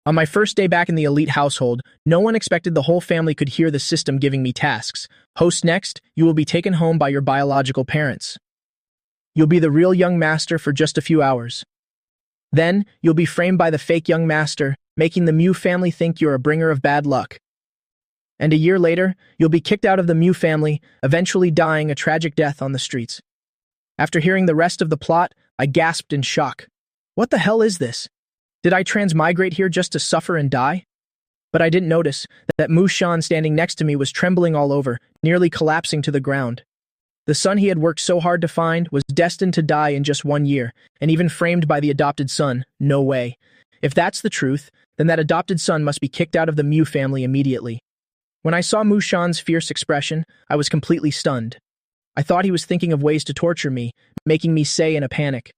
On my first day back in the elite household, no one expected the whole family could hear the system giving me tasks. Host next, you will be taken home by your biological parents. You'll be the real young master for just a few hours. Then, you'll be framed by the fake young master, making the Mew family think you're a bringer of bad luck. And a year later, you'll be kicked out of the Mew family, eventually dying a tragic death on the streets. After hearing the rest of the plot, I gasped in shock. What the hell is this? Did I transmigrate here just to suffer and die? But I didn't notice that Mushan standing next to me was trembling all over, nearly collapsing to the ground. The son he had worked so hard to find was destined to die in just 1 year, and even framed by the adopted son. No way. If that's the truth, then that adopted son must be kicked out of the Mew family immediately. When I saw Mushan's fierce expression, I was completely stunned. I thought he was thinking of ways to torture me, making me say in a panic,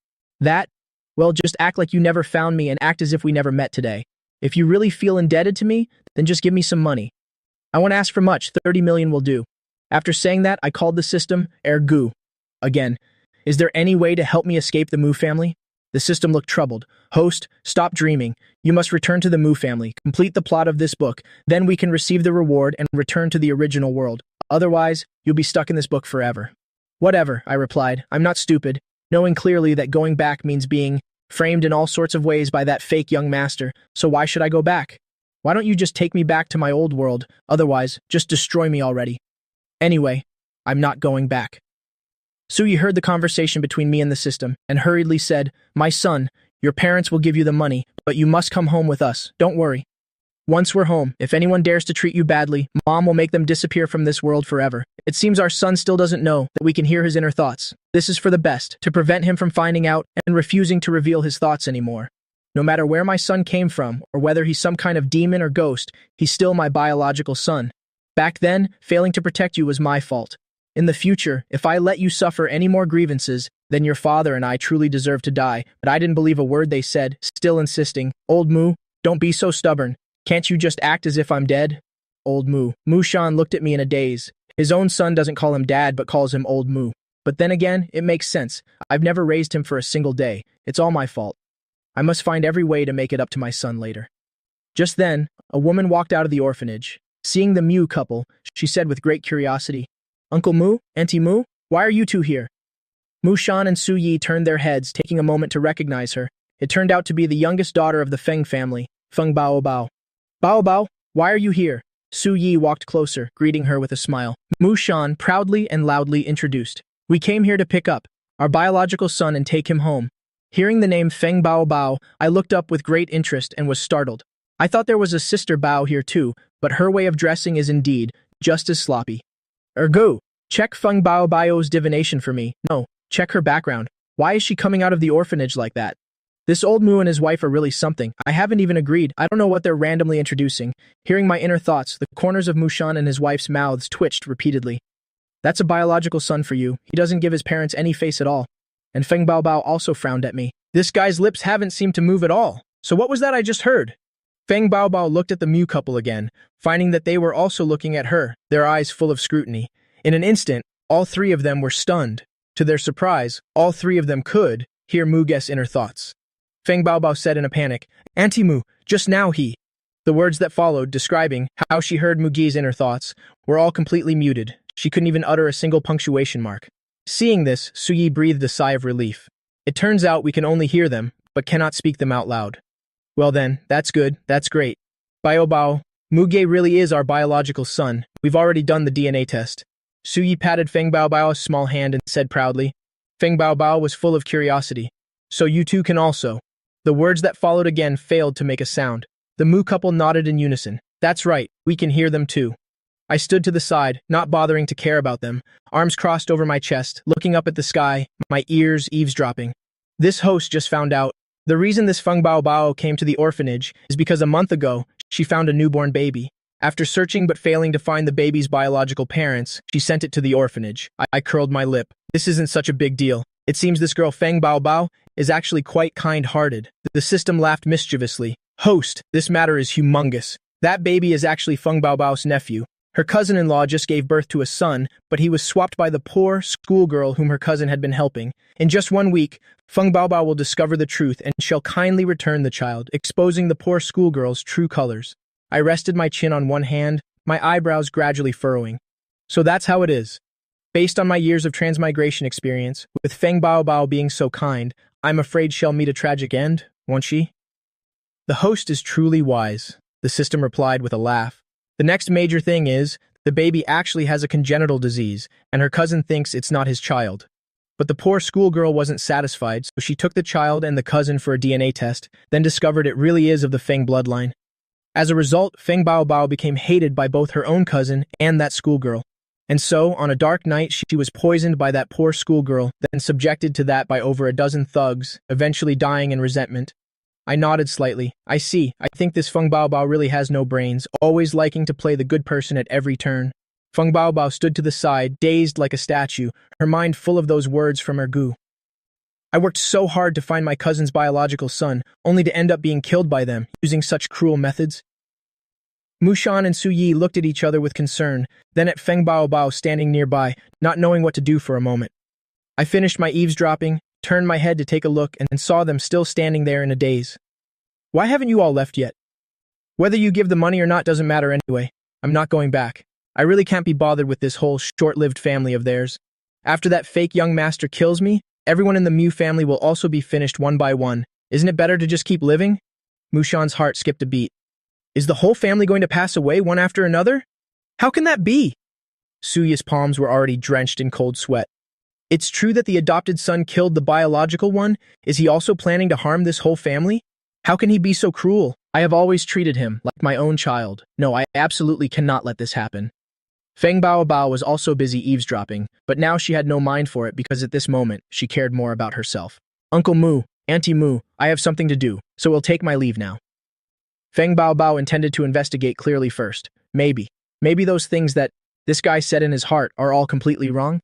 well, just act like you never found me and act as if we never met today. If you really feel indebted to me, then just give me some money. I won't ask for much, 30 million will do. After saying that, I called the system Ergu. Again, is there any way to help me escape the Mew family? The system looked troubled. Host, stop dreaming. You must return to the Mew family, complete the plot of this book, then we can receive the reward and return to the original world. Otherwise, you'll be stuck in this book forever. Whatever, I replied. I'm not stupid, knowing clearly that going back means being framed in all sorts of ways by that fake young master, so why should I go back? Why don't you just take me back to my old world? Otherwise, just destroy me already. Anyway, I'm not going back. Suyi heard the conversation between me and the system, and hurriedly said, My son, your parents will give you the money, but you must come home with us, don't worry. Once we're home, if anyone dares to treat you badly, Mom will make them disappear from this world forever. It seems our son still doesn't know that we can hear his inner thoughts. This is for the best, to prevent him from finding out and refusing to reveal his thoughts anymore. No matter where my son came from, or whether he's some kind of demon or ghost, he's still my biological son. Back then, failing to protect you was my fault. In the future, if I let you suffer any more grievances, then your father and I truly deserve to die, but I didn't believe a word they said, still insisting, Old Mu, don't be so stubborn. Can't you just act as if I'm dead? Old Mu. Mushan looked at me in a daze. His own son doesn't call him dad but calls him Old Mu. But then again, it makes sense. I've never raised him for a single day. It's all my fault. I must find every way to make it up to my son later. Just then, a woman walked out of the orphanage. Seeing the Mew couple, she said with great curiosity, Uncle Mu, Auntie Mu, why are you two here? Mushan and Suyi turned their heads, taking a moment to recognize her. It turned out to be the youngest daughter of the Feng family, Feng Bao Bao. Bao Bao, why are you here? Suyi walked closer, greeting her with a smile. Mushan proudly and loudly introduced. We came here to pick up our biological son and take him home. Hearing the name Feng Bao Bao, I looked up with great interest and was startled. I thought there was a sister Bao here too, but her way of dressing is indeed just as sloppy. Ergu, check Feng Bao Bao's divination for me. No, check her background. Why is she coming out of the orphanage like that? This Old Mu and his wife are really something. I haven't even agreed. I don't know what they're randomly introducing. Hearing my inner thoughts, the corners of Mushan and his wife's mouths twitched repeatedly. That's a biological son for you. He doesn't give his parents any face at all. And Feng Bao Bao also frowned at me. This guy's lips haven't seemed to move at all. So what was that I just heard? Feng Bao Bao looked at the Mew couple again, finding that they were also looking at her, their eyes full of scrutiny. In an instant, all three of them were stunned. To their surprise, all three of them could hear Muge's inner thoughts. Feng Bao Bao said in a panic, Auntie Mu, just now he. The words that followed, describing how she heard Mugi's inner thoughts, were all completely muted. She couldn't even utter a single punctuation mark. Seeing this, Suyi breathed a sigh of relief. It turns out we can only hear them, but cannot speak them out loud. Well then, that's good, that's great. Bao Bao, Muge really is our biological son. We've already done the DNA test. Suyi patted Feng Bao Bao's small hand and said proudly. Feng Bao Bao was full of curiosity. So you two can also. The words that followed again failed to make a sound. The Mu couple nodded in unison. That's right, we can hear them too. I stood to the side, not bothering to care about them, arms crossed over my chest, looking up at the sky, my ears eavesdropping. This host just found out. The reason this Feng Bao Bao came to the orphanage is because a month ago, she found a newborn baby. After searching but failing to find the baby's biological parents, she sent it to the orphanage. I curled my lip. This isn't such a big deal. It seems this girl Feng Bao Bao is actually quite kind-hearted. The system laughed mischievously. Host, this matter is humongous. That baby is actually Feng Bao Bao's nephew. Her cousin-in-law just gave birth to a son, but he was swapped by the poor schoolgirl whom her cousin had been helping. In just 1 week, Feng Baobao will discover the truth and shall kindly return the child, exposing the poor schoolgirl's true colors. I rested my chin on one hand, my eyebrows gradually furrowing. So that's how it is. Based on my years of transmigration experience, with Feng Baobao being so kind, I'm afraid she'll meet a tragic end, won't she? The host is truly wise, the system replied with a laugh. The next major thing is, the baby actually has a congenital disease, and her cousin thinks it's not his child. But the poor schoolgirl wasn't satisfied, so she took the child and the cousin for a DNA test, then discovered it really is of the Feng bloodline. As a result, Feng Baobao became hated by both her own cousin and that schoolgirl. And so, on a dark night, she was poisoned by that poor schoolgirl, then subjected to that by over a dozen thugs, eventually dying in resentment. I nodded slightly. I see. I think this Feng Baobao really has no brains, always liking to play the good person at every turn. Feng Baobao stood to the side, dazed like a statue, her mind full of those words from Ergu. I worked so hard to find my cousin's biological son, only to end up being killed by them, using such cruel methods. Mushan and Su Yi looked at each other with concern, then at Feng Baobao standing nearby, not knowing what to do for a moment. I finished my eavesdropping, turned my head to take a look, and saw them still standing there in a daze. Why haven't you all left yet? Whether you give the money or not doesn't matter anyway. I'm not going back. I really can't be bothered with this whole short-lived family of theirs. After that fake young master kills me, everyone in the Mu family will also be finished one by one. Isn't it better to just keep living? Mushan's heart skipped a beat. Is the whole family going to pass away one after another? How can that be? Suya's palms were already drenched in cold sweat. It's true that the adopted son killed the biological one. Is he also planning to harm this whole family? How can he be so cruel? I have always treated him like my own child. No, I absolutely cannot let this happen. Feng Baobao was also busy eavesdropping, but now she had no mind for it because at this moment, she cared more about herself. Uncle Mu, Auntie Mu, I have something to do, so we'll take my leave now. Feng Baobao intended to investigate clearly first. Maybe those things that this guy said in his heart are all completely wrong?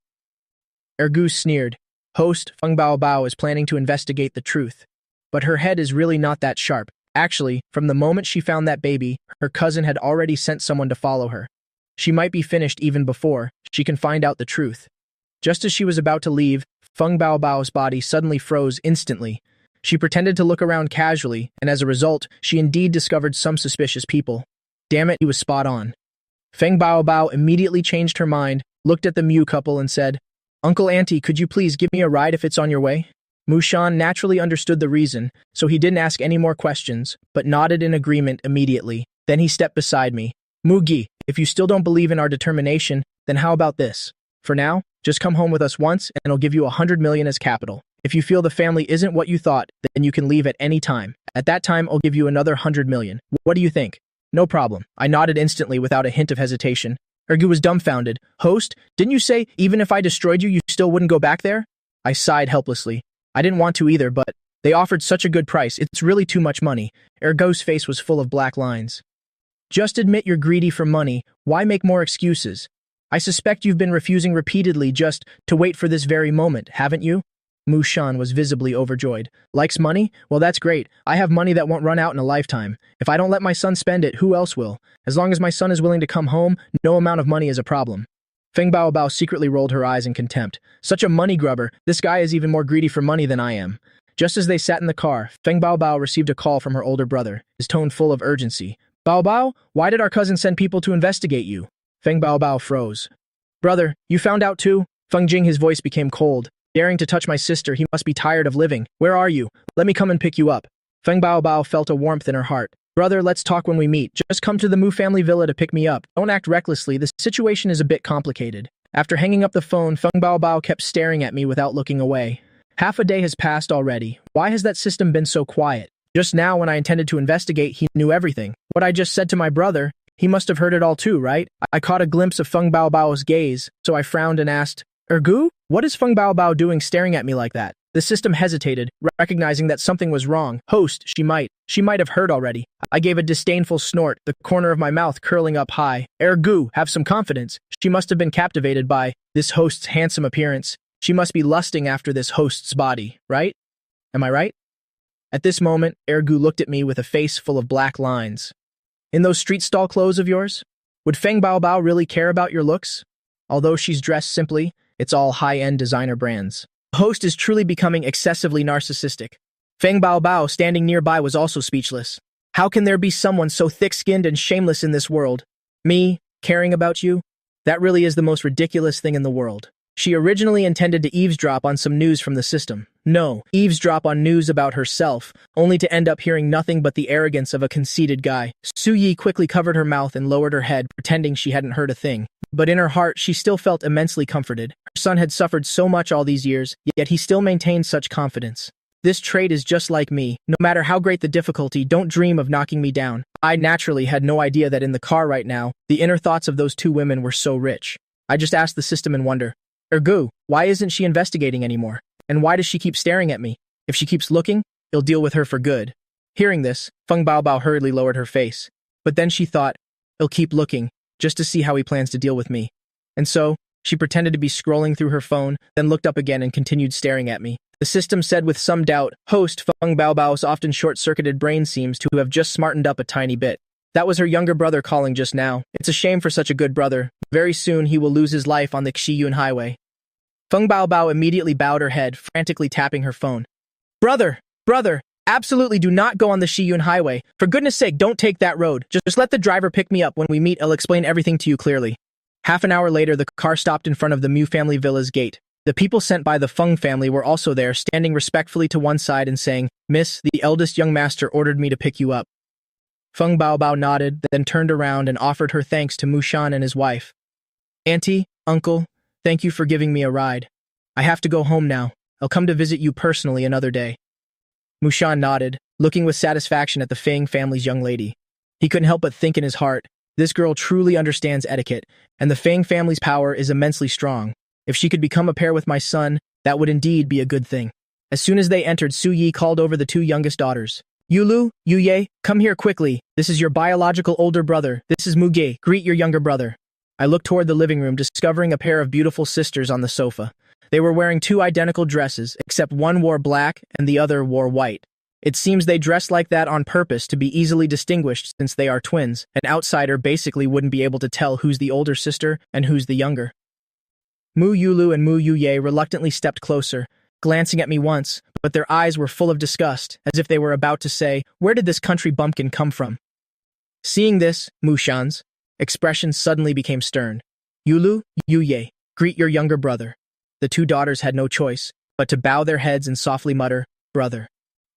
Ergu sneered. Host, Feng Baobao is planning to investigate the truth. But her head is really not that sharp. Actually, from the moment she found that baby, her cousin had already sent someone to follow her. She might be finished even before she can find out the truth. Just as she was about to leave, Feng Baobao's body suddenly froze instantly. She pretended to look around casually, and as a result, she indeed discovered some suspicious people. Damn it, he was spot on. Feng Baobao immediately changed her mind, looked at the Mu couple and said, Uncle Auntie, could you please give me a ride if it's on your way? Mushan naturally understood the reason, so he didn't ask any more questions, but nodded in agreement immediately. Then he stepped beside me. Mugi, if you still don't believe in our determination, then how about this? For now, just come home with us once and I'll give you 100 million as capital. If you feel the family isn't what you thought, then you can leave at any time. At that time, I'll give you another 100 million. What do you think? No problem. I nodded instantly without a hint of hesitation. Ergu was dumbfounded. Host, didn't you say even if I destroyed you, you still wouldn't go back there? I sighed helplessly. I didn't want to either, but they offered such a good price. It's really too much money. Ergu's face was full of black lines. Just admit you're greedy for money. Why make more excuses? I suspect you've been refusing repeatedly just to wait for this very moment, haven't you? Mushan was visibly overjoyed. Likes money? Well, that's great. I have money that won't run out in a lifetime. If I don't let my son spend it, who else will? As long as my son is willing to come home, no amount of money is a problem. Feng Baobao secretly rolled her eyes in contempt. Such a money grubber. This guy is even more greedy for money than I am. Just as they sat in the car, Feng Baobao received a call from her older brother, his tone full of urgency. Baobao, why did our cousin send people to investigate you? Feng Baobao froze. Brother, you found out too? Feng Jing, his voice became cold. Daring to touch my sister, he must be tired of living. Where are you? Let me come and pick you up. Feng Baobao felt a warmth in her heart. Brother, let's talk when we meet. Just come to the Mu family villa to pick me up. Don't act recklessly. The situation is a bit complicated. After hanging up the phone, Feng Baobao kept staring at me without looking away. Half a day has passed already. Why has that system been so quiet? Just now, when I intended to investigate, he knew everything. What I just said to my brother, he must have heard it all too, right? I caught a glimpse of Feng Baobao's gaze, so I frowned and asked, Ergu? What is Feng Baobao doing staring at me like that? The system hesitated, recognizing that something was wrong. Host, she might have heard already. I gave a disdainful snort, the corner of my mouth curling up high. Ergu, have some confidence. She must have been captivated by this host's handsome appearance. She must be lusting after this host's body, right? Am I right? At this moment, Ergu looked at me with a face full of black lines. In those street stall clothes of yours? Would Feng Baobao really care about your looks? Although she's dressed simply, it's all high-end designer brands. The host is truly becoming excessively narcissistic. Feng Baobao, standing nearby, was also speechless. How can there be someone so thick-skinned and shameless in this world? Me, caring about you? That really is the most ridiculous thing in the world. She originally intended to eavesdrop on some news from the system. No, eavesdrop on news about herself, only to end up hearing nothing but the arrogance of a conceited guy. Su Yi quickly covered her mouth and lowered her head, pretending she hadn't heard a thing. But in her heart, she still felt immensely comforted. Her son had suffered so much all these years, yet he still maintained such confidence. This trait is just like me. No matter how great the difficulty, don't dream of knocking me down. I naturally had no idea that in the car right now, the inner thoughts of those two women were so rich. I just asked the system in wonder, Ergu, why isn't she investigating anymore? And why does she keep staring at me? If she keeps looking, he'll deal with her for good. Hearing this, Feng Baobao hurriedly lowered her face. But then she thought, he'll keep looking, just to see how he plans to deal with me. And so, she pretended to be scrolling through her phone, then looked up again and continued staring at me. The system said with some doubt, host Feng Baobao's often short-circuited brain seems to have just smartened up a tiny bit. That was her younger brother calling just now. It's a shame for such a good brother. Very soon he will lose his life on the Xiyun highway. Feng Baobao immediately bowed her head, frantically tapping her phone. Brother! Absolutely do not go on the Xiyun highway. For goodness sake, don't take that road. Just let the driver pick me up when we meet. I'll explain everything to you clearly. Half an hour later, the car stopped in front of the Mu family villa's gate. The people sent by the Feng family were also there, standing respectfully to one side and saying, Miss, the eldest young master ordered me to pick you up. Feng Baobao nodded, then turned around and offered her thanks to Mushan and his wife. Auntie, uncle, thank you for giving me a ride. I have to go home now. I'll come to visit you personally another day. Mushan nodded, looking with satisfaction at the Feng family's young lady. He couldn't help but think in his heart, this girl truly understands etiquette, and the Feng family's power is immensely strong. If she could become a pair with my son, that would indeed be a good thing. As soon as they entered, Su Yi called over the two youngest daughters. Yulu, Yuye, come here quickly. This is your biological older brother. This is Muge. Greet your younger brother. I looked toward the living room, discovering a pair of beautiful sisters on the sofa. They were wearing two identical dresses, except one wore black and the other wore white. It seems they dressed like that on purpose to be easily distinguished since they are twins. An outsider basically wouldn't be able to tell who's the older sister and who's the younger. Mu Yulu and Mu Yuye reluctantly stepped closer, glancing at me once, but their eyes were full of disgust, as if they were about to say, where did this country bumpkin come from? Seeing this, Mushan's expression suddenly became stern. Yulu, Yuye, greet your younger brother. The two daughters had no choice, but to bow their heads and softly mutter, brother.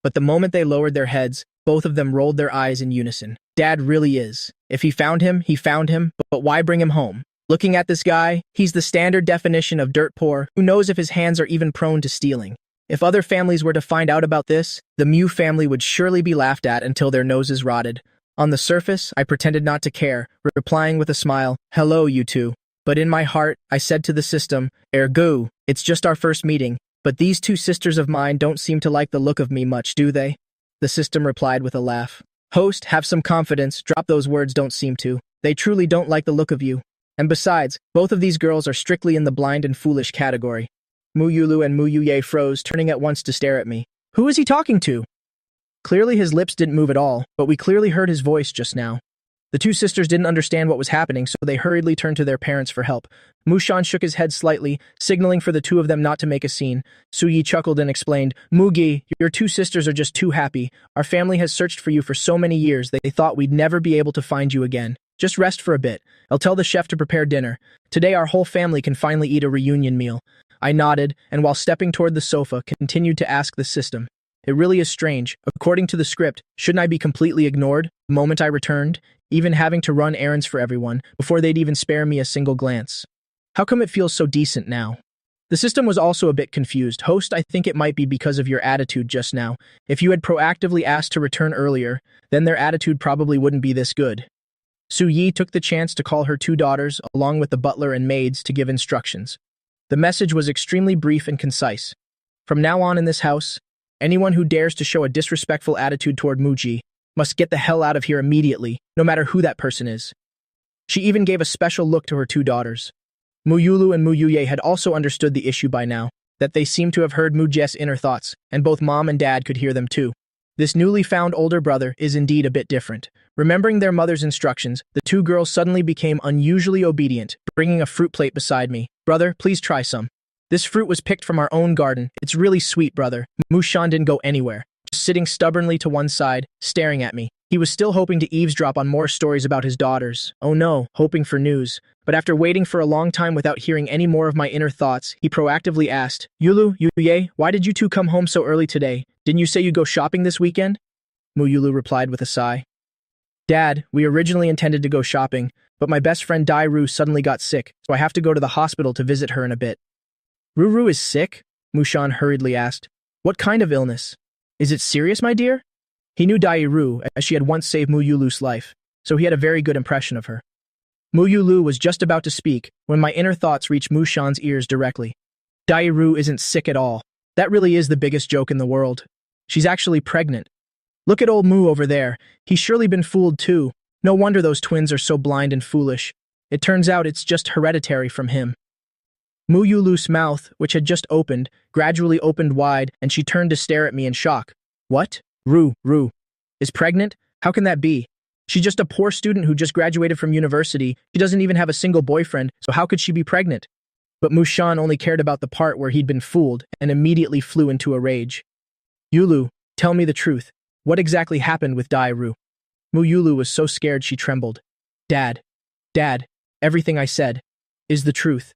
But the moment they lowered their heads, both of them rolled their eyes in unison. Dad really is. If he found him, but why bring him home? Looking at this guy, he's the standard definition of dirt poor, who knows if his hands are even prone to stealing. If other families were to find out about this, the Mu family would surely be laughed at until their noses rotted. On the surface, I pretended not to care, replying with a smile, hello, you two. But in my heart, I said to the system, Ergu, it's just our first meeting, but these two sisters of mine don't seem to like the look of me much, do they? The system replied with a laugh. Host, have some confidence, drop those words, don't seem to. They truly don't like the look of you. And besides, both of these girls are strictly in the blind and foolish category. Mu Yulu and Mu Yuye froze, turning at once to stare at me. Who is he talking to? Clearly his lips didn't move at all, but we clearly heard his voice just now. The two sisters didn't understand what was happening, so they hurriedly turned to their parents for help. Mushan shook his head slightly, signaling for the two of them not to make a scene. Su Yi chuckled and explained, Mugi, your two sisters are just too happy. Our family has searched for you for so many years they thought we'd never be able to find you again. Just rest for a bit. I'll tell the chef to prepare dinner. Today our whole family can finally eat a reunion meal. I nodded, and while stepping toward the sofa, continued to ask the system. It really is strange. According to the script, shouldn't I be completely ignored the moment I returned, even having to run errands for everyone, before they'd even spare me a single glance? How come it feels so decent now? The system was also a bit confused. Host, I think it might be because of your attitude just now. If you had proactively asked to return earlier, then their attitude probably wouldn't be this good. Su Yi took the chance to call her two daughters, along with the butler and maids, to give instructions. The message was extremely brief and concise. From now on in this house, anyone who dares to show a disrespectful attitude toward Muji must get the hell out of here immediately, no matter who that person is. She even gave a special look to her two daughters. Mu Yulu and Mu Yuye had also understood the issue by now, that they seemed to have heard Muje's inner thoughts, and both mom and dad could hear them too. This newly found older brother is indeed a bit different. Remembering their mother's instructions, the two girls suddenly became unusually obedient, bringing a fruit plate beside me. Brother, please try some. This fruit was picked from our own garden. It's really sweet, brother. Mushan didn't go anywhere, just sitting stubbornly to one side, staring at me. He was still hoping to eavesdrop on more stories about his daughters. Oh no, hoping for news. But after waiting for a long time without hearing any more of my inner thoughts, he proactively asked, Yulu, Yuye, why did you two come home so early today? Didn't you say you'd go shopping this weekend? Muyulu replied with a sigh. Dad, we originally intended to go shopping, but my best friend Dairu suddenly got sick, so I have to go to the hospital to visit her in a bit. Ruru is sick? Mushan hurriedly asked. What kind of illness? Is it serious, my dear? He knew Dairu, as she had once saved Muyulu's life, so he had a very good impression of her. Muyulu was just about to speak when my inner thoughts reached Mushan's ears directly. Dairu isn't sick at all. That really is the biggest joke in the world. She's actually pregnant. Look at old Mu over there. He's surely been fooled too. No wonder those twins are so blind and foolish. It turns out it's just hereditary from him. Muyulu's mouth, which had just opened, gradually opened wide, and she turned to stare at me in shock. What? Ru is pregnant? How can that be? She's just a poor student who just graduated from university. She doesn't even have a single boyfriend, so how could she be pregnant? But Mushan only cared about the part where he'd been fooled and immediately flew into a rage. Yulu, tell me the truth. What exactly happened with Dairu? Muyulu was so scared she trembled. Dad, everything I said is the truth.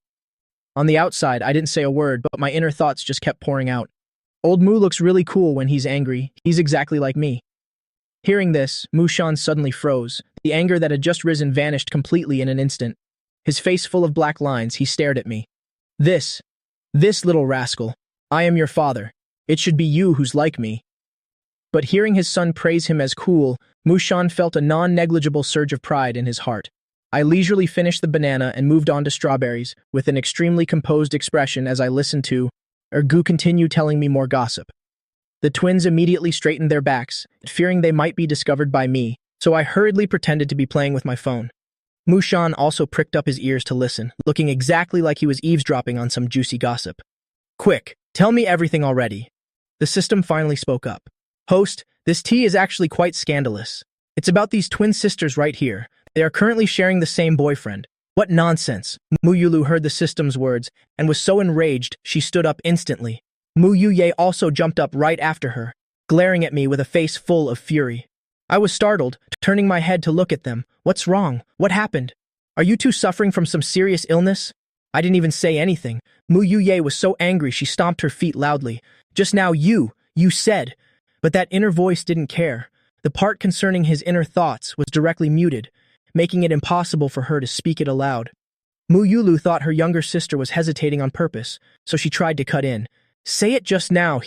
On the outside, I didn't say a word, but my inner thoughts just kept pouring out. Old Mu looks really cool when he's angry. He's exactly like me. Hearing this, Mushan suddenly froze. The anger that had just risen vanished completely in an instant. His face full of black lines, he stared at me. This little rascal. I am your father. It should be you who's like me. But hearing his son praise him as cool, Mushan felt a non-negligible surge of pride in his heart. I leisurely finished the banana and moved on to strawberries, with an extremely composed expression as I listened to Ergu continue telling me more gossip. The twins immediately straightened their backs, fearing they might be discovered by me, so I hurriedly pretended to be playing with my phone. Mushan also pricked up his ears to listen, looking exactly like he was eavesdropping on some juicy gossip. Quick, tell me everything already. The system finally spoke up. Host, this tea is actually quite scandalous. It's about these twin sisters right here. They are currently sharing the same boyfriend. What nonsense! Muyulu heard the system's words and was so enraged she stood up instantly. Muyuye also jumped up right after her, glaring at me with a face full of fury. I was startled, turning my head to look at them. What's wrong? What happened? Are you two suffering from some serious illness? I didn't even say anything. Muyuye was so angry she stomped her feet loudly. Just now you said. But that inner voice didn't care. The part concerning his inner thoughts was directly muted, making it impossible for her to speak it aloud. Muyulu thought her younger sister was hesitating on purpose, so she tried to cut in. Say it just now,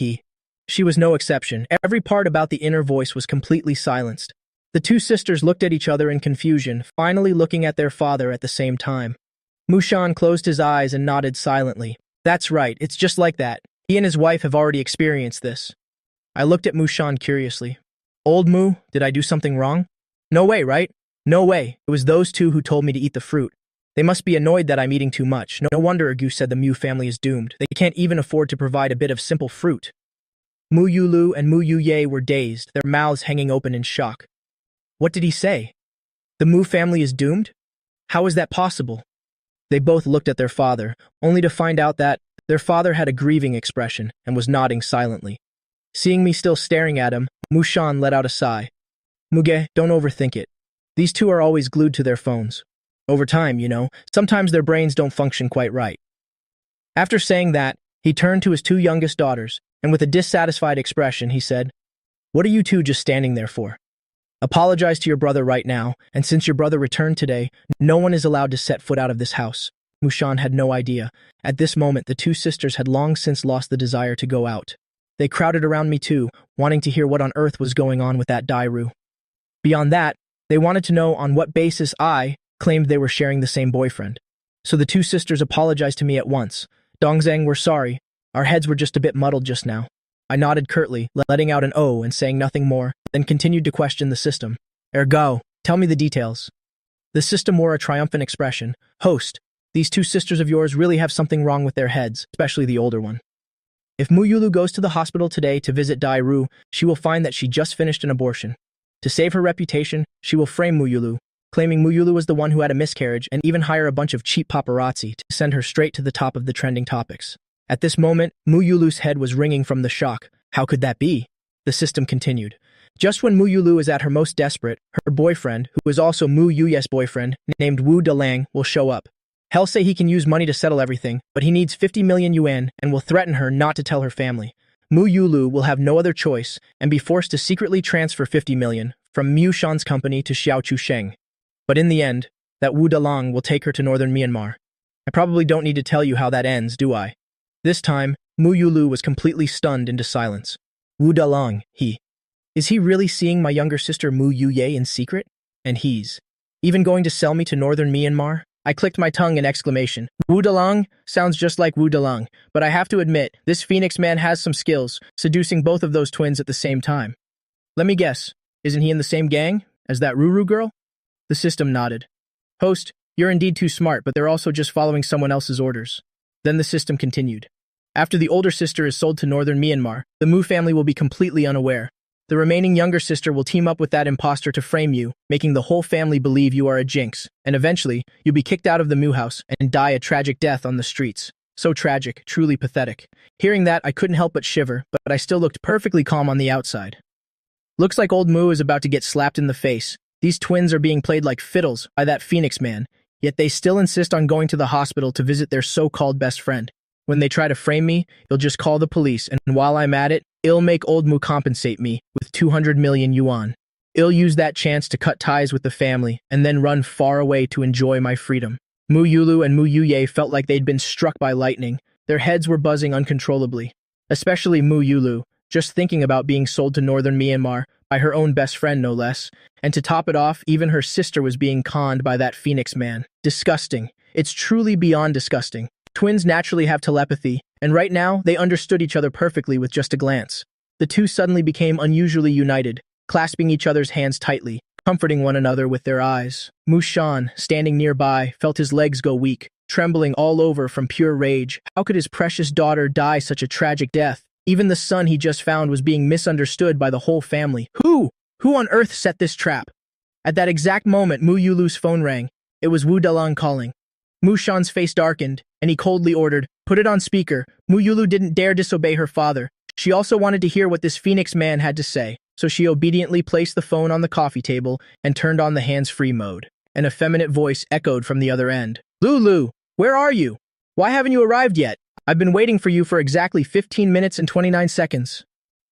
She was no exception. Every part about the inner voice was completely silenced. The two sisters looked at each other in confusion, finally looking at their father at the same time. Mushan closed his eyes and nodded silently. That's right, it's just like that. He and his wife have already experienced this. I looked at Mushan curiously. Old Mu, did I do something wrong? No way, right? No way. It was those two who told me to eat the fruit. They must be annoyed that I'm eating too much. No wonder Ergu said the Mu family is doomed. They can't even afford to provide a bit of simple fruit. Muyulu and Muyuye were dazed, their mouths hanging open in shock. What did he say? The Mu family is doomed? How is that possible? They both looked at their father, only to find out that their father had a grieving expression and was nodding silently. Seeing me still staring at him, Mushan let out a sigh. Muge, don't overthink it. These two are always glued to their phones. Over time, sometimes their brains don't function quite right. After saying that, he turned to his two youngest daughters, and with a dissatisfied expression, he said, What are you two just standing there for? Apologize to your brother right now, and since your brother returned today, no one is allowed to set foot out of this house. Mushan had no idea. At this moment, the two sisters had long since lost the desire to go out. They crowded around me too, wanting to hear what on earth was going on with that Dairu. Beyond that, they wanted to know on what basis I claimed they were sharing the same boyfriend. So the two sisters apologized to me at once. Dongzhang, we're sorry. Our heads were just a bit muddled just now. I nodded curtly, letting out an "oh" and saying nothing more, then continued to question the system. Ergo, tell me the details. The system wore a triumphant expression. Host, these two sisters of yours really have something wrong with their heads, especially the older one. If Muyulu goes to the hospital today to visit Dairu, she will find that she just finished an abortion. To save her reputation, she will frame Muyulu, claiming Muyulu was the one who had a miscarriage and even hire a bunch of cheap paparazzi to send her straight to the top of the trending topics. At this moment, Muyulu's head was ringing from the shock. How could that be? The system continued. Just when Muyulu is at her most desperate, her boyfriend, who is also Mu Yuye's boyfriend, named Wu Dalang, will show up. He'll say he can use money to settle everything, but he needs 50 million yuan and will threaten her not to tell her family. Mu Yulu will have no other choice and be forced to secretly transfer 50 million from Mushan's company to Xiao Chusheng. But in the end, that Wu Dalang will take her to northern Myanmar. I probably don't need to tell you how that ends, do I? This time, Mu Yulu was completely stunned into silence. Wu Dalang, is he really seeing my younger sister Mu Yuye in secret? And he's even going to sell me to northern Myanmar? I clicked my tongue in exclamation. Wu Dalang sounds just like Wu Dalang, but I have to admit, this Phoenix man has some skills, seducing both of those twins at the same time. Let me guess, isn't he in the same gang as that Ruru girl? The system nodded. Host, you're indeed too smart, but they're also just following someone else's orders. Then the system continued. After the older sister is sold to northern Myanmar, the Mu family will be completely unaware. The remaining younger sister will team up with that imposter to frame you, making the whole family believe you are a jinx, and eventually, you'll be kicked out of the Mu house and die a tragic death on the streets. So tragic, truly pathetic. Hearing that, I couldn't help but shiver, but I still looked perfectly calm on the outside. Looks like old Mu is about to get slapped in the face. These twins are being played like fiddles by that Phoenix man, yet they still insist on going to the hospital to visit their so-called best friend. When they try to frame me, you'll just call the police, and while I'm at it, I'll make old Mu compensate me with 200 million yuan. I'll use that chance to cut ties with the family and then run far away to enjoy my freedom. Mu Yulu and Mu Yuye felt like they'd been struck by lightning. Their heads were buzzing uncontrollably. Especially Mu Yulu, just thinking about being sold to northern Myanmar by her own best friend no less. And to top it off, even her sister was being conned by that Phoenix man. Disgusting. It's truly beyond disgusting. Twins naturally have telepathy, and right now, they understood each other perfectly with just a glance. The two suddenly became unusually united, clasping each other's hands tightly, comforting one another with their eyes. Mushan, standing nearby, felt his legs go weak, trembling all over from pure rage. How could his precious daughter die such a tragic death? Even the son he just found was being misunderstood by the whole family. Who on earth set this trap? At that exact moment, Mu Yulu's phone rang. It was Wu Dalang calling. Mushan's face darkened, and he coldly ordered, "Put it on speaker." Mu Yulu didn't dare disobey her father. She also wanted to hear what this Phoenix man had to say, so she obediently placed the phone on the coffee table and turned on the hands-free mode. An effeminate voice echoed from the other end. "Lulu, where are you? Why haven't you arrived yet? I've been waiting for you for exactly 15 minutes and 29 seconds.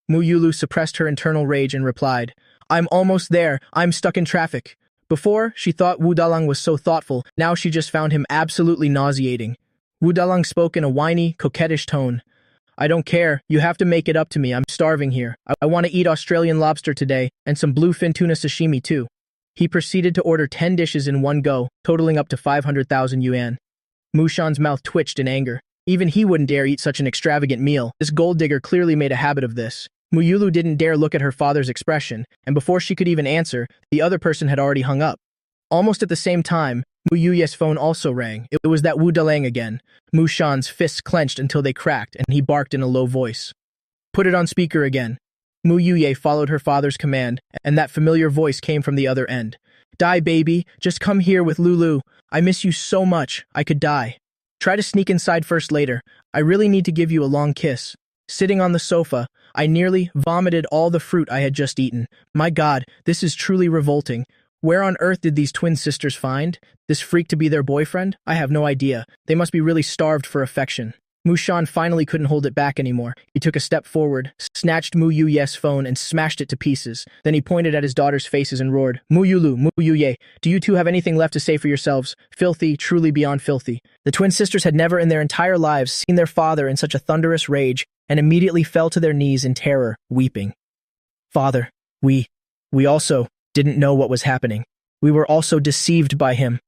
Mu Yulu suppressed her internal rage and replied, "I'm almost there. I'm stuck in traffic." Before, she thought Wu Dalang was so thoughtful, now she just found him absolutely nauseating. Wu Dalang spoke in a whiny, coquettish tone. "I don't care, you have to make it up to me, I'm starving here. I want to eat Australian lobster today, and some bluefin tuna sashimi too." He proceeded to order 10 dishes in one go, totaling up to 500,000 yuan. Mushan's mouth twitched in anger. Even he wouldn't dare eat such an extravagant meal. This gold digger clearly made a habit of this. Muyulu didn't dare look at her father's expression, and before she could even answer, the other person had already hung up. Almost at the same time, Muyuye's phone also rang. It was that Wu Dalang again. Mushan's fists clenched until they cracked, and he barked in a low voice. "Put it on speaker again." Muyuye followed her father's command, and that familiar voice came from the other end. "Die, baby. Just come here with Lulu. I miss you so much. I could die. Try to sneak inside first later. I really need to give you a long kiss." Sitting on the sofa, I nearly vomited all the fruit I had just eaten. My God, this is truly revolting. Where on earth did these twin sisters find this freak to be their boyfriend? I have no idea. They must be really starved for affection. Mushan finally couldn't hold it back anymore. He took a step forward, snatched Mu Yuye's phone and smashed it to pieces. Then he pointed at his daughters' faces and roared, "Mu Yulu, Mu Yuye, do you two have anything left to say for yourselves? Filthy, truly beyond filthy." The twin sisters had never in their entire lives seen their father in such a thunderous rage and immediately fell to their knees in terror, weeping. "Father, we also didn't know what was happening. We were also deceived by him."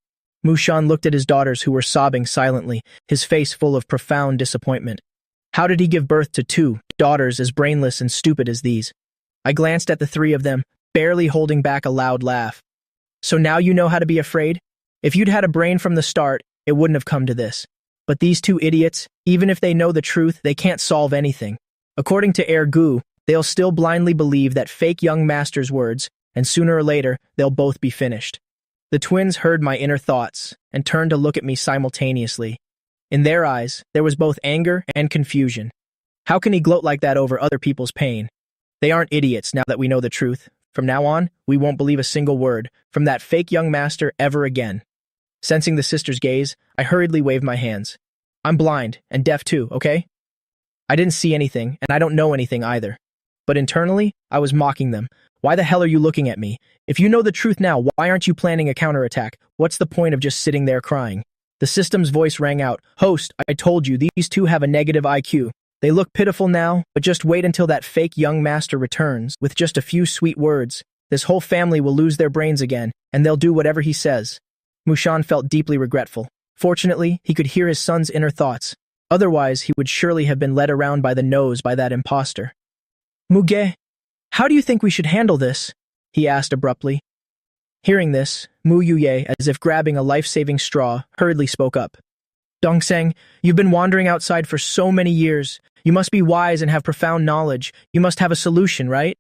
Mushan looked at his daughters who were sobbing silently, his face full of profound disappointment. How did he give birth to two daughters as brainless and stupid as these? I glanced at the three of them, barely holding back a loud laugh. "So now you know how to be afraid? If you'd had a brain from the start, it wouldn't have come to this. But these two idiots, even if they know the truth, they can't solve anything. According to Ergu, they'll still blindly believe that fake young master's words and sooner or later, they'll both be finished. The twins heard my inner thoughts and turned to look at me simultaneously. In their eyes, there was both anger and confusion. How can he gloat like that over other people's pain? They aren't idiots now that we know the truth. From now on, we won't believe a single word from that fake young master ever again. Sensing the sister's gaze, I hurriedly waved my hands. I'm blind and deaf too, okay? I didn't see anything, and I don't know anything either. But internally, I was mocking them. Why the hell are you looking at me? If you know the truth now, why aren't you planning a counterattack? What's the point of just sitting there crying? The system's voice rang out. Host, I told you, these two have a negative IQ. They look pitiful now, but just wait until that fake young master returns. With just a few sweet words, this whole family will lose their brains again, and they'll do whatever he says. Mushan felt deeply regretful. Fortunately, he could hear his son's inner thoughts. Otherwise, he would surely have been led around by the nose by that imposter. Muge, how do you think we should handle this? He asked abruptly. Hearing this, Mu Yuye, as if grabbing a life-saving straw, hurriedly spoke up. Dongseng, you've been wandering outside for so many years. You must be wise and have profound knowledge. You must have a solution, right?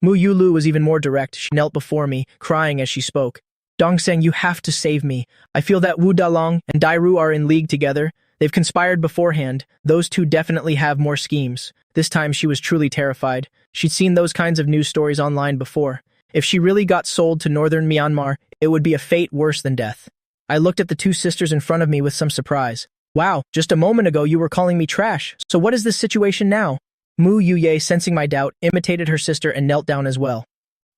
Mu Yulu was even more direct. She knelt before me, crying as she spoke. Dongseng, you have to save me. I feel that Wu Dalong and Dairu are in league together. They've conspired beforehand. Those two definitely have more schemes. This time she was truly terrified. She'd seen those kinds of news stories online before. If she really got sold to northern Myanmar, it would be a fate worse than death. I looked at the two sisters in front of me with some surprise. Wow, just a moment ago you were calling me trash. So what is this situation now? Mu Yuye, sensing my doubt, imitated her sister and knelt down as well.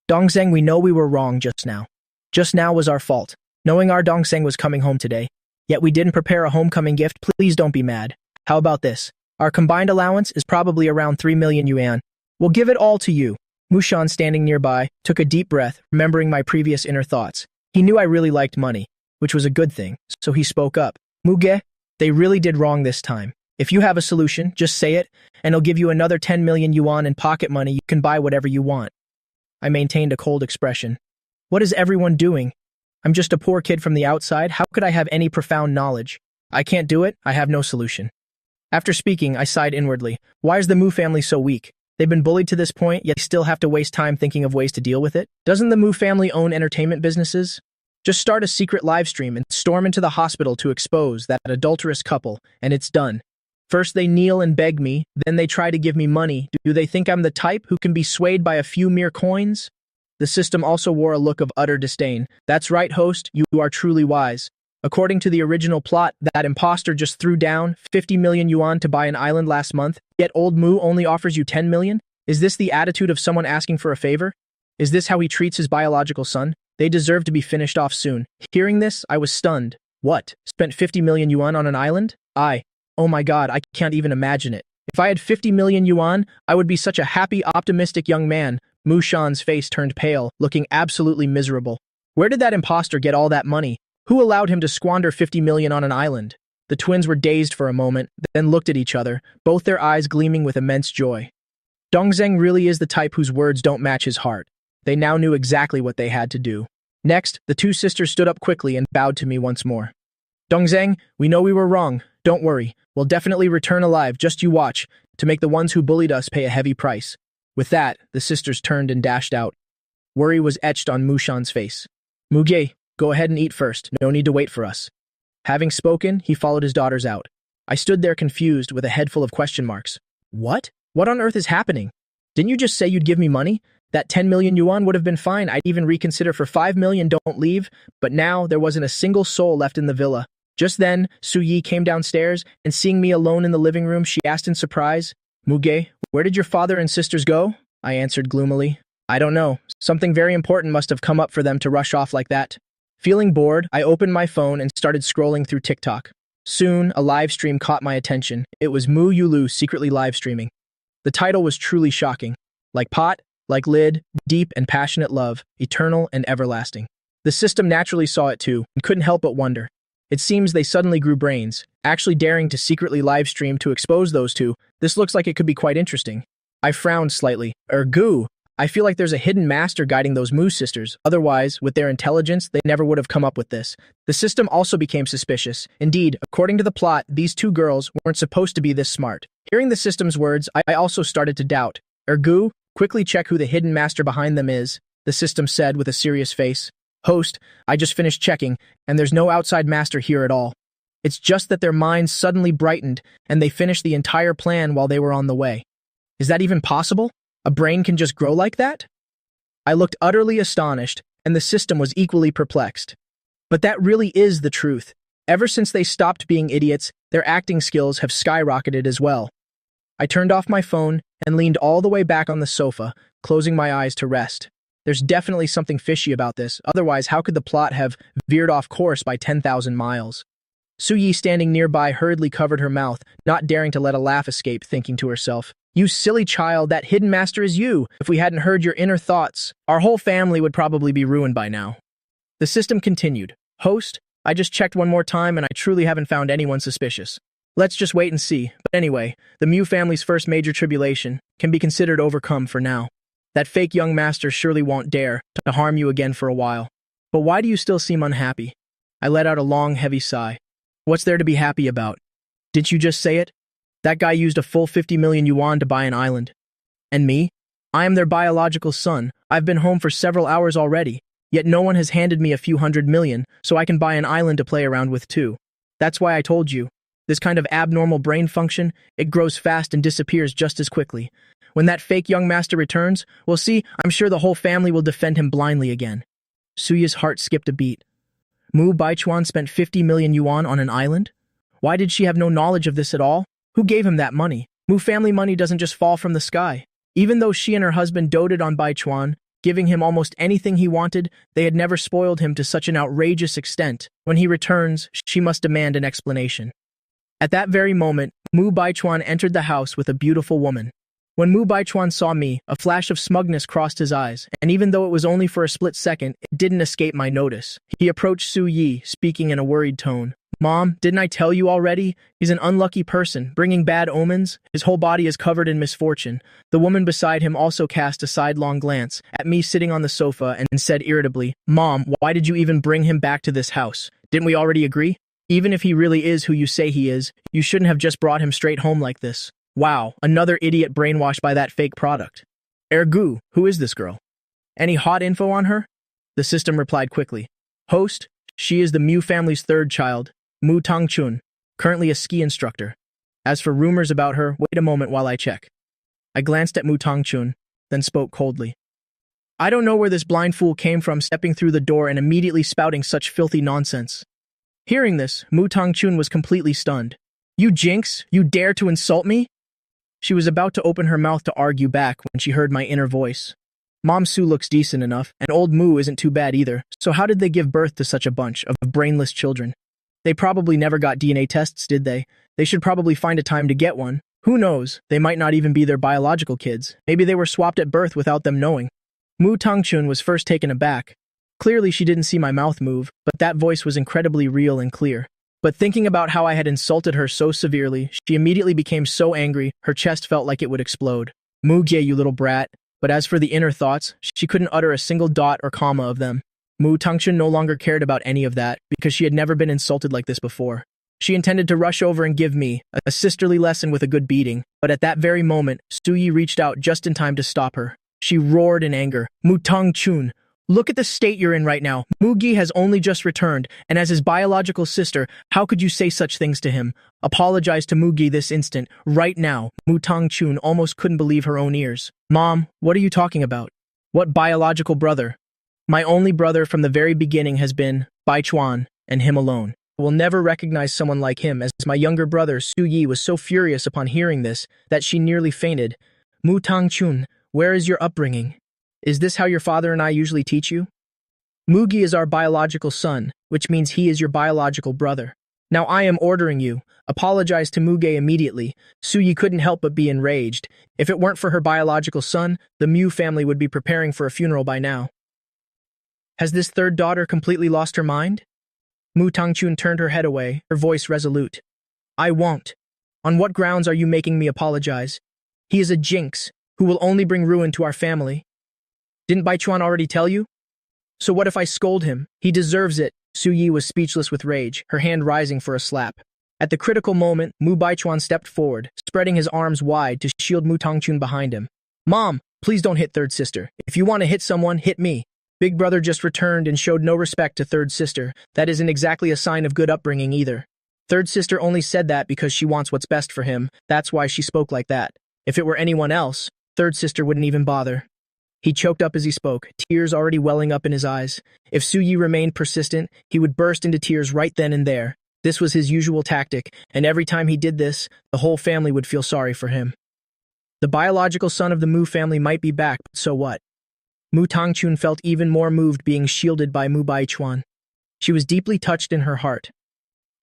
Dongseng, we know we were wrong just now. Just now was our fault, knowing our Dongseng was coming home today. Yet we didn't prepare a homecoming gift. Please don't be mad. How about this? Our combined allowance is probably around 3 million yuan. We'll give it all to you. Mushan, standing nearby, took a deep breath, remembering my previous inner thoughts. He knew I really liked money, which was a good thing, so he spoke up. Muge, they really did wrong this time. If you have a solution, just say it, and I'll give you another 10 million yuan in pocket money. You can buy whatever you want. I maintained a cold expression. What is everyone doing? I'm just a poor kid from the outside. How could I have any profound knowledge? I can't do it. I have no solution. After speaking, I sighed inwardly. Why is the Mu family so weak? They've been bullied to this point, yet still have to waste time thinking of ways to deal with it? Doesn't the Mu family own entertainment businesses? Just start a secret live stream and storm into the hospital to expose that adulterous couple, and it's done. First they kneel and beg me, then they try to give me money. Do they think I'm the type who can be swayed by a few mere coins? The system also wore a look of utter disdain. That's right, host, you are truly wise. According to the original plot, that imposter just threw down 50 million yuan to buy an island last month, yet old Mu only offers you 10 million? Is this the attitude of someone asking for a favor? Is this how he treats his biological son? They deserve to be finished off soon. Hearing this, I was stunned. What? Spent 50 million yuan on an island? Oh my god, I can't even imagine it. If I had 50 million yuan, I would be such a happy, optimistic young man. Mushan's face turned pale, looking absolutely miserable. Where did that imposter get all that money? Who allowed him to squander 50 million on an island? The twins were dazed for a moment, then looked at each other, both their eyes gleaming with immense joy. Dongzeng really is the type whose words don't match his heart. They now knew exactly what they had to do. Next, the two sisters stood up quickly and bowed to me once more. Dongzeng, we know we were wrong. Don't worry. We'll definitely return alive, just you watch, to make the ones who bullied us pay a heavy price. With that, the sisters turned and dashed out. Worry was etched on Mushan's face. Muge, go ahead and eat first. No need to wait for us. Having spoken, he followed his daughters out. I stood there confused with a head full of question marks. What? What on earth is happening? Didn't you just say you'd give me money? That 10 million yuan would have been fine. I'd even reconsider for 5 million, don't leave. But now, there wasn't a single soul left in the villa. Just then, Su Yi came downstairs, and seeing me alone in the living room, she asked in surprise, Muge, where did your father and sisters go? I answered gloomily. I don't know. Something very important must have come up for them to rush off like that. Feeling bored, I opened my phone and started scrolling through TikTok. Soon, a live stream caught my attention. It was Mu Yulu secretly live streaming. The title was truly shocking. Like pot, like lid, deep and passionate love, eternal and everlasting. The system naturally saw it too, and couldn't help but wonder. It seems they suddenly grew brains, actually daring to secretly live stream to expose those two. This looks like it could be quite interesting. I frowned slightly. Ergu, I feel like there's a hidden master guiding those Mu sisters. Otherwise, with their intelligence, they never would have come up with this. The system also became suspicious. Indeed, according to the plot, these two girls weren't supposed to be this smart. Hearing the system's words, I also started to doubt. Ergu, quickly check who the hidden master behind them is. the system said with a serious face. Host, I just finished checking, and there's no outside master here at all. It's just that their minds suddenly brightened, and they finished the entire plan while they were on the way. Is that even possible? A brain can just grow like that? I looked utterly astonished, and the system was equally perplexed. But that really is the truth. Ever since they stopped being idiots, their acting skills have skyrocketed as well. I turned off my phone and leaned all the way back on the sofa, closing my eyes to rest. There's definitely something fishy about this, otherwise how could the plot have veered off course by 10,000 miles? Suyi, standing nearby, hurriedly covered her mouth, not daring to let a laugh escape, thinking to herself, "You silly child, that hidden master is you. If we hadn't heard your inner thoughts, our whole family would probably be ruined by now." The system continued. Host, I just checked one more time and I truly haven't found anyone suspicious. Let's just wait and see. But anyway, the Mu family's first major tribulation can be considered overcome for now. That fake young master surely won't dare to harm you again for a while. But why do you still seem unhappy? I let out a long, heavy sigh. What's there to be happy about? Didn't you just say it? That guy used a full 50 million yuan to buy an island. And me? I am their biological son. I've been home for several hours already, yet no one has handed me a few 100 million, so I can buy an island to play around with too. That's why I told you. This kind of abnormal brain function, it grows fast and disappears just as quickly. When that fake young master returns, we'll see, I'm sure the whole family will defend him blindly again. Suya's heart skipped a beat. Mu Baichuan spent 50 million yuan on an island? Why did she have no knowledge of this at all? Who gave him that money? Mu family money doesn't just fall from the sky. Even though she and her husband doted on Baichuan, giving him almost anything he wanted, they had never spoiled him to such an outrageous extent. When he returns, she must demand an explanation. At that very moment, Mu Baichuan entered the house with a beautiful woman. When Mu Baichuan saw me, a flash of smugness crossed his eyes, and even though it was only for a split second, it didn't escape my notice. He approached Su Yi, speaking in a worried tone. Mom, didn't I tell you already? He's an unlucky person, bringing bad omens. His whole body is covered in misfortune. The woman beside him also cast a sidelong glance at me sitting on the sofa and said irritably, Mom, why did you even bring him back to this house? Didn't we already agree? Even if he really is who you say he is, you shouldn't have just brought him straight home like this. Wow, another idiot brainwashed by that fake product. Ergu, who is this girl? Any hot info on her? The system replied quickly. Host, she is the Mu family's third child, Mu Tangchun, currently a ski instructor. As for rumors about her, wait a moment while I check. I glanced at Mu Tangchun, then spoke coldly. I don't know where this blind fool came from stepping through the door and immediately spouting such filthy nonsense. Hearing this, Mu Tangchun was completely stunned. You jinx, you dare to insult me? She was about to open her mouth to argue back when she heard my inner voice. Mom Su looks decent enough, and old Mu isn't too bad either, so how did they give birth to such a bunch of brainless children? They probably never got DNA tests, did they? They should probably find a time to get one. Who knows, they might not even be their biological kids. Maybe they were swapped at birth without them knowing. Mu Tangchun was first taken aback. Clearly she didn't see my mouth move, but that voice was incredibly real and clear. But thinking about how I had insulted her so severely, she immediately became so angry, her chest felt like it would explode. Mugie, you little brat. But as for the inner thoughts, she couldn't utter a single dot or comma of them. Mu Tangchun no longer cared about any of that, because she had never been insulted like this before. She intended to rush over and give me a sisterly lesson with a good beating, but at that very moment, Suyi reached out just in time to stop her. She roared in anger. Mu Tangchun, look at the state you're in right now. Mugi has only just returned, and as his biological sister, how could you say such things to him? Apologize to Mugi this instant, right now. Mu Tangchun almost couldn't believe her own ears. Mom, what are you talking about? What biological brother? My only brother from the very beginning has been Baichuan, and him alone. I will never recognize someone like him, as my younger brother Su Yi was so furious upon hearing this that she nearly fainted. Mu Tangchun, where is your upbringing? Is this how your father and I usually teach you? Mugi is our biological son, which means he is your biological brother. Now I am ordering you. Apologize to Muge immediately. Suyi couldn't help but be enraged. If it weren't for her biological son, the Mu family would be preparing for a funeral by now. Has this third daughter completely lost her mind? Mu Tangchun turned her head away, her voice resolute. I won't. On what grounds are you making me apologize? He is a jinx, who will only bring ruin to our family. Didn't Baichuan already tell you? So what if I scold him? He deserves it. Su Yi was speechless with rage, her hand rising for a slap. At the critical moment, Mu Baichuan stepped forward, spreading his arms wide to shield Mu Tangchun behind him. Mom, please don't hit third sister. If you want to hit someone, hit me. Big brother just returned and showed no respect to third sister. That isn't exactly a sign of good upbringing either. Third sister only said that because she wants what's best for him. That's why she spoke like that. If it were anyone else, third sister wouldn't even bother. He choked up as he spoke, tears already welling up in his eyes. If Suyi remained persistent, he would burst into tears right then and there. This was his usual tactic, and every time he did this, the whole family would feel sorry for him. The biological son of the Mu family might be back, but so what? Mu Tangchun felt even more moved being shielded by Mu Baichuan. She was deeply touched in her heart.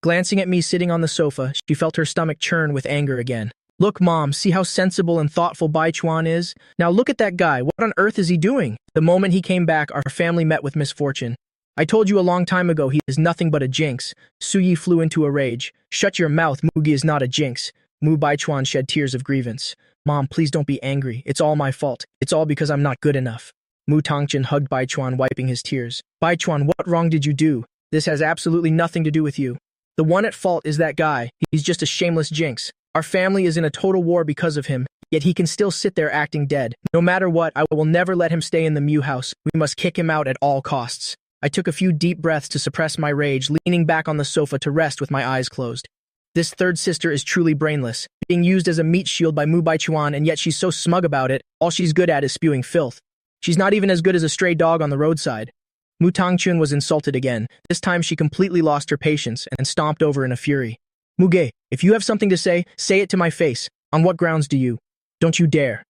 Glancing at me sitting on the sofa, she felt her stomach churn with anger again. Look, Mom, see how sensible and thoughtful Baichuan is? Now look at that guy. What on earth is he doing? The moment he came back, our family met with misfortune. I told you a long time ago he is nothing but a jinx. Suyi flew into a rage. Shut your mouth, Mugi is not a jinx. Mu Baichuan shed tears of grievance. Mom, please don't be angry. It's all my fault. It's all because I'm not good enough. Mu Tangchun hugged Baichuan, wiping his tears. Baichuan, what wrong did you do? This has absolutely nothing to do with you. The one at fault is that guy. He's just a shameless jinx. Our family is in a total war because of him, yet he can still sit there acting dead. No matter what, I will never let him stay in the Mu house. We must kick him out at all costs. I took a few deep breaths to suppress my rage, leaning back on the sofa to rest with my eyes closed. This third sister is truly brainless, being used as a meat shield by Mu Baichuan, and yet she's so smug about it. All she's good at is spewing filth. She's not even as good as a stray dog on the roadside. Mu Tangchun was insulted again. This time she completely lost her patience and stomped over in a fury. Muge, if you have something to say it to my face. On what grounds do you? Don't you dare.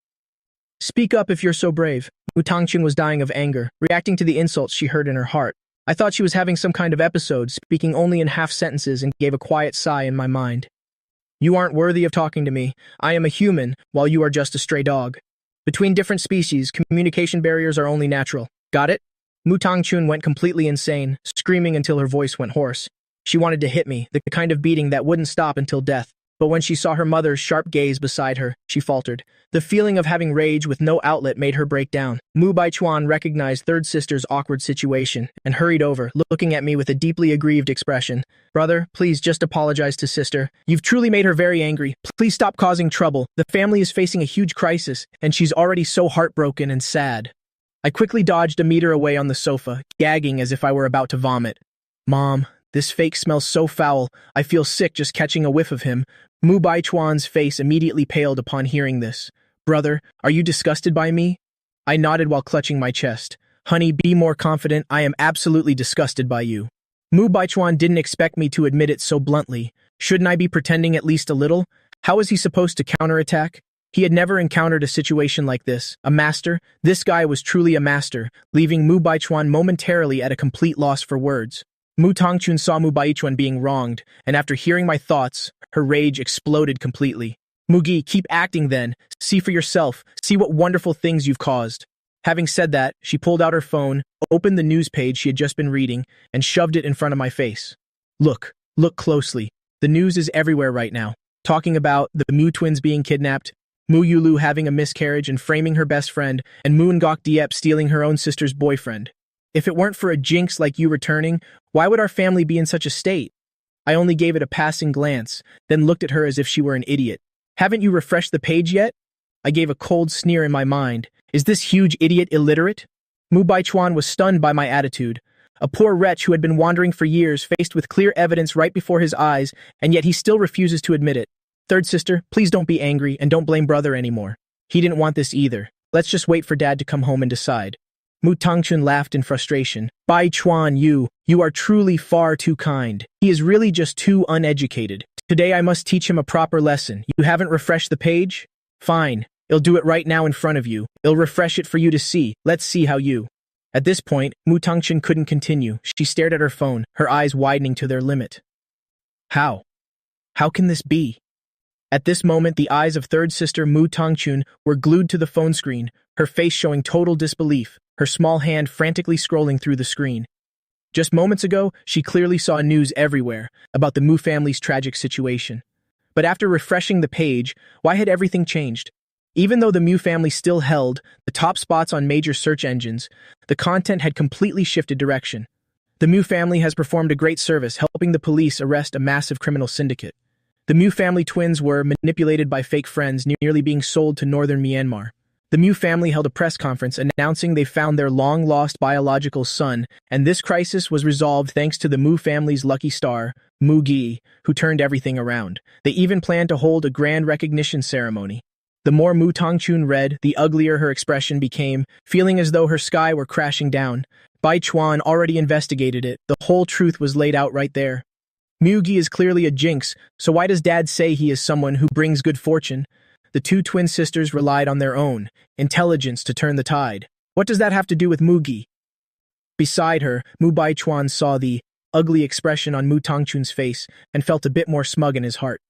Speak up if you're so brave. Mu Tangchun was dying of anger, reacting to the insults she heard in her heart. I thought she was having some kind of episode, speaking only in half sentences, and gave a quiet sigh in my mind. You aren't worthy of talking to me. I am a human, while you are just a stray dog. Between different species, communication barriers are only natural. Got it? Mu Tangchun went completely insane, screaming until her voice went hoarse. She wanted to hit me, the kind of beating that wouldn't stop until death. But when she saw her mother's sharp gaze beside her, she faltered. The feeling of having rage with no outlet made her break down. Mu Baichuan recognized third sister's awkward situation and hurried over, looking at me with a deeply aggrieved expression. Brother, please just apologize to sister. You've truly made her very angry. Please stop causing trouble. The family is facing a huge crisis, and she's already so heartbroken and sad. I quickly dodged a meter away on the sofa, gagging as if I were about to vomit. Mom, this fake smells so foul. I feel sick just catching a whiff of him. Mu Baichuan's face immediately paled upon hearing this. Brother, are you disgusted by me? I nodded while clutching my chest. Honey, be more confident. I am absolutely disgusted by you. Mu Baichuan didn't expect me to admit it so bluntly. Shouldn't I be pretending at least a little? How was he supposed to counterattack? He had never encountered a situation like this. A master? This guy was truly a master, leaving Mu Baichuan momentarily at a complete loss for words. Mu Tangchun saw Mu Baichuan being wronged, and after hearing my thoughts, her rage exploded completely. Mugi, keep acting then. See for yourself. See what wonderful things you've caused. Having said that, she pulled out her phone, opened the news page she had just been reading, and shoved it in front of my face. Look closely. The news is everywhere right now, talking about the Mu twins being kidnapped, Mu Yulu having a miscarriage and framing her best friend, and Mu Ngok Diep stealing her own sister's boyfriend. If it weren't for a jinx like you returning, why would our family be in such a state? I only gave it a passing glance, then looked at her as if she were an idiot. Haven't you refreshed the page yet? I gave a cold sneer in my mind. Is this huge idiot illiterate? Mu Baichuan was stunned by my attitude. A poor wretch who had been wandering for years, faced with clear evidence right before his eyes, and yet he still refuses to admit it. Third sister, please don't be angry and don't blame brother anymore. He didn't want this either. Let's just wait for dad to come home and decide. Mu Tangchun laughed in frustration. Baichuan, you are truly far too kind. He is really just too uneducated. Today I must teach him a proper lesson. You haven't refreshed the page? Fine. I'll do it right now in front of you. I'll refresh it for you to see. Let's see how you... At this point, Mu Tangchun couldn't continue. She stared at her phone, her eyes widening to their limit. How? How can this be? At this moment, the eyes of third sister Mu Tangchun were glued to the phone screen, her face showing total disbelief, her small hand frantically scrolling through the screen. Just moments ago, she clearly saw news everywhere about the Mu family's tragic situation. But after refreshing the page, why had everything changed? Even though the Mu family still held the top spots on major search engines, the content had completely shifted direction. The Mu family has performed a great service helping the police arrest a massive criminal syndicate. The Mu family twins were manipulated by fake friends, nearly being sold to northern Myanmar. The Mu family held a press conference announcing they found their long-lost biological son, and this crisis was resolved thanks to the Mu family's lucky star, Mugi, who turned everything around. They even planned to hold a grand recognition ceremony. The more Mu Tongchun read, the uglier her expression became, feeling as though her sky were crashing down. Bai Chuan already investigated it. The whole truth was laid out right there. Mugi is clearly a jinx, so why does Dad say he is someone who brings good fortune? The two twin sisters relied on their own intelligence to turn the tide. What does that have to do with Mugi? Beside her, Mu Baichuan saw the ugly expression on Mu Tongchun's face and felt a bit more smug in his heart.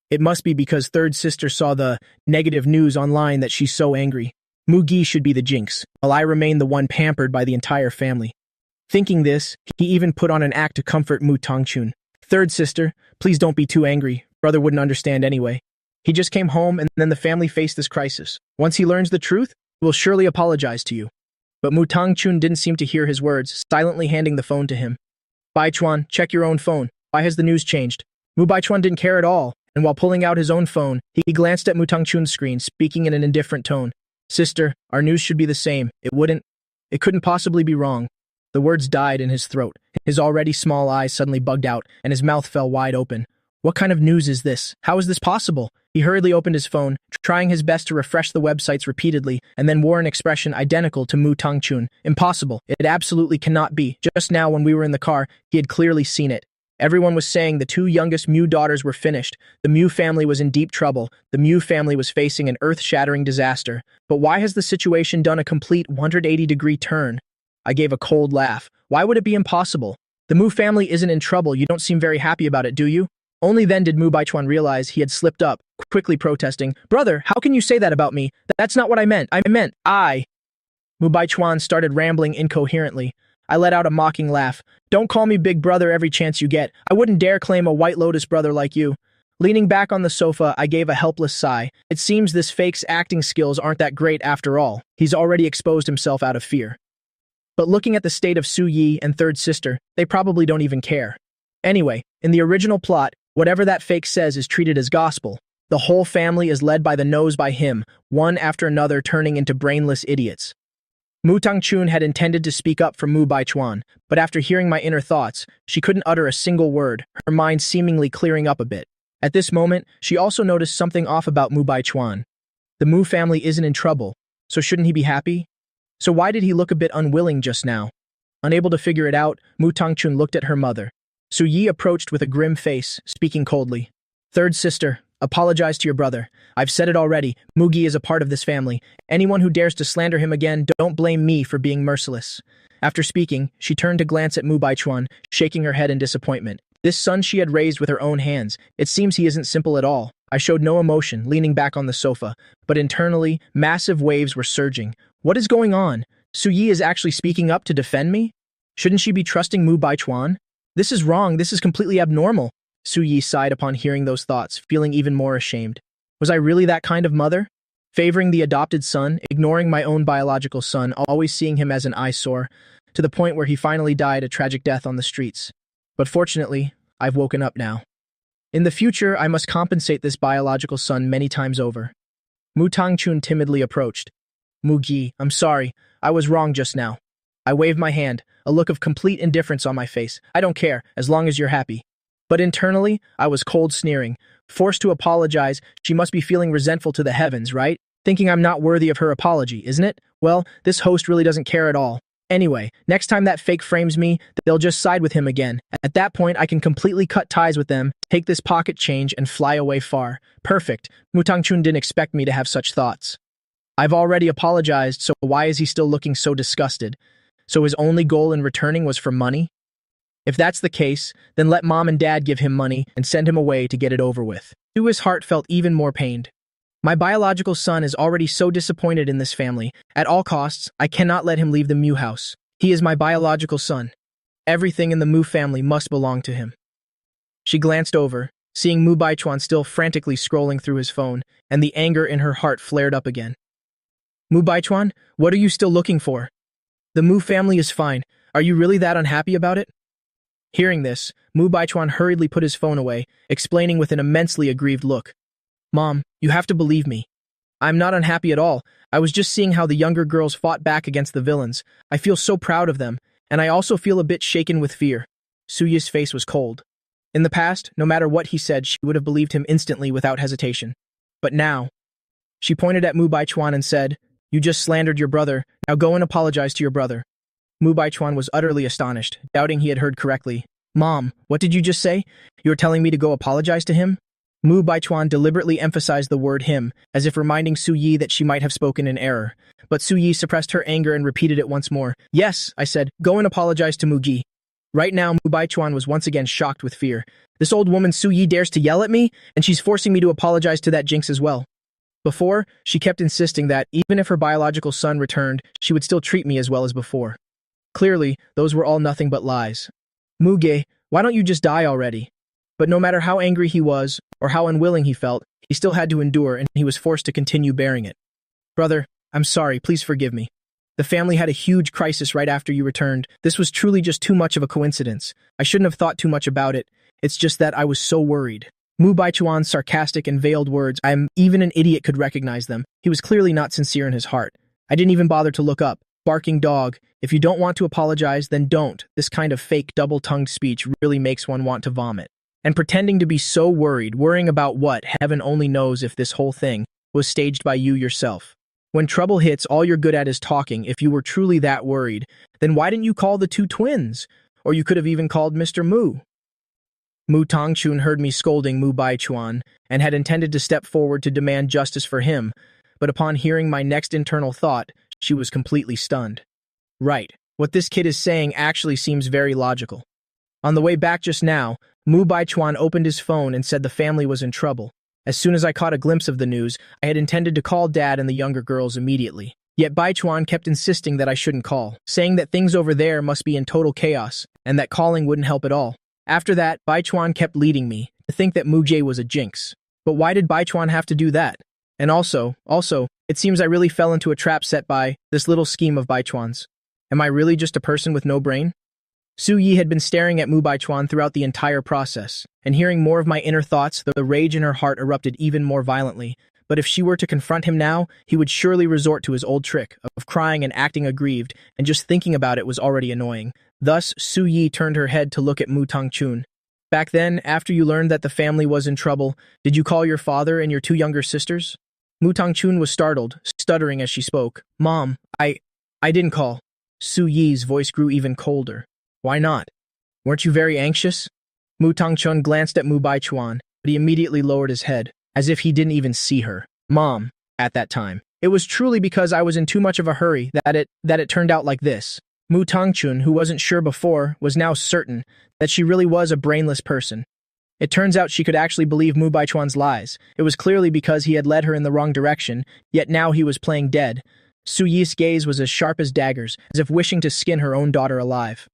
It must be because third sister saw the negative news online that she's so angry. Mugi should be the jinx, while I remain the one pampered by the entire family. Thinking this, he even put on an act to comfort Mu Tongchun. Third sister, please don't be too angry. Brother wouldn't understand anyway. He just came home and then the family faced this crisis. Once he learns the truth, he will surely apologize to you. But Mu Tongchun didn't seem to hear his words, silently handing the phone to him. Baichuan, check your own phone. Why has the news changed? Mu Baichuan didn't care at all, and while pulling out his own phone, he glanced at Mu Tongchun's screen, speaking in an indifferent tone. Sister, our news should be the same. It couldn't possibly be wrong. The words died in his throat. His already small eyes suddenly bugged out, and his mouth fell wide open. What kind of news is this? How is this possible? He hurriedly opened his phone, trying his best to refresh the websites repeatedly, and then wore an expression identical to Mu Tongchun. Impossible. It absolutely cannot be. Just now, when we were in the car, he had clearly seen it. Everyone was saying the two youngest Mu daughters were finished. The Mu family was in deep trouble. The Mu family was facing an earth-shattering disaster. But why has the situation done a complete 180-degree turn? I gave a cold laugh. Why would it be impossible? The Mu family isn't in trouble. You don't seem very happy about it, do you? Only then did Mu Baichuan realize he had slipped up, quickly protesting, Brother, how can you say that about me? That's not what I meant. Mu Baichuan started rambling incoherently. I let out a mocking laugh. Don't call me big brother every chance you get. I wouldn't dare claim a White Lotus brother like you. Leaning back on the sofa, I gave a helpless sigh. It seems this fake's acting skills aren't that great after all. He's already exposed himself out of fear. But looking at the state of Su Yi and third sister, they probably don't even care. Anyway, in the original plot, whatever that fake says is treated as gospel. The whole family is led by the nose by him, one after another turning into brainless idiots. Mu Tongchun had intended to speak up for Mu Baichuan, but after hearing my inner thoughts, she couldn't utter a single word, her mind seemingly clearing up a bit. At this moment, she also noticed something off about Mu Baichuan. The Mu family isn't in trouble, so shouldn't he be happy? So why did he look a bit unwilling just now? Unable to figure it out, Mu Tongchun looked at her mother. Su Yi approached with a grim face, speaking coldly. Third sister, apologize to your brother. I've said it already, Mugi is a part of this family. Anyone who dares to slander him again, don't blame me for being merciless. After speaking, she turned to glance at Mu Baichuan, shaking her head in disappointment. This son she had raised with her own hands. It seems he isn't simple at all. I showed no emotion, leaning back on the sofa, but internally, massive waves were surging. What is going on? Su Yi is actually speaking up to defend me? Shouldn't she be trusting Mu Baichuan? This is wrong, this is completely abnormal. Su Yi sighed upon hearing those thoughts, feeling even more ashamed. Was I really that kind of mother? Favoring the adopted son, ignoring my own biological son, always seeing him as an eyesore, to the point where he finally died a tragic death on the streets. But fortunately, I've woken up now. In the future, I must compensate this biological son many times over. Mu Tongchun timidly approached. Mugi, I'm sorry, I was wrong just now. I waved my hand, a look of complete indifference on my face. I don't care, as long as you're happy. But internally, I was cold sneering. Forced to apologize, she must be feeling resentful to the heavens, right? Thinking I'm not worthy of her apology, isn't it? Well, this host really doesn't care at all. Anyway, next time that fake frames me, they'll just side with him again. At that point, I can completely cut ties with them, take this pocket change, and fly away far. Perfect. Mu Tongchun didn't expect me to have such thoughts. I've already apologized, so why is he still looking so disgusted? So his only goal in returning was for money? If that's the case, then let mom and dad give him money and send him away to get it over with. His heart felt even more pained. My biological son is already so disappointed in this family. At all costs, I cannot let him leave the Mu house. He is my biological son. Everything in the Mu family must belong to him. She glanced over, seeing Mu Baichuan still frantically scrolling through his phone, and the anger in her heart flared up again. Mu Baichuan, what are you still looking for? The Mu family is fine. Are you really that unhappy about it? Hearing this, Mu Baichuan hurriedly put his phone away, explaining with an immensely aggrieved look. Mom, you have to believe me. I'm not unhappy at all. I was just seeing how the younger girls fought back against the villains. I feel so proud of them, and I also feel a bit shaken with fear. Suye's face was cold. In the past, no matter what he said, she would have believed him instantly without hesitation. But now, she pointed at Mu Baichuan and said, "You just slandered your brother. Now go and apologize to your brother." Mu Baichuan was utterly astonished, doubting he had heard correctly. "Mom, what did you just say? You're telling me to go apologize to him?" Mu Baichuan deliberately emphasized the word him, as if reminding Su Yi that she might have spoken in error. But Su Yi suppressed her anger and repeated it once more. "Yes," I said, "go and apologize to Mu Gi." Right now, Mu Baichuan was once again shocked with fear. This old woman Su Yi dares to yell at me, and she's forcing me to apologize to that jinx as well. Before, she kept insisting that, even if her biological son returned, she would still treat me as well as before. Clearly, those were all nothing but lies. "Muge, why don't you just die already?" But no matter how angry he was, or how unwilling he felt, he still had to endure, and he was forced to continue bearing it. "Brother, I'm sorry, please forgive me. The family had a huge crisis right after you returned. This was truly just too much of a coincidence. I shouldn't have thought too much about it. It's just that I was so worried." Mu Baichuan's sarcastic and veiled words, even an idiot could recognize them. He was clearly not sincere in his heart. I didn't even bother to look up. Barking dog. If you don't want to apologize, then don't. This kind of fake double-tongued speech really makes one want to vomit. And pretending to be so worried, worrying about what, heaven only knows if this whole thing was staged by you yourself. When trouble hits, all you're good at is talking. If you were truly that worried, then why didn't you call the two twins? Or you could have even called Mr. Mu. Mu Tongchun heard me scolding Mu Baichuan and had intended to step forward to demand justice for him, but upon hearing my next internal thought, she was completely stunned. Right, what this kid is saying actually seems very logical. On the way back just now, Mu Baichuan opened his phone and said the family was in trouble. As soon as I caught a glimpse of the news, I had intended to call Dad and the younger girls immediately. Yet Baichuan kept insisting that I shouldn't call, saying that things over there must be in total chaos, and that calling wouldn't help at all. After that, Baichuan kept leading me to think that Mu Jie was a jinx. But why did Baichuan have to do that? And also, it seems I really fell into a trap set by this little scheme of Baichuan's. Am I really just a person with no brain? Su Yi had been staring at Mu Baichuan throughout the entire process, and hearing more of my inner thoughts, the rage in her heart erupted even more violently. But if she were to confront him now, he would surely resort to his old trick of crying and acting aggrieved, and just thinking about it was already annoying. Thus, Su Yi turned her head to look at Mu Tongchun. "Back then, after you learned that the family was in trouble, did you call your father and your two younger sisters?" Mu Tongchun was startled, stuttering as she spoke. "Mom, I didn't call." Su Yi's voice grew even colder. "Why not? Weren't you very anxious?" Mu Tongchun glanced at Mu Baichuan, but he immediately lowered his head, as if he didn't even see her. "Mom, at that time, it was truly because I was in too much of a hurry that it turned out like this." Mu Tongchun, who wasn't sure before, was now certain that she really was a brainless person. It turns out she could actually believe Mu Baichuan's lies. It was clearly because he had led her in the wrong direction, yet now he was playing dead. Su Yi's gaze was as sharp as daggers, as if wishing to skin her own daughter alive.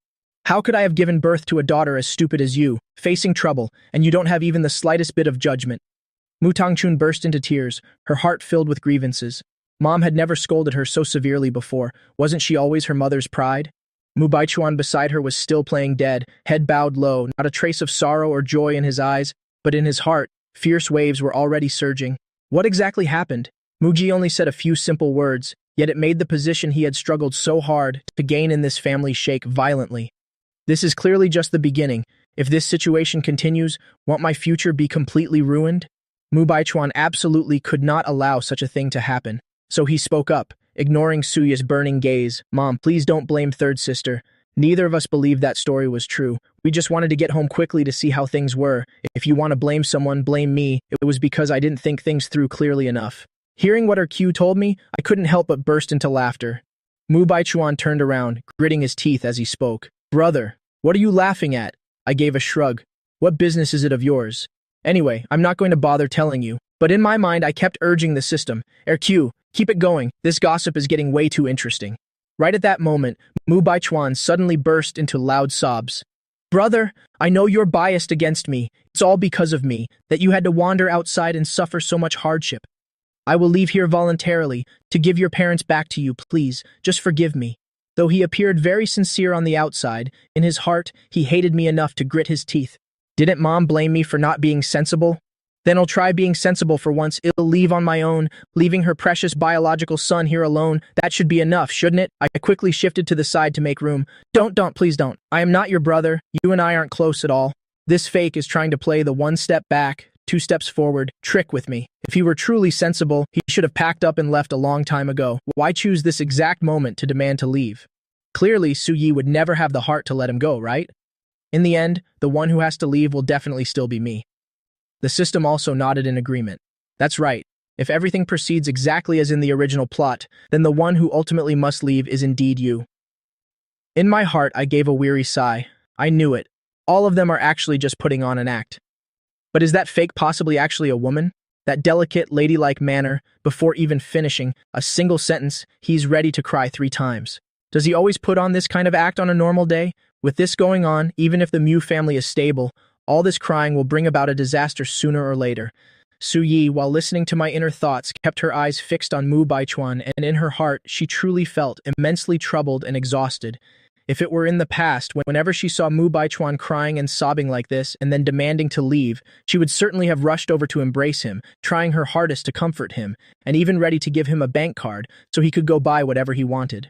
"How could I have given birth to a daughter as stupid as you, facing trouble, and you don't have even the slightest bit of judgment?" Mu Tongchun burst into tears, her heart filled with grievances. Mom had never scolded her so severely before. Wasn't she always her mother's pride? Mu Baichuan beside her was still playing dead, head bowed low, not a trace of sorrow or joy in his eyes, but in his heart, fierce waves were already surging. What exactly happened? Mu Ji only said a few simple words, yet it made the position he had struggled so hard to gain in this family shake violently. "This is clearly just the beginning. If this situation continues, won't my future be completely ruined?" Mu Baichuan absolutely could not allow such a thing to happen. So he spoke up, ignoring Suya's burning gaze. "Mom, please don't blame third sister. Neither of us believed that story was true. We just wanted to get home quickly to see how things were. If you want to blame someone, blame me. It was because I didn't think things through clearly enough." Hearing what Ergu told me, I couldn't help but burst into laughter. Mu Baichuan turned around, gritting his teeth as he spoke. "Brother, what are you laughing at?" I gave a shrug. "What business is it of yours? Anyway, I'm not going to bother telling you. But in my mind, I kept urging the system. Ergu, keep it going. This gossip is getting way too interesting." Right at that moment, Mu Baichuan suddenly burst into loud sobs. "Brother, I know you're biased against me. It's all because of me, that you had to wander outside and suffer so much hardship. I will leave here voluntarily, to give your parents back to you, please. Just forgive me." Though he appeared very sincere on the outside, in his heart, he hated me enough to grit his teeth. Didn't Mom blame me for not being sensible? Then I'll try being sensible for once. I'll leave on my own, leaving her precious biological son here alone. That should be enough, shouldn't it? I quickly shifted to the side to make room. Don't, please don't. I am not your brother. You and I aren't close at all. This fake is trying to play the one step back, two steps forward trick with me. If he were truly sensible, he should have packed up and left a long time ago. Why choose this exact moment to demand to leave? Clearly, Su-yi would never have the heart to let him go, right? In the end, the one who has to leave will definitely still be me. The system also nodded in agreement. That's right. If everything proceeds exactly as in the original plot, then the one who ultimately must leave is indeed you. In my heart, I gave a weary sigh. I knew it. All of them are actually just putting on an act. But is that fake possibly actually a woman? That delicate, ladylike manner, before even finishing a single sentence, he's ready to cry 3 times. Does he always put on this kind of act on a normal day? With this going on, even if the Mu family is stable, all this crying will bring about a disaster sooner or later. Su-yi, while listening to my inner thoughts, kept her eyes fixed on Mu Baichuan, and in her heart, she truly felt immensely troubled and exhausted. If it were in the past, whenever she saw Mu Baichuan crying and sobbing like this, and then demanding to leave, she would certainly have rushed over to embrace him, trying her hardest to comfort him, and even ready to give him a bank card so he could go buy whatever he wanted.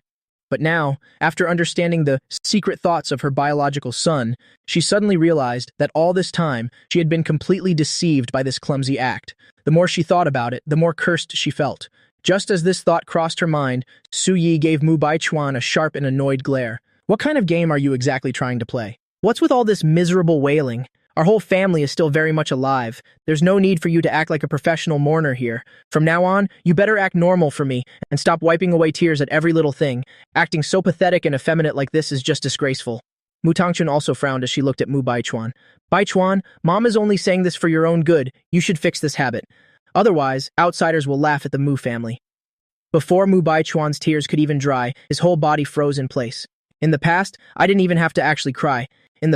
But now, after understanding the secret thoughts of her biological son, she suddenly realized that all this time she had been completely deceived by this clumsy act. The more she thought about it, the more cursed she felt. Just as this thought crossed her mind, Su-yi gave Mu Baichuan a sharp and annoyed glare. What kind of game are you exactly trying to play? What's with all this miserable wailing? Our whole family is still very much alive. There's no need for you to act like a professional mourner here. From now on, you better act normal for me and stop wiping away tears at every little thing. Acting so pathetic and effeminate like this is just disgraceful. Mu Tangchun also frowned as she looked at Mu Baichuan. Baichuan, Mom is only saying this for your own good. You should fix this habit. Otherwise, outsiders will laugh at the Mu family. Before Mu Baichuan's tears could even dry, his whole body froze in place. In the past, I didn't even have to actually cry. I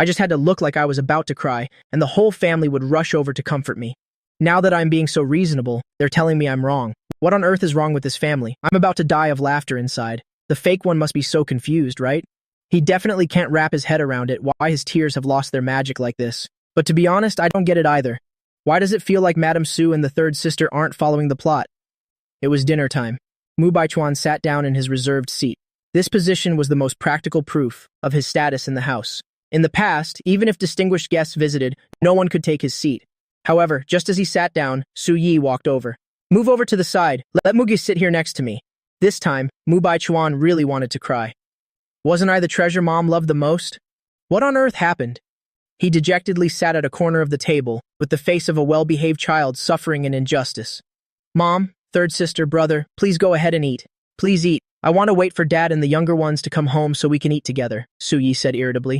just had to look like I was about to cry, and the whole family would rush over to comfort me. Now that I'm being so reasonable, they're telling me I'm wrong. What on earth is wrong with this family? I'm about to die of laughter inside. The fake one must be so confused, right? He definitely can't wrap his head around it why his tears have lost their magic like this. But to be honest, I don't get it either. Why does it feel like Madame Su and the third sister aren't following the plot? It was dinner time. Mu Baichuan sat down in his reserved seat. This position was the most practical proof of his status in the house. In the past, even if distinguished guests visited, no one could take his seat. However, just as he sat down, Su-yi walked over. Move over to the side. Let Mugi sit here next to me. This time, Mu Baichuan really wanted to cry. Wasn't I the treasure Mom loved the most? What on earth happened? He dejectedly sat at a corner of the table, with the face of a well-behaved child suffering an injustice. Mom, third sister, brother, please go ahead and eat. Please eat. I want to wait for Dad and the younger ones to come home so we can eat together, Su-yi said irritably.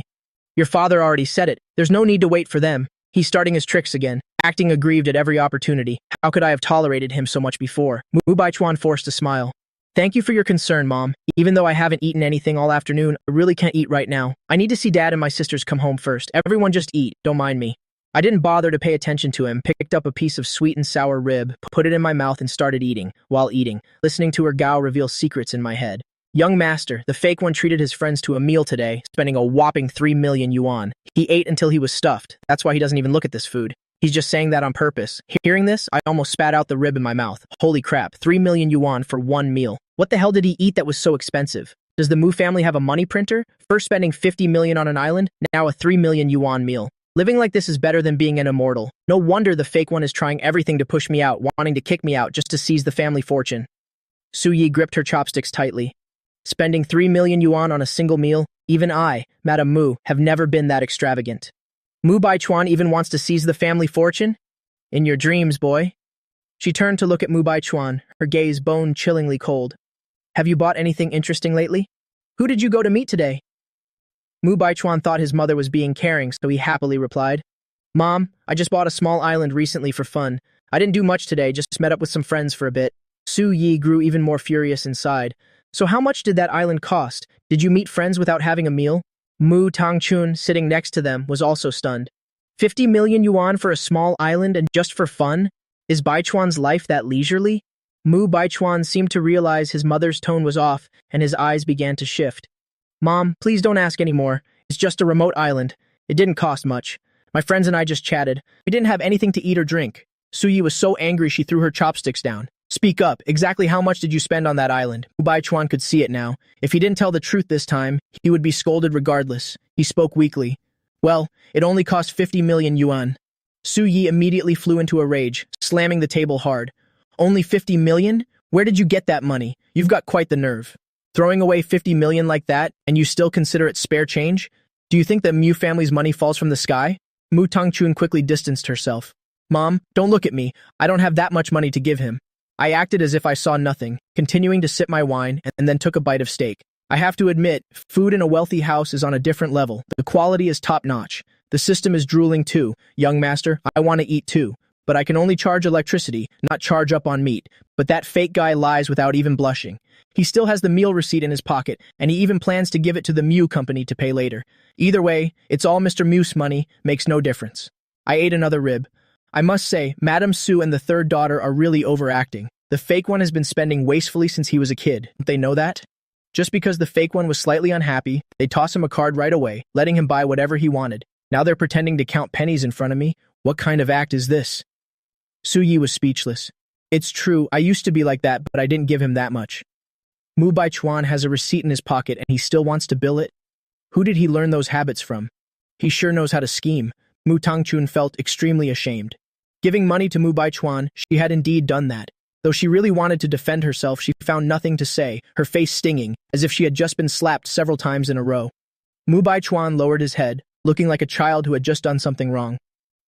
Your father already said it. There's no need to wait for them. He's starting his tricks again, acting aggrieved at every opportunity. How could I have tolerated him so much before? Mu Baichuan forced a smile. Thank you for your concern, Mom. Even though I haven't eaten anything all afternoon, I really can't eat right now. I need to see Dad and my sisters come home first. Everyone just eat, don't mind me. I didn't bother to pay attention to him, picked up a piece of sweet and sour rib, put it in my mouth and started eating. While eating, listening to Ergu reveal secrets in my head. Young master, the fake one treated his friends to a meal today, spending a whopping 3 million yuan. He ate until he was stuffed. That's why he doesn't even look at this food. He's just saying that on purpose. Hearing this, I almost spat out the rib in my mouth. Holy crap, 3 million yuan for one meal. What the hell did he eat that was so expensive? Does the Mu family have a money printer? First spending 50 million on an island, now a 3 million yuan meal. Living like this is better than being an immortal. No wonder the fake one is trying everything to push me out, wanting to kick me out just to seize the family fortune. Su-yi gripped her chopsticks tightly. Spending 3 million yuan on a single meal? Even I, Madame Mu, have never been that extravagant. Mu Baichuan even wants to seize the family fortune? In your dreams, boy. She turned to look at Mu Baichuan, her gaze bone-chillingly cold. Have you bought anything interesting lately? Who did you go to meet today? Mu Baichuan thought his mother was being caring, so he happily replied, Mom, I just bought a small island recently for fun. I didn't do much today, just met up with some friends for a bit. Su-yi grew even more furious inside. So how much did that island cost? Did you meet friends without having a meal? Mu Tangchun, sitting next to them, was also stunned. 50 million yuan for a small island and just for fun? Is Baichuan's life that leisurely? Mu Baichuan seemed to realize his mother's tone was off, and his eyes began to shift. Mom, please don't ask anymore. It's just a remote island. It didn't cost much. My friends and I just chatted. We didn't have anything to eat or drink. Suyi was so angry she threw her chopsticks down. Speak up. Exactly how much did you spend on that island? Baichuan could see it now. If he didn't tell the truth this time, he would be scolded regardless. He spoke weakly. Well, it only cost 50 million yuan. Suyi immediately flew into a rage, slamming the table hard. Only 50 million? Where did you get that money? You've got quite the nerve. Throwing away 50 million like that, and you still consider it spare change? Do you think the Mu family's money falls from the sky? Mu Tongchun quickly distanced herself. Mom, don't look at me. I don't have that much money to give him. I acted as if I saw nothing, continuing to sip my wine, and then took a bite of steak. I have to admit, food in a wealthy house is on a different level. The quality is top-notch. The system is drooling too. Young master, I want to eat too. But I can only charge electricity, not charge up on meat. But that fake guy lies without even blushing. He still has the meal receipt in his pocket, and he even plans to give it to the Mu company to pay later. Either way, it's all Mr. Mu's money, makes no difference. I ate another rib. I must say, Madame Su and the third daughter are really overacting. The fake one has been spending wastefully since he was a kid. Don't they know that? Just because the fake one was slightly unhappy, they toss him a card right away, letting him buy whatever he wanted. Now they're pretending to count pennies in front of me. What kind of act is this? Suyi was speechless. It's true, I used to be like that, but I didn't give him that much. Mu Baichuan has a receipt in his pocket and he still wants to bill it? Who did he learn those habits from? He sure knows how to scheme. Mu Tongchun felt extremely ashamed. Giving money to Mu Baichuan, she had indeed done that. Though she really wanted to defend herself, she found nothing to say, her face stinging, as if she had just been slapped several times in a row. Mu Baichuan lowered his head, looking like a child who had just done something wrong.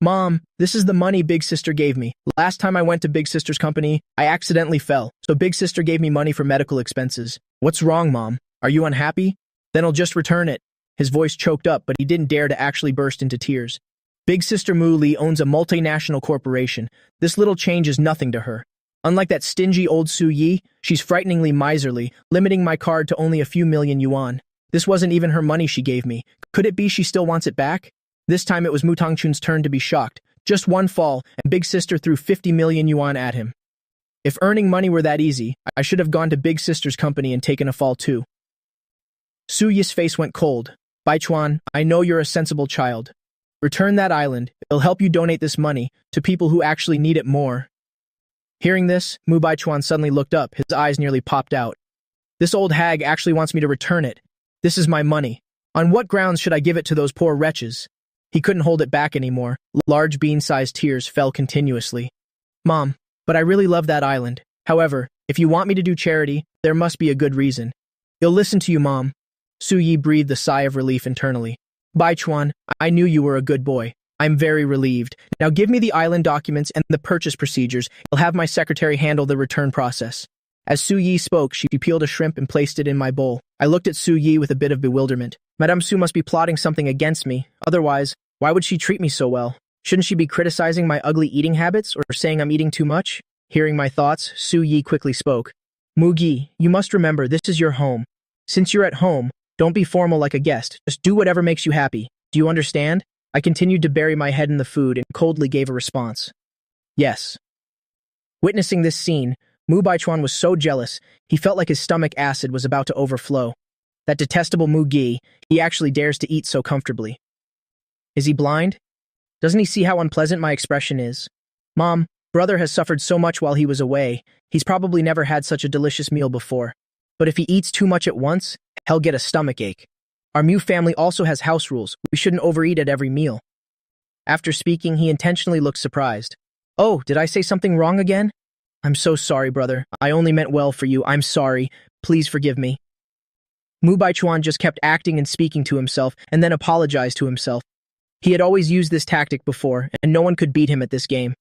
Mom, this is the money Big Sister gave me. Last time I went to Big Sister's company, I accidentally fell, so Big Sister gave me money for medical expenses. What's wrong, Mom? Are you unhappy? Then I'll just return it. His voice choked up, but he didn't dare to actually burst into tears. Big Sister Mu Li owns a multinational corporation. This little change is nothing to her. Unlike that stingy old Su Yi, she's frighteningly miserly, limiting my card to only a few million yuan. This wasn't even her money she gave me. Could it be she still wants it back? This time it was Mu Tongchun's turn to be shocked. Just one fall, and Big Sister threw 50 million yuan at him. If earning money were that easy, I should have gone to Big Sister's company and taken a fall too. Su Yi's face went cold. Baichuan, I know you're a sensible child. Return that island. It'll help you donate this money to people who actually need it more. Hearing this, Mu Baichuan suddenly looked up, his eyes nearly popped out. This old hag actually wants me to return it. This is my money. On what grounds should I give it to those poor wretches? He couldn't hold it back anymore. Large bean-sized tears fell continuously. Mom, but I really love that island. However, if you want me to do charity, there must be a good reason. You'll listen to you, Mom. Su Yi breathed a sigh of relief internally. Baichuan, I knew you were a good boy. I'm very relieved. Now give me the island documents and the purchase procedures. I'll have my secretary handle the return process. As Su Yi spoke, she peeled a shrimp and placed it in my bowl. I looked at Su Yi with a bit of bewilderment. Madame Su must be plotting something against me. Otherwise, why would she treat me so well? Shouldn't she be criticizing my ugly eating habits or saying I'm eating too much? Hearing my thoughts, Su Yi quickly spoke. Mugi, you must remember this is your home. Since you're at home, don't be formal like a guest. Just do whatever makes you happy. Do you understand? I continued to bury my head in the food and coldly gave a response. Yes. Witnessing this scene, Mu Baichuan was so jealous, he felt like his stomach acid was about to overflow. That detestable Mu Gi, he actually dares to eat so comfortably. Is he blind? Doesn't he see how unpleasant my expression is? Mom, brother has suffered so much while he was away, he's probably never had such a delicious meal before. But if he eats too much at once, he'll get a stomachache. Our Mu family also has house rules. We shouldn't overeat at every meal. After speaking, he intentionally looked surprised. Oh, did I say something wrong again? I'm so sorry, brother. I only meant well for you. I'm sorry. Please forgive me. Mu Baichuan just kept acting and speaking to himself, and then apologized to himself. He had always used this tactic before, and no one could beat him at this game.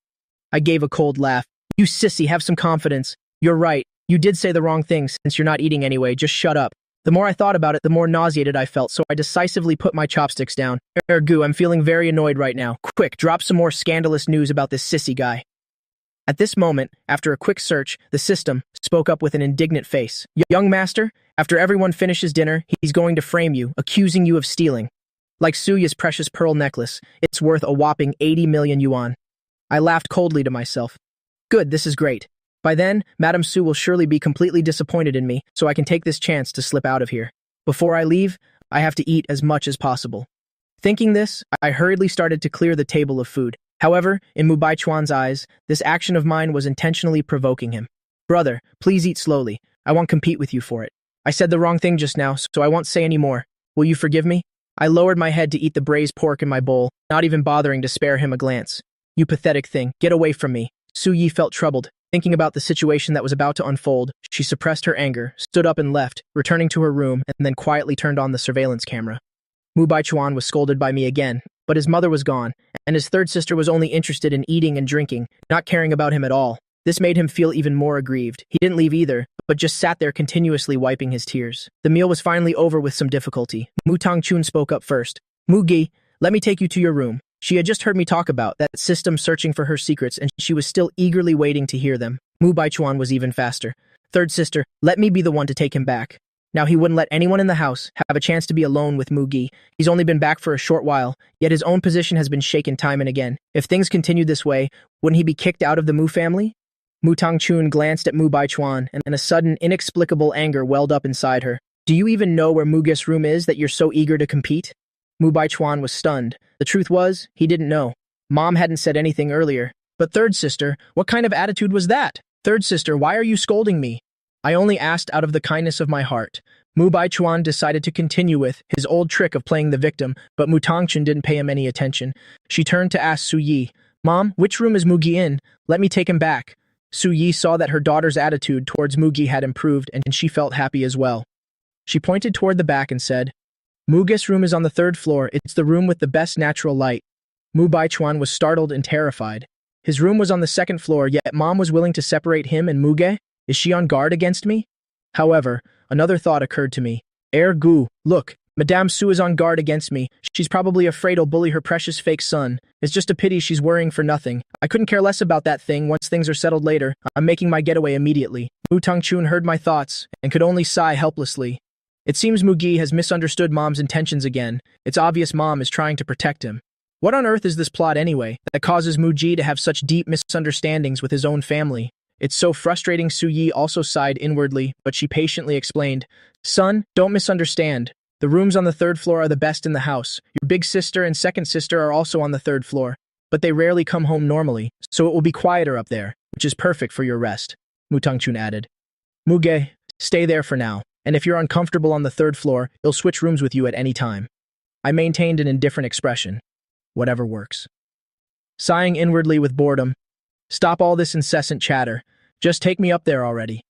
I gave a cold laugh. You sissy, have some confidence. You're right. You did say the wrong thing since you're not eating anyway. Just shut up. The more I thought about it, the more nauseated I felt, so I decisively put my chopsticks down. Ergu, I'm feeling very annoyed right now. Quick, drop some more scandalous news about this sissy guy. At this moment, after a quick search, the system spoke up with an indignant face. Young master, after everyone finishes dinner, he's going to frame you, accusing you of stealing. Like Suya's precious pearl necklace, it's worth a whopping 80 million yuan. I laughed coldly to myself. Good, this is great. By then, Madame Su will surely be completely disappointed in me, so I can take this chance to slip out of here. Before I leave, I have to eat as much as possible. Thinking this, I hurriedly started to clear the table of food. However, in Mu Baichuan's eyes, this action of mine was intentionally provoking him. Brother, please eat slowly. I won't compete with you for it. I said the wrong thing just now, so I won't say any more. Will you forgive me? I lowered my head to eat the braised pork in my bowl, not even bothering to spare him a glance. You pathetic thing, get away from me. Su Yi felt troubled. Thinking about the situation that was about to unfold, she suppressed her anger, stood up and left, returning to her room, and then quietly turned on the surveillance camera. Mu Baichuan was scolded by me again, but his mother was gone, and his third sister was only interested in eating and drinking, not caring about him at all. This made him feel even more aggrieved. He didn't leave either, but just sat there continuously wiping his tears. The meal was finally over with some difficulty. Mu Tongchun spoke up first. Mugi, let me take you to your room. She had just heard me talk about that system searching for her secrets, and she was still eagerly waiting to hear them. Mu Baichuan was even faster. Third sister, let me be the one to take him back. Now he wouldn't let anyone in the house have a chance to be alone with Mugi. He's only been back for a short while, yet his own position has been shaken time and again. If things continued this way, wouldn't he be kicked out of the Mu family? Mu Tongchun glanced at Mu Baichuan, and a sudden, inexplicable anger welled up inside her. Do you even know where Mugi's room is that you're so eager to compete? Mu Baichuan was stunned. The truth was, he didn't know. Mom hadn't said anything earlier. But third sister, what kind of attitude was that? Third sister, why are you scolding me? I only asked out of the kindness of my heart. Mu Baichuan decided to continue with his old trick of playing the victim, but Mu Tongchun didn't pay him any attention. She turned to ask Su Yi, Mom, which room is Mugi in? Let me take him back. Su Yi saw that her daughter's attitude towards Mugi had improved, and she felt happy as well. She pointed toward the back and said, Mugi's room is on the 3rd floor. It's the room with the best natural light. Mu Baichuan was startled and terrified. His room was on the 2nd floor, yet Mom was willing to separate him and Mugi? Is she on guard against me? However, another thought occurred to me. Ergu, look, Madame Su is on guard against me. She's probably afraid I'll bully her precious fake son. It's just a pity she's worrying for nothing. I couldn't care less about that thing once things are settled later. I'm making my getaway immediately. Mu Tongchun heard my thoughts and could only sigh helplessly. It seems Mugi has misunderstood Mom's intentions again. It's obvious Mom is trying to protect him. What on earth is this plot anyway, that causes Mugi to have such deep misunderstandings with his own family? It's so frustrating. Su Yi also sighed inwardly, but she patiently explained, Son, don't misunderstand. The rooms on the 3rd floor are the best in the house. Your big sister and second sister are also on the 3rd floor, but they rarely come home normally, so it will be quieter up there, which is perfect for your rest, Mu Tongchun added. Mugi, stay there for now, and if you're uncomfortable on the 3rd floor, he'll switch rooms with you at any time. I maintained an indifferent expression. Whatever works. Sighing inwardly with boredom, stop all this incessant chatter. Just take me up there already.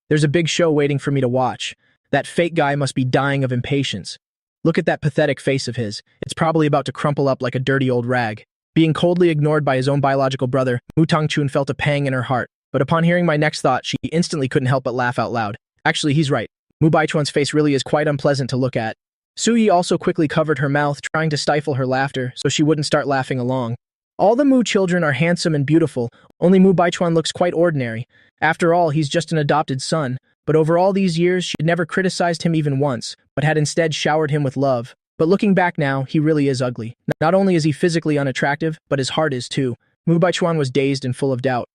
There's a big show waiting for me to watch. That fake guy must be dying of impatience. Look at that pathetic face of his. It's probably about to crumple up like a dirty old rag. Being coldly ignored by his own biological brother, Mu Tongchun felt a pang in her heart. But upon hearing my next thought, she instantly couldn't help but laugh out loud. Actually, he's right. Mu Baichuan's face really is quite unpleasant to look at. Su Yi also quickly covered her mouth, trying to stifle her laughter so she wouldn't start laughing along. All the Mu children are handsome and beautiful, only Mu Baichuan looks quite ordinary. After all, he's just an adopted son. But over all these years, she had never criticized him even once, but had instead showered him with love. But looking back now, he really is ugly. Not only is he physically unattractive, but his heart is too. Mu Baichuan was dazed and full of doubt.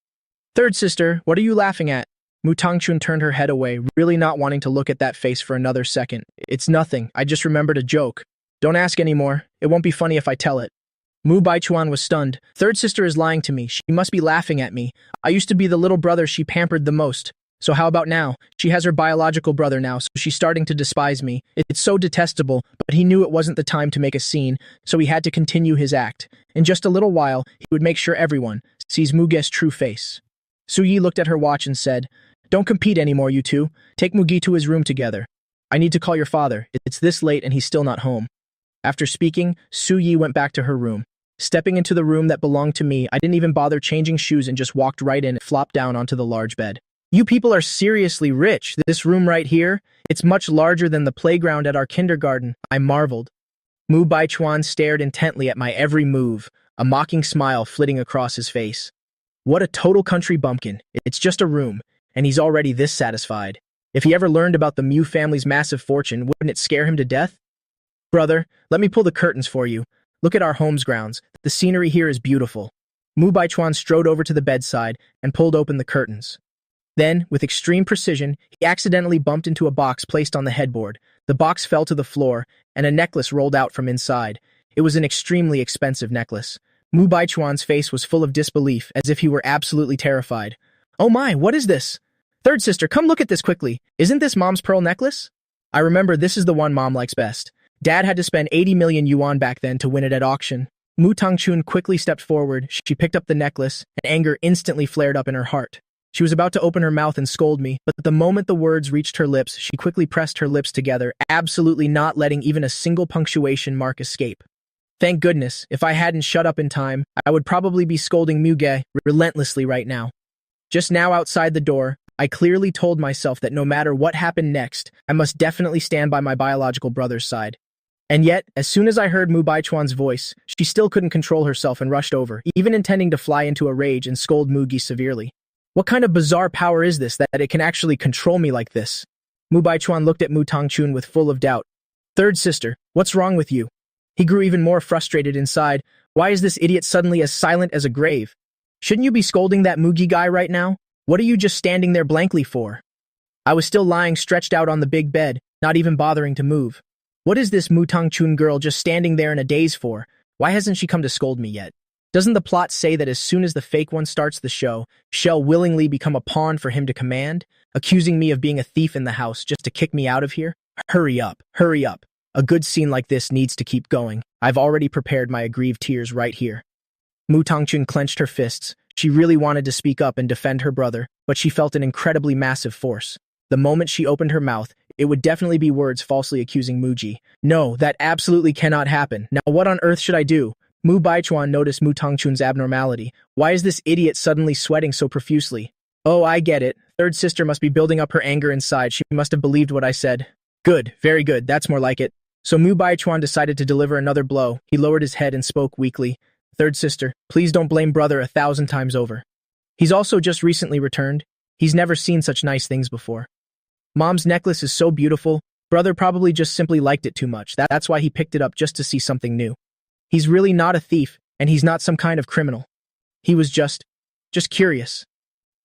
Third sister, what are you laughing at? Mu Tongchun turned her head away, really not wanting to look at that face for another second. It's nothing. I just remembered a joke. Don't ask anymore. It won't be funny if I tell it. Mu Baichuan was stunned. Third sister is lying to me. She must be laughing at me. I used to be the little brother she pampered the most. So how about now? She has her biological brother now, so she's starting to despise me. It's so detestable, but he knew it wasn't the time to make a scene, so he had to continue his act. In just a little while, he would make sure everyone sees Mugi's true face. Su Yi looked at her watch and said, Don't compete anymore, you two. Take Mugi to his room together. I need to call your father. It's this late and he's still not home. After speaking, Su Yi went back to her room. Stepping into the room that belonged to me, I didn't even bother changing shoes and just walked right in and flopped down onto the large bed. You people are seriously rich. This room right here, it's much larger than the playground at our kindergarten. I marveled. Mu Baichuan stared intently at my every move, a mocking smile flitting across his face. What a total country bumpkin. It's just a room, and he's already this satisfied. If he ever learned about the Mu family's massive fortune, wouldn't it scare him to death? Brother, let me pull the curtains for you. Look at our home's grounds. The scenery here is beautiful. Mu Baichuan strode over to the bedside and pulled open the curtains. Then, with extreme precision, he accidentally bumped into a box placed on the headboard. The box fell to the floor, and a necklace rolled out from inside. It was an extremely expensive necklace. Mu Baichuan's face was full of disbelief, as if he were absolutely terrified. Oh my, what is this? Third sister, come look at this quickly. Isn't this Mom's pearl necklace? I remember this is the one Mom likes best. Dad had to spend 80 million yuan back then to win it at auction. Mu Tangchun quickly stepped forward. She picked up the necklace, and anger instantly flared up in her heart. She was about to open her mouth and scold me, but the moment the words reached her lips, she quickly pressed her lips together, absolutely not letting even a single punctuation mark escape. Thank goodness, if I hadn't shut up in time, I would probably be scolding Muge relentlessly right now. Just now outside the door, I clearly told myself that no matter what happened next, I must definitely stand by my biological brother's side. And yet, as soon as I heard Mu Baichuan's voice, she still couldn't control herself and rushed over, even intending to fly into a rage and scold Mugi severely. What kind of bizarre power is this that it can actually control me like this? Mu Baichuan looked at Mu Tangchun with full of doubt. Third sister, what's wrong with you? He grew even more frustrated inside. Why is this idiot suddenly as silent as a grave? Shouldn't you be scolding that Mugi guy right now? What are you just standing there blankly for? I was still lying stretched out on the big bed, not even bothering to move. What is this Mu Tangchun girl just standing there in a daze for? Why hasn't she come to scold me yet? Doesn't the plot say that as soon as the fake one starts the show, she'll willingly become a pawn for him to command, accusing me of being a thief in the house just to kick me out of here? Hurry up, hurry up. A good scene like this needs to keep going. I've already prepared my aggrieved tears right here. Mu Tangchun clenched her fists. She really wanted to speak up and defend her brother, but she felt an incredibly massive force. The moment she opened her mouth, it would definitely be words falsely accusing Muji. No, that absolutely cannot happen. Now what on earth should I do? Mu Baichuan noticed Mu Tangchun's abnormality. Why is this idiot suddenly sweating so profusely? Oh, I get it. Third sister must be building up her anger inside. She must have believed what I said. Good, very good, that's more like it. So Mu Baichuan decided to deliver another blow. He lowered his head and spoke weakly. Third sister, please don't blame brother 1,000 times over. He's also just recently returned. He's never seen such nice things before. Mom's necklace is so beautiful. Brother probably just simply liked it too much. That's why he picked it up just to see something new. He's really not a thief, and he's not some kind of criminal. He was just curious.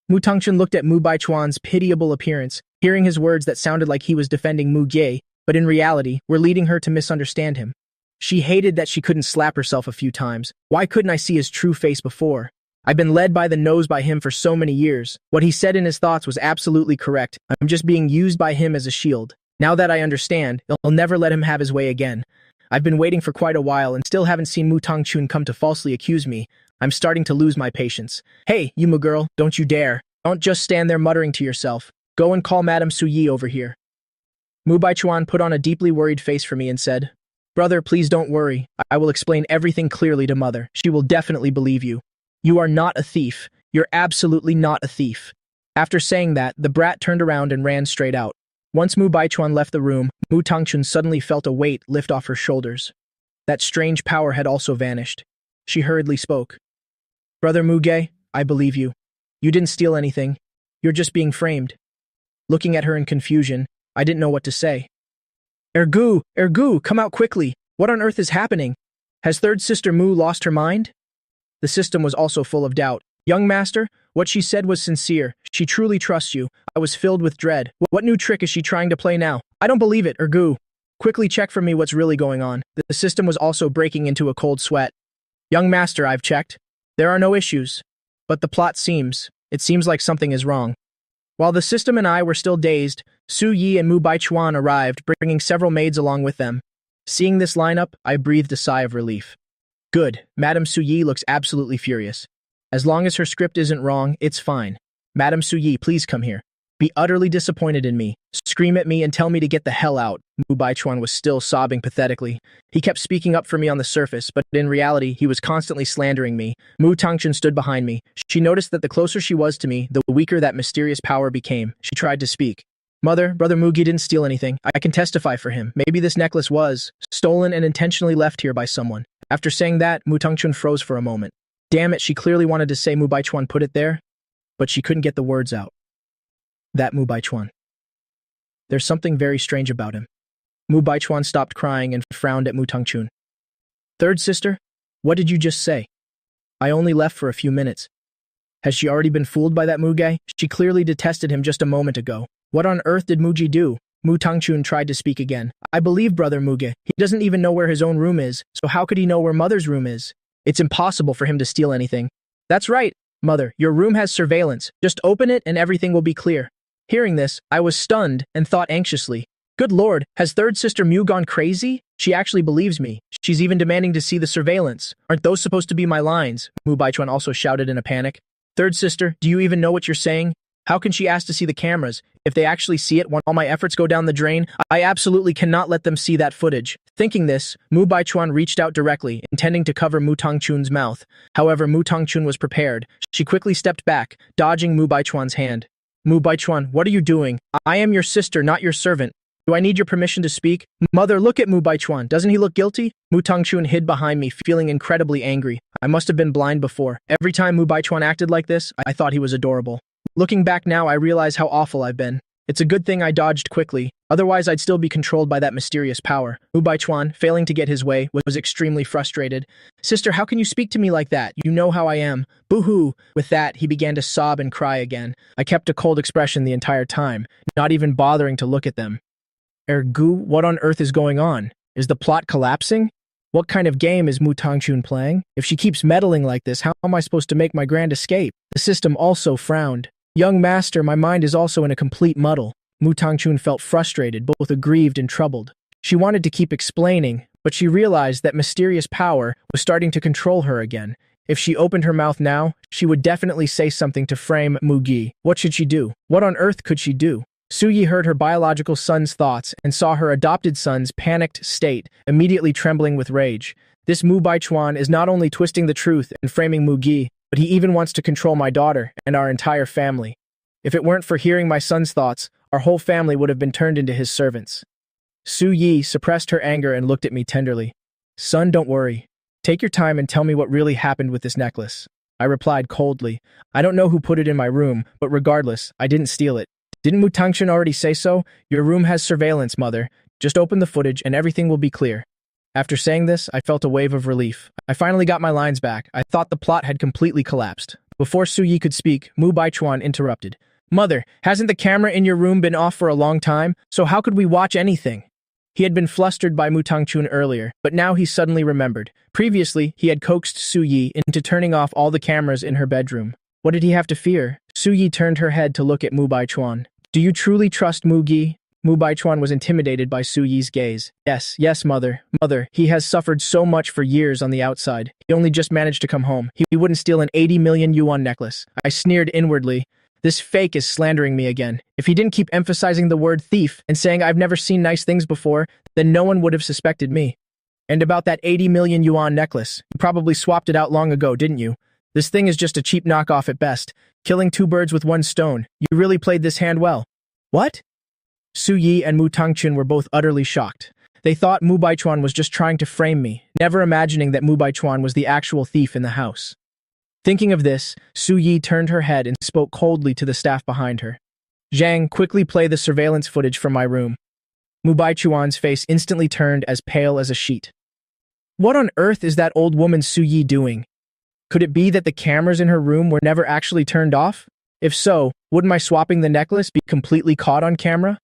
Mu Tangchun looked at Mu Baichuan's pitiable appearance, hearing his words that sounded like he was defending Mu Ge, but in reality, were leading her to misunderstand him. She hated that she couldn't slap herself a few times. Why couldn't I see his true face before? I've been led by the nose by him for so many years. What he said in his thoughts was absolutely correct. I'm just being used by him as a shield. Now that I understand, I'll never let him have his way again. I've been waiting for quite a while and still haven't seen Mu Tangchun come to falsely accuse me. I'm starting to lose my patience. Hey, you Mu girl, don't you dare. Don't just stand there muttering to yourself. Go and call Madame Suyi over here. Mu Baichuan put on a deeply worried face for me and said, Brother, please don't worry. I will explain everything clearly to Mother. She will definitely believe you. You are not a thief. You're absolutely not a thief. After saying that, the brat turned around and ran straight out. Once Mu Baichuan left the room, Mu Tangchun suddenly felt a weight lift off her shoulders. That strange power had also vanished. She hurriedly spoke. Brother Muge, I believe you. You didn't steal anything. You're just being framed. Looking at her in confusion, I didn't know what to say. Ergu, come out quickly. What on earth is happening? Has third sister Mu lost her mind? The system was also full of doubt. Young master, what she said was sincere. She truly trusts you. I was filled with dread. What new trick is she trying to play now? I don't believe it, Ergu. Quickly check for me what's really going on. The system was also breaking into a cold sweat. Young master, I've checked. There are no issues. But the plot seems like something is wrong. While the system and I were still dazed, Su Yi and Mu Baichuan arrived, bringing several maids along with them. Seeing this lineup, I breathed a sigh of relief. Good, Madame Su Yi looks absolutely furious. As long as her script isn't wrong, it's fine. Madame Su Yi, please come here. Be utterly disappointed in me. Scream at me and tell me to get the hell out. Mu Baichuan was still sobbing pathetically. He kept speaking up for me on the surface, but in reality, he was constantly slandering me. Mu Tangchun stood behind me. She noticed that the closer she was to me, the weaker that mysterious power became. She tried to speak. Mother, Brother Mugi didn't steal anything. I can testify for him. Maybe this necklace was stolen and intentionally left here by someone. After saying that, Mu Tangchun froze for a moment. Damn it, she clearly wanted to say Mu Baichuan put it there, but she couldn't get the words out. That Mu Baichuan. There's something very strange about him. Mu Baichuan stopped crying and frowned at Mu Tangchun. Third sister, what did you just say? I only left for a few minutes. Has she already been fooled by that Muge? She clearly detested him just a moment ago. What on earth did Muji do? Mu Tangchun tried to speak again. I believe Brother Muge. He doesn't even know where his own room is, so how could he know where Mother's room is? It's impossible for him to steal anything. That's right, Mother. Your room has surveillance. Just open it and everything will be clear. Hearing this, I was stunned and thought anxiously. Good Lord, has third sister Mu gone crazy? She actually believes me. She's even demanding to see the surveillance. Aren't those supposed to be my lines? Mu Baichuan also shouted in a panic. Third sister, do you even know what you're saying? How can she ask to see the cameras? If they actually see it, won't all my efforts go down the drain? I absolutely cannot let them see that footage. Thinking this, Mu Baichuan reached out directly, intending to cover Mu Tangchun's mouth. However, Mu Tangchun was prepared. She quickly stepped back, dodging Mu Baichuan's hand. Mu Baichuan, what are you doing? I am your sister, not your servant. Do I need your permission to speak? Mother, look at Mu Baichuan. Doesn't he look guilty? Mu Tangchun hid behind me, feeling incredibly angry. I must have been blind before. Every time Mu Baichuan acted like this, I thought he was adorable. Looking back now, I realize how awful I've been. It's a good thing I dodged quickly. Otherwise, I'd still be controlled by that mysterious power. Mu Baichuan, failing to get his way, was extremely frustrated. Sister, how can you speak to me like that? You know how I am. Boo-hoo. With that, he began to sob and cry again. I kept a cold expression the entire time, not even bothering to look at them. Ergu, what on earth is going on? Is the plot collapsing? What kind of game is Mu Tangchun playing? If she keeps meddling like this, how am I supposed to make my grand escape? The system also frowned. Young master, my mind is also in a complete muddle. Mu Tangchun felt frustrated, both aggrieved and troubled. She wanted to keep explaining, but she realized that mysterious power was starting to control her again. If she opened her mouth now, she would definitely say something to frame Mugi. What should she do? What on earth could she do? Suyi heard her biological son's thoughts and saw her adopted son's panicked state, immediately trembling with rage. This Mu Baichuan is not only twisting the truth and framing Mugi, but he even wants to control my daughter and our entire family. If it weren't for hearing my son's thoughts, our whole family would have been turned into his servants. Su Yi suppressed her anger and looked at me tenderly. Son, don't worry. Take your time and tell me what really happened with this necklace. I replied coldly. I don't know who put it in my room, but regardless, I didn't steal it. Didn't Mu Tangchun already say so? Your room has surveillance, Mother. Just open the footage and everything will be clear. After saying this, I felt a wave of relief. I finally got my lines back. I thought the plot had completely collapsed. Before Su Yi could speak, Mu Baichuan interrupted. Mother, hasn't the camera in your room been off for a long time? So how could we watch anything? He had been flustered by Mu Tangchun earlier, but now he suddenly remembered. Previously, he had coaxed Su Yi into turning off all the cameras in her bedroom. What did he have to fear? Su Yi turned her head to look at Mu Baichuan. Do you truly trust Mugi? Mu Baichuan was intimidated by Su Yi's gaze. Yes, Mother. Mother, he has suffered so much for years on the outside. He only just managed to come home. He wouldn't steal an 80 million yuan necklace. I sneered inwardly. This fake is slandering me again. If he didn't keep emphasizing the word thief and saying I've never seen nice things before, then no one would have suspected me. And about that 80 million yuan necklace, you probably swapped it out long ago, didn't you? This thing is just a cheap knockoff at best. Killing two birds with one stone. You really played this hand well. What? Su Yi and Mu Tangchun were both utterly shocked. They thought Mu Baichuan was just trying to frame me, never imagining that Mu Baichuan was the actual thief in the house. Thinking of this, Su Yi turned her head and spoke coldly to the staff behind her. Zhang, quickly play the surveillance footage from my room. Mu Baichuan's face instantly turned as pale as a sheet. What on earth is that old woman Su Yi doing? Could it be that the cameras in her room were never actually turned off? If so, wouldn't my swapping the necklace be completely caught on camera?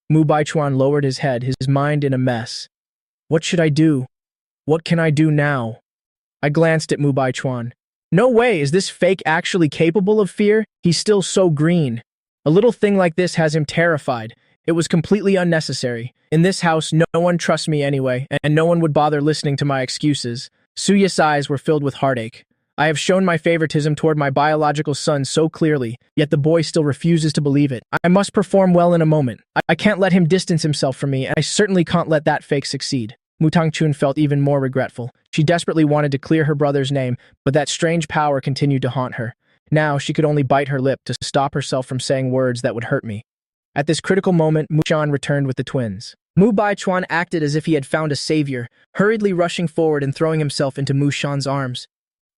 Mu Baichuan lowered his head, his mind in a mess. What should I do? What can I do now? I glanced at Mu Baichuan. No way, is this fake actually capable of fear? He's still so green. A little thing like this has him terrified. It was completely unnecessary. In this house, no one trusts me anyway, and no one would bother listening to my excuses. Suya's eyes were filled with heartache. I have shown my favoritism toward my biological son so clearly, yet the boy still refuses to believe it. I must perform well in a moment. I can't let him distance himself from me, and I certainly can't let that fake succeed. Mu Tangchun felt even more regretful. She desperately wanted to clear her brother's name, but that strange power continued to haunt her. Now she could only bite her lip to stop herself from saying words that would hurt me. At this critical moment, Mushan returned with the twins. Mu Baichuan acted as if he had found a savior, hurriedly rushing forward and throwing himself into Mushan's arms.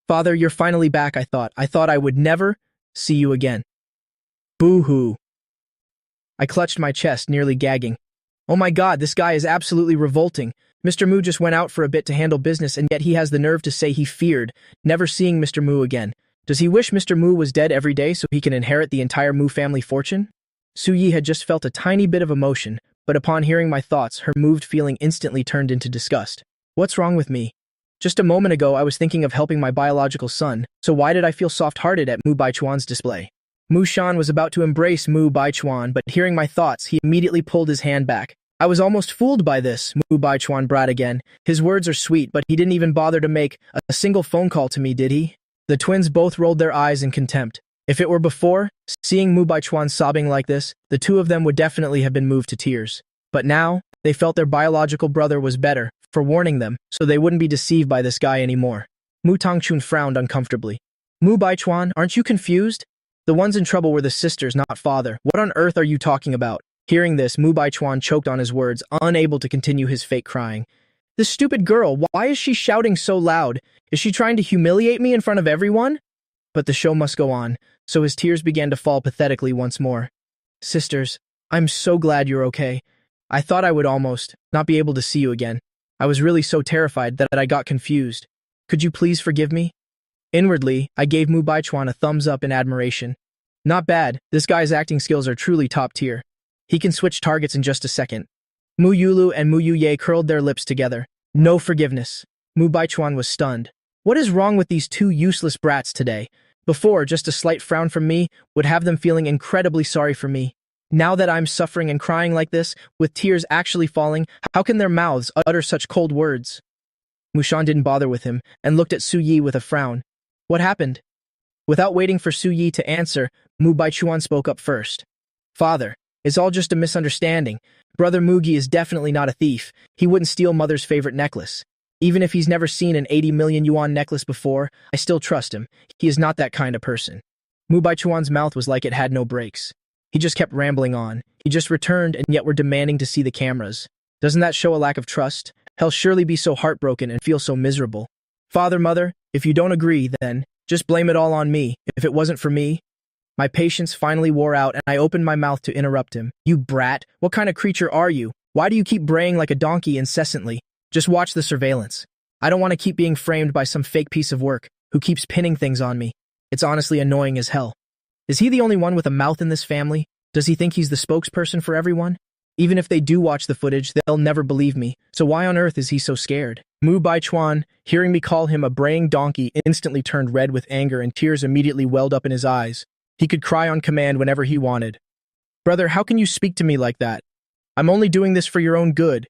Father, you're finally back, I thought. I thought I would never see you again. Boo-hoo. I clutched my chest, nearly gagging. Oh my god, this guy is absolutely revolting. Mr. Mu just went out for a bit to handle business, and yet he has the nerve to say he feared never seeing Mr. Mu again. Does he wish Mr. Mu was dead every day so he can inherit the entire Mu family fortune? Su Yi had just felt a tiny bit of emotion, but upon hearing my thoughts, her moved feeling instantly turned into disgust. What's wrong with me? Just a moment ago, I was thinking of helping my biological son, so why did I feel soft-hearted at Mu Baichuan's display? Mushan was about to embrace Mu Baichuan, but hearing my thoughts, he immediately pulled his hand back. I was almost fooled by this, Mu Baichuan brat again. His words are sweet, but he didn't even bother to make a single phone call to me, did he? The twins both rolled their eyes in contempt. If it were before, seeing Mu Baichuan sobbing like this, the two of them would definitely have been moved to tears. But now, they felt their biological brother was better for warning them, so they wouldn't be deceived by this guy anymore. Mu Tongchun frowned uncomfortably. Mu Baichuan, aren't you confused? The ones in trouble were the sisters, not father. What on earth are you talking about? Hearing this, Mu Baichuan choked on his words, unable to continue his fake crying. This stupid girl, why is she shouting so loud? Is she trying to humiliate me in front of everyone? But the show must go on, so his tears began to fall pathetically once more. Sisters, I'm so glad you're okay. I thought I would almost not be able to see you again. I was really so terrified that I got confused. Could you please forgive me? Inwardly, I gave Mu Baichuan a thumbs up in admiration. Not bad, this guy's acting skills are truly top tier. He can switch targets in just a second. Mu Yulu and Mu Yuye curled their lips together. No forgiveness. Mu Baichuan was stunned. What is wrong with these two useless brats today? Before, just a slight frown from me would have them feeling incredibly sorry for me. Now that I'm suffering and crying like this, with tears actually falling, how can their mouths utter such cold words? Mushan didn't bother with him and looked at Su Yi with a frown. What happened? Without waiting for Su Yi to answer, Mu Baichuan spoke up first. Father, it's all just a misunderstanding. Brother Mugi is definitely not a thief. He wouldn't steal mother's favorite necklace. Even if he's never seen an 80 million yuan necklace before, I still trust him. He is not that kind of person. Mu Baichuan's mouth was like it had no brakes. He just kept rambling on. He just returned and yet we're demanding to see the cameras. Doesn't that show a lack of trust? He'll surely be so heartbroken and feel so miserable. Father, mother, if you don't agree, then just blame it all on me. If it wasn't for me, my patience finally wore out and I opened my mouth to interrupt him. You brat, what kind of creature are you? Why do you keep braying like a donkey incessantly? Just watch the surveillance. I don't want to keep being framed by some fake piece of work who keeps pinning things on me. It's honestly annoying as hell. Is he the only one with a mouth in this family? Does he think he's the spokesperson for everyone? Even if they do watch the footage, they'll never believe me. So why on earth is he so scared? Mu Baichuan, hearing me call him a braying donkey, instantly turned red with anger and tears immediately welled up in his eyes. He could cry on command whenever he wanted. Brother, how can you speak to me like that? I'm only doing this for your own good.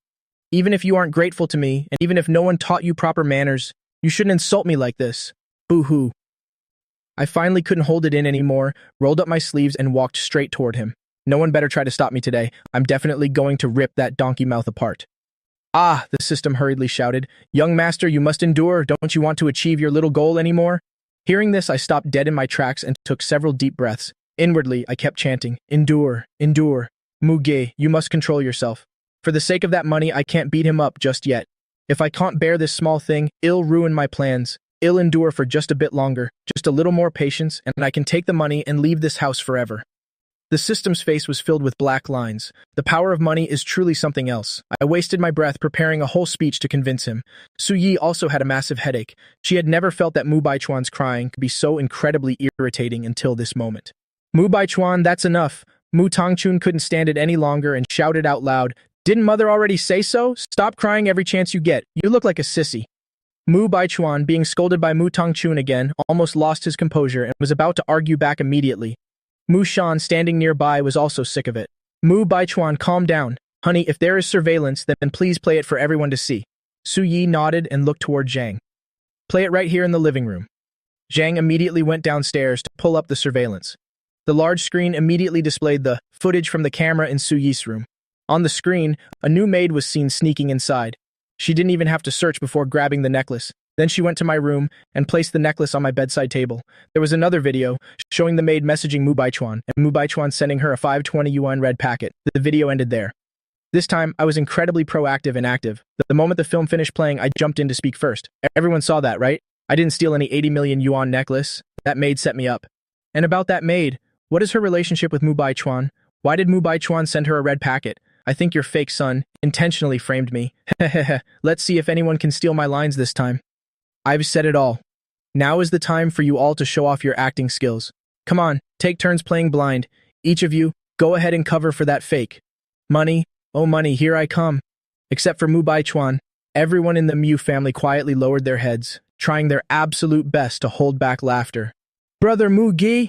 Even if you aren't grateful to me, and even if no one taught you proper manners, you shouldn't insult me like this. Boo-hoo. I finally couldn't hold it in anymore, rolled up my sleeves and walked straight toward him. No one better try to stop me today. I'm definitely going to rip that donkey mouth apart. Ah, the system hurriedly shouted. Young master, you must endure. Don't you want to achieve your little goal anymore? Hearing this, I stopped dead in my tracks and took several deep breaths. Inwardly, I kept chanting, endure, endure. Muge, you must control yourself. For the sake of that money, I can't beat him up just yet. If I can't bear this small thing, it'll ruin my plans. It'll endure for just a bit longer, just a little more patience, and I can take the money and leave this house forever. The system's face was filled with black lines. The power of money is truly something else. I wasted my breath preparing a whole speech to convince him. Su Yi also had a massive headache. She had never felt that Mu Baichuan's crying could be so incredibly irritating until this moment. Mu Baichuan, that's enough. Mu Tongchun couldn't stand it any longer and shouted out loud, Didn't mother already say so? Stop crying every chance you get. You look like a sissy. Mu Baichuan, being scolded by Mu Tongchun again, almost lost his composure and was about to argue back immediately. Mushan, standing nearby, was also sick of it. Mu Baichuan, calm down. Honey, if there is surveillance, then please play it for everyone to see. Su Yi nodded and looked toward Zhang. Play it right here in the living room. Zhang immediately went downstairs to pull up the surveillance. The large screen immediately displayed the footage from the camera in Su Yi's room. On the screen, a new maid was seen sneaking inside. She didn't even have to search before grabbing the necklace. Then she went to my room and placed the necklace on my bedside table. There was another video showing the maid messaging Mu Baichuan and Mu Baichuan sending her a 520 yuan red packet. The video ended there. This time, I was incredibly proactive and active. The moment the film finished playing, I jumped in to speak first. Everyone saw that, right? I didn't steal any 80 million yuan necklace. That maid set me up. And about that maid, what is her relationship with Mu Baichuan? Why did Mu Baichuan send her a red packet? I think your fake son intentionally framed me. Hehehe. Let's see if anyone can steal my lines this time. I've said it all. Now is the time for you all to show off your acting skills. Come on, take turns playing blind. Each of you, go ahead and cover for that fake. Money, Oh money, here I come. Except for Mu Baichuan, everyone in the Mu family quietly lowered their heads, trying their absolute best to hold back laughter. Brother Mu Gi,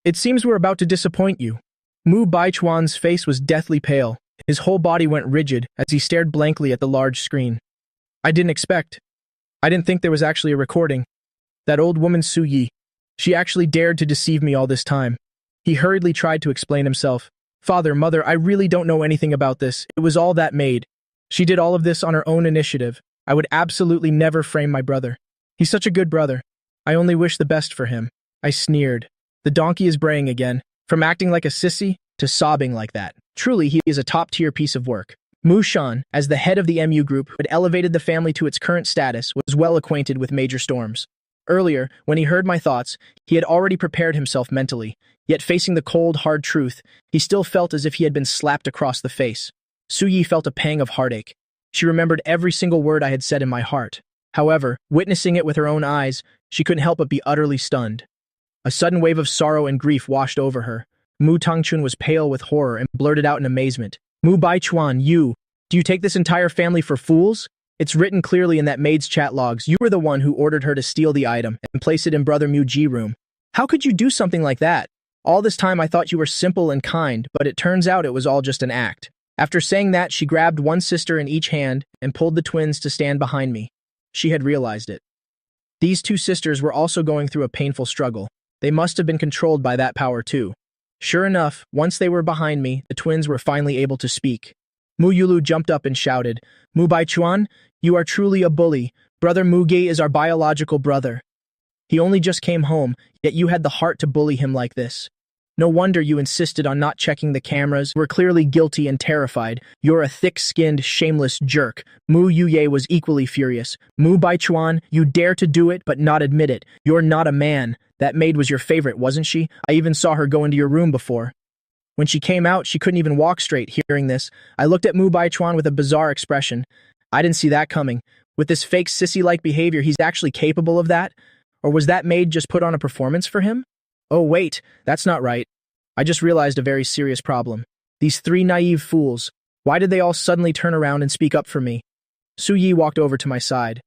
it seems we're about to disappoint you. Mu Baichuan's face was deathly pale. His whole body went rigid as he stared blankly at the large screen. I didn't think there was actually a recording. That old woman Su Yi. She actually dared to deceive me all this time. He hurriedly tried to explain himself. Father, mother, I really don't know anything about this. It was all that maid. She did all of this on her own initiative. I would absolutely never frame my brother. He's such a good brother. I only wish the best for him. I sneered. The donkey is braying again. From acting like a sissy to sobbing like that. Truly, he is a top-tier piece of work. Mushan, as the head of the MU group who had elevated the family to its current status, was well acquainted with major storms. Earlier, when he heard my thoughts, he had already prepared himself mentally. Yet facing the cold, hard truth, he still felt as if he had been slapped across the face. Su Yi felt a pang of heartache. She remembered every single word I had said in my heart. However, witnessing it with her own eyes, she couldn't help but be utterly stunned. A sudden wave of sorrow and grief washed over her. Mu Tangchun was pale with horror and blurted out in amazement. Mu Baichuan, do you take this entire family for fools? It's written clearly in that maid's chat logs. You were the one who ordered her to steal the item and place it in Brother Mu Ji's room. How could you do something like that? All this time I thought you were simple and kind, but it turns out it was all just an act. After saying that, she grabbed one sister in each hand and pulled the twins to stand behind me. She had realized it. These two sisters were also going through a painful struggle. They must have been controlled by that power too. Sure enough, once they were behind me, the twins were finally able to speak. Mu Yulu jumped up and shouted, Mu Baichuan, you are truly a bully. Brother Mu Gi is our biological brother. He only just came home, yet you had the heart to bully him like this. No wonder you insisted on not checking the cameras. You were clearly guilty and terrified. You're a thick-skinned, shameless jerk. Mu Yuye was equally furious. Mu Baichuan, you dare to do it but not admit it. You're not a man. That maid was your favorite, wasn't she? I even saw her go into your room before. When she came out, she couldn't even walk straight. Hearing this, I looked at Mu Baichuan with a bizarre expression. I didn't see that coming. With this fake sissy-like behavior, he's actually capable of that? Or was that maid just put on a performance for him? Oh wait, that's not right. I just realized a very serious problem. These three naive fools, why did they all suddenly turn around and speak up for me? Su Yi walked over to my side.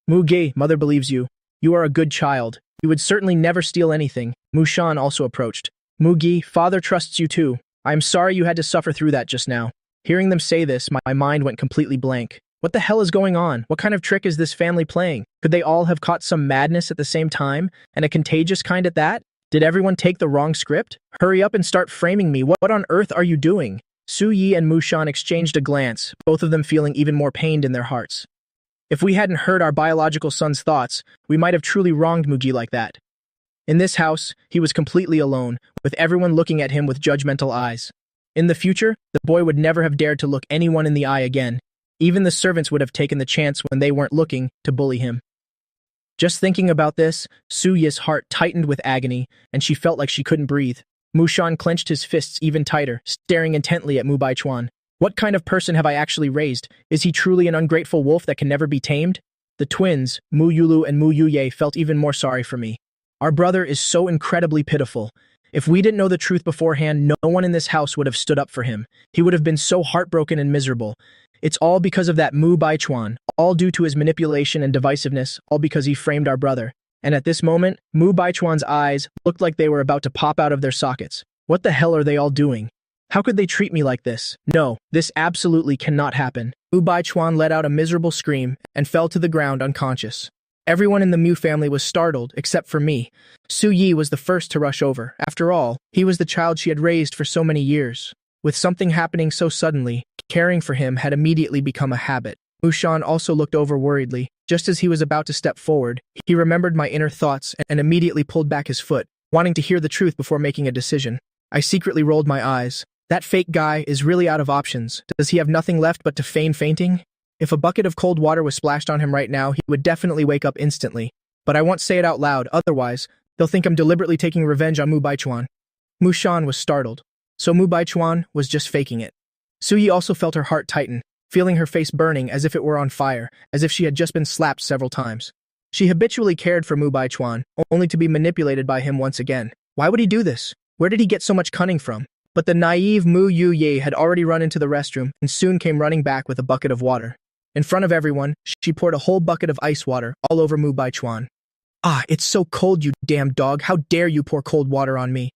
Mu Ge, mother believes you. You are a good child. You would certainly never steal anything. Mushan also approached. Mu Gi, father trusts you too. I am sorry you had to suffer through that just now. Hearing them say this, my mind went completely blank. What the hell is going on? What kind of trick is this family playing? Could they all have caught some madness at the same time, and a contagious kind at that? Did everyone take the wrong script? Hurry up and start framing me. What on earth are you doing? Su Yi and Mushan exchanged a glance, both of them feeling even more pained in their hearts. If we hadn't heard our biological son's thoughts, we might have truly wronged Mugi like that. In this house, he was completely alone, with everyone looking at him with judgmental eyes. In the future, the boy would never have dared to look anyone in the eye again. Even the servants would have taken the chance when they weren't looking to bully him. Just thinking about this, Su Yi's heart tightened with agony, and she felt like she couldn't breathe. Mushan clenched his fists even tighter, staring intently at Mu Baichuan. What kind of person have I actually raised? Is he truly an ungrateful wolf that can never be tamed? The twins, Mu Yulu and Mu Yuye, felt even more sorry for me. Our brother is so incredibly pitiful. If we didn't know the truth beforehand, no one in this house would have stood up for him. He would have been so heartbroken and miserable. It's all because of that Mu Baichuan, all due to his manipulation and divisiveness, all because he framed our brother. And at this moment, Mu Baichuan's eyes looked like they were about to pop out of their sockets. What the hell are they all doing? How could they treat me like this? No, this absolutely cannot happen. Mu Baichuan let out a miserable scream and fell to the ground unconscious. Everyone in the Mu family was startled, except for me. Su Yi was the first to rush over. After all, he was the child she had raised for so many years. With something happening so suddenly, caring for him had immediately become a habit. Mushan also looked over worriedly. Just as he was about to step forward, he remembered my inner thoughts and immediately pulled back his foot, wanting to hear the truth before making a decision. I secretly rolled my eyes. That fake guy is really out of options. Does he have nothing left but to feign fainting? If a bucket of cold water was splashed on him right now, he would definitely wake up instantly. But I won't say it out loud, otherwise, they'll think I'm deliberately taking revenge on Mu Baichuan. Mushan was startled. So Mu Baichuan was just faking it. Su Yi also felt her heart tighten, feeling her face burning as if it were on fire, as if she had just been slapped several times. She habitually cared for Mu Baichuan, only to be manipulated by him once again. Why would he do this? Where did he get so much cunning from? But the naive Mu Yuye had already run into the restroom and soon came running back with a bucket of water. In front of everyone, she poured a whole bucket of ice water all over Mu Baichuan. "Ah, it's so cold, you damn dog. How dare you pour cold water on me?"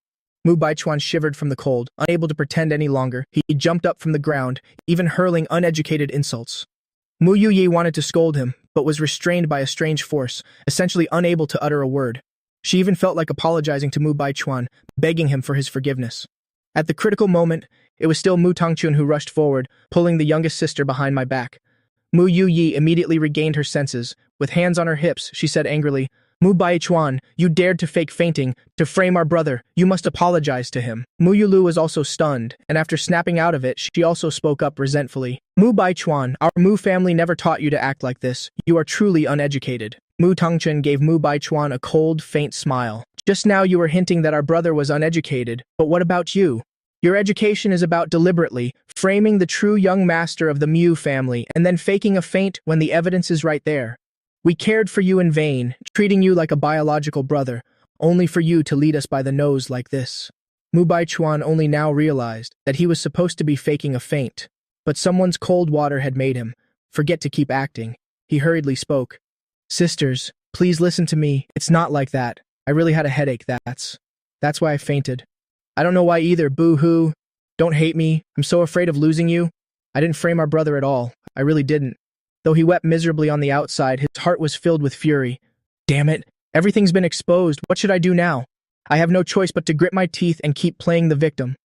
Mu Baichuan shivered from the cold, unable to pretend any longer. He jumped up from the ground, even hurling uneducated insults. Mu Yuye wanted to scold him, but was restrained by a strange force, essentially unable to utter a word. She even felt like apologizing to Mu Baichuan, begging him for his forgiveness. At the critical moment, it was still Mu Tongchun who rushed forward, pulling the youngest sister behind my back. Mu Yuyi immediately regained her senses. With hands on her hips, she said angrily, "Mu Baichuan, you dared to fake fainting, to frame our brother. You must apologize to him." Mu Yulu was also stunned, and after snapping out of it, she also spoke up resentfully. "Mu Baichuan, our Mu family never taught you to act like this. You are truly uneducated." Mu Tongchun gave Mu Baichuan a cold, faint smile. "Just now you were hinting that our brother was uneducated, but what about you? Your education is about deliberately framing the true young master of the Mu family and then faking a faint when the evidence is right there. We cared for you in vain, treating you like a biological brother, only for you to lead us by the nose like this." Mu Baichuan only now realized that he was supposed to be faking a faint, but someone's cold water had made him forget to keep acting. He hurriedly spoke. "Sisters, please listen to me. It's not like that. I really had a headache, that's why I fainted. I don't know why either, boo-hoo. Don't hate me. I'm so afraid of losing you. I didn't frame our brother at all. I really didn't." Though he wept miserably on the outside, his heart was filled with fury. "Damn it. Everything's been exposed. What should I do now? I have no choice but to grit my teeth and keep playing the victim."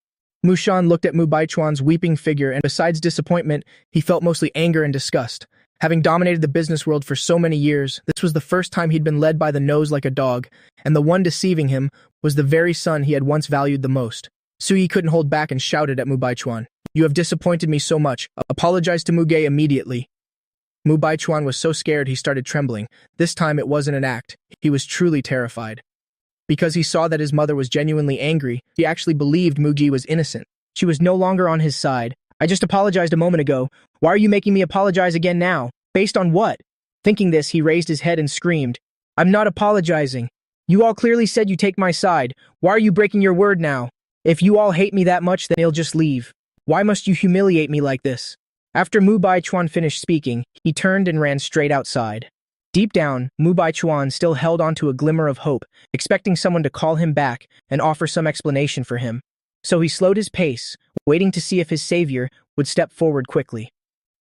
Mushan looked at Mu Baichuan's weeping figure, and besides disappointment, he felt mostly anger and disgust. Having dominated the business world for so many years, this was the first time he'd been led by the nose like a dog, and the one deceiving him was the very son he had once valued the most. Suyi couldn't hold back and shouted at Mu Baichuan, "You have disappointed me so much. Apologize to Muge immediately." Mu Baichuan was so scared he started trembling. This time it wasn't an act. He was truly terrified. Because he saw that his mother was genuinely angry, he actually believed Mugi was innocent. She was no longer on his side. "I just apologized a moment ago. Why are you making me apologize again now? Based on what?" Thinking this, he raised his head and screamed, "I'm not apologizing. You all clearly said you take my side. Why are you breaking your word now? If you all hate me that much, then he'll just leave. Why must you humiliate me like this?" After Mu Baichuan finished speaking, he turned and ran straight outside. Deep down, Mu Baichuan still held on to a glimmer of hope, expecting someone to call him back and offer some explanation for him. So he slowed his pace, waiting to see if his savior would step forward quickly.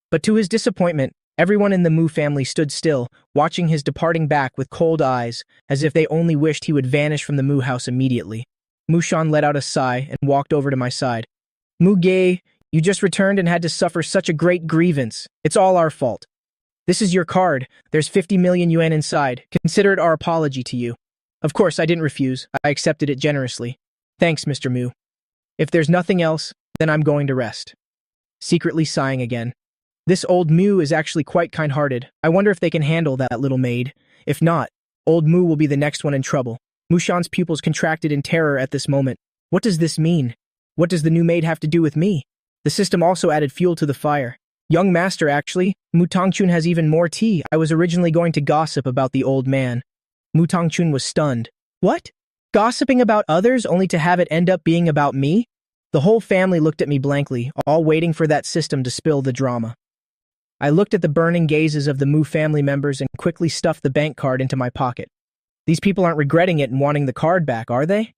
But to his disappointment, everyone in the Mu family stood still, watching his departing back with cold eyes, as if they only wished he would vanish from the Mu house immediately. Mushan let out a sigh and walked over to my side. "Muge, you just returned and had to suffer such a great grievance. It's all our fault. This is your card. There's 50 million yuan inside. Consider it our apology to you." Of course, I didn't refuse. I accepted it generously. "Thanks, Mr. Mu. If there's nothing else, then I'm going to rest." Secretly sighing again. This old Mu is actually quite kind-hearted. I wonder if they can handle that little maid. If not, old Mu will be the next one in trouble. Mushan's pupils contracted in terror at this moment. What does this mean? What does the new maid have to do with me? The system also added fuel to the fire. "Young master, actually, Mu Tongchun has even more tea. I was originally going to gossip about the old man." Mu Tongchun was stunned. "What? Gossiping about others only to have it end up being about me?" The whole family looked at me blankly, all waiting for that system to spill the drama. I looked at the burning gazes of the Mu family members and quickly stuffed the bank card into my pocket. These people aren't regretting it and wanting the card back, are they?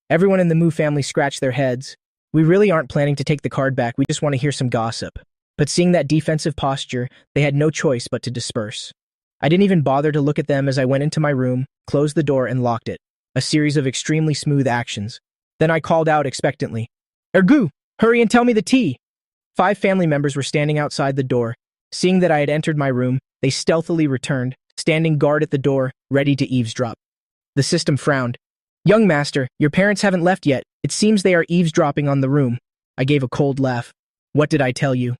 Everyone in the Mu family scratched their heads. We really aren't planning to take the card back, we just want to hear some gossip. But seeing that defensive posture, they had no choice but to disperse. I didn't even bother to look at them as I went into my room, closed the door, and locked it. A series of extremely smooth actions. Then I called out expectantly, "Ergu, hurry and tell me the tea!" 5 family members were standing outside the door. Seeing that I had entered my room, they stealthily returned, standing guard at the door, ready to eavesdrop. The system frowned. "Young master, your parents haven't left yet. It seems they are eavesdropping on the room." I gave a cold laugh. "What did I tell you?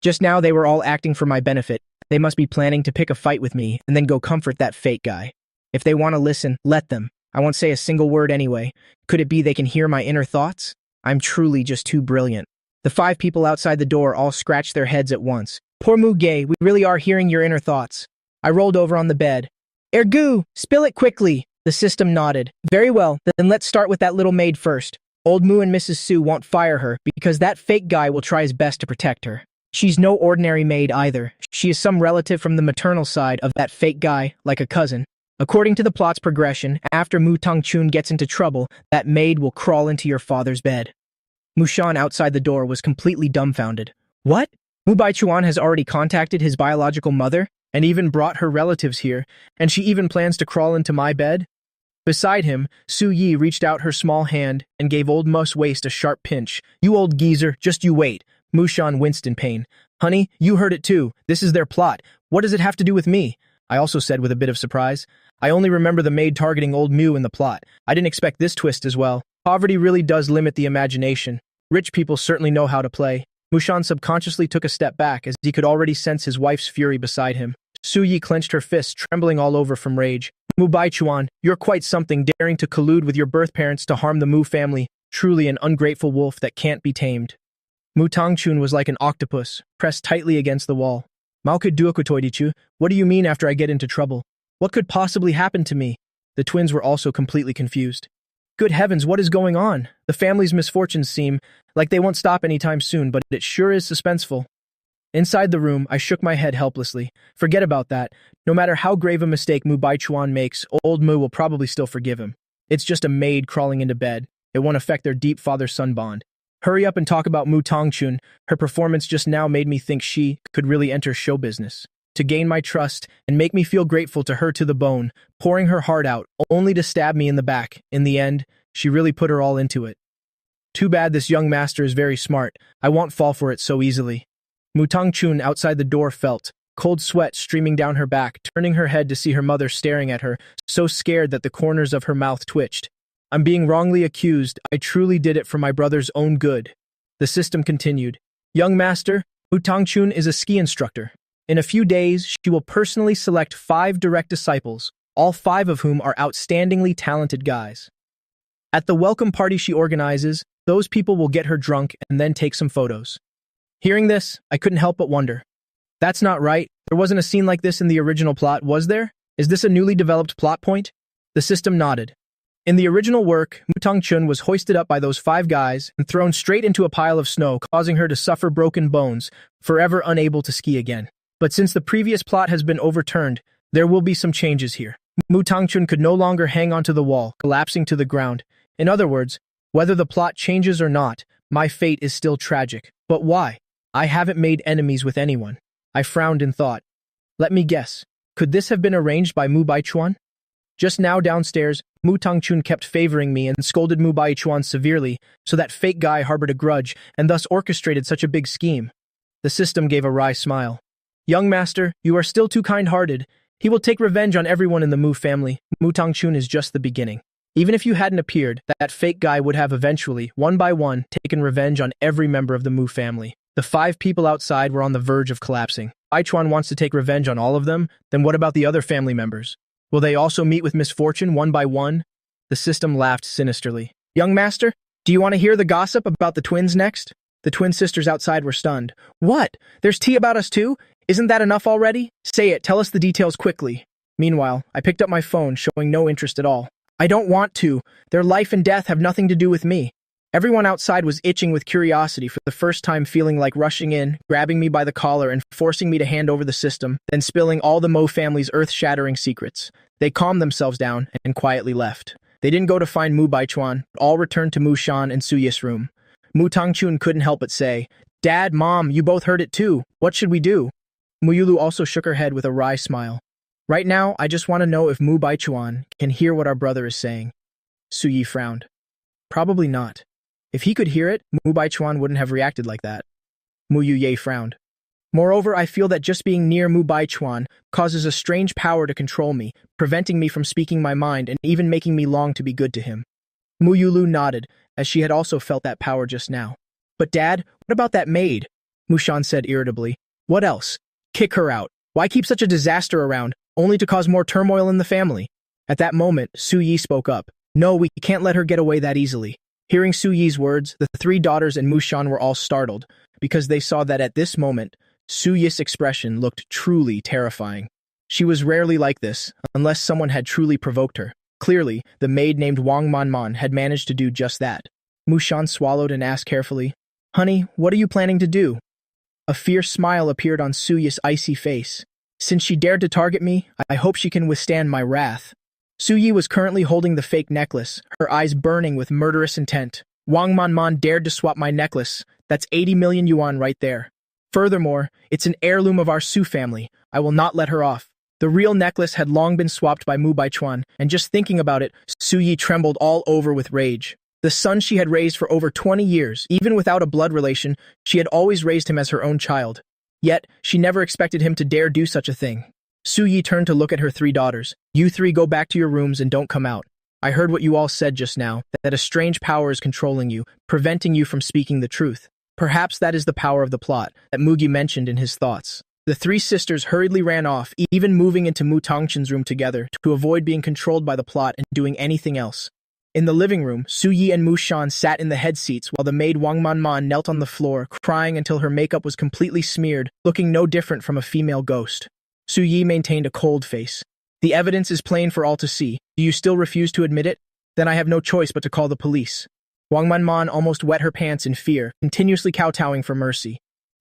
Just now they were all acting for my benefit. They must be planning to pick a fight with me and then go comfort that fake guy. If they want to listen, let them. I won't say a single word anyway. Could it be they can hear my inner thoughts? I'm truly just too brilliant." The 5 people outside the door all scratched their heads at once. "Poor Muge, we really are hearing your inner thoughts." I rolled over on the bed. "Ergu, spill it quickly." The system nodded. "Very well, then let's start with that little maid first. Old Mu and Mrs. Su won't fire her because that fake guy will try his best to protect her. She's no ordinary maid either. She is some relative from the maternal side of that fake guy, like a cousin. According to the plot's progression, after Mu Tongchun gets into trouble, that maid will crawl into your father's bed. Mushan outside the door was completely dumbfounded. What? Mu Baichuan has already contacted his biological mother and even brought her relatives here, and she even plans to crawl into my bed? Beside him, Su Yi reached out her small hand and gave old Mu's waist a sharp pinch. You old geezer, just you wait. Mushan winced in pain. Honey, you heard it too. This is their plot. What does it have to do with me? I also said with a bit of surprise. I only remember the maid targeting old Mu in the plot. I didn't expect this twist as well. Poverty really does limit the imagination. Rich people certainly know how to play. Mushan subconsciously took a step back as he could already sense his wife's fury beside him. Su Yi clenched her fists, trembling all over from rage. Mu Baichuan, you're quite something, daring to collude with your birth parents to harm the Mu family. Truly an ungrateful wolf that can't be tamed. Mu Tongchun was like an octopus, pressed tightly against the wall. Mao could duokutoidichu, what do you mean after I get into trouble? What could possibly happen to me? The twins were also completely confused. Good heavens, what is going on? The family's misfortunes seem like they won't stop anytime soon, but it sure is suspenseful. Inside the room, I shook my head helplessly. Forget about that. No matter how grave a mistake Mu Baichuan makes, old Mu will probably still forgive him. It's just a maid crawling into bed. It won't affect their deep father-son bond. Hurry up and talk about Mu Tongchun. Her performance just now made me think she could really enter show business. To gain my trust and make me feel grateful to her to the bone, pouring her heart out, only to stab me in the back. In the end, she really put her all into it. Too bad this young master is very smart. I won't fall for it so easily. Mu Tongchun outside the door felt cold sweat streaming down her back, turning her head to see her mother staring at her, so scared that the corners of her mouth twitched. I'm being wrongly accused. I truly did it for my brother's own good. The system continued. Young master, Mu Tongchun is a ski instructor. In a few days, she will personally select 5 direct disciples, all 5 of whom are outstandingly talented guys. At the welcome party she organizes, those people will get her drunk and then take some photos. Hearing this, I couldn't help but wonder. That's not right. There wasn't a scene like this in the original plot, was there? Is this a newly developed plot point? The system nodded. In the original work, Mu Tongchun was hoisted up by those 5 guys and thrown straight into a pile of snow, causing her to suffer broken bones, forever unable to ski again. But since the previous plot has been overturned, there will be some changes here. Mu Tongchun could no longer hang onto the wall, collapsing to the ground. In other words, whether the plot changes or not, my fate is still tragic. But why? I haven't made enemies with anyone. I frowned in thought. Let me guess. Could this have been arranged by Mu Baichuan? Just now downstairs, Mu Tongchun kept favoring me and scolded Mu Baichuan severely, so that fake guy harbored a grudge and thus orchestrated such a big scheme. The system gave a wry smile. Young master, you are still too kind-hearted. He will take revenge on everyone in the Mu family. Mu Tongchun is just the beginning. Even if you hadn't appeared, that fake guy would have eventually, one by one, taken revenge on every member of the Mu family. The 5 people outside were on the verge of collapsing. Baichuan wants to take revenge on all of them, then what about the other family members? Will they also meet with misfortune one by one? The system laughed sinisterly. Young master, do you want to hear the gossip about the twins next? The twin sisters outside were stunned. What? There's tea about us too? Isn't that enough already? Say it, tell us the details quickly. Meanwhile, I picked up my phone, showing no interest at all. I don't want to. Their life and death have nothing to do with me. Everyone outside was itching with curiosity, for the first time feeling like rushing in, grabbing me by the collar and forcing me to hand over the system, then spilling all the Mo family's earth-shattering secrets. They calmed themselves down and quietly left. They didn't go to find Mu Baichuan, all returned to Mushan and Suyi's room. Mu Tongchun couldn't help but say, Dad, Mom, you both heard it too. What should we do? Muyulu also shook her head with a wry smile. Right now, I just want to know if Mu Baichuan can hear what our brother is saying. Suyi frowned. Probably not. If he could hear it, Mu Baichuan wouldn't have reacted like that. Mu Yuye frowned. Moreover, I feel that just being near Mu Baichuan causes a strange power to control me, preventing me from speaking my mind and even making me long to be good to him. Mu Yulu nodded, as she had also felt that power just now. But Dad, what about that maid? Mushan said irritably. What else? Kick her out. Why keep such a disaster around, only to cause more turmoil in the family? At that moment, Su Yi spoke up. No, we can't let her get away that easily. Hearing Su Yi's words, the 3 daughters and Mushan were all startled, because they saw that at this moment, Su Yi's expression looked truly terrifying. She was rarely like this, unless someone had truly provoked her. Clearly, the maid named Wang Manman had managed to do just that. Mushan swallowed and asked carefully. Honey, what are you planning to do? A fierce smile appeared on Suyi's icy face. Since she dared to target me, I hope she can withstand my wrath. Suyi was currently holding the fake necklace, her eyes burning with murderous intent. Wang Manman dared to swap my necklace. That's 80 million yuan right there. Furthermore, it's an heirloom of our Su family. I will not let her off. The real necklace had long been swapped by Mu Baichuan, and just thinking about it, Suyi trembled all over with rage. The son she had raised for over 20 years, even without a blood relation, she had always raised him as her own child. Yet, she never expected him to dare do such a thing. Suyi turned to look at her 3 daughters. You 3 go back to your rooms and don't come out. I heard what you all said just now, that a strange power is controlling you, preventing you from speaking the truth. Perhaps that is the power of the plot that Mugi mentioned in his thoughts. The 3 sisters hurriedly ran off, even moving into Mu Tongchen's room together to avoid being controlled by the plot and doing anything else. In the living room, Suyi and Mushan sat in the head seats while the maid Wang Manman knelt on the floor, crying until her makeup was completely smeared, looking no different from a female ghost. Suyi maintained a cold face. The evidence is plain for all to see. Do you still refuse to admit it? Then I have no choice but to call the police. Wang Manman almost wet her pants in fear, continuously kowtowing for mercy.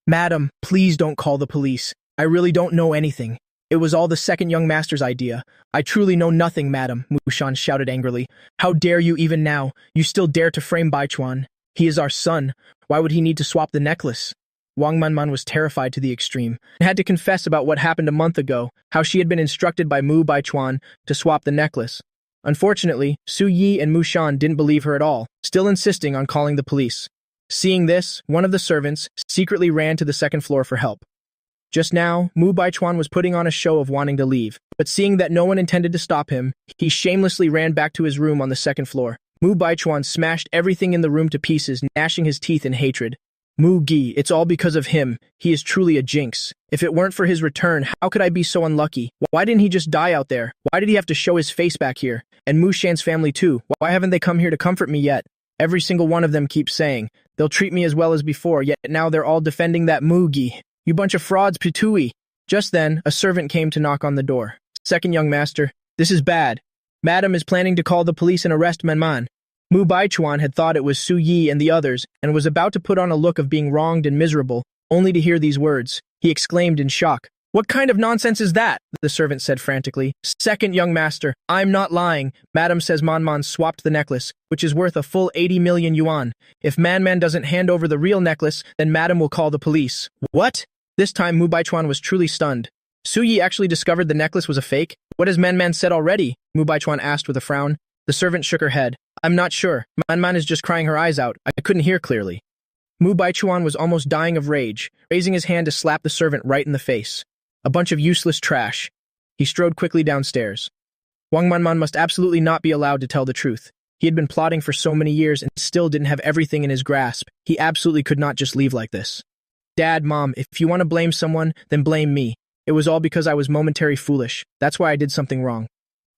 Madam, please don't call the police. I really don't know anything. It was all the second young master's idea. I truly know nothing, madam, Mushan shouted angrily. How dare you even now? You still dare to frame Baichuan. He is our son. Why would he need to swap the necklace? Wang Manman was terrified to the extreme and had to confess about what happened a month ago, how she had been instructed by Mu Baichuan to swap the necklace. Unfortunately, Su Yi and Mushan didn't believe her at all, still insisting on calling the police. Seeing this, one of the servants secretly ran to the second floor for help. Just now, Mu Baichuan was putting on a show of wanting to leave, but seeing that no one intended to stop him, he shamelessly ran back to his room on the second floor. Mu Baichuan smashed everything in the room to pieces, gnashing his teeth in hatred. Mu Gi, it's all because of him. He is truly a jinx. If it weren't for his return, how could I be so unlucky? Why didn't he just die out there? Why did he have to show his face back here? And Mushan's family too. Why haven't they come here to comfort me yet? Every single one of them keeps saying, they'll treat me as well as before, yet now they're all defending that Mu Gi. You bunch of frauds, Pitui. Just then, a servant came to knock on the door. Second young master, this is bad. Madam is planning to call the police and arrest Manman. Mu Baichuan had thought it was Su Yi and the others, and was about to put on a look of being wronged and miserable, only to hear these words. He exclaimed in shock. What kind of nonsense is that? The servant said frantically. Second young master, I'm not lying. Madam says Manman swapped the necklace, which is worth a full 80 million yuan. If Manman doesn't hand over the real necklace, then Madam will call the police. What? This time Mu Baichuan was truly stunned. Su Yi actually discovered the necklace was a fake? What has Manman said already? Mu Baichuan asked with a frown. The servant shook her head. I'm not sure. Manman is just crying her eyes out. I couldn't hear clearly. Mu Baichuan was almost dying of rage, raising his hand to slap the servant right in the face. A bunch of useless trash. He strode quickly downstairs. Wang Manman must absolutely not be allowed to tell the truth. He had been plotting for so many years and still didn't have everything in his grasp. He absolutely could not just leave like this. Dad, Mom, if you want to blame someone, then blame me. It was all because I was momentary foolish. That's why I did something wrong.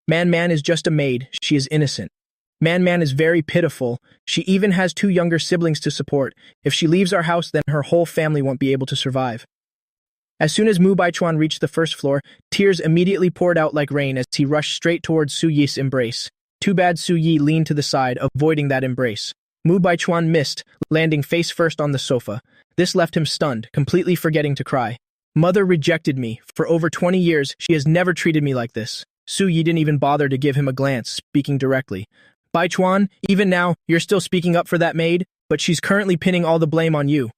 Man is just a maid. She is innocent. Man is very pitiful. She even has 2 younger siblings to support. If she leaves our house, then her whole family won't be able to survive. As soon as Mu Baichuan reached the first floor, tears immediately poured out like rain as he rushed straight towards Su Yi's embrace. Too bad Su Yi leaned to the side, avoiding that embrace. Mu Baichuan missed, landing face first on the sofa. This left him stunned, completely forgetting to cry. Mother rejected me. For over 20 years, she has never treated me like this. Su Yi didn't even bother to give him a glance, speaking directly. Baichuan, even now, you're still speaking up for that maid, but she's currently pinning all the blame on you.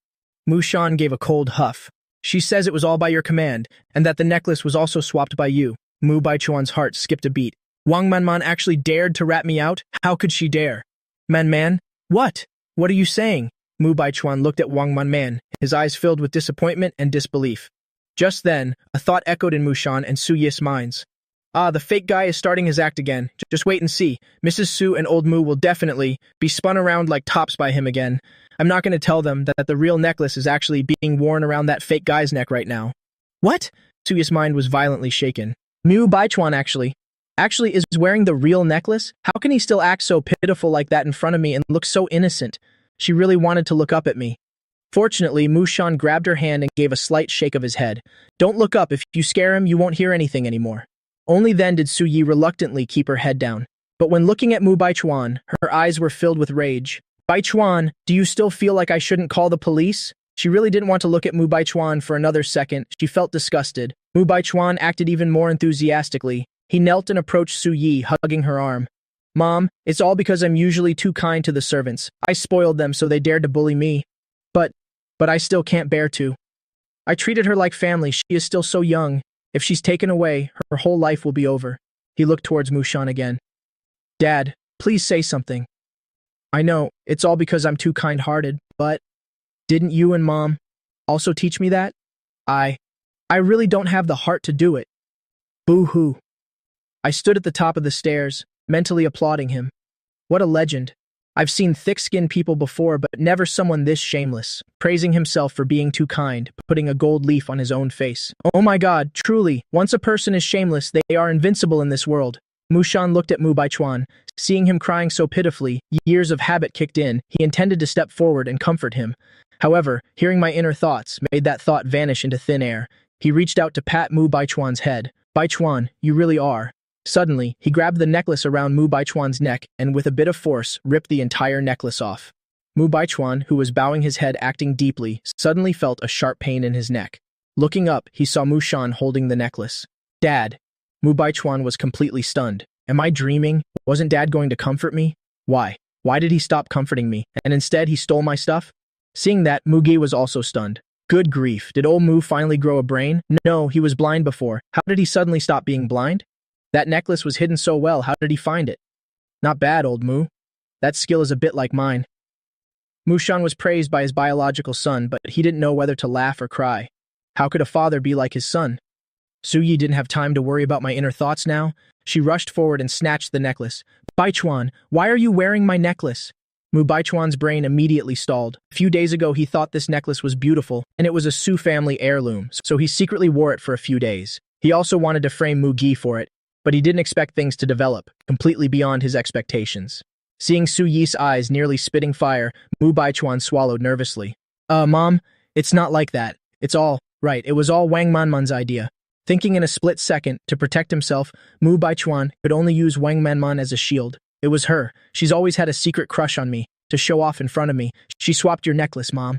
Mushan gave a cold huff. She says it was all by your command, and that the necklace was also swapped by you. Mu Baichuan's heart skipped a beat. Wang Manman actually dared to rat me out? How could she dare? Man? What? What are you saying? Mu Baichuan looked at Wang Manman, his eyes filled with disappointment and disbelief. Just then, a thought echoed in Mushan and Su Yi's minds. The fake guy is starting his act again. Just wait and see. Mrs. Su and old Mu will definitely be spun around like tops by him again. I'm not going to tell them that the real necklace is actually being worn around that fake guy's neck right now. What? Su Yi's mind was violently shaken. Mu Baichuan actually is wearing the real necklace? How can he still act so pitiful like that in front of me and look so innocent? She really wanted to look up at me. Fortunately, Mushan grabbed her hand and gave a slight shake of his head. Don't look up. If you scare him, you won't hear anything anymore. Only then did Su Yi reluctantly keep her head down. But when looking at Mu Baichuan, her eyes were filled with rage. Baichuan, do you still feel like I shouldn't call the police? She really didn't want to look at Mu Baichuan for another second. She felt disgusted. Mu Baichuan acted even more enthusiastically. He knelt and approached Su Yi, hugging her arm. Mom, it's all because I'm usually too kind to the servants. I spoiled them so they dared to bully me. But I still can't bear to. I treated her like family. She is still so young. If she's taken away, her whole life will be over. He looked towards Mushan again. Dad, please say something. I know, it's all because I'm too kind-hearted, but didn't you and Mom also teach me that? I really don't have the heart to do it. Boo-hoo. I stood at the top of the stairs, mentally applauding him. What a legend. I've seen thick-skinned people before, but never someone this shameless, praising himself for being too kind, putting a gold leaf on his own face. Oh my god, truly, once a person is shameless, they are invincible in this world. Mushan looked at Mu Baichuan. Seeing him crying so pitifully, years of habit kicked in. He intended to step forward and comfort him. However, hearing my inner thoughts made that thought vanish into thin air. He reached out to pat Mu Baichuan's head. Baichuan, you really are. Suddenly, he grabbed the necklace around Mu Baichuan's neck and with a bit of force, ripped the entire necklace off. Mu Baichuan, who was bowing his head acting deeply, suddenly felt a sharp pain in his neck. Looking up, he saw Mushan holding the necklace. Dad. Mu Baichuan was completely stunned. Am I dreaming? Wasn't Dad going to comfort me? Why? Why did he stop comforting me, and instead he stole my stuff? Seeing that, Mugi was also stunned. Good grief, did old Mu finally grow a brain? No, he was blind before. How did he suddenly stop being blind? That necklace was hidden so well, how did he find it? Not bad, old Mu. That skill is a bit like mine. Mushan was praised by his biological son, but he didn't know whether to laugh or cry. How could a father be like his son? Su Yi didn't have time to worry about my inner thoughts now. She rushed forward and snatched the necklace. Baichuan, why are you wearing my necklace? Mu Baichuan's brain immediately stalled. A few days ago, he thought this necklace was beautiful, and it was a Su family heirloom, so he secretly wore it for a few days. He also wanted to frame Mu Gi for it, but he didn't expect things to develop, completely beyond his expectations. Seeing Su Yi's eyes nearly spitting fire, Mu Baichuan swallowed nervously. Mom, it's not like that. It's all right. It was all Wang Manman's idea. Thinking in a split second, to protect himself, Mu Baichuan could only use Wang Manman as a shield. It was her. She's always had a secret crush on me, to show off in front of me. She swapped your necklace, Mom.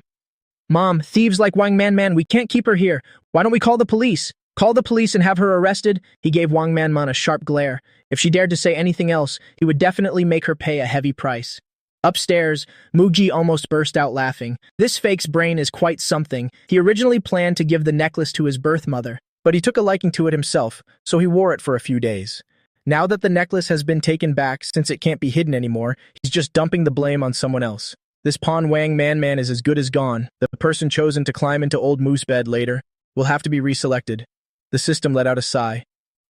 Mom, thieves like Wang Manman, we can't keep her here. Why don't we call the police? Call the police and have her arrested? He gave Wang Manman a sharp glare. If she dared to say anything else, he would definitely make her pay a heavy price. Upstairs, Muji almost burst out laughing. This fake's brain is quite something. He originally planned to give the necklace to his birth mother, but he took a liking to it himself, so he wore it for a few days. Now that the necklace has been taken back since it can't be hidden anymore, he's just dumping the blame on someone else. This pawn Wang Man is as good as gone. The person chosen to climb into old Moo's bed later will have to be reselected. The system let out a sigh.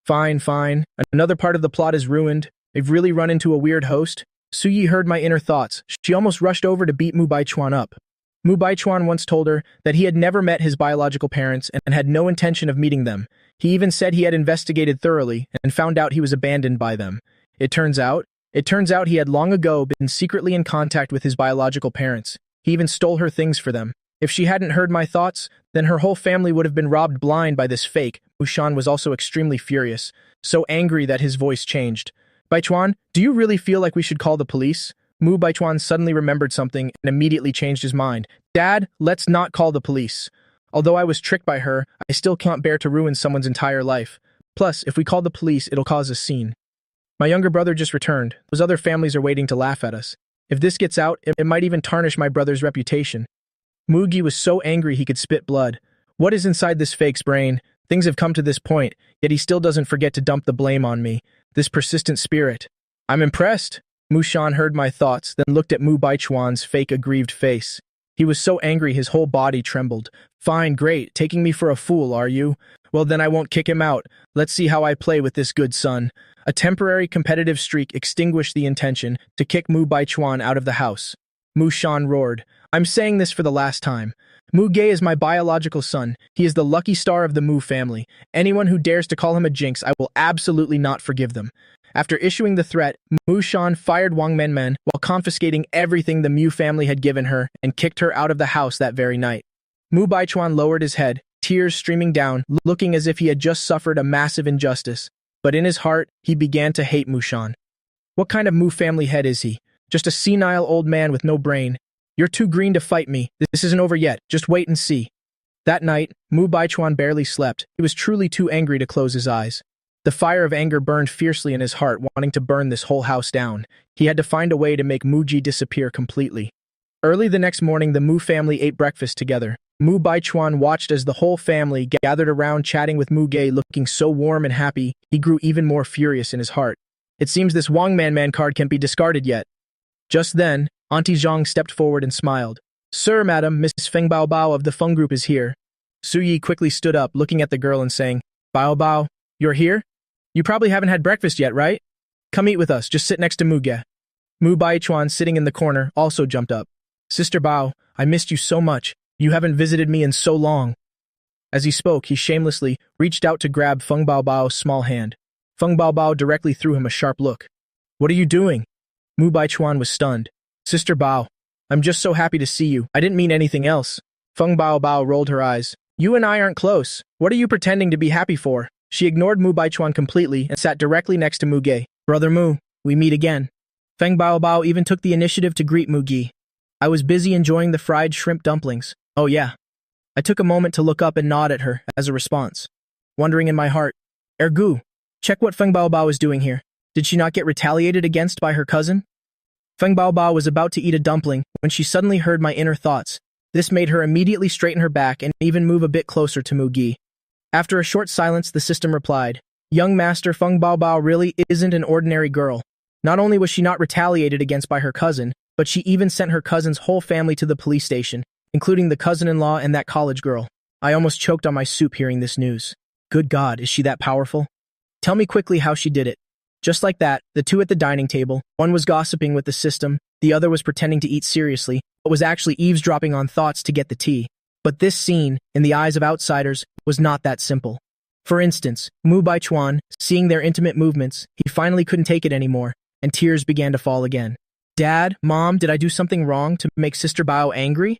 Fine. Another part of the plot is ruined. They've really run into a weird host. Su Yi heard my inner thoughts. She almost rushed over to beat Mu Baichuan up. Mu Baichuan once told her that he had never met his biological parents and had no intention of meeting them. He even said he had investigated thoroughly and found out he was abandoned by them. It turns out he had long ago been secretly in contact with his biological parents. He even stole her things for them. If she hadn't heard my thoughts, then her whole family would have been robbed blind by this fake. Mushan was also extremely furious, so angry that his voice changed. Baichuan, do you really feel like we should call the police? Mu Baichuan suddenly remembered something and immediately changed his mind. Dad, let's not call the police. Although I was tricked by her, I still can't bear to ruin someone's entire life. Plus, if we call the police, it'll cause a scene. My younger brother just returned. Those other families are waiting to laugh at us. If this gets out, it might even tarnish my brother's reputation. Mugi was so angry he could spit blood. What is inside this fake's brain? Things have come to this point, yet he still doesn't forget to dump the blame on me. This persistent spirit. I'm impressed. Mushan heard my thoughts, then looked at Mu Baichuan's fake aggrieved face. He was so angry his whole body trembled. Fine, great, taking me for a fool, are you? Well then I won't kick him out. Let's see how I play with this good son. A temporary competitive streak extinguished the intention to kick Mu Baichuan out of the house. Mushan roared. I'm saying this for the last time. Mu Ge is my biological son. He is the lucky star of the Mu family. Anyone who dares to call him a jinx, I will absolutely not forgive them. After issuing the threat, Mushan fired Wang Menmen while confiscating everything the Mu family had given her and kicked her out of the house that very night. Mu Baichuan lowered his head, tears streaming down, looking as if he had just suffered a massive injustice. But in his heart, he began to hate Mushan. What kind of Mu family head is he? Just a senile old man with no brain. You're too green to fight me. This isn't over yet. Just wait and see. That night, Mu Baichuan barely slept. He was truly too angry to close his eyes. The fire of anger burned fiercely in his heart, wanting to burn this whole house down. He had to find a way to make Muji disappear completely. Early the next morning, the Mu family ate breakfast together. Mu Baichuan watched as the whole family gathered around chatting with Mu Ge, looking so warm and happy. He grew even more furious in his heart. It seems this Wang Man card can't be discarded yet. Just then, Auntie Zhang stepped forward and smiled. Sir, madam, Mrs. Feng Bao Bao of the Feng Group is here. Su Yi quickly stood up, looking at the girl and saying, Bao Bao, you're here? You probably haven't had breakfast yet, right? Come eat with us, just sit next to Mu Ge. Mu Baichuan, sitting in the corner, also jumped up. Sister Bao, I missed you so much. You haven't visited me in so long. As he spoke, he shamelessly reached out to grab Feng Bao Bao's small hand. Feng Bao Bao directly threw him a sharp look. What are you doing? Mu Baichuan was stunned. Sister Bao, I'm just so happy to see you. I didn't mean anything else. Feng Bao Bao rolled her eyes. You and I aren't close. What are you pretending to be happy for? She ignored Mu Baichuan completely and sat directly next to Mu Ge. Brother Mu, we meet again. Feng Bao Bao even took the initiative to greet Mu Ge. I was busy enjoying the fried shrimp dumplings. Oh yeah. I took a moment to look up and nod at her as a response. Wondering in my heart, Ergu, check what Feng Bao Bao is doing here. Did she not get retaliated against by her cousin? Feng Bao Bao was about to eat a dumpling when she suddenly heard my inner thoughts. This made her immediately straighten her back and even move a bit closer to Mu Ge. After a short silence, the system replied, Young Master, Feng Bao Bao really isn't an ordinary girl. Not only was she not retaliated against by her cousin, but she even sent her cousin's whole family to the police station, including the cousin-in-law and that college girl. I almost choked on my soup hearing this news. Good God, is she that powerful? Tell me quickly how she did it. Just like that, the two at the dining table, one was gossiping with the system, the other was pretending to eat seriously, but was actually eavesdropping on thoughts to get the tea. But this scene, in the eyes of outsiders, was not that simple. For instance, Mu Baichuan, seeing their intimate movements, he finally couldn't take it anymore, and tears began to fall again. Dad, Mom, did I do something wrong to make Sister Bao angry?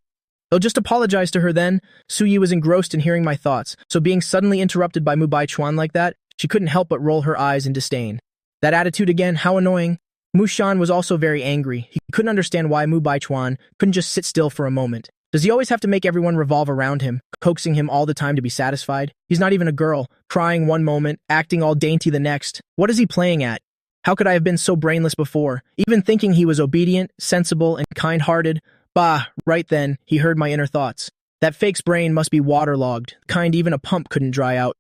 They'll just apologize to her then. Su Yi was engrossed in hearing my thoughts, so being suddenly interrupted by Mu Baichuan like that, she couldn't help but roll her eyes in disdain. That attitude again, how annoying. Mushan was also very angry. He couldn't understand why Mu Baichuan couldn't just sit still for a moment. Does he always have to make everyone revolve around him, coaxing him all the time to be satisfied? He's not even a girl, crying one moment, acting all dainty the next. What is he playing at? How could I have been so brainless before, even thinking he was obedient, sensible, and kind-hearted? Bah, right then, he heard my inner thoughts. That fake's brain must be waterlogged, kind even a pump couldn't dry out.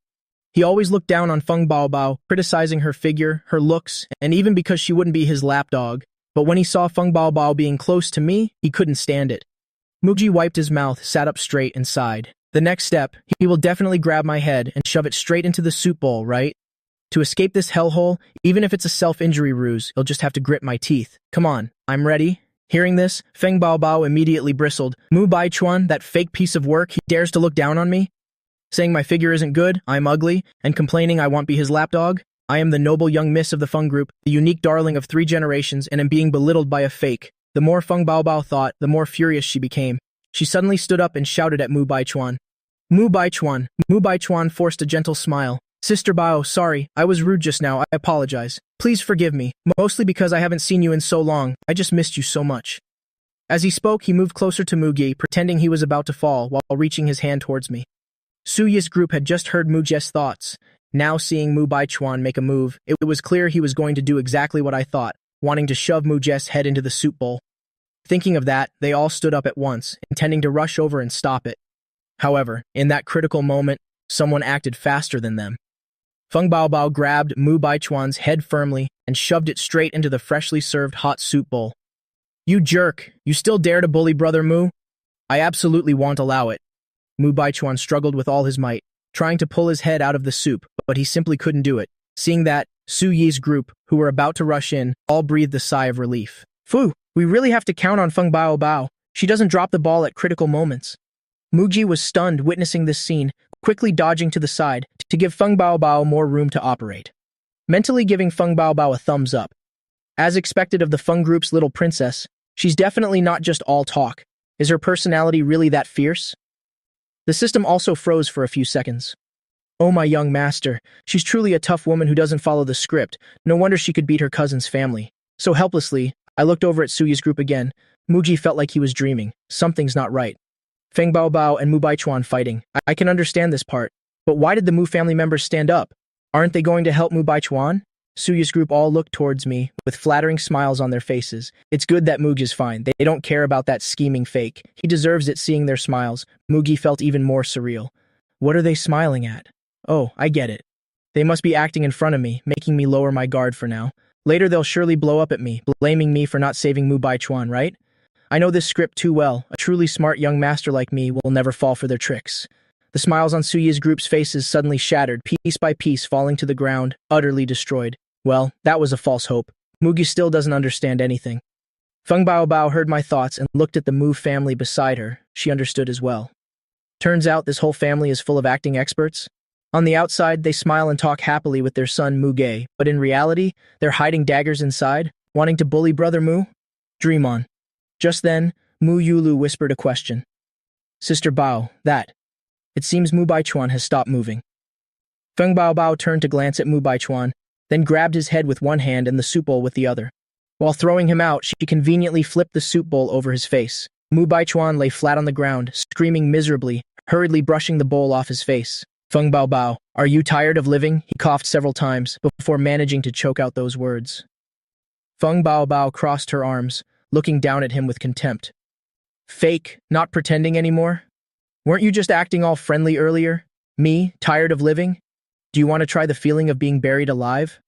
He always looked down on Feng Bao Bao, criticizing her figure, her looks, and even because she wouldn't be his lapdog. But when he saw Feng Bao Bao being close to me, he couldn't stand it. Muji wiped his mouth, sat up straight, and sighed. The next step, he will definitely grab my head and shove it straight into the soup bowl, right? To escape this hellhole, even if it's a self-injury ruse, he'll just have to grit my teeth. Come on, I'm ready. Hearing this, Feng Bao Bao immediately bristled. Mu Baichuan, that fake piece of work, he dares to look down on me? Saying my figure isn't good, I'm ugly, and complaining I won't be his lapdog? I am the noble young miss of the Feng Group, the unique darling of 3 generations, and am being belittled by a fake. The more Feng Bao Bao thought, the more furious she became. She suddenly stood up and shouted at Mu Baichuan. Mu Baichuan. Mu Baichuan forced a gentle smile. Sister Bao, sorry, I was rude just now, I apologize. Please forgive me, mostly because I haven't seen you in so long, I just missed you so much. As he spoke, he moved closer to Mu Ge, pretending he was about to fall while reaching his hand towards me. Su Yi's group had just heard Mu Je's thoughts. Now seeing Mu Baichuan make a move, it was clear he was going to do exactly what I thought, wanting to shove Mu Je's head into the soup bowl. Thinking of that, they all stood up at once, intending to rush over and stop it. However, in that critical moment, someone acted faster than them. Feng Bao Bao grabbed Mu Baichuan's head firmly and shoved it straight into the freshly served hot soup bowl. You jerk! You still dare to bully Brother Mu? I absolutely won't allow it. Mu Baichuan struggled with all his might, trying to pull his head out of the soup, but he simply couldn't do it. Seeing that, Su Yi's group, who were about to rush in, all breathed a sigh of relief. Phew, we really have to count on Feng Bao Bao. She doesn't drop the ball at critical moments. Muji was stunned witnessing this scene, quickly dodging to the side to give Feng Bao Bao more room to operate. Mentally giving Feng Bao Bao a thumbs up. As expected of the Feng Group's little princess, she's definitely not just all talk. Is her personality really that fierce? The system also froze for a few seconds. Oh my young master, she's truly a tough woman who doesn't follow the script. No wonder she could beat her cousin's family. So helplessly, I looked over at Suya's group again. Muji felt like he was dreaming. Something's not right. Feng Baobao and Mu Baichuan fighting. I can understand this part. But why did the Mu family members stand up? Aren't they going to help Mu Baichuan? Suya's group all looked towards me, with flattering smiles on their faces. It's good that Moog is fine. They don't care about that scheming fake. He deserves it. Seeing their smiles, Moogie felt even more surreal. What are they smiling at? Oh, I get it. They must be acting in front of me, making me lower my guard for now. Later they'll surely blow up at me, blaming me for not saving Mu Baichuan, right? I know this script too well. A truly smart young master like me will never fall for their tricks. The smiles on Suya's group's faces suddenly shattered, piece by piece falling to the ground, utterly destroyed. Well, that was a false hope. Mugi still doesn't understand anything. Feng Baobao heard my thoughts and looked at the Mu family beside her. She understood as well. Turns out this whole family is full of acting experts. On the outside, they smile and talk happily with their son Mu Ge, but in reality, they're hiding daggers inside, wanting to bully brother Mu? Dream on. Just then, Mu Yulu whispered a question. Sister Bao, that. It seems Mu Baichuan has stopped moving. Feng Baobao turned to glance at Mu Baichuan, then grabbed his head with one hand and the soup bowl with the other. While throwing him out, she conveniently flipped the soup bowl over his face. Mu Baichuan lay flat on the ground, screaming miserably, hurriedly brushing the bowl off his face. Feng Baobao, are you tired of living? He coughed several times, before managing to choke out those words. Feng Baobao crossed her arms, looking down at him with contempt. Fake, not pretending anymore? Weren't you just acting all friendly earlier? Me, tired of living? Do you want to try the feeling of being buried alive?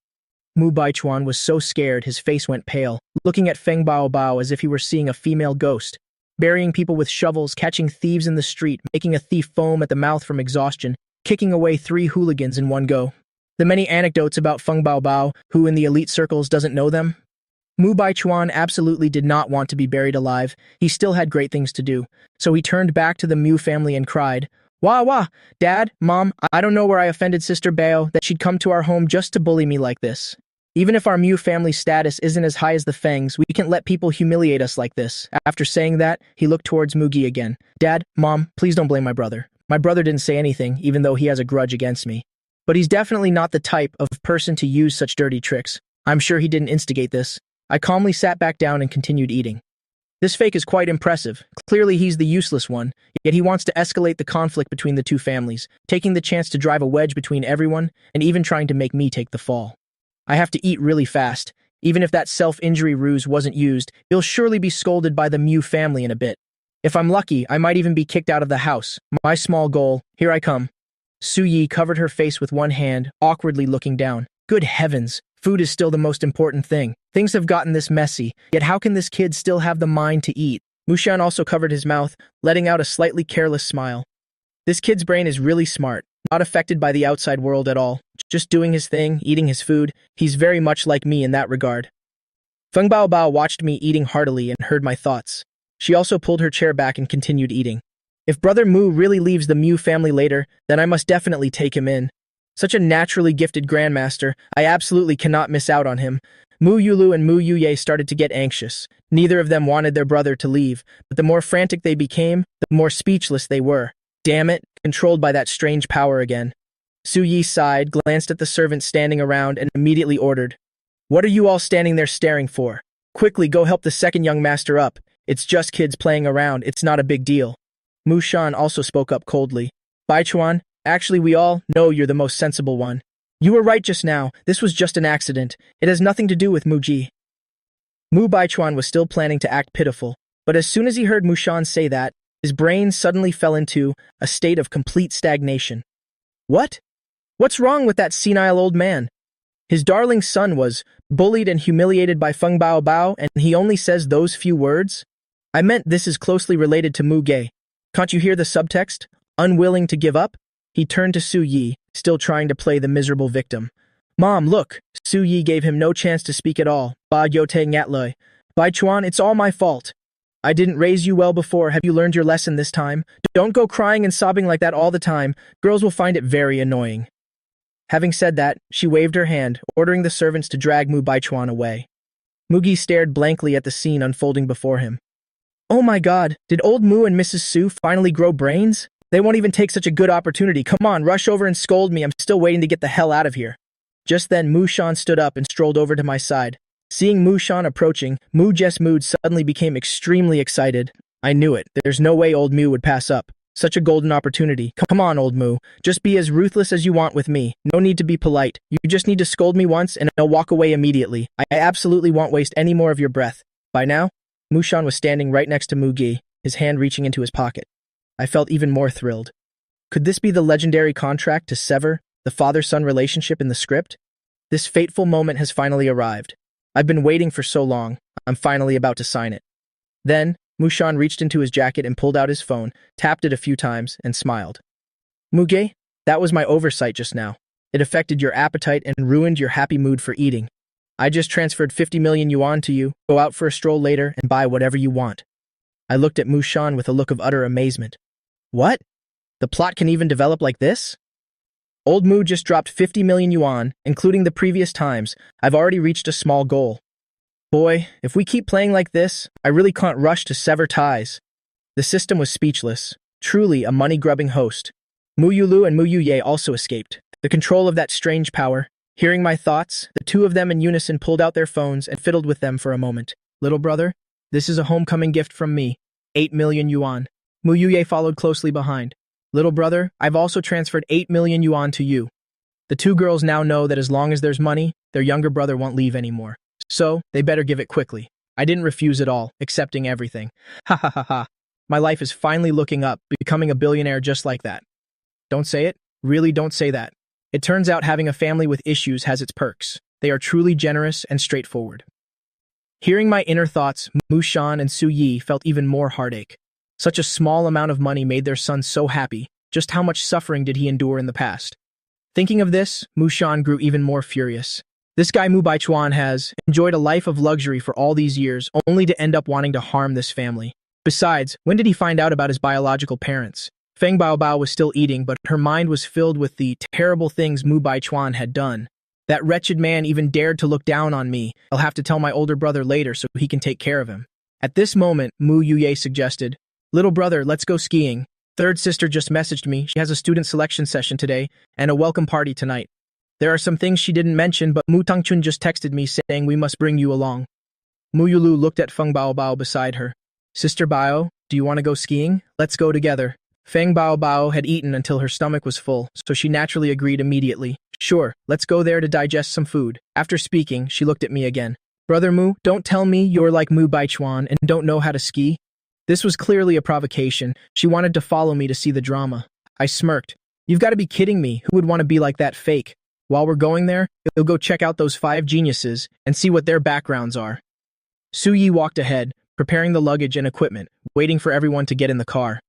Mu Baichuan was so scared his face went pale, looking at Feng Baobao as if he were seeing a female ghost. Burying people with shovels, catching thieves in the street, making a thief foam at the mouth from exhaustion, kicking away 3 hooligans in one go. The many anecdotes about Feng Baobao, who in the elite circles doesn't know them? Mu Baichuan absolutely did not want to be buried alive. He still had great things to do. So he turned back to the Mu family and cried, Wah wah, Dad, Mom, I don't know where I offended Sister Bao that she'd come to our home just to bully me like this. Even if our Mu family status isn't as high as the Fangs, we can't let people humiliate us like this. After saying that, he looked towards Mugi again. Dad, Mom, please don't blame my brother. My brother didn't say anything, even though he has a grudge against me. But he's definitely not the type of person to use such dirty tricks. I'm sure he didn't instigate this. I calmly sat back down and continued eating. This fake is quite impressive. Clearly he's the useless one, yet he wants to escalate the conflict between the two families, taking the chance to drive a wedge between everyone, and even trying to make me take the fall. I have to eat really fast. Even if that self-injury ruse wasn't used, he'll surely be scolded by the Mu family in a bit. If I'm lucky, I might even be kicked out of the house. My small goal, here I come. Su Yi covered her face with one hand, awkwardly looking down. Good heavens, food is still the most important thing. Things have gotten this messy, yet how can this kid still have the mind to eat? Mushan also covered his mouth, letting out a slightly careless smile. This kid's brain is really smart, not affected by the outside world at all. Just doing his thing, eating his food. He's very much like me in that regard. Feng Baobao watched me eating heartily and heard my thoughts. She also pulled her chair back and continued eating. If Brother Mu really leaves the Mu family later, then I must definitely take him in. Such a naturally gifted grandmaster, I absolutely cannot miss out on him. Mu Yulu and Mu Yuye started to get anxious. Neither of them wanted their brother to leave, but the more frantic they became, the more speechless they were. Damn it, controlled by that strange power again. Su Yi sighed, glanced at the servants standing around, and immediately ordered, What are you all standing there staring for? Quickly go help the second young master up. It's just kids playing around, it's not a big deal. Mushan also spoke up coldly. Baichuan, actually we all know you're the most sensible one. You were right just now, this was just an accident. It has nothing to do with Muji. Mu Baichuan was still planning to act pitiful, but as soon as he heard Mushan say that, his brain suddenly fell into a state of complete stagnation. What? What's wrong with that senile old man? His darling son was bullied and humiliated by Feng Baobao, and he only says those few words? I meant this is closely related to Mu Ge. Can't you hear the subtext? Unwilling to give up? He turned to Su Yi, still trying to play the miserable victim. Mom, look! Su Yi gave him no chance to speak at all. Ba Yote Ngatloi. Baichuan, it's all my fault. I didn't raise you well before. Have you learned your lesson this time? Don't go crying and sobbing like that all the time. Girls will find it very annoying. Having said that, she waved her hand, ordering the servants to drag Mu Baichuan away. Mugi stared blankly at the scene unfolding before him. Oh my god, did old Mu and Mrs. Su finally grow brains? They won't even take such a good opportunity. Come on, rush over and scold me. I'm still waiting to get the hell out of here. Just then, Mushan stood up and strolled over to my side. Seeing Mushan approaching, Mu's mood suddenly became extremely excited. I knew it. There's no way old Mu would pass up. Such a golden opportunity. Come on, old Mu. Just be as ruthless as you want with me. No need to be polite. You just need to scold me once and I'll walk away immediately. I absolutely won't waste any more of your breath. By now, Mushan was standing right next to Mugi, his hand reaching into his pocket. I felt even more thrilled. Could this be the legendary contract to sever the father-son relationship in the script? This fateful moment has finally arrived. I've been waiting for so long. I'm finally about to sign it. Then, Mushan reached into his jacket and pulled out his phone, tapped it a few times, and smiled. Muge, that was my oversight just now. It affected your appetite and ruined your happy mood for eating. I just transferred 50 million yuan to you. Go out for a stroll later and buy whatever you want. I looked at Mushan with a look of utter amazement. What? The plot can even develop like this? Old Mu just dropped 50 million yuan, including the previous times. I've already reached a small goal. Boy, if we keep playing like this, I really can't rush to sever ties. The system was speechless. Truly a money-grubbing host. Mu Yulu and Mu Yuye also escaped. The control of that strange power. Hearing my thoughts, the two of them in unison pulled out their phones and fiddled with them for a moment. Little brother, this is a homecoming gift from me. 8 million yuan. Mu Yuye followed closely behind. Little brother, I've also transferred 8 million yuan to you. The two girls now know that as long as there's money, their younger brother won't leave anymore. So, they better give it quickly. I didn't refuse at all, accepting everything. Ha ha ha ha. My life is finally looking up, becoming a billionaire just like that. Don't say it. Really don't say that. It turns out having a family with issues has its perks. They are truly generous and straightforward. Hearing my inner thoughts, Mushan and Su Yi felt even more heartache. Such a small amount of money made their son so happy. Just how much suffering did he endure in the past? Thinking of this, Mushan grew even more furious. This guy Mu Baichuan has enjoyed a life of luxury for all these years, only to end up wanting to harm this family. Besides, when did he find out about his biological parents? Feng Baobao was still eating, but her mind was filled with the terrible things Mu Baichuan had done. That wretched man even dared to look down on me. I'll have to tell my older brother later so he can take care of him. At this moment, Mu Yuye suggested, Little brother, let's go skiing. Third sister just messaged me. She has a student selection session today and a welcome party tonight. There are some things she didn't mention, but Mu Tangchun just texted me saying we must bring you along. Mu Yulu looked at Feng Baobao beside her. Sister Bao, do you want to go skiing? Let's go together. Feng Baobao had eaten until her stomach was full, so she naturally agreed immediately. Sure, let's go there to digest some food. After speaking, she looked at me again. Brother Mu, don't tell me you're like Mu Baichuan and don't know how to ski. This was clearly a provocation. She wanted to follow me to see the drama. I smirked. You've got to be kidding me. Who would want to be like that fake? While we're going there, you'll go check out those 5 geniuses and see what their backgrounds are. Su Yi walked ahead, preparing the luggage and equipment, waiting for everyone to get in the car.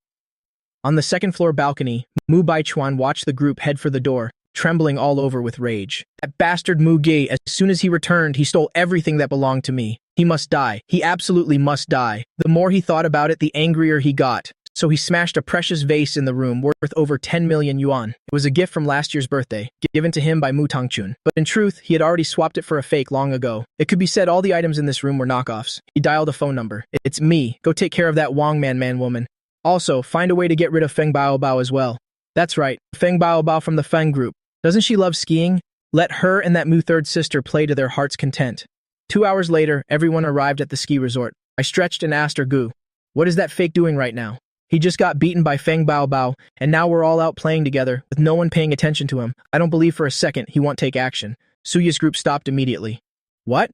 On the second-floor balcony, Mu Baichuan watched the group head for the door, trembling all over with rage. That bastard Mu Ge, as soon as he returned, he stole everything that belonged to me. He must die. He absolutely must die. The more he thought about it, the angrier he got. So he smashed a precious vase in the room worth over 10 million yuan. It was a gift from last year's birthday, given to him by Mu Tangchun. But in truth, he had already swapped it for a fake long ago. It could be said all the items in this room were knockoffs. He dialed a phone number. It's me. Go take care of that Wang man woman. Also, find a way to get rid of Feng Baobao as well. That's right, Feng Baobao from the Feng group. Doesn't she love skiing? Let her and that Mu third sister play to their heart's content. 2 hours later, everyone arrived at the ski resort. I stretched and asked Ergu, what is that fake doing right now? He just got beaten by Feng Baobao, and now we're all out playing together, with no one paying attention to him. I don't believe for a second he won't take action. Suya's group stopped immediately. What?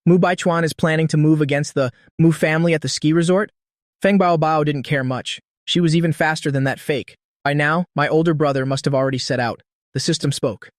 Mu Baichuan is planning to move against the Mu family at the ski resort? Feng Baobao didn't care much. She was even faster than that fake. By now, my older brother must have already set out. The system spoke.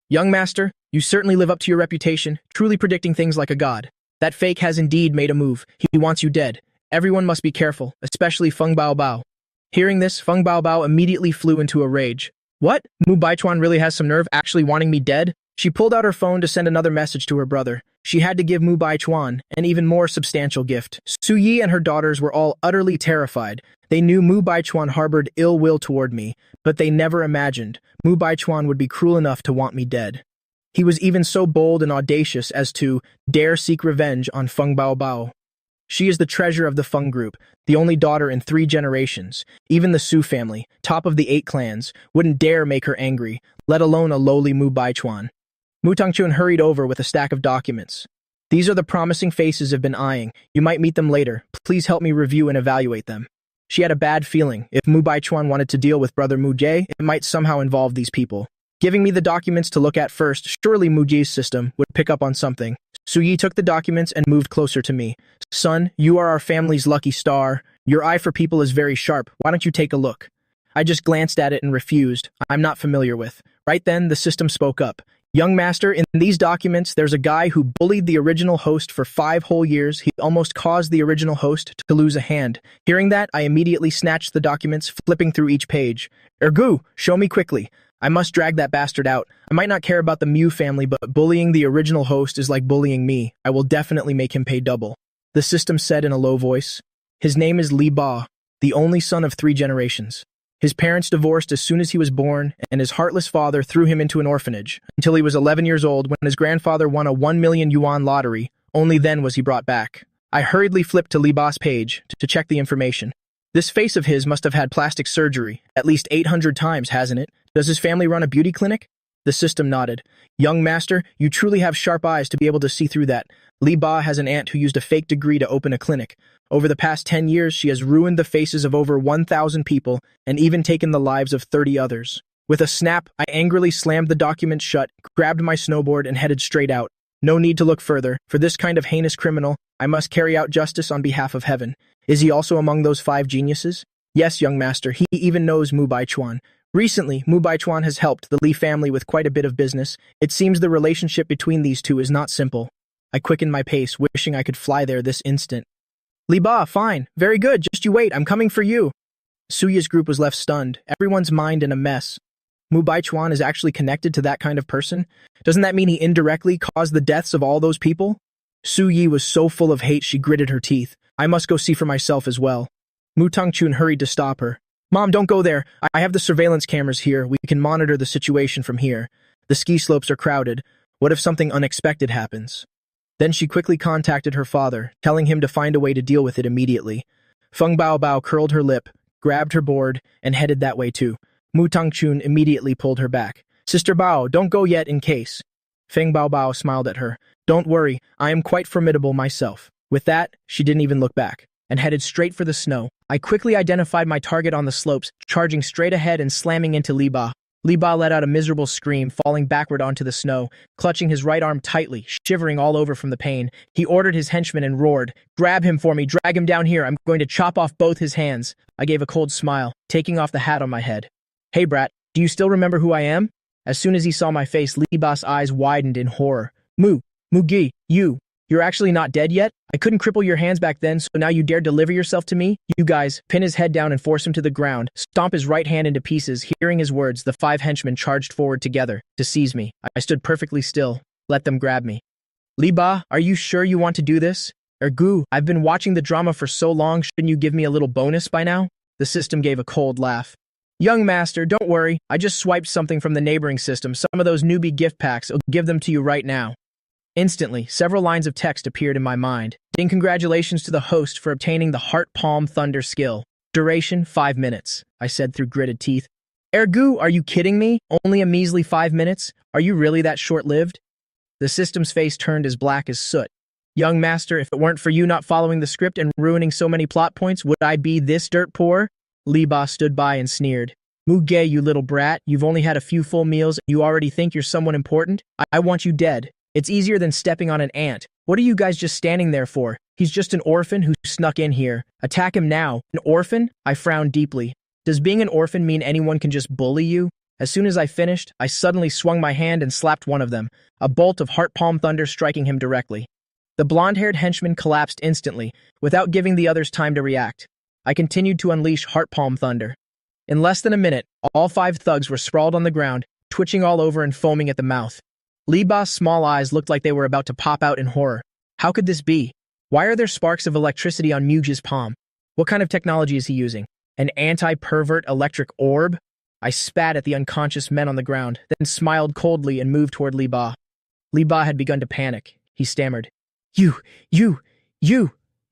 Young master, you certainly live up to your reputation, truly predicting things like a god. That fake has indeed made a move. He wants you dead. Everyone must be careful, especially Feng Baobao. Hearing this, Feng Baobao immediately flew into a rage. What? Mu Baichuan really has some nerve actually wanting me dead? She pulled out her phone to send another message to her brother. She had to give Mu Baichuan an even more substantial gift. Su Yi and her daughters were all utterly terrified. They knew Mu Baichuan harbored ill will toward me, but they never imagined Mu Baichuan would be cruel enough to want me dead. He was even so bold and audacious as to dare seek revenge on Feng Baobao. She is the treasure of the Feng group, the only daughter in 3 generations. Even the Su family, top of the 8 clans, wouldn't dare make her angry, let alone a lowly Mu Baichuan. Mu Tangchun hurried over with a stack of documents. These are the promising faces I've been eyeing. You might meet them later. Please help me review and evaluate them. She had a bad feeling. If Mu Baichuan wanted to deal with brother Mu Jie, it might somehow involve these people. Giving me the documents to look at first, surely Mu Jie's system would pick up on something. Su Yi took the documents and moved closer to me. Son, you are our family's lucky star. Your eye for people is very sharp. Why don't you take a look? I just glanced at it and refused. I'm not familiar with. Right then, the system spoke up. Young master, in these documents, there's a guy who bullied the original host for 5 whole years. He almost caused the original host to lose a hand. Hearing that, I immediately snatched the documents, flipping through each page. Ergu, show me quickly. I must drag that bastard out. I might not care about the Mu family, but bullying the original host is like bullying me. I will definitely make him pay double. The system said in a low voice. His name is Li Ba, the only son of 3 generations. His parents divorced as soon as he was born, and his heartless father threw him into an orphanage until he was 11 years old when his grandfather won a 1 million yuan lottery. Only then was he brought back. I hurriedly flipped to Li Ba's page to check the information. This face of his must have had plastic surgery, at least 800 times, hasn't it? Does his family run a beauty clinic? The system nodded. Young master, you truly have sharp eyes to be able to see through that. Li Ba has an aunt who used a fake degree to open a clinic. Over the past 10 years, she has ruined the faces of over 1,000 people and even taken the lives of 30 others. With a snap, I angrily slammed the document shut, grabbed my snowboard, and headed straight out. No need to look further. For this kind of heinous criminal, I must carry out justice on behalf of heaven. Is he also among those 5 geniuses? Yes, young master, he even knows Mu Baichuan. Recently, Mu Baichuan has helped the Li family with quite a bit of business. It seems the relationship between these two is not simple. I quickened my pace, wishing I could fly there this instant. Li Ba, fine. Very good. Just you wait. I'm coming for you. Suya's group was left stunned, everyone's mind in a mess. Mu Baichuan is actually connected to that kind of person? Doesn't that mean he indirectly caused the deaths of all those people? Su Yi was so full of hate she gritted her teeth. I must go see for myself as well. Mu Tongchun hurried to stop her. Mom, don't go there. I have the surveillance cameras here. We can monitor the situation from here. The ski slopes are crowded. What if something unexpected happens? Then she quickly contacted her father, telling him to find a way to deal with it immediately. Feng Baobao curled her lip, grabbed her board, and headed that way too. Mu Tongchun immediately pulled her back. Sister Bao, don't go yet in case. Feng Baobao smiled at her. Don't worry, I am quite formidable myself. With that, she didn't even look back, and headed straight for the snow. I quickly identified my target on the slopes, charging straight ahead and slamming into Li Ba. Li Ba let out a miserable scream, falling backward onto the snow, clutching his right arm tightly, shivering all over from the pain. He ordered his henchmen and roared, "Grab him for me, drag him down here, I'm going to chop off both his hands." I gave a cold smile, taking off the hat on my head. Hey brat, do you still remember who I am? As soon as he saw my face, Li Ba's eyes widened in horror. Mugi, you're actually not dead yet? I couldn't cripple your hands back then, so now you dare deliver yourself to me? You guys, pin his head down and force him to the ground, stomp his right hand into pieces. Hearing his words, the 5 henchmen charged forward together to seize me. I stood perfectly still. Let them grab me. Li Ba, are you sure you want to do this? Ergu, I've been watching the drama for so long, shouldn't you give me a little bonus by now? The system gave a cold laugh. Young master, don't worry. I just swiped something from the neighboring system, some of those newbie gift packs. I'll give them to you right now. Instantly, several lines of text appeared in my mind. Congratulations to the host for obtaining the Heart Palm Thunder skill. Duration, 5 minutes, I said through gritted teeth. Ergu, are you kidding me? Only a measly 5 minutes? Are you really that short-lived? The system's face turned as black as soot. Young master, if it weren't for you not following the script and ruining so many plot points, would I be this dirt poor? Li Ba stood by and sneered. Muge, you little brat, you've only had a few full meals, you already think you're someone important? I want you dead. It's easier than stepping on an ant. What are you guys just standing there for? He's just an orphan who snuck in here. Attack him now. An orphan? I frowned deeply. Does being an orphan mean anyone can just bully you? As soon as I finished, I suddenly swung my hand and slapped one of them, a bolt of Heart Palm Thunder striking him directly. The blonde-haired henchman collapsed instantly, without giving the others time to react. I continued to unleash Heart Palm Thunder. In less than a minute, all 5 thugs were sprawled on the ground, twitching all over and foaming at the mouth. Li Ba's small eyes looked like they were about to pop out in horror. How could this be? Why are there sparks of electricity on Muge's palm? What kind of technology is he using? An anti-pervert electric orb? I spat at the unconscious men on the ground, then smiled coldly and moved toward Li Ba. Li Ba had begun to panic. He stammered. You,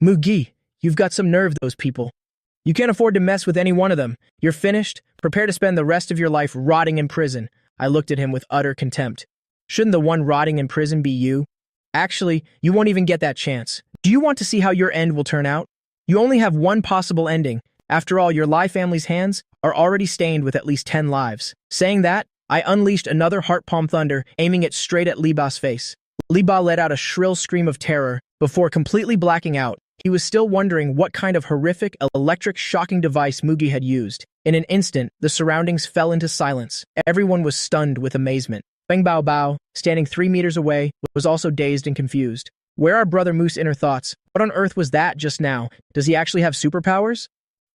Mugi, you've got some nerve, those people. You can't afford to mess with any one of them. You're finished. Prepare to spend the rest of your life rotting in prison. I looked at him with utter contempt. Shouldn't the one rotting in prison be you? Actually, you won't even get that chance. Do you want to see how your end will turn out? You only have one possible ending. After all, your Lai family's hands are already stained with at least 10 lives. Saying that, I unleashed another heart palm thunder, aiming it straight at Li Ba's face. Li Ba let out a shrill scream of terror before completely blacking out. He was still wondering what kind of horrific, electric shocking device Mugi had used. In an instant, the surroundings fell into silence. Everyone was stunned with amazement. Feng Bao Bao, standing 3 meters away, was also dazed and confused. Where are Brother Moo's inner thoughts? What on earth was that just now? Does he actually have superpowers?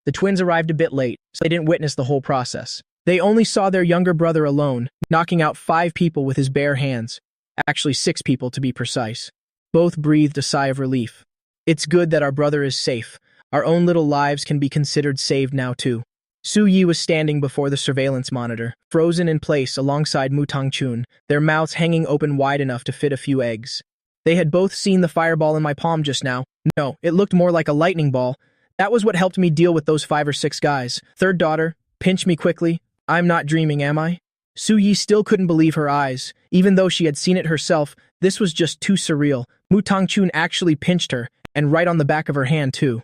The twins arrived a bit late, so they didn't witness the whole process. They only saw their younger brother alone, knocking out 5 people with his bare hands. Actually 6 people to be precise. Both breathed a sigh of relief. It's good that our brother is safe. Our own little lives can be considered saved now too. Su Yi was standing before the surveillance monitor, frozen in place alongside Mu Tangchun, their mouths hanging open wide enough to fit a few eggs. They had both seen the fireball in my palm just now. No, it looked more like a lightning ball. That was what helped me deal with those 5 or 6 guys. Third daughter, pinch me quickly. I'm not dreaming, am I? Su Yi still couldn't believe her eyes. Even though she had seen it herself, this was just too surreal. Mu Tangchun actually pinched her, and right on the back of her hand too.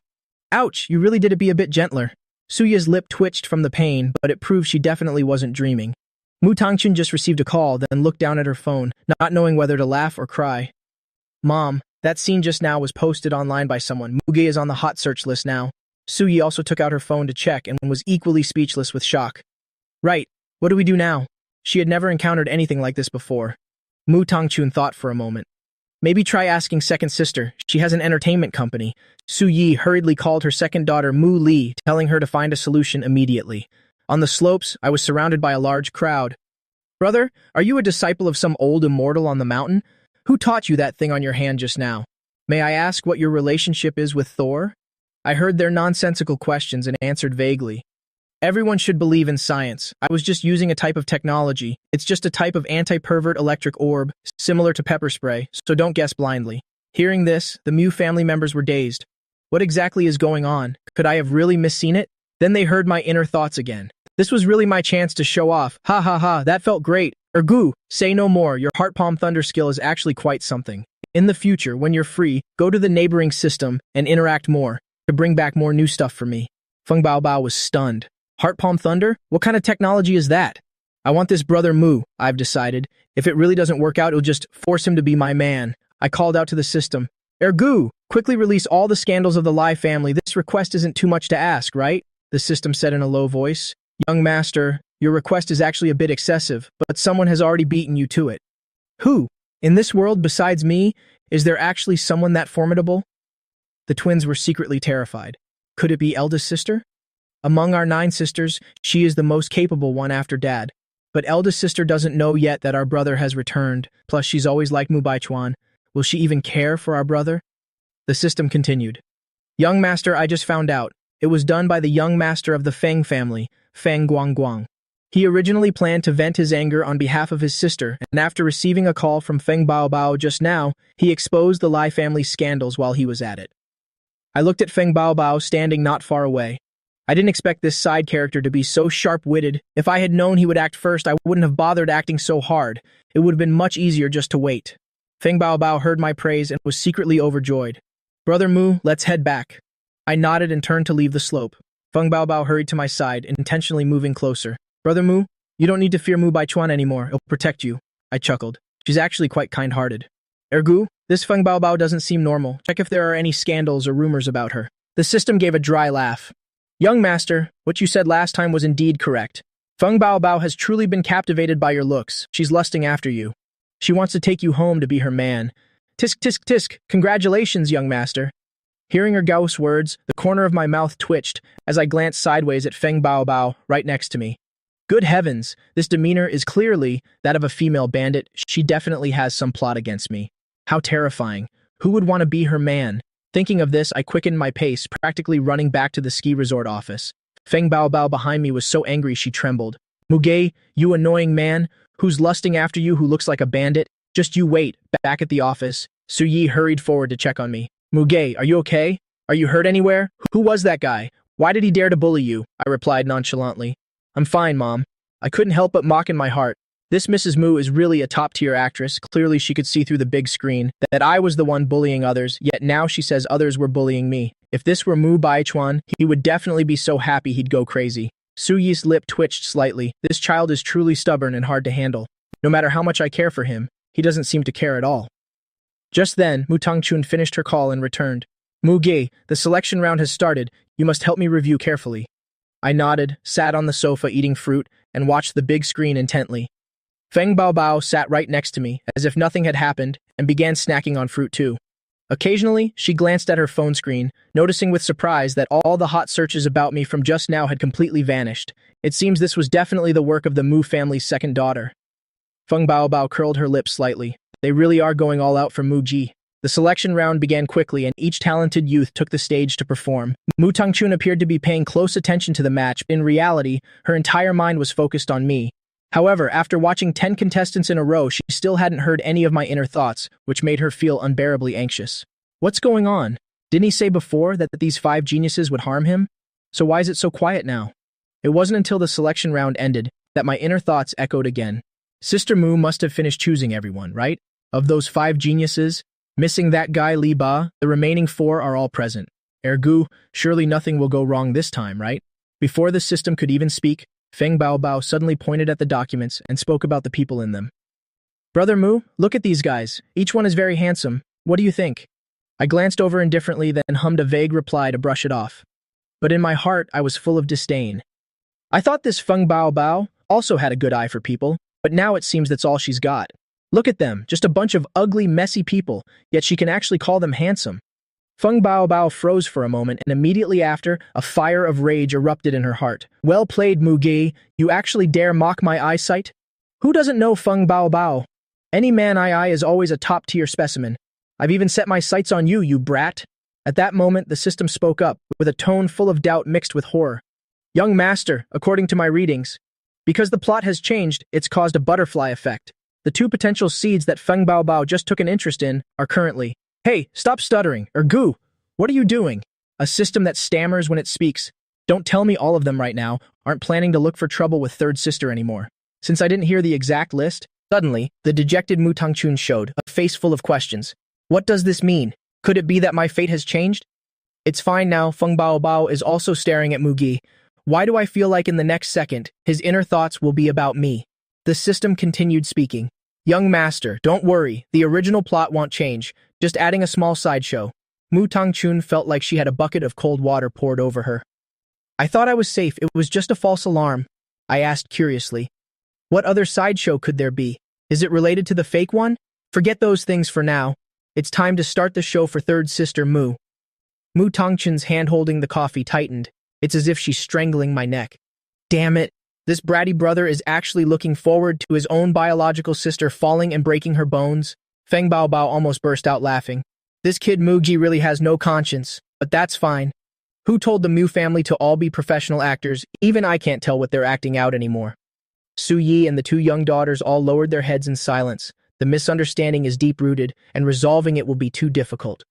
Ouch, you really did it be a bit gentler. Suya's lip twitched from the pain, but it proved she definitely wasn't dreaming. Mu Tangchun just received a call, then looked down at her phone, not knowing whether to laugh or cry. Mom, that scene just now was posted online by someone. Muge is on the hot search list now. Suyi also took out her phone to check and was equally speechless with shock. Right, what do we do now? She had never encountered anything like this before. Mu Tangchun thought for a moment. Maybe try asking second sister. She has an entertainment company. Su Yi hurriedly called her second daughter Mu Li, telling her to find a solution immediately. On the slopes, I was surrounded by a large crowd. Brother, are you a disciple of some old immortal on the mountain? Who taught you that thing on your hand just now? May I ask what your relationship is with Thor? I heard their nonsensical questions and answered vaguely. Everyone should believe in science. I was just using a type of technology. It's just a type of anti-pervert electric orb, similar to pepper spray, so don't guess blindly. Hearing this, the Mu family members were dazed. What exactly is going on? Could I have really misseen it? Then they heard my inner thoughts again. This was really my chance to show off. Ha ha ha, that felt great. Ergu, say no more. Your heart palm thunder skill is actually quite something. In the future, when you're free, go to the neighboring system and interact more, to bring back more new stuff for me. Feng Bao Bao was stunned. Heart palm thunder? What kind of technology is that? I want this brother Mu, I've decided. If it really doesn't work out, it'll just force him to be my man. I called out to the system. Ergu, quickly release all the scandals of the Lai family. This request isn't too much to ask, right? The system said in a low voice. Young master, your request is actually a bit excessive, but someone has already beaten you to it. Who? In this world, besides me, is there actually someone that formidable? The twins were secretly terrified. Could it be eldest sister? Among our 9 sisters, she is the most capable one after Dad. But eldest sister doesn't know yet that our brother has returned, plus she's always liked Mu Baichuan. Will she even care for our brother? The system continued. Young master, I just found out. It was done by the young master of the Feng family, Feng Guangguang. He originally planned to vent his anger on behalf of his sister, and after receiving a call from Feng Bao Bao just now, he exposed the Lai family's scandals while he was at it. I looked at Feng Bao Bao standing not far away. I didn't expect this side character to be so sharp-witted. If I had known he would act first, I wouldn't have bothered acting so hard. It would have been much easier just to wait. Feng Bao Bao heard my praise and was secretly overjoyed. Brother Mu, let's head back. I nodded and turned to leave the slope. Feng Bao Bao hurried to my side, intentionally moving closer. Brother Mu, you don't need to fear Mu Baichuan anymore. It'll protect you. I chuckled. She's actually quite kind-hearted. Ergu, this Feng Bao Bao doesn't seem normal. Check if there are any scandals or rumors about her. The system gave a dry laugh. Young master, what you said last time was indeed correct. Feng Bao Bao has truly been captivated by your looks. She's lusting after you. She wants to take you home to be her man. Tisk tisk tisk, congratulations, young master. Hearing her gauss words, the corner of my mouth twitched as I glanced sideways at Feng Bao Bao right next to me. Good heavens, this demeanor is clearly that of a female bandit. She definitely has some plot against me. How terrifying. Who would want to be her man? Thinking of this, I quickened my pace, practically running back to the ski resort office. Feng Bao Bao behind me was so angry she trembled. Muge, you annoying man, who's lusting after you who looks like a bandit? Just you wait. Back at the office, Su Yi hurried forward to check on me. Muge, are you okay? Are you hurt anywhere? Who was that guy? Why did he dare to bully you? I replied nonchalantly. I'm fine, Mom. I couldn't help but mock in my heart. This Mrs. Mu is really a top-tier actress. Clearly she could see through the big screen that I was the one bullying others, yet now she says others were bullying me. If this were Mu Baichuan, he would definitely be so happy he'd go crazy. Su Yi's lip twitched slightly. This child is truly stubborn and hard to handle. No matter how much I care for him, he doesn't seem to care at all. Just then, Mu Tangchun finished her call and returned. Mu Ge, the selection round has started. You must help me review carefully. I nodded, sat on the sofa eating fruit, and watched the big screen intently. Feng Baobao sat right next to me, as if nothing had happened, and began snacking on fruit too. Occasionally, she glanced at her phone screen, noticing with surprise that all the hot searches about me from just now had completely vanished. It seems this was definitely the work of the Mu family's second daughter. Feng Baobao curled her lips slightly. They really are going all out for Mu Ji. The selection round began quickly and each talented youth took the stage to perform. Mu Tangchun appeared to be paying close attention to the match. In reality, her entire mind was focused on me. However, after watching 10 contestants in a row, she still hadn't heard any of my inner thoughts, which made her feel unbearably anxious. What's going on? Didn't he say before that these 5 geniuses would harm him? So why is it so quiet now? It wasn't until the selection round ended that my inner thoughts echoed again. Sister Mu must have finished choosing everyone, right? Of those 5 geniuses, missing that guy Li Ba, the remaining 4 are all present. Ergu, surely nothing will go wrong this time, right? Before the system could even speak, Feng Baobao suddenly pointed at the documents and spoke about the people in them. Brother Mu, look at these guys. Each one is very handsome. What do you think? I glanced over indifferently, then hummed a vague reply to brush it off. But in my heart, I was full of disdain. I thought this Feng Baobao also had a good eye for people, but now it seems that's all she's got. Look at them, just a bunch of ugly, messy people, yet she can actually call them handsome. Feng Baobao froze for a moment, and immediately after, a fire of rage erupted in her heart. Well played, Mu Ge. You actually dare mock my eyesight? Who doesn't know Feng Baobao? Any man I is always a top-tier specimen. I've even set my sights on you, you brat. At that moment, the system spoke up, with a tone full of doubt mixed with horror. Young master, according to my readings, because the plot has changed, it's caused a butterfly effect. The 2 potential seeds that Feng Baobao just took an interest in are currently... Hey, stop stuttering, Ergu! What are you doing? A system that stammers when it speaks. Don't tell me all of them right now aren't planning to look for trouble with third sister anymore. Since I didn't hear the exact list, suddenly, the dejected Mu Tangchun showed, a face full of questions. What does this mean? Could it be that my fate has changed? It's fine now, Feng Baobao is also staring at Mu Ge. Why do I feel like in the next second, his inner thoughts will be about me? The system continued speaking. Young master, don't worry, the original plot won't change, just adding a small sideshow. Mu Tangchun felt like she had a bucket of cold water poured over her. I thought I was safe, it was just a false alarm. I asked curiously. What other sideshow could there be? Is it related to the fake one? Forget those things for now. It's time to start the show for third sister Mu. Mu Tangchun's hand holding the coffee tightened. It's as if she's strangling my neck. Damn it. This bratty brother is actually looking forward to his own biological sister falling and breaking her bones. Feng Baobao almost burst out laughing. This kid Mu Ji really has no conscience, but that's fine. Who told the Mu family to all be professional actors? Even I can't tell what they're acting out anymore. Su Yi and the 2 young daughters all lowered their heads in silence. The misunderstanding is deep-rooted, and resolving it will be too difficult.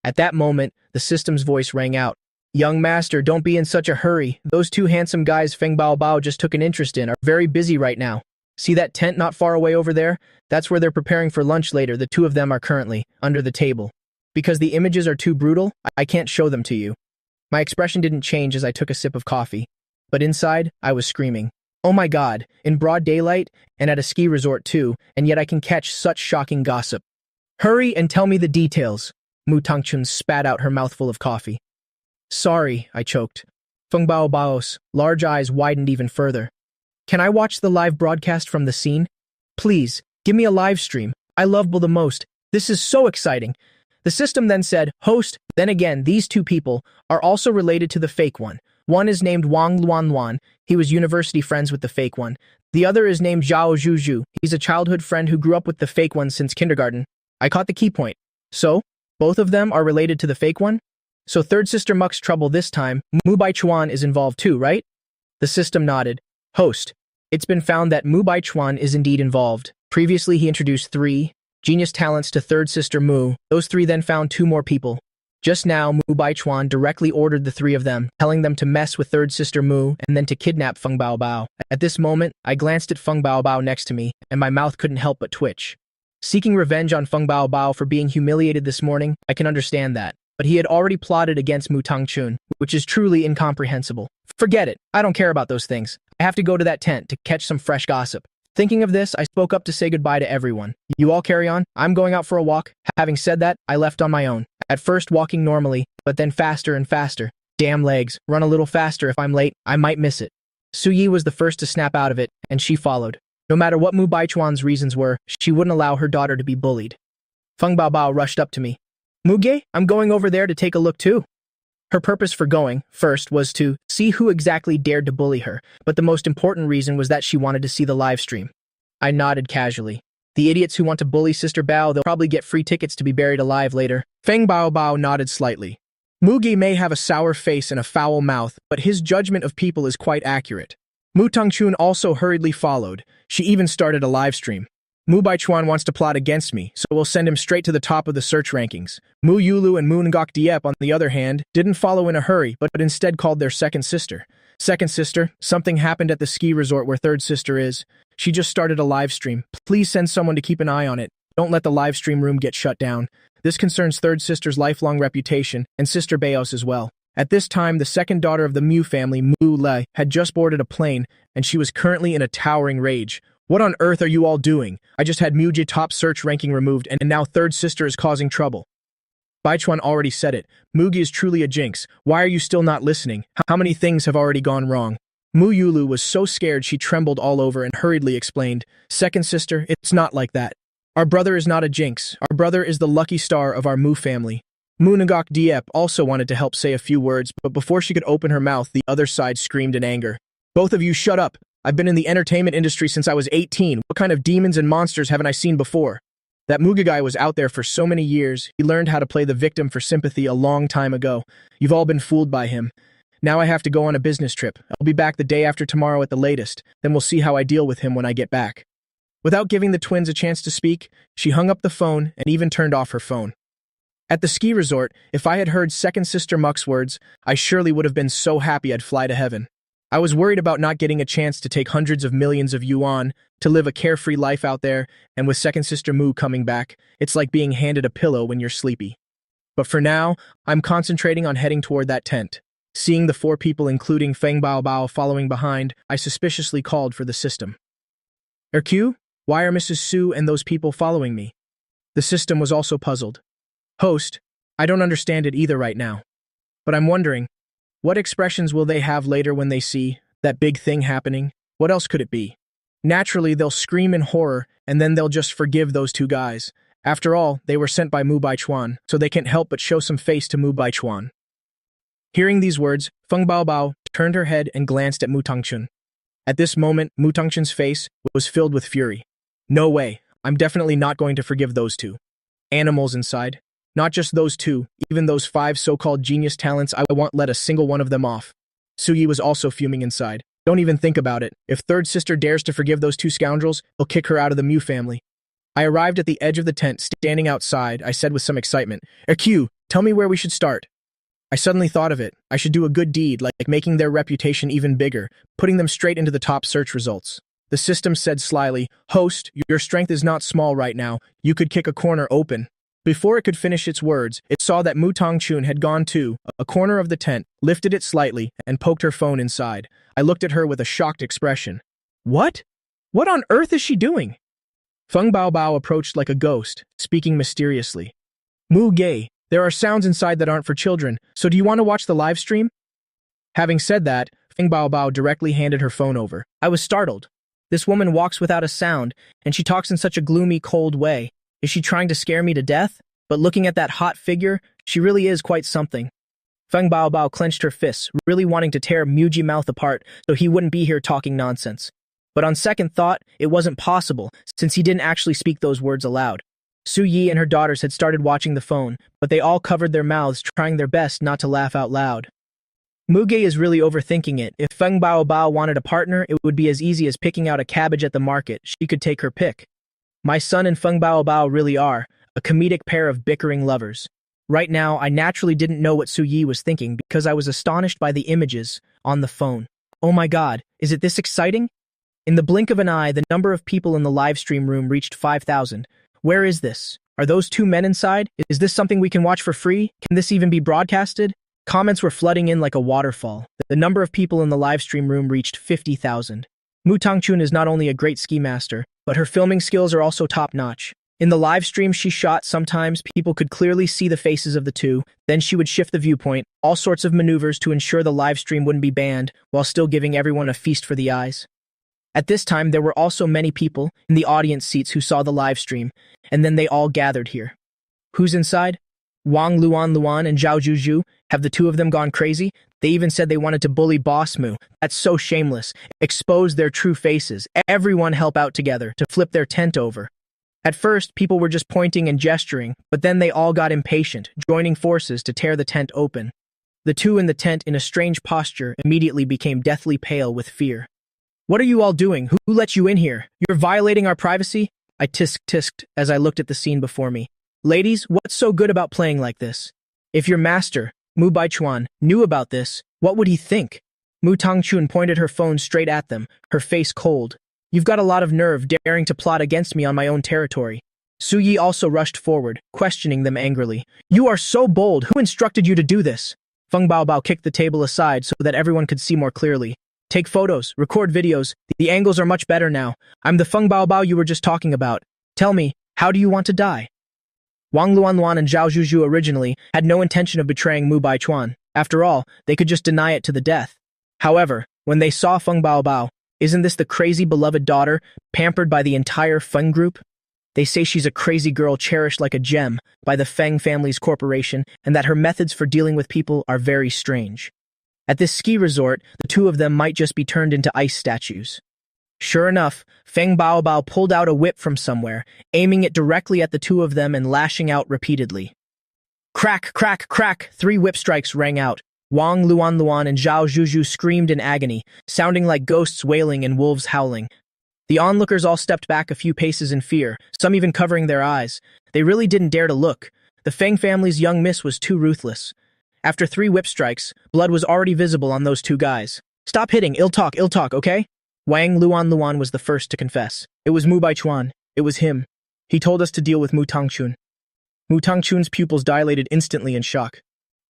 At that moment, the system's voice rang out. Young master, don't be in such a hurry. Those 2 handsome guys Feng Baobao just took an interest in are very busy right now. See that tent not far away over there? That's where they're preparing for lunch later. The 2 of them are currently under the table. Because the images are too brutal, I can't show them to you. My expression didn't change as I took a sip of coffee. But inside, I was screaming. Oh my god, in broad daylight, and at a ski resort too, and yet I can catch such shocking gossip. Hurry and tell me the details. Mu Tangchun spat out her mouthful of coffee. Sorry, I choked. Feng Baobao's large eyes widened even further. Can I watch the live broadcast from the scene? Please, give me a live stream. I love Bull the most. This is so exciting. The system then said, host, then again, these 2 people are also related to the fake one. One is named Wang Luan. He was university friends with the fake one. The other is named Zhao Zhuzhu. He's a childhood friend who grew up with the fake one since kindergarten. I caught the key point. So, both of them are related to the fake one? So third sister Muck's trouble this time, Mu Baichuan is involved too, right? The system nodded. Host, it's been found that Mu Baichuan is indeed involved. Previously he introduced 3 genius talents to third sister Mu. Those 3 then found 2 more people. Just now, Mu Baichuan directly ordered the three of them, telling them to mess with third sister Mu and then to kidnap Feng Baobao. At this moment, I glanced at Feng Baobao next to me, and my mouth couldn't help but twitch. Seeking revenge on Feng Baobao for being humiliated this morning, I can understand that. But he had already plotted against Mu Tangchun, which is truly incomprehensible. Forget it, I don't care about those things. I have to go to that tent to catch some fresh gossip. Thinking of this, I spoke up to say goodbye to everyone. You all carry on, I'm going out for a walk. Having said that, I left on my own. At first walking normally, but then faster and faster. Damn legs, run a little faster if I'm late, I might miss it. Su Yi was the first to snap out of it, and she followed. No matter what Mu Baichuan's reasons were, she wouldn't allow her daughter to be bullied. Feng Baobao rushed up to me. Muge, I'm going over there to take a look too. Her purpose for going, first, was to see who exactly dared to bully her, but the most important reason was that she wanted to see the live stream. I nodded casually. The idiots who want to bully Sister Bao, they'll probably get free tickets to be buried alive later. Feng Baobao nodded slightly. Muge may have a sour face and a foul mouth, but his judgment of people is quite accurate. Mu Tangchun also hurriedly followed. She even started a live stream. Mu Baichuan wants to plot against me, so we'll send him straight to the top of the search rankings. Mu Yulu and Mu Ngok Diep, on the other hand, didn't follow in a hurry, but instead called their second sister. Second sister, something happened at the ski resort where third sister is. She just started a live stream. Please send someone to keep an eye on it. Don't let the live stream room get shut down. This concerns third sister's lifelong reputation, and sister Beos as well. At this time, the second daughter of the Mu family, Mu Le, had just boarded a plane, and she was currently in a towering rage. What on earth are you all doing? I just had Muji top search ranking removed, and now third sister is causing trouble. Baichuan already said it. Mugi is truly a jinx. Why are you still not listening? How many things have already gone wrong? Mu Yulu was so scared she trembled all over and hurriedly explained, Second sister, it's not like that. Our brother is not a jinx. Our brother is the lucky star of our Mu family. Mu Ngok Diep also wanted to help say a few words, but before she could open her mouth, the other side screamed in anger. Both of you shut up. I've been in the entertainment industry since I was 18. What kind of demons and monsters haven't I seen before? That Muga guy was out there for so many years. He learned how to play the victim for sympathy a long time ago. You've all been fooled by him. Now I have to go on a business trip. I'll be back the day after tomorrow at the latest. Then we'll see how I deal with him when I get back. Without giving the twins a chance to speak, she hung up the phone and even turned off her phone. At the ski resort, if I had heard second sister Muck's words, I surely would have been so happy I'd fly to heaven. I was worried about not getting a chance to take hundreds of millions of yuan, to live a carefree life out there, and with second sister Mu coming back, it's like being handed a pillow when you're sleepy. But for now, I'm concentrating on heading toward that tent. Seeing the 4 people including Feng Baobao following behind, I suspiciously called for the system. Ergu, why are Mrs. Su and those people following me? The system was also puzzled. Host, I don't understand it either right now. But I'm wondering, what expressions will they have later when they see that big thing happening? What else could it be? Naturally, they'll scream in horror, and then they'll just forgive those 2 guys. After all, they were sent by Mu Baichuan, so they can't help but show some face to Mu Baichuan. Hearing these words, Feng Baobao turned her head and glanced at Mu Tangchun. At this moment, Mu Tangchun's face was filled with fury. No way, I'm definitely not going to forgive those 2. Animals inside. Not just those 2, even those 5 so-called genius talents, I won't let a single one of them off. Su Yi was also fuming inside. Don't even think about it. If third sister dares to forgive those 2 scoundrels, he'll kick her out of the Mu family. I arrived at the edge of the tent, standing outside. I said with some excitement, Ergu, tell me where we should start. I suddenly thought of it. I should do a good deed, like making their reputation even bigger, putting them straight into the top search results. The system said slyly, Host, your strength is not small right now. You could kick a corner open. Before it could finish its words, it saw that Mu Tangchun had gone to a corner of the tent, lifted it slightly, and poked her phone inside. I looked at her with a shocked expression. What? What on earth is she doing? Feng Baobao approached like a ghost, speaking mysteriously. Mu Gay, there are sounds inside that aren't for children, so do you want to watch the live stream? Having said that, Feng Baobao directly handed her phone over. I was startled. This woman walks without a sound, and she talks in such a gloomy, cold way. Is she trying to scare me to death? But looking at that hot figure, she really is quite something. Feng Baobao clenched her fists, really wanting to tear Muji mouth apart so he wouldn't be here talking nonsense. But on second thought, it wasn't possible, since he didn't actually speak those words aloud. Su Yi and her daughters had started watching the phone, but they all covered their mouths, trying their best not to laugh out loud. Muge is really overthinking it. If Feng Baobao wanted a partner, it would be as easy as picking out a cabbage at the market. She could take her pick. My son and Feng Baobao really are a comedic pair of bickering lovers. Right now, I naturally didn't know what Su Yi was thinking because I was astonished by the images on the phone. Oh my god, is it this exciting? In the blink of an eye, the number of people in the live stream room reached 5,000. Where is this? Are those two men inside? Is this something we can watch for free? Can this even be broadcasted? Comments were flooding in like a waterfall. The number of people in the live stream room reached 50,000. Mu Tangchun is not only a great ski master, but her filming skills are also top-notch. In the live stream she shot, sometimes people could clearly see the faces of the two, then she would shift the viewpoint, all sorts of maneuvers to ensure the live stream wouldn't be banned, while still giving everyone a feast for the eyes. At this time, there were also many people in the audience seats who saw the live stream, and then they all gathered here. Who's inside? Wang Luan and Zhao Zhuzhu. Have the two of them gone crazy? They even said they wanted to bully Boss Mu. That's so shameless. Expose their true faces. Everyone help out together to flip their tent over. At first, people were just pointing and gesturing, but then they all got impatient, joining forces to tear the tent open. The two in the tent, in a strange posture, immediately became deathly pale with fear. What are you all doing? Who let you in here? You're violating our privacy? I tisk-tisked as I looked at the scene before me. Ladies, what's so good about playing like this? If your master, Mu Baichuan, knew about this, what would he think? Mu Tangchun pointed her phone straight at them, her face cold. You've got a lot of nerve daring to plot against me on my own territory. Su Yi also rushed forward, questioning them angrily. You are so bold. Who instructed you to do this? Feng Baobao kicked the table aside so that everyone could see more clearly. Take photos, record videos. The angles are much better now. I'm the Feng Baobao you were just talking about. Tell me, how do you want to die? Wang Luan and Zhao Zhuzhu originally had no intention of betraying Mu Baichuan. After all, they could just deny it to the death. However, when they saw Feng Baobao, isn't this the crazy beloved daughter, pampered by the entire Feng group? They say she's a crazy girl cherished like a gem by the Feng family's corporation, and that her methods for dealing with people are very strange. At this ski resort, the two of them might just be turned into ice statues. Sure enough, Feng Baobao pulled out a whip from somewhere, aiming it directly at the two of them and lashing out repeatedly. Crack, crack, crack! 3 whip strikes rang out. Wang Luan and Zhao Zhuzhu screamed in agony, sounding like ghosts wailing and wolves howling. The onlookers all stepped back a few paces in fear, some even covering their eyes. They really didn't dare to look. The Feng family's young miss was too ruthless. After 3 whip strikes, blood was already visible on those two guys. Stop hitting, ill talk, okay? Wang Luan was the first to confess. It was Mu Baichuan. It was him. He told us to deal with Mu Tangchun. Mu Tangchun's pupils dilated instantly in shock.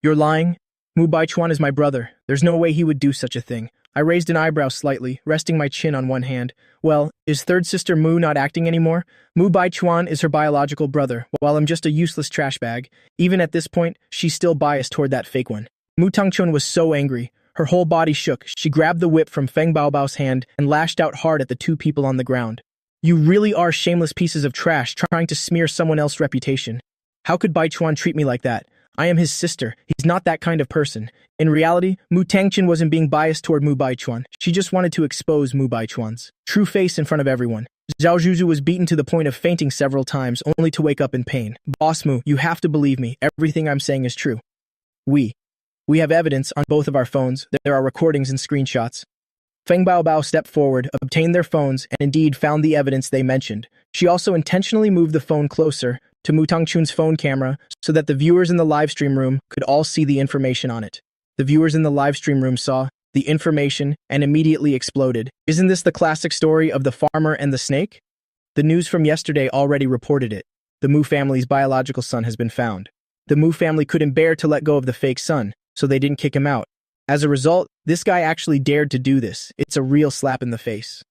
You're lying? Mu Baichuan is my brother. There's no way he would do such a thing. I raised an eyebrow slightly, resting my chin on one hand. Well, is third sister Mu not acting anymore? Mu Baichuan is her biological brother, while I'm just a useless trash bag. Even at this point, she's still biased toward that fake one. Mu Tangchun was so angry. Her whole body shook. She grabbed the whip from Feng Baobao's hand and lashed out hard at the 2 people on the ground. You really are shameless pieces of trash trying to smear someone else's reputation. How could Baichuan treat me like that? I am his sister. He's not that kind of person. In reality, Mu Tangchun wasn't being biased toward Mu Baichuan. She just wanted to expose Mu Baichuan's true face in front of everyone. Zhao Zhuzhu was beaten to the point of fainting several times, only to wake up in pain. Boss Mu, you have to believe me. Everything I'm saying is true. We have evidence on both of our phones. There are recordings and screenshots. Feng Baobao stepped forward, obtained their phones, and indeed found the evidence they mentioned. She also intentionally moved the phone closer to Mu Tangchun's phone camera so that the viewers in the live stream room could all see the information on it. The viewers in the live stream room saw the information and immediately exploded. Isn't this the classic story of the farmer and the snake? The news from yesterday already reported it. The Mu family's biological son has been found. The Mu family couldn't bear to let go of the fake son, so they didn't kick him out. As a result, this guy actually dared to do this. It's a real slap in the face.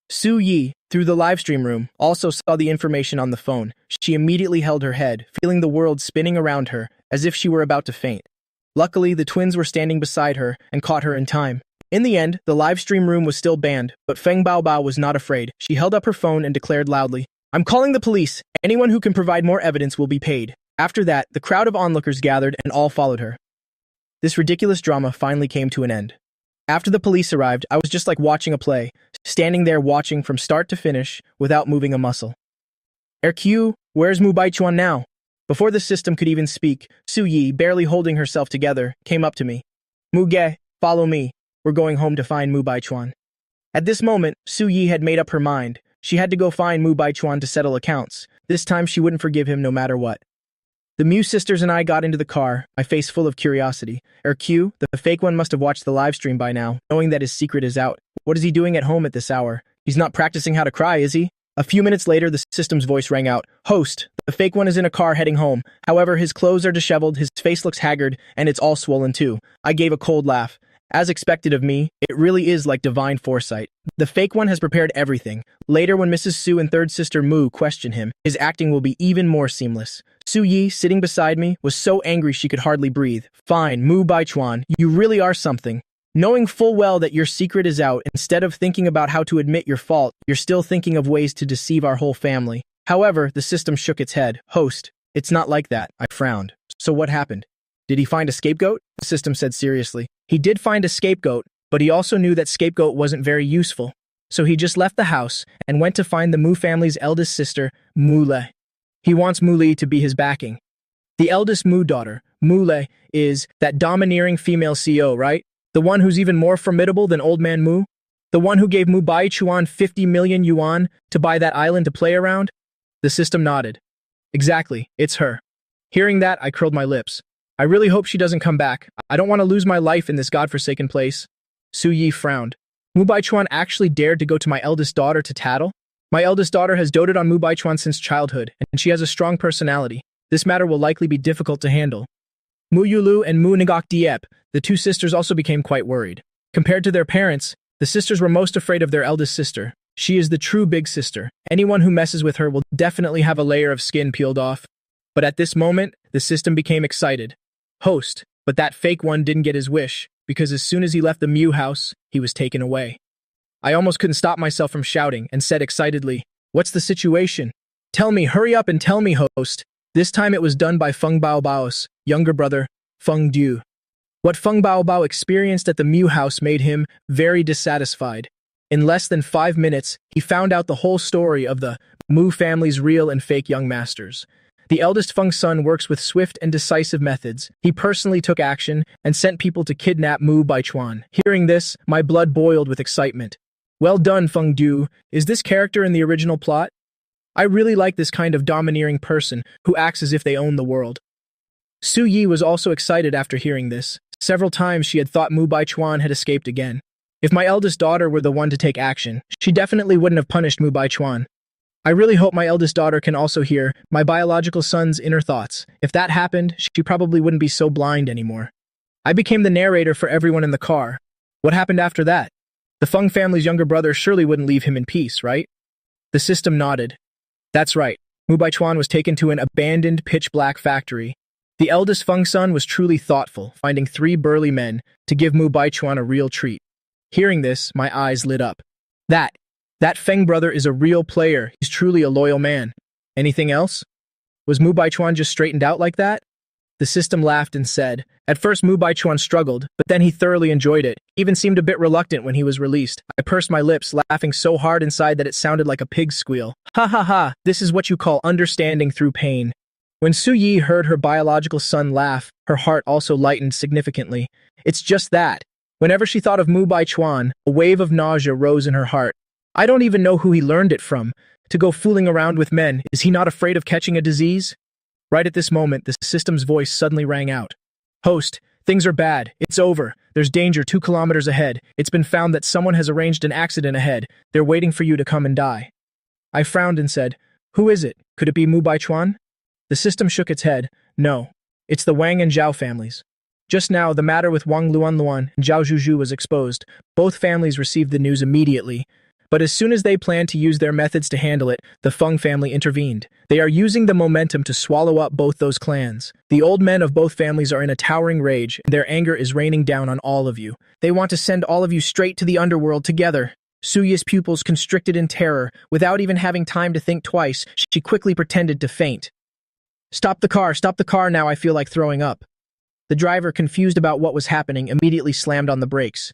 Su Yi, through the livestream room, also saw the information on the phone. She immediately held her head, feeling the world spinning around her, as if she were about to faint. Luckily, the twins were standing beside her and caught her in time. In the end, the livestream room was still banned, but Feng Baobao was not afraid. She held up her phone and declared loudly, "I'm calling the police. Anyone who can provide more evidence will be paid." After that, the crowd of onlookers gathered and all followed her. This ridiculous drama finally came to an end. After the police arrived, I was just like watching a play, standing there watching from start to finish without moving a muscle. Ergu, where's Mu Baichuan now? Before the system could even speak, Su Yi, barely holding herself together, came up to me. Mu Ge, follow me. We're going home to find Mu Baichuan. At this moment, Su Yi had made up her mind. She had to go find Mu Baichuan to settle accounts. This time she wouldn't forgive him no matter what. The Mew sisters and I got into the car, my face full of curiosity. Ergu, the fake one, must have watched the live stream by now, knowing that his secret is out. What is he doing at home at this hour? He's not practicing how to cry, is he? A few minutes later, the system's voice rang out. Host, the fake one is in a car heading home. However, his clothes are disheveled, his face looks haggard, and it's all swollen too. I gave a cold laugh. As expected of me, it really is like divine foresight. The fake one has prepared everything. Later, when Mrs. Su and third sister Mu question him, his acting will be even more seamless. Su Yi, sitting beside me, was so angry she could hardly breathe. Fine, Mu Baichuan, you really are something. Knowing full well that your secret is out, instead of thinking about how to admit your fault, you're still thinking of ways to deceive our whole family. However, the system shook its head. Host, it's not like that. I frowned. So what happened? Did he find a scapegoat? The system said seriously. He did find a scapegoat, but he also knew that scapegoat wasn't very useful. So he just left the house and went to find the Mu family's eldest sister, Mu Le. He wants Mu Li to be his backing. The eldest Mu daughter, Mu Le, is that domineering female CEO, right? The one who's even more formidable than Old Man Mu? The one who gave Mu Baichuan 50 million yuan to buy that island to play around? The system nodded. Exactly, it's her. Hearing that, I curled my lips. I really hope she doesn't come back. I don't want to lose my life in this godforsaken place. Su Yi frowned. Mu Baichuan actually dared to go to my eldest daughter to tattle? My eldest daughter has doted on Mu Baichuan since childhood, and she has a strong personality. This matter will likely be difficult to handle. Mu Yulu and Mu Ngok Diep, the two sisters, also became quite worried. Compared to their parents, the sisters were most afraid of their eldest sister. She is the true big sister. Anyone who messes with her will definitely have a layer of skin peeled off. But at this moment, the system became excited. Host, but that fake one didn't get his wish, because as soon as he left the Mew house, he was taken away. I almost couldn't stop myself from shouting and said excitedly, "What's the situation? Tell me, hurry up and tell me, host." This time it was done by Feng Baobao's younger brother, Feng Du. What Feng Baobao experienced at the Mew house made him very dissatisfied. In less than 5 minutes, he found out the whole story of the Mu family's real and fake young masters. The eldest Feng's son works with swift and decisive methods. He personally took action and sent people to kidnap Mu Baichuan. Hearing this, my blood boiled with excitement. Well done, Feng Du. Is this character in the original plot? I really like this kind of domineering person who acts as if they own the world. Su Yi was also excited after hearing this. Several times she had thought Mu Baichuan had escaped again. If my eldest daughter were the one to take action, she definitely wouldn't have punished Mu Baichuan. I really hope my eldest daughter can also hear my biological son's inner thoughts. If that happened, she probably wouldn't be so blind anymore. I became the narrator for everyone in the car. What happened after that? The Feng family's younger brother surely wouldn't leave him in peace, right? The system nodded. That's right. Mu Baichuan was taken to an abandoned pitch-black factory. The eldest Feng son was truly thoughtful, finding 3 burly men to give Mu Baichuan a real treat. Hearing this, my eyes lit up. That Feng brother is a real player. He's truly a loyal man. Anything else? Was Mu Baichuan just straightened out like that? The system laughed and said, at first Mu Baichuan struggled, but then he thoroughly enjoyed it, even seemed a bit reluctant when he was released. I pursed my lips, laughing so hard inside that it sounded like a pig's squeal. Ha ha ha, this is what you call understanding through pain. When Su Yi heard her biological son laugh, her heart also lightened significantly. It's just that. Whenever she thought of Mu Baichuan, a wave of nausea rose in her heart. I don't even know who he learned it from. To go fooling around with men, is he not afraid of catching a disease? Right at this moment, the system's voice suddenly rang out. Host, things are bad. It's over. There's danger 2 kilometers ahead. It's been found that someone has arranged an accident ahead. They're waiting for you to come and die. I frowned and said, who is it? Could it be Mu Baichuan? The system shook its head. No. It's the Wang and Zhao families. Just now, the matter with Wang Luan and Zhao Zhuzhu was exposed. Both families received the news immediately. But as soon as they planned to use their methods to handle it, the Feng family intervened. They are using the momentum to swallow up both those clans. The old men of both families are in a towering rage, and their anger is raining down on all of you. They want to send all of you straight to the underworld together. Suya's pupils constricted in terror. Without even having time to think twice, she quickly pretended to faint. Stop the car now, I feel like throwing up. The driver, confused about what was happening, immediately slammed on the brakes.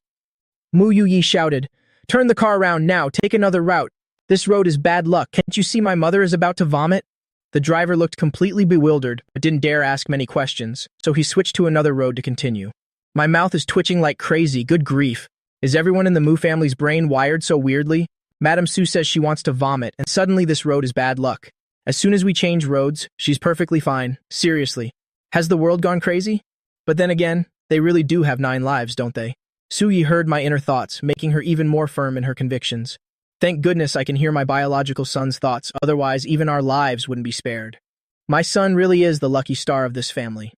Mu Yuyi shouted, turn the car around now, take another route. This road is bad luck. Can't you see my mother is about to vomit? The driver looked completely bewildered, but didn't dare ask many questions, so he switched to another road to continue. My mouth is twitching like crazy, good grief. Is everyone in the Mu family's brain wired so weirdly? Madame Su says she wants to vomit, and suddenly this road is bad luck. As soon as we change roads, she's perfectly fine. Seriously. Has the world gone crazy? But then again, they really do have 9 lives, don't they? Suyi heard my inner thoughts, making her even more firm in her convictions. Thank goodness I can hear my biological son's thoughts, otherwise even our lives wouldn't be spared. My son really is the lucky star of this family.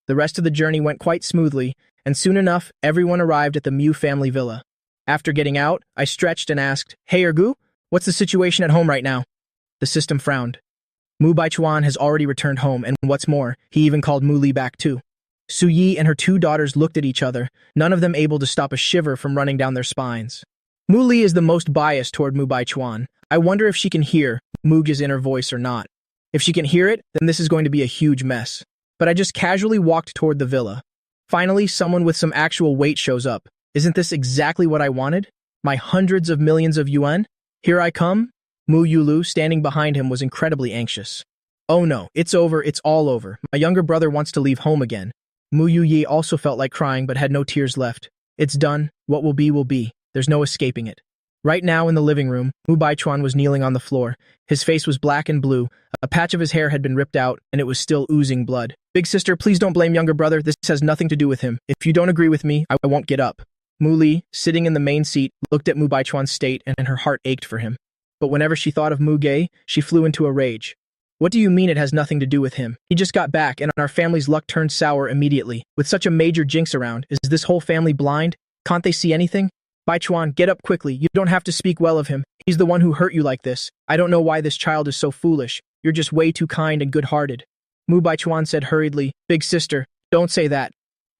The rest of the journey went quite smoothly, and soon enough, everyone arrived at the Mu family villa. After getting out, I stretched and asked, "Hey Ergu, what's the situation at home right now?" The system frowned. Mu Baichuan has already returned home, and what's more, he even called Mu Li back too. Su Yi and her 2 daughters looked at each other, none of them able to stop a shiver from running down their spines. Mu Li is the most biased toward Mu Baichuan. I wonder if she can hear Muga's inner voice or not. If she can hear it, then this is going to be a huge mess. But I just casually walked toward the villa. Finally, someone with some actual weight shows up. Isn't this exactly what I wanted? My hundreds of millions of yuan? Here I come? Mu Yulu, standing behind him, was incredibly anxious. Oh no, it's over, it's all over. My younger brother wants to leave home again. Mu Yuyi also felt like crying but had no tears left. It's done, what will be will be. There's no escaping it. Right now in the living room, Mu Baichuan was kneeling on the floor. His face was black and blue. A patch of his hair had been ripped out, and it was still oozing blood. Big sister, please don't blame younger brother. This has nothing to do with him. If you don't agree with me, I won't get up. Mu Li, sitting in the main seat, looked at Mu Baichuan's state, and her heart ached for him. But whenever she thought of Mu Ge, she flew into a rage. What do you mean it has nothing to do with him? He just got back, and our family's luck turned sour immediately. With such a major jinx around, is this whole family blind? Can't they see anything? Baichuan, get up quickly. You don't have to speak well of him. He's the one who hurt you like this. I don't know why this child is so foolish. You're just way too kind and good-hearted. Mu Baichuan said hurriedly, Big sister, don't say that.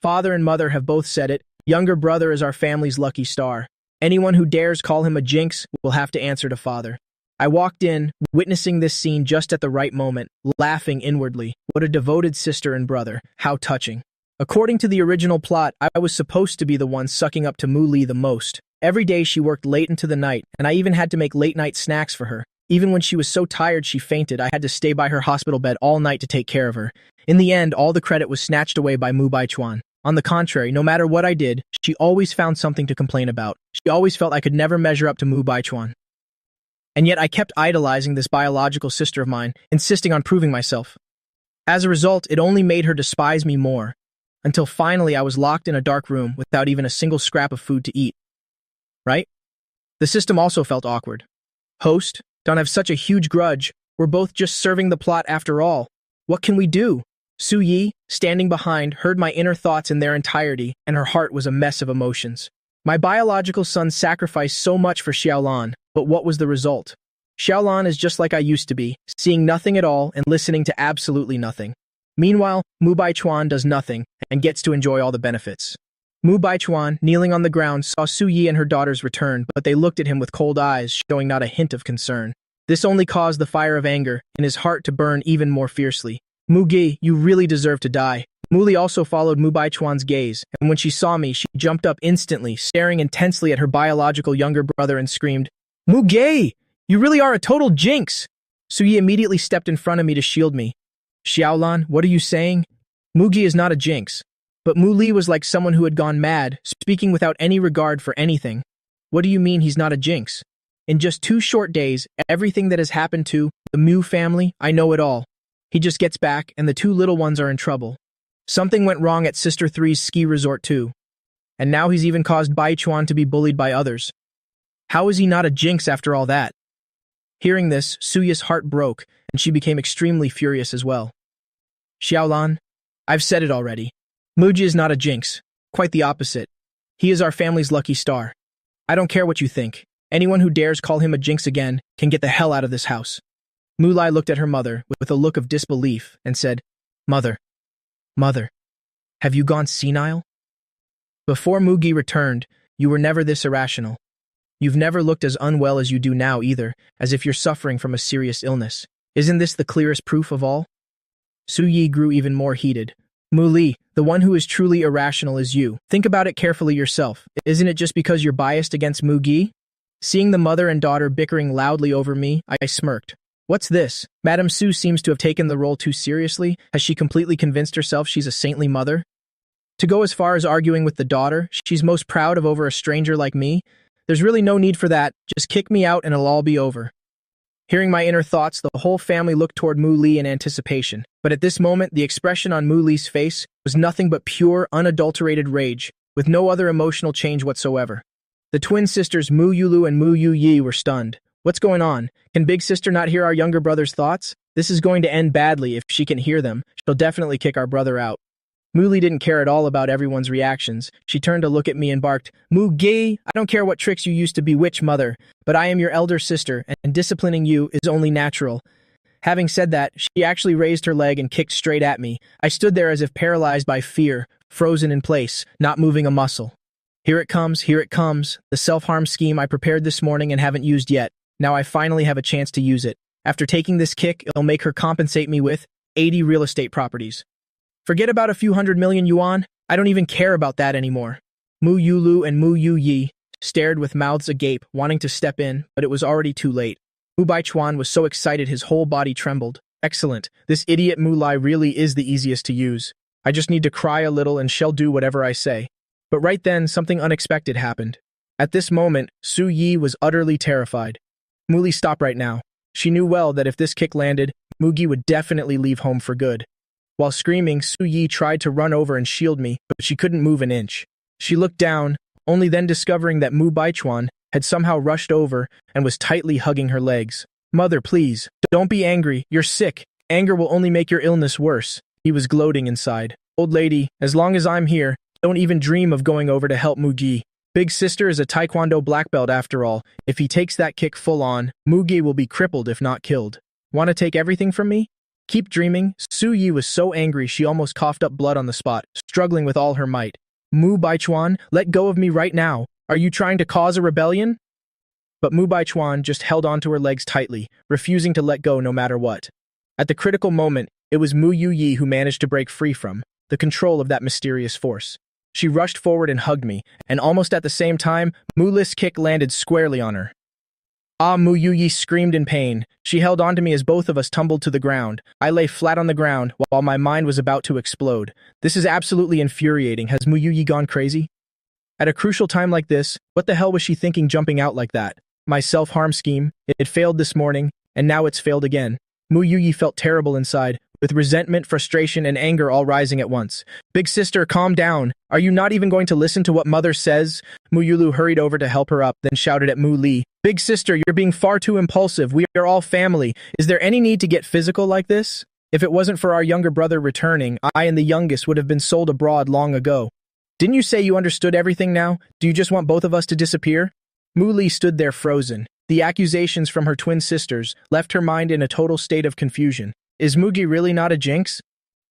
Father and mother have both said it. Younger brother is our family's lucky star. Anyone who dares call him a jinx will have to answer to father. I walked in, witnessing this scene just at the right moment, laughing inwardly. What a devoted sister and brother. How touching. According to the original plot, I was supposed to be the one sucking up to Mu Li the most. Every day she worked late into the night, and I even had to make late-night snacks for her. Even when she was so tired she fainted, I had to stay by her hospital bed all night to take care of her. In the end, all the credit was snatched away by Mu Baichuan. On the contrary, no matter what I did, she always found something to complain about. She always felt I could never measure up to Mu Baichuan. And yet I kept idolizing this biological sister of mine, insisting on proving myself. As a result, it only made her despise me more. Until finally I was locked in a dark room without even a single scrap of food to eat. Right? The system also felt awkward. Host, don't have such a huge grudge. We're both just serving the plot after all. What can we do? Su Yi, standing behind, heard my inner thoughts in their entirety, and her heart was a mess of emotions. My biological son sacrificed so much for Xiaolan, but what was the result? Xiaolan is just like I used to be, seeing nothing at all and listening to absolutely nothing. Meanwhile, Mu Baichuan does nothing and gets to enjoy all the benefits. Mu Baichuan, kneeling on the ground, saw Su Yi and her daughters return, but they looked at him with cold eyes, showing not a hint of concern. This only caused the fire of anger in his heart to burn even more fiercely. Mu Ge, you really deserve to die. Mu Li also followed Mu Baichuan's gaze, and when she saw me, she jumped up instantly, staring intensely at her biological younger brother and screamed, Mu Ge, you really are a total jinx! Su Yi immediately stepped in front of me to shield me. Xiaolan, what are you saying? Mu Ge is not a jinx. But Mu Li was like someone who had gone mad, speaking without any regard for anything. What do you mean he's not a jinx? In just 2 short days, everything that has happened to the Mu family, I know it all. He just gets back, and the 2 little ones are in trouble. Something went wrong at Sister 3's ski resort too. And now he's even caused Baichuan to be bullied by others. How is he not a jinx after all that? Hearing this, Suya's heart broke, and she became extremely furious as well. Xiaolan, I've said it already. Muji is not a jinx. Quite the opposite. He is our family's lucky star. I don't care what you think. Anyone who dares call him a jinx again can get the hell out of this house. Mu Lai looked at her mother with a look of disbelief and said, Mother, have you gone senile? Before Mugi returned, you were never this irrational. You've never looked as unwell as you do now either, as if you're suffering from a serious illness. Isn't this the clearest proof of all? Su Yi grew even more heated. Mu Li, the one who is truly irrational is you. Think about it carefully yourself. Isn't it just because you're biased against Mu Gi? Seeing the mother and daughter bickering loudly over me, I smirked. What's this? Madame Su seems to have taken the role too seriously. Has she completely convinced herself she's a saintly mother? To go as far as arguing with the daughter, she's most proud of over a stranger like me? There's really no need for that. Just kick me out and it'll all be over. Hearing my inner thoughts, the whole family looked toward Mu Li in anticipation. But at this moment, the expression on Mu Li's face was nothing but pure, unadulterated rage, with no other emotional change whatsoever. The twin sisters Mu Yulu and Mu Yu Yi were stunned. What's going on? Can big sister not hear our younger brother's thoughts? This is going to end badly if she can hear them. She'll definitely kick our brother out. Mu Li didn't care at all about everyone's reactions. She turned to look at me and barked, Mu Gi, I don't care what tricks you used to bewitch mother, but I am your elder sister, and disciplining you is only natural. Having said that, she actually raised her leg and kicked straight at me. I stood there as if paralyzed by fear, frozen in place, not moving a muscle. Here it comes, the self-harm scheme I prepared this morning and haven't used yet. Now I finally have a chance to use it. After taking this kick, it'll make her compensate me with 80 real estate properties. Forget about a few 100 million yuan. I don't even care about that anymore. Mu Yulu and Mu Yu Yi stared with mouths agape, wanting to step in, but it was already too late. Mu Baichuan was so excited his whole body trembled. Excellent. This idiot Mu Lai really is the easiest to use. I just need to cry a little and she'll do whatever I say. But right then, something unexpected happened. At this moment, Su Yi was utterly terrified. Mu Li, stop right now. She knew well that if this kick landed, Mugi would definitely leave home for good. While screaming, Su Yi tried to run over and shield me, but she couldn't move an inch. She looked down, only then discovering that Mu Baichuan had somehow rushed over and was tightly hugging her legs. Mother, please, don't be angry. You're sick. Anger will only make your illness worse. He was gloating inside. Old lady, as long as I'm here, don't even dream of going over to help Mugi. Big sister is a taekwondo black belt after all. If he takes that kick full on, Mugi will be crippled if not killed. Want to take everything from me? Keep dreaming. Su Yi was so angry she almost coughed up blood on the spot, struggling with all her might. Mu Baichuan, let go of me right now. Are you trying to cause a rebellion? But Mu Baichuan just held onto her legs tightly, refusing to let go no matter what. At the critical moment, it was Mu Yu Yi who managed to break free from the control of that mysterious force. She rushed forward and hugged me, and almost at the same time, Mu Li's kick landed squarely on her. Ah, Mu Yu Yi screamed in pain. She held onto me as both of us tumbled to the ground. I lay flat on the ground while my mind was about to explode. This is absolutely infuriating. Has Mu Yu Yi gone crazy? At a crucial time like this, what the hell was she thinking jumping out like that? My self-harm scheme, it failed this morning, and now it's failed again. Mu Yu Yi felt terrible inside, with resentment, frustration, and anger all rising at once. Big sister, calm down. Are you not even going to listen to what mother says? Mu Yulu hurried over to help her up, then shouted at Mu Li. Big sister, you're being far too impulsive. We are all family. Is there any need to get physical like this? If it wasn't for our younger brother returning, I and the youngest would have been sold abroad long ago. Didn't you say you understood everything now? Do you just want both of us to disappear? Mu Li stood there frozen. The accusations from her twin sisters left her mind in a total state of confusion. Is Mugi really not a jinx?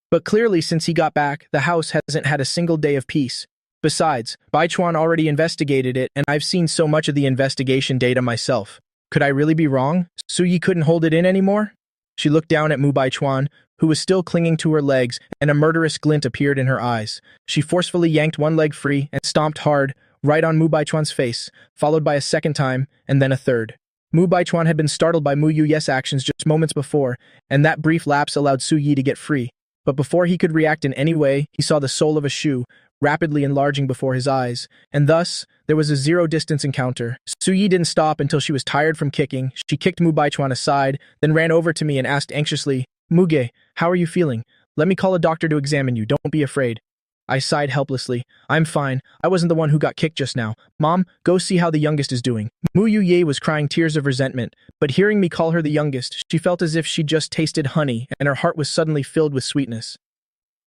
But clearly, since he got back, the house hasn't had a single day of peace. Besides, Baichuan already investigated it, and I've seen so much of the investigation data myself. Could I really be wrong? Suyi couldn't hold it in anymore? She looked down at Mu Baichuan, who was still clinging to her legs, and a murderous glint appeared in her eyes. She forcefully yanked one leg free and stomped hard, right on Mu Baichuan's face, followed by a second time, and then a third. Mu Baichuan had been startled by Mu Yu's actions just moments before, and that brief lapse allowed Su Yi to get free. But before he could react in any way, he saw the sole of a shoe rapidly enlarging before his eyes, and thus, there was a zero-distance encounter. Su Yi didn't stop until she was tired from kicking. She kicked Mu Baichuan aside, then ran over to me and asked anxiously, Muge, how are you feeling? Let me call a doctor to examine you. Don't be afraid. I sighed helplessly. I'm fine. I wasn't the one who got kicked just now. Mom, go see how the youngest is doing. Mu Yu was crying tears of resentment, but hearing me call her the youngest, she felt as if she'd just tasted honey, and her heart was suddenly filled with sweetness.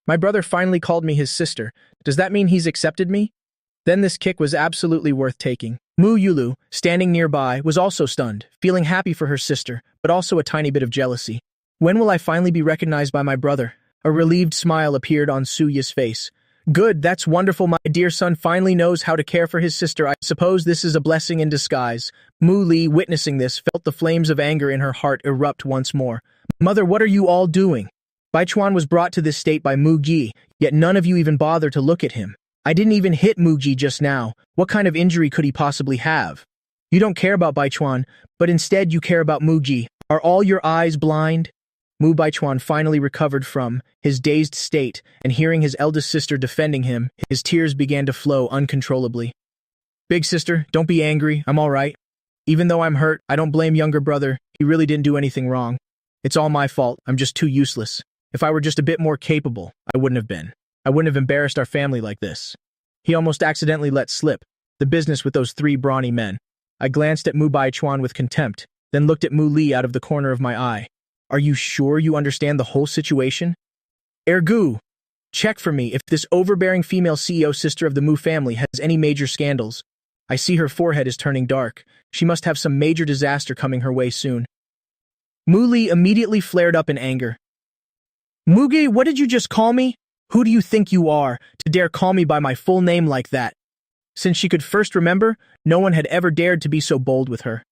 My brother finally called me his sister. Does that mean he's accepted me? Then this kick was absolutely worth taking. Mu Yulu, standing nearby, was also stunned, feeling happy for her sister, but also a tiny bit of jealousy. When will I finally be recognized by my brother? A relieved smile appeared on Suya's face. Good, that's wonderful. My dear son finally knows how to care for his sister. I suppose this is a blessing in disguise. Mu Li, witnessing this, felt the flames of anger in her heart erupt once more. Mother, what are you all doing? Baichuan was brought to this state by Mu Ji, yet none of you even bother to look at him. I didn't even hit Mu Ji just now. What kind of injury could he possibly have? You don't care about Baichuan, but instead you care about Mu Ji. Are all your eyes blind? Mu Baichuan finally recovered from his dazed state, and hearing his eldest sister defending him, his tears began to flow uncontrollably. Big sister, don't be angry, I'm all right. Even though I'm hurt, I don't blame younger brother. He really didn't do anything wrong. It's all my fault. I'm just too useless. If I were just a bit more capable, I wouldn't have been. I wouldn't have embarrassed our family like this. He almost accidentally let slip the business with those 3 brawny men. I glanced at Mu Baichuan with contempt, then looked at Mu Li out of the corner of my eye. Are you sure you understand the whole situation? Ergu, check for me if this overbearing female CEO sister of the Mu family has any major scandals. I see her forehead is turning dark. She must have some major disaster coming her way soon. Mu Li immediately flared up in anger. Mugi, what did you just call me? Who do you think you are, to dare call me by my full name like that? Since she could first remember, no one had ever dared to be so bold with her.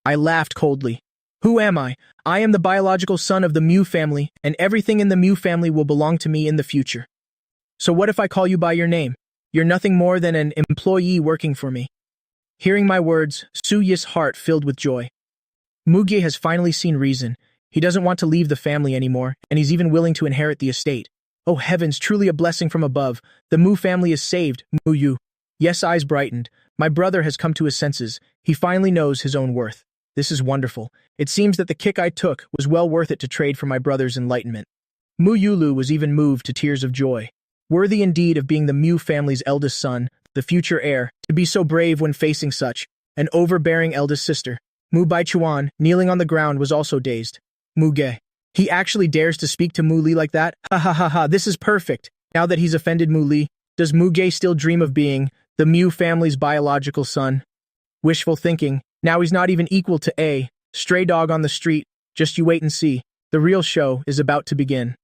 I laughed coldly. Who am I? I am the biological son of the Mu family, and everything in the Mu family will belong to me in the future. So what if I call you by your name? You're nothing more than an employee working for me. Hearing my words, Su Yi's heart filled with joy. Mugi has finally seen reason. He doesn't want to leave the family anymore, and he's even willing to inherit the estate. Oh heavens, truly a blessing from above. The Mu family is saved, Mu Yu. Yes, eyes brightened. My brother has come to his senses. He finally knows his own worth. This is wonderful. It seems that the kick I took was well worth it to trade for my brother's enlightenment. Mu Yulu was even moved to tears of joy. Worthy indeed of being the Mu family's eldest son, the future heir, to be so brave when facing such an overbearing eldest sister. Mu Baichuan, kneeling on the ground, was also dazed. Muge. He actually dares to speak to Mu Li like that? Ha ha ha ha, this is perfect. Now that he's offended Mu Li, does Muge still dream of being the Mu family's biological son? Wishful thinking. Now he's not even equal to a stray dog on the street. Just you wait and see. The real show is about to begin.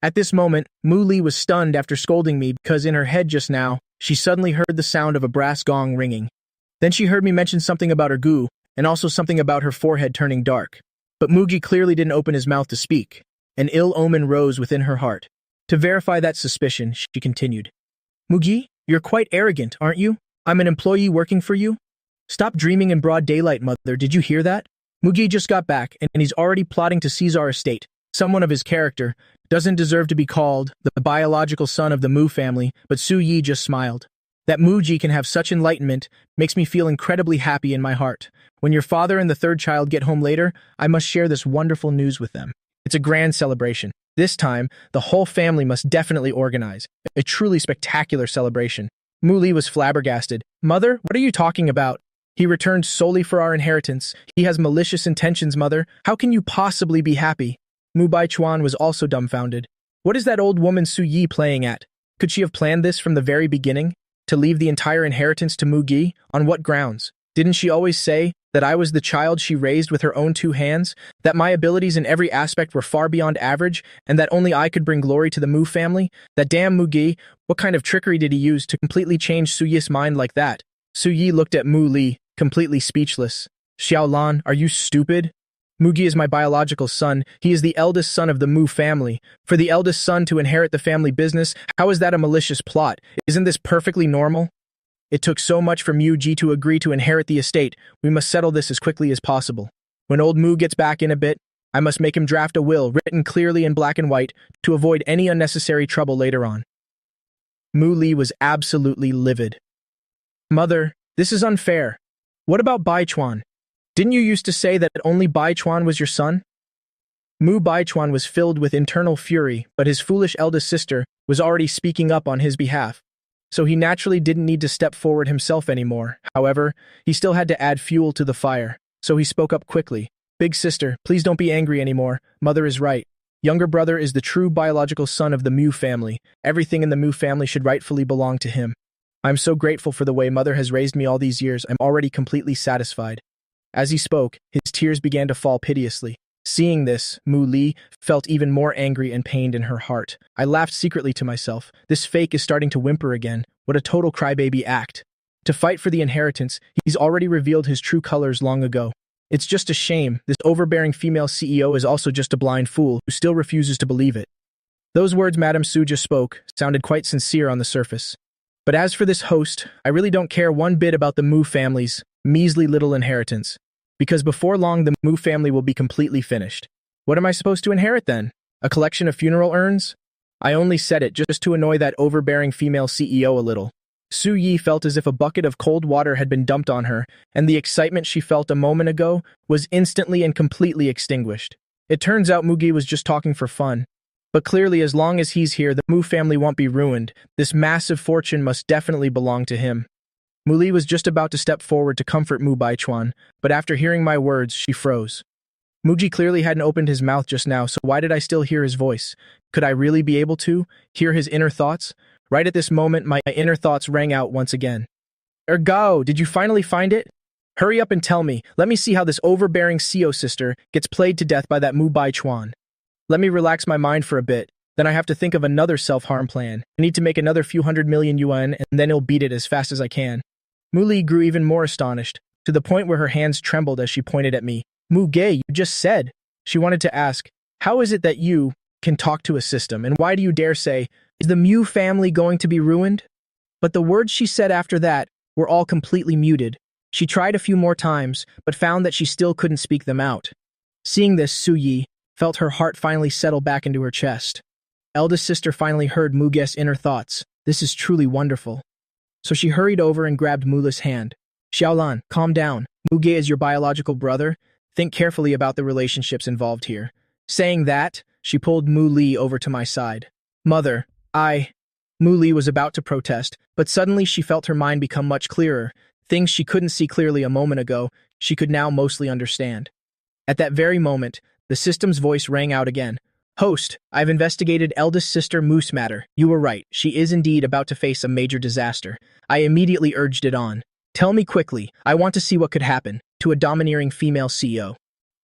At this moment, Mu Li was stunned after scolding me because in her head just now, she suddenly heard the sound of a brass gong ringing. Then she heard me mention something about Ergu, and also something about her forehead turning dark. But Mugi clearly didn't open his mouth to speak. An ill omen rose within her heart. To verify that suspicion, she continued. Mugi, you're quite arrogant, aren't you? I'm an employee working for you? Stop dreaming in broad daylight, mother. Did you hear that? Mugi just got back, and he's already plotting to seize our estate. Someone of his character doesn't deserve to be called the biological son of the Mu family, but Su Yi just smiled. That Muji can have such enlightenment makes me feel incredibly happy in my heart. When your father and the 3rd child get home later, I must share this wonderful news with them. It's a grand celebration. This time, the whole family must definitely organize. A truly spectacular celebration. Mu Li was flabbergasted. Mother, what are you talking about? He returned solely for our inheritance. He has malicious intentions, mother. How can you possibly be happy? Mu Baichuan was also dumbfounded. What is that old woman Su Yi playing at? Could she have planned this from the very beginning? To leave the entire inheritance to Mugi? On what grounds? Didn't she always say that I was the child she raised with her own 2 hands, that my abilities in every aspect were far beyond average, and that only I could bring glory to the Mu family? That damn Mugi, what kind of trickery did he use to completely change Su Yi's mind like that? Su Yi looked at Mu Li, completely speechless. Xiaolan, are you stupid? Mugi is my biological son. He is the eldest son of the Mu family. For the eldest son to inherit the family business, how is that a malicious plot? Isn't this perfectly normal? It took so much for Mu Ji to agree to inherit the estate. We must settle this as quickly as possible. When old Mu gets back in a bit, I must make him draft a will written clearly in black and white to avoid any unnecessary trouble later on. Mu Li was absolutely livid. Mother, this is unfair. What about Baichuan? Didn't you used to say that only Baichuan was your son? Mu Baichuan was filled with internal fury, but his foolish eldest sister was already speaking up on his behalf. So he naturally didn't need to step forward himself anymore. However, he still had to add fuel to the fire. So he spoke up quickly. Big sister, please don't be angry anymore. Mother is right. Younger brother is the true biological son of the Mu family. Everything in the Mu family should rightfully belong to him. I'm so grateful for the way mother has raised me all these years. I'm already completely satisfied. As he spoke, his tears began to fall piteously. Seeing this, Mu Li felt even more angry and pained in her heart. I laughed secretly to myself. This fake is starting to whimper again. What a total crybaby act. To fight for the inheritance, he's already revealed his true colors long ago. It's just a shame. This overbearing female CEO is also just a blind fool who still refuses to believe it. Those words Madame Su just spoke sounded quite sincere on the surface. But as for this host, I really don't care one bit about the Mu family's measly little inheritance. Because before long, the Mu family will be completely finished. What am I supposed to inherit then? A collection of funeral urns? I only said it just to annoy that overbearing female CEO a little. Su Yi felt as if a bucket of cold water had been dumped on her, and the excitement she felt a moment ago was instantly and completely extinguished. It turns out Mugi was just talking for fun. But clearly, as long as he's here, the Mu family won't be ruined. This massive fortune must definitely belong to him. Mu Li was just about to step forward to comfort Mu Baichuan, but after hearing my words, she froze. Muji clearly hadn't opened his mouth just now, so why did I still hear his voice? Could I really be able to hear his inner thoughts? Right at this moment, my inner thoughts rang out once again. Ergu, did you finally find it? Hurry up and tell me. Let me see how this overbearing Seo sister gets played to death by that Mu Baichuan. Let me relax my mind for a bit. Then I have to think of another self-harm plan. I need to make another few 100 million yuan, and then I'll beat it as fast as I can. Mu Li grew even more astonished, to the point where her hands trembled as she pointed at me. Mu Ge, you just said. She wanted to ask, how is it that you can talk to a system, and why do you dare say, is the Mu family going to be ruined? But the words she said after that were all completely muted. She tried a few more times, but found that she still couldn't speak them out. Seeing this, Su Yi felt her heart finally settle back into her chest. Eldest sister finally heard Mu Ge's inner thoughts. This is truly wonderful. So she hurried over and grabbed Mula's hand. Xiaolan, calm down. Mu Ge is your biological brother. Think carefully about the relationships involved here. Saying that, she pulled Mu Li over to my side. Mother, Mu Li was about to protest, but suddenly she felt her mind become much clearer. Things she couldn't see clearly a moment ago, she could now mostly understand. At that very moment, the system's voice rang out again. Host, I've investigated eldest sister Mu's matter. You were right, she is indeed about to face a major disaster. I immediately urged it on. Tell me quickly, I want to see what could happen to a domineering female CEO.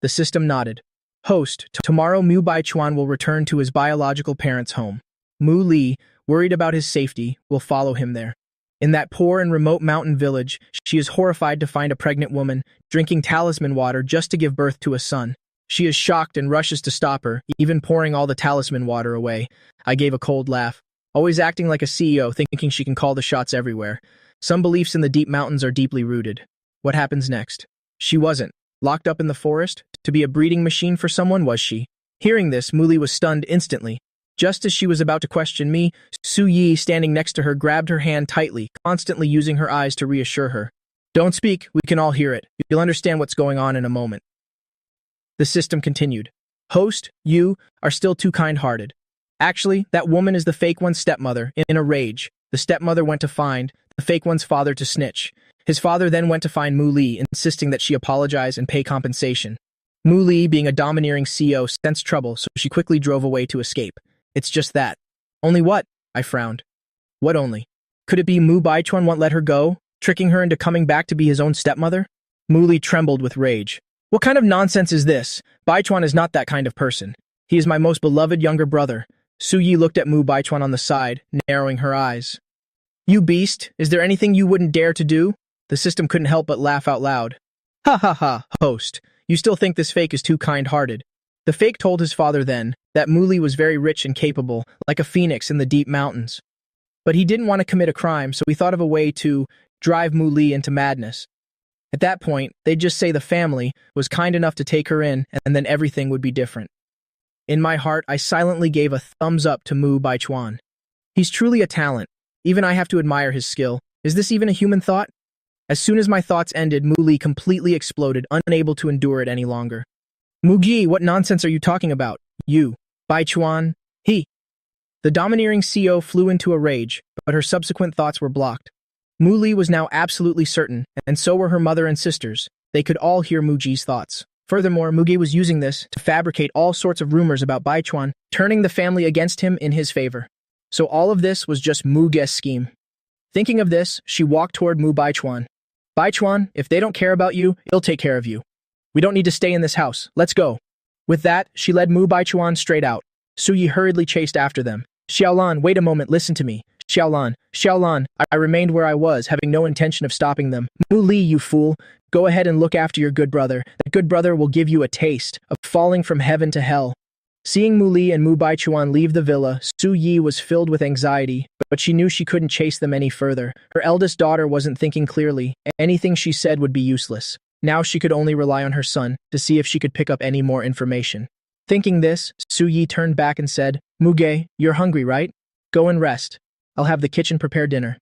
The system nodded. Host, tomorrow Mu Baichuan will return to his biological parents' home. Mu Li, worried about his safety, will follow him there. In that poor and remote mountain village, she is horrified to find a pregnant woman drinking talisman water just to give birth to a son. She is shocked and rushes to stop her, even pouring all the talisman water away. I gave a cold laugh. Always acting like a CEO, thinking she can call the shots everywhere. Some beliefs in the deep mountains are deeply rooted. What happens next? She wasn't. Locked up in the forest? To be a breeding machine for someone, was she? Hearing this, Mu Li was stunned instantly. Just as she was about to question me, Su Yi, standing next to her, grabbed her hand tightly, constantly using her eyes to reassure her. Don't speak, we can all hear it. You'll understand what's going on in a moment. The system continued. Host, you are still too kind-hearted. Actually, that woman is the fake one's stepmother. In a rage, the stepmother went to find the fake one's father to snitch. His father then went to find Mu Li, insisting that she apologize and pay compensation. Mu Li, being a domineering CEO, sensed trouble, so she quickly drove away to escape. It's just that. Only what? I frowned. What only? Could it be Mu Baichuan won't let her go, tricking her into coming back to be his own stepmother? Mu Li trembled with rage. What kind of nonsense is this? Baichuan is not that kind of person. He is my most beloved younger brother. Su Yi looked at Mu Baichuan on the side, narrowing her eyes. You beast, is there anything you wouldn't dare to do? The system couldn't help but laugh out loud. Ha ha ha, host. You still think this fake is too kind-hearted. The fake told his father then that Mu Li was very rich and capable, like a phoenix in the deep mountains. But he didn't want to commit a crime, so he thought of a way to drive Mu Li into madness. At that point, they'd just say the family was kind enough to take her in, and then everything would be different. In my heart, I silently gave a thumbs up to Mu Baichuan. He's truly a talent. Even I have to admire his skill. Is this even a human thought? As soon as my thoughts ended, Mu Li completely exploded, unable to endure it any longer. Mugi, what nonsense are you talking about? You. Baichuan. He. The domineering CEO flew into a rage, but her subsequent thoughts were blocked. Mu Li was now absolutely certain, and so were her mother and sisters. They could all hear Muji's thoughts. Furthermore, Mugi was using this to fabricate all sorts of rumors about Baichuan, turning the family against him in his favor. So all of this was just Mu Ge's scheme. Thinking of this, she walked toward Mu Baichuan. Baichuan, if they don't care about you, he'll take care of you. We don't need to stay in this house. Let's go. With that, she led Mu Baichuan straight out. Su Yi hurriedly chased after them. Xiaolan, wait a moment, listen to me. Xiaolan, I remained where I was, having no intention of stopping them. Mu Li, you fool. Go ahead and look after your good brother. That good brother will give you a taste of falling from heaven to hell. Seeing Mu Li and Mu Baichuan leave the villa, Su Yi was filled with anxiety, but she knew she couldn't chase them any further. Her eldest daughter wasn't thinking clearly. Anything she said would be useless. Now she could only rely on her son to see if she could pick up any more information. Thinking this, Su Yi turned back and said, Muge, you're hungry, right? Go and rest. I'll have the kitchen prepare dinner.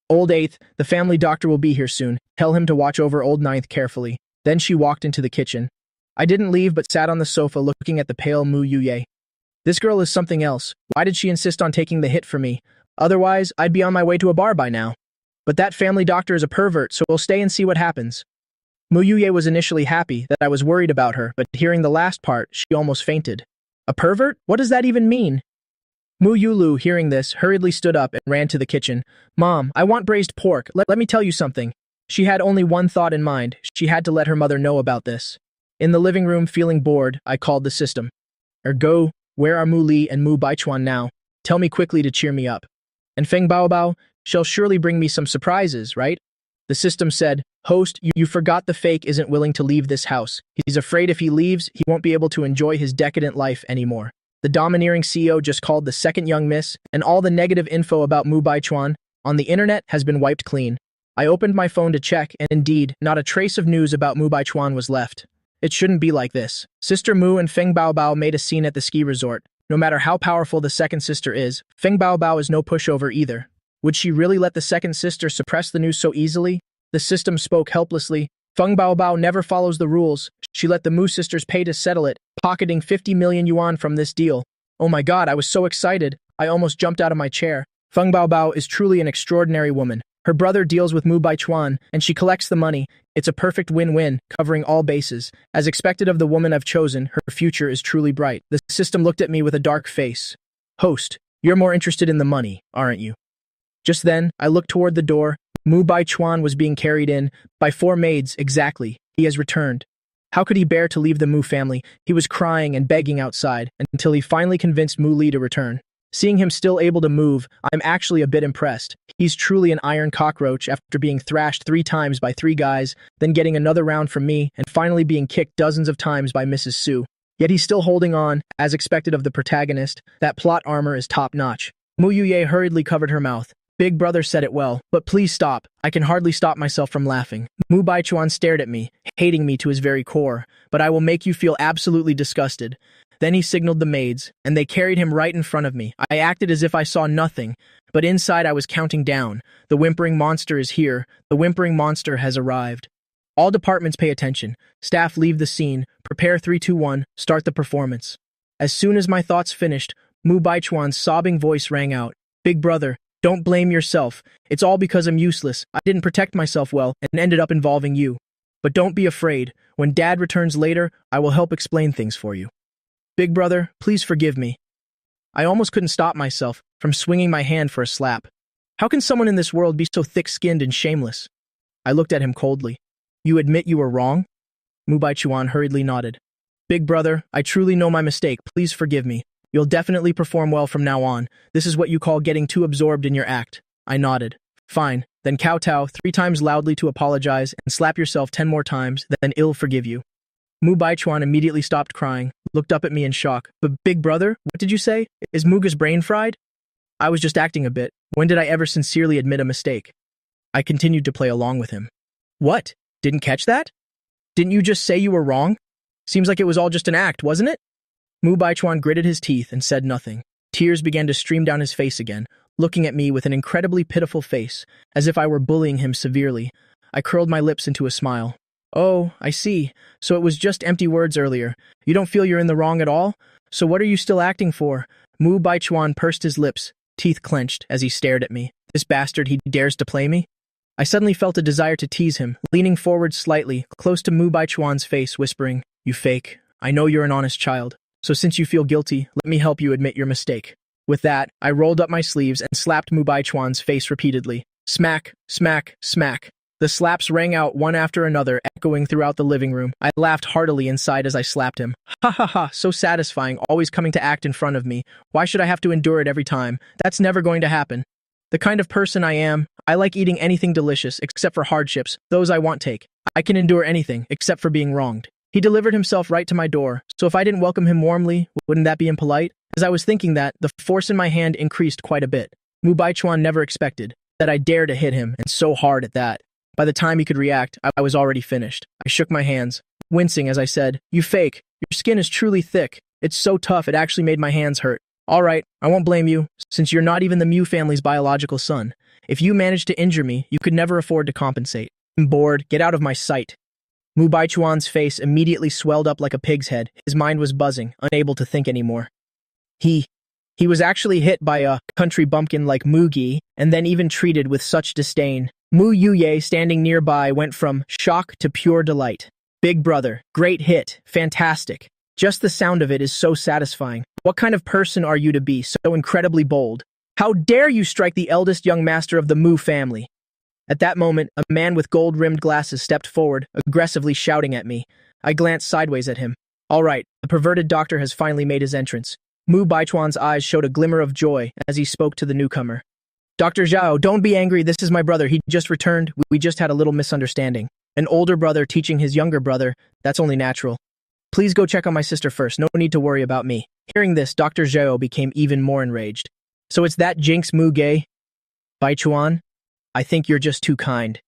Old 8th, the family doctor will be here soon. Tell him to watch over old 9th carefully. Then she walked into the kitchen. I didn't leave but sat on the sofa looking at the pale Mu Yuye. This girl is something else. Why did she insist on taking the hit for me? Otherwise, I'd be on my way to a bar by now. But that family doctor is a pervert, so we'll stay and see what happens. Mu Yuye was initially happy that I was worried about her, but hearing the last part, she almost fainted. A pervert? What does that even mean? Mu Yulu, hearing this, hurriedly stood up and ran to the kitchen. Mom, I want braised pork. Let me tell you something. She had only one thought in mind. She had to let her mother know about this. In the living room, feeling bored, I called the system. Ergu, where are Mu Li and Mu Baichuan now? Tell me quickly to cheer me up. And Feng Baobao, she'll surely bring me some surprises, right? The system said, Host, you forgot the fake isn't willing to leave this house. He's afraid if he leaves, he won't be able to enjoy his decadent life anymore. The domineering CEO just called the second young miss, and all the negative info about Mu Baichuan on the internet has been wiped clean. I opened my phone to check, and indeed, not a trace of news about Mu Baichuan was left. It shouldn't be like this. Sister Mu and Feng Baobao made a scene at the ski resort. No matter how powerful the second sister is, Feng Baobao is no pushover either. Would she really let the second sister suppress the news so easily? The system spoke helplessly. Feng Baobao never follows the rules. She let the Mu sisters pay to settle it, pocketing 50 million yuan from this deal. Oh my god, I was so excited. I almost jumped out of my chair. Feng Baobao is truly an extraordinary woman. Her brother deals with Mu Baichuan, and she collects the money. It's a perfect win-win, covering all bases. As expected of the woman I've chosen, her future is truly bright. The system looked at me with a dark face. Host, you're more interested in the money, aren't you? Just then, I looked toward the door. Mu Baichuan was being carried in by 4 maids, exactly. He has returned. How could he bear to leave the Mu family? He was crying and begging outside, until he finally convinced Mu Li to return. Seeing him still able to move, I'm actually a bit impressed. He's truly an iron cockroach after being thrashed 3 times by 3 guys, then getting another round from me, and finally being kicked dozens of times by Mrs. Su. Yet he's still holding on, as expected of the protagonist. That plot armor is top-notch. Mu Yuye hurriedly covered her mouth. Big brother said it well, but please stop. I can hardly stop myself from laughing. Mu Baichuan stared at me, hating me to his very core, but I will make you feel absolutely disgusted. Then he signaled the maids, and they carried him right in front of me. I acted as if I saw nothing, but inside I was counting down. The whimpering monster is here. The whimpering monster has arrived. All departments pay attention. Staff leave the scene. Prepare 3, 2, 1. Start the performance. As soon as my thoughts finished, Mu Baichuan's sobbing voice rang out. Big brother, don't blame yourself. It's all because I'm useless. I didn't protect myself well and ended up involving you. But don't be afraid. When Dad returns later, I will help explain things for you. Big brother, please forgive me. I almost couldn't stop myself from swinging my hand for a slap. How can someone in this world be so thick-skinned and shameless? I looked at him coldly. You admit you were wrong? Mu Baichuan hurriedly nodded. Big brother, I truly know my mistake. Please forgive me. You'll definitely perform well from now on. This is what you call getting too absorbed in your act. I nodded. Fine. Then kowtow 3 times loudly to apologize and slap yourself 10 more times, then I'll forgive you. Mu Baichuan immediately stopped crying, looked up at me in shock. But big brother, what did you say? Is Muga's brain fried? I was just acting a bit. When did I ever sincerely admit a mistake? I continued to play along with him. What? Didn't catch that? Didn't you just say you were wrong? Seems like it was all just an act, wasn't it? Mu Baichuan gritted his teeth and said nothing. Tears began to stream down his face again, looking at me with an incredibly pitiful face, as if I were bullying him severely. I curled my lips into a smile. Oh, I see. So it was just empty words earlier. You don't feel you're in the wrong at all? So what are you still acting for? Mu Baichuan pursed his lips, teeth clenched, as he stared at me. This bastard, he dares to play me? I suddenly felt a desire to tease him, leaning forward slightly, close to Mu Baichuan's face, whispering, You fake. I know you're an honest child. So since you feel guilty, let me help you admit your mistake. With that, I rolled up my sleeves and slapped Mu Baichuan's face repeatedly. Smack, smack, smack. The slaps rang out one after another, echoing throughout the living room. I laughed heartily inside as I slapped him. Ha ha ha, so satisfying, always coming to act in front of me. Why should I have to endure it every time? That's never going to happen. The kind of person I am, I like eating anything delicious, except for hardships, those I won't take. I can endure anything, except for being wronged. He delivered himself right to my door, so if I didn't welcome him warmly, wouldn't that be impolite? As I was thinking that, the force in my hand increased quite a bit. Mu Baichuan never expected that I dare to hit him, and so hard at that. By the time he could react, I was already finished. I shook my hands, wincing as I said, You fake. Your skin is truly thick. It's so tough it actually made my hands hurt. All right, I won't blame you, since you're not even the Mu family's biological son. If you managed to injure me, you could never afford to compensate. I'm bored. Get out of my sight. Mu Baichuan's face immediately swelled up like a pig's head. His mind was buzzing, unable to think anymore. He was actually hit by a country bumpkin like Mugi, and then even treated with such disdain. Mu Yuye, standing nearby, went from shock to pure delight. Big brother, great hit, fantastic. Just the sound of it is so satisfying. What kind of person are you to be so incredibly bold? How dare you strike the eldest young master of the Mu family? At that moment, a man with gold-rimmed glasses stepped forward, aggressively shouting at me. I glanced sideways at him. All right, the perverted doctor has finally made his entrance. Mu Baichuan's eyes showed a glimmer of joy as he spoke to the newcomer. Dr. Zhao, don't be angry, this is my brother, he just returned, we just had a little misunderstanding. An older brother teaching his younger brother, that's only natural. Please go check on my sister first, no need to worry about me. Hearing this, Dr. Zhao became even more enraged. So it's that jinx Mu Gay? Baichuan? I think you're just too kind.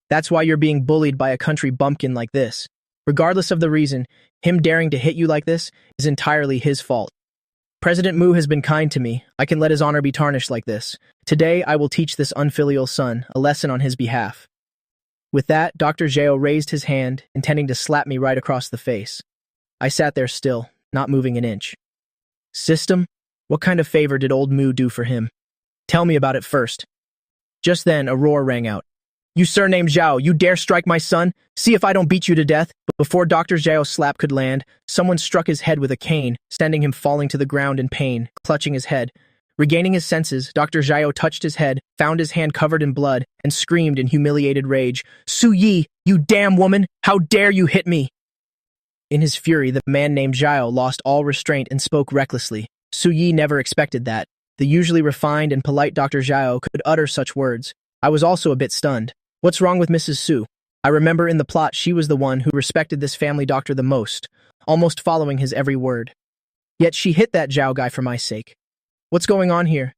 That's why you're being bullied by a country bumpkin like this. Regardless of the reason, him daring to hit you like this is entirely his fault. President Mu has been kind to me. I can let his honor be tarnished like this. Today, I will teach this unfilial son a lesson on his behalf. With that, Dr. Zhao raised his hand, intending to slap me right across the face. I sat there still, not moving an inch. System? What kind of favor did old Mu do for him? Tell me about it first. Just then, a roar rang out. You surnamed Zhao, you dare strike my son? See if I don't beat you to death. But before Dr. Zhao's slap could land, someone struck his head with a cane, sending him falling to the ground in pain, clutching his head. Regaining his senses, Dr. Zhao touched his head, found his hand covered in blood, and screamed in humiliated rage, Su Yi, you damn woman! How dare you hit me! In his fury, the man named Zhao lost all restraint and spoke recklessly. Su Yi never expected that. The usually refined and polite Dr. Zhao could utter such words. I was also a bit stunned. What's wrong with Mrs. Su? I remember in the plot she was the one who respected this family doctor the most, almost following his every word. Yet she hit that Zhao guy for my sake. What's going on here?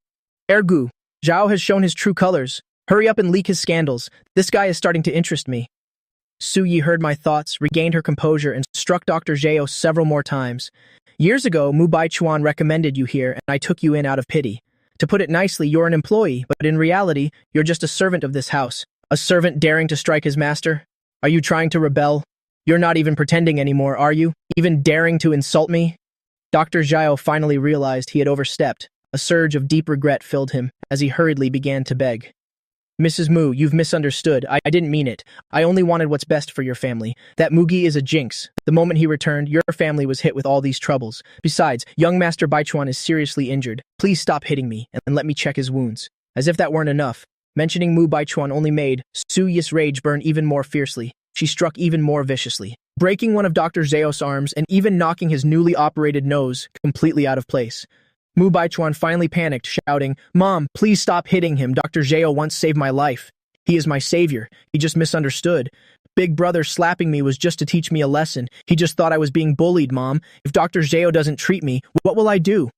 Ergu, Zhao has shown his true colors. Hurry up and leak his scandals. This guy is starting to interest me. Su Yi heard my thoughts, regained her composure, and struck Dr. Zhao several more times. Years ago, Mu Baichuan recommended you here, and I took you in out of pity. To put it nicely, you're an employee, but in reality, you're just a servant of this house. A servant daring to strike his master? Are you trying to rebel? You're not even pretending anymore, are you? Even daring to insult me? Dr. Zhao finally realized he had overstepped. A surge of deep regret filled him as he hurriedly began to beg. Mrs. Mu, you've misunderstood. I didn't mean it. I only wanted what's best for your family. That Mugi is a jinx. The moment he returned, your family was hit with all these troubles. Besides, young Master Baichuan is seriously injured. Please stop hitting me and let me check his wounds. As if that weren't enough, mentioning Mu Baichuan only made Su Yi's rage burn even more fiercely. She struck even more viciously, breaking one of Dr. Zhao's arms and even knocking his newly operated nose completely out of place. Mu Baichuan finally panicked, shouting, Mom, please stop hitting him. Dr. Zhao once saved my life. He is my savior. He just misunderstood. Big brother slapping me was just to teach me a lesson. He just thought I was being bullied, Mom. If Dr. Zhao doesn't treat me, what will I do?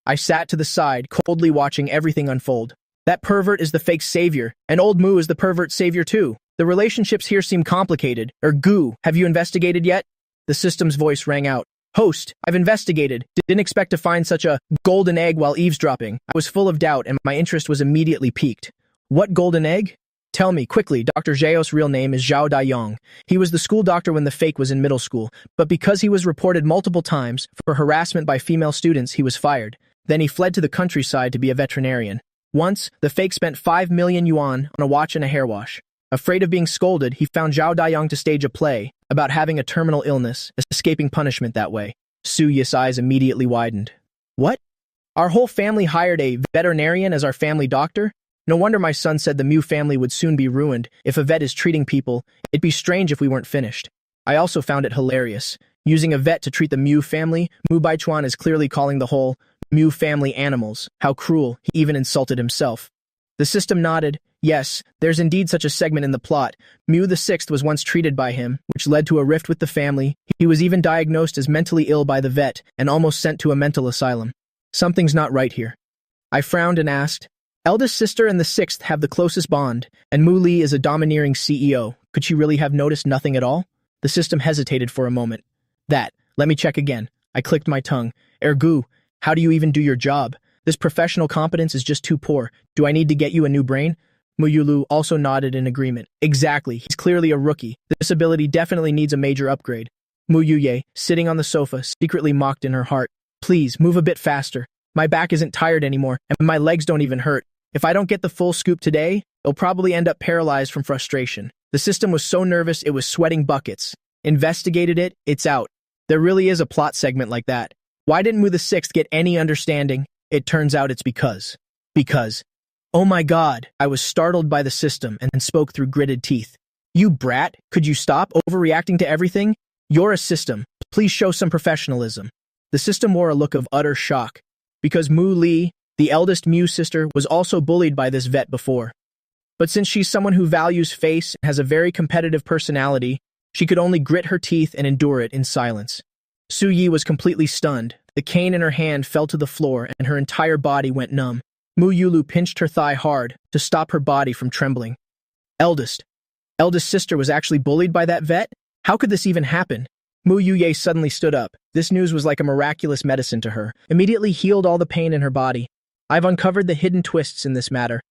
I sat to the side, coldly watching everything unfold. That pervert is the fake savior, and old Mu is the pervert savior too. The relationships here seem complicated. Ergu, have you investigated yet? The system's voice rang out. Host, I've investigated. Didn't expect to find such a golden egg while eavesdropping. I was full of doubt and my interest was immediately piqued. What golden egg? Tell me, quickly. Dr. Zhao's real name is Zhao Daiyong. He was the school doctor when the fake was in middle school, but because he was reported multiple times for harassment by female students, he was fired. Then he fled to the countryside to be a veterinarian. Once, the fake spent 5 million yuan on a watch and a hair wash. Afraid of being scolded, he found Zhao Daiyong to stage a play about having a terminal illness, escaping punishment that way. Su Yi's eyes immediately widened. What? Our whole family hired a veterinarian as our family doctor? No wonder my son said the Mu family would soon be ruined. If a vet is treating people, it'd be strange if we weren't finished. I also found it hilarious. Using a vet to treat the Mu family, Mu Baichuan is clearly calling the whole Mu family animals. How cruel, he even insulted himself. The system nodded. Yes, there's indeed such a segment in the plot. Mu the Sixth was once treated by him, which led to a rift with the family. He was even diagnosed as mentally ill by the vet and almost sent to a mental asylum. Something's not right here. I frowned and asked, Eldest sister and the Sixth have the closest bond, and Mu Li is a domineering CEO. Could she really have noticed nothing at all? The system hesitated for a moment. Let me check again. I clicked my tongue. Ergu, How do you even do your job? This professional competence is just too poor. Do I need to get you a new brain? Mu Yulu also nodded in agreement. Exactly, he's clearly a rookie. This ability definitely needs a major upgrade. Mu Yuye, sitting on the sofa, secretly mocked in her heart. Please, move a bit faster. My back isn't tired anymore, and my legs don't even hurt. If I don't get the full scoop today, I'll probably end up paralyzed from frustration. The system was so nervous it was sweating buckets. Investigated it, it's out. There really is a plot segment like that. Why didn't Mu the Sixth get any understanding? It turns out it's because. Oh my god, I was startled by the system and spoke through gritted teeth. You brat, could you stop overreacting to everything? You're a system. Please show some professionalism. The system wore a look of utter shock. Because Mu Li, the eldest Mu sister, was also bullied by this vet before. But since she's someone who values face and has a very competitive personality, she could only grit her teeth and endure it in silence. Su Yi was completely stunned. The cane in her hand fell to the floor and her entire body went numb. Mu Yulu pinched her thigh hard to stop her body from trembling. Eldest sister was actually bullied by that vet? How could this even happen? Mu Yuye suddenly stood up. This news was like a miraculous medicine to her. Immediately healed all the pain in her body. I've uncovered the hidden twists in this matter.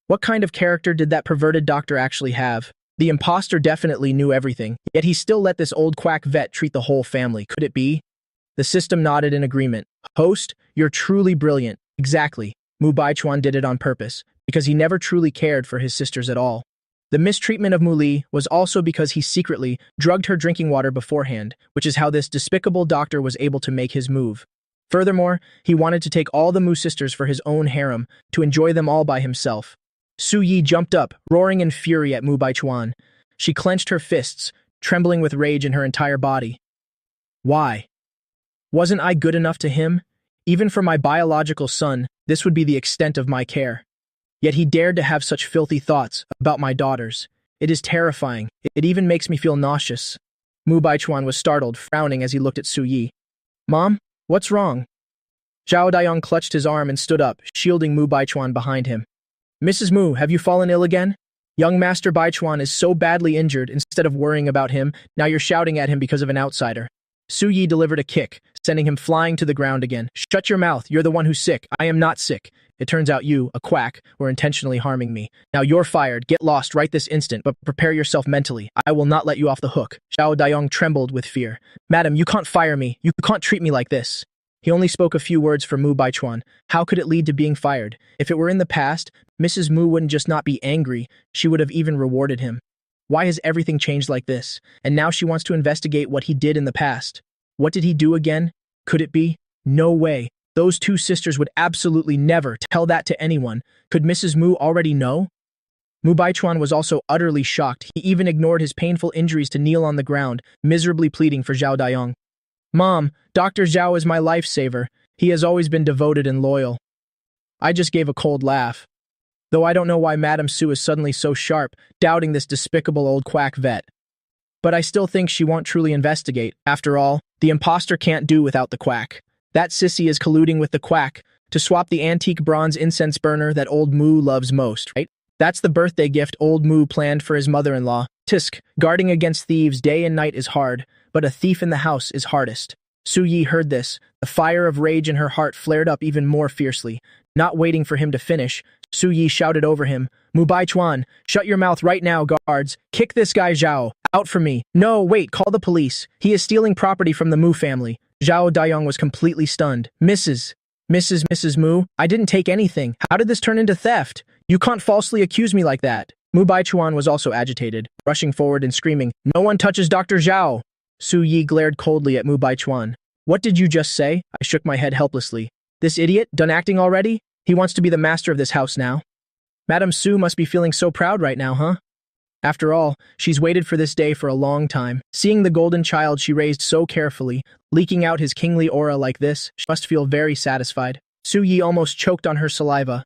What kind of character did that perverted doctor actually have? The imposter definitely knew everything, yet he still let this old quack vet treat the whole family. Could it be? The system nodded in agreement. Host, you're truly brilliant. Exactly. Mu Baichuan did it on purpose, because he never truly cared for his sisters at all. The mistreatment of Mu Li was also because he secretly drugged her drinking water beforehand, which is how this despicable doctor was able to make his move. Furthermore, he wanted to take all the Mu sisters for his own harem, to enjoy them all by himself. Su Yi jumped up, roaring in fury at Mu Baichuan. She clenched her fists, trembling with rage in her entire body. Why? Wasn't I good enough to him? Even for my biological son, this would be the extent of my care. Yet he dared to have such filthy thoughts about my daughters. It is terrifying. It even makes me feel nauseous. Mu Baichuan was startled, frowning as he looked at Su Yi. Mom, what's wrong? Zhao Daiyong clutched his arm and stood up, shielding Mu Baichuan behind him. Mrs. Mu, have you fallen ill again? Young Master Baichuan is so badly injured, instead of worrying about him, now you're shouting at him because of an outsider. Su Yi delivered a kick, sending him flying to the ground again. Shut your mouth, you're the one who's sick. I am not sick. It turns out you, a quack, were intentionally harming me. Now you're fired, get lost right this instant, but prepare yourself mentally. I will not let you off the hook. Zhao Daiyong trembled with fear. Madam, you can't fire me. You can't treat me like this. He only spoke a few words for Mu Baichuan. How could it lead to being fired? If it were in the past, Mrs. Mu wouldn't just not be angry, she would have even rewarded him. Why has everything changed like this? And now she wants to investigate what he did in the past. What did he do again? Could it be? No way. Those two sisters would absolutely never tell that to anyone. Could Mrs. Mu already know? Mu Baichuan was also utterly shocked. He even ignored his painful injuries to kneel on the ground, miserably pleading for Zhao Daiyong. Mom, Dr. Zhao is my lifesaver. He has always been devoted and loyal. I just gave a cold laugh. Though I don't know why Madame Su is suddenly so sharp, doubting this despicable old quack vet. But I still think she won't truly investigate. After all, the imposter can't do without the quack. That sissy is colluding with the quack to swap the antique bronze incense burner that old Mu loves most, right? That's the birthday gift old Mu planned for his mother-in-law. Tisk, guarding against thieves day and night is hard, but a thief in the house is hardest. Su Yi heard this. The fire of rage in her heart flared up even more fiercely. Not waiting for him to finish, Su Yi shouted over him, Mu Baichuan, shut your mouth right now, guards. Kick this guy Zhao. Out for me. No, wait, call the police. He is stealing property from the Mu family. Zhao Daiyong was completely stunned. Mrs. Mu, I didn't take anything. How did this turn into theft? You can't falsely accuse me like that. Mu Baichuan was also agitated, rushing forward and screaming, No one touches Dr. Zhao. Su Yi glared coldly at Mu Baichuan. What did you just say? I shook my head helplessly. This idiot, done acting already? He wants to be the master of this house now. Madame Su must be feeling so proud right now, huh? After all, she's waited for this day for a long time. Seeing the golden child she raised so carefully, leaking out his kingly aura like this, she must feel very satisfied. Su Yi almost choked on her saliva.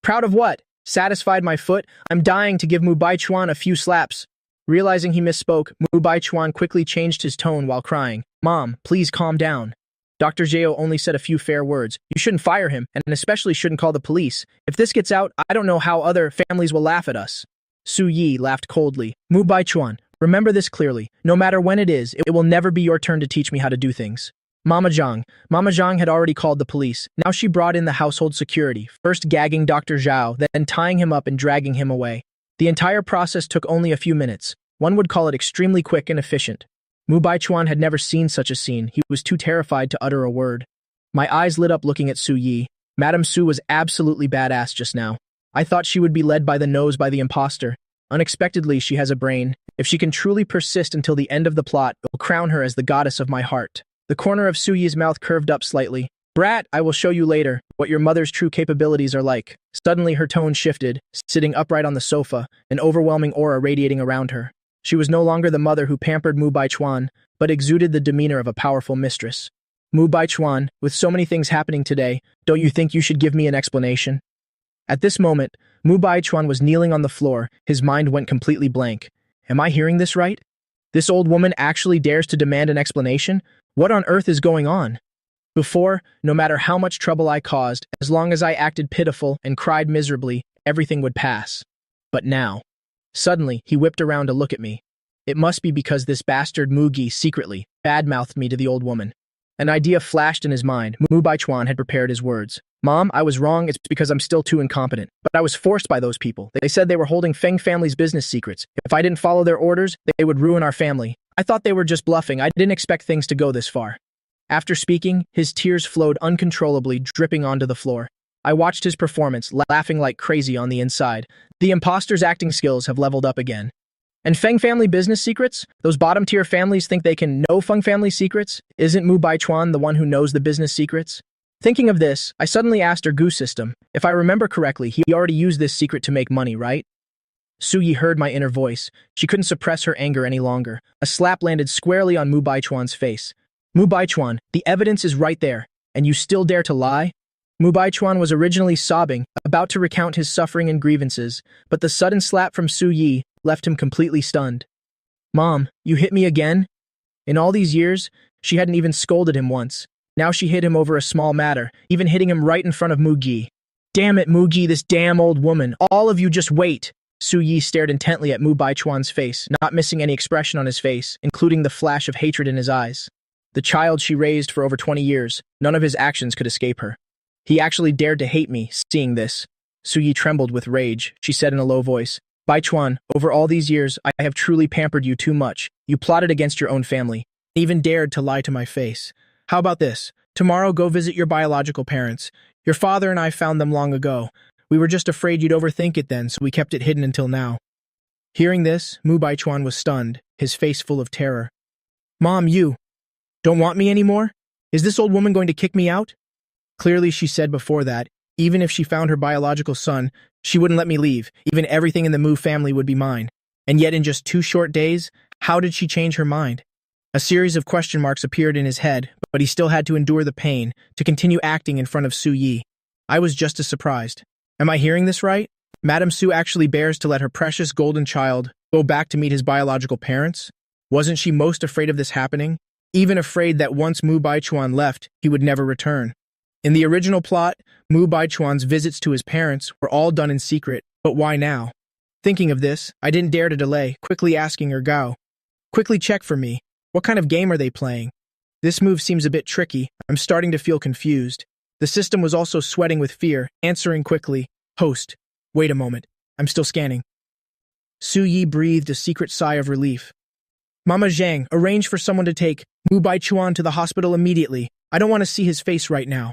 Proud of what? Satisfied my foot? I'm dying to give Mu Baichuan a few slaps. Realizing he misspoke, Mu Baichuan quickly changed his tone while crying. Mom, please calm down. Dr. Zhao only said a few fair words. You shouldn't fire him, and especially shouldn't call the police. If this gets out, I don't know how other families will laugh at us. Su Yi laughed coldly. Mu Baichuan, remember this clearly. No matter when it is, it will never be your turn to teach me how to do things. Mama Zhang. Mama Zhang had already called the police. Now she brought in the household security, first gagging Dr. Zhao, then tying him up and dragging him away. The entire process took only a few minutes. One would call it extremely quick and efficient. Mu Baichuan had never seen such a scene. He was too terrified to utter a word. My eyes lit up looking at Su Yi. Madame Su was absolutely badass just now. I thought she would be led by the nose by the imposter. Unexpectedly, she has a brain. If she can truly persist until the end of the plot, it will crown her as the goddess of my heart. The corner of Su Yi's mouth curved up slightly. Brat, I will show you later what your mother's true capabilities are like. Suddenly her tone shifted, sitting upright on the sofa, an overwhelming aura radiating around her. She was no longer the mother who pampered Mu Baichuan, but exuded the demeanor of a powerful mistress. Mu Baichuan, with so many things happening today, don't you think you should give me an explanation? At this moment, Mu Baichuan was kneeling on the floor. His mind went completely blank. Am I hearing this right? This old woman actually dares to demand an explanation? What on earth is going on? Before, no matter how much trouble I caused, as long as I acted pitiful and cried miserably, everything would pass. But now, suddenly, he whipped around to look at me. It must be because this bastard Mugi secretly badmouthed me to the old woman. An idea flashed in his mind. Mu Baichuan had prepared his words. Mom, I was wrong. It's because I'm still too incompetent. But I was forced by those people. They said they were holding Feng family's business secrets. If I didn't follow their orders, they would ruin our family. I thought they were just bluffing. I didn't expect things to go this far. After speaking, his tears flowed uncontrollably, dripping onto the floor. I watched his performance, laughing like crazy on the inside. The imposter's acting skills have leveled up again. And Feng family business secrets? Those bottom-tier families think they can know Feng family secrets? Isn't Mu Baichuan the one who knows the business secrets? Thinking of this, I suddenly asked Ergu system. If I remember correctly, he already used this secret to make money, right? Su Yi heard my inner voice. She couldn't suppress her anger any longer. A slap landed squarely on Mu Baichuan's face. Mu Baichuan, the evidence is right there, and you still dare to lie? Mu Baichuan was originally sobbing, about to recount his suffering and grievances, but the sudden slap from Su Yi left him completely stunned. Mom, you hit me again? In all these years, she hadn't even scolded him once. Now she hit him over a small matter, even hitting him right in front of Mugi. Damn it, Mugi, this damn old woman. All of you just wait. Su Yi stared intently at Mu Baichuan's face, not missing any expression on his face, including the flash of hatred in his eyes. The child she raised for over 20 years, none of his actions could escape her. He actually dared to hate me, seeing this. Su Yi trembled with rage. She said in a low voice, Baichuan, over all these years, I have truly pampered you too much. You plotted against your own family, even dared to lie to my face. How about this? Tomorrow go visit your biological parents. Your father and I found them long ago. We were just afraid you'd overthink it then, so we kept it hidden until now. Hearing this, Mu Baichuan was stunned, his face full of terror. Mom, you don't want me anymore? Is this old woman going to kick me out? Clearly, she said before that, even if she found her biological son, she wouldn't let me leave. Even everything in the Mu family would be mine. And yet in just 2 short days, how did she change her mind? A series of question marks appeared in his head, but he still had to endure the pain, to continue acting in front of Su Yi. I was just as surprised. Am I hearing this right? Madame Su actually bears to let her precious golden child go back to meet his biological parents? Wasn't she most afraid of this happening? Even afraid that once Mu Baichuan left, he would never return. In the original plot, Mu Baichuan's visits to his parents were all done in secret, but why now? Thinking of this, I didn't dare to delay, quickly asking Ergu. Quickly check for me. What kind of game are they playing? This move seems a bit tricky. I'm starting to feel confused. The system was also sweating with fear, answering quickly. Host. Wait a moment. I'm still scanning. Su Yi breathed a secret sigh of relief. Mama Zhang, arrange for someone to take Mu Baichuan to the hospital immediately. I don't want to see his face right now.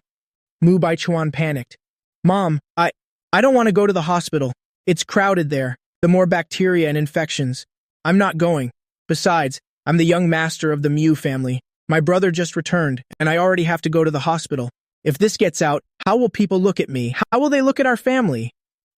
Mu Baichuan panicked. Mom, I don't want to go to the hospital. It's crowded there. The more bacteria and infections. I'm not going. Besides, I'm the young master of the Mu family. My brother just returned, and I already have to go to the hospital. If this gets out, how will people look at me? How will they look at our family?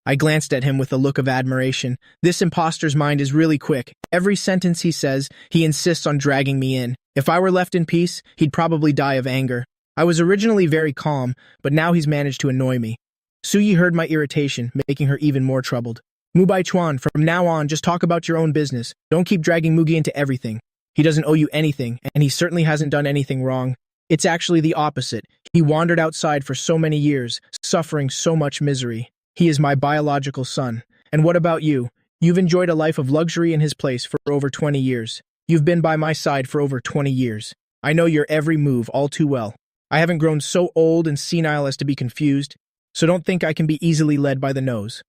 I glanced at him with a look of admiration. This imposter's mind is really quick. Every sentence he says, he insists on dragging me in. If I were left in peace, he'd probably die of anger. I was originally very calm, but now he's managed to annoy me. Su Yi heard my irritation, making her even more troubled. Mu Baichuan, from now on, just talk about your own business. Don't keep dragging Mugi into everything. He doesn't owe you anything, and he certainly hasn't done anything wrong. It's actually the opposite. He wandered outside for so many years, suffering so much misery. He is my biological son. And what about you? You've enjoyed a life of luxury in his place for over 20 years. You've been by my side for over 20 years. I know your every move all too well. I haven't grown so old and senile as to be confused, so don't think I can be easily led by the nose.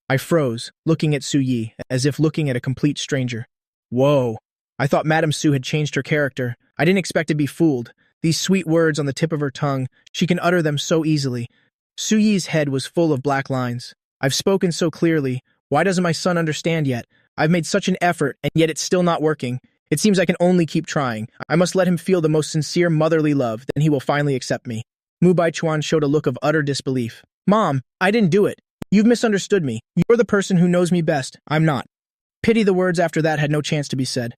I froze, looking at Su Yi, as if looking at a complete stranger. Whoa. I thought Madame Su had changed her character. I didn't expect to be fooled. These sweet words on the tip of her tongue, she can utter them so easily. Su Yi's head was full of black lines. I've spoken so clearly. Why doesn't my son understand yet? I've made such an effort, and yet it's still not working. It seems I can only keep trying. I must let him feel the most sincere motherly love, then he will finally accept me. Mu Baichuan showed a look of utter disbelief. Mom, I didn't do it. You've misunderstood me. You're the person who knows me best. I'm not. Pity the words after that had no chance to be said.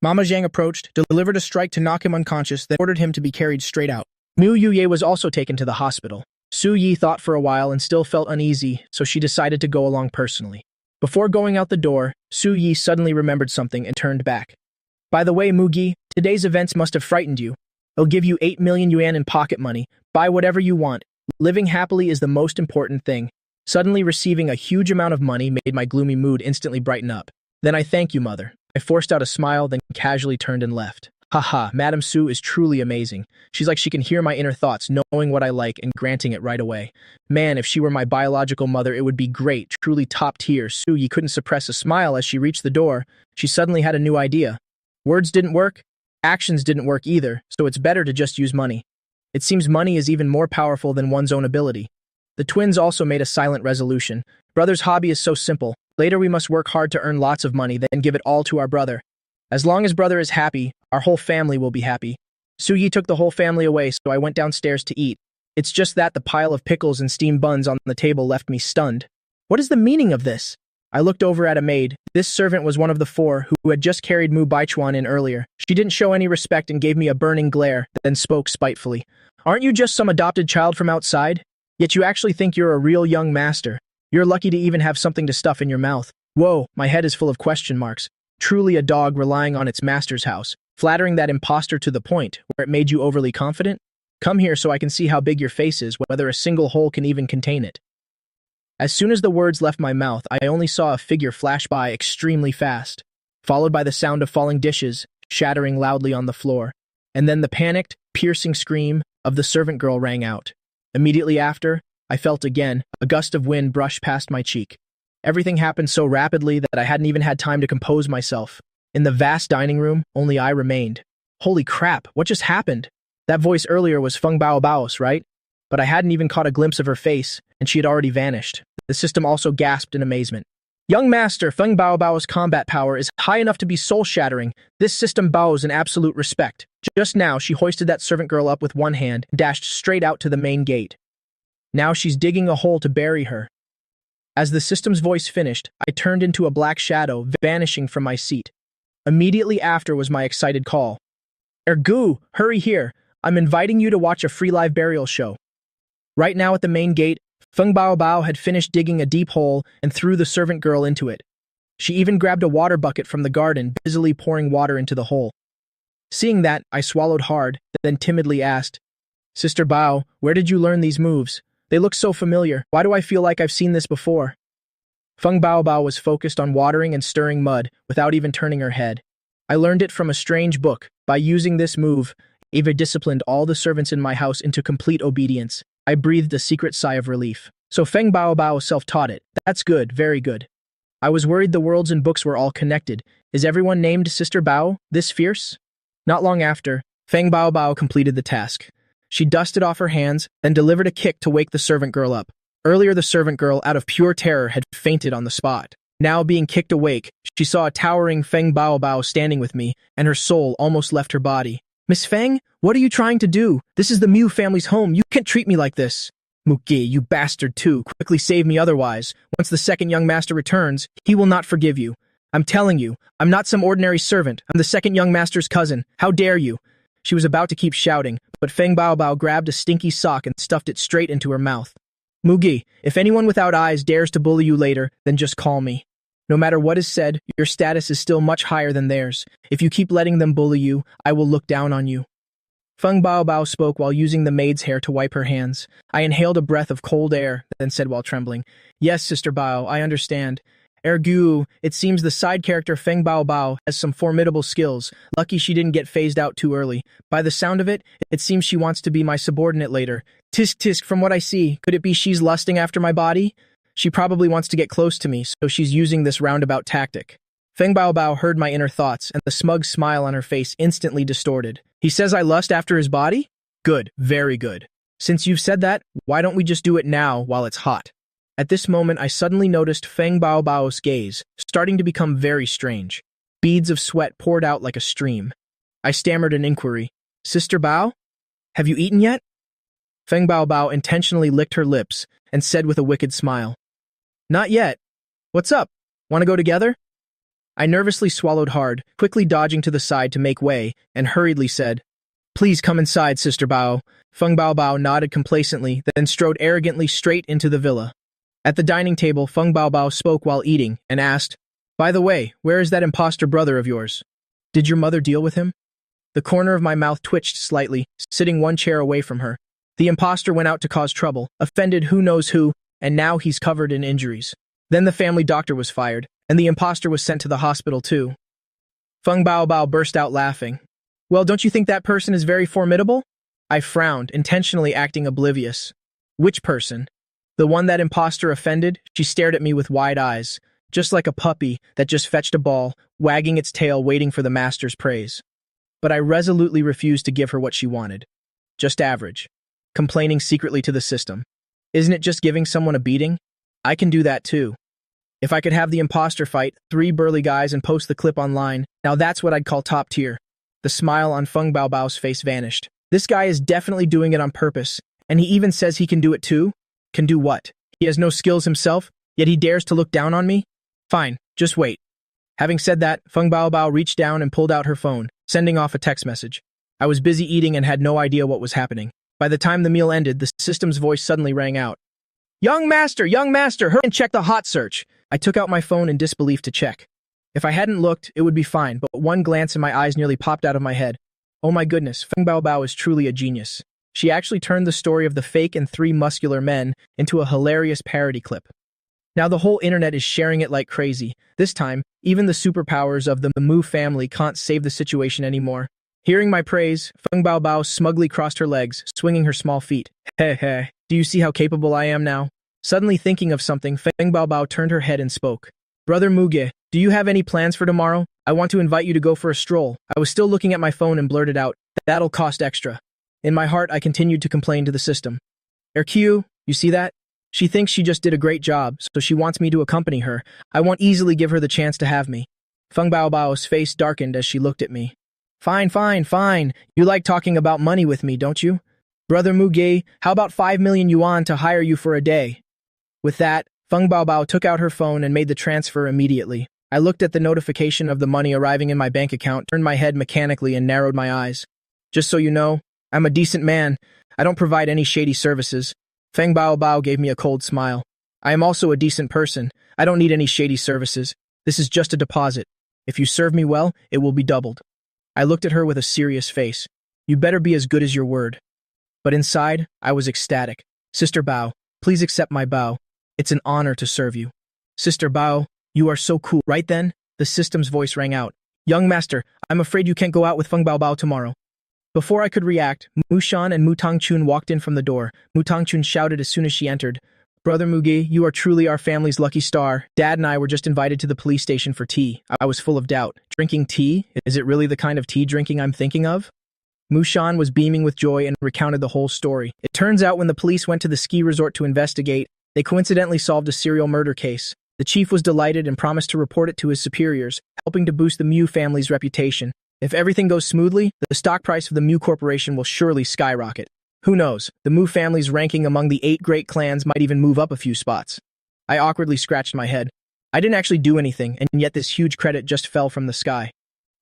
Mama Zhang approached, delivered a strike to knock him unconscious, then ordered him to be carried straight out. Mu Yuye was also taken to the hospital. Su Yi thought for a while and still felt uneasy, so she decided to go along personally. Before going out the door, Su Yi suddenly remembered something and turned back. By the way, Mugi, today's events must have frightened you. It'll give you 8 million yuan in pocket money. Buy whatever you want. Living happily is the most important thing. Suddenly receiving a huge amount of money made my gloomy mood instantly brighten up. Then I thank you, mother. I forced out a smile, then casually turned and left. Haha, Madame Su is truly amazing. She's like she can hear my inner thoughts, knowing what I like and granting it right away. Man, if she were my biological mother, it would be great, truly top tier. Su Yi couldn't suppress a smile as she reached the door. She suddenly had a new idea. Words didn't work, actions didn't work either, so it's better to just use money. It seems money is even more powerful than one's own ability. The twins also made a silent resolution. Brother's hobby is so simple. Later we must work hard to earn lots of money, then give it all to our brother. As long as brother is happy, our whole family will be happy. Su Yi took the whole family away, so I went downstairs to eat. It's just that the pile of pickles and steamed buns on the table left me stunned. What is the meaning of this? I looked over at a maid. This servant was one of the 4 who had just carried Mu Baichuan in earlier. She didn't show any respect and gave me a burning glare, then spoke spitefully. Aren't you just some adopted child from outside? Yet you actually think you're a real young master. You're lucky to even have something to stuff in your mouth. Whoa, my head is full of question marks. Truly a dog relying on its master's house, flattering that imposter to the point where it made you overly confident? Come here so I can see how big your face is, whether a single hole can even contain it. As soon as the words left my mouth, I only saw a figure flash by extremely fast, followed by the sound of falling dishes, shattering loudly on the floor, and then the panicked, piercing scream of the servant girl rang out. Immediately after, I felt again a gust of wind brush past my cheek. Everything happened so rapidly that I hadn't even had time to compose myself. In the vast dining room, only I remained. Holy crap, what just happened? That voice earlier was Feng Bao's, right? But I hadn't even caught a glimpse of her face, and she had already vanished. The system also gasped in amazement. Young master, Feng Bao's combat power is high enough to be soul-shattering. This system bows in absolute respect. Just now, she hoisted that servant girl up with one hand and dashed straight out to the main gate. Now she's digging a hole to bury her. As the system's voice finished, I turned into a black shadow, vanishing from my seat. Immediately after was my excited call. Ergu, hurry here. I'm inviting you to watch a free live burial show. Right now at the main gate, Feng Bao had finished digging a deep hole and threw the servant girl into it. She even grabbed a water bucket from the garden, busily pouring water into the hole. Seeing that, I swallowed hard, then timidly asked, Sister Bao, where did you learn these moves? They look so familiar. Why do I feel like I've seen this before? Feng Bao was focused on watering and stirring mud without even turning her head. I learned it from a strange book. By using this move, Eva disciplined all the servants in my house into complete obedience. I breathed a secret sigh of relief. So Feng Bao self-taught it. That's good, very good. I was worried the worlds and books were all connected. Is everyone named Sister Bao this fierce? Not long after, Feng Bao completed the task. She dusted off her hands, then delivered a kick to wake the servant girl up. Earlier the servant girl, out of pure terror, had fainted on the spot. Now being kicked awake, she saw a towering Feng Bao standing with me, and her soul almost left her body. Miss Feng, what are you trying to do? This is the Mu family's home. You can't treat me like this. Muki, you bastard too. Quickly save me otherwise. Once the second young master returns, he will not forgive you. I'm telling you, I'm not some ordinary servant. I'm the second young master's cousin. How dare you? She was about to keep shouting, but Feng Bao grabbed a stinky sock and stuffed it straight into her mouth. Mugi, if anyone without eyes dares to bully you later, then just call me. No matter what is said, your status is still much higher than theirs. If you keep letting them bully you, I will look down on you. Feng Bao spoke while using the maid's hair to wipe her hands. I inhaled a breath of cold air, then said while trembling, Yes, Sister Bao, I understand. Ergu, it seems the side character Feng Bao has some formidable skills. Lucky she didn't get phased out too early. By the sound of it, it seems she wants to be my subordinate later. Tisk tisk, from what I see, could it be she's lusting after my body? She probably wants to get close to me, so she's using this roundabout tactic. Feng Bao heard my inner thoughts, and the smug smile on her face instantly distorted. He says I lust after his body? Good, very good. Since you've said that, why don't we just do it now while it's hot? At this moment, I suddenly noticed Feng Bao's gaze, starting to become very strange. Beads of sweat poured out like a stream. I stammered an inquiry. Sister Bao? Have you eaten yet? Feng Bao intentionally licked her lips and said with a wicked smile. Not yet. What's up? Want to go together? I nervously swallowed hard, quickly dodging to the side to make way, and hurriedly said, Please come inside, Sister Bao. Feng Bao nodded complacently, then strode arrogantly straight into the villa. At the dining table, Feng Bao spoke while eating and asked, By the way, where is that imposter brother of yours? Did your mother deal with him? The corner of my mouth twitched slightly, sitting one chair away from her. The imposter went out to cause trouble, offended who knows who, and now he's covered in injuries. Then the family doctor was fired, and the imposter was sent to the hospital too. Feng Bao burst out laughing. Well, don't you think that person is very formidable? I frowned, intentionally acting oblivious. Which person? The one that imposter offended? She stared at me with wide eyes, just like a puppy that just fetched a ball, wagging its tail waiting for the master's praise. But I resolutely refused to give her what she wanted. Just average. Complaining secretly to the system. Isn't it just giving someone a beating? I can do that too. If I could have the imposter fight 3 burly guys and post the clip online, now that's what I'd call top tier. The smile on Feng Bao's face vanished. This guy is definitely doing it on purpose, and he even says he can do it too? Can do what? He has no skills himself, yet he dares to look down on me? Fine, just wait. Having said that, Feng Bao reached down and pulled out her phone, sending off a text message. I was busy eating and had no idea what was happening. By the time the meal ended, the system's voice suddenly rang out. Young master, hurry and check the hot search. I took out my phone in disbelief to check. If I hadn't looked, it would be fine, but one glance and my eyes nearly popped out of my head. Oh my goodness, Feng Bao is truly a genius. She actually turned the story of the fake and 3 muscular men into a hilarious parody clip. Now the whole internet is sharing it like crazy. This time, even the superpowers of the Mu family can't save the situation anymore. Hearing my praise, Feng Bao smugly crossed her legs, swinging her small feet. Heh, do you see how capable I am now? Suddenly thinking of something, Feng Bao turned her head and spoke. Brother Muge, do you have any plans for tomorrow? I want to invite you to go for a stroll. I was still looking at my phone and blurted out, That'll cost extra. In my heart, I continued to complain to the system. Ergu, you see that? She thinks she just did a great job, so she wants me to accompany her. I won't easily give her the chance to have me. Feng Bao's face darkened as she looked at me. Fine. You like talking about money with me, don't you? Brother Muge, how about 5 million yuan to hire you for a day? With that, Feng Bao took out her phone and made the transfer immediately. I looked at the notification of the money arriving in my bank account, turned my head mechanically, and narrowed my eyes. Just so you know, I'm a decent man. I don't provide any shady services. Feng Bao gave me a cold smile. I am also a decent person. I don't need any shady services. This is just a deposit. If you serve me well, it will be doubled. I looked at her with a serious face. You better be as good as your word. But inside, I was ecstatic. Sister Bao, please accept my bow. It's an honor to serve you. Sister Bao, you are so cool. Right then, the system's voice rang out. Young master, I'm afraid you can't go out with Feng Bao tomorrow. Before I could react, Mushan and Mutangchun walked in from the door. Mutangchun shouted as soon as she entered. Brother Mugi, you are truly our family's lucky star. Dad and I were just invited to the police station for tea. I was full of doubt. Drinking tea? Is it really the kind of tea drinking I'm thinking of? Mushan was beaming with joy and recounted the whole story. It turns out when the police went to the ski resort to investigate, they coincidentally solved a serial murder case. The chief was delighted and promised to report it to his superiors, helping to boost the Mu family's reputation. If everything goes smoothly, the stock price of the Mu Corporation will surely skyrocket. Who knows, the Mu family's ranking among the 8 great clans might even move up a few spots. I awkwardly scratched my head. I didn't actually do anything, and yet this huge credit just fell from the sky.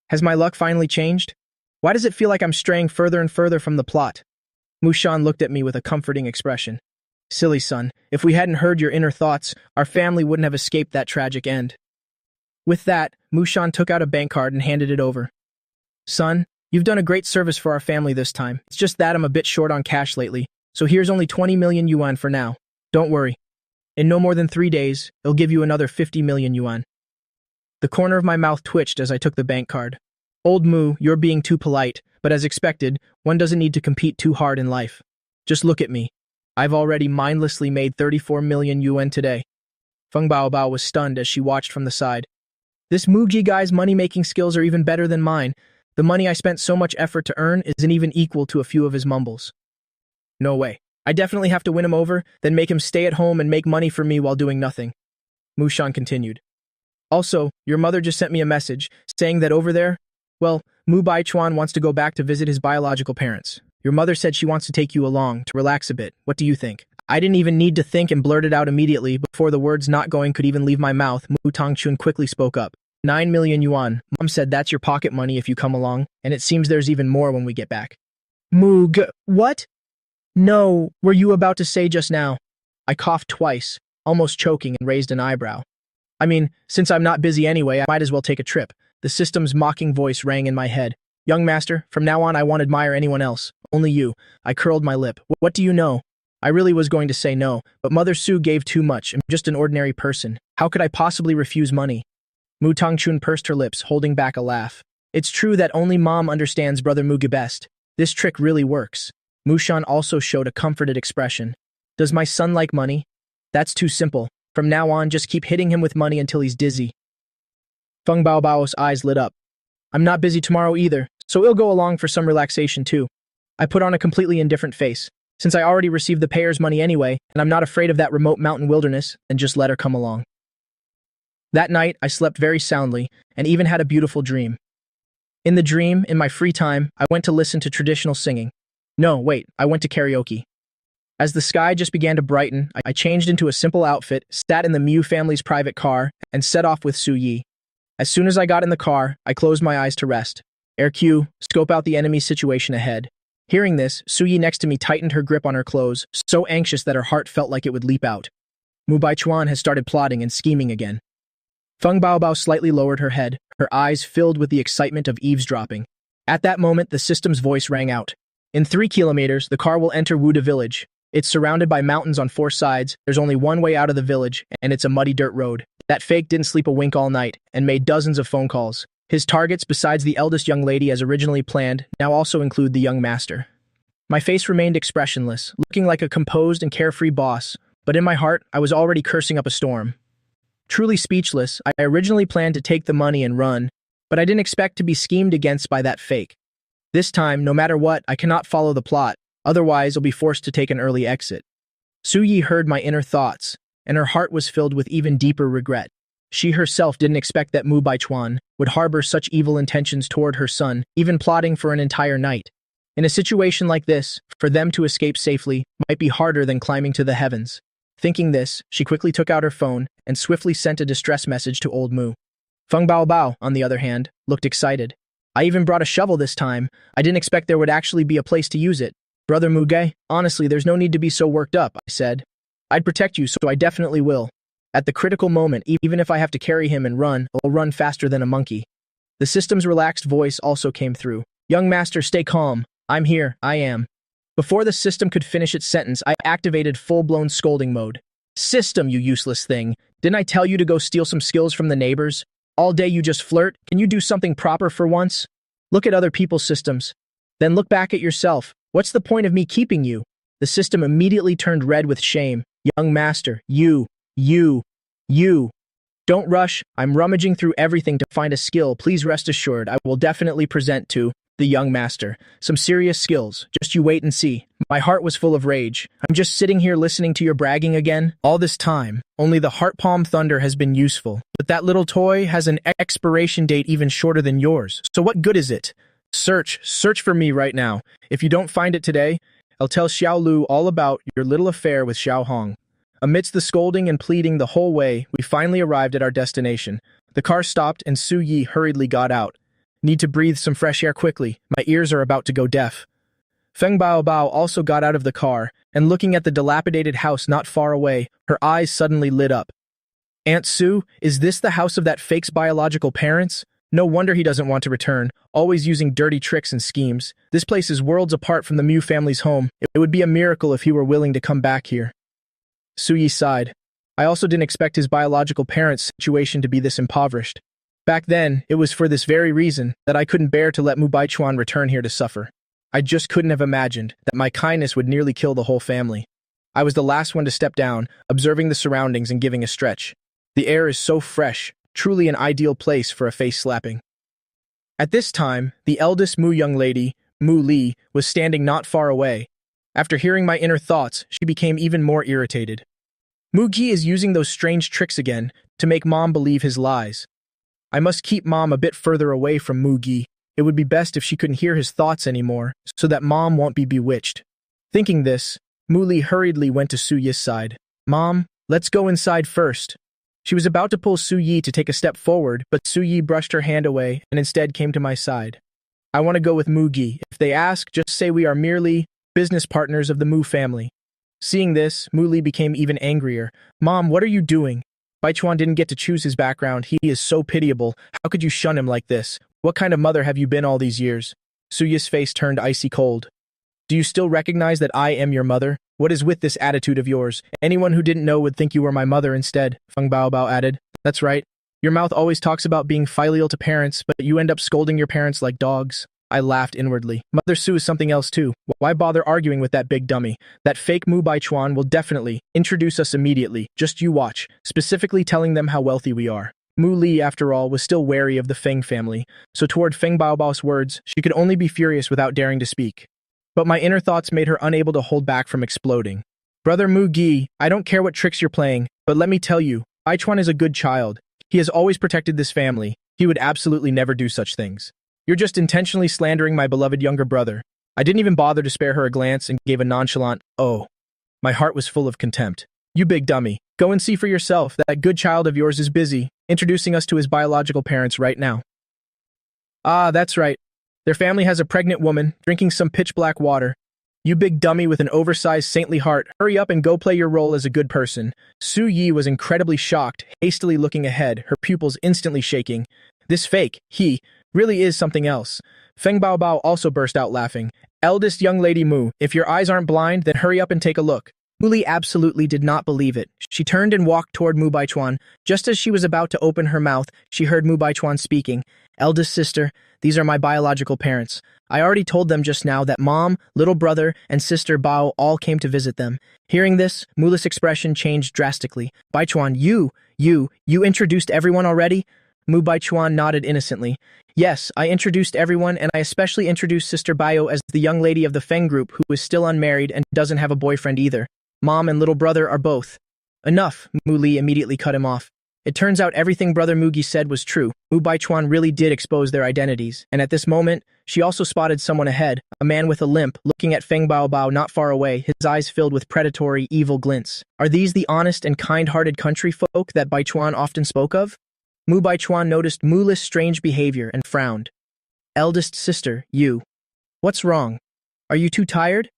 Has my luck finally changed? Why does it feel like I'm straying further and further from the plot? Mushan looked at me with a comforting expression. Silly son, if we hadn't heard your inner thoughts, our family wouldn't have escaped that tragic end. With that, Mushan took out a bank card and handed it over. Son, you've done a great service for our family this time. It's just that I'm a bit short on cash lately, so here's only 20 million yuan for now. Don't worry. In no more than 3 days, it'll give you another 50 million yuan. The corner of my mouth twitched as I took the bank card. Old Mu, you're being too polite, but as expected, one doesn't need to compete too hard in life. Just look at me. I've already mindlessly made 34 million yuan today. Feng Baobao was stunned as she watched from the side. This Muji guy's money-making skills are even better than mine. The money I spent so much effort to earn isn't even equal to a few of his mumbles. No way. I definitely have to win him over, then make him stay at home and make money for me while doing nothing. Mushan continued. Also, your mother just sent me a message, saying that over there, well, Mu Baichuan wants to go back to visit his biological parents. Your mother said she wants to take you along, to relax a bit. What do you think? I didn't even need to think and blurted out immediately before the words not going could even leave my mouth. Mu Tongchun quickly spoke up. 9 million yuan. Mom said that's your pocket money if you come along, and it seems there's even more when we get back. What? No, were you about to say just now? I coughed twice, almost choking, and raised an eyebrow. I mean, since I'm not busy anyway, I might as well take a trip. The system's mocking voice rang in my head. Young master, from now on I won't admire anyone else. Only you. I curled my lip. What do you know? I really was going to say no, but Mother Su gave too much. I'm just an ordinary person. How could I possibly refuse money? Mu Tongchun pursed her lips, holding back a laugh. It's true that only Mom understands Brother Muge best. This trick really works. Mushan also showed a comforted expression. Does my son like money? That's too simple. From now on, just keep hitting him with money until he's dizzy. Feng Baobao's eyes lit up. I'm not busy tomorrow either, so he'll go along for some relaxation too. I put on a completely indifferent face. Since I already received the payer's money anyway, and I'm not afraid of that remote mountain wilderness, then just let her come along. That night, I slept very soundly, and even had a beautiful dream. In the dream, in my free time, I went to listen to traditional singing. No, wait, I went to karaoke. As the sky just began to brighten, I changed into a simple outfit, sat in the Miu family's private car, and set off with Su Yi. As soon as I got in the car, I closed my eyes to rest. Ergu, scope out the enemy situation ahead. Hearing this, Su Yi next to me tightened her grip on her clothes, so anxious that her heart felt like it would leap out. Mu Baichuan has started plotting and scheming again. Feng Baobao slightly lowered her head, her eyes filled with the excitement of eavesdropping. At that moment, the system's voice rang out. In 3 kilometers, the car will enter Wuda village. It's surrounded by mountains on 4 sides, there's only one way out of the village, and it's a muddy dirt road. That fake didn't sleep a wink all night, and made dozens of phone calls. His targets, besides the eldest young lady as originally planned, now also include the young master. My face remained expressionless, looking like a composed and carefree boss, but in my heart, I was already cursing up a storm. Truly speechless, I originally planned to take the money and run, but I didn't expect to be schemed against by that fake. This time, no matter what, I cannot follow the plot, otherwise I'll be forced to take an early exit. Su Yi heard my inner thoughts, and her heart was filled with even deeper regret. She herself didn't expect that Mu Baichuan would harbor such evil intentions toward her son, even plotting for an entire night. In a situation like this, for them to escape safely might be harder than climbing to the heavens. Thinking this, she quickly took out her phone and swiftly sent a distress message to old Mu. Feng Baobao, on the other hand, looked excited. I even brought a shovel this time. I didn't expect there would actually be a place to use it. Brother Muge, honestly, there's no need to be so worked up, I said. I'd protect you, so I definitely will. At the critical moment, even if I have to carry him and run, I'll run faster than a monkey. The system's relaxed voice also came through. Young master, stay calm. I'm here, I am. Before the system could finish its sentence, I activated full-blown scolding mode. System, you useless thing. Didn't I tell you to go steal some skills from the neighbors? All day you just flirt? Can you do something proper for once? Look at other people's systems. Then look back at yourself. What's the point of me keeping you? The system immediately turned red with shame. Young master, you. Don't rush. I'm rummaging through everything to find a skill. Please rest assured I will definitely present to the young master some serious skills. Just you wait and see. My heart was full of rage. I'm just sitting here listening to your bragging again. All this time, only the heart palm thunder has been useful. But that little toy has an expiration date even shorter than yours. So what good is it? Search for me right now. If you don't find it today, I'll tell Xiao Lu all about your little affair with Xiao Hong. Amidst the scolding and pleading the whole way, we finally arrived at our destination. The car stopped and Su Yi hurriedly got out. Need to breathe some fresh air quickly. My ears are about to go deaf. Feng Baobao also got out of the car, and looking at the dilapidated house not far away, her eyes suddenly lit up. Aunt Su, is this the house of that fake's biological parents? No wonder he doesn't want to return, always using dirty tricks and schemes. This place is worlds apart from the Miu family's home. It would be a miracle if he were willing to come back here. Su Yi sighed. I also didn't expect his biological parents' situation to be this impoverished. Back then, it was for this very reason that I couldn't bear to let Mu Baichuan return here to suffer. I just couldn't have imagined that my kindness would nearly kill the whole family. I was the last one to step down, observing the surroundings and giving a stretch. The air is so fresh, truly an ideal place for a face slapping. At this time, the eldest Mu young lady, Mu Li, was standing not far away. After hearing my inner thoughts, she became even more irritated. Mu Gi is using those strange tricks again to make Mom believe his lies. I must keep Mom a bit further away from Mu Gi. It would be best if she couldn't hear his thoughts anymore, so that Mom won't be bewitched. Thinking this, Mu Li hurriedly went to Su Yi's side. Mom, let's go inside first. She was about to pull Su Yi to take a step forward, but Su Yi brushed her hand away and instead came to my side. I want to go with Mu Gi. If they ask, just say we are merely business partners of the Mu family. Seeing this, Mu Li became even angrier. Mom, what are you doing? Baichuan didn't get to choose his background. He is so pitiable. How could you shun him like this? What kind of mother have you been all these years? Su Yi's face turned icy cold. Do you still recognize that I am your mother? What is with this attitude of yours? Anyone who didn't know would think you were my mother instead, Feng Baobao added. That's right. Your mouth always talks about being filial to parents, but you end up scolding your parents like dogs. I laughed inwardly. Mother Su is something else too. Why bother arguing with that big dummy? That fake Mu Baichuan will definitely introduce us immediately. Just you watch, specifically telling them how wealthy we are. Mu Li, after all, was still wary of the Feng family, so toward Feng Baobao's words, she could only be furious without daring to speak. But my inner thoughts made her unable to hold back from exploding. Brother Mu Gi, I don't care what tricks you're playing, but let me tell you, Baichuan is a good child. He has always protected this family. He would absolutely never do such things. You're just intentionally slandering my beloved younger brother. I didn't even bother to spare her a glance and gave a nonchalant, oh. My heart was full of contempt. You big dummy. Go and see for yourself. That good child of yours is busy, introducing us to his biological parents right now. Ah, that's right. Their family has a pregnant woman, drinking some pitch-black water. You big dummy with an oversized saintly heart, hurry up and go play your role as a good person. Su Yi was incredibly shocked, hastily looking ahead, her pupils instantly shaking. This fake, he, really is something else. Feng Baobao also burst out laughing. Eldest young lady Mu, if your eyes aren't blind, then hurry up and take a look. Mu Li absolutely did not believe it. She turned and walked toward Mu Baichuan. Just as she was about to open her mouth, she heard Mu Baichuan speaking. Eldest sister, these are my biological parents. I already told them just now that mom, little brother, and sister Bao all came to visit them. Hearing this, Muli's expression changed drastically. Baichuan, you introduced everyone already? Mu Baichuan nodded innocently. Yes, I introduced everyone, and I especially introduced Sister Bayo as the young lady of the Feng group who is still unmarried and doesn't have a boyfriend either. Mom and little brother are both. Enough, Mu Li immediately cut him off. It turns out everything Brother Mugi said was true. Mu Baichuan really did expose their identities, and at this moment, she also spotted someone ahead, a man with a limp, looking at Feng Baobao not far away, his eyes filled with predatory, evil glints. Are these the honest and kind-hearted country folk that Baichuan often spoke of? Mu Baichuan noticed Muli's strange behavior and frowned. Eldest sister, you. What's wrong? Are you too tired?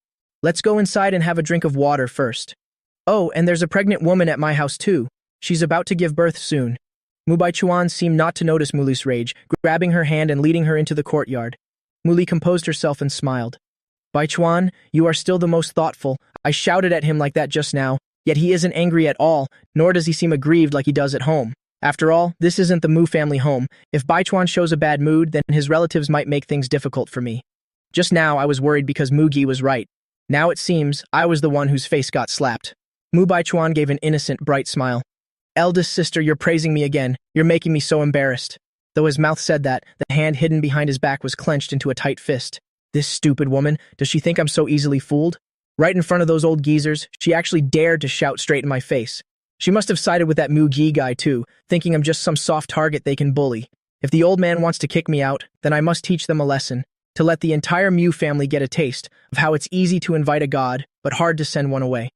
Let's go inside and have a drink of water first. Oh, and there's a pregnant woman at my house too. She's about to give birth soon. Mu Baichuan seemed not to notice Muli's rage, grabbing her hand and leading her into the courtyard. Muli composed herself and smiled. Baichuan, you are still the most thoughtful. I shouted at him like that just now, yet he isn't angry at all, nor does he seem aggrieved like he does at home. After all, this isn't the Mu family home. If Baichuan shows a bad mood, then his relatives might make things difficult for me. Just now, I was worried because Mugi was right. Now it seems I was the one whose face got slapped. Mu Baichuan gave an innocent, bright smile. Eldest sister, you're praising me again. You're making me so embarrassed. Though his mouth said that, the hand hidden behind his back was clenched into a tight fist. This stupid woman, does she think I'm so easily fooled? Right in front of those old geezers, she actually dared to shout straight in my face. She must have sided with that Mugi guy too, thinking I'm just some soft target they can bully. If the old man wants to kick me out, then I must teach them a lesson, to let the entire Mu family get a taste of how it's easy to invite a god, but hard to send one away.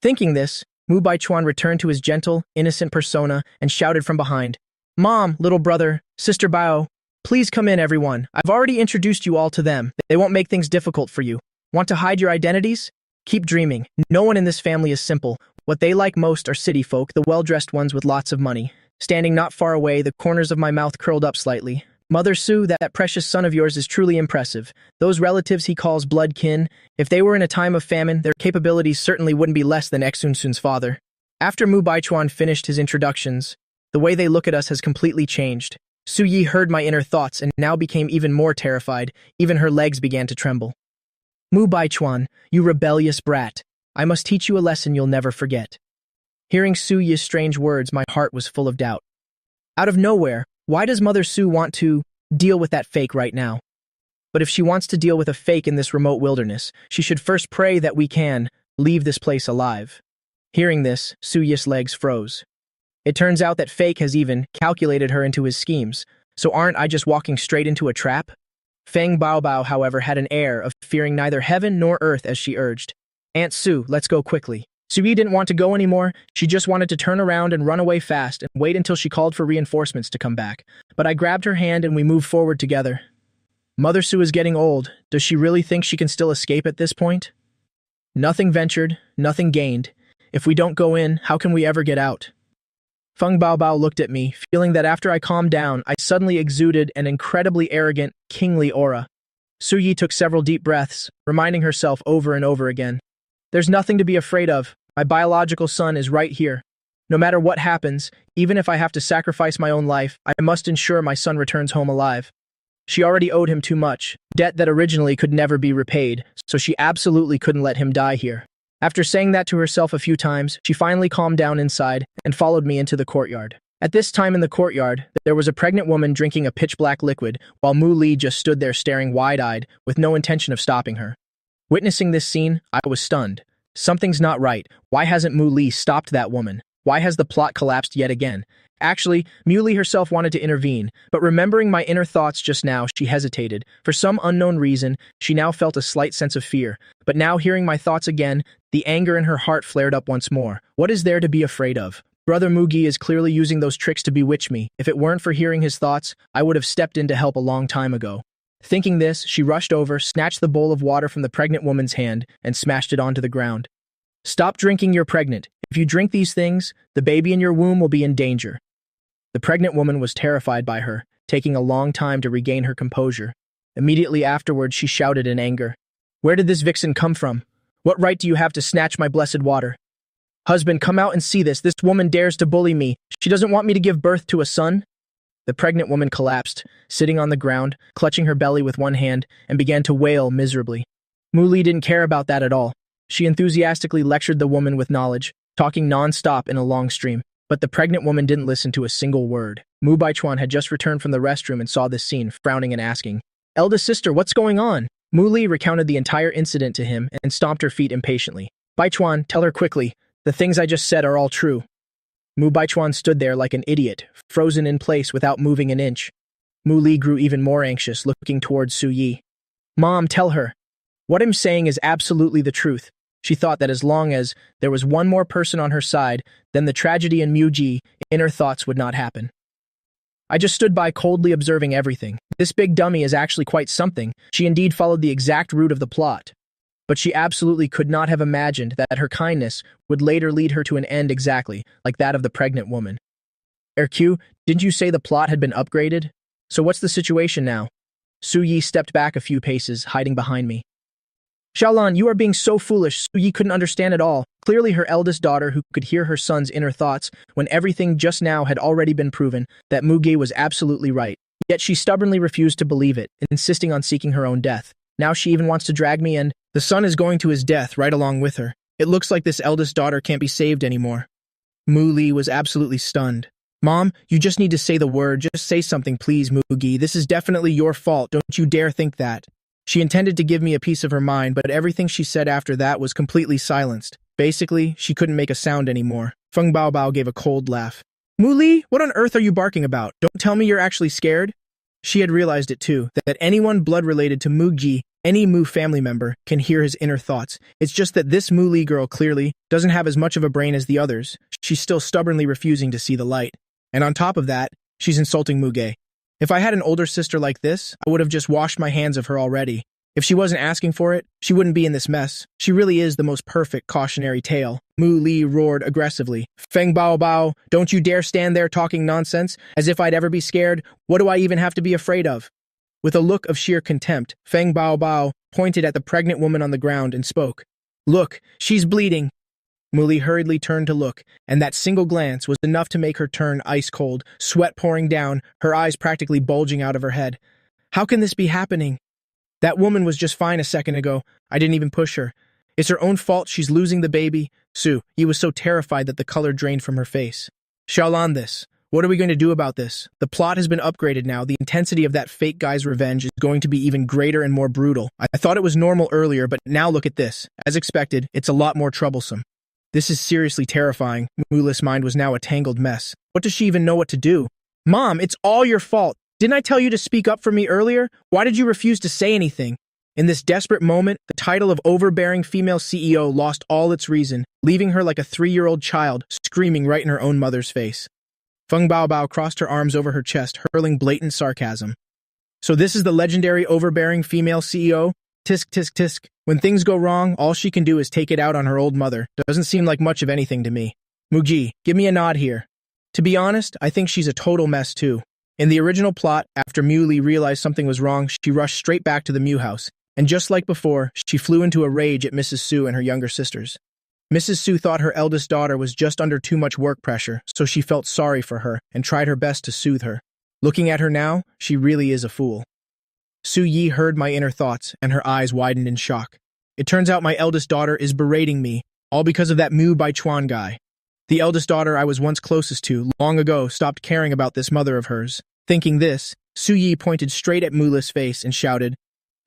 Thinking this, Mu Baichuan returned to his gentle, innocent persona and shouted from behind, Mom, little brother, Sister Bao, please come in everyone. I've already introduced you all to them. They won't make things difficult for you. Want to hide your identities? Keep dreaming. No one in this family is simple. What they like most are city folk, the well-dressed ones with lots of money. Standing not far away, the corners of my mouth curled up slightly. Mother Su, that precious son of yours is truly impressive. Those relatives he calls blood kin, if they were in a time of famine, their capabilities certainly wouldn't be less than Exun Sun's father. After Mu Baichuan finished his introductions, the way they look at us has completely changed. Su Yi heard my inner thoughts and now became even more terrified. Even her legs began to tremble. Mu Baichuan, you rebellious brat. I must teach you a lesson you'll never forget. Hearing Su Yi's strange words, my heart was full of doubt. Out of nowhere, why does Mother Su want to deal with that fake right now? But if she wants to deal with a fake in this remote wilderness, she should first pray that we can leave this place alive. Hearing this, Su Yi's legs froze. It turns out that fake has even calculated her into his schemes, so aren't I just walking straight into a trap? Feng Baobao, however, had an air of fearing neither heaven nor earth as she urged, Aunt Su, let's go quickly. Su Yi didn't want to go anymore. She just wanted to turn around and run away fast and wait until she called for reinforcements to come back. But I grabbed her hand and we moved forward together. Mother Su is getting old. Does she really think she can still escape at this point? Nothing ventured, nothing gained. If we don't go in, how can we ever get out? Feng Baobao looked at me, feeling that after I calmed down, I suddenly exuded an incredibly arrogant, kingly aura. Su Yi took several deep breaths, reminding herself over and over again. There's nothing to be afraid of. My biological son is right here. No matter what happens, even if I have to sacrifice my own life, I must ensure my son returns home alive. She already owed him too much, debt that originally could never be repaid, so she absolutely couldn't let him die here. After saying that to herself a few times, she finally calmed down inside and followed me into the courtyard. At this time in the courtyard, there was a pregnant woman drinking a pitch-black liquid, while Mu Li just stood there staring wide-eyed, with no intention of stopping her. Witnessing this scene, I was stunned. Something's not right. Why hasn't Mu Li stopped that woman? Why has the plot collapsed yet again? Actually, Mu Li herself wanted to intervene, but remembering my inner thoughts just now, she hesitated. For some unknown reason, she now felt a slight sense of fear. But now hearing my thoughts again, the anger in her heart flared up once more. What is there to be afraid of? Brother Mugi is clearly using those tricks to bewitch me. If it weren't for hearing his thoughts, I would have stepped in to help a long time ago. Thinking this, she rushed over, snatched the bowl of water from the pregnant woman's hand, and smashed it onto the ground. Stop drinking, you're pregnant. If you drink these things, the baby in your womb will be in danger. The pregnant woman was terrified by her, taking a long time to regain her composure. Immediately afterwards, she shouted in anger. Where did this vixen come from? What right do you have to snatch my blessed water? Husband, come out and see this. This woman dares to bully me. She doesn't want me to give birth to a son. The pregnant woman collapsed, sitting on the ground, clutching her belly with one hand, and began to wail miserably. Mu Li didn't care about that at all. She enthusiastically lectured the woman with knowledge, talking non-stop in a long stream. But the pregnant woman didn't listen to a single word. Mu Baichuan had just returned from the restroom and saw this scene, frowning and asking, Eldest sister, what's going on? Mu Li recounted the entire incident to him and stomped her feet impatiently. Baichuan, tell her quickly. The things I just said are all true. Mu Baichuan stood there like an idiot, frozen in place without moving an inch. Mu Li grew even more anxious, looking towards Su Yi. Mom, tell her. What I'm saying is absolutely the truth. She thought that as long as there was one more person on her side, then the tragedy in Muji, inner thoughts would not happen. I just stood by coldly observing everything. This big dummy is actually quite something. She indeed followed the exact route of the plot. But she absolutely could not have imagined that her kindness would later lead her to an end exactly like that of the pregnant woman. Ergu, didn't you say the plot had been upgraded? So what's the situation now? Su Yi stepped back a few paces, hiding behind me. Xiaolan, you are being so foolish. Su Yi couldn't understand at all. Clearly her eldest daughter who could hear her son's inner thoughts when everything just now had already been proven that Mugi was absolutely right. Yet she stubbornly refused to believe it, insisting on seeking her own death. Now she even wants to drag me in. The son is going to his death right along with her. It looks like this eldest daughter can't be saved anymore. Mu Li was absolutely stunned. Mom, you just need to say the word. Just say something, please, Mugi. This is definitely your fault. Don't you dare think that. She intended to give me a piece of her mind, but everything she said after that was completely silenced. Basically, she couldn't make a sound anymore. Feng Baobao gave a cold laugh. Mu Li, what on earth are you barking about? Don't tell me you're actually scared? She had realized it too, that anyone blood-related to Mugi, any Mu family member, can hear his inner thoughts. It's just that this Mu Li girl clearly doesn't have as much of a brain as the others. She's still stubbornly refusing to see the light. And on top of that, she's insulting Muge. If I had an older sister like this, I would have just washed my hands of her already. If she wasn't asking for it, she wouldn't be in this mess. She really is the most perfect cautionary tale. Mu Li roared aggressively. Feng Baobao, don't you dare stand there talking nonsense, as if I'd ever be scared. What do I even have to be afraid of? With a look of sheer contempt, Feng Baobao pointed at the pregnant woman on the ground and spoke. Look, she's bleeding. Muli hurriedly turned to look, and that single glance was enough to make her turn ice cold, sweat pouring down, her eyes practically bulging out of her head. How can this be happening? That woman was just fine a second ago. I didn't even push her. It's her own fault she's losing the baby. Su, he was so terrified that the color drained from her face. Xiaolan this. What are we going to do about this? The plot has been upgraded now. The intensity of that fake guy's revenge is going to be even greater and more brutal. I thought it was normal earlier, but now look at this. As expected, it's a lot more troublesome. This is seriously terrifying. Muli's mind was now a tangled mess. What does she even know what to do? Mom, it's all your fault. Didn't I tell you to speak up for me earlier? Why did you refuse to say anything? In this desperate moment, the title of overbearing female CEO lost all its reason, leaving her like a 3-year-old child, screaming right in her own mother's face. Feng Baobao crossed her arms over her chest, hurling blatant sarcasm. So this is the legendary overbearing female CEO? Tisk, tisk, tisk. When things go wrong, all she can do is take it out on her old mother. Doesn't seem like much of anything to me. Muji, give me a nod here. To be honest, I think she's a total mess too. In the original plot, after Muli realized something was wrong, she rushed straight back to the Mew house. And just like before, she flew into a rage at Mrs. Su and her younger sisters. Mrs. Su thought her eldest daughter was just under too much work pressure, so she felt sorry for her and tried her best to soothe her. Looking at her now, she really is a fool. Su Yi heard my inner thoughts, and her eyes widened in shock. It turns out my eldest daughter is berating me, all because of that Mu Baichuan guy. The eldest daughter I was once closest to, long ago, stopped caring about this mother of hers. Thinking this, Su Yi pointed straight at Muli's face and shouted,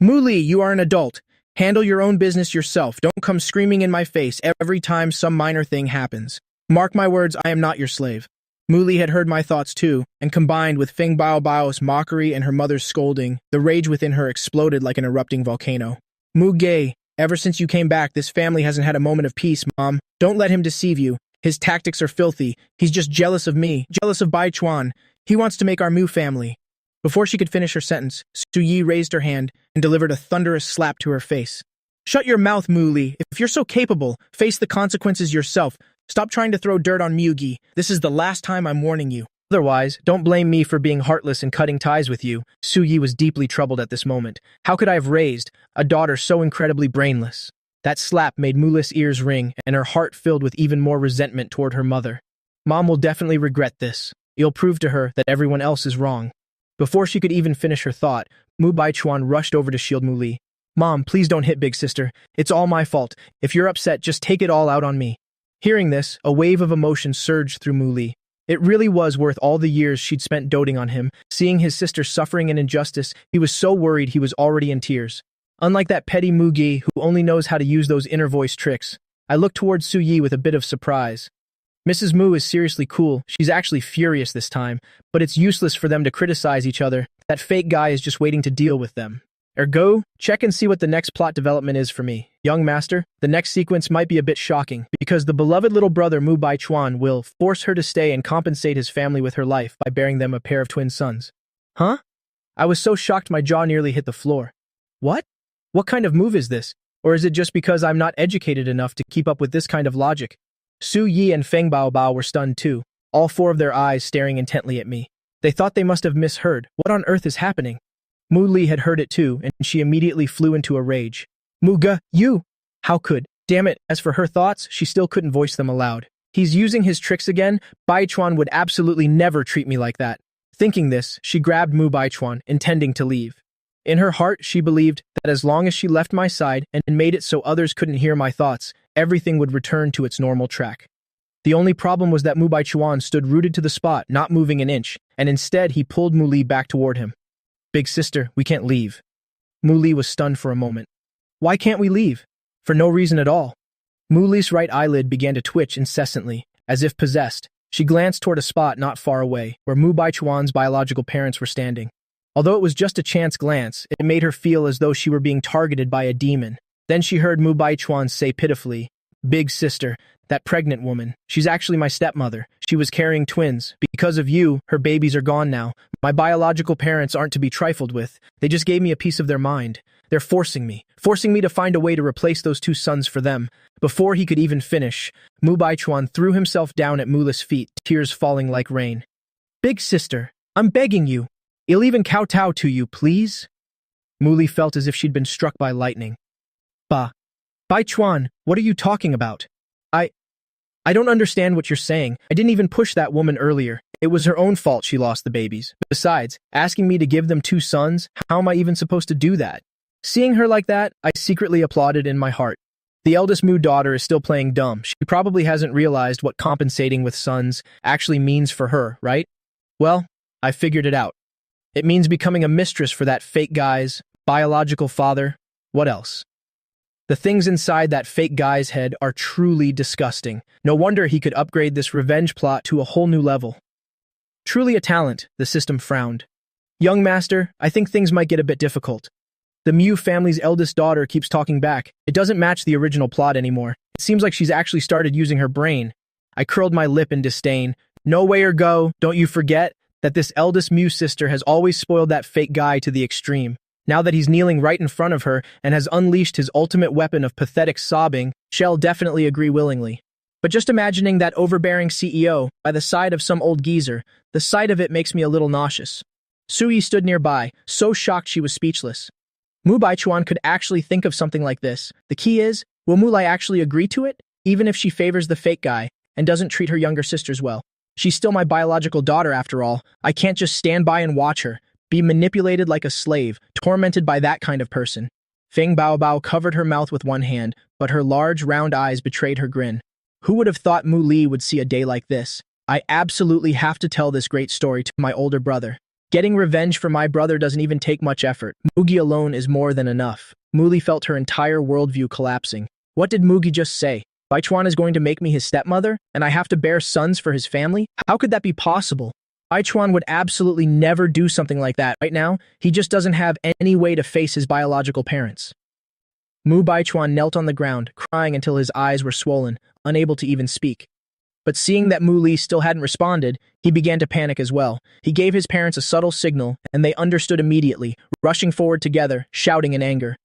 Muli, you are an adult. Handle your own business yourself. Don't come screaming in my face every time some minor thing happens. Mark my words, I am not your slave. Muli had heard my thoughts too, and combined with Feng Baobao's mockery and her mother's scolding, the rage within her exploded like an erupting volcano. Mu Gei, ever since you came back, this family hasn't had a moment of peace, Mom. Don't let him deceive you. His tactics are filthy. He's just jealous of me, jealous of Bai Chuan. He wants to make our Mu family. Before she could finish her sentence, Su Yi raised her hand and delivered a thunderous slap to her face. Shut your mouth, Muli. If you're so capable, face the consequences yourself. Stop trying to throw dirt on Mugi. This is the last time I'm warning you. Otherwise, don't blame me for being heartless and cutting ties with you. Su Yi was deeply troubled at this moment. How could I have raised a daughter so incredibly brainless? That slap made Muli's ears ring, and her heart filled with even more resentment toward her mother. Mom will definitely regret this. You'll prove to her that everyone else is wrong. Before she could even finish her thought, Mu Baichuan rushed over to shield Muli. Mom, please don't hit big sister. It's all my fault. If you're upset, just take it all out on me. Hearing this, a wave of emotion surged through Muli. It really was worth all the years she'd spent doting on him. Seeing his sister suffering an injustice, he was so worried he was already in tears. Unlike that petty Mugi who only knows how to use those inner voice tricks, I looked towards Su Yi with a bit of surprise. Mrs. Mu is seriously cool. She's actually furious this time, but it's useless for them to criticize each other. That fake guy is just waiting to deal with them. Ergu, check and see what the next plot development is for me. Young master, the next sequence might be a bit shocking, because the beloved little brother Mu Baichuan will force her to stay and compensate his family with her life by bearing them a pair of twin sons. Huh? I was so shocked my jaw nearly hit the floor. What? What kind of move is this? Or is it just because I'm not educated enough to keep up with this kind of logic? Su Yi and Feng Baobao were stunned too, all four of their eyes staring intently at me. They thought they must have misheard. What on earth is happening? Mu Li had heard it too, and she immediately flew into a rage. Muga, you! How could? Damn it, as for her thoughts, she still couldn't voice them aloud. He's using his tricks again? Baichuan would absolutely never treat me like that. Thinking this, she grabbed Mu Baichuan, intending to leave. In her heart, she believed that as long as she left my side and made it so others couldn't hear my thoughts, everything would return to its normal track. The only problem was that Mu Baichuan stood rooted to the spot, not moving an inch, and instead he pulled Mu Li back toward him. Big sister, we can't leave. Mu Li was stunned for a moment. Why can't we leave? For no reason at all. Mu Li's right eyelid began to twitch incessantly, as if possessed. She glanced toward a spot not far away, where Mu Baichuan's biological parents were standing. Although it was just a chance glance, it made her feel as though she were being targeted by a demon. Then she heard Mu Baichuan say pitifully, Big sister, that pregnant woman, she's actually my stepmother. She was carrying twins. Because of you, her babies are gone now. My biological parents aren't to be trifled with. They just gave me a piece of their mind. They're forcing me to find a way to replace those two sons for them. Before he could even finish, Mu Baichuan threw himself down at Muli's feet, tears falling like rain. Big sister, I'm begging you. I'll even kowtow to you, please. Muli felt as if she'd been struck by lightning. Baichuan, what are you talking about? I don't understand what you're saying. I didn't even push that woman earlier. It was her own fault she lost the babies. Besides, asking me to give them 2 sons, how am I even supposed to do that? Seeing her like that, I secretly applauded in my heart. The eldest Mu daughter is still playing dumb. She probably hasn't realized what compensating with sons actually means for her, right? Well, I figured it out. It means becoming a mistress for that fake guy's biological father. What else? The things inside that fake guy's head are truly disgusting. No wonder he could upgrade this revenge plot to a whole new level. Truly a talent, the system frowned. Young master, I think things might get a bit difficult. The Mu family's eldest daughter keeps talking back. It doesn't match the original plot anymore. It seems like she's actually started using her brain. I curled my lip in disdain. No way or go, don't you forget that this eldest Mu sister has always spoiled that fake guy to the extreme. Now that he's kneeling right in front of her and has unleashed his ultimate weapon of pathetic sobbing, she'll definitely agree willingly. But just imagining that overbearing CEO by the side of some old geezer, the sight of it makes me a little nauseous. Suyi stood nearby, so shocked she was speechless. Mu Baichuan could actually think of something like this. The key is, will Mu Lai actually agree to it, even if she favors the fake guy and doesn't treat her younger sisters well? She's still my biological daughter after all. I can't just stand by and watch her, be manipulated like a slave, tormented by that kind of person. Feng Baobao covered her mouth with one hand, but her large, round eyes betrayed her grin. Who would have thought Mu Li would see a day like this? I absolutely have to tell this great story to my older brother. Getting revenge for my brother doesn't even take much effort. Mugi alone is more than enough. Mu Li felt her entire worldview collapsing. What did Mugi just say? Baichuan is going to make me his stepmother, and I have to bear sons for his family? How could that be possible? Baichuan would absolutely never do something like that. Right now, he just doesn't have any way to face his biological parents. Mu Baichuan knelt on the ground, crying until his eyes were swollen, unable to even speak. But seeing that Mu Li still hadn't responded, he began to panic as well. He gave his parents a subtle signal, and they understood immediately, rushing forward together, shouting in anger.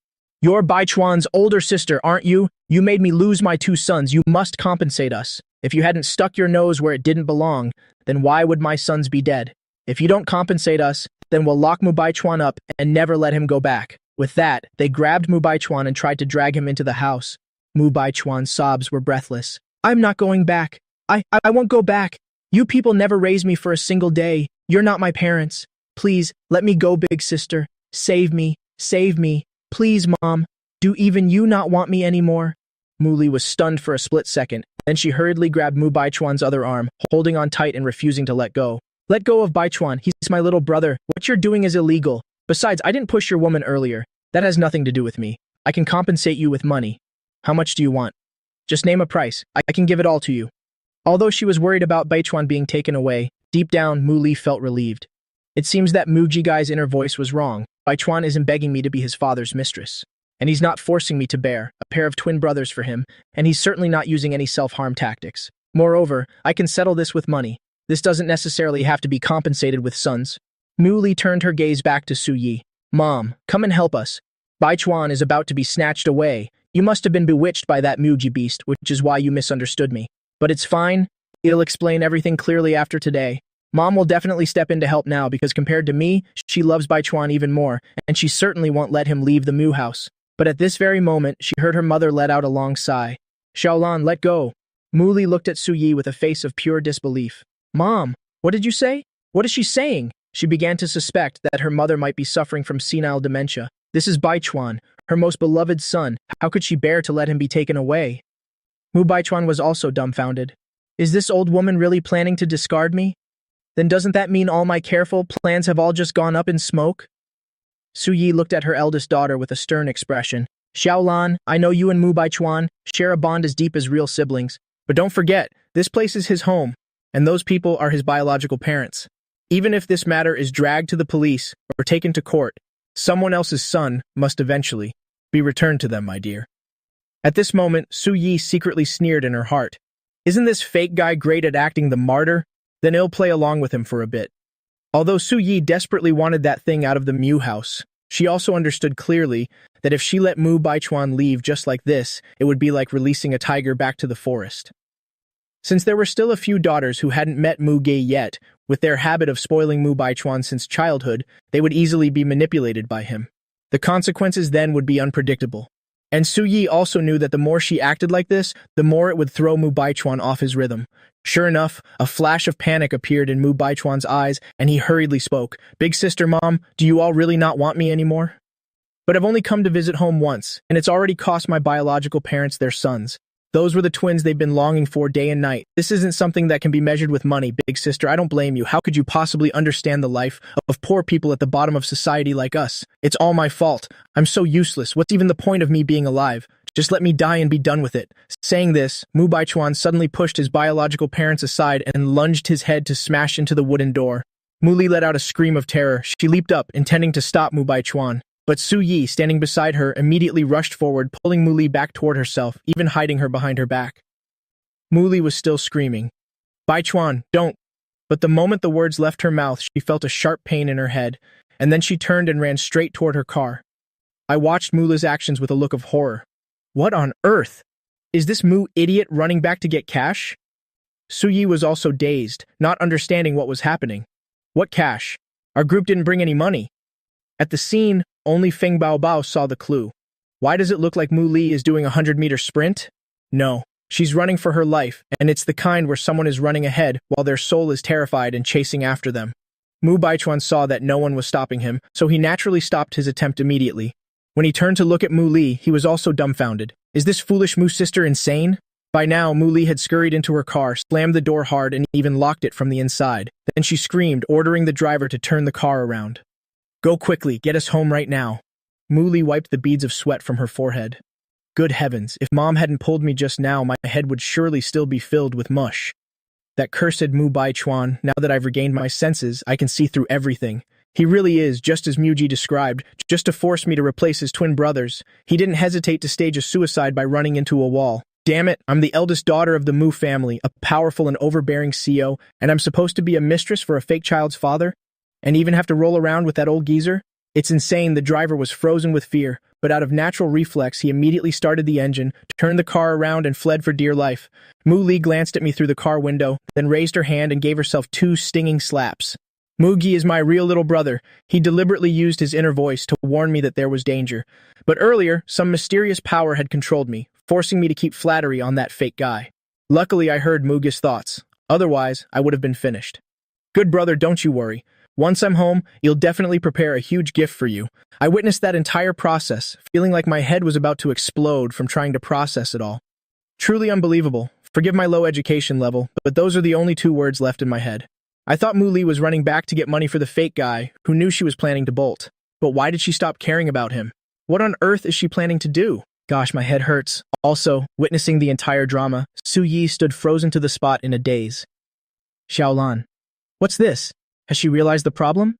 You're Baichuan's older sister, aren't you? You made me lose my 2 sons. You must compensate us. If you hadn't stuck your nose where it didn't belong, then why would my sons be dead? If you don't compensate us, then we'll lock Mu Baichuan up and never let him go back. With that, they grabbed Mu Baichuan and tried to drag him into the house. Mu Baichuan's sobs were breathless. I'm not going back. I won't go back. You people never raised me for a single day. You're not my parents. Please, let me go, big sister. Save me. Save me. Please, Mom. Do even you not want me anymore? Mu Li was stunned for a split second. Then she hurriedly grabbed Mu Baichuan's other arm, holding on tight and refusing to let go. Let go of Baichuan. He's my little brother. What you're doing is illegal. Besides, I didn't push your woman earlier. That has nothing to do with me. I can compensate you with money. How much do you want? Just name a price. I can give it all to you. Although she was worried about Baichuan being taken away, deep down, Mu Li felt relieved. It seems that Mu Jigai's inner voice was wrong. Baichuan isn't begging me to be his father's mistress. And he's not forcing me to bear a pair of twin brothers for him, and he's certainly not using any self-harm tactics. Moreover, I can settle this with money. This doesn't necessarily have to be compensated with sons. Mu Li turned her gaze back to Su Yi. Mom, come and help us. Baichuan is about to be snatched away. You must have been bewitched by that Muji beast, which is why you misunderstood me. But it's fine. It'll explain everything clearly after today. Mom will definitely step in to help now because compared to me, she loves Baichuan even more, and she certainly won't let him leave the Mu house. But at this very moment, she heard her mother let out a long sigh. Xiaolan, let go. Mu Li looked at Su Yi with a face of pure disbelief. Mom, what did you say? What is she saying? She began to suspect that her mother might be suffering from senile dementia. This is Baichuan, her most beloved son. How could she bear to let him be taken away? Mu Baichuan was also dumbfounded. Is this old woman really planning to discard me? Then doesn't that mean all my careful plans have all just gone up in smoke? Su Yi looked at her eldest daughter with a stern expression. Xiaolan, I know you and Mu Baichuan share a bond as deep as real siblings, but don't forget, this place is his home, and those people are his biological parents. Even if this matter is dragged to the police or taken to court, someone else's son must eventually be returned to them, my dear. At this moment, Su Yi secretly sneered in her heart. Isn't this fake guy great at acting the martyr? Then I'll play along with him for a bit. Although Su Yi desperately wanted that thing out of the Mu house, she also understood clearly that if she let Mu Baichuan leave just like this, it would be like releasing a tiger back to the forest. Since there were still a few daughters who hadn't met Mu Ge yet, with their habit of spoiling Mu Baichuan since childhood, they would easily be manipulated by him. The consequences then would be unpredictable. And Su Yi also knew that the more she acted like this, the more it would throw Mu Baichuan off his rhythm. Sure enough, a flash of panic appeared in Mu Baichuan's eyes, and he hurriedly spoke. "Big sister, mom, do you all really not want me anymore? But I've only come to visit home once, and it's already cost my biological parents their sons. Those were the twins they've been longing for day and night. This isn't something that can be measured with money, big sister. I don't blame you. How could you possibly understand the life of poor people at the bottom of society like us? It's all my fault. I'm so useless. What's even the point of me being alive? Just let me die and be done with it." Saying this, Mu Baichuan suddenly pushed his biological parents aside and lunged his head to smash into the wooden door. Mu Li let out a scream of terror. She leaped up, intending to stop Mu Baichuan. But Su Yi, standing beside her, immediately rushed forward, pulling Mu Li back toward herself, even hiding her behind her back. Mu Li was still screaming, "Baichuan, don't!" But the moment the words left her mouth, she felt a sharp pain in her head, and then she turned and ran straight toward her car. I watched Mu Li's actions with a look of horror. What on earth? Is this Mu idiot running back to get cash? Su Yi was also dazed, not understanding what was happening. What cash? Our group didn't bring any money. At the scene, only Feng Baobao saw the clue. Why does it look like Mu Li is doing a 100-meter sprint? No, she's running for her life, and it's the kind where someone is running ahead while their soul is terrified and chasing after them. Mu Baichuan saw that no one was stopping him, so he naturally stopped his attempt immediately. When he turned to look at Mu Li, he was also dumbfounded. Is this foolish Mu sister insane? By now, Mu Li had scurried into her car, slammed the door hard, and even locked it from the inside. Then she screamed, ordering the driver to turn the car around. "Go quickly, get us home right now." Mu Li wiped the beads of sweat from her forehead. Good heavens, if Mom hadn't pulled me just now, my head would surely still be filled with mush. That cursed Mu Baichuan, now that I've regained my senses, I can see through everything. He really is, just as Muji described, just to force me to replace his twin brothers. He didn't hesitate to stage a suicide by running into a wall. Damn it, I'm the eldest daughter of the Mu family, a powerful and overbearing CEO, and I'm supposed to be a mistress for a fake child's father? And even have to roll around with that old geezer? It's insane. The driver was frozen with fear, but out of natural reflex, he immediately started the engine, turned the car around, and fled for dear life. Mu Li glanced at me through the car window, then raised her hand and gave herself 2 stinging slaps. Mugi is my real little brother. He deliberately used his inner voice to warn me that there was danger. But earlier, some mysterious power had controlled me, forcing me to keep flattery on that fake guy. Luckily, I heard Mugi's thoughts. Otherwise, I would have been finished. Good brother, don't you worry. Once I'm home, you'll definitely prepare a huge gift for you. I witnessed that entire process, feeling like my head was about to explode from trying to process it all. Truly unbelievable. Forgive my low education level, but those are the only 2 words left in my head. I thought Mu Li was running back to get money for the fake guy, who knew she was planning to bolt. But why did she stop caring about him? What on earth is she planning to do? Gosh, my head hurts. Also, witnessing the entire drama, Su Yi stood frozen to the spot in a daze. Xiaolan. What's this? Has she realized the problem?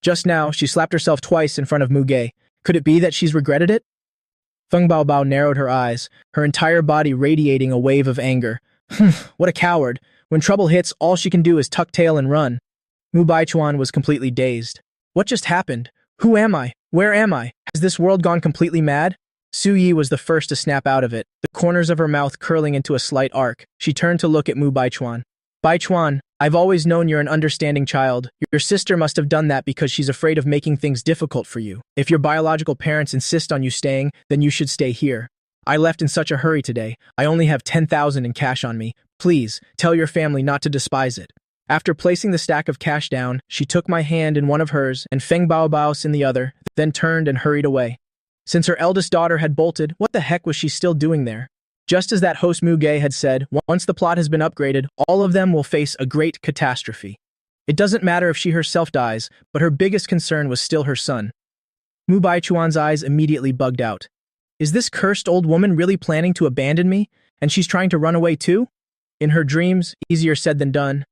Just now, she slapped herself twice in front of Mu Ge. Could it be that she's regretted it? Feng Baobao narrowed her eyes, her entire body radiating a wave of anger. What a coward. When trouble hits, all she can do is tuck tail and run. Mu Baichuan was completely dazed. What just happened? Who am I? Where am I? Has this world gone completely mad? Su Yi was the first to snap out of it, the corners of her mouth curling into a slight arc. She turned to look at Mu Baichuan. Baichuan, I've always known you're an understanding child. Your sister must have done that because she's afraid of making things difficult for you. If your biological parents insist on you staying, then you should stay here. I left in such a hurry today. I only have 10,000 in cash on me. Please, tell your family not to despise it. After placing the stack of cash down, she took my hand in one of hers and Feng Baobao's in the other, then turned and hurried away. Since her eldest daughter had bolted, what the heck was she still doing there? Just as that host Mu Ge had said, once the plot has been upgraded, all of them will face a great catastrophe. It doesn't matter if she herself dies, but her biggest concern was still her son. Mu Baichuan's eyes immediately bugged out. Is this cursed old woman really planning to abandon me? And she's trying to run away too? In her dreams, easier said than done.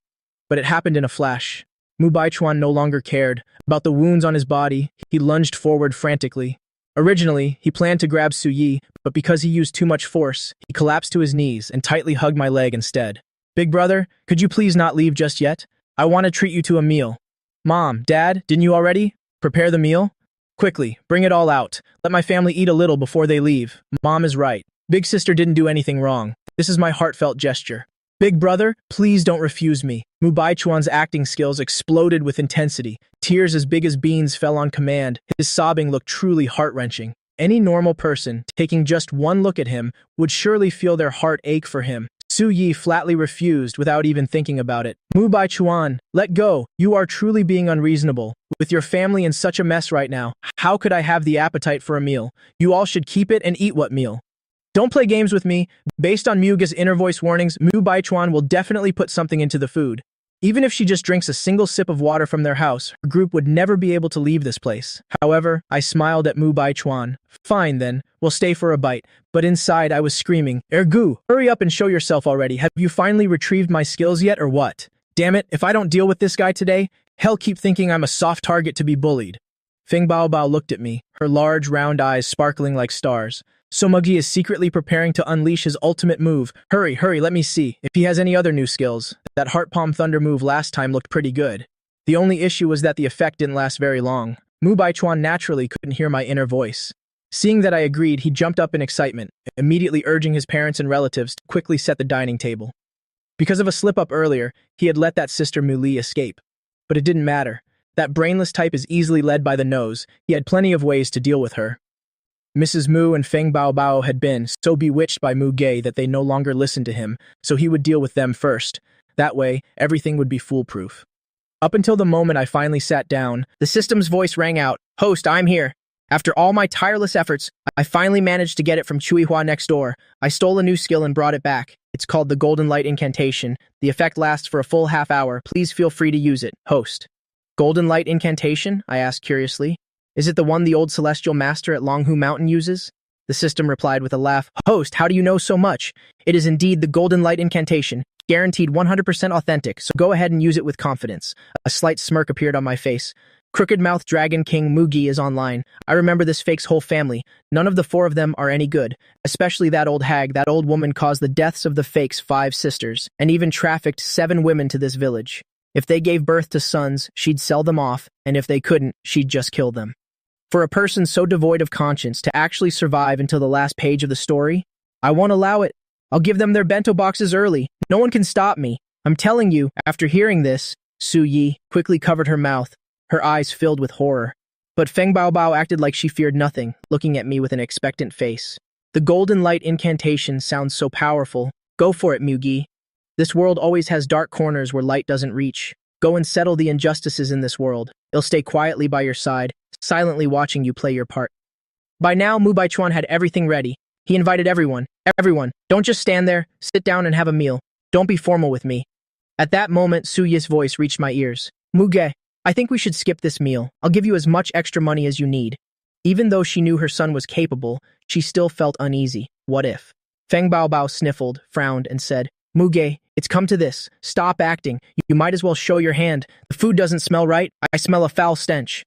But it happened in a flash. Mu Baichuan no longer cared about the wounds on his body. He lunged forward frantically. Originally, he planned to grab Su Yi, but because he used too much force, he collapsed to his knees and tightly hugged my leg instead. Big brother, could you please not leave just yet? I want to treat you to a meal. Mom, Dad, didn't you already prepare the meal? Quickly, bring it all out. Let my family eat a little before they leave. Mom is right. Big sister didn't do anything wrong. This is my heartfelt gesture. Big brother, please don't refuse me. Mu Baichuan's acting skills exploded with intensity. Tears as big as beans fell on command. His sobbing looked truly heart-wrenching. Any normal person, taking just one look at him, would surely feel their heart ache for him. Su Yi flatly refused without even thinking about it. Mu Baichuan, let go. You are truly being unreasonable. With your family in such a mess right now, how could I have the appetite for a meal? You all should keep it and eat what meal? Don't play games with me. Based on Muga's inner voice warnings, Mu Baichuan will definitely put something into the food. Even if she just drinks a single sip of water from their house, her group would never be able to leave this place. However, I smiled at Mu Baichuan. Fine then, we'll stay for a bite. But inside I was screaming, Ergu, hurry up and show yourself already. Have you finally retrieved my skills yet or what? Damn it, if I don't deal with this guy today, hell keep thinking I'm a soft target to be bullied. Feng Baobao looked at me, her large round eyes sparkling like stars. So Muggy is secretly preparing to unleash his ultimate move. Hurry, let me see if he has any other new skills. That Heart Palm Thunder move last time looked pretty good. The only issue was that the effect didn't last very long. Mu Baichuan naturally couldn't hear my inner voice. Seeing that I agreed, he jumped up in excitement, immediately urging his parents and relatives to quickly set the dining table. Because of a slip-up earlier, he had let that sister Mu Li escape. But it didn't matter. That brainless type is easily led by the nose. He had plenty of ways to deal with her. Mrs. Mu and Feng Baobao had been so bewitched by Mu Ge that they no longer listened to him, so he would deal with them first. That way, everything would be foolproof. Up until the moment I finally sat down, the system's voice rang out, Host, I'm here. After all my tireless efforts, I finally managed to get it from Chuihua next door. I stole a new skill and brought it back. It's called the Golden Light Incantation. The effect lasts for a full half hour. Please feel free to use it, host. Golden Light Incantation? I asked curiously. Is it the one the old celestial master at Longhu Mountain uses? The system replied with a laugh. Host, how do you know so much? It is indeed the Golden Light Incantation, guaranteed 100% authentic, so go ahead and use it with confidence. A slight smirk appeared on my face. Crooked-mouthed Dragon King Mugi is online. I remember this fake's whole family. None of the 4 of them are any good, especially that old hag. That old woman caused the deaths of the fake's 5 sisters, and even trafficked 7 women to this village. If they gave birth to sons, she'd sell them off, and if they couldn't, she'd just kill them. For a person so devoid of conscience to actually survive until the last page of the story, I won't allow it. I'll give them their bento boxes early. No one can stop me. I'm telling you, after hearing this, Su Yi quickly covered her mouth, her eyes filled with horror. But Feng Baobao acted like she feared nothing, looking at me with an expectant face. The Golden Light Incantation sounds so powerful. Go for it, Mugi. This world always has dark corners where light doesn't reach. Go and settle the injustices in this world. It'll stay quietly by your side, silently watching you play your part. By now, Mu Baichuan had everything ready. He invited everyone. Everyone, don't just stand there. Sit down and have a meal. Don't be formal with me. At that moment, Su Yi's voice reached my ears. Muge, I think we should skip this meal. I'll give you as much extra money as you need. Even though she knew her son was capable, she still felt uneasy. What if? Feng Baobao sniffled, frowned, and said, Muge, it's come to this. Stop acting. You might as well show your hand. The food doesn't smell right. I smell a foul stench.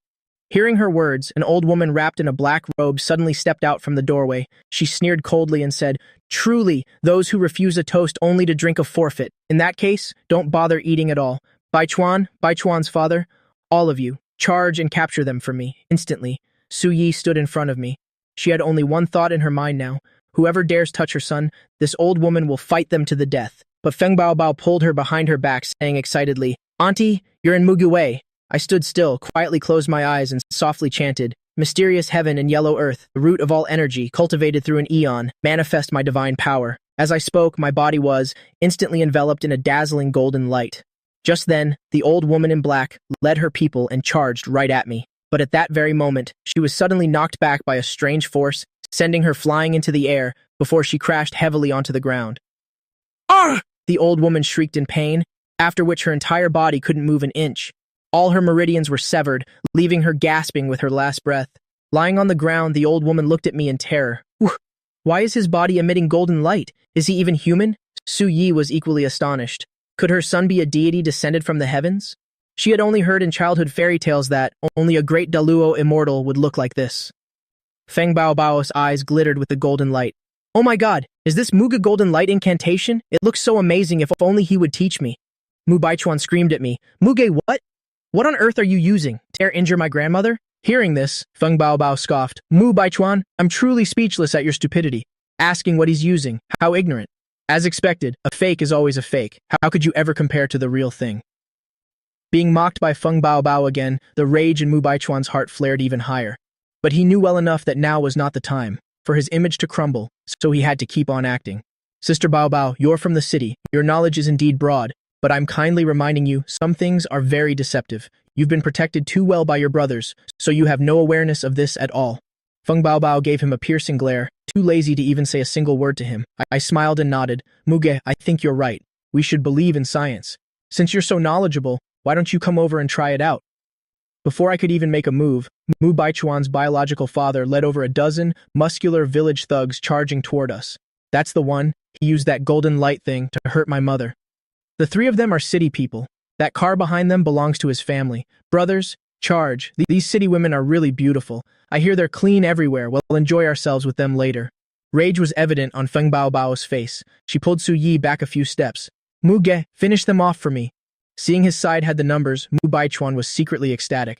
Hearing her words, an old woman wrapped in a black robe suddenly stepped out from the doorway. She sneered coldly and said, Truly, those who refuse a toast only to drink a forfeit. In that case, don't bother eating at all. Baichuan's father, all of you, charge and capture them for me, instantly. Su Yi stood in front of me. She had only one thought in her mind now. Whoever dares touch her son, this old woman will fight them to the death. But Feng Baobao pulled her behind her back, saying excitedly, Auntie, you're in Muguwei. I stood still, quietly closed my eyes, and softly chanted, Mysterious heaven and yellow earth, the root of all energy, cultivated through an eon, manifest my divine power. As I spoke, my body was instantly enveloped in a dazzling golden light. Just then, the old woman in black led her people and charged right at me. But at that very moment, she was suddenly knocked back by a strange force, sending her flying into the air before she crashed heavily onto the ground. Ah! The old woman shrieked in pain, after which her entire body couldn't move an inch. All her meridians were severed, leaving her gasping with her last breath. Lying on the ground, the old woman looked at me in terror. Why is his body emitting golden light? Is he even human? Su Yi was equally astonished. Could her son be a deity descended from the heavens? She had only heard in childhood fairy tales that only a great Daluo immortal would look like this. Feng Baobao's eyes glittered with the golden light. Oh my god, is this Muga Golden Light Incantation? It looks so amazing, if only he would teach me. Mu Baichuan screamed at me. Muge, what? What on earth are you using? Dare injure my grandmother? Hearing this, Feng Baobao scoffed. Mu Baichuan, I'm truly speechless at your stupidity. Asking what he's using. How ignorant. As expected, a fake is always a fake. How could you ever compare to the real thing? Being mocked by Feng Baobao again, the rage in Mu Baichuan's heart flared even higher. But he knew well enough that now was not the time for his image to crumble, so he had to keep on acting. Sister Bao Bao, you're from the city. Your knowledge is indeed broad, but I'm kindly reminding you, some things are very deceptive. You've been protected too well by your brothers, so you have no awareness of this at all. Feng Bao Bao gave him a piercing glare, too lazy to even say a single word to him. I smiled and nodded. Muge, I think you're right. We should believe in science. Since you're so knowledgeable, why don't you come over and try it out? Before I could even make a move, Mu Baichuan's biological father led over a dozen muscular village thugs charging toward us. That's the one. He used that golden light thing to hurt my mother. The three of them are city people. That car behind them belongs to his family. Brothers, charge. These city women are really beautiful. I hear they're clean everywhere. We'll enjoy ourselves with them later. Rage was evident on Feng Bao Bao's face. She pulled Su Yi back a few steps. Muge, finish them off for me. Seeing his side had the numbers, Mu Baichuan was secretly ecstatic.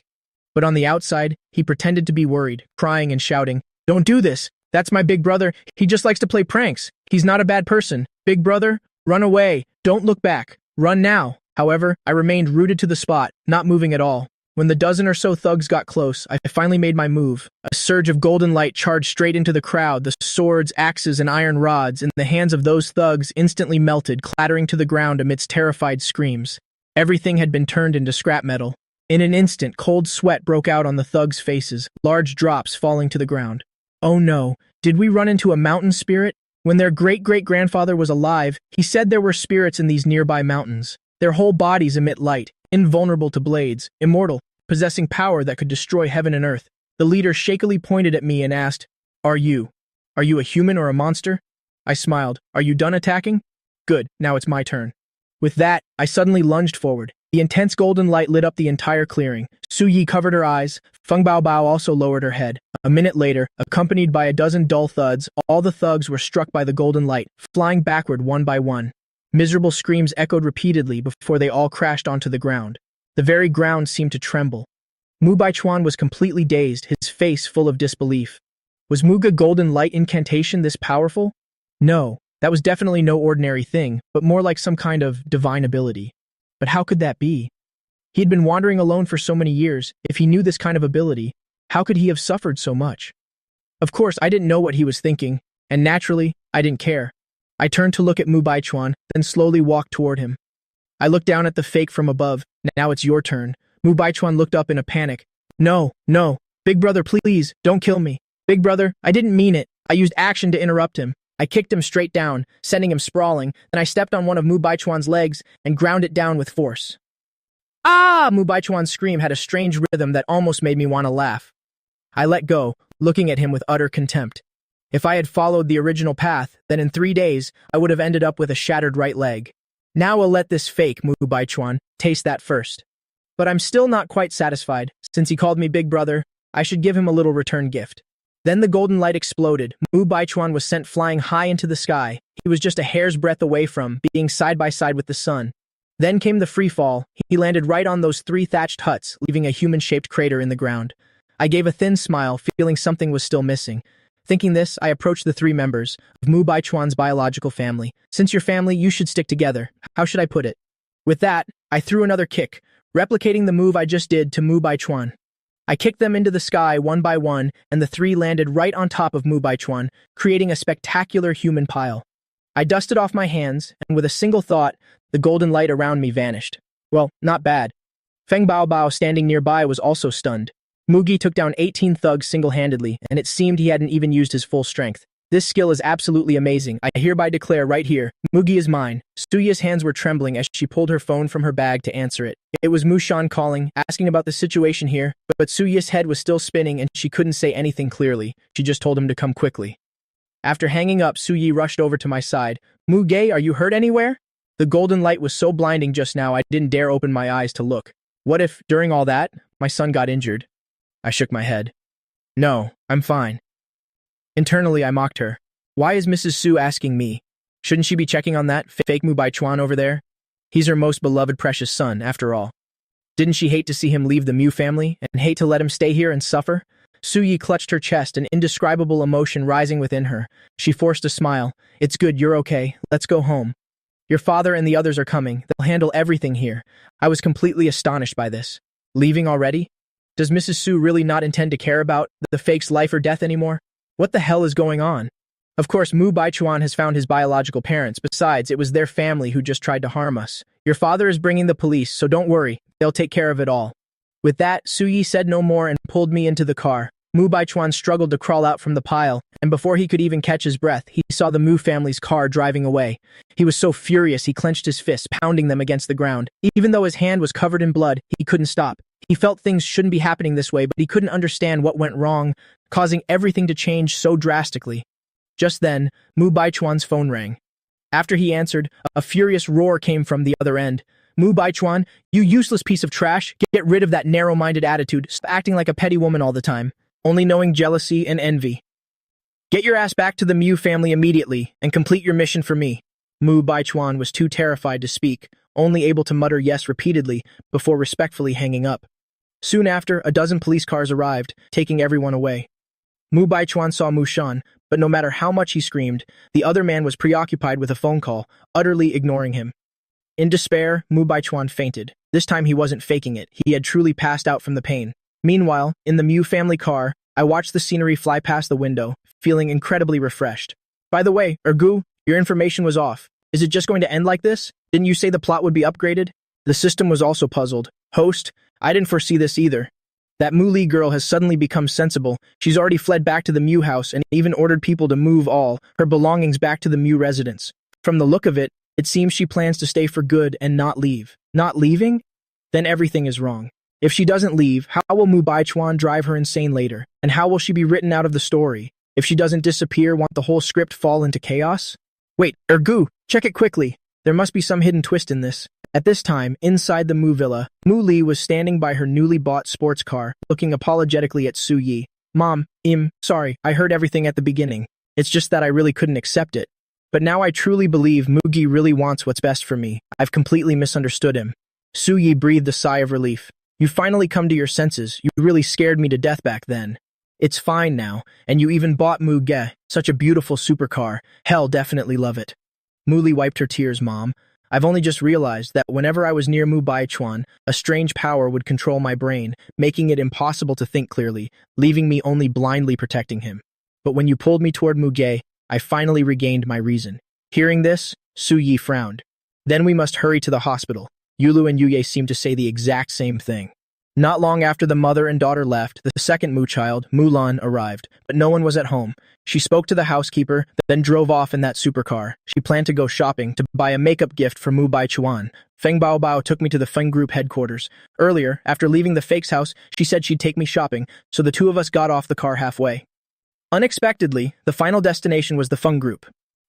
But on the outside, he pretended to be worried, crying and shouting, "Don't do this! That's my big brother. He just likes to play pranks. He's not a bad person. Big brother, run away. Don't look back. Run now." However, I remained rooted to the spot, not moving at all. When the dozen or so thugs got close, I finally made my move. A surge of golden light charged straight into the crowd. The swords, axes, and iron rods in the hands of those thugs instantly melted, clattering to the ground amidst terrified screams. Everything had been turned into scrap metal. In an instant, cold sweat broke out on the thugs' faces, large drops falling to the ground. Oh no, did we run into a mountain spirit? When their great-great-grandfather was alive, he said there were spirits in these nearby mountains. Their whole bodies emit light, invulnerable to blades, immortal, possessing power that could destroy heaven and earth. The leader shakily pointed at me and asked, Are you a human or a monster? I smiled. Are you done attacking? Good, now it's my turn. With that, I suddenly lunged forward. The intense golden light lit up the entire clearing. Su Yi covered her eyes. Feng Bao Bao also lowered her head. A minute later, accompanied by a dozen dull thuds, all the thugs were struck by the golden light, flying backward one by one. Miserable screams echoed repeatedly before they all crashed onto the ground. The very ground seemed to tremble. Mu Baichuan was completely dazed, his face full of disbelief. Was Muga golden light incantation this powerful? No, that was definitely no ordinary thing, but more like some kind of divine ability. But how could that be? He had been wandering alone for so many years. If he knew this kind of ability, how could he have suffered so much? Of course, I didn't know what he was thinking, and naturally, I didn't care. I turned to look at Mu Baichuan, then slowly walked toward him. I looked down at the fake from above. Now it's your turn. Mu Baichuan looked up in a panic. No, Big brother, please, don't kill me. Big brother, I didn't mean it. I used action to interrupt him. I kicked him straight down, sending him sprawling, then I stepped on one of Mu Baichuan's legs and ground it down with force. Ah! Mu Baichuan's scream had a strange rhythm that almost made me want to laugh. I let go, looking at him with utter contempt. If I had followed the original path, then in 3 days, I would have ended up with a shattered right leg. Now I'll let this fake Mu Baichuan taste that first. But I'm still not quite satisfied. Since he called me big brother, I should give him a little return gift. Then the golden light exploded. Mu Baichuan was sent flying high into the sky. He was just a hair's breadth away from being side by side with the sun. Then came the free fall. He landed right on those 3 thatched huts, leaving a human-shaped crater in the ground. I gave a thin smile, feeling something was still missing. Thinking this, I approached the 3 members of Mu Baichuan's biological family. Since you're family, you should stick together. How should I put it? With that, I threw another kick, replicating the move I just did to Mu Baichuan. I kicked them into the sky one by one, and the 3 landed right on top of Mu Baichuan, creating a spectacular human pile. I dusted off my hands, and with a single thought, the golden light around me vanished. Well, not bad. Feng Bao Bao, standing nearby, was also stunned. Mugi took down 18 thugs single-handedly, and it seemed he hadn't even used his full strength. This skill is absolutely amazing. I hereby declare right here, Mugi is mine. Suya's hands were trembling as she pulled her phone from her bag to answer it. It was Mushan calling, asking about the situation here, but Suya's head was still spinning and she couldn't say anything clearly. She just told him to come quickly. After hanging up, Suyi rushed over to my side. Muge, are you hurt anywhere? The golden light was so blinding just now I didn't dare open my eyes to look. What if, during all that, my son got injured? I shook my head. No, I'm fine. Internally, I mocked her. Why is Mrs. Su asking me? Shouldn't she be checking on that fake Mu Baichuan over there? He's her most beloved precious son, after all. Didn't she hate to see him leave the Mu family, and hate to let him stay here and suffer? Suyi clutched her chest, an indescribable emotion rising within her. She forced a smile. It's good, you're okay. Let's go home. Your father and the others are coming. They'll handle everything here. I was completely astonished by this. Leaving already? Does Mrs. Su really not intend to care about the fake's life or death anymore? What the hell is going on? Of course, Mu Baichuan has found his biological parents. Besides, it was their family who just tried to harm us. Your father is bringing the police, so don't worry. They'll take care of it all. With that, Su Yi said no more and pulled me into the car. Mu Baichuan struggled to crawl out from the pile, and before he could even catch his breath, he saw the Mu family's car driving away. He was so furious he clenched his fists, pounding them against the ground. Even though his hand was covered in blood, he couldn't stop. He felt things shouldn't be happening this way, but he couldn't understand what went wrong, causing everything to change so drastically. Just then, Mu Baichuan's phone rang. After he answered, a furious roar came from the other end. Mu Baichuan, you useless piece of trash, get rid of that narrow-minded attitude, stop acting like a petty woman all the time, only knowing jealousy and envy. Get your ass back to the Mu family immediately and complete your mission for me. Mu Baichuan was too terrified to speak, only able to mutter yes repeatedly before respectfully hanging up. Soon after, a dozen police cars arrived, taking everyone away. Mu Baichuan saw Mushan, but no matter how much he screamed, the other man was preoccupied with a phone call, utterly ignoring him. In despair, Mu Baichuan fainted. This time he wasn't faking it, he had truly passed out from the pain. Meanwhile, in the Mu family car, I watched the scenery fly past the window, feeling incredibly refreshed. By the way, Ergu, your information was off. Is it just going to end like this? Didn't you say the plot would be upgraded? The system was also puzzled. Host, I didn't foresee this either. That Mu Li girl has suddenly become sensible. She's already fled back to the Mu house and even ordered people to move all her belongings back to the Mu residence. From the look of it, it seems she plans to stay for good and not leave. Not leaving? Then everything is wrong. If she doesn't leave, how will Mu Baichuan drive her insane later? And how will she be written out of the story? If she doesn't disappear, won't the whole script fall into chaos? Wait, Ergu, check it quickly. There must be some hidden twist in this. At this time, inside the Mu villa, Mu Li was standing by her newly bought sports car, looking apologetically at Su Yi. Mom, sorry, I heard everything at the beginning. It's just that I really couldn't accept it. But now I truly believe Mugi really wants what's best for me. I've completely misunderstood him. Su Yi breathed a sigh of relief. You finally come to your senses. You really scared me to death back then. It's fine now, and you even bought Mu Ge, such a beautiful supercar. Hell, definitely love it. Mu Li wiped her tears, Mom. I've only just realized that whenever I was near Mu Baichuan, a strange power would control my brain, making it impossible to think clearly, leaving me only blindly protecting him. But when you pulled me toward Mu Ge, I finally regained my reason. Hearing this, Su Yi frowned. Then we must hurry to the hospital. Yulu and Yuye seemed to say the exact same thing. Not long after the mother and daughter left, the second Mu child, Mulan, arrived, but no one was at home. She spoke to the housekeeper, then drove off in that supercar. She planned to go shopping to buy a makeup gift for Mu Baichuan. Feng Baobao took me to the Feng Group headquarters. Earlier, after leaving the fake's house, she said she'd take me shopping, so the two of us got off the car halfway. Unexpectedly, the final destination was the Feng Group.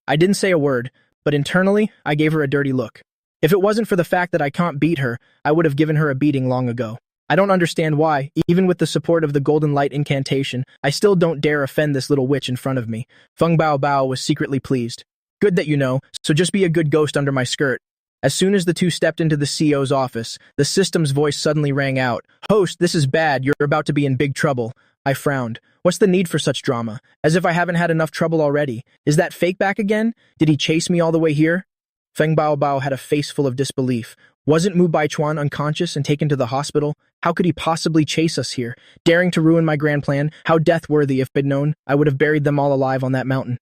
I didn't say a word, but internally, I gave her a dirty look. If it wasn't for the fact that I can't beat her, I would have given her a beating long ago. I don't understand why, even with the support of the Golden Light incantation, I still don't dare offend this little witch in front of me. Feng Baobao was secretly pleased. Good that you know, so just be a good ghost under my skirt. As soon as the two stepped into the CEO's office, the system's voice suddenly rang out. Host, this is bad, you're about to be in big trouble. I frowned. What's the need for such drama? As if I haven't had enough trouble already. Is that fake back again? Did he chase me all the way here? Feng Baobao had a face full of disbelief. Wasn't Mu Baichuan unconscious and taken to the hospital? How could he possibly chase us here? Daring to ruin my grand plan? How death-worthy if I'd known. I would have buried them all alive on that mountain.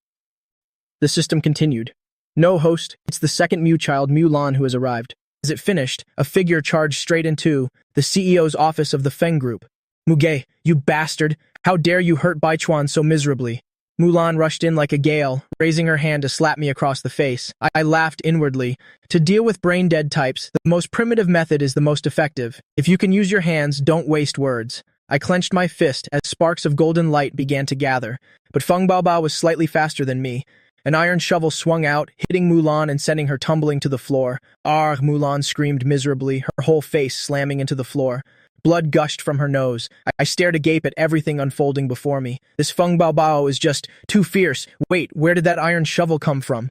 The system continued. No, host, it's the second Mu child, Mulan, who has arrived. As it finished, a figure charged straight into the CEO's office of the Feng Group. Muge, you bastard! How dare you hurt Baichuan so miserably? Mulan rushed in like a gale, raising her hand to slap me across the face. I laughed inwardly. To deal with brain-dead types, the most primitive method is the most effective. If you can use your hands, don't waste words. I clenched my fist as sparks of golden light began to gather, but Feng Baobao was slightly faster than me. An iron shovel swung out, hitting Mulan and sending her tumbling to the floor. Argh, Mulan screamed miserably, her whole face slamming into the floor. Blood gushed from her nose. I stared agape at everything unfolding before me. This Feng Baobao is just too fierce. Wait, where did that iron shovel come from?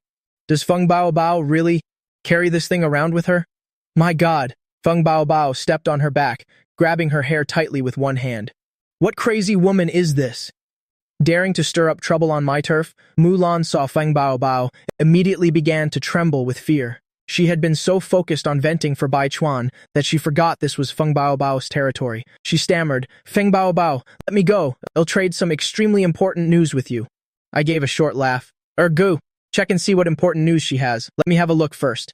Does Feng Baobao really carry this thing around with her? My God! Feng Baobao stepped on her back, grabbing her hair tightly with one hand. What crazy woman is this? Daring to stir up trouble on my turf, Mulan saw Feng Baobao, immediately began to tremble with fear. She had been so focused on venting for Bai Chuan that she forgot this was Feng Baobao's territory. She stammered, "Feng Baobao, let me go. I'll trade some extremely important news with you." I gave a short laugh. "Ergu, check and see what important news she has. Let me have a look first."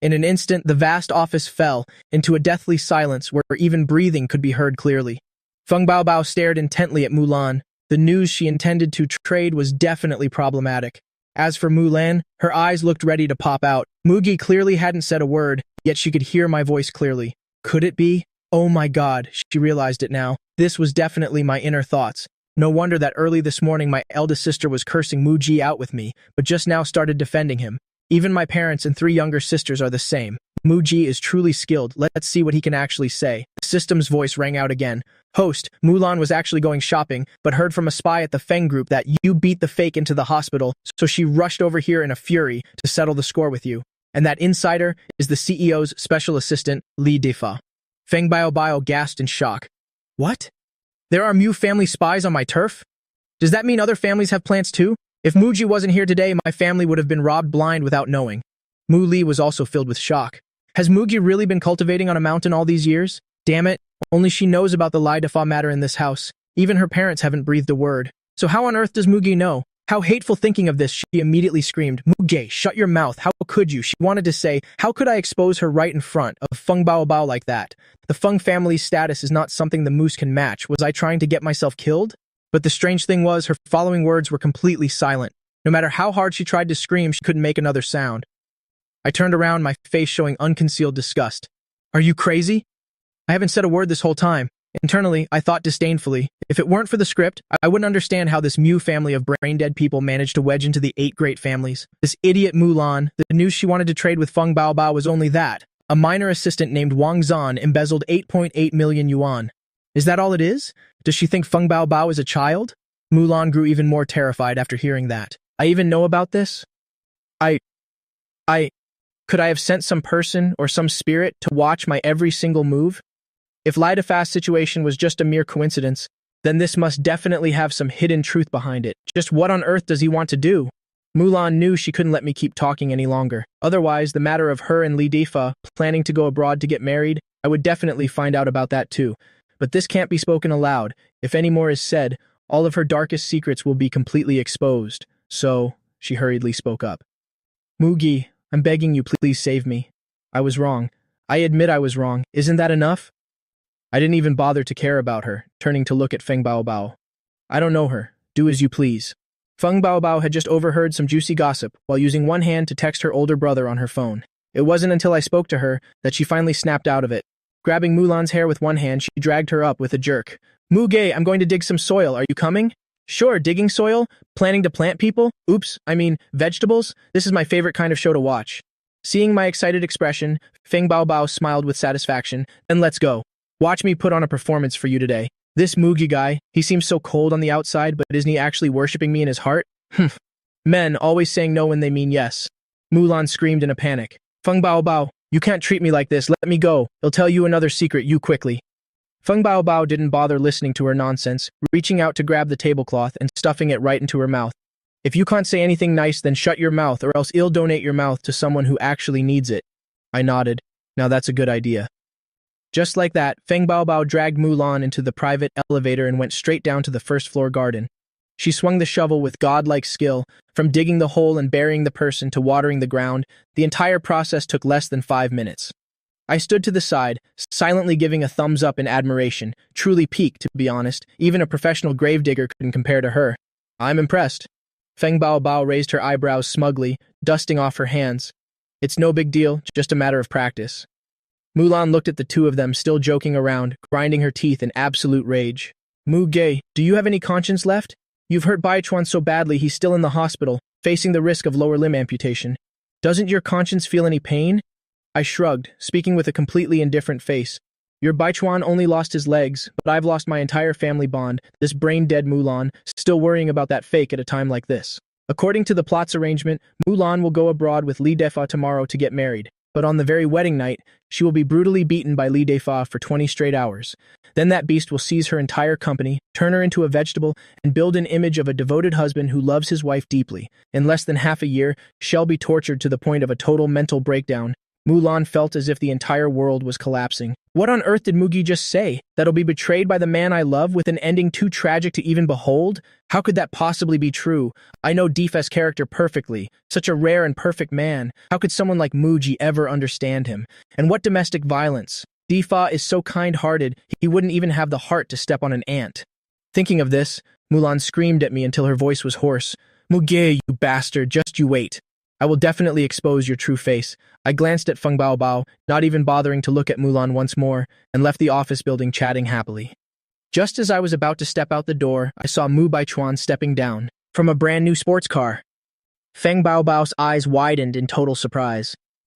In an instant, the vast office fell into a deathly silence where even breathing could be heard clearly. Feng Baobao stared intently at Mulan. The news she intended to trade was definitely problematic. As for Mulan, her eyes looked ready to pop out. Mugi clearly hadn't said a word, yet she could hear my voice clearly. Could it be? Oh my god, she realized it now. This was definitely my inner thoughts. No wonder that early this morning my eldest sister was cursing Muji out with me, but just now started defending him. Even my parents and 3 younger sisters are the same. Muji is truly skilled. Let's see what he can actually say. The system's voice rang out again. "Host, Mulan was actually going shopping, but heard from a spy at the Feng group that you beat the fake into the hospital, so she rushed over here in a fury to settle the score with you. And that insider is the CEO's special assistant, Li Defa." Feng Baobao gasped in shock. "What? There are Mu family spies on my turf? Does that mean other families have plants too? If Muji wasn't here today, my family would have been robbed blind without knowing." Mu Li was also filled with shock. Has Mugi really been cultivating on a mountain all these years? Damn it, only she knows about the Lai Defa matter in this house. Even her parents haven't breathed a word. So how on earth does Mugi know? How hateful! Thinking of this, she immediately screamed, "Mugi, shut your mouth, how could you?" She wanted to say, how could I expose her right in front of Feng Baobao like that? The Feng family's status is not something the moose can match. Was I trying to get myself killed? But the strange thing was, her following words were completely silent. No matter how hard she tried to scream, she couldn't make another sound. I turned around, my face showing unconcealed disgust. "Are you crazy? I haven't said a word this whole time." Internally, I thought disdainfully, if it weren't for the script, I wouldn't understand how this Mu family of brain-dead people managed to wedge into the 8 great families. This idiot Mulan, the news she wanted to trade with Feng Baobao was only that. A minor assistant named Wang Zan embezzled 8.8 million yuan. Is that all it is? Does she think Feng Baobao is a child? Mulan grew even more terrified after hearing that. I even know about this? Could I have sent some person or some spirit to watch my every single move? If Lai Defa's situation was just a mere coincidence, then this must definitely have some hidden truth behind it. Just what on earth does he want to do? Mulan knew she couldn't let me keep talking any longer. Otherwise, the matter of her and Li Defa planning to go abroad to get married, I would definitely find out about that too. But this can't be spoken aloud. If any more is said, all of her darkest secrets will be completely exposed. So, she hurriedly spoke up. "Mugi, I'm begging you, please save me. I was wrong. I admit I was wrong. Isn't that enough?" I didn't even bother to care about her, turning to look at Feng Baobao. "I don't know her. Do as you please." Feng Baobao had just overheard some juicy gossip while using one hand to text her older brother on her phone. It wasn't until I spoke to her that she finally snapped out of it. Grabbing Mulan's hair with one hand, she dragged her up with a jerk. "Muge, I'm going to dig some soil. Are you coming?" "Sure, digging soil? Planning to plant people? Vegetables? This is my favorite kind of show to watch." Seeing my excited expression, Feng Baobao smiled with satisfaction. "Then let's go. Watch me put on a performance for you today. This Mugi guy, he seems so cold on the outside, but isn't he actually worshipping me in his heart? Men always saying no when they mean yes." Mulan screamed in a panic. "Feng Baobao, you can't treat me like this. Let me go. I'll tell you another secret, you quickly." Feng Baobao didn't bother listening to her nonsense, reaching out to grab the tablecloth and stuffing it right into her mouth. "If you can't say anything nice, then shut your mouth, or else I'll donate your mouth to someone who actually needs it." I nodded. Now that's a good idea. Just like that, Feng Baobao dragged Mulan into the private elevator and went straight down to the first-floor garden. She swung the shovel with godlike skill. From digging the hole and burying the person to watering the ground, the entire process took less than 5 minutes. I stood to the side, silently giving a thumbs up in admiration. Truly peaked, to be honest. Even a professional gravedigger couldn't compare to her. I'm impressed. Feng Baobao raised her eyebrows smugly, dusting off her hands. "It's no big deal, just a matter of practice." Mulan looked at the two of them still joking around, grinding her teeth in absolute rage. "Muge, do you have any conscience left? You've hurt Bai Chuan so badly he's still in the hospital, facing the risk of lower limb amputation. Doesn't your conscience feel any pain?" I shrugged, speaking with a completely indifferent face. "Your Bai Chuan only lost his legs, but I've lost my entire family bond, this brain-dead Mulan, still worrying about that fake at a time like this. According to the plot's arrangement, Mulan will go abroad with Li Defa tomorrow to get married. But on the very wedding night, she will be brutally beaten by Li Defa for 20 straight hours. Then that beast will seize her entire company, turn her into a vegetable, and build an image of a devoted husband who loves his wife deeply. In less than half a year, she'll be tortured to the point of a total mental breakdown. Mulan felt as if the entire world was collapsing. What on earth did Mugi just say? That I'll be betrayed by the man I love with an ending too tragic to even behold? How could that possibly be true? I know Defe's character perfectly. Such a rare and perfect man. How could someone like Mugi ever understand him? And what domestic violence? Defa is so kind-hearted, he wouldn't even have the heart to step on an ant. Thinking of this, Mulan screamed at me until her voice was hoarse. Muge, you bastard, just you wait. I will definitely expose your true face. I glanced at Feng Baobao, not even bothering to look at Mulan once more, and left the office building chatting happily. Just as I was about to step out the door, I saw Mu Baichuan stepping down from a brand new sports car. Feng Baobao's eyes widened in total surprise.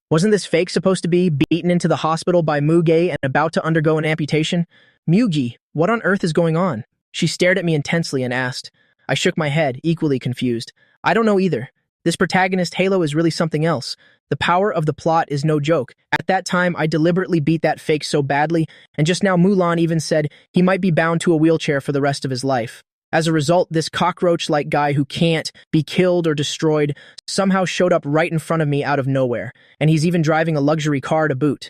Wasn't this fake supposed to be beaten into the hospital by Muge and about to undergo an amputation? Mugi, what on earth is going on? She stared at me intensely and asked. I shook my head, equally confused. I don't know either. This protagonist Halo is really something else. The power of the plot is no joke. At that time, I deliberately beat that fake so badly, and just now Mulan even said he might be bound to a wheelchair for the rest of his life. As a result, this cockroach-like guy who can't be killed or destroyed somehow showed up right in front of me out of nowhere, and he's even driving a luxury car to boot.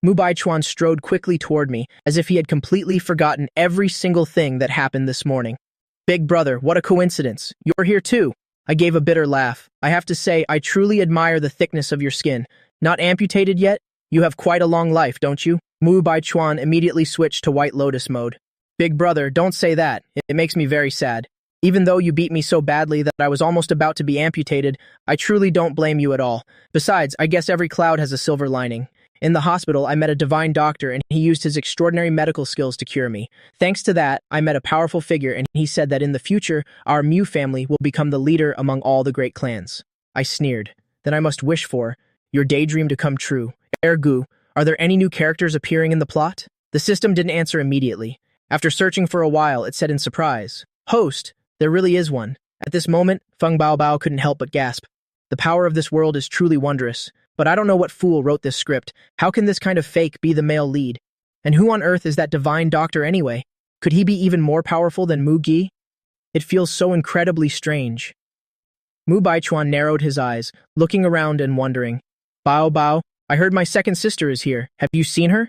Mu Baichuan strode quickly toward me, as if he had completely forgotten every single thing that happened this morning. Big brother, what a coincidence. You're here too. I gave a bitter laugh. I have to say, I truly admire the thickness of your skin. Not amputated yet? You have quite a long life, don't you? Mu Baichuan immediately switched to White Lotus mode. Big brother, don't say that. It makes me very sad. Even though you beat me so badly that I was almost about to be amputated, I truly don't blame you at all. Besides, I guess every cloud has a silver lining. In the hospital, I met a divine doctor and he used his extraordinary medical skills to cure me. Thanks to that, I met a powerful figure and he said that in the future, our Mu family will become the leader among all the great clans. I sneered. Then I must wish for your daydream to come true. Ergu, are there any new characters appearing in the plot? The system didn't answer immediately. After searching for a while, it said in surprise, Host, there really is one. At this moment, Feng Baobao couldn't help but gasp. The power of this world is truly wondrous. But I don't know what fool wrote this script. How can this kind of fake be the male lead? And who on earth is that divine doctor anyway? Could he be even more powerful than Mu Gi? It feels so incredibly strange. Mu Baichuan narrowed his eyes, looking around and wondering. Bao Bao, I heard my second sister is here. Have you seen her?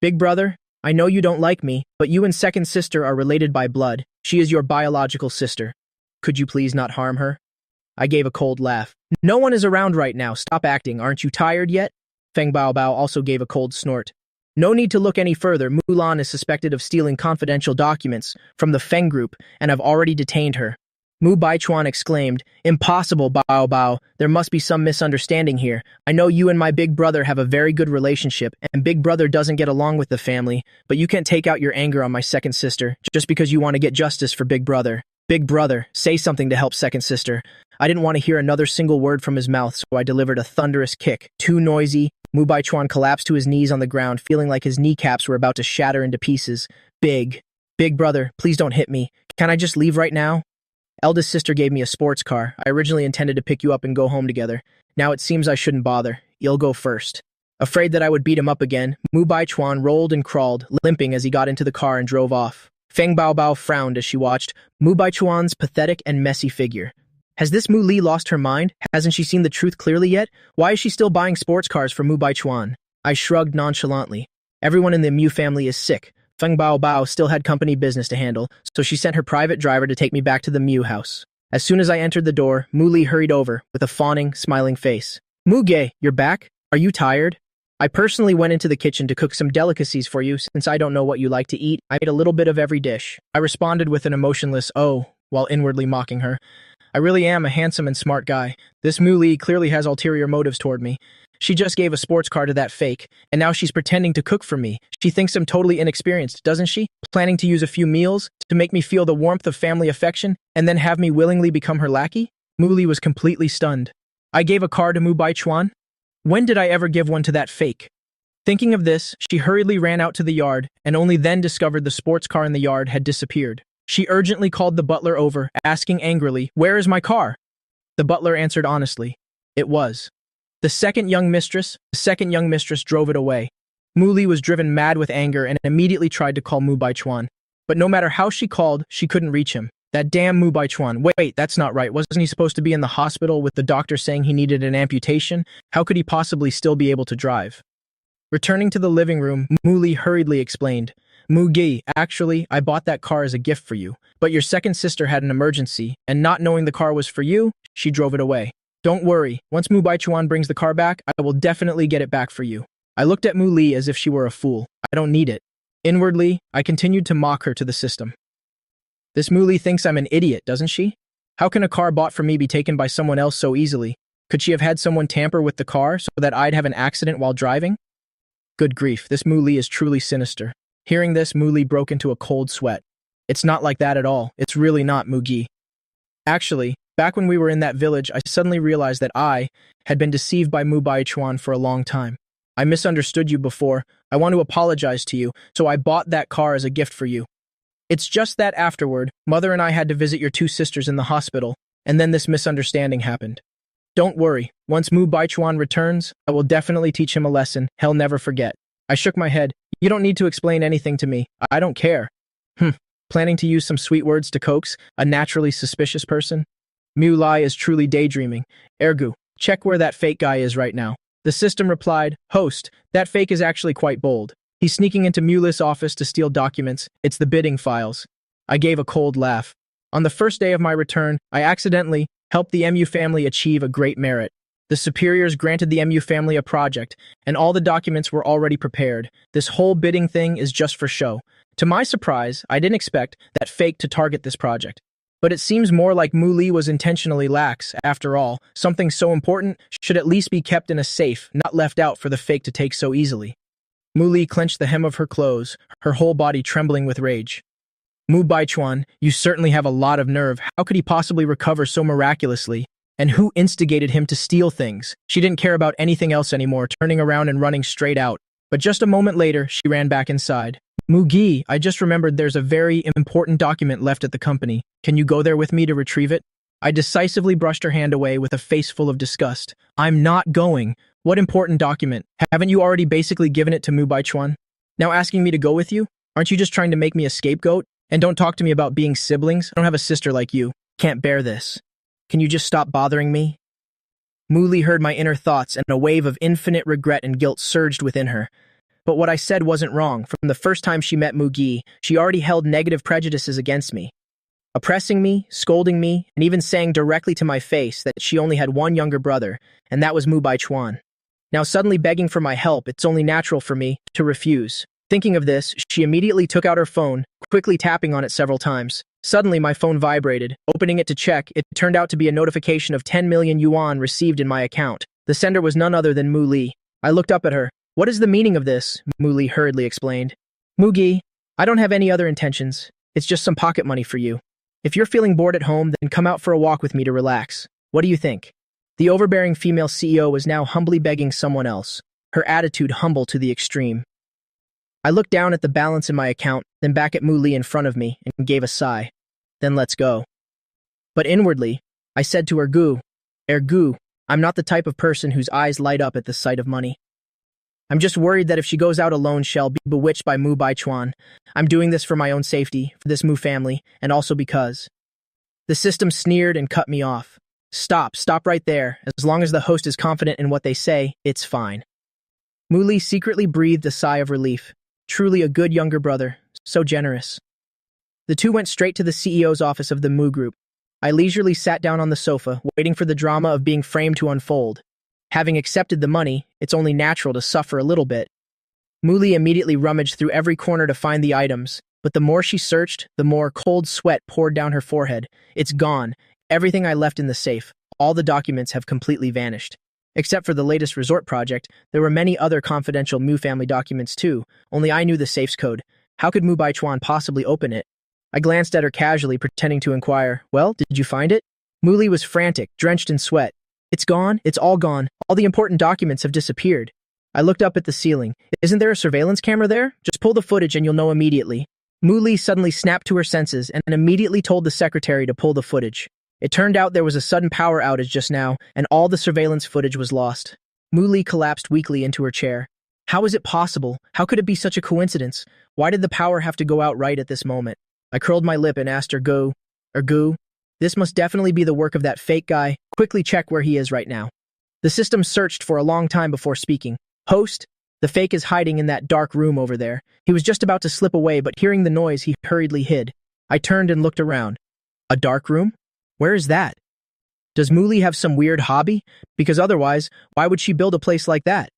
Big brother, I know you don't like me, but you and second sister are related by blood. She is your biological sister. Could you please not harm her? I gave a cold laugh. No one is around right now. Stop acting. Aren't you tired yet? Feng Baobao also gave a cold snort. No need to look any further. Mulan is suspected of stealing confidential documents from the Feng group and have already detained her. Mu Baichuan exclaimed, Impossible, Bao Bao. There must be some misunderstanding here. I know you and my big brother have a very good relationship, and big brother doesn't get along with the family, but you can't take out your anger on my second sister just because you want to get justice for big brother. Big brother, say something to help second sister. I didn't want to hear another single word from his mouth, so I delivered a thunderous kick. Too noisy. Mu Baichuan collapsed to his knees on the ground, feeling like his kneecaps were about to shatter into pieces. Big brother, please don't hit me. Can I just leave right now? Eldest sister gave me a sports car. I originally intended to pick you up and go home together. Now it seems I shouldn't bother. You'll go first. Afraid that I would beat him up again, Mu Baichuan rolled and crawled, limping as he got into the car and drove off. Feng Baobao frowned as she watched Mu Baichuan's pathetic and messy figure. Has this Mu Li lost her mind? Hasn't she seen the truth clearly yet? Why is she still buying sports cars for Mu Baichuan? I shrugged nonchalantly. Everyone in the Mu family is sick. Feng Baobao still had company business to handle, so she sent her private driver to take me back to the Mu house. As soon as I entered the door, Mu Li hurried over with a fawning, smiling face. Muge, you're back? Are you tired? I personally went into the kitchen to cook some delicacies for you since I don't know what you like to eat. I ate a little bit of every dish. I responded with an emotionless oh, while inwardly mocking her. I really am a handsome and smart guy. This Mu Li clearly has ulterior motives toward me. She just gave a sports car to that fake, and now she's pretending to cook for me. She thinks I'm totally inexperienced, doesn't she? Planning to use a few meals to make me feel the warmth of family affection and then have me willingly become her lackey? Mu Li was completely stunned. I gave a car to Mu Baichuan? When did I ever give one to that fake? Thinking of this, she hurriedly ran out to the yard and only then discovered the sports car in the yard had disappeared. She urgently called the butler over, asking angrily, "Where is my car?" The butler answered honestly, "It was." The second young mistress drove it away. Mu Li was driven mad with anger and immediately tried to call Mu Baichuan. But no matter how she called, she couldn't reach him. That damn Mu Baichuan. Wait, that's not right. Wasn't he supposed to be in the hospital with the doctor saying he needed an amputation? How could he possibly still be able to drive? Returning to the living room, Mu Li hurriedly explained, Mugi, actually, I bought that car as a gift for you. But your second sister had an emergency, and not knowing the car was for you, she drove it away. Don't worry, once Mu Baichuan brings the car back, I will definitely get it back for you. I looked at Mu Li as if she were a fool. I don't need it. Inwardly, I continued to mock her to the system. This Mu Li thinks I'm an idiot, doesn't she? How can a car bought for me be taken by someone else so easily? Could she have had someone tamper with the car so that I'd have an accident while driving? Good grief, this Mu Li is truly sinister. Hearing this, Mu Li broke into a cold sweat. It's not like that at all. It's really not, Mugi. Actually, back when we were in that village, I suddenly realized that I had been deceived by Mu Baichuan for a long time. I misunderstood you before. I want to apologize to you, so I bought that car as a gift for you. It's just that afterward, Mother and I had to visit your two sisters in the hospital, and then this misunderstanding happened. Don't worry, once Mu Baichuan returns, I will definitely teach him a lesson he'll never forget. I shook my head. You don't need to explain anything to me. I don't care. Planning to use some sweet words to coax a naturally suspicious person? Mu Lai is truly daydreaming. Ergu, check where that fake guy is right now. The system replied, Host, that fake is actually quite bold. He's sneaking into Muli's office to steal documents. It's the bidding files. I gave a cold laugh. On the first day of my return, I accidentally helped the MU family achieve a great merit. The superiors granted the MU family a project, and all the documents were already prepared. This whole bidding thing is just for show. To my surprise, I didn't expect that fake to target this project. But it seems more like Mu Li was intentionally lax. After all, something so important should at least be kept in a safe, not left out for the fake to take so easily. Mu Li clenched the hem of her clothes, her whole body trembling with rage. Mu Baichuan, you certainly have a lot of nerve. How could he possibly recover so miraculously? And who instigated him to steal things? She didn't care about anything else anymore, turning around and running straight out. But just a moment later, she ran back inside. Mugi, I just remembered there's a very important document left at the company. Can you go there with me to retrieve it? I decisively brushed her hand away with a face full of disgust. I'm not going. What important document? Haven't you already basically given it to Mu Baichuan? Now asking me to go with you? Aren't you just trying to make me a scapegoat? And don't talk to me about being siblings. I don't have a sister like you. Can't bear this. Can you just stop bothering me? Mu Li heard my inner thoughts, and a wave of infinite regret and guilt surged within her. But what I said wasn't wrong. From the first time she met Mugi, she already held negative prejudices against me. Oppressing me, scolding me, and even saying directly to my face that she only had one younger brother, and that was Mu Baichuan. Now suddenly begging for my help, it's only natural for me to refuse. Thinking of this, she immediately took out her phone, quickly tapping on it several times. Suddenly, my phone vibrated. Opening it to check, it turned out to be a notification of 10 million yuan received in my account. The sender was none other than Mu Li. I looked up at her. What is the meaning of this? Mu Li hurriedly explained. Mugi, I don't have any other intentions. It's just some pocket money for you. If you're feeling bored at home, then come out for a walk with me to relax. What do you think? The overbearing female CEO was now humbly begging someone else, her attitude humble to the extreme. I looked down at the balance in my account, then back at Mu Li in front of me, and gave a sigh. Then let's go. But inwardly, I said to Ergu, I'm not the type of person whose eyes light up at the sight of money. I'm just worried that if she goes out alone, she'll be bewitched by Mu Baichuan. I'm doing this for my own safety, for this Mu family, and also because. The system sneered and cut me off. Stop right there. As long as the host is confident in what they say, it's fine. Mu Li secretly breathed a sigh of relief. Truly a good younger brother, so generous. The two went straight to the CEO's office of the Mu Group. I leisurely sat down on the sofa, waiting for the drama of being framed to unfold. Having accepted the money, it's only natural to suffer a little bit. Mu Li immediately rummaged through every corner to find the items, but the more she searched, the more cold sweat poured down her forehead. It's gone. Everything I left in the safe. All the documents have completely vanished. Except for the latest resort project, there were many other confidential Mu family documents too, only I knew the safe's code. How could Mu Baichuan possibly open it? I glanced at her casually, pretending to inquire, Well, did you find it? Mu Li was frantic, drenched in sweat. It's gone, it's all gone. All the important documents have disappeared. I looked up at the ceiling. Isn't there a surveillance camera there? Just pull the footage and you'll know immediately. Mu Li suddenly snapped to her senses and immediately told the secretary to pull the footage. It turned out there was a sudden power outage just now, and all the surveillance footage was lost. Mu Li collapsed weakly into her chair. How is it possible? How could it be such a coincidence? Why did the power have to go out right at this moment? I curled my lip and asked Ergu, this must definitely be the work of that fake guy. Quickly check where he is right now. The system searched for a long time before speaking. Host, the fake is hiding in that dark room over there. He was just about to slip away, but hearing the noise, he hurriedly hid. I turned and looked around. A dark room? Where is that? Does Mu Li have some weird hobby? Because otherwise, why would she build a place like that?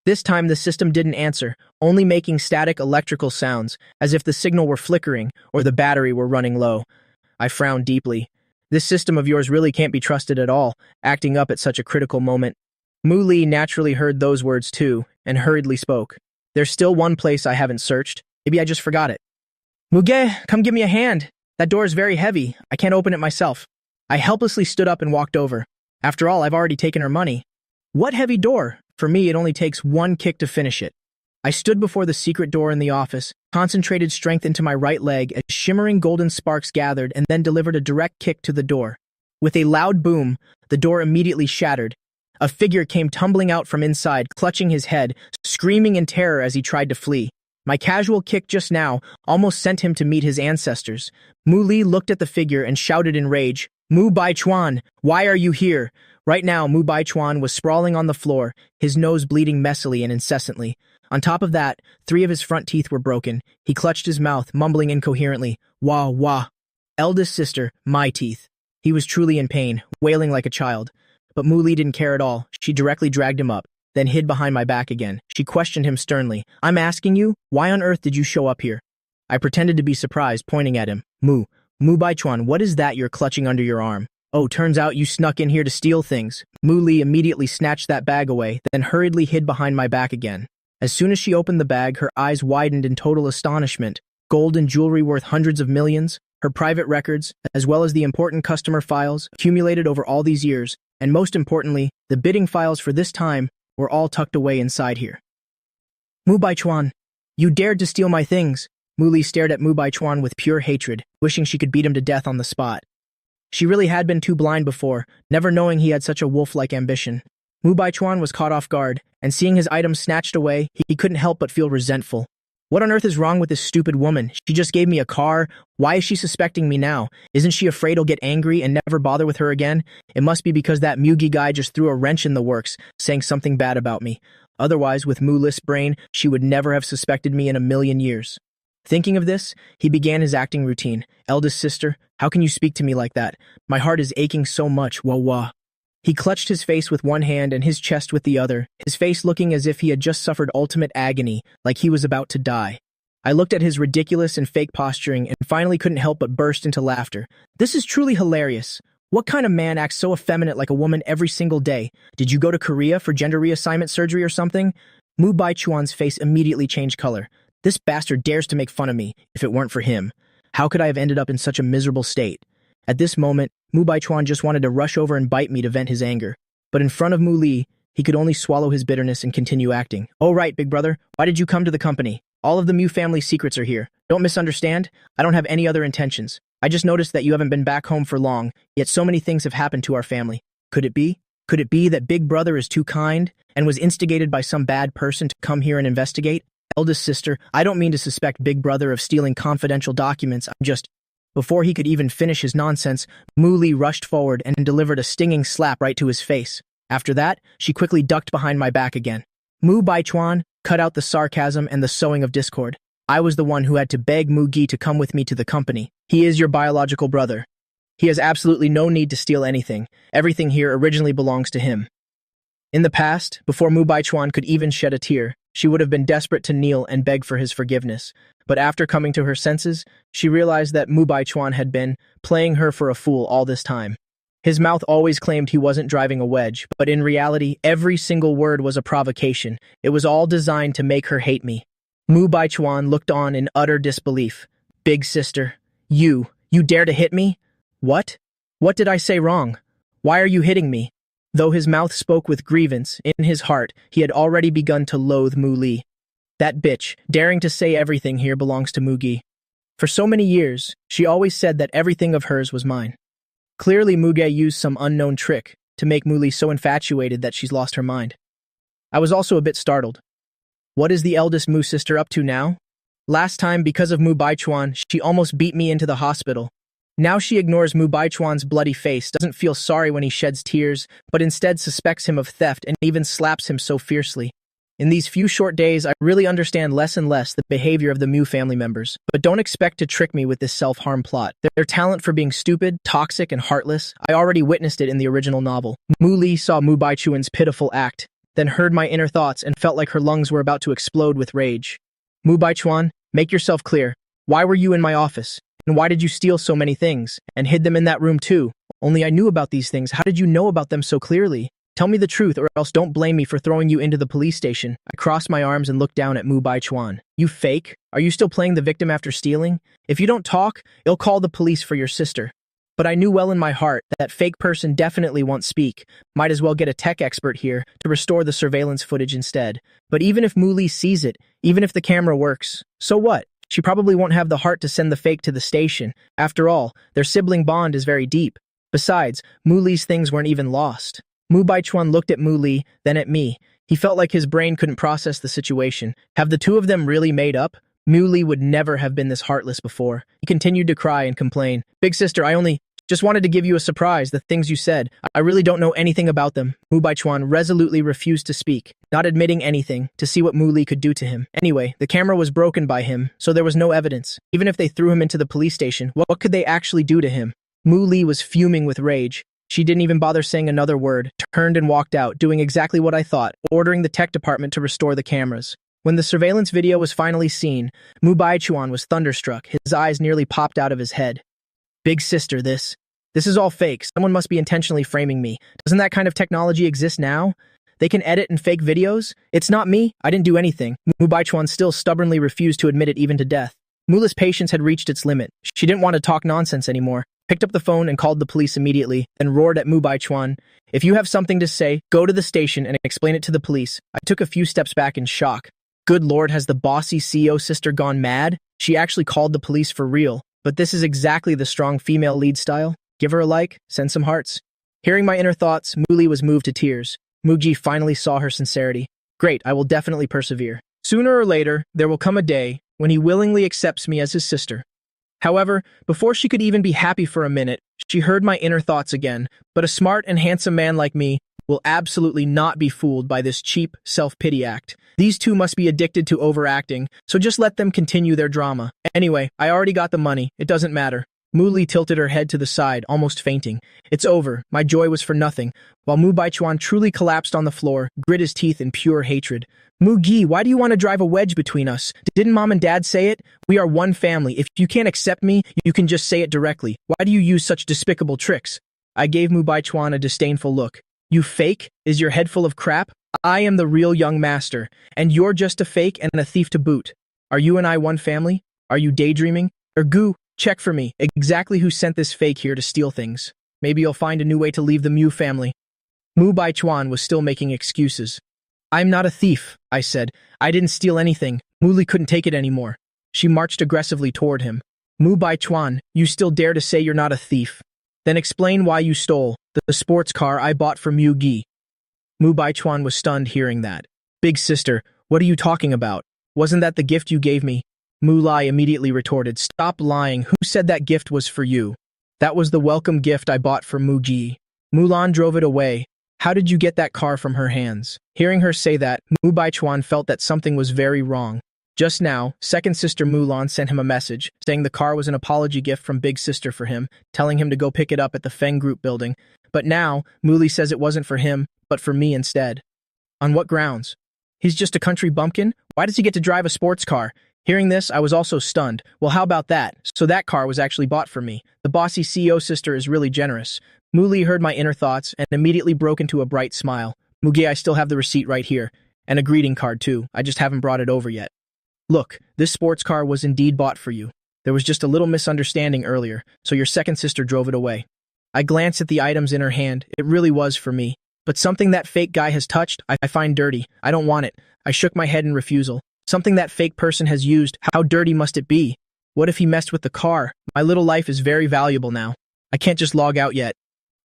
This time the system didn't answer, only making static electrical sounds, as if the signal were flickering or the battery were running low. I frowned deeply. This system of yours really can't be trusted at all, acting up at such a critical moment. Mu Li naturally heard those words too, and hurriedly spoke. There's still one place I haven't searched. Maybe I just forgot it. Muge, come give me a hand. That door is very heavy. I can't open it myself. I helplessly stood up and walked over. After all, I've already taken her money. What heavy door? For me, it only takes one kick to finish it. I stood before the secret door in the office, concentrated strength into my right leg as shimmering golden sparks gathered, and then delivered a direct kick to the door. With a loud boom, the door immediately shattered. A figure came tumbling out from inside, clutching his head, screaming in terror as he tried to flee. My casual kick just now almost sent him to meet his ancestors. Mu Li looked at the figure and shouted in rage, Mu Baichuan, why are you here? Right now, Mu Baichuan was sprawling on the floor, his nose bleeding messily and incessantly. On top of that, 3 of his front teeth were broken. He clutched his mouth, mumbling incoherently, wah, wah. Eldest sister, my teeth. He was truly in pain, wailing like a child. But Mu Li didn't care at all. She directly dragged him up, then hid behind my back again. She questioned him sternly. I'm asking you, why on earth did you show up here? I pretended to be surprised, pointing at him. Mu Baichuan, what is that you're clutching under your arm? Oh, turns out you snuck in here to steal things. Mu Li immediately snatched that bag away, then hurriedly hid behind my back again. As soon as she opened the bag, her eyes widened in total astonishment. Gold and jewelry worth hundreds of millions, her private records, as well as the important customer files accumulated over all these years, and most importantly, the bidding files for this time were all tucked away inside here. Mu Baichuan, you dared to steal my things. Mu Li stared at Mu Baichuan with pure hatred, wishing she could beat him to death on the spot. She really had been too blind before, never knowing he had such a wolf-like ambition. Mu Baichuan was caught off guard, and seeing his items snatched away, he couldn't help but feel resentful. What on earth is wrong with this stupid woman? She just gave me a car. Why is she suspecting me now? Isn't she afraid I'll get angry and never bother with her again? It must be because that Mugi guy just threw a wrench in the works, saying something bad about me. Otherwise, with Mu-less brain, she would never have suspected me in a million years. Thinking of this, he began his acting routine. Eldest sister, how can you speak to me like that? My heart is aching so much, wah wah. He clutched his face with one hand and his chest with the other, his face looking as if he had just suffered ultimate agony, like he was about to die. I looked at his ridiculous and fake posturing and finally couldn't help but burst into laughter. This is truly hilarious. What kind of man acts so effeminate like a woman every single day? Did you go to Korea for gender reassignment surgery or something? Mu Baichuan's face immediately changed color. This bastard dares to make fun of me. If it weren't for him, how could I have ended up in such a miserable state? At this moment, Mu Baichuan just wanted to rush over and bite me to vent his anger. But in front of Mu Li, he could only swallow his bitterness and continue acting. Oh right, big brother, why did you come to the company? All of the Mu family secrets are here. Don't misunderstand. I don't have any other intentions. I just noticed that you haven't been back home for long, yet so many things have happened to our family. Could it be? Could it be that big brother is too kind and was instigated by some bad person to come here and investigate? Eldest sister, I don't mean to suspect big brother of stealing confidential documents. I'm just... Before he could even finish his nonsense, Mu Li rushed forward and delivered a stinging slap right to his face. After that, she quickly ducked behind my back again. Mu Baichuan, cut out the sarcasm and the sowing of discord. I was the one who had to beg Mu Gi to come with me to the company. He is your biological brother. He has absolutely no need to steal anything. Everything here originally belongs to him. In the past, before Mu Baichuan could even shed a tear, she would have been desperate to kneel and beg for his forgiveness. But after coming to her senses, she realized that Mu Baichuan had been playing her for a fool all this time. His mouth always claimed he wasn't driving a wedge, but in reality, every single word was a provocation. It was all designed to make her hate me. Mu Baichuan looked on in utter disbelief. Big sister, you dare to hit me? What? What did I say wrong? Why are you hitting me? Though his mouth spoke with grievance, in his heart, he had already begun to loathe Mu Li. That bitch, daring to say everything here belongs to Mugi. For so many years, she always said that everything of hers was mine. Clearly Mugi used some unknown trick to make Mu Li so infatuated that she's lost her mind. I was also a bit startled. What is the eldest Mu sister up to now? Last time, because of Mu Baichuan, she almost beat me into the hospital. Now she ignores Mu Baichuan's bloody face, doesn't feel sorry when he sheds tears, but instead suspects him of theft and even slaps him so fiercely. In these few short days, I really understand less and less the behavior of the Mu family members, but don't expect to trick me with this self-harm plot. Their talent for being stupid, toxic, and heartless, I already witnessed it in the original novel. Mu Li saw Mu Baichuan's pitiful act, then heard my inner thoughts and felt like her lungs were about to explode with rage. Mu Baichuan, make yourself clear. Why were you in my office? And why did you steal so many things, and hid them in that room too? Only I knew about these things. How did you know about them so clearly? Tell me the truth, or else don't blame me for throwing you into the police station. I crossed my arms and looked down at Mu Baichuan. You fake? Are you still playing the victim after stealing? If you don't talk, you'll call the police for your sister. But I knew well in my heart that fake person definitely won't speak. Might as well get a tech expert here to restore the surveillance footage instead. But even if Mu Li sees it, even if the camera works, so what? She probably won't have the heart to send the fake to the station. After all, their sibling bond is very deep. Besides, Mu Li's things weren't even lost. Mu Baichuan looked at Mu Li, then at me. He felt like his brain couldn't process the situation. Have the two of them really made up? Mu Li would never have been this heartless before. He continued to cry and complain. Big sister, I only just wanted to give you a surprise, the things you said. I really don't know anything about them. Mu Baichuan resolutely refused to speak, not admitting anything, to see what Mu Li could do to him. Anyway, the camera was broken by him, so there was no evidence. Even if they threw him into the police station, what could they actually do to him? Mu Li was fuming with rage. She didn't even bother saying another word, turned and walked out, doing exactly what I thought, ordering the tech department to restore the cameras. When the surveillance video was finally seen, Mu Baichuan was thunderstruck. His eyes nearly popped out of his head. Big sister, this is all fake. Someone must be intentionally framing me. Doesn't that kind of technology exist now? They can edit and fake videos? It's not me. I didn't do anything. Mu Baichuan still stubbornly refused to admit it even to death. Mula's patience had reached its limit. She didn't want to talk nonsense anymore. Picked up the phone and called the police immediately, then roared at Mu Baichuan. If you have something to say, go to the station and explain it to the police. I took a few steps back in shock. Good lord, has the bossy CEO sister gone mad? She actually called the police for real. But this is exactly the strong female lead style. Give her a like, send some hearts. Hearing my inner thoughts, Muli was moved to tears. Muji finally saw her sincerity. Great, I will definitely persevere. Sooner or later, there will come a day when he willingly accepts me as his sister. However, before she could even be happy for a minute, she heard my inner thoughts again. But a smart and handsome man like me will absolutely not be fooled by this cheap self-pity act. These two must be addicted to overacting, so just let them continue their drama. Anyway, I already got the money. It doesn't matter. Muli tilted her head to the side, almost fainting. It's over. My joy was for nothing. While Mu Baichuan truly collapsed on the floor, grit his teeth in pure hatred. Mugi, why do you want to drive a wedge between us? Didn't mom and dad say it? We are one family. If you can't accept me, you can just say it directly. Why do you use such despicable tricks? I gave Mu Baichuan a disdainful look. You fake? Is your head full of crap? I am the real young master, and you're just a fake and a thief to boot. Are you and I one family? Are you daydreaming? Ergu, check for me. Exactly who sent this fake here to steal things. Maybe you'll find a new way to leave the Mu family. Mu Baichuan was still making excuses. I'm not a thief, I said. I didn't steal anything. Muli couldn't take it anymore. She marched aggressively toward him. Mu Baichuan, you still dare to say you're not a thief? Then explain why you stole the sports car I bought for Mu Gi. Mu Baichuan was stunned hearing that. Big sister, what are you talking about? Wasn't that the gift you gave me? Mu Lai immediately retorted, stop lying. Who said that gift was for you? That was the welcome gift I bought for Mu Gi. Mulan drove it away. How did you get that car from her hands? Hearing her say that, Mu Baichuan felt that something was very wrong. Just now, second sister Mulan sent him a message, saying the car was an apology gift from big sister for him, telling him to go pick it up at the Feng Group building. But now, Muli says it wasn't for him, but for me instead. On what grounds? He's just a country bumpkin? Why does he get to drive a sports car? Hearing this, I was also stunned. Well, how about that? So that car was actually bought for me. The bossy CEO sister is really generous. Muli heard my inner thoughts and immediately broke into a bright smile. Mugi, I still have the receipt right here. And a greeting card too. I just haven't brought it over yet. Look, this sports car was indeed bought for you. There was just a little misunderstanding earlier, so your second sister drove it away. I glanced at the items in her hand. It really was for me. But something that fake guy has touched, I find dirty. I don't want it. I shook my head in refusal. Something that fake person has used, how dirty must it be? What if he messed with the car? My little life is very valuable now. I can't just log out yet.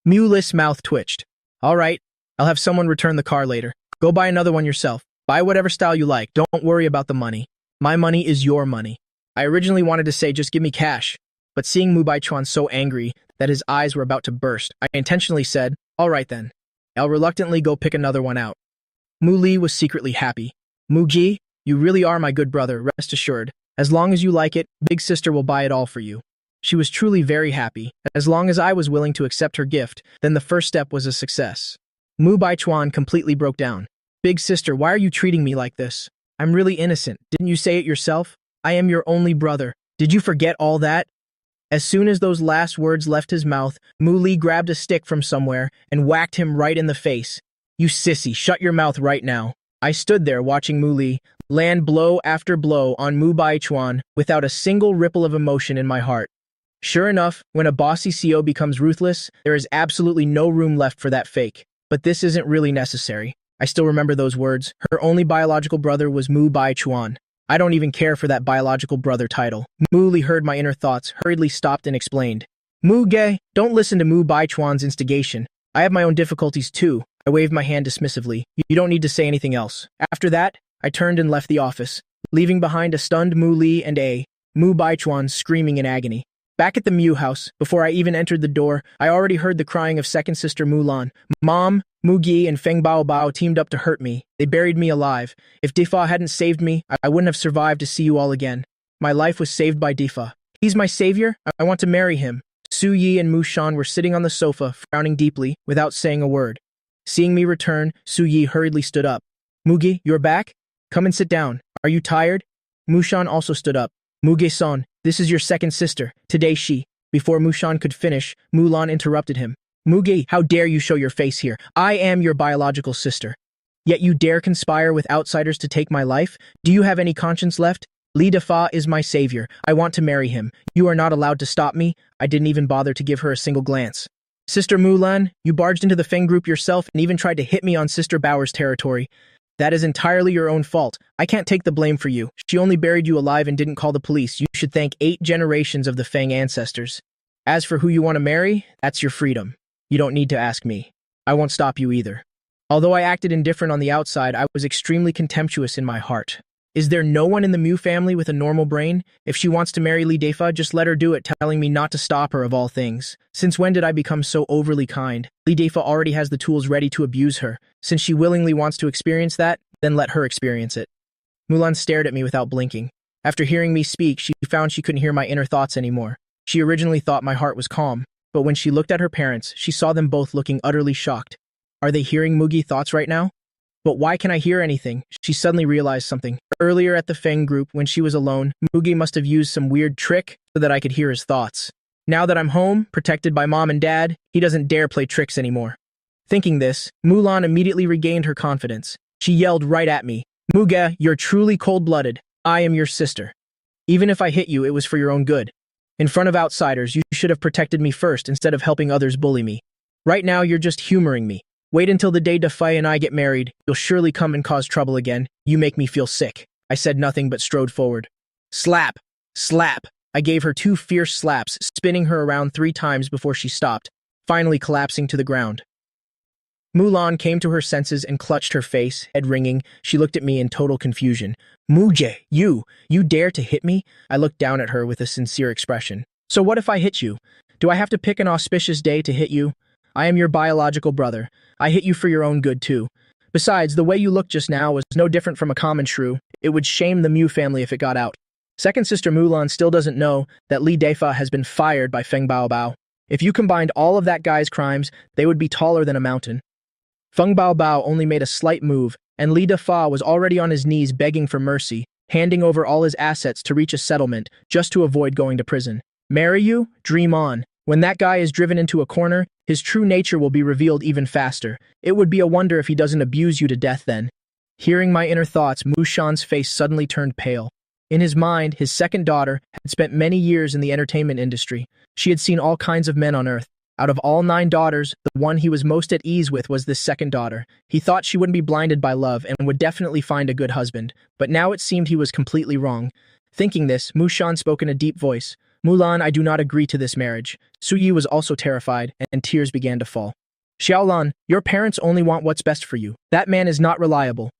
Muli's mouth twitched. All right, I'll have someone return the car later. Go buy another one yourself. Buy whatever style you like. Don't worry about the money. My money is your money. I originally wanted to say just give me cash, but seeing Mu Baichuan so angry that his eyes were about to burst, I intentionally said, all right then. I'll reluctantly go pick another one out. Mu Li was secretly happy. Mu Ji, you really are my good brother, rest assured. As long as you like it, big sister will buy it all for you. She was truly very happy. As long as I was willing to accept her gift, then the first step was a success. Mu Baichuan completely broke down. Big sister, why are you treating me like this? I'm really innocent. Didn't you say it yourself? I am your only brother. Did you forget all that? As soon as those last words left his mouth, Mu Li grabbed a stick from somewhere and whacked him right in the face. You sissy, shut your mouth right now. I stood there watching Mu Li land blow after blow on Mu Baichuan without a single ripple of emotion in my heart. Sure enough, when a bossy CO becomes ruthless, there is absolutely no room left for that fake. But this isn't really necessary. I still remember those words. Her only biological brother was Mu Baichuan. I don't even care for that biological brother title. Mu Li heard my inner thoughts, hurriedly stopped and explained. Mu Ge, don't listen to Mu Baichuan's instigation. I have my own difficulties too. I waved my hand dismissively. You don't need to say anything else. After that, I turned and left the office, leaving behind a stunned Mu Li and Mu Baichuan screaming in agony. Back at the Mu house, before I even entered the door, I already heard the crying of second sister Mulan. Mom, Mu Gi and Feng Bao teamed up to hurt me. They buried me alive. If Difa hadn't saved me, I wouldn't have survived to see you all again. My life was saved by Difa. He's my savior. I want to marry him. Su Yi and Mushan were sitting on the sofa, frowning deeply, without saying a word. Seeing me return, Su Yi hurriedly stood up. Mugi, you're back? Come and sit down. Are you tired? Mushan also stood up. Muge-san, this is your second sister. Today she. Before Mushan could finish, Mulan interrupted him. Mugi, how dare you show your face here? I am your biological sister. Yet you dare conspire with outsiders to take my life? Do you have any conscience left? Li Defa is my savior. I want to marry him. You are not allowed to stop me. I didn't even bother to give her a single glance. Sister Mulan, you barged into the Feng group yourself and even tried to hit me on Sister Bauer's territory. That is entirely your own fault. I can't take the blame for you. She only buried you alive and didn't call the police. You should thank 8 generations of the Feng ancestors. As for who you want to marry, that's your freedom. You don't need to ask me. I won't stop you either. Although I acted indifferent on the outside, I was extremely contemptuous in my heart. Is there no one in the Mu family with a normal brain? If she wants to marry Li Defa, just let her do it, telling me not to stop her of all things. Since when did I become so overly kind? Li Defa already has the tools ready to abuse her. Since she willingly wants to experience that, then let her experience it. Mulan stared at me without blinking. After hearing me speak, she found she couldn't hear my inner thoughts anymore. She originally thought my heart was calm, but when she looked at her parents, she saw them both looking utterly shocked. Are they hearing Mugi thoughts right now? But why can I hear anything? She suddenly realized something. Earlier at the Feng group, when she was alone, Mugi must have used some weird trick so that I could hear his thoughts. Now that I'm home, protected by mom and dad, he doesn't dare play tricks anymore. Thinking this, Mulan immediately regained her confidence. She yelled right at me. Muge, you're truly cold-blooded. I am your sister. Even if I hit you, it was for your own good. In front of outsiders, you should have protected me first instead of helping others bully me. Right now, you're just humoring me. Wait until the day Defei and I get married. You'll surely come and cause trouble again. You make me feel sick. I said nothing but strode forward. Slap! Slap! I gave her 2 fierce slaps, spinning her around 3 times before she stopped, finally collapsing to the ground. Mulan came to her senses and clutched her face, head ringing. She looked at me in total confusion. Muje, you dare to hit me? I looked down at her with a sincere expression. So what if I hit you? Do I have to pick an auspicious day to hit you? I am your biological brother. I hit you for your own good too. Besides, the way you looked just now was no different from a common shrew. It would shame the Mu family if it got out. Second sister Mulan still doesn't know that Li Defa has been fired by Feng Baobao. If you combined all of that guy's crimes, they would be taller than a mountain. Feng Baobao only made a slight move, and Li Defa was already on his knees begging for mercy, handing over all his assets to reach a settlement just to avoid going to prison. Marry you? Dream on. When that guy is driven into a corner, his true nature will be revealed even faster. It would be a wonder if he doesn't abuse you to death then. Hearing my inner thoughts, Mushan's face suddenly turned pale. In his mind, his second daughter had spent many years in the entertainment industry. She had seen all kinds of men on Earth. Out of all 9 daughters, the one he was most at ease with was this second daughter. He thought she wouldn't be blinded by love and would definitely find a good husband, but now it seemed he was completely wrong. Thinking this, Mushan spoke in a deep voice. Mulan, I do not agree to this marriage. Su Yi was also terrified, and tears began to fall. Xiaolan, your parents only want what's best for you. That man is not reliable.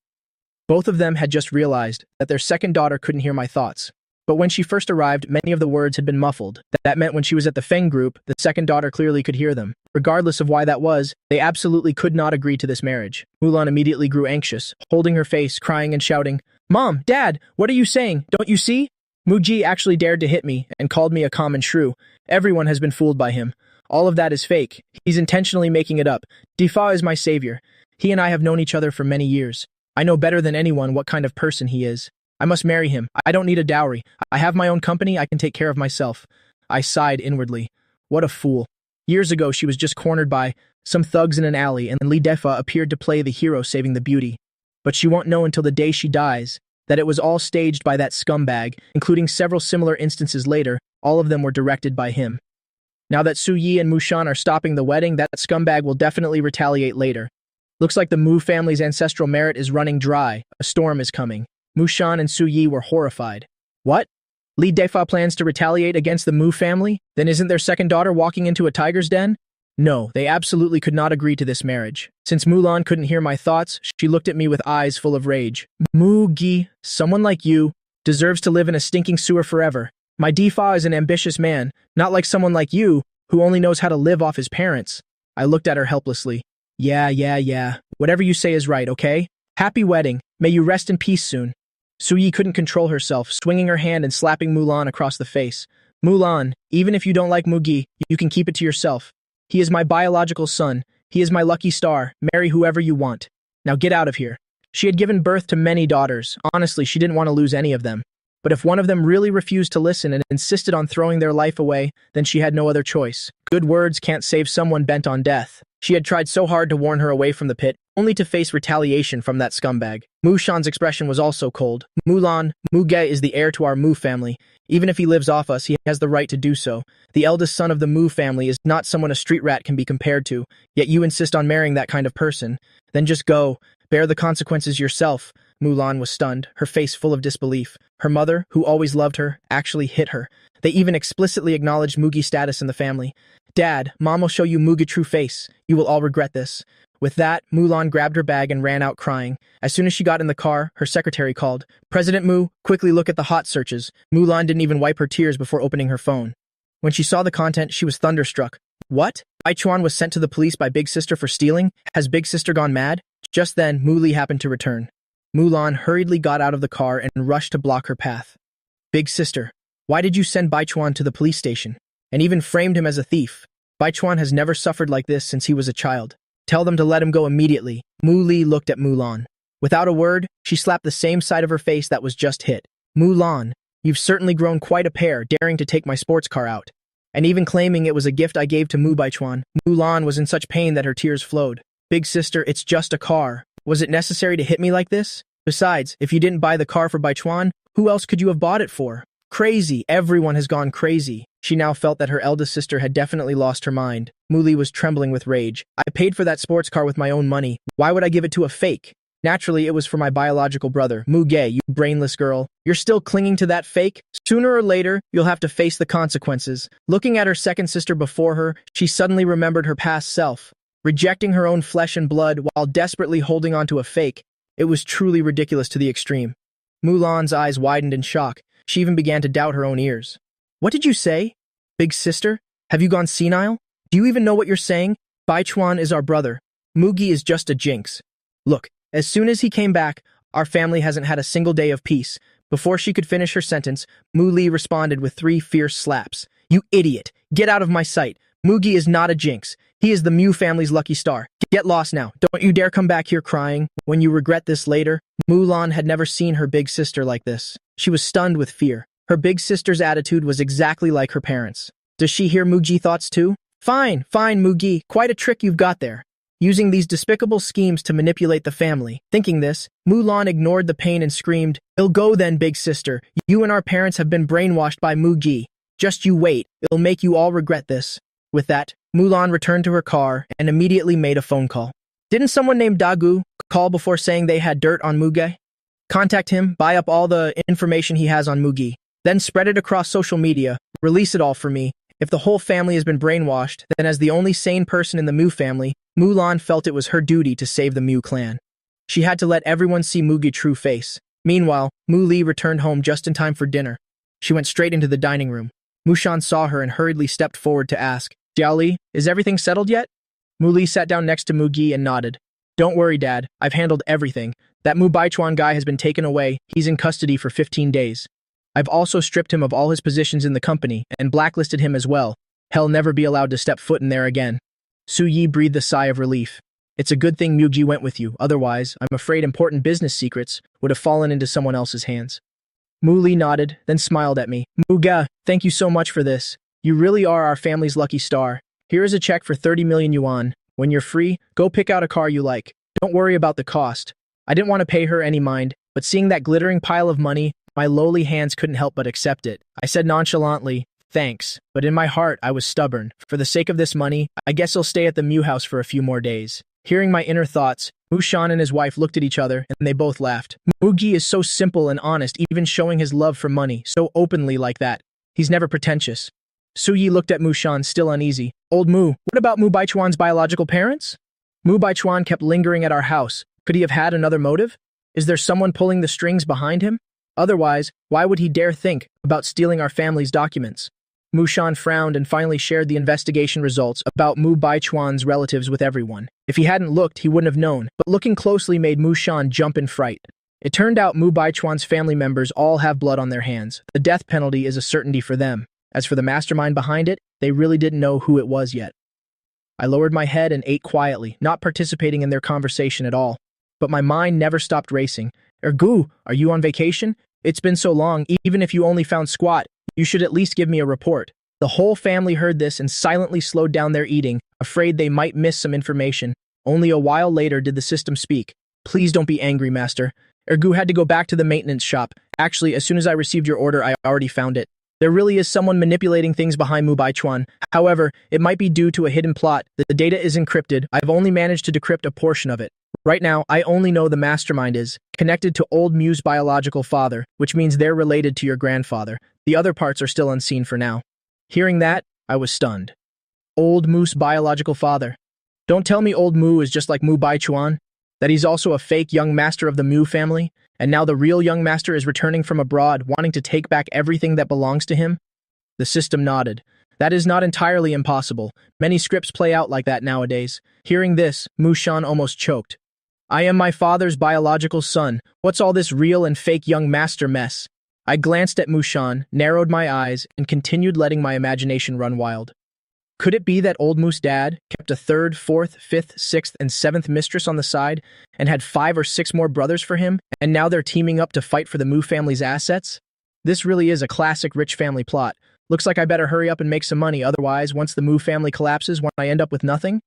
Both of them had just realized that their second daughter couldn't hear my thoughts. But when she first arrived, many of the words had been muffled. That meant when she was at the Feng group, the second daughter clearly could hear them. Regardless of why that was, they absolutely could not agree to this marriage. Mulan immediately grew anxious, holding her face, crying and shouting, "Mom, Dad, what are you saying? Don't you see? Muji actually dared to hit me and called me a common shrew. Everyone has been fooled by him. All of that is fake. He's intentionally making it up. Difa is my savior. He and I have known each other for many years. I know better than anyone what kind of person he is. I must marry him. I don't need a dowry. I have my own company. I can take care of myself." I sighed inwardly. What a fool. Years ago, she was just cornered by some thugs in an alley, and Li Defa appeared to play the hero saving the beauty. But she won't know until the day she dies that it was all staged by that scumbag, including several similar instances later. All of them were directed by him. Now that Su Yi and Mushan are stopping the wedding, that scumbag will definitely retaliate later. Looks like the Mu family's ancestral merit is running dry. A storm is coming. Mushan and Su Yi were horrified. What? Li Defa plans to retaliate against the Mu family? Then isn't their second daughter walking into a tiger's den? No, they absolutely could not agree to this marriage. Since Mulan couldn't hear my thoughts, she looked at me with eyes full of rage. Mugi, someone like you, deserves to live in a stinking sewer forever. My Difa is an ambitious man, not like someone like you, who only knows how to live off his parents. I looked at her helplessly. Yeah. Whatever you say is right, okay? Happy wedding. May you rest in peace soon. Su Yi couldn't control herself, swinging her hand and slapping Mulan across the face. Mulan, even if you don't like Mugi, you can keep it to yourself. He is my biological son. He is my lucky star. Marry whoever you want. Now get out of here. She had given birth to many daughters. Honestly, she didn't want to lose any of them. But if one of them really refused to listen and insisted on throwing their life away, then she had no other choice. Good words can't save someone bent on death. She had tried so hard to warn her away from the pit, only to face retaliation from that scumbag. Mushan's expression was also cold. Mulan, Muge is the heir to our Mu family. Even if he lives off us, he has the right to do so. The eldest son of the Mu family is not someone a street rat can be compared to, yet you insist on marrying that kind of person. Then just go. Bear the consequences yourself. Mulan was stunned, her face full of disbelief. Her mother, who always loved her, actually hit her. They even explicitly acknowledged Mugi's status in the family. Dad, Mom will show you Mugi's true face. You will all regret this. With that, Mulan grabbed her bag and ran out crying. As soon as she got in the car, her secretary called. President Mu, quickly look at the hot searches. Mulan didn't even wipe her tears before opening her phone. When she saw the content, she was thunderstruck. What? Bai Chuan was sent to the police by Big Sister for stealing? Has Big Sister gone mad? Just then, Mu Li happened to return. Mulan hurriedly got out of the car and rushed to block her path. Big Sister, why did you send Bai Chuan to the police station? And even framed him as a thief? Bai Chuan has never suffered like this since he was a child. Tell them to let him go immediately. Mu Li looked at Mulan. Without a word, she slapped the same side of her face that was just hit. Mulan, you've certainly grown quite a pair, daring to take my sports car out. And even claiming it was a gift I gave to Mu Bai Chuan. Mulan was in such pain that her tears flowed. Big Sister, it's just a car. Was it necessary to hit me like this? Besides, if you didn't buy the car for Bai Chuan, who else could you have bought it for? Crazy. Everyone has gone crazy. She now felt that her eldest sister had definitely lost her mind. Mu Li was trembling with rage. I paid for that sports car with my own money. Why would I give it to a fake? Naturally, it was for my biological brother. Mu Ge, you brainless girl. You're still clinging to that fake? Sooner or later, you'll have to face the consequences. Looking at her second sister before her, she suddenly remembered her past self. Rejecting her own flesh and blood while desperately holding on to a fake. It was truly ridiculous to the extreme. Mulan's eyes widened in shock. She even began to doubt her own ears. What did you say? Big Sister? Have you gone senile? Do you even know what you're saying? Bai Chuan is our brother. Mugi is just a jinx. Look, as soon as he came back, our family hasn't had a single day of peace. Before she could finish her sentence, Mu Li responded with 3 fierce slaps. You idiot! Get out of my sight! Mugi is not a jinx. He is the Mu family's lucky star. Get lost now. Don't you dare come back here crying. When you regret this later. Mulan had never seen her big sister like this. She was stunned with fear. Her big sister's attitude was exactly like her parents. Does she hear Mugi thoughts too? Fine, Mugi. Quite a trick you've got there. Using these despicable schemes to manipulate the family. Thinking this, Mulan ignored the pain and screamed, It'll go then, big sister. You and our parents have been brainwashed by Mugi. Just you wait. It'll make you all regret this. With that, Mulan returned to her car and immediately made a phone call. Didn't someone named Dagu call before saying they had dirt on Mugi? Contact him, buy up all the information he has on Mugi, then spread it across social media, release it all for me, If the whole family has been brainwashed, then as the only sane person in the Mu family, Mulan felt it was her duty to save the Mu clan. She had to let everyone see Mugi's true face. Meanwhile, Mu Li returned home just in time for dinner. She went straight into the dining room. Mushan saw her and hurriedly stepped forward to ask, "Xiao Li, is everything settled yet?" Mu Li sat down next to Mugi and nodded. "Don't worry, Dad. I've handled everything. That Mu Baichuan guy has been taken away. He's in custody for 15 days. I've also stripped him of all his positions in the company and blacklisted him as well. He'll never be allowed to step foot in there again." Su Yi breathed a sigh of relief. "It's a good thing Mugi went with you. Otherwise, I'm afraid important business secrets would have fallen into someone else's hands." Mu Li nodded, then smiled at me. "Muga, thank you so much for this. You really are our family's lucky star. Here is a check for 30 million yuan. When you're free, go pick out a car you like. Don't worry about the cost." I didn't want to pay her any mind, but seeing that glittering pile of money, my lowly hands couldn't help but accept it. I said nonchalantly, "Thanks," but in my heart I was stubborn. For the sake of this money, I guess I'll stay at the Mew house for a few more days. Hearing my inner thoughts, Mushan and his wife looked at each other, and they both laughed. Mugi is so simple and honest, even showing his love for money, so openly like that. He's never pretentious. Su Yi looked at Mushan, still uneasy. "Old Mu, what about Mu Baichuan's biological parents?" Mu Baichuan kept lingering at our house. Could he have had another motive? Is there someone pulling the strings behind him? Otherwise, why would he dare think about stealing our family's documents? Mushan frowned and finally shared the investigation results about Mu Baichuan's relatives with everyone. If he hadn't looked, he wouldn't have known, but looking closely made Mushan jump in fright. It turned out Mu Baichuan's family members all have blood on their hands. The death penalty is a certainty for them. As for the mastermind behind it, they really didn't know who it was yet. I lowered my head and ate quietly, not participating in their conversation at all. But my mind never stopped racing. "Ergu, are you on vacation? It's been so long, even if you only found squat, you should at least give me a report." The whole family heard this and silently slowed down their eating, afraid they might miss some information. Only a while later did the system speak. "Please don't be angry, Master. Ergu had to go back to the maintenance shop. Actually, as soon as I received your order, I already found it. There really is someone manipulating things behind Mu Baichuan. However, it might be due to a hidden plot. The data is encrypted. I've only managed to decrypt a portion of it. Right now, I only know the mastermind is connected to old Mu's biological father, which means they're related to your grandfather. The other parts are still unseen for now." Hearing that, I was stunned. Old Mu's biological father. Don't tell me old Mu is just like Mu Baichuan, that he's also a fake young master of the Mu family, and now the real young master is returning from abroad, wanting to take back everything that belongs to him? The system nodded. That is not entirely impossible. Many scripts play out like that nowadays. Hearing this, Mushan almost choked. "I am my father's biological son. What's all this real and fake young master mess?" I glanced at Mushan, narrowed my eyes, and continued letting my imagination run wild. Could it be that old Mu's dad kept a third, fourth, fifth, sixth, and seventh mistress on the side and had 5 or 6 more brothers for him, and now they're teaming up to fight for the Mu family's assets? This really is a classic rich family plot. Looks like I better hurry up and make some money, otherwise, once the Mu family collapses, won't I end up with nothing?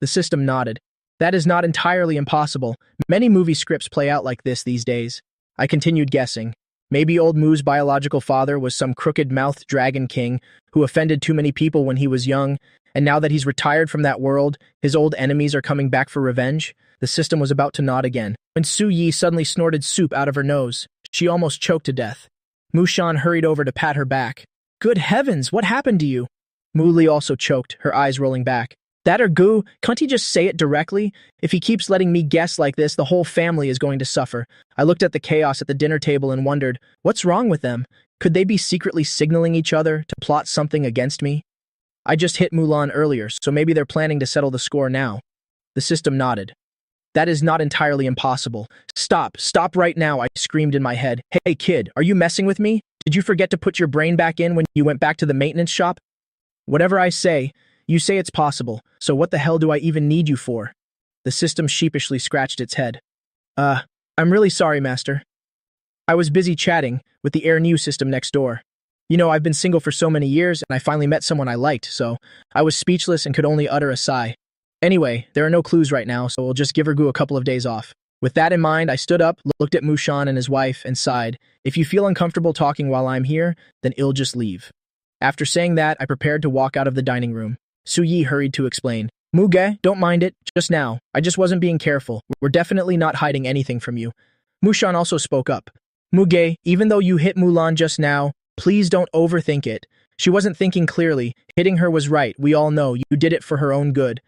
The system nodded. That is not entirely impossible. Many movie scripts play out like this these days. I continued guessing. Maybe old Mu's biological father was some crooked-mouthed dragon king who offended too many people when he was young, and now that he's retired from that world, his old enemies are coming back for revenge? The system was about to nod again, when Su Yi suddenly snorted soup out of her nose. She almost choked to death. Mushan hurried over to pat her back. "Good heavens, what happened to you?" Mu Li also choked, her eyes rolling back. "That Ergu, can't he just say it directly? If he keeps letting me guess like this, the whole family is going to suffer." I looked at the chaos at the dinner table and wondered, what's wrong with them? Could they be secretly signaling each other to plot something against me? I just hit Mulan earlier, so maybe they're planning to settle the score now. The system nodded. "That is not entirely impossible. Stop right now," I screamed in my head. "Hey kid, are you messing with me? Did you forget to put your brain back in when you went back to the maintenance shop? Whatever I say, you say it's possible, so what the hell do I even need you for?" The system sheepishly scratched its head. I'm really sorry, Master. I was busy chatting with the Ergu system next door. You know, I've been single for so many years, and I finally met someone I liked, so I was speechless and could only utter a sigh. Anyway, there are no clues right now, so we'll just give Ergu a couple of days off. With that in mind, I stood up, looked at Mushan and his wife, and sighed. If you feel uncomfortable talking while I'm here, then I'll just leave. After saying that, I prepared to walk out of the dining room. Su Yi hurried to explain. "Muge, don't mind it, just now. I just wasn't being careful. We're definitely not hiding anything from you." Mushan also spoke up. "Muge, even though you hit Mulan just now, please don't overthink it. She wasn't thinking clearly. Hitting her was right. We all know. You did it for her own good.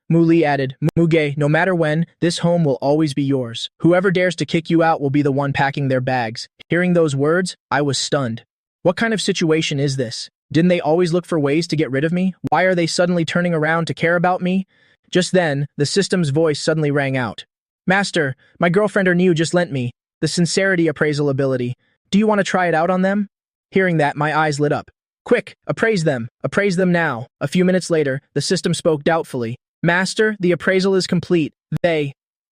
Muli added, Muge, no matter when, this home will always be yours. Whoever dares to kick you out will be the one packing their bags. Hearing those words, I was stunned. What kind of situation is this? Didn't they always look for ways to get rid of me? Why are they suddenly turning around to care about me? Just then, the system's voice suddenly rang out. Master, my girlfriend or new just lent me the sincerity appraisal ability. Do you want to try it out on them? Hearing that, my eyes lit up. Quick, appraise them now. A few minutes later, the system spoke doubtfully. Master, the appraisal is complete.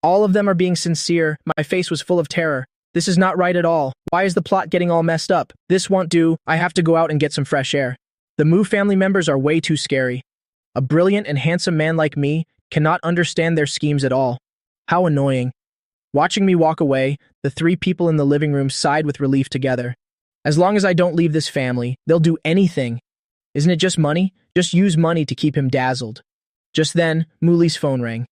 All of them are being sincere. My face was full of terror. This is not right at all. Why is the plot getting all messed up? This won't do. I have to go out and get some fresh air. The Mu family members are way too scary. A brilliant and handsome man like me cannot understand their schemes at all. How annoying. Watching me walk away, the three people in the living room sighed with relief together. As long as I don't leave this family, they'll do anything. Isn't it just money? Just use money to keep him dazzled. Just then, Muli's phone rang.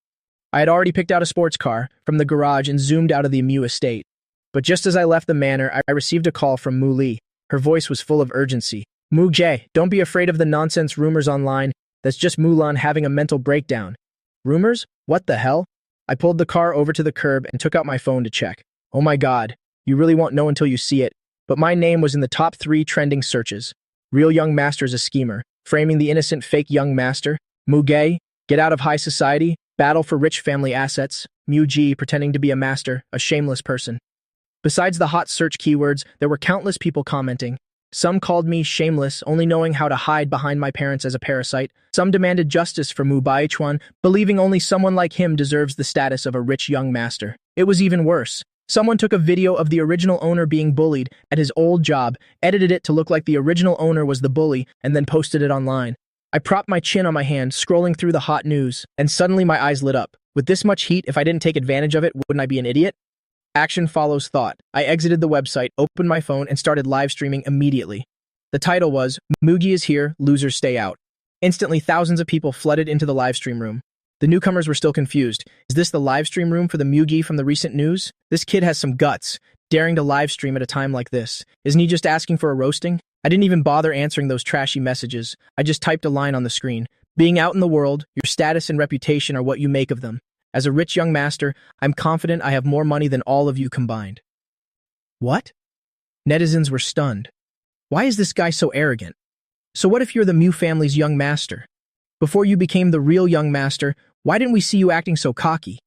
I had already picked out a sports car from the garage and zoomed out of the Mu estate. But just as I left the manor, I received a call from Muli. Her voice was full of urgency. Mu-jae, don't be afraid of the nonsense rumors online. That's just Mulan having a mental breakdown. Rumors? What the hell? I pulled the car over to the curb and took out my phone to check. Oh my god, you really won't know until you see it. But my name was in the top 3 trending searches. Real young master is a schemer, framing the innocent fake young master. Muge, get out of high society, battle for rich family assets. Mu-ji, pretending to be a master, a shameless person. Besides the hot search keywords, there were countless people commenting. Some called me shameless, only knowing how to hide behind my parents as a parasite. Some demanded justice for Mu Baichuan, believing only someone like him deserves the status of a rich young master. It was even worse. Someone took a video of the original owner being bullied at his old job, edited it to look like the original owner was the bully, and then posted it online. I propped my chin on my hand, scrolling through the hot news, and suddenly my eyes lit up. With this much heat, if I didn't take advantage of it, wouldn't I be an idiot? Action follows thought. I exited the website, opened my phone, and started live streaming immediately. The title was, Mugi is here, losers stay out. Instantly, thousands of people flooded into the live stream room. The newcomers were still confused. Is this the live stream room for the Mugi from the recent news? This kid has some guts, daring to live stream at a time like this. Isn't he just asking for a roasting? I didn't even bother answering those trashy messages. I just typed a line on the screen. Being out in the world, your status and reputation are what you make of them. As a rich young master, I'm confident I have more money than all of you combined. What? Netizens were stunned. Why is this guy so arrogant? So what if you're the Mu family's young master? Before you became the real young master, why didn't we see you acting so cocky?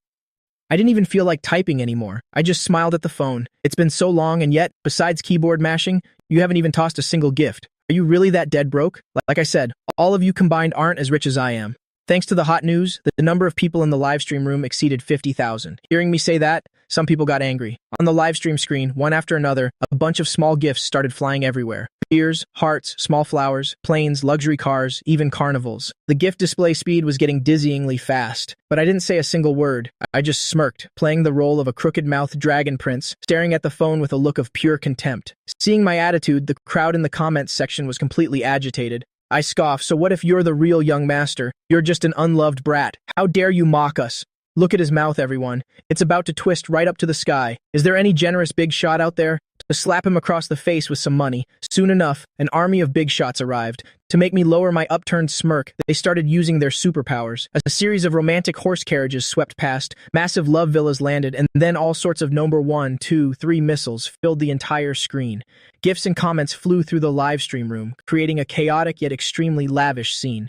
I didn't even feel like typing anymore. I just smiled at the phone. It's been so long, and yet, besides keyboard mashing, you haven't even tossed a single gift. Are you really that dead broke? Like I said, all of you combined aren't as rich as I am. Thanks to the hot news, the number of people in the live stream room exceeded 50,000. Hearing me say that, some people got angry. On the live stream screen, one after another, a bunch of small gifts started flying everywhere. Beers, hearts, small flowers, planes, luxury cars, even carnivals. The gift display speed was getting dizzyingly fast, but I didn't say a single word. I just smirked, playing the role of a crooked-mouthed dragon prince, staring at the phone with a look of pure contempt. Seeing my attitude, the crowd in the comments section was completely agitated. I scoffed, so what if you're the real young master? You're just an unloved brat. How dare you mock us? Look at his mouth, everyone. It's about to twist right up to the sky. Is there any generous big shot out there? To slap him across the face with some money. Soon enough, an army of big shots arrived. To make me lower my upturned smirk, they started using their superpowers. A series of romantic horse carriages swept past, massive love villas landed, and then all sorts of number 1, 2, 3 missiles filled the entire screen. Gifts and comments flew through the live stream room, creating a chaotic yet extremely lavish scene.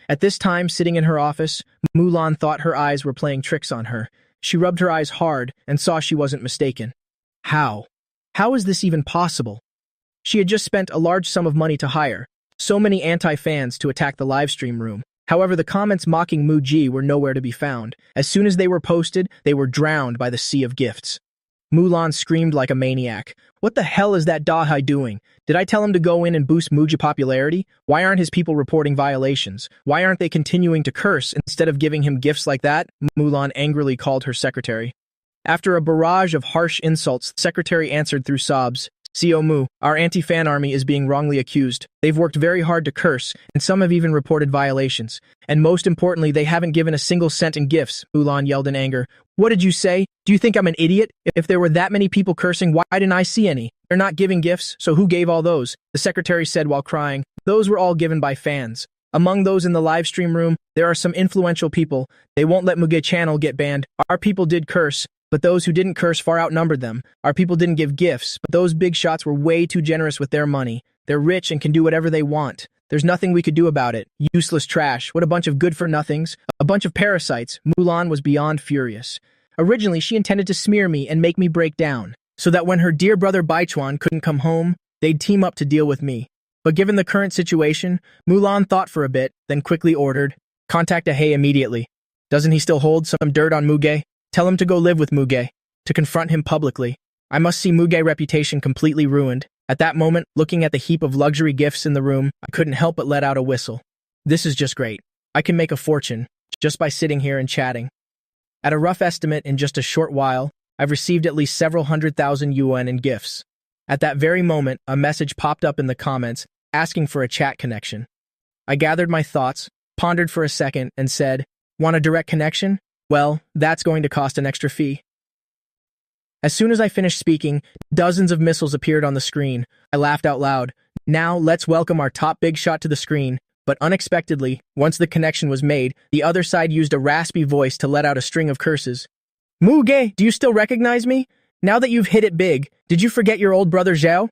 At this time, sitting in her office, Mulan thought her eyes were playing tricks on her. She rubbed her eyes hard and saw she wasn't mistaken. How? How is this even possible? She had just spent a large sum of money to hire so many anti-fans to attack the live stream room. However, the comments mocking Muji were nowhere to be found. As soon as they were posted, they were drowned by the sea of gifts. Mulan screamed like a maniac. What the hell is that Dahai doing? Did I tell him to go in and boost Muji popularity? Why aren't his people reporting violations? Why aren't they continuing to curse instead of giving him gifts like that? Mulan angrily called her secretary. After a barrage of harsh insults, the secretary answered through sobs. "Co Mu, our anti-fan army is being wrongly accused. They've worked very hard to curse, and some have even reported violations. And most importantly, they haven't given a single cent in gifts," Mulan yelled in anger. "What did you say? Do you think I'm an idiot? If there were that many people cursing, why didn't I see any? They're not giving gifts, so who gave all those?" The secretary said while crying. Those were all given by fans. Among those in the live stream room, there are some influential people. They won't let Muge channel get banned. Our people did curse, but those who didn't curse far outnumbered them. Our people didn't give gifts, but those big shots were way too generous with their money. They're rich and can do whatever they want. There's nothing we could do about it. Useless trash. What a bunch of good-for-nothings. A bunch of parasites. Mulan was beyond furious. Originally, she intended to smear me and make me break down, so that when her dear brother Baichuan couldn't come home, they'd team up to deal with me. But given the current situation, Mulan thought for a bit, then quickly ordered, "Contact Ahei immediately. Doesn't he still hold some dirt on Muge? Tell him to go live with Muge, to confront him publicly. I must see Muge's reputation completely ruined." At that moment, looking at the heap of luxury gifts in the room, I couldn't help but let out a whistle. This is just great. I can make a fortune, just by sitting here and chatting. At a rough estimate, in just a short while, I've received at least several 100,000 yuan in gifts. At that very moment, a message popped up in the comments, asking for a chat connection. I gathered my thoughts, pondered for a second, and said, "Want a direct connection? Well, that's going to cost an extra fee." As soon as I finished speaking, dozens of missiles appeared on the screen. I laughed out loud. Now, let's welcome our top big shot to the screen. But unexpectedly, once the connection was made, the other side used a raspy voice to let out a string of curses. "Muge, do you still recognize me? Now that you've hit it big, did you forget your old brother Zhao?"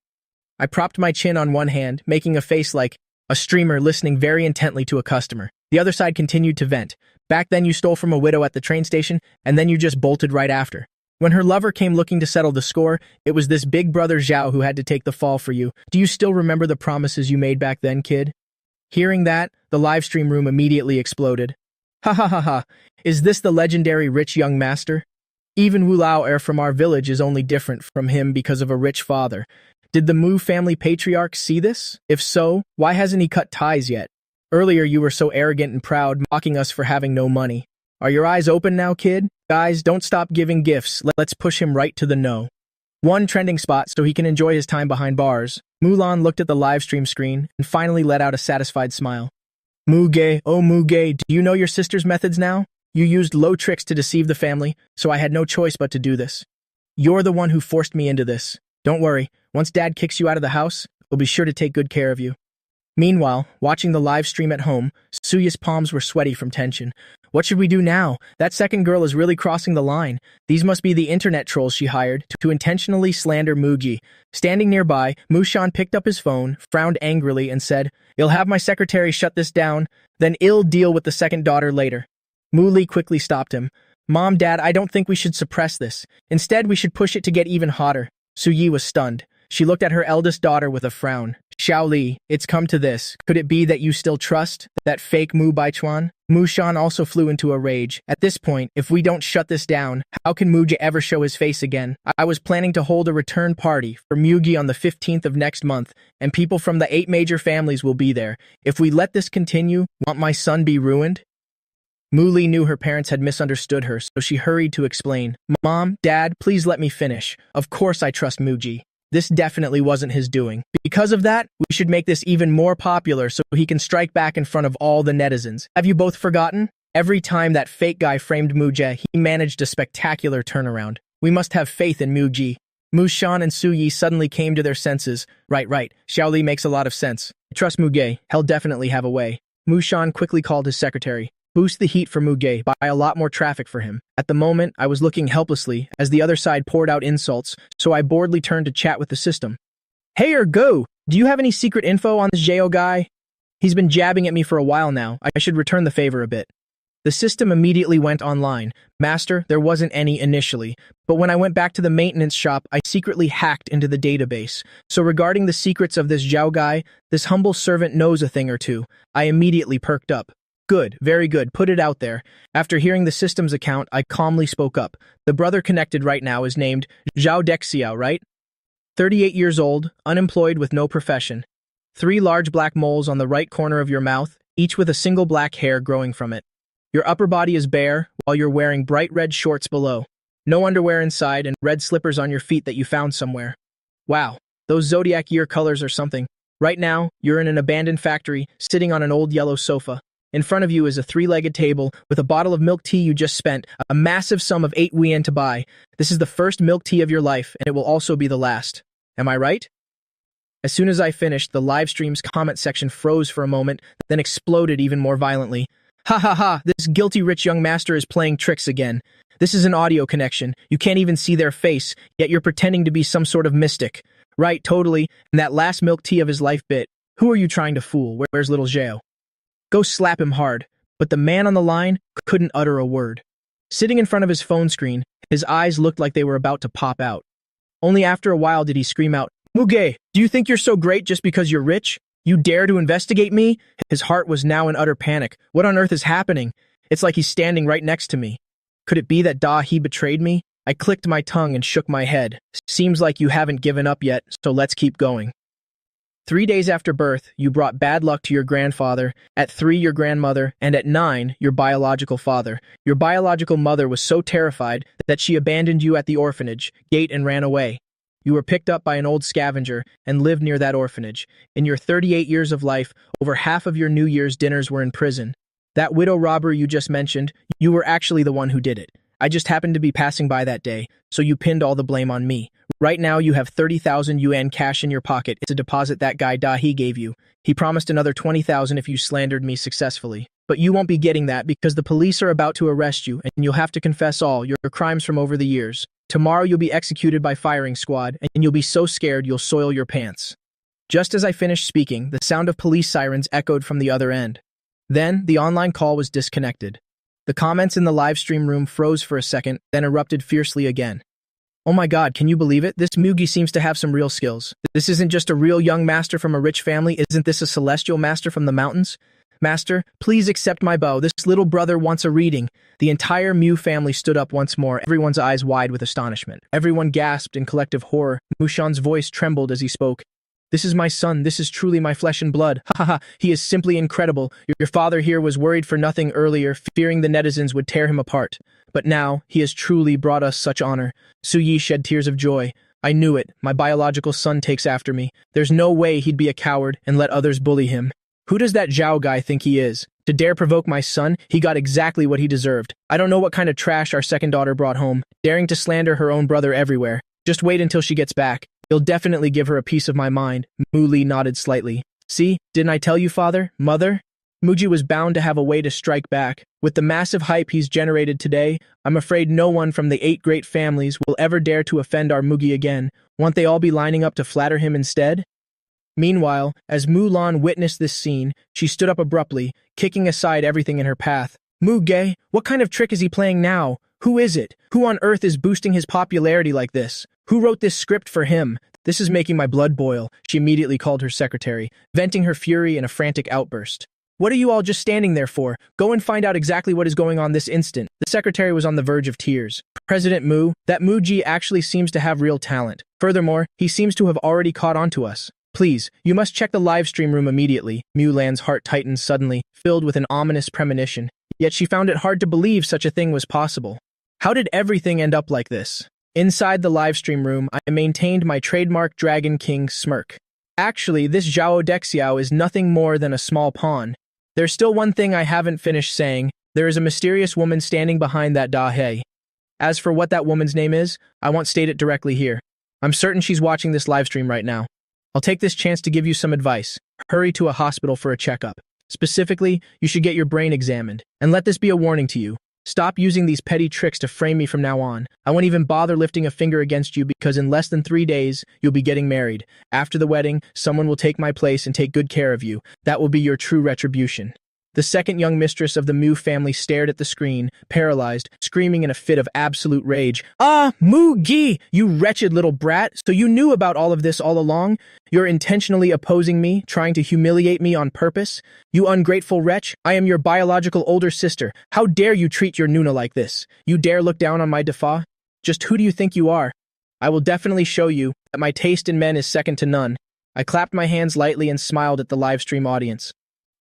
I propped my chin on one hand, making a face like a streamer listening very intently to a customer. The other side continued to vent. "Back then you stole from a widow at the train station, and then you just bolted right after. When her lover came looking to settle the score, it was this big brother Zhao who had to take the fall for you. Do you still remember the promises you made back then, kid?" Hearing that, the livestream room immediately exploded. "Ha ha ha ha, is this the legendary rich young master? Even Wu Lao heir from our village is only different from him because of a rich father. Did the Mu family patriarch see this? If so, why hasn't he cut ties yet? Earlier you were so arrogant and proud, mocking us for having no money. Are your eyes open now, kid? Guys, don't stop giving gifts. Let's push him right to the no. One trending spot so he can enjoy his time behind bars." Mulan looked at the livestream screen and finally let out a satisfied smile. "Muge, oh Muge, do you know your sister's methods now? You used low tricks to deceive the family, so I had no choice but to do this. You're the one who forced me into this. Don't worry, once Dad kicks you out of the house, we'll be sure to take good care of you." Meanwhile, watching the live stream at home, Suya's palms were sweaty from tension. What should we do now? That second girl is really crossing the line. These must be the internet trolls she hired to intentionally slander Mugi. Standing nearby, Mushan picked up his phone, frowned angrily, and said, "You'll have my secretary shut this down, then I'll deal with the second daughter later." Mu Li quickly stopped him. "Mom, Dad, I don't think we should suppress this. Instead, we should push it to get even hotter." Su Yi was stunned. She looked at her eldest daughter with a frown. "Xiao Li, it's come to this. Could it be that you still trust that fake Mu Baichuan?" Mushan also flew into a rage. "At this point, if we don't shut this down, how can Muge ever show his face again? I was planning to hold a return party for Mugi on the 15th of next month, and people from the 8 major families will be there. If we let this continue, won't my son be ruined?" Mu Li knew her parents had misunderstood her, so she hurried to explain. "Mom, Dad, please let me finish. Of course I trust Mugi. This definitely wasn't his doing. Because of that, we should make this even more popular so he can strike back in front of all the netizens. Have you both forgotten? Every time that fake guy framed Muge, he managed a spectacular turnaround. We must have faith in Muji." Mushan and Su Yi suddenly came to their senses. Right. Xiao Li makes a lot of sense. I trust Muge. He'll definitely have a way. Mushan quickly called his secretary. "Boost the heat for Muge, buy a lot more traffic for him." At the moment, I was looking helplessly as the other side poured out insults, so I boredly turned to chat with the system. "Hey Ergu, do you have any secret info on this Zhao guy? He's been jabbing at me for a while now. I should return the favor a bit." The system immediately went online. "Master, there wasn't any initially, but when I went back to the maintenance shop, I secretly hacked into the database. So regarding the secrets of this Zhao guy, this humble servant knows a thing or two." I immediately perked up. "Good, very good, put it out there." After hearing the system's account, I calmly spoke up. "The brother connected right now is named Zhao Dexiao, right? 38 years old, unemployed with no profession. 3 large black moles on the right corner of your mouth, each with a single black hair growing from it. Your upper body is bare, while you're wearing bright red shorts below. No underwear inside and red slippers on your feet that you found somewhere. Wow, those zodiac year colors are something. Right now, you're in an abandoned factory, sitting on an old yellow sofa. In front of you is a 3-legged table with a bottle of milk tea you just spent a massive sum of 8 yuan to buy. This is the first milk tea of your life, and it will also be the last. Am I right?" As soon as I finished, the live stream's comment section froze for a moment, then exploded even more violently. Ha ha ha, this guilty rich young master is playing tricks again. This is an audio connection. You can't even see their face, yet you're pretending to be some sort of mystic. Right, totally, and that last milk tea of his life bit. Who are you trying to fool? Where's little Zhao? Go slap him hard. But the man on the line couldn't utter a word. Sitting in front of his phone screen, his eyes looked like they were about to pop out. Only after a while did he scream out, "Muge, do you think you're so great just because you're rich? You dare to investigate me?" His heart was now in utter panic. What on earth is happening? It's like he's standing right next to me. Could it be that he betrayed me? I clicked my tongue and shook my head. Seems like you haven't given up yet, so let's keep going. 3 days after birth, you brought bad luck to your grandfather, at 3 your grandmother, and at 9 your biological father. Your biological mother was so terrified that she abandoned you at the orphanage gate and ran away. You were picked up by an old scavenger and lived near that orphanage. In your 38 years of life, over half of your New Year's dinners were in prison. That widow robbery you just mentioned, you were actually the one who did it. I just happened to be passing by that day, so you pinned all the blame on me. Right now you have 30,000 yuan cash in your pocket. It's a deposit that guy he gave you. He promised another 20,000 if you slandered me successfully. But you won't be getting that because the police are about to arrest you and you'll have to confess all your crimes from over the years. Tomorrow you'll be executed by firing squad and you'll be so scared you'll soil your pants. Just as I finished speaking, the sound of police sirens echoed from the other end. Then the online call was disconnected. The comments in the live stream room froze for a second, then erupted fiercely again. Oh my god, can you believe it? This Mugi seems to have some real skills. This isn't just a real young master from a rich family, isn't this a celestial master from the mountains? Master, please accept my bow. This little brother wants a reading. The entire Mew family stood up once more, everyone's eyes wide with astonishment. Everyone gasped in collective horror. Mushan's voice trembled as he spoke. This is my son. This is truly my flesh and blood. Ha ha ha. He is simply incredible. Your father here was worried for nothing earlier, fearing the netizens would tear him apart. But now, he has truly brought us such honor. Su Yi shed tears of joy. I knew it. My biological son takes after me. There's no way he'd be a coward and let others bully him. Who does that Zhao guy think he is? To dare provoke my son, he got exactly what he deserved. I don't know what kind of trash our second daughter brought home, daring to slander her own brother everywhere. Just wait until she gets back. You'll definitely give her a piece of my mind. Mu Li nodded slightly. See, didn't I tell you, father? Mother? Muji was bound to have a way to strike back. With the massive hype he's generated today, I'm afraid no one from the 8 great families will ever dare to offend our Mugi again. Won't they all be lining up to flatter him instead? Meanwhile, as Mulan witnessed this scene, she stood up abruptly, kicking aside everything in her path. Muge, what kind of trick is he playing now? Who is it? Who on earth is boosting his popularity like this? Who wrote this script for him? This is making my blood boil, she immediately called her secretary, venting her fury in a frantic outburst. What are you all just standing there for? Go and find out exactly what is going on this instant. The secretary was on the verge of tears. President Mu, that Muji actually seems to have real talent. Furthermore, he seems to have already caught on to us. Please, you must check the live stream room immediately. Mulan's heart tightened suddenly, filled with an ominous premonition. Yet she found it hard to believe such a thing was possible. How did everything end up like this? Inside the live stream room, I maintained my trademark Dragon King smirk. Actually, this Zhao Dexiao is nothing more than a small pawn. There's still one thing I haven't finished saying. There is a mysterious woman standing behind that Da He. As for what that woman's name is, I won't state it directly here. I'm certain she's watching this live stream right now. I'll take this chance to give you some advice. Hurry to a hospital for a checkup. Specifically, you should get your brain examined. And let this be a warning to you. Stop using these petty tricks to frame me from now on. I won't even bother lifting a finger against you because in less than 3 days, you'll be getting married. After the wedding, someone will take my place and take good care of you. That will be your true retribution. The second young mistress of the Mu family stared at the screen, paralyzed, screaming in a fit of absolute rage. Ah, Mu-gi, you wretched little brat! So you knew about all of this all along? You're intentionally opposing me, trying to humiliate me on purpose? You ungrateful wretch, I am your biological older sister. How dare you treat your Nuna like this? You dare look down on my Dafa? Just who do you think you are? I will definitely show you that my taste in men is second to none. I clapped my hands lightly and smiled at the live stream audience.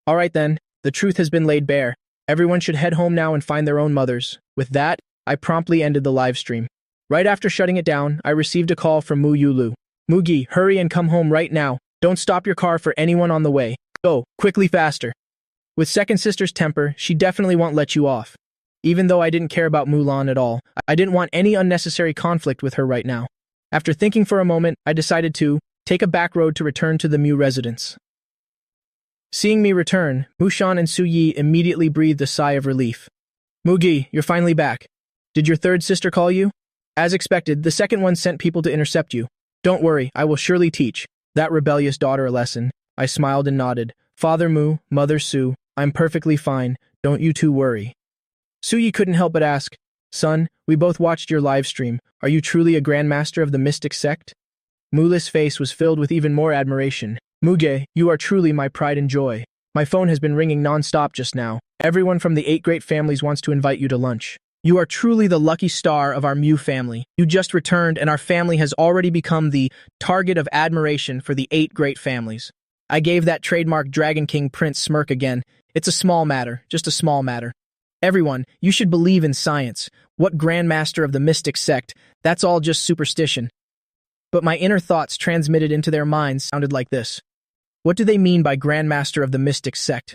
All right then. The truth has been laid bare. Everyone should head home now and find their own mothers. With that, I promptly ended the live stream. Right after shutting it down, I received a call from Mu Yulu. Mugi, hurry and come home right now. Don't stop your car for anyone on the way. Go, quickly faster. With second sister's temper, she definitely won't let you off. Even though I didn't care about Mulan at all, I didn't want any unnecessary conflict with her right now. After thinking for a moment, I decided to Take a back road to return to the Mu residence. Seeing me return, Mushan and Su-yi immediately breathed a sigh of relief. Mugi, you're finally back. Did your third sister call you? As expected, the second one sent people to intercept you. Don't worry, I will surely teach that rebellious daughter a lesson. I smiled and nodded. Father Mu, Mother Su, I'm perfectly fine. Don't you two worry. Su-yi couldn't help but ask, Son, we both watched your live stream. Are you truly a grandmaster of the mystic sect? Mula's face was filled with even more admiration. Muge, you are truly my pride and joy. My phone has been ringing non-stop just now. Everyone from the 8 great families wants to invite you to lunch. You are truly the lucky star of our Mu family. You just returned and our family has already become the target of admiration for the 8 great families. I gave that trademark Dragon King Prince smirk again. It's a small matter, just a small matter. Everyone, you should believe in science. What grandmaster of the mystic sect? That's all just superstition. But my inner thoughts transmitted into their minds sounded like this. What do they mean by grandmaster of the mystic sect?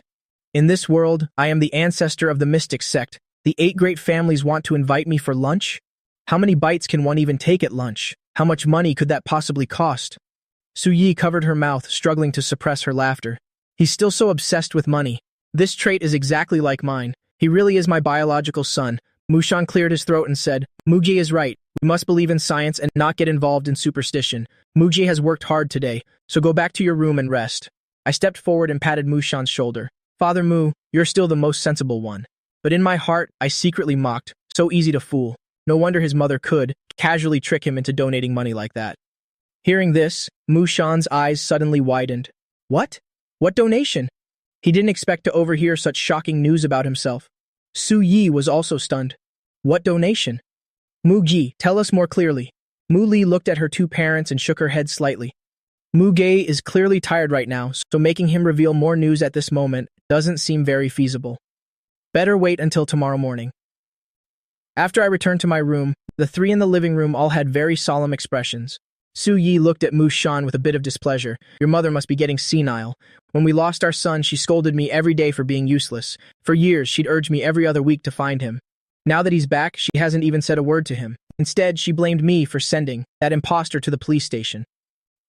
In this world, I am the ancestor of the mystic sect. The 8 great families want to invite me for lunch? How many bites can one even take at lunch? How much money could that possibly cost? Su-yi covered her mouth, struggling to suppress her laughter. He's still so obsessed with money. This trait is exactly like mine. He really is my biological son. Mushan cleared his throat and said, Mugi is right. We must believe in science and not get involved in superstition. Mugi has worked hard today, so go back to your room and rest. I stepped forward and patted Mushan's shoulder. Father Mu, you're still the most sensible one. But in my heart, I secretly mocked. So easy to fool. No wonder his mother could casually trick him into donating money like that. Hearing this, Mushan's eyes suddenly widened. What? What donation? He didn't expect to overhear such shocking news about himself. Su-yi was also stunned. What donation? Mugi, tell us more clearly. Mu-li looked at her 2 parents and shook her head slightly. Muge is clearly tired right now, so making him reveal more news at this moment doesn't seem very feasible. Better wait until tomorrow morning. After I returned to my room, the 3 in the living room all had very solemn expressions. Su-yi looked at Mushan with a bit of displeasure. Your mother must be getting senile. When we lost our son, she scolded me every day for being useless. For years, she'd urged me every other week to find him. Now that he's back, she hasn't even said a word to him. Instead, she blamed me for sending that imposter to the police station.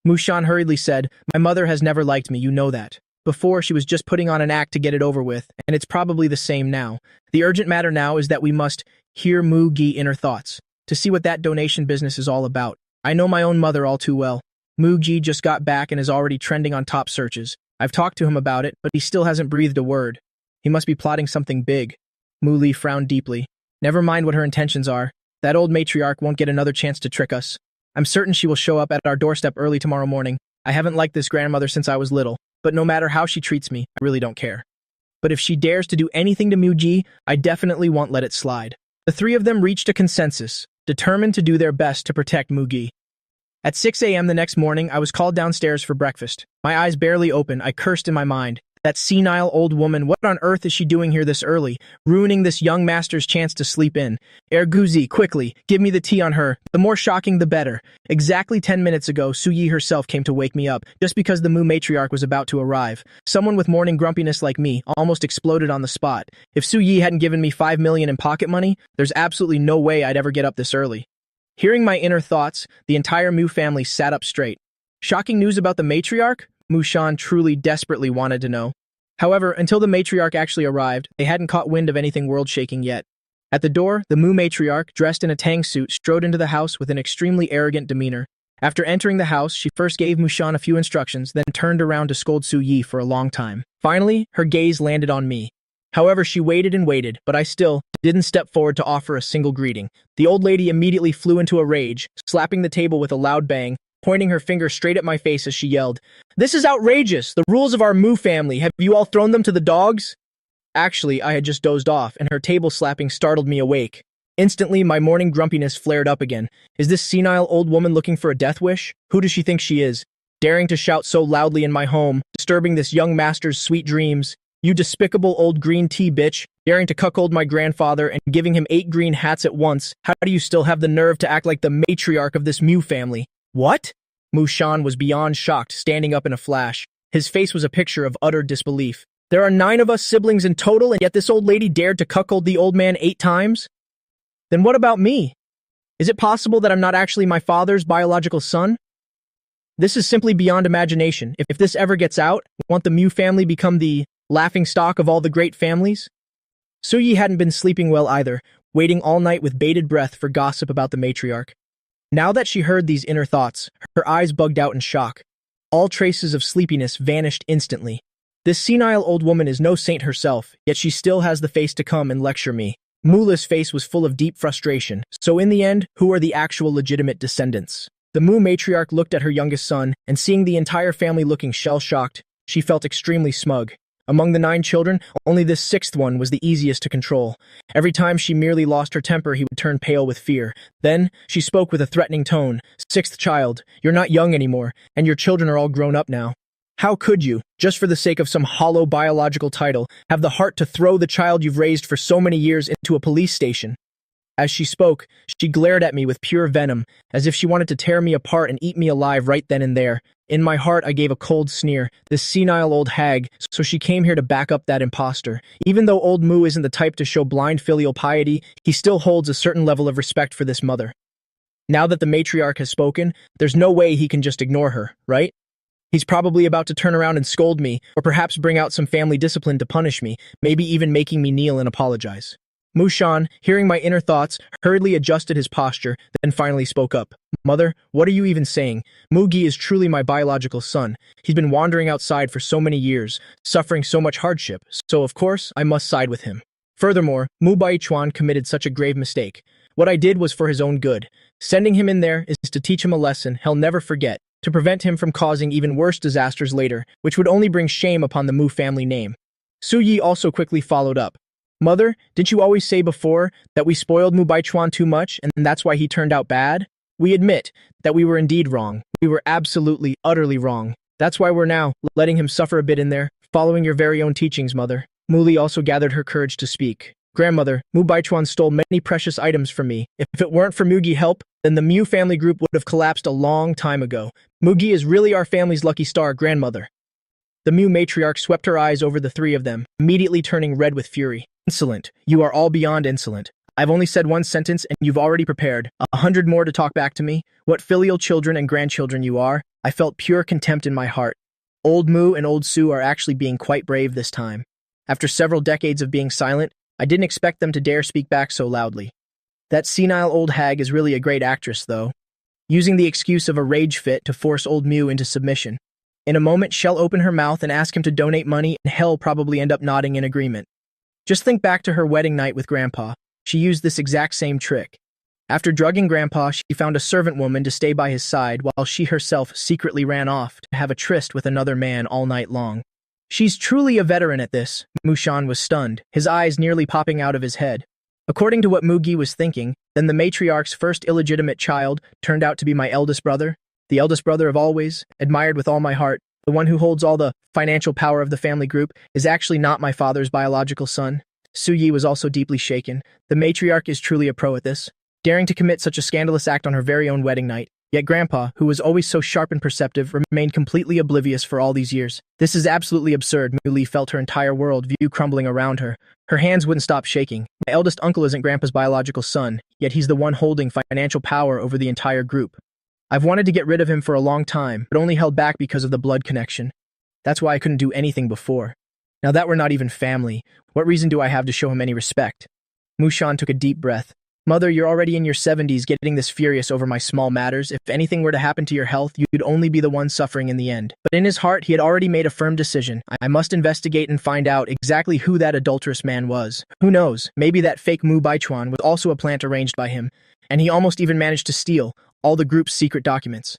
Mushan hurriedly said, My mother has never liked me, you know that. Before, she was just putting on an act to get it over with, and it's probably the same now. The urgent matter now is that we must hear Mugi inner thoughts, to see what that donation business is all about. I know my own mother all too well. Mugi just got back and is already trending on top searches. I've talked to him about it, but he still hasn't breathed a word. He must be plotting something big. Mu-li frowned deeply. Never mind what her intentions are. That old matriarch won't get another chance to trick us. I'm certain she will show up at our doorstep early tomorrow morning. I haven't liked this grandmother since I was little, but no matter how she treats me, I really don't care. But if she dares to do anything to Mugi, I definitely won't let it slide. The 3 of them reached a consensus, determined to do their best to protect Mugi. At 6 a.m. the next morning, I was called downstairs for breakfast. My eyes barely open, I cursed in my mind. That senile old woman, what on earth is she doing here this early, ruining this young master's chance to sleep in? Ergu, quickly, give me the tea on her. The more shocking, the better. Exactly 10 minutes ago, Su-yi herself came to wake me up, just because the Mu matriarch was about to arrive. Someone with morning grumpiness like me almost exploded on the spot. If Su-yi hadn't given me 5 million in pocket money, there's absolutely no way I'd ever get up this early. Hearing my inner thoughts, the entire Mu family sat up straight. Shocking news about the matriarch? Mushan truly desperately wanted to know. However, until the matriarch actually arrived, they hadn't caught wind of anything world-shaking yet. At the door, the Mu matriarch, dressed in a tang suit, strode into the house with an extremely arrogant demeanor. After entering the house, she first gave Mushan a few instructions, then turned around to scold Su-yi for a long time. Finally, her gaze landed on me. However, she waited and waited, but I still didn't step forward to offer a single greeting. The old lady immediately flew into a rage, slapping the table with a loud bang, pointing her finger straight at my face as she yelled, "This is outrageous! The rules of our Mu family, have you all thrown them to the dogs?" Actually, I had just dozed off, and her table slapping startled me awake. Instantly, my morning grumpiness flared up again. Is this senile old woman looking for a death wish? Who does she think she is? Daring to shout so loudly in my home, disturbing this young master's sweet dreams. You despicable old green tea bitch, daring to cuckold my grandfather and giving him 8 green hats at once. How do you still have the nerve to act like the matriarch of this Mu family? What? Mushan was beyond shocked, standing up in a flash. His face was a picture of utter disbelief. There are 9 of us siblings in total, and yet this old lady dared to cuckold the old man 8 times? Then what about me? Is it possible that I'm not actually my father's biological son? This is simply beyond imagination. If this ever gets out, won't the Mu family become the laughingstock of all the great families? Suyi hadn't been sleeping well either, waiting all night with bated breath for gossip about the matriarch. Now that she heard these inner thoughts, her eyes bugged out in shock. All traces of sleepiness vanished instantly. This senile old woman is no saint herself, yet she still has the face to come and lecture me. Mula's face was full of deep frustration. So in the end, who are the actual legitimate descendants? The Mu matriarch looked at her youngest son, and seeing the entire family looking shell-shocked, she felt extremely smug. Among the 9 children, only this 6th one was the easiest to control. Every time she merely lost her temper, he would turn pale with fear. Then, she spoke with a threatening tone. 6th child, you're not young anymore, and your children are all grown up now. How could you, just for the sake of some hollow biological title, have the heart to throw the child you've raised for so many years into a police station? As she spoke, she glared at me with pure venom, as if she wanted to tear me apart and eat me alive right then and there. In my heart, I gave a cold sneer. This senile old hag, so she came here to back up that imposter. Even though old Mu isn't the type to show blind filial piety, he still holds a certain level of respect for this mother. Now that the matriarch has spoken, there's no way he can just ignore her, right? He's probably about to turn around and scold me, or perhaps bring out some family discipline to punish me, maybe even making me kneel and apologize. Mushan, hearing my inner thoughts, hurriedly adjusted his posture, then finally spoke up. Mother, what are you even saying? Mugi is truly my biological son. He's been wandering outside for so many years, suffering so much hardship, so of course I must side with him. Furthermore, Mu Baichuan committed such a grave mistake. What I did was for his own good. Sending him in there is to teach him a lesson he'll never forget, to prevent him from causing even worse disasters later, which would only bring shame upon the Mu family name. Suyi also quickly followed up. Mother, didn't you always say before that we spoiled Mu Baichuan too much and that's why he turned out bad? We admit that we were indeed wrong. We were absolutely, utterly wrong. That's why we're now letting him suffer a bit in there, following your very own teachings, Mother. Muli also gathered her courage to speak. Grandmother, Mu Baichuan stole many precious items from me. If it weren't for Mugi's help, then the Mu family group would have collapsed a long time ago. Mugi is really our family's lucky star, Grandmother. The Mu matriarch swept her eyes over the 3 of them, immediately turning red with fury. Insolent. You are all beyond insolent. I've only said 1 sentence and you've already prepared 100 more to talk back to me. What filial children and grandchildren you are. I felt pure contempt in my heart. Old Mu and Old Su are actually being quite brave this time. After several decades of being silent, I didn't expect them to dare speak back so loudly. That senile old hag is really a great actress, though, using the excuse of a rage fit to force old Mu into submission. In a moment, she'll open her mouth and ask him to donate money, and he'll probably end up nodding in agreement. Just think back to her wedding night with Grandpa. She used this exact same trick. After drugging Grandpa, she found a servant woman to stay by his side while she herself secretly ran off to have a tryst with another man all night long. She's truly a veteran at this. Mushan was stunned, his eyes nearly popping out of his head. According to what Mugi was thinking, then the matriarch's first illegitimate child turned out to be my eldest brother, the eldest brother of always, admired with all my heart. The one who holds all the financial power of the family group is actually not my father's biological son. Suyi was also deeply shaken. The matriarch is truly a pro at this, daring to commit such a scandalous act on her very own wedding night. Yet Grandpa, who was always so sharp and perceptive, remained completely oblivious for all these years. This is absolutely absurd. Muli felt her entire world view crumbling around her. Her hands wouldn't stop shaking. My eldest uncle isn't Grandpa's biological son, yet he's the one holding financial power over the entire group. I've wanted to get rid of him for a long time, but only held back because of the blood connection. That's why I couldn't do anything before. Now that we're not even family, what reason do I have to show him any respect? Mushan took a deep breath. Mother, you're already in your 70s getting this furious over my small matters. If anything were to happen to your health, you'd only be the one suffering in the end. But in his heart, he had already made a firm decision. I must investigate and find out exactly who that adulterous man was. Who knows, maybe that fake Mu Baichuan was also a plant arranged by him, and he almost even managed to steal all the group's secret documents.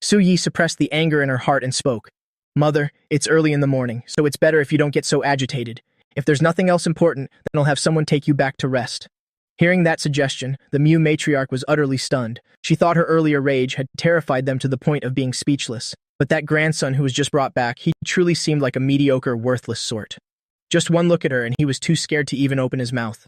Suyi suppressed the anger in her heart and spoke. Mother, it's early in the morning, so it's better if you don't get so agitated. If there's nothing else important, then I'll have someone take you back to rest. Hearing that suggestion, the Mu matriarch was utterly stunned. She thought her earlier rage had terrified them to the point of being speechless. But that grandson who was just brought back, he truly seemed like a mediocre, worthless sort. Just one look at her and he was too scared to even open his mouth.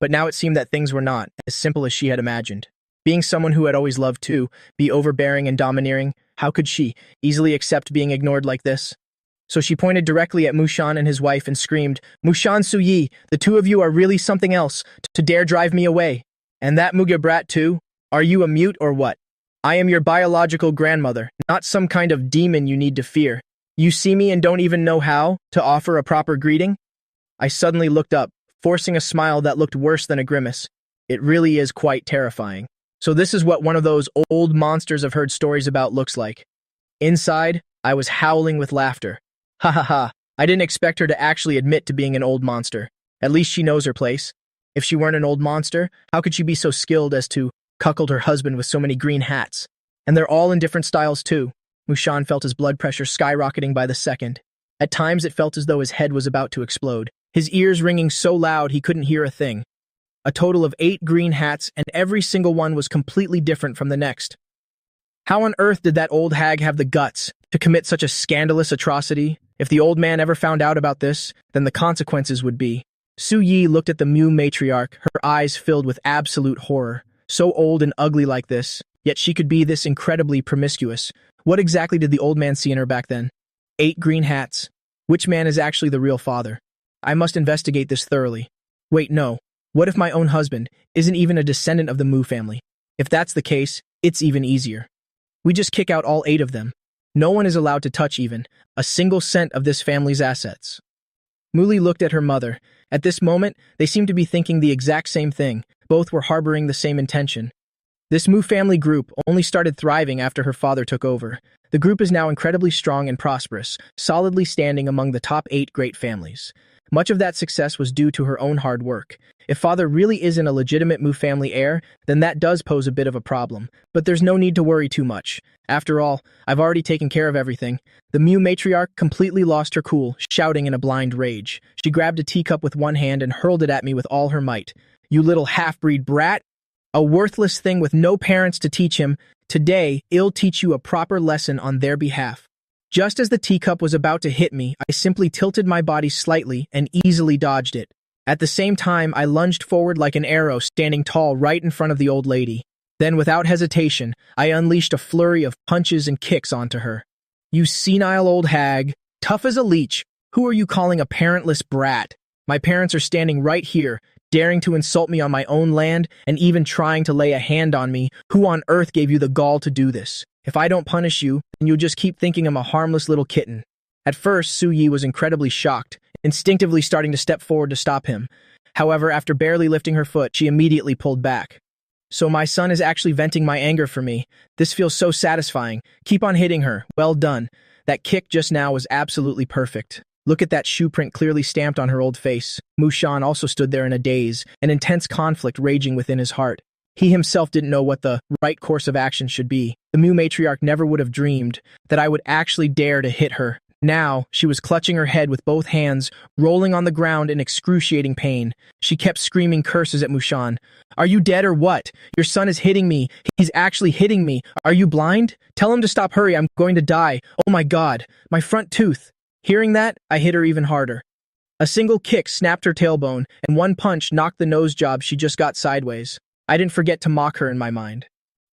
But now it seemed that things were not as simple as she had imagined. Being someone who had always loved to be overbearing and domineering, how could she easily accept being ignored like this? So she pointed directly at Mushan and his wife and screamed, Mushan Suyi, the 2 of you are really something else to dare drive me away. And that Muga brat too? Are you a mute or what? I am your biological grandmother, not some kind of demon you need to fear. You see me and don't even know how to offer a proper greeting? I suddenly looked up, forcing a smile that looked worse than a grimace. It really is quite terrifying. So this is what one of those old monsters I've heard stories about looks like. Inside, I was howling with laughter. Ha ha ha, I didn't expect her to actually admit to being an old monster. At least she knows her place. If she weren't an old monster, how could she be so skilled as to cuckold her husband with so many green hats? And they're all in different styles too. Mushan felt his blood pressure skyrocketing by the second. At times it felt as though his head was about to explode, his ears ringing so loud he couldn't hear a thing. A total of 8 green hats, and every single one was completely different from the next. How on earth did that old hag have the guts to commit such a scandalous atrocity? If the old man ever found out about this, then the consequences would be. Su Yi looked at the Mu matriarch, her eyes filled with absolute horror. So old and ugly like this, yet she could be this incredibly promiscuous. What exactly did the old man see in her back then? 8 green hats. Which man is actually the real father? I must investigate this thoroughly. Wait, no. What if my own husband isn't even a descendant of the Mu family? If that's the case, it's even easier. We just kick out all 8 of them. No one is allowed to touch even a single cent of this family's assets. Muli looked at her mother. At this moment, they seemed to be thinking the exact same thing. Both were harboring the same intention. This Mu family group only started thriving after her father took over. The group is now incredibly strong and prosperous, solidly standing among the top 8 great families. Much of that success was due to her own hard work. If father really isn't a legitimate Mu family heir, then that does pose a bit of a problem. But there's no need to worry too much. After all, I've already taken care of everything. The Mu matriarch completely lost her cool, shouting in a blind rage. She grabbed a teacup with one hand and hurled it at me with all her might. You little half-breed brat! A worthless thing with no parents to teach him. Today, I'll teach you a proper lesson on their behalf. Just as the teacup was about to hit me, I simply tilted my body slightly and easily dodged it. At the same time, I lunged forward like an arrow, standing tall right in front of the old lady. Then, without hesitation, I unleashed a flurry of punches and kicks onto her. You senile old hag, tough as a leech, who are you calling a parentless brat? My parents are standing right here, daring to insult me on my own land and even trying to lay a hand on me. Who on earth gave you the gall to do this? If I don't punish you, then you'll just keep thinking I'm a harmless little kitten. At first, Su Yi was incredibly shocked, instinctively starting to step forward to stop him. However, after barely lifting her foot, she immediately pulled back. So my son is actually venting my anger for me. This feels so satisfying. Keep on hitting her. Well done. That kick just now was absolutely perfect. Look at that shoe print clearly stamped on her old face. Mushan also stood there in a daze, an intense conflict raging within his heart. He himself didn't know what the right course of action should be. The Mu matriarch never would have dreamed that I would actually dare to hit her. Now, she was clutching her head with both hands, rolling on the ground in excruciating pain. She kept screaming curses at Mushan. Are you dead or what? Your son is hitting me. He's actually hitting me. Are you blind? Tell him to stop. Hurry, I'm going to die. Oh my god, my front tooth. Hearing that, I hit her even harder. A single kick snapped her tailbone, and one punch knocked the nose job she just got sideways. I didn't forget to mock her in my mind.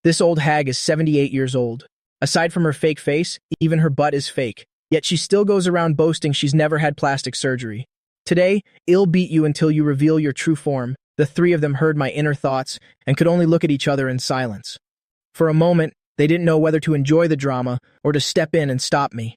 This old hag is 78 years old. Aside from her fake face, even her butt is fake. Yet she still goes around boasting she's never had plastic surgery. Today, I'll beat you until you reveal your true form. The 3 of them heard my inner thoughts and could only look at each other in silence. For a moment, they didn't know whether to enjoy the drama or to step in and stop me.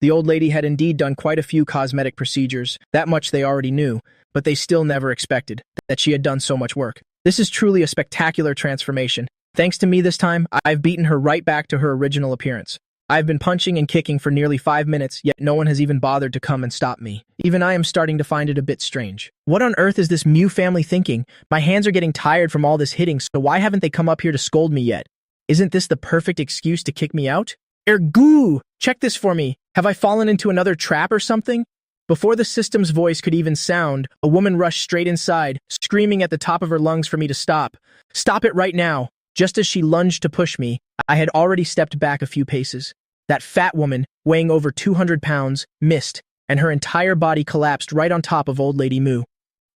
The old lady had indeed done quite a few cosmetic procedures. That much they already knew, but they still never expected that she had done so much work. This is truly a spectacular transformation. Thanks to me this time, I've beaten her right back to her original appearance. I've been punching and kicking for nearly 5 minutes, yet no one has even bothered to come and stop me. Even I am starting to find it a bit strange. What on earth is this Mu family thinking? My hands are getting tired from all this hitting, so why haven't they come up here to scold me yet? Isn't this the perfect excuse to kick me out? Ergu! Check this for me. Have I fallen into another trap or something? Before the system's voice could even sound, a woman rushed straight inside, screaming at the top of her lungs for me to stop. Stop it right now! Just as she lunged to push me, I had already stepped back a few paces. That fat woman, weighing over 200 pounds, missed, and her entire body collapsed right on top of Old Lady Mu.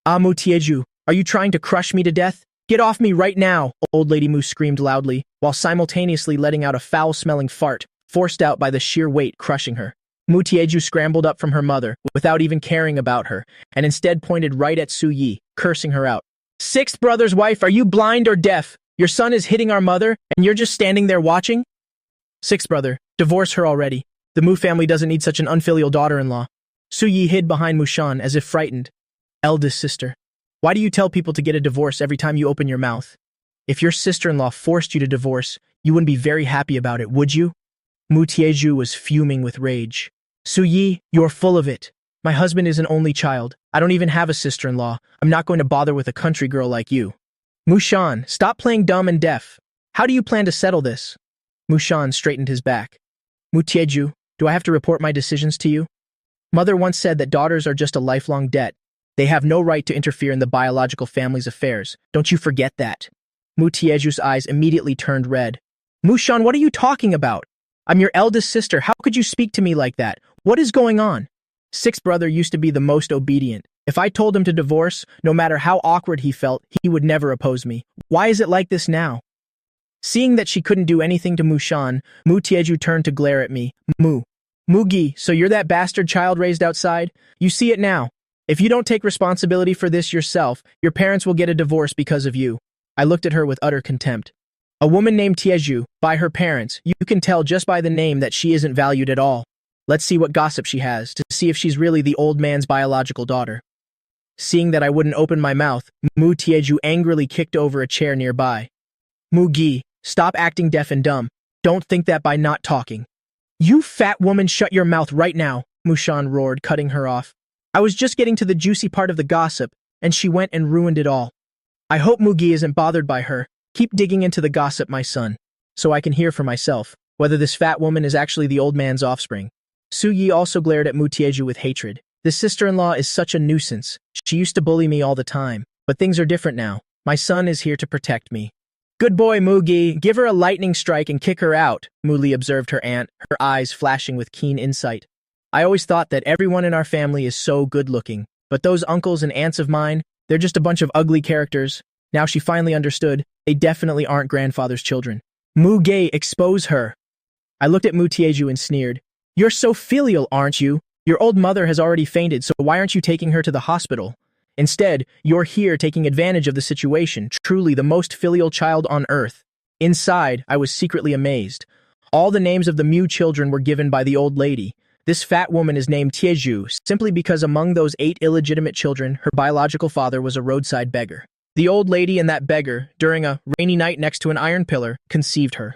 Ah, Mu Tieju, are you trying to crush me to death? Get off me right now! Old Lady Mu screamed loudly, while simultaneously letting out a foul-smelling fart, forced out by the sheer weight crushing her. Mu Tieju scrambled up from her mother, without even caring about her, and instead pointed right at Su Yi, cursing her out. 6th brother's wife, are you blind or deaf? Your son is hitting our mother, and you're just standing there watching? Sixth brother, divorce her already. The Mu family doesn't need such an unfilial daughter-in-law. Su Yi hid behind Mushan as if frightened. Eldest sister, why do you tell people to get a divorce every time you open your mouth? If your sister-in-law forced you to divorce, you wouldn't be very happy about it, would you? Mu Tieju was fuming with rage. Su Yi, you're full of it. My husband is an only child. I don't even have a sister-in-law. I'm not going to bother with a country girl like you. Mushan, stop playing dumb and deaf. How do you plan to settle this? Mushan straightened his back. Mu Tieju, do I have to report my decisions to you? Mother once said that daughters are just a lifelong debt. They have no right to interfere in the biological family's affairs. Don't you forget that. Mu Tieju's eyes immediately turned red. Mushan, what are you talking about? I'm your eldest sister. How could you speak to me like that? What is going on? Sixth brother used to be the most obedient. If I told him to divorce, no matter how awkward he felt, he would never oppose me. Why is it like this now? Seeing that she couldn't do anything to Mushan, Mu Tieju turned to glare at me. Mugi, so you're that bastard child raised outside? You see it now. If you don't take responsibility for this yourself, your parents will get a divorce because of you. I looked at her with utter contempt. A woman named Tieju, by her parents, you can tell just by the name that she isn't valued at all. Let's see what gossip she has, to see if she's really the old man's biological daughter. Seeing that I wouldn't open my mouth, Mu Tieju angrily kicked over a chair nearby. Mugi, stop acting deaf and dumb. Don't think that by not talking. You fat woman, shut your mouth right now, Mushan roared, cutting her off. I was just getting to the juicy part of the gossip, and she went and ruined it all. I hope Mugi isn't bothered by her. Keep digging into the gossip, my son, so I can hear for myself whether this fat woman is actually the old man's offspring. Su Yi also glared at Mu Tieju with hatred. This sister-in-law is such a nuisance. She used to bully me all the time, but things are different now. My son is here to protect me. Good boy, Mugi. Give her a lightning strike and kick her out, Muli observed her aunt, her eyes flashing with keen insight. I always thought that everyone in our family is so good-looking, but those uncles and aunts of mine, they're just a bunch of ugly characters. Now she finally understood. They definitely aren't grandfather's children. Mugi, expose her. I looked at Mu Tieju and sneered. You're so filial, aren't you? Your old mother has already fainted, so why aren't you taking her to the hospital? Instead, you're here taking advantage of the situation, truly the most filial child on earth. Inside, I was secretly amazed. All the names of the Mu children were given by the old lady. This fat woman is named Tieju, simply because among those 8 illegitimate children, her biological father was a roadside beggar. The old lady and that beggar, during a rainy night next to an iron pillar, conceived her.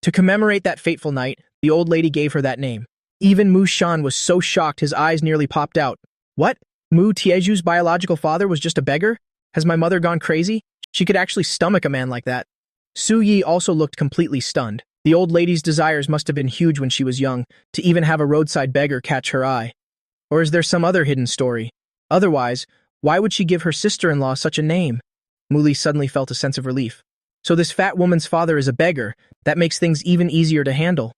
To commemorate that fateful night, the old lady gave her that name. Even Mushan was so shocked his eyes nearly popped out. What? Mu Tieju's biological father was just a beggar? Has my mother gone crazy? She could actually stomach a man like that. Su Yi also looked completely stunned. The old lady's desires must have been huge when she was young, to even have a roadside beggar catch her eye. Or is there some other hidden story? Otherwise, why would she give her sister-in-law such a name? Muli suddenly felt a sense of relief. So this fat woman's father is a beggar. That makes things even easier to handle.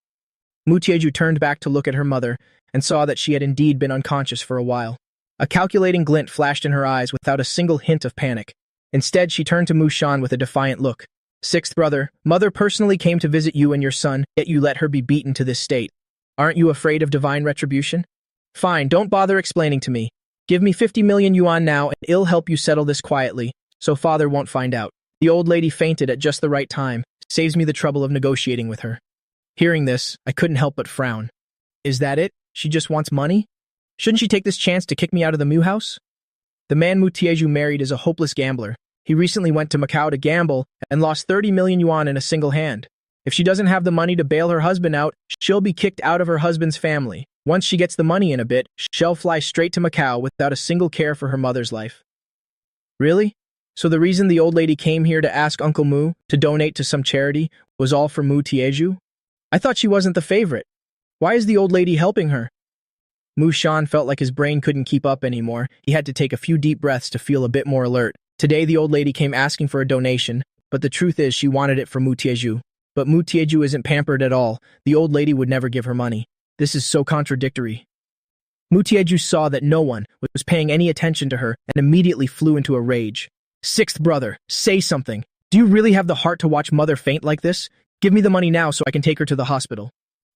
Mu Tieju turned back to look at her mother and saw that she had indeed been unconscious for a while. A calculating glint flashed in her eyes without a single hint of panic. Instead, she turned to Mushan with a defiant look. Sixth brother, mother personally came to visit you and your son, yet you let her be beaten to this state. Aren't you afraid of divine retribution? Fine, don't bother explaining to me. Give me 50 million yuan now and I'll help you settle this quietly, so father won't find out. The old lady fainted at just the right time. Saves me the trouble of negotiating with her. Hearing this, I couldn't help but frown. Is that it? She just wants money? Shouldn't she take this chance to kick me out of the Mu house? The man Mu Tieju married is a hopeless gambler. He recently went to Macau to gamble and lost 30 million yuan in a single hand. If she doesn't have the money to bail her husband out, she'll be kicked out of her husband's family. Once she gets the money in a bit, she'll fly straight to Macau without a single care for her mother's life. Really? So the reason the old lady came here to ask Uncle Mu to donate to some charity was all for Mu Tieju? I thought she wasn't the favorite. Why is the old lady helping her? Mushan felt like his brain couldn't keep up anymore. He had to take a few deep breaths to feel a bit more alert. Today the old lady came asking for a donation, but the truth is she wanted it from Mu Tieju. But Mu Tieju isn't pampered at all. The old lady would never give her money. This is so contradictory. Mu Tieju saw that no one was paying any attention to her and immediately flew into a rage. Sixth brother, say something. Do you really have the heart to watch mother faint like this? Give me the money now so I can take her to the hospital.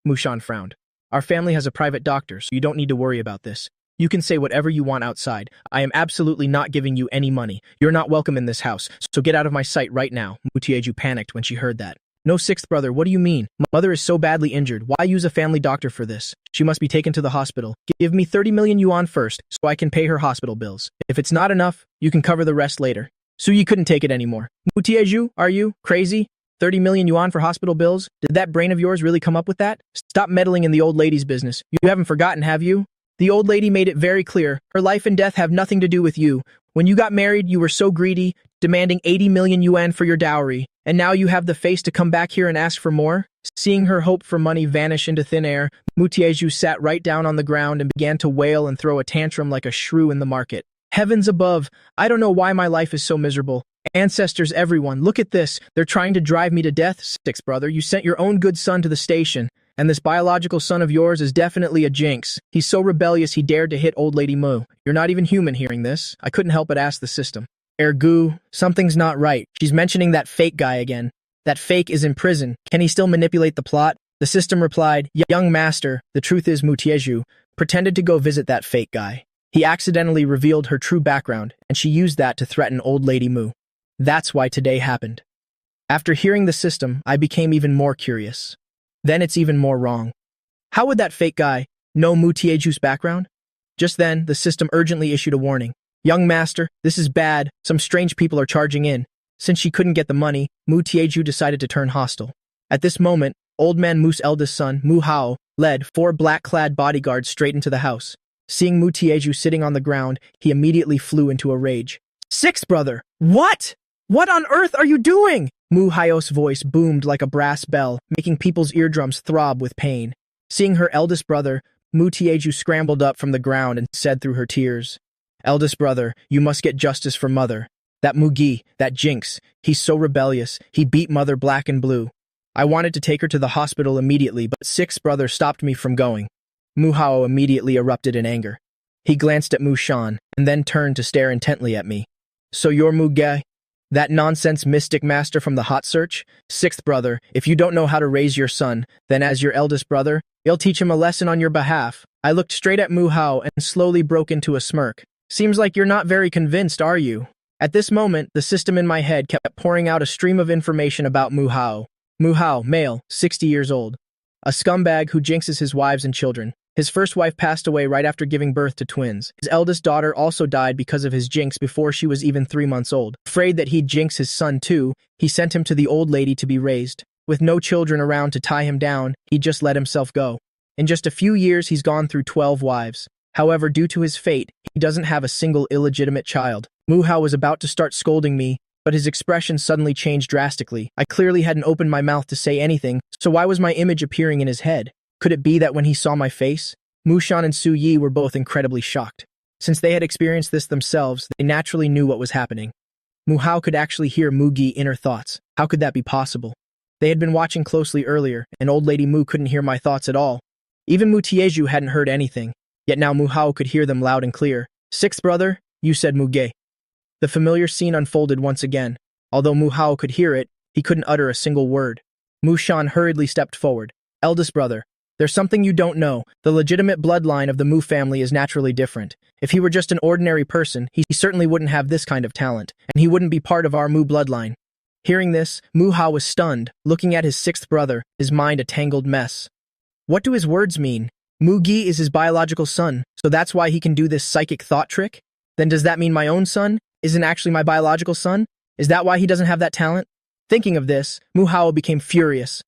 Mushan frowned. Our family has a private doctor, so you don't need to worry about this. You can say whatever you want outside. I am absolutely not giving you any money. You're not welcome in this house, so get out of my sight right now. Mutieju panicked when she heard that. No, sixth brother, what do you mean? Mother is so badly injured. Why use a family doctor for this? She must be taken to the hospital. Give me 30 million yuan first, so I can pay her hospital bills. If it's not enough, you can cover the rest later. Suyi couldn't take it anymore. Mutieju, are you crazy? 30 million yuan for hospital bills? Did that brain of yours really come up with that? Stop meddling in the old lady's business. You haven't forgotten, have you? The old lady made it very clear. Her life and death have nothing to do with you. When you got married, you were so greedy, demanding 80 million yuan for your dowry, and now you have the face to come back here and ask for more? Seeing her hope for money vanish into thin air, Mutieju sat right down on the ground and began to wail and throw a tantrum like a shrew in the market. Heavens above, I don't know why my life is so miserable. Ancestors, everyone, look at this. They're trying to drive me to death. Sixth brother, you sent your own good son to the station, and this biological son of yours is definitely a jinx. He's so rebellious he dared to hit old lady Mu. You're not even human hearing this. I couldn't help but ask the system. Ergu, something's not right. She's mentioning that fake guy again. That fake is in prison. Can he still manipulate the plot? The system replied, young master, the truth is Mutieju pretended to go visit that fake guy. He accidentally revealed her true background, and she used that to threaten old lady Mu. That's why today happened. After hearing the system, I became even more curious. Then it's even more wrong. How would that fake guy know Mutieju's background? Just then, the system urgently issued a warning. Young master, this is bad. Some strange people are charging in. Since she couldn't get the money, Mutieju decided to turn hostile. At this moment, old man Mu's eldest son, Mu Hao, led 4 black-clad bodyguards straight into the house. Seeing Mutieju sitting on the ground, he immediately flew into a rage. Sixth brother, what? What on earth are you doing? Mu Hao's voice boomed like a brass bell, making people's eardrums throb with pain. Seeing her eldest brother, Mutieju scrambled up from the ground and said through her tears, Eldest brother, you must get justice for mother. That Mugi, that jinx, he's so rebellious, he beat mother black and blue. I wanted to take her to the hospital immediately, but sixth brother stopped me from going. Mu Hao immediately erupted in anger. He glanced at Mushan, and then turned to stare intently at me. So you're Muge? That nonsense mystic master from the hot search? Sixth brother, if you don't know how to raise your son, then as your eldest brother, you'll teach him a lesson on your behalf. I looked straight at Mu Hao and slowly broke into a smirk. Seems like you're not very convinced, are you? At this moment, the system in my head kept pouring out a stream of information about Mu Hao. Mu Hao, male, 60 years old. A scumbag who jinxes his wives and children. His first wife passed away right after giving birth to twins. His eldest daughter also died because of his jinx before she was even 3 months old. Afraid that he'd jinx his son too, he sent him to the old lady to be raised. With no children around to tie him down, he just let himself go. In just a few years, he's gone through 12 wives. However, due to his fate, he doesn't have a single illegitimate child. Mu Hao was about to start scolding me, but his expression suddenly changed drastically. I clearly hadn't opened my mouth to say anything, so why was my image appearing in his head? Could it be that when he saw my face? Mushan and Su Yi were both incredibly shocked. Since they had experienced this themselves, they naturally knew what was happening. Mu Hao could actually hear Mugi's inner thoughts. How could that be possible? They had been watching closely earlier, and old lady Mu couldn't hear my thoughts at all. Even Mutieju hadn't heard anything, yet now Mu Hao could hear them loud and clear. Sixth brother, you said Muge. The familiar scene unfolded once again. Although Mu Hao could hear it, he couldn't utter a single word. Mushan hurriedly stepped forward. Eldest brother, there's something you don't know. The legitimate bloodline of the Mu family is naturally different. If he were just an ordinary person, he certainly wouldn't have this kind of talent, and he wouldn't be part of our Mu bloodline. Hearing this, Mu Hao was stunned, looking at his sixth brother, his mind a tangled mess. What do his words mean? Mugi is his biological son, so that's why he can do this psychic thought trick? Then does that mean my own son isn't actually my biological son? Is that why he doesn't have that talent? Thinking of this, Mu Hao became furious.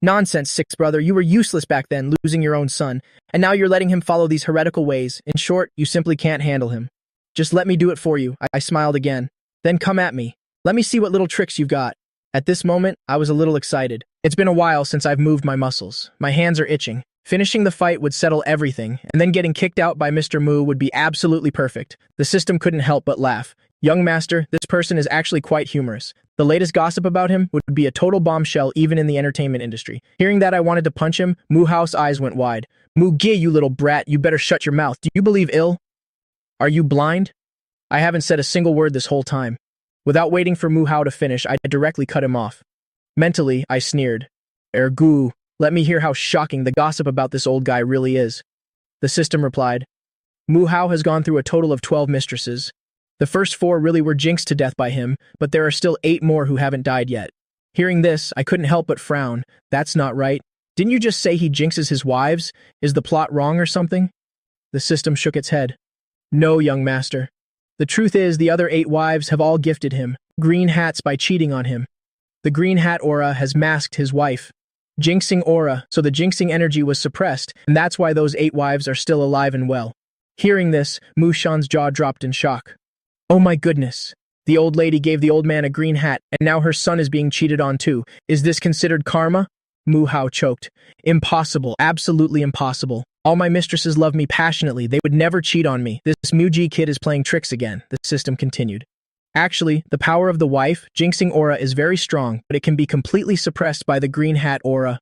Nonsense, sixth brother, you were useless back then, losing your own son, and now you're letting him follow these heretical ways. In short, you simply can't handle him. Just let me do it for you. I smiled again. Then come at me. Let me see what little tricks you've got. At this moment, I was a little excited. It's been a while since I've moved my muscles. My hands are itching. Finishing the fight would settle everything, and then getting kicked out by Mr. Mu would be absolutely perfect. The system couldn't help but laugh. Young master, this person is actually quite humorous. The latest gossip about him would be a total bombshell even in the entertainment industry. Hearing that I wanted to punch him, Mu Hao's eyes went wide. Mugi, you little brat, you better shut your mouth. Do you believe ill? Are you blind? I haven't said a single word this whole time. Without waiting for Mu Hao to finish, I directly cut him off. Mentally, I sneered. Ergu, let me hear how shocking the gossip about this old guy really is. The system replied. Mu Hao has gone through a total of 12 mistresses. The first 4 really were jinxed to death by him, but there are still 8 more who haven't died yet. Hearing this, I couldn't help but frown. That's not right. Didn't you just say he jinxes his wives? Is the plot wrong or something? The system shook its head. No, young master. The truth is, the other 8 wives have all gifted him green hats by cheating on him. The green hat aura has masked his wife. Jinxing aura, so the jinxing energy was suppressed, and that's why those 8 wives are still alive and well. Hearing this, Mushan's jaw dropped in shock. Oh my goodness. The old lady gave the old man a green hat, and now her son is being cheated on too. Is this considered karma? Mu Hao choked. Impossible, absolutely impossible. All my mistresses love me passionately. They would never cheat on me. This Muji kid is playing tricks again, the system continued. Actually, the power of the wife, jinxing aura, is very strong, but it can be completely suppressed by the green hat aura.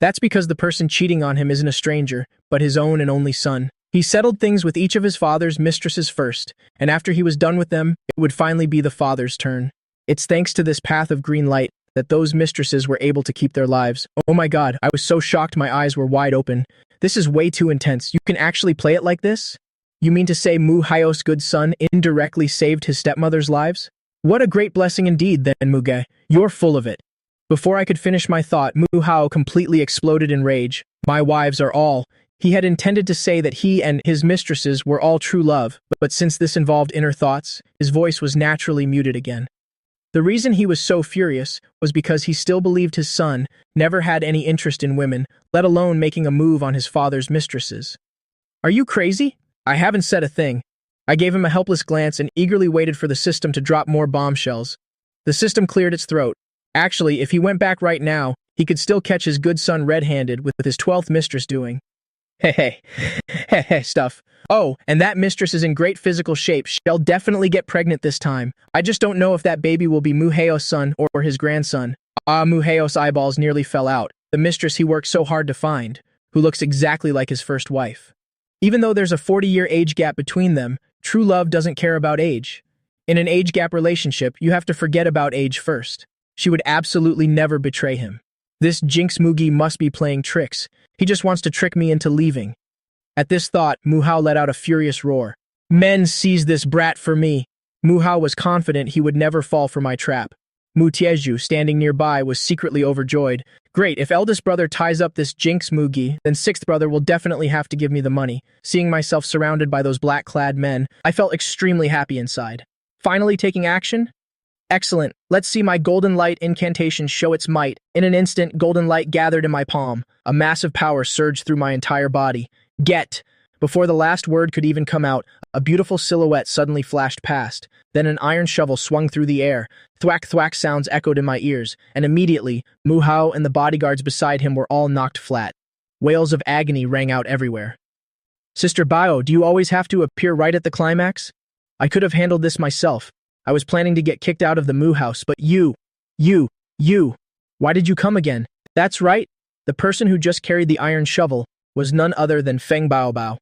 That's because the person cheating on him isn't a stranger, but his own and only son. He settled things with each of his father's mistresses first, and after he was done with them, it would finally be the father's turn. It's thanks to this path of green light that those mistresses were able to keep their lives. Oh my god, I was so shocked my eyes were wide open. This is way too intense. You can actually play it like this? You mean to say Mu Hao's good son indirectly saved his stepmother's lives? What a great blessing indeed then, Muge. You're full of it. Before I could finish my thought, Mu Hao completely exploded in rage. My wives are all. He had intended to say that he and his mistresses were all true love, but since this involved inner thoughts, his voice was naturally muted again. The reason he was so furious was because he still believed his son never had any interest in women, let alone making a move on his father's mistresses. Are you crazy? I haven't said a thing. I gave him a helpless glance and eagerly waited for the system to drop more bombshells. The system cleared its throat. Actually, if he went back right now, he could still catch his good son red-handed with his 12th mistress doing. Hey, stuff. Oh, and that mistress is in great physical shape. She'll definitely get pregnant this time. I just don't know if that baby will be Mu Hao's son or his grandson. Mu Hao's eyeballs nearly fell out. The mistress he worked so hard to find, who looks exactly like his first wife. Even though there's a 40-year age gap between them, true love doesn't care about age. In an age gap relationship, you have to forget about age first. She would absolutely never betray him. This Jinx Mugi must be playing tricks. He just wants to trick me into leaving. At this thought, Mu Hao let out a furious roar. Men, seize this brat for me. Mu Hao was confident he would never fall for my trap. Mu Tieju, standing nearby, was secretly overjoyed. Great, if eldest brother ties up this Jinx Mugi, then sixth brother will definitely have to give me the money. Seeing myself surrounded by those black-clad men, I felt extremely happy inside. Finally taking action? Excellent. Let's see my golden light incantation show its might. In an instant, golden light gathered in my palm. A massive power surged through my entire body. Get! Before the last word could even come out, a beautiful silhouette suddenly flashed past. Then an iron shovel swung through the air. Thwack thwack sounds echoed in my ears, and immediately, Mu Hao and the bodyguards beside him were all knocked flat. Wails of agony rang out everywhere. Sister Bao, do you always have to appear right at the climax? I could have handled this myself. I was planning to get kicked out of the Mu house, but you. Why did you come again? That's right. The person who just carried the iron shovel was none other than Feng Baobao.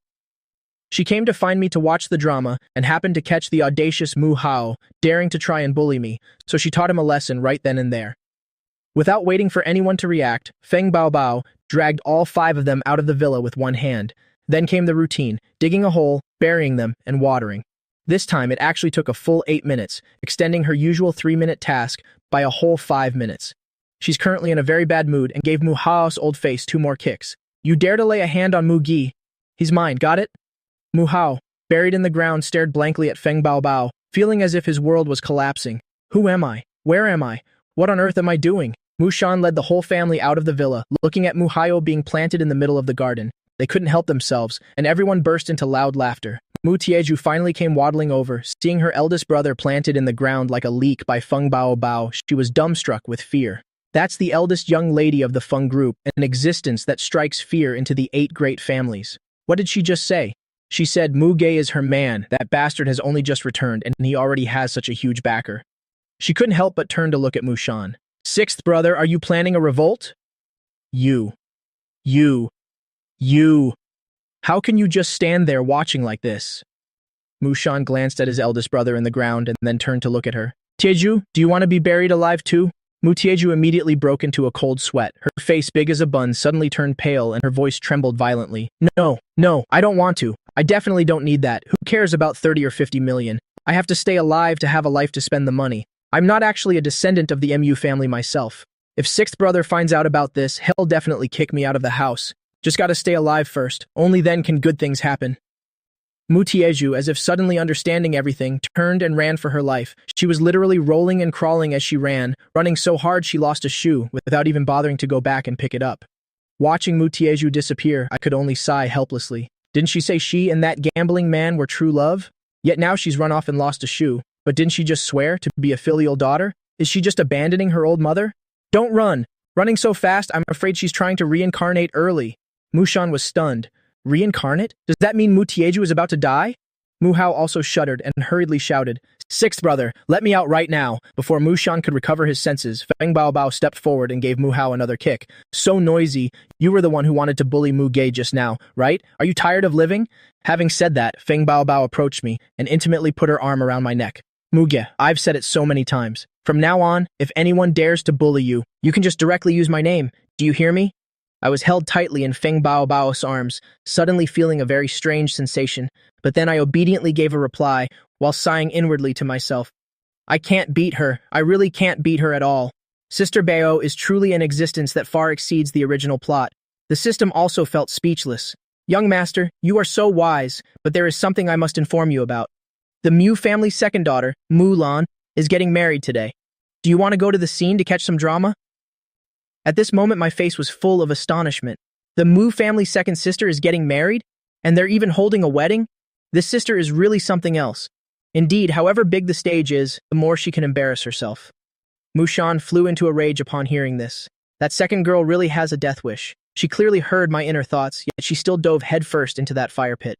She came to find me to watch the drama and happened to catch the audacious Mu Hao daring to try and bully me, so she taught him a lesson right then and there. Without waiting for anyone to react, Feng Baobao dragged all 5 of them out of the villa with one hand. Then came the routine, digging a hole, burying them, and watering. This time it actually took a full 8 minutes, extending her usual 3-minute task by a whole 5 minutes. She's currently in a very bad mood and gave Mu Hao's old face 2 more kicks. You dare to lay a hand on Mu Gi? He's mine, got it? Mu Hao, buried in the ground, stared blankly at Feng Baobao, feeling as if his world was collapsing. Who am I? Where am I? What on earth am I doing? Mushan led the whole family out of the villa, looking at Mu Hao being planted in the middle of the garden. They couldn't help themselves, and everyone burst into loud laughter. Mu Tieju finally came waddling over, seeing her eldest brother planted in the ground like a leek by Feng Baobao. She was dumbstruck with fear. That's the eldest young lady of the Feng group, an existence that strikes fear into the 8 great families. What did she just say? She said Mu Ge is her man, that bastard has only just returned, and he already has such a huge backer. She couldn't help but turn to look at Mushan. Sixth brother, are you planning a revolt? You. How can you just stand there watching like this? Mushan glanced at his eldest brother in the ground and then turned to look at her. Tieju, do you want to be buried alive too? Mu Tieju immediately broke into a cold sweat. Her face, big as a bun, suddenly turned pale and her voice trembled violently. No, I don't want to. I definitely don't need that. Who cares about 30 or 50 million? I have to stay alive to have a life to spend the money. I'm not actually a descendant of the MU family myself. If sixth brother finds out about this, he'll definitely kick me out of the house. Just gotta stay alive first. Only then can good things happen. Mutieju, as if suddenly understanding everything, turned and ran for her life. She was literally rolling and crawling as she ran, running so hard she lost a shoe, without even bothering to go back and pick it up. Watching Mutieju disappear, I could only sigh helplessly. Didn't she say she and that gambling man were true love? Yet now she's run off and lost a shoe. But didn't she just swear to be a filial daughter? Is she just abandoning her old mother? Don't run! Running so fast, I'm afraid she's trying to reincarnate early. Mushan was stunned. Reincarnate? Does that mean Mutieju is about to die? Muhao also shuddered and hurriedly shouted, "Sixth brother, let me out right now!" Before Mushan could recover his senses, Feng Baobao stepped forward and gave Muhao another kick. "So noisy. You were the one who wanted to bully Mu Gay just now, right? Are you tired of living?" Having said that, Feng Baobao approached me and intimately put her arm around my neck. "Muge, I've said it so many times. From now on, if anyone dares to bully you, you can just directly use my name. Do you hear me?" I was held tightly in Feng Baobao's arms, suddenly feeling a very strange sensation, but then I obediently gave a reply, while sighing inwardly to myself. I can't beat her. I really can't beat her at all. Sister Bao is truly an existence that far exceeds the original plot. The system also felt speechless. "Young master, you are so wise, but there is something I must inform you about. The Mu family's second daughter, Mulan, is getting married today. Do you want to go to the scene to catch some drama?" At this moment, my face was full of astonishment. The Mu family's second sister is getting married? And they're even holding a wedding? This sister is really something else. Indeed, however big the stage is, the more she can embarrass herself. Mushan flew into a rage upon hearing this. That second girl really has a death wish. She clearly heard my inner thoughts, yet she still dove headfirst into that fire pit.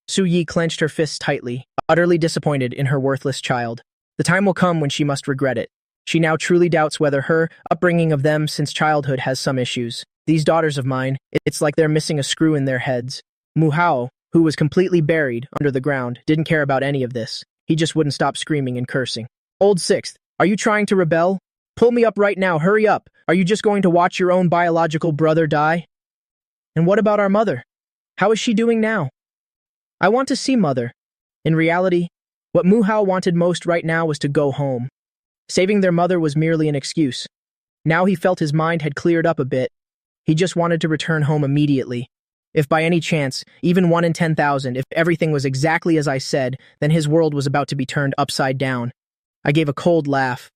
Su Yi clenched her fists tightly, utterly disappointed in her worthless child. The time will come when she must regret it. She now truly doubts whether her upbringing of them since childhood has some issues. These daughters of mine, it's like they're missing a screw in their heads. Muhao, who was completely buried under the ground, didn't care about any of this. He just wouldn't stop screaming and cursing. "Old Sixth, are you trying to rebel? Pull me up right now, hurry up! Are you just going to watch your own biological brother die? And what about our mother? How is she doing now? I want to see mother." In reality, what Muhao wanted most right now was to go home. Saving their mother was merely an excuse. Now he felt his mind had cleared up a bit. He just wanted to return home immediately. If by any chance, even 1 in 10,000, if everything was exactly as I said, then his world was about to be turned upside down. I gave a cold laugh.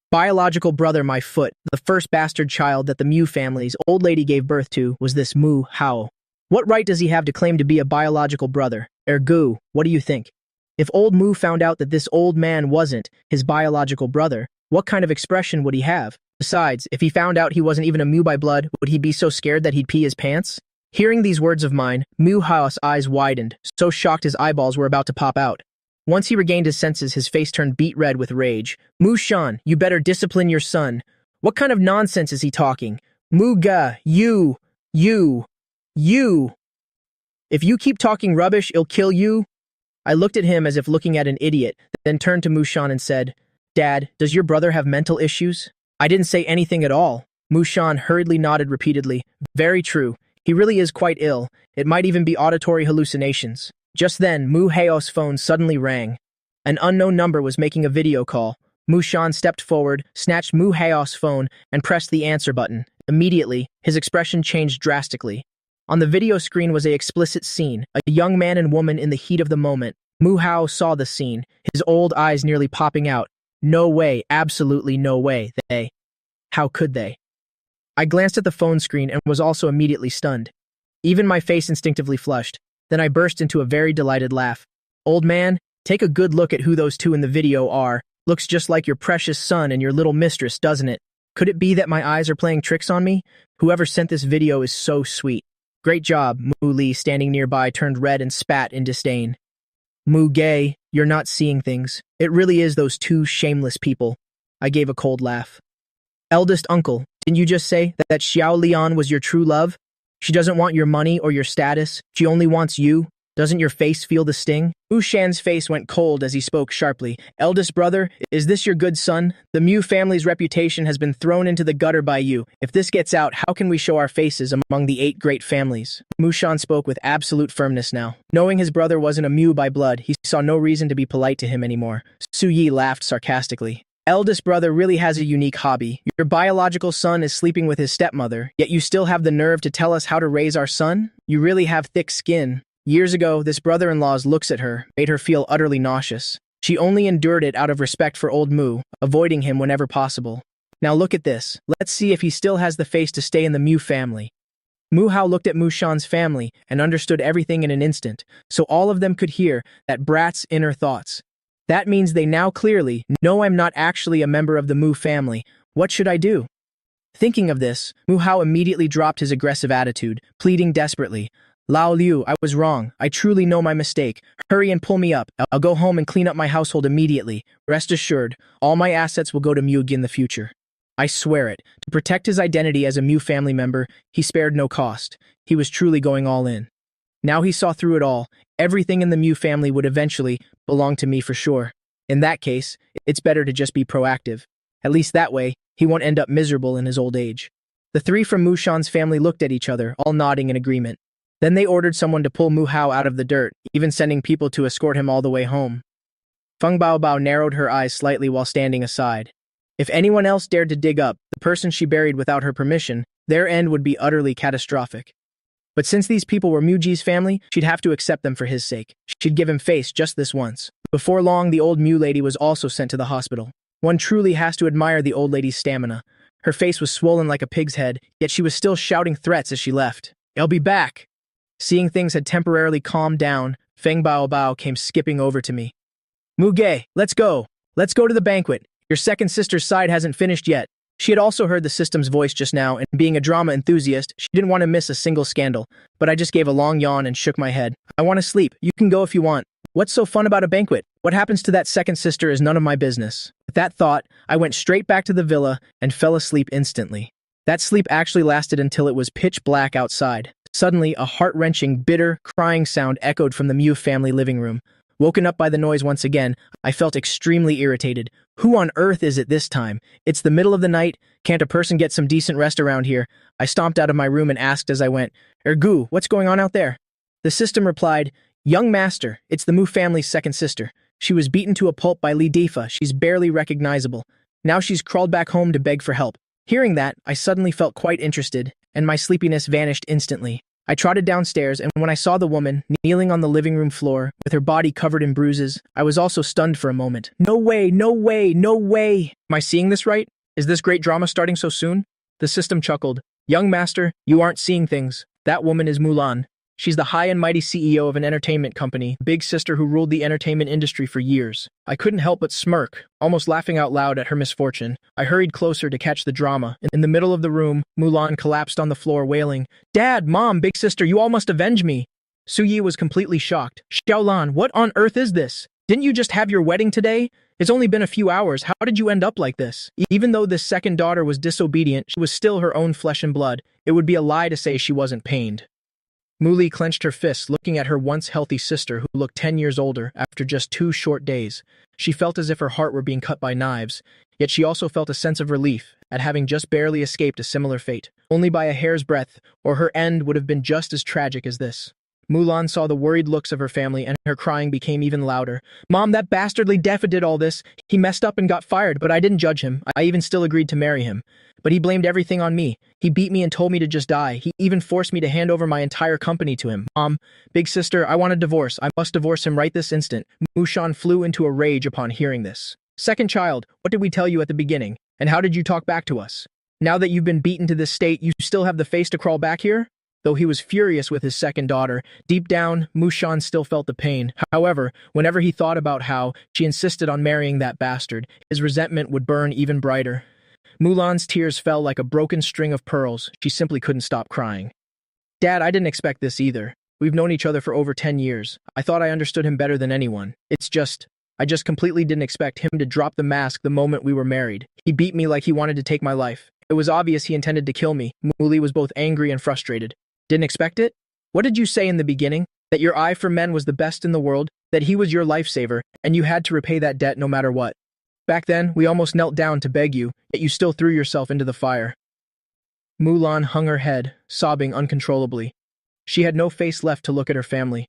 Biological brother, my foot, the first bastard child that the Mu family's old lady gave birth to, was this Mu Hao. What right does he have to claim to be a biological brother? Ergu, what do you think? If old Mu found out that this old man wasn't his biological brother, what kind of expression would he have? Besides, if he found out he wasn't even a Mu by blood, would he be so scared that he'd pee his pants? Hearing these words of mine, Mu Hao's eyes widened, so shocked his eyeballs were about to pop out. Once he regained his senses, his face turned beet red with rage. "Mushan, you better discipline your son. What kind of nonsense is he talking? Muga, you. If you keep talking rubbish, it'll kill you." I looked at him as if looking at an idiot, then turned to Mushan and said, "Dad, does your brother have mental issues?" I didn't say anything at all. Mushan hurriedly nodded repeatedly. "Very true. He really is quite ill. It might even be auditory hallucinations." Just then, Mu Hao's phone suddenly rang. An unknown number was making a video call. Mushan stepped forward, snatched Mu Hao's phone, and pressed the answer button. Immediately, his expression changed drastically. On the video screen was an explicit scene, a young man and woman in the heat of the moment. Mu Hao saw the scene, his old eyes nearly popping out. No way, absolutely no way, how could they? I glanced at the phone screen and was also immediately stunned. Even my face instinctively flushed. Then I burst into a very delighted laugh. "Old man, take a good look at who those two in the video are. Looks just like your precious son and your little mistress, doesn't it? Could it be that my eyes are playing tricks on me? Whoever sent this video is so sweet. Great job." Mu Li, standing nearby, turned red and spat in disdain. "Mu Gay, you're not seeing things. It really is those two shameless people." I gave a cold laugh. "Eldest uncle, didn't you just say that Xiao Lian was your true love? She doesn't want your money or your status. She only wants you. Doesn't your face feel the sting? Mushan's face went cold as he spoke sharply. Eldest brother, is this your good son? The Mu family's reputation has been thrown into the gutter by you. If this gets out, how can we show our faces among the 8 great families? Mushan spoke with absolute firmness now. Knowing his brother wasn't a Mu by blood, he saw no reason to be polite to him anymore. Su Yi laughed sarcastically. Eldest brother really has a unique hobby. Your biological son is sleeping with his stepmother, yet you still have the nerve to tell us how to raise our son? You really have thick skin. Years ago, this brother-in-law's looks at her made her feel utterly nauseous. She only endured it out of respect for old Mu, avoiding him whenever possible. Now look at this. Let's see if he still has the face to stay in the Mu family. Mu Hao looked at Mushan's family and understood everything in an instant, so all of them could hear that brat's inner thoughts. That means they now clearly know I'm not actually a member of the Mu family. What should I do? Thinking of this, Mu Hao immediately dropped his aggressive attitude, pleading desperately. Lao Liu, I was wrong. I truly know my mistake. Hurry and pull me up. I'll go home and clean up my household immediately. Rest assured, all my assets will go to Mu in the future. I swear it. To protect his identity as a Mu family member, he spared no cost. He was truly going all in. Now he saw through it all. Everything in the Mu family would eventually belong to me for sure. In that case, it's better to just be proactive. At least that way, he won't end up miserable in his old age. The 3 from Mushan's family looked at each other, all nodding in agreement. Then they ordered someone to pull Mu Hao out of the dirt, even sending people to escort him all the way home. Feng Baobao narrowed her eyes slightly while standing aside. If anyone else dared to dig up the person she buried without her permission, their end would be utterly catastrophic. But since these people were Muji's family, she'd have to accept them for his sake. She'd give him face just this once. Before long, the old Mu lady was also sent to the hospital. One truly has to admire the old lady's stamina. Her face was swollen like a pig's head, yet she was still shouting threats as she left. I'll be back. Seeing things had temporarily calmed down, Feng Baobao came skipping over to me. Muge, let's go. Let's go to the banquet. Your second sister's side hasn't finished yet. She had also heard the system's voice just now, and being a drama enthusiast, she didn't want to miss a single scandal. But I just gave a long yawn and shook my head. I want to sleep. You can go if you want. What's so fun about a banquet? What happens to that second sister is none of my business. With that thought, I went straight back to the villa and fell asleep instantly. That sleep actually lasted until it was pitch black outside. Suddenly, a heart-wrenching, bitter, crying sound echoed from the Mu family living room. Woken up by the noise once again, I felt extremely irritated. Who on earth is it this time? It's the middle of the night. Can't a person get some decent rest around here? I stomped out of my room and asked as I went, Ergu, what's going on out there? The system replied, Young master, it's the Mu family's second sister. She was beaten to a pulp by Li Difa. She's barely recognizable. Now she's crawled back home to beg for help. Hearing that, I suddenly felt quite interested, and my sleepiness vanished instantly. I trotted downstairs, and when I saw the woman kneeling on the living room floor, with her body covered in bruises, I was also stunned for a moment. No way, no way, no way! Am I seeing this right? Is this great drama starting so soon? The system chuckled. Young master, you aren't seeing things. That woman is Mulan. She's the high and mighty CEO of an entertainment company, big sister who ruled the entertainment industry for years. I couldn't help but smirk, almost laughing out loud at her misfortune. I hurried closer to catch the drama. In the middle of the room, Mulan collapsed on the floor, wailing, Dad, Mom, big sister, you all must avenge me. Su Yi was completely shocked. Xiaolan, what on earth is this? Didn't you just have your wedding today? It's only been a few hours. How did you end up like this? Even though this second daughter was disobedient, she was still her own flesh and blood. It would be a lie to say she wasn't pained. Muli clenched her fists, looking at her once healthy sister who looked 10 years older after just 2 short days. She felt as if her heart were being cut by knives, yet she also felt a sense of relief at having just barely escaped a similar fate. Only by a hair's breadth, or her end would have been just as tragic as this. Mulan saw the worried looks of her family, and her crying became even louder. Mom, that bastardly Defa did all this. He messed up and got fired, but I didn't judge him. I even still agreed to marry him. But he blamed everything on me. He beat me and told me to just die. He even forced me to hand over my entire company to him. Mom, big sister, I want a divorce. I must divorce him right this instant. Mushan flew into a rage upon hearing this. Second child, what did we tell you at the beginning? And how did you talk back to us? Now that you've been beaten to this state, you still have the face to crawl back here? Though he was furious with his second daughter, deep down, Mushan still felt the pain. However, whenever he thought about how she insisted on marrying that bastard, his resentment would burn even brighter. Mulan's tears fell like a broken string of pearls. She simply couldn't stop crying. Dad, I didn't expect this either. We've known each other for over 10 years. I thought I understood him better than anyone. I just completely didn't expect him to drop the mask the moment we were married. He beat me like he wanted to take my life. It was obvious he intended to kill me. Muli was both angry and frustrated. Didn't expect it? What did you say in the beginning? That your eye for men was the best in the world, that he was your lifesaver, and you had to repay that debt no matter what. Back then, we almost knelt down to beg you, yet you still threw yourself into the fire. Mulan hung her head, sobbing uncontrollably. She had no face left to look at her family.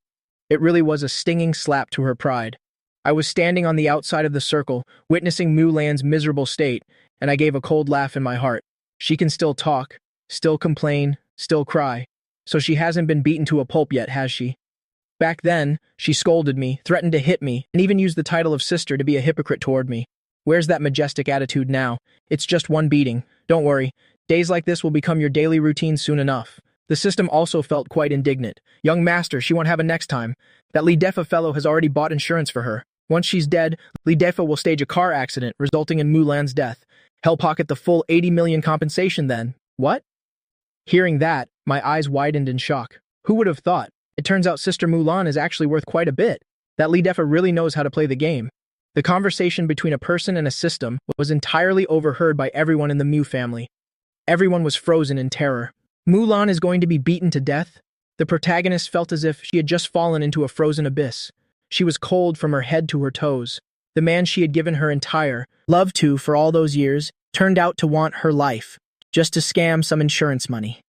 It really was a stinging slap to her pride. I was standing on the outside of the circle, witnessing Mulan's miserable state, and I gave a cold laugh in my heart. She can still talk, still complain, still cry. So she hasn't been beaten to a pulp yet, has she? Back then, she scolded me, threatened to hit me, and even used the title of sister to be a hypocrite toward me. Where's that majestic attitude now? It's just one beating. Don't worry. Days like this will become your daily routine soon enough. The system also felt quite indignant. Young master, she won't have a next time. That Li Defa fellow has already bought insurance for her. Once she's dead, Li Defa will stage a car accident, resulting in Mulan's death. He'll pocket the full 80 million compensation then. What? Hearing that, my eyes widened in shock. Who would have thought? It turns out Sister Mulan is actually worth quite a bit. That Li Defa really knows how to play the game. The conversation between a person and a system was entirely overheard by everyone in the Mu family. Everyone was frozen in terror. Mulan is going to be beaten to death? The protagonist felt as if she had just fallen into a frozen abyss. She was cold from her head to her toes. The man she had given her entire love to for all those years turned out to want her life, just to scam some insurance money.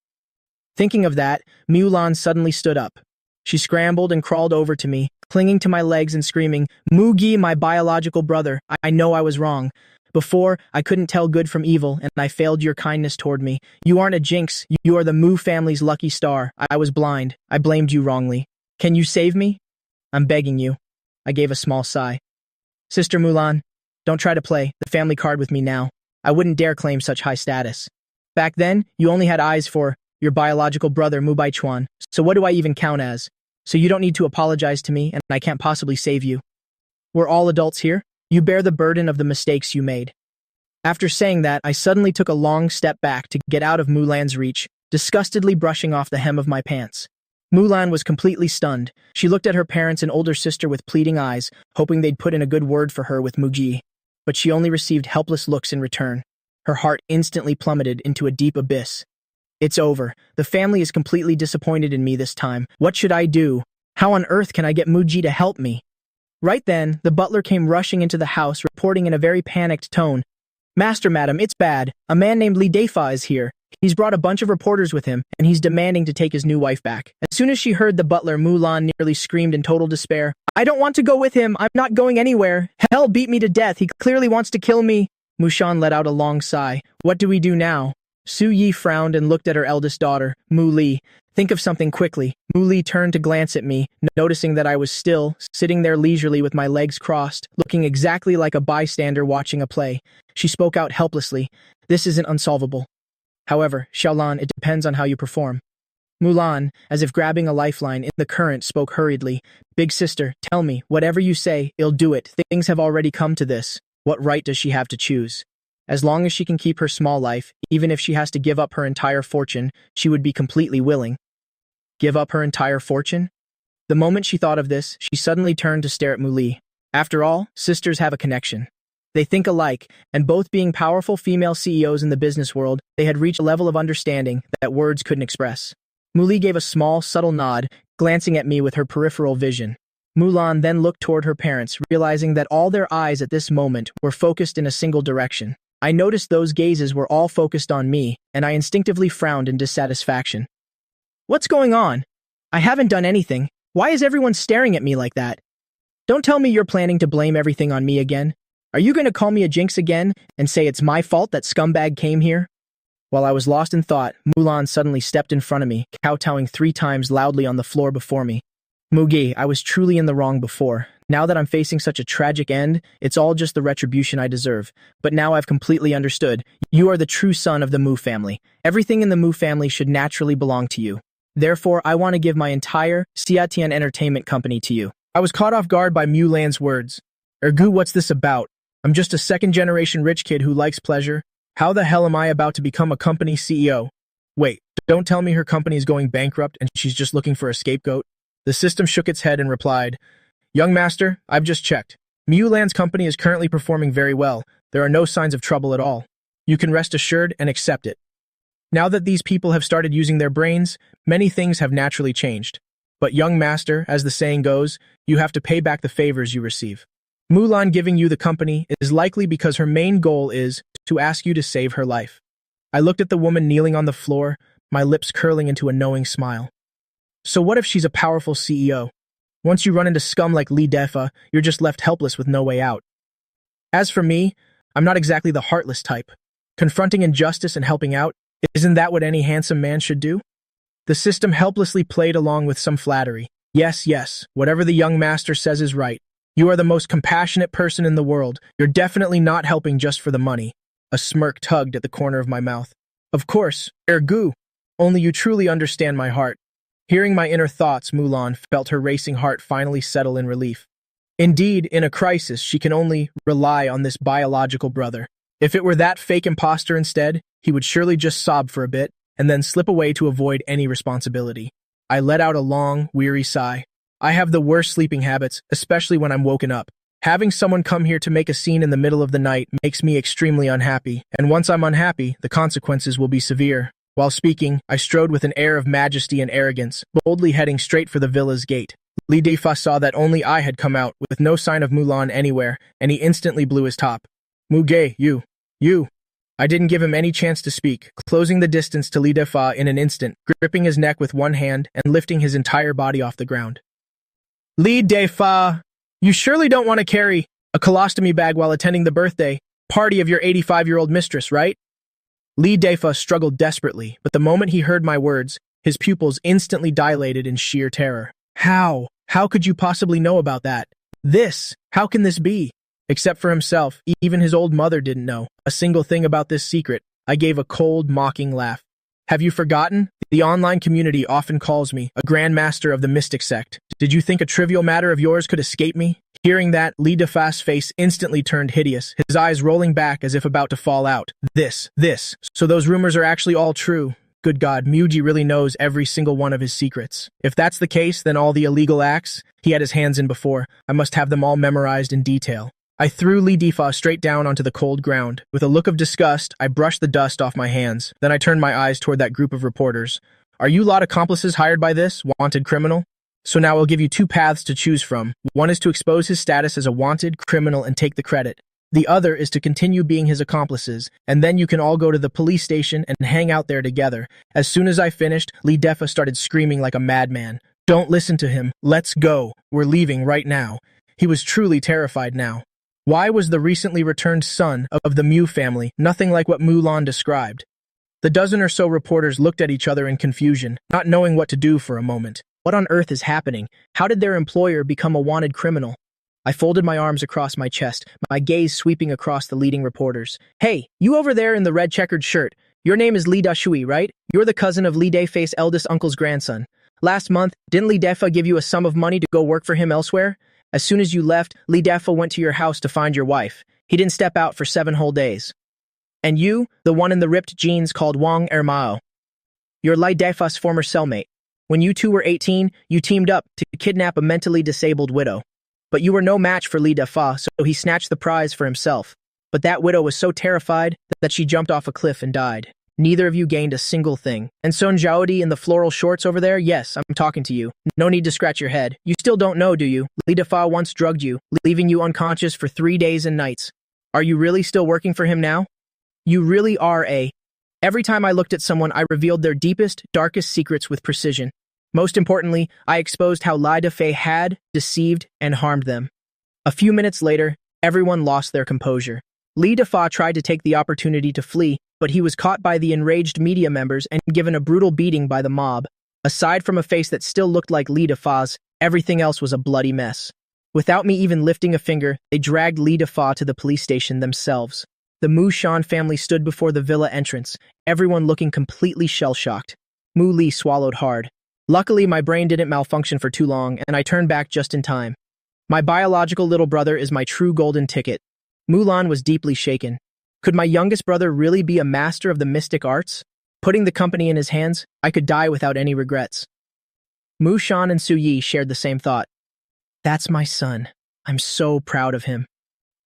Thinking of that, Mulan suddenly stood up. She scrambled and crawled over to me, clinging to my legs and screaming, "Mugi, my biological brother, I know I was wrong. Before, I couldn't tell good from evil, and I failed your kindness toward me. You aren't a jinx, you are the Mu family's lucky star. I was blind. I blamed you wrongly. Can you save me? I'm begging you." I gave a small sigh. "Sister Mulan, don't try to play the family card with me now. I wouldn't dare claim such high status. Back then, you only had eyes for your biological brother Mu Baichuan, so what do I even count as? So you don't need to apologize to me, and I can't possibly save you. We're all adults here. You bear the burden of the mistakes you made." After saying that, I suddenly took a long step back to get out of Mulan's reach, disgustedly brushing off the hem of my pants. Mulan was completely stunned. She looked at her parents and older sister with pleading eyes, hoping they'd put in a good word for her with Mugi. But she only received helpless looks in return. Her heart instantly plummeted into a deep abyss. It's over. The family is completely disappointed in me this time. What should I do? How on earth can I get Mugi to help me? Right then, the butler came rushing into the house, reporting in a very panicked tone, "Master, madam, it's bad. A man named Li Defa is here. He's brought a bunch of reporters with him, and he's demanding to take his new wife back." As soon as she heard the butler, Mulan nearly screamed in total despair, "I don't want to go with him. I'm not going anywhere. Hell beat me to death. He clearly wants to kill me." Mushan let out a long sigh. "What do we do now?" Su Yi frowned and looked at her eldest daughter, Mu Li. "Think of something quickly." Mu Li turned to glance at me, noticing that I was still sitting there leisurely with my legs crossed, looking exactly like a bystander watching a play. She spoke out helplessly, "This isn't unsolvable. However, Xiaolan, it depends on how you perform." Mulan, as if grabbing a lifeline in the current, spoke hurriedly, "Big sister, tell me, whatever you say, I'll do it. Things have already come to this. What right does she have to choose? As long as she can keep her small life, even if she has to give up her entire fortune, she would be completely willing." Give up her entire fortune? The moment she thought of this, she suddenly turned to stare at Mu Li. After all, sisters have a connection. They think alike, and both being powerful female CEOs in the business world, they had reached a level of understanding that words couldn't express. Mu Li gave a small, subtle nod, glancing at me with her peripheral vision. Mulan then looked toward her parents, realizing that all their eyes at this moment were focused in a single direction. I noticed those gazes were all focused on me, and I instinctively frowned in dissatisfaction. What's going on? I haven't done anything. Why is everyone staring at me like that? Don't tell me you're planning to blame everything on me again. Are you going to call me a jinx again and say it's my fault that scumbag came here? While I was lost in thought, Mulan suddenly stepped in front of me, kowtowing 3 times loudly on the floor before me. Mugi, I was truly in the wrong before. Now that I'm facing such a tragic end, it's all just the retribution I deserve. But now I've completely understood. You are the true son of the Mu family. Everything in the Mu family should naturally belong to you. Therefore, I want to give my entire Xiatian entertainment company to you. I was caught off guard by Mulan's words. Ergu, what's this about? I'm just a second-generation rich kid who likes pleasure. How the hell am I about to become a company CEO? Wait, don't tell me her company is going bankrupt and she's just looking for a scapegoat? The system shook its head and replied, Young master, I've just checked. Mulan's company is currently performing very well. There are no signs of trouble at all. You can rest assured and accept it. Now that these people have started using their brains, many things have naturally changed. But young master, as the saying goes, you have to pay back the favors you receive. Mulan giving you the company is likely because her main goal is to ask you to save her life. I looked at the woman kneeling on the floor, my lips curling into a knowing smile. So what if she's a powerful CEO? Once you run into scum like Li Defa, you're just left helpless with no way out. As for me, I'm not exactly the heartless type. Confronting injustice and helping out, isn't that what any handsome man should do? The system helplessly played along with some flattery. Yes, yes, whatever the young master says is right. You are the most compassionate person in the world. You're definitely not helping just for the money. A smirk tugged at the corner of my mouth. Of course, Ergu. Only you truly understand my heart. Hearing my inner thoughts, Mulan felt her racing heart finally settle in relief. Indeed, in a crisis, she can only rely on this biological brother. If it were that fake imposter instead, he would surely just sob for a bit and then slip away to avoid any responsibility. I let out a long, weary sigh. I have the worst sleeping habits, especially when I'm woken up. Having someone come here to make a scene in the middle of the night makes me extremely unhappy, and once I'm unhappy, the consequences will be severe. While speaking, I strode with an air of majesty and arrogance, boldly heading straight for the villa's gate. Li Defa saw that only I had come out, with no sign of Mulan anywhere, and he instantly blew his top. Muge, you. I didn't give him any chance to speak, closing the distance to Li Defa in an instant, gripping his neck with one hand and lifting his entire body off the ground. Li Defa, you surely don't want to carry a colostomy bag while attending the birthday party of your 85-year-old mistress, right? Li Defa struggled desperately, but the moment he heard my words, his pupils instantly dilated in sheer terror. How? How could you possibly know about that? How can this be? Except for himself, even his old mother didn't know a single thing about this secret. I gave a cold, mocking laugh. Have you forgotten? The online community often calls me a grandmaster of the mystic sect. Did you think a trivial matter of yours could escape me? Hearing that, Li Defa's face instantly turned hideous, his eyes rolling back as if about to fall out. So those rumors are actually all true. Good God, Muji really knows every single one of his secrets. If that's the case, then all the illegal acts he had his hands in before, I must have them all memorized in detail. I threw Li Defa straight down onto the cold ground. With a look of disgust, I brushed the dust off my hands. Then I turned my eyes toward that group of reporters. Are you lot accomplices hired by this wanted criminal? So now I'll give you two paths to choose from. One is to expose his status as a wanted criminal and take the credit. The other is to continue being his accomplices, and then you can all go to the police station and hang out there together. As soon as I finished, Li Defa started screaming like a madman. Don't listen to him. Let's go. We're leaving right now. He was truly terrified now. Why was the recently returned son of the Mu family nothing like what Mulan described? The dozen or so reporters looked at each other in confusion, not knowing what to do for a moment. What on earth is happening? How did their employer become a wanted criminal? I folded my arms across my chest, my gaze sweeping across the leading reporters. Hey, you over there in the red checkered shirt. Your name is Li Dashui, right? You're the cousin of Li Defei's eldest uncle's grandson. Last month, didn't Li Defa give you a sum of money to go work for him elsewhere? As soon as you left, Li Defa went to your house to find your wife. He didn't step out for 7 whole days. And you, the one in the ripped jeans called Wang Ermao. You're Li Defa's former cellmate. When you two were 18, you teamed up to kidnap a mentally disabled widow. But you were no match for Li Defa, so he snatched the prize for himself. But that widow was so terrified that she jumped off a cliff and died. Neither of you gained a single thing. And Son Zhaodi in the floral shorts over there? Yes, I'm talking to you. No need to scratch your head. You still don't know, do you? Li Defa once drugged you, leaving you unconscious for 3 days and nights. Are you really still working for him now? You really are a... Every time I looked at someone, I revealed their deepest, darkest secrets with precision. Most importantly, I exposed how Li Defei had deceived and harmed them. A few minutes later, everyone lost their composure. Li Defa tried to take the opportunity to flee, but he was caught by the enraged media members and given a brutal beating by the mob. Aside from a face that still looked like Li Defa's, everything else was a bloody mess. Without me even lifting a finger, they dragged Li Defa to the police station themselves. The Mushan family stood before the villa entrance, everyone looking completely shell-shocked. Mu Li swallowed hard. Luckily, my brain didn't malfunction for too long, and I turned back just in time. My biological little brother is my true golden ticket. Mulan was deeply shaken. Could my youngest brother really be a master of the mystic arts? Putting the company in his hands, I could die without any regrets. Mushan and Su Yi shared the same thought. That's my son. I'm so proud of him.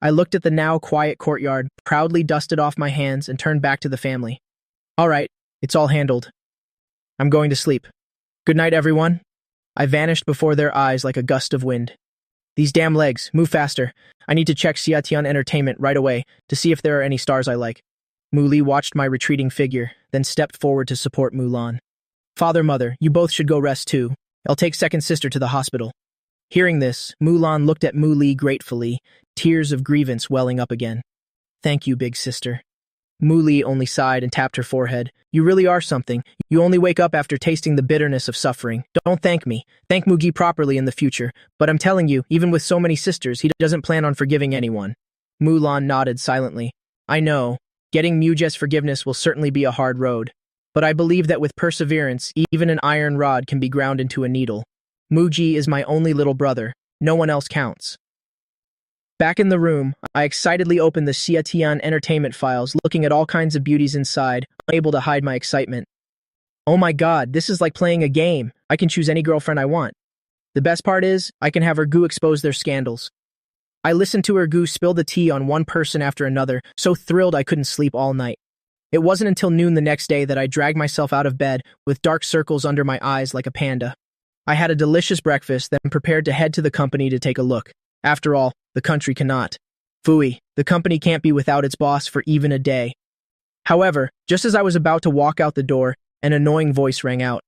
I looked at the now quiet courtyard, proudly dusted off my hands, and turned back to the family. All right, it's all handled. I'm going to sleep. Good night, everyone. I vanished before their eyes like a gust of wind. These damn legs, move faster. I need to check Xiatian Entertainment right away to see if there are any stars I like. Mu Li watched my retreating figure, then stepped forward to support Mulan. Father, mother, you both should go rest too. I'll take second sister to the hospital. Hearing this, Mulan looked at Mu Li gratefully, tears of grievance welling up again. Thank you, big sister. Mu Li only sighed and tapped her forehead. You really are something. You only wake up after tasting the bitterness of suffering. Don't thank me. Thank Mugi properly in the future. But I'm telling you, even with so many sisters, he doesn't plan on forgiving anyone. Mulan nodded silently. I know. Getting Muge's forgiveness will certainly be a hard road. But I believe that with perseverance, even an iron rod can be ground into a needle. Mugi is my only little brother. No one else counts. Back in the room, I excitedly opened the Xiatian Entertainment files, looking at all kinds of beauties inside, unable to hide my excitement. Oh my god, this is like playing a game. I can choose any girlfriend I want. The best part is, I can have Ergu expose their scandals. I listened to Ergu spill the tea on one person after another, so thrilled I couldn't sleep all night. It wasn't until noon the next day that I dragged myself out of bed, with dark circles under my eyes like a panda. I had a delicious breakfast, then prepared to head to the company to take a look. After all, the country cannot. Phooey, the company can't be without its boss for even a day. However, just as I was about to walk out the door, an annoying voice rang out.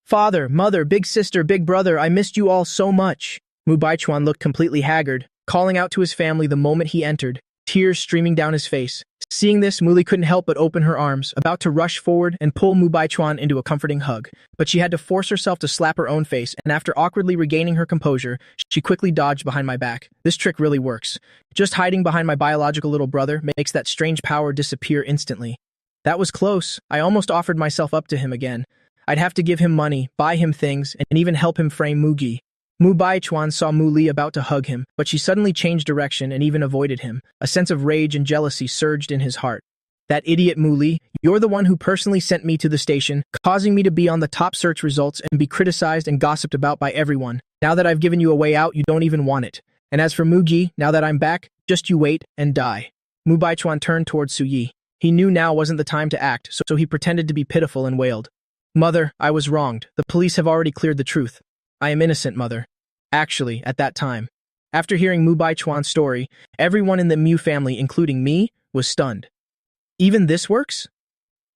Father, mother, big sister, big brother, I missed you all so much. Mu Baichuan looked completely haggard, calling out to his family the moment he entered, tears streaming down his face. Seeing this, Mu Li couldn't help but open her arms, about to rush forward and pull Mu Baichuan into a comforting hug. But she had to force herself to slap her own face, and after awkwardly regaining her composure, she quickly dodged behind my back. This trick really works. Just hiding behind my biological little brother makes that strange power disappear instantly. That was close. I almost offered myself up to him again. I'd have to give him money, buy him things, and even help him frame Mugi. Mu Baichuan saw Mu Li about to hug him, but she suddenly changed direction and even avoided him. A sense of rage and jealousy surged in his heart. That idiot Mu Li, you're the one who personally sent me to the station, causing me to be on the top search results and be criticized and gossiped about by everyone. Now that I've given you a way out, you don't even want it. And as for Mugi, now that I'm back, just you wait and die. Mu Baichuan turned towards Su Yi. He knew now wasn't the time to act, so he pretended to be pitiful and wailed. Mother, I was wronged. The police have already cleared the truth. I am innocent, mother. Actually, at that time. After hearing Mu Baichuan's story, everyone in the Mu family, including me, was stunned. Even this works?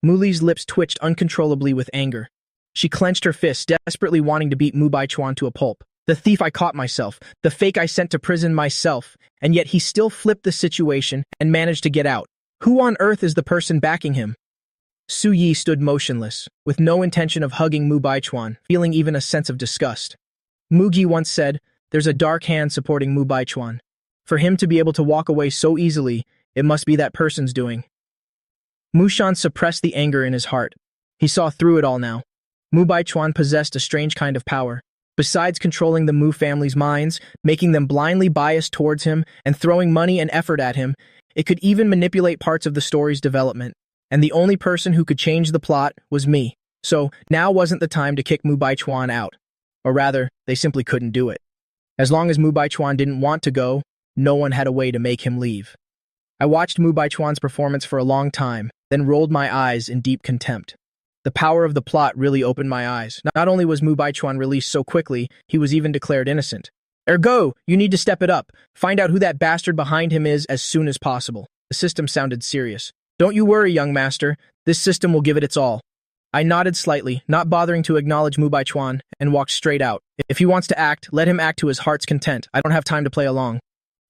Mu Li's lips twitched uncontrollably with anger. She clenched her fists, desperately wanting to beat Mu Baichuan to a pulp. The thief I caught myself, the fake I sent to prison myself, and yet he still flipped the situation and managed to get out. Who on earth is the person backing him? Su Yi stood motionless, with no intention of hugging Mu Baichuan, feeling even a sense of disgust. Mugi once said, there's a dark hand supporting Mu Baichuan. For him to be able to walk away so easily, it must be that person's doing. Mushan suppressed the anger in his heart. He saw through it all now. Mu Baichuan possessed a strange kind of power. Besides controlling the Mu family's minds, making them blindly biased towards him, and throwing money and effort at him, it could even manipulate parts of the story's development. And the only person who could change the plot was me. So, now wasn't the time to kick Mu Baichuan out. Or rather, they simply couldn't do it. As long as Mu Baichuan didn't want to go, no one had a way to make him leave. I watched Mu Baichuan's performance for a long time, then rolled my eyes in deep contempt. The power of the plot really opened my eyes. Not only was Mu Baichuan released so quickly, he was even declared innocent. Ergo, you need to step it up. Find out who that bastard behind him is as soon as possible. The system sounded serious. Don't you worry, young master. This system will give it its all. I nodded slightly, not bothering to acknowledge Mu Baichuan, and walked straight out. If he wants to act, let him act to his heart's content. I don't have time to play along.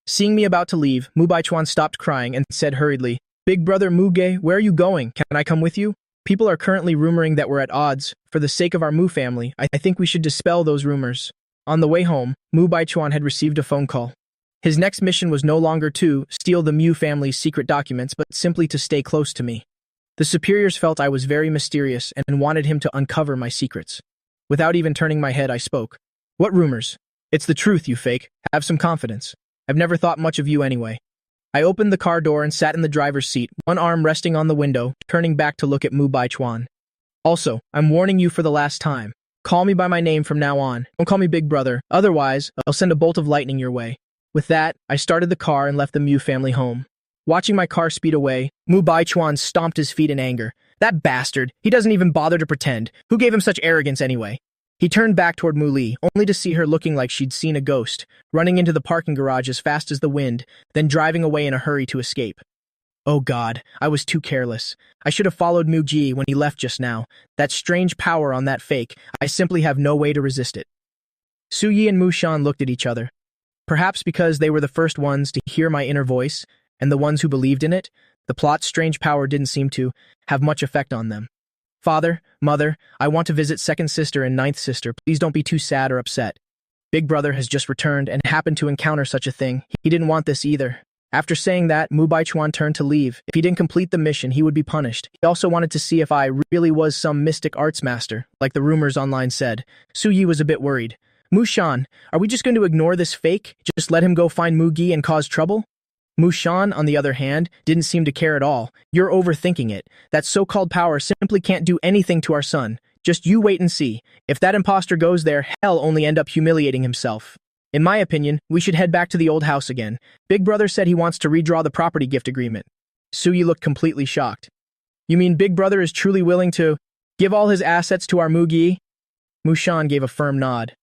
Seeing me about to leave, Mu Baichuan stopped crying and said hurriedly, Big brother Muge, where are you going? Can I come with you? People are currently rumoring that we're at odds. For the sake of our Mu family, I think we should dispel those rumors. On the way home, Mu Baichuan had received a phone call. His next mission was no longer to steal the Mu family's secret documents, but simply to stay close to me. The superiors felt I was very mysterious and wanted him to uncover my secrets. Without even turning my head, I spoke. What rumors? It's the truth, you fake. Have some confidence. I've never thought much of you anyway. I opened the car door and sat in the driver's seat, one arm resting on the window, turning back to look at Mu Baichuan. Also, I'm warning you for the last time. Call me by my name from now on. Don't call me Big Brother. Otherwise, I'll send a bolt of lightning your way. With that, I started the car and left the Mu family home. Watching my car speed away, Mu Baichuan stomped his feet in anger. That bastard! He doesn't even bother to pretend. Who gave him such arrogance anyway? He turned back toward Mu Li, only to see her looking like she'd seen a ghost, running into the parking garage as fast as the wind, then driving away in a hurry to escape. Oh God, I was too careless. I should have followed Mu Ji when he left just now. That strange power on that fake, I simply have no way to resist it. Su Yi and Mushan looked at each other. Perhaps because they were the first ones to hear my inner voice, and the ones who believed in it, the plot's strange power didn't seem to have much effect on them. Father, Mother, I want to visit second sister and ninth sister. Please don't be too sad or upset. Big brother has just returned and happened to encounter such a thing. He didn't want this either. After saying that, Mu Baichuan turned to leave. If he didn't complete the mission, he would be punished. He also wanted to see if I really was some mystic arts master, like the rumors online said. Su Yi was a bit worried. Mushan, are we just going to ignore this fake? Just let him go find Mu Gi and cause trouble? Mushan, on the other hand, didn't seem to care at all. You're overthinking it. That so-called power simply can't do anything to our son. Just you wait and see. If that imposter goes there, he'll only end up humiliating himself. In my opinion, we should head back to the old house again. Big brother said he wants to redraw the property gift agreement. Su Yi looked completely shocked. You mean Big brother is truly willing to give all his assets to our Mu Gi? Mushan gave a firm nod.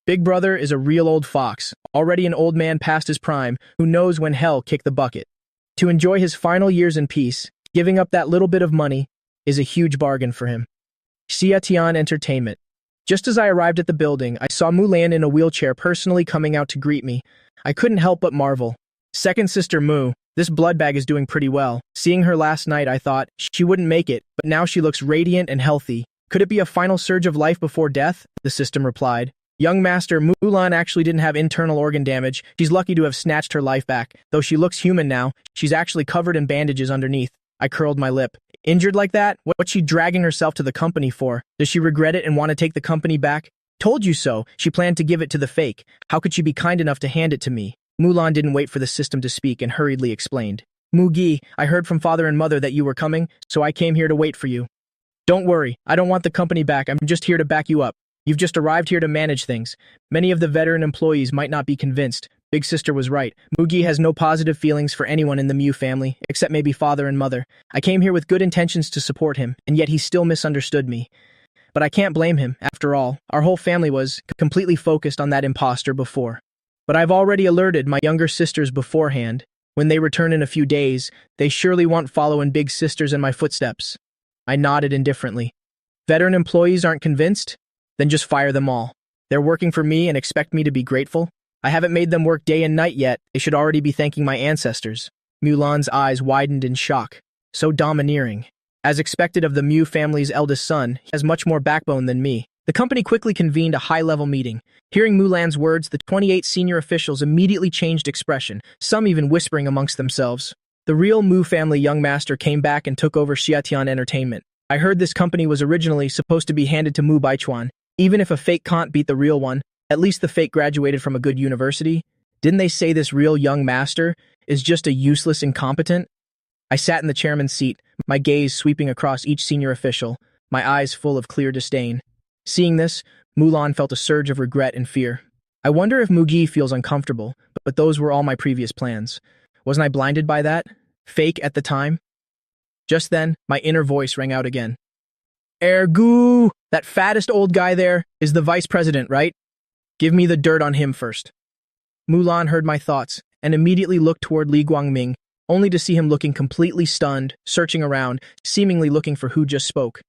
Big brother is a real old fox, already an old man past his prime, who knows when hell kicked the bucket. To enjoy his final years in peace, giving up that little bit of money is a huge bargain for him. Xiatian Entertainment. Just as I arrived at the building, I saw Mulan in a wheelchair personally coming out to greet me. I couldn't help but marvel. Second sister Mu, this bloodbag is doing pretty well. Seeing her last night, I thought she wouldn't make it, but now she looks radiant and healthy. Could it be a final surge of life before death? The system replied. Young Master, Mulan actually didn't have internal organ damage. She's lucky to have snatched her life back. Though she looks human now, she's actually covered in bandages underneath. I curled my lip. Injured like that? What's she dragging herself to the company for? Does she regret it and want to take the company back? Told you so. She planned to give it to the fake. How could she be kind enough to hand it to me? Mulan didn't wait for the system to speak and hurriedly explained. Mu Gi, I heard from father and mother that you were coming, so I came here to wait for you. Don't worry, I don't want the company back. I'm just here to back you up. You've just arrived here to manage things. Many of the veteran employees might not be convinced. Big sister was right. Mu Gi has no positive feelings for anyone in the Mu family, except maybe father and mother. I came here with good intentions to support him, and yet he still misunderstood me. But I can't blame him. After all, our whole family was completely focused on that imposter before. But I've already alerted my younger sisters beforehand. When they return in a few days, they surely won't follow in big sisters in my footsteps. I nodded indifferently. Veteran employees aren't convinced? Then just fire them all. They're working for me and expect me to be grateful? I haven't made them work day and night yet. They should already be thanking my ancestors. Mulan's eyes widened in shock. So domineering. As expected of the Mu family's eldest son, he has much more backbone than me. The company quickly convened a high-level meeting. Hearing Mulan's words, the 28 senior officials immediately changed expression, some even whispering amongst themselves. The real Mu family young master came back and took over Xiatian Entertainment. I heard this company was originally supposed to be handed to Mu Baichuan. Even if a fake can't beat the real one, at least the fake graduated from a good university. Didn't they say this real young master is just a useless incompetent? I sat in the chairman's seat, my gaze sweeping across each senior official, my eyes full of clear disdain. Seeing this, Mulan felt a surge of regret and fear. I wonder if Mu Gi feels uncomfortable, but those were all my previous plans. Wasn't I blinded by that? Fake at the time? Just then, my inner voice rang out again. Ergu! That fattest old guy there is the vice president, right? Give me the dirt on him first. Mulan heard my thoughts and immediately looked toward Li Guangming, only to see him looking completely stunned, searching around, seemingly looking for who just spoke.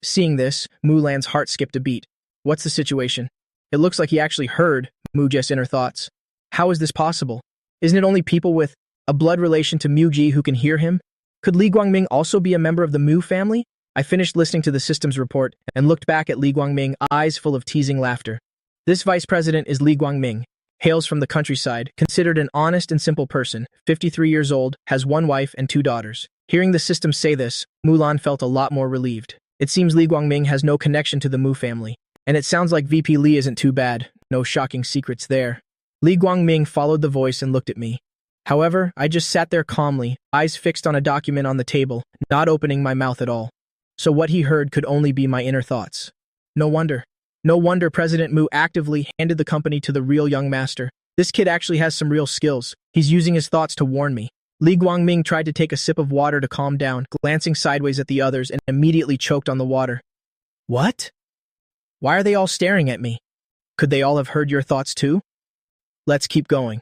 Seeing this, Mulan's heart skipped a beat. What's the situation? It looks like he actually heard Mu's inner thoughts. How is this possible? Isn't it only people with a blood relation to Mu Ji who can hear him? Could Li Guangming also be a member of the Mu family? I finished listening to the systems report and looked back at Li Guangming, eyes full of teasing laughter. This vice president is Li Guangming. Hails from the countryside, considered an honest and simple person, 53 years old, has one wife and 2 daughters. Hearing the system say this, Mulan felt a lot more relieved. It seems Li Guangming has no connection to the Mu family. And it sounds like VP Li isn't too bad. No shocking secrets there. Li Guangming followed the voice and looked at me. However, I just sat there calmly, eyes fixed on a document on the table, not opening my mouth at all. So what he heard could only be my inner thoughts. No wonder. No wonder President Mu actively handed the company to the real young master. This kid actually has some real skills. He's using his thoughts to warn me. Li Guangming tried to take a sip of water to calm down, glancing sideways at the others and immediately choked on the water. What? Why are they all staring at me? Could they all have heard your thoughts too? Let's keep going.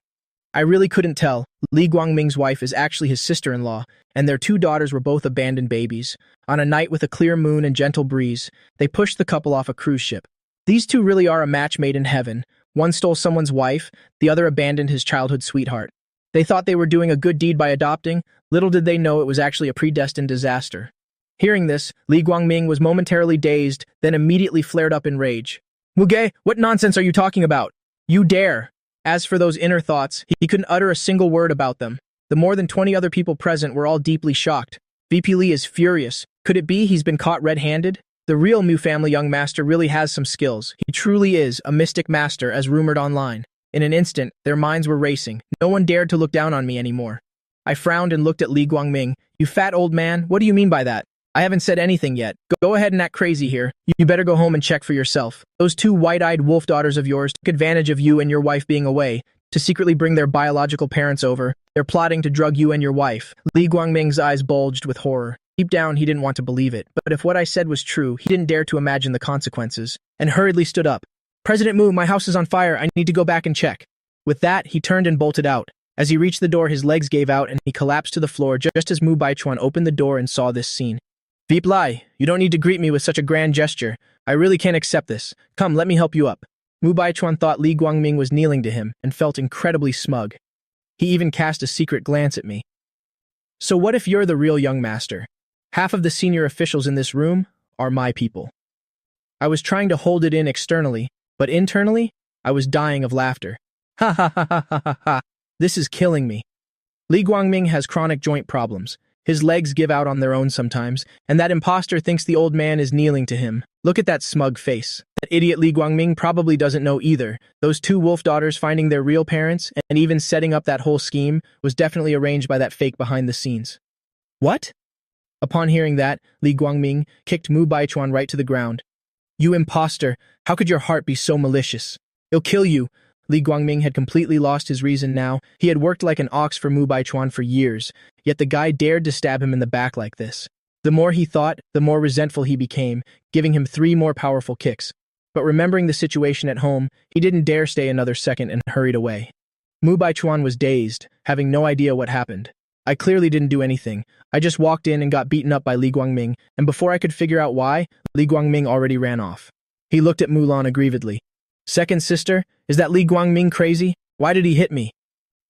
I really couldn't tell. Li Guangming's wife is actually his sister-in-law, and their two daughters were both abandoned babies. On a night with a clear moon and gentle breeze, they pushed the couple off a cruise ship. These two really are a match made in heaven. One stole someone's wife, the other abandoned his childhood sweetheart. They thought they were doing a good deed by adopting. Little did they know it was actually a predestined disaster. Hearing this, Li Guangming was momentarily dazed, then immediately flared up in rage. Muge, what nonsense are you talking about? You dare! As for those inner thoughts, he couldn't utter a single word about them. The more than 20 other people present were all deeply shocked. VP Li is furious. Could it be he's been caught red-handed? The real Mu family young master really has some skills. He truly is a mystic master, as rumored online. In an instant, their minds were racing. No one dared to look down on me anymore. I frowned and looked at Li Guangming. You fat old man, what do you mean by that? I haven't said anything yet. Go ahead and act crazy here. You better go home and check for yourself. Those two white-eyed wolf daughters of yours took advantage of you and your wife being away to secretly bring their biological parents over. They're plotting to drug you and your wife. Li Guangming's eyes bulged with horror. Deep down, he didn't want to believe it, but if what I said was true, he didn't dare to imagine the consequences, and hurriedly stood up. President Mu, my house is on fire. I need to go back and check. With that, he turned and bolted out. As he reached the door, his legs gave out and he collapsed to the floor just as Mu Baichuan opened the door and saw this scene. Veep Lai, you don't need to greet me with such a grand gesture. I really can't accept this. Come, let me help you up. Mu Baichuan thought Li Guangming was kneeling to him and felt incredibly smug. He even cast a secret glance at me. So what if you're the real young master? Half of the senior officials in this room are my people. I was trying to hold it in externally, but internally, I was dying of laughter. Ha ha ha ha ha ha ha. This is killing me. Li Guangming has chronic joint problems. His legs give out on their own sometimes, and that imposter thinks the old man is kneeling to him. Look at that smug face. That idiot Li Guangming probably doesn't know either. Those two wolf daughters finding their real parents, and even setting up that whole scheme, was definitely arranged by that fake behind the scenes. What? Upon hearing that, Li Guangming kicked Mu Baichuan right to the ground. You imposter, how could your heart be so malicious? He'll kill you. Li Guangming had completely lost his reason now. He had worked like an ox for Mu Baichuan for years, yet the guy dared to stab him in the back like this. The more he thought, the more resentful he became, giving him 3 more powerful kicks. But remembering the situation at home, he didn't dare stay another second and hurried away. Mu Baichuan was dazed, having no idea what happened. I clearly didn't do anything. I just walked in and got beaten up by Li Guangming, and before I could figure out why, Li Guangming already ran off. He looked at Mulan aggrievedly. Second sister, is that Li Guangming crazy? Why did he hit me?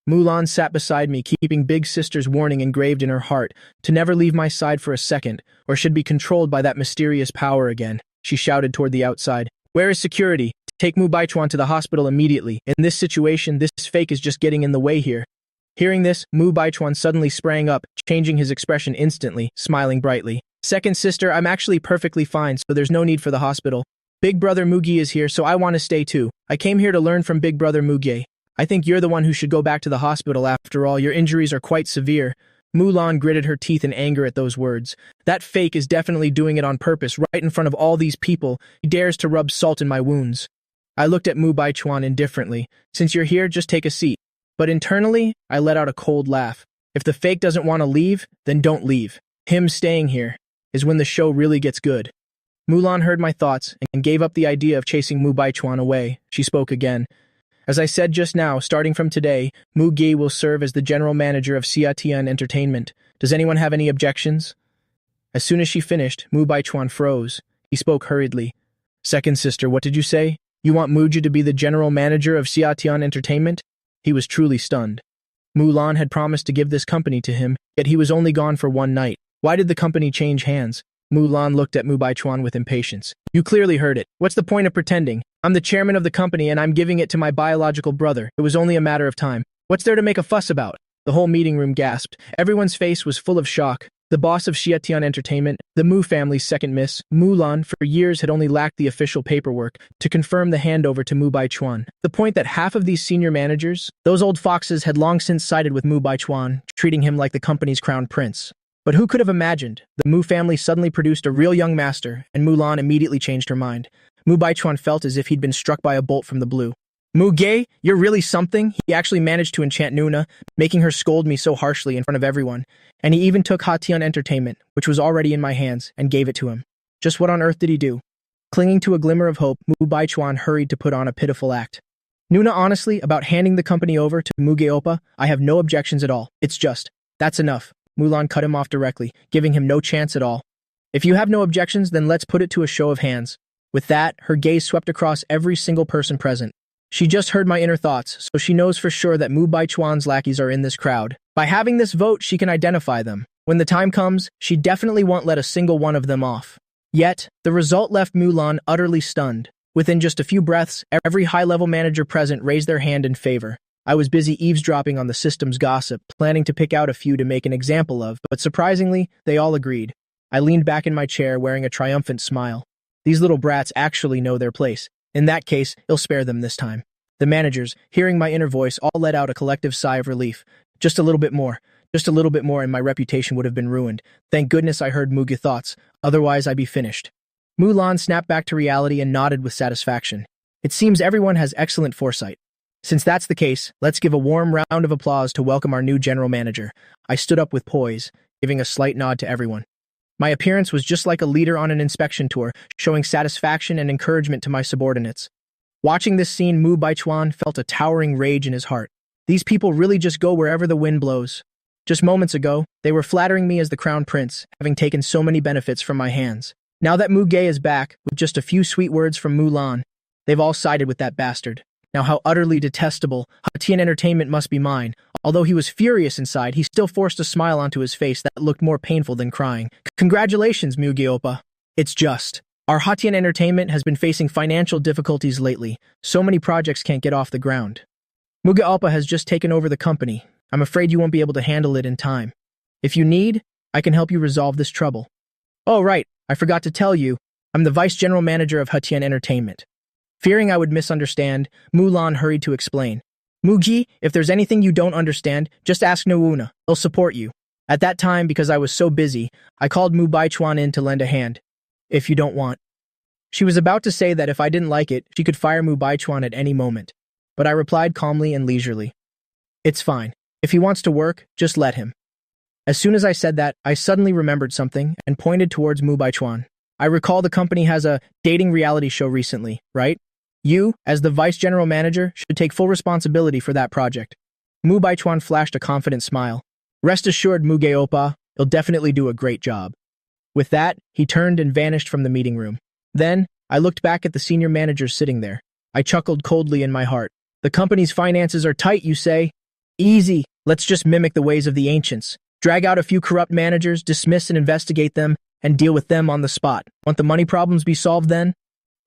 Mulan sat beside me, keeping big sister's warning engraved in her heart to never leave my side for a second, or should be controlled by that mysterious power again. She shouted toward the outside. Where is security? Take Mu Baichuan to the hospital immediately. In this situation, this fake is just getting in the way here. Hearing this, Mu Baichuan suddenly sprang up, changing his expression instantly, smiling brightly. Second sister, I'm actually perfectly fine, so there's no need for the hospital. Big brother Mugi is here, so I want to stay too. I came here to learn from big brother Mugi. I think you're the one who should go back to the hospital after all. Your injuries are quite severe. Mulan gritted her teeth in anger at those words. That fake is definitely doing it on purpose, right in front of all these people. He dares to rub salt in my wounds. I looked at Mu Baichuan indifferently. Since you're here, just take a seat. But internally, I let out a cold laugh. If the fake doesn't want to leave, then don't leave. Him staying here is when the show really gets good. Mulan heard my thoughts and gave up the idea of chasing Mu Baichuan away. She spoke again. As I said just now, starting from today, Mu Gi will serve as the general manager of Xiatian Entertainment. Does anyone have any objections? As soon as she finished, Mu Baichuan froze. He spoke hurriedly. Second sister, what did you say? You want Muji to be the general manager of Xiatian Entertainment? He was truly stunned. Mulan had promised to give this company to him, yet he was only gone for 1 night. Why did the company change hands? Mulan looked at Mu Baichuan with impatience. You clearly heard it. What's the point of pretending? I'm the chairman of the company and I'm giving it to my biological brother. It was only a matter of time. What's there to make a fuss about? The whole meeting room gasped. Everyone's face was full of shock. The boss of Xiatian Entertainment, the Mu family's second miss, Mulan, for years had only lacked the official paperwork to confirm the handover to Mu Baichuan. The point that half of these senior managers, those old foxes, had long since sided with Mu Baichuan, treating him like the company's crown prince. But who could have imagined? The Mu family suddenly produced a real young master, and Mulan immediately changed her mind. Mu Baichuan felt as if he'd been struck by a bolt from the blue. Mu Ge, you're really something? He actually managed to enchant Nuna, making her scold me so harshly in front of everyone. And he even took Hatian Entertainment, which was already in my hands, and gave it to him. Just what on earth did he do? Clinging to a glimmer of hope, Mu Baichuan hurried to put on a pitiful act. Nuna, honestly, about handing the company over to Muge Oppa, I have no objections at all. It's just, that's enough. Mulan cut him off directly, giving him no chance at all. If you have no objections, then let's put it to a show of hands. With that, her gaze swept across every single person present. She just heard my inner thoughts, so she knows for sure that Mu Baichuan's lackeys are in this crowd. By having this vote, she can identify them. When the time comes, she definitely won't let a single one of them off. Yet, the result left Mulan utterly stunned. Within just a few breaths, every high-level manager present raised their hand in favor. I was busy eavesdropping on the system's gossip, planning to pick out a few to make an example of, but surprisingly, they all agreed. I leaned back in my chair wearing a triumphant smile. These little brats actually know their place. In that case, I'll spare them this time. The managers, hearing my inner voice, all let out a collective sigh of relief. Just a little bit more, and my reputation would have been ruined. Thank goodness I heard Mugi thoughts, otherwise I'd be finished. Mulan snapped back to reality and nodded with satisfaction. It seems everyone has excellent foresight. Since that's the case, let's give a warm round of applause to welcome our new general manager. I stood up with poise, giving a slight nod to everyone. My appearance was just like a leader on an inspection tour, showing satisfaction and encouragement to my subordinates. Watching this scene, Mu Baichuan felt a towering rage in his heart. These people really just go wherever the wind blows. Just moments ago, they were flattering me as the crown prince, having taken so many benefits from my hands. Now that Mu Ge is back, with just a few sweet words from Mulan, they've all sided with that bastard. Now how utterly detestable, Hatian Entertainment must be mine. Although he was furious inside, he still forced a smile onto his face that looked more painful than crying. Congratulations, Mugi Oppa. It's just, our Hatian Entertainment has been facing financial difficulties lately. So many projects can't get off the ground. Mugi Oppa has just taken over the company. I'm afraid you won't be able to handle it in time. If you need, I can help you resolve this trouble. Oh right, I forgot to tell you, I'm the Vice General Manager of Hatian Entertainment. Fearing I would misunderstand, Mulan hurried to explain. Mugi, if there's anything you don't understand, just ask Nouna. He'll support you. At that time, because I was so busy, I called Mu Baichuan in to lend a hand. If you don't want. She was about to say that if I didn't like it, she could fire Mu Baichuan at any moment. But I replied calmly and leisurely. It's fine. If he wants to work, just let him. As soon as I said that, I suddenly remembered something and pointed towards Mu Baichuan. I recall the company has a dating reality show recently, right? You, as the Vice General Manager, should take full responsibility for that project. Mu Baichuan flashed a confident smile. Rest assured, Muge Oppa, he'll definitely do a great job. With that, he turned and vanished from the meeting room. Then, I looked back at the senior managers sitting there. I chuckled coldly in my heart. The company's finances are tight, you say? Easy. Let's just mimic the ways of the ancients. Drag out a few corrupt managers, dismiss and investigate them, and deal with them on the spot. Want the money problems be solved then?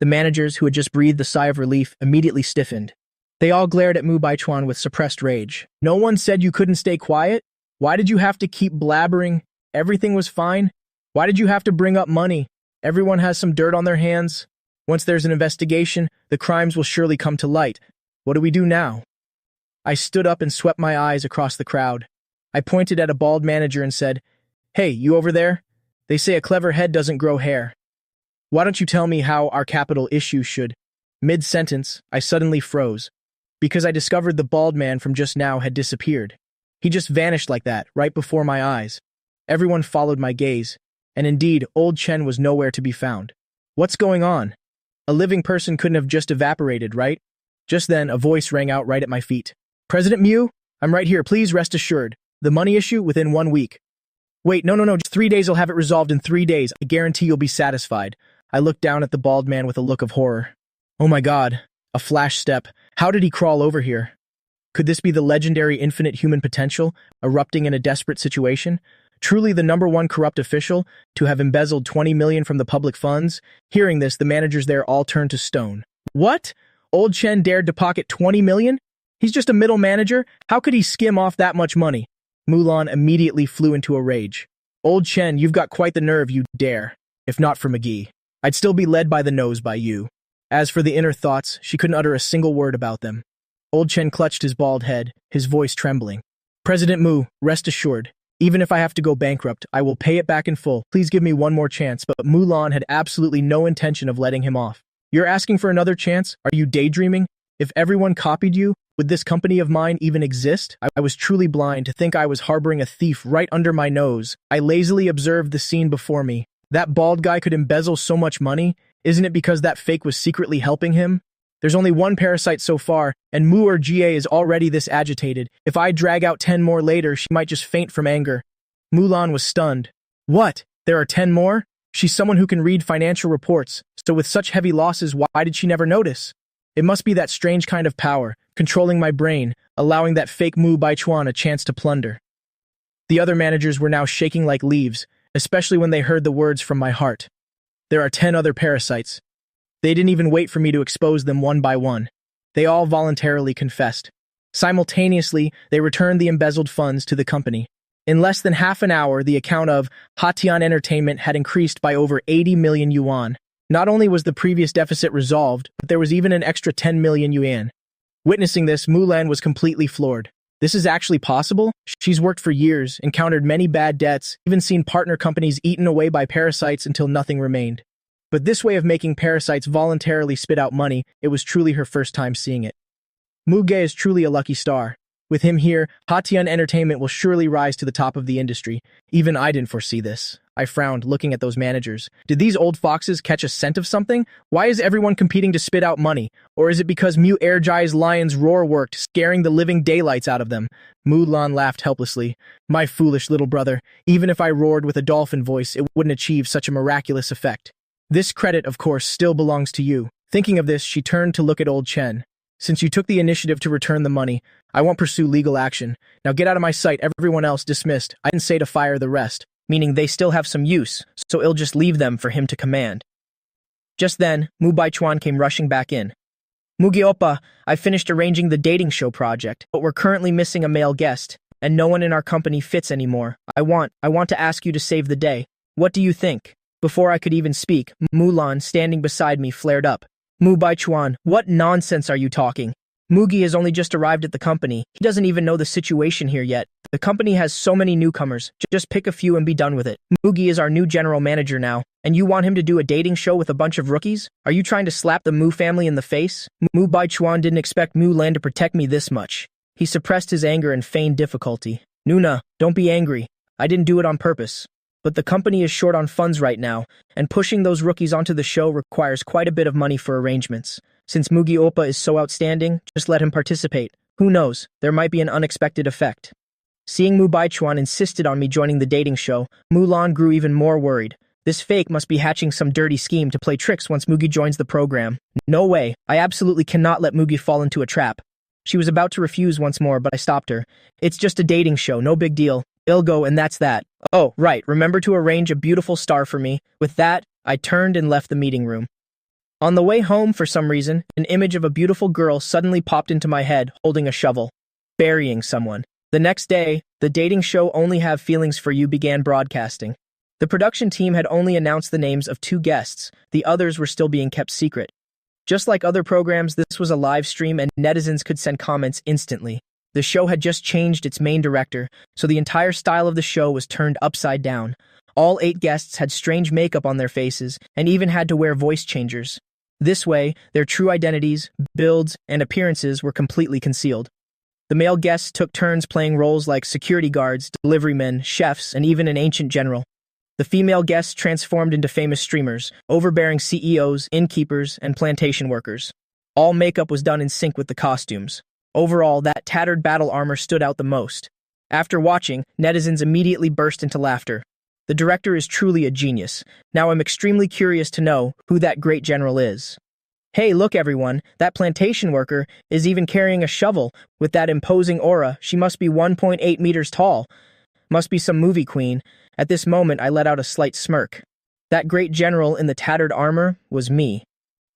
The managers, who had just breathed a sigh of relief, immediately stiffened. They all glared at Mu Baichuan with suppressed rage. No one said you couldn't stay quiet? Why did you have to keep blabbering? Everything was fine? Why did you have to bring up money? Everyone has some dirt on their hands. Once there's an investigation, the crimes will surely come to light. What do we do now? I stood up and swept my eyes across the crowd. I pointed at a bald manager and said, Hey, you over there? They say a clever head doesn't grow hair. Why don't you tell me how our capital issue should? Mid-sentence, I suddenly froze, because I discovered the bald man from just now had disappeared. He just vanished like that, right before my eyes. Everyone followed my gaze, and indeed, old Chen was nowhere to be found. What's going on? A living person couldn't have just evaporated, right? Just then, a voice rang out right at my feet. President Mew, I'm right here, please rest assured. The money issue within 1 week. Wait, no, just 3 days, I'll have it resolved in 3 days. I guarantee you'll be satisfied. I looked down at the bald man with a look of horror. Oh my god, a flash step. How did he crawl over here? Could this be the legendary infinite human potential, erupting in a desperate situation? Truly the #1 corrupt official, to have embezzled 20 million from the public funds? Hearing this, the managers there all turned to stone. What? Old Chen dared to pocket 20 million? He's just a middle manager? How could he skim off that much money? Mulan immediately flew into a rage. Old Chen, you've got quite the nerve, you dare. If not for McGee, I'd still be led by the nose by you. As for the inner thoughts, she couldn't utter a single word about them. Old Chen clutched his bald head, his voice trembling. President Mu, rest assured, even if I have to go bankrupt, I will pay it back in full. Please give me one more chance. But Mulan had absolutely no intention of letting him off. You're asking for another chance? Are you daydreaming? If everyone copied you, would this company of mine even exist? I was truly blind to think I was harboring a thief right under my nose. I lazily observed the scene before me. That bald guy could embezzle so much money. Isn't it because that fake was secretly helping him? There's only one parasite so far, and Mu or Jie is already this agitated. If I drag out 10 more later, she might just faint from anger. Mulan was stunned. What? There are 10 more? She's someone who can read financial reports, so with such heavy losses, why did she never notice? It must be that strange kind of power, controlling my brain, allowing that fake Mu Baichuan a chance to plunder. The other managers were now shaking like leaves, especially when they heard the words from my heart. There are 10 other parasites. They didn't even wait for me to expose them one by one. They all voluntarily confessed. Simultaneously, they returned the embezzled funds to the company. In less than half an hour, the account of Hatian Entertainment had increased by over 80 million yuan. Not only was the previous deficit resolved, but there was even an extra 10 million yuan. Witnessing this, Mulan was completely floored. This is actually possible? She's worked for years, encountered many bad debts, even seen partner companies eaten away by parasites until nothing remained. But this way of making parasites voluntarily spit out money, it was truly her first time seeing it. Muge is truly a lucky star. With him here, Hatian Entertainment will surely rise to the top of the industry. Even I didn't foresee this. I frowned, looking at those managers. Did these old foxes catch a scent of something? Why is everyone competing to spit out money? Or is it because Mu Erjai's lion's roar worked, scaring the living daylights out of them? Mulan laughed helplessly. My foolish little brother. Even if I roared with a dolphin voice, it wouldn't achieve such a miraculous effect. This credit, of course, still belongs to you. Thinking of this, she turned to look at old Chen. Since you took the initiative to return the money, I won't pursue legal action. Now get out of my sight, everyone else dismissed. I didn't say to fire the rest, meaning they still have some use, so I'll just leave them for him to command. Just then, Mu Baichuan came rushing back in. Mugi Oppa, I finished arranging the dating show project, but we're currently missing a male guest, and no one in our company fits anymore. I want to ask you to save the day. What do you think? Before I could even speak, Mulan, standing beside me, flared up. Mu Baichuan, what nonsense are you talking? Mugi has only just arrived at the company. He doesn't even know the situation here yet. The company has so many newcomers. Just pick a few and be done with it. Mugi is our new general manager now, and you want him to do a dating show with a bunch of rookies? Are you trying to slap the Mu family in the face? Mu Baichuan didn't expect Mulan to protect me this much. He suppressed his anger and feigned difficulty. Nuna, don't be angry. I didn't do it on purpose. But the company is short on funds right now, and pushing those rookies onto the show requires quite a bit of money for arrangements. Since Mugi Oppa is so outstanding, just let him participate. Who knows, there might be an unexpected effect. Seeing Mu Baichuan insisted on me joining the dating show, Mulan grew even more worried. This fake must be hatching some dirty scheme to play tricks once Mugi joins the program. No way, I absolutely cannot let Mugi fall into a trap. She was about to refuse once more, but I stopped her. It's just a dating show, no big deal. Ergu, and that's that. Oh, right, remember to arrange a beautiful star for me. With that, I turned and left the meeting room. On the way home, for some reason, an image of a beautiful girl suddenly popped into my head, holding a shovel, burying someone. The next day, the dating show Only Have Feelings for You began broadcasting. The production team had only announced the names of 2 guests. The others were still being kept secret. Just like other programs, this was a live stream and netizens could send comments instantly. The show had just changed its main director, so the entire style of the show was turned upside down. All 8 guests had strange makeup on their faces and even had to wear voice changers. This way, their true identities, builds, and appearances were completely concealed. The male guests took turns playing roles like security guards, deliverymen, chefs, and even an ancient general. The female guests transformed into famous streamers, overbearing CEOs, innkeepers, and plantation workers. All makeup was done in sync with the costumes. Overall, that tattered battle armor stood out the most. After watching, netizens immediately burst into laughter. The director is truly a genius. Now I'm extremely curious to know who that great general is. Hey, look everyone, that plantation worker is even carrying a shovel. With that imposing aura, she must be 1.8 meters tall. Must be some movie queen. At this moment, I let out a slight smirk. That great general in the tattered armor was me.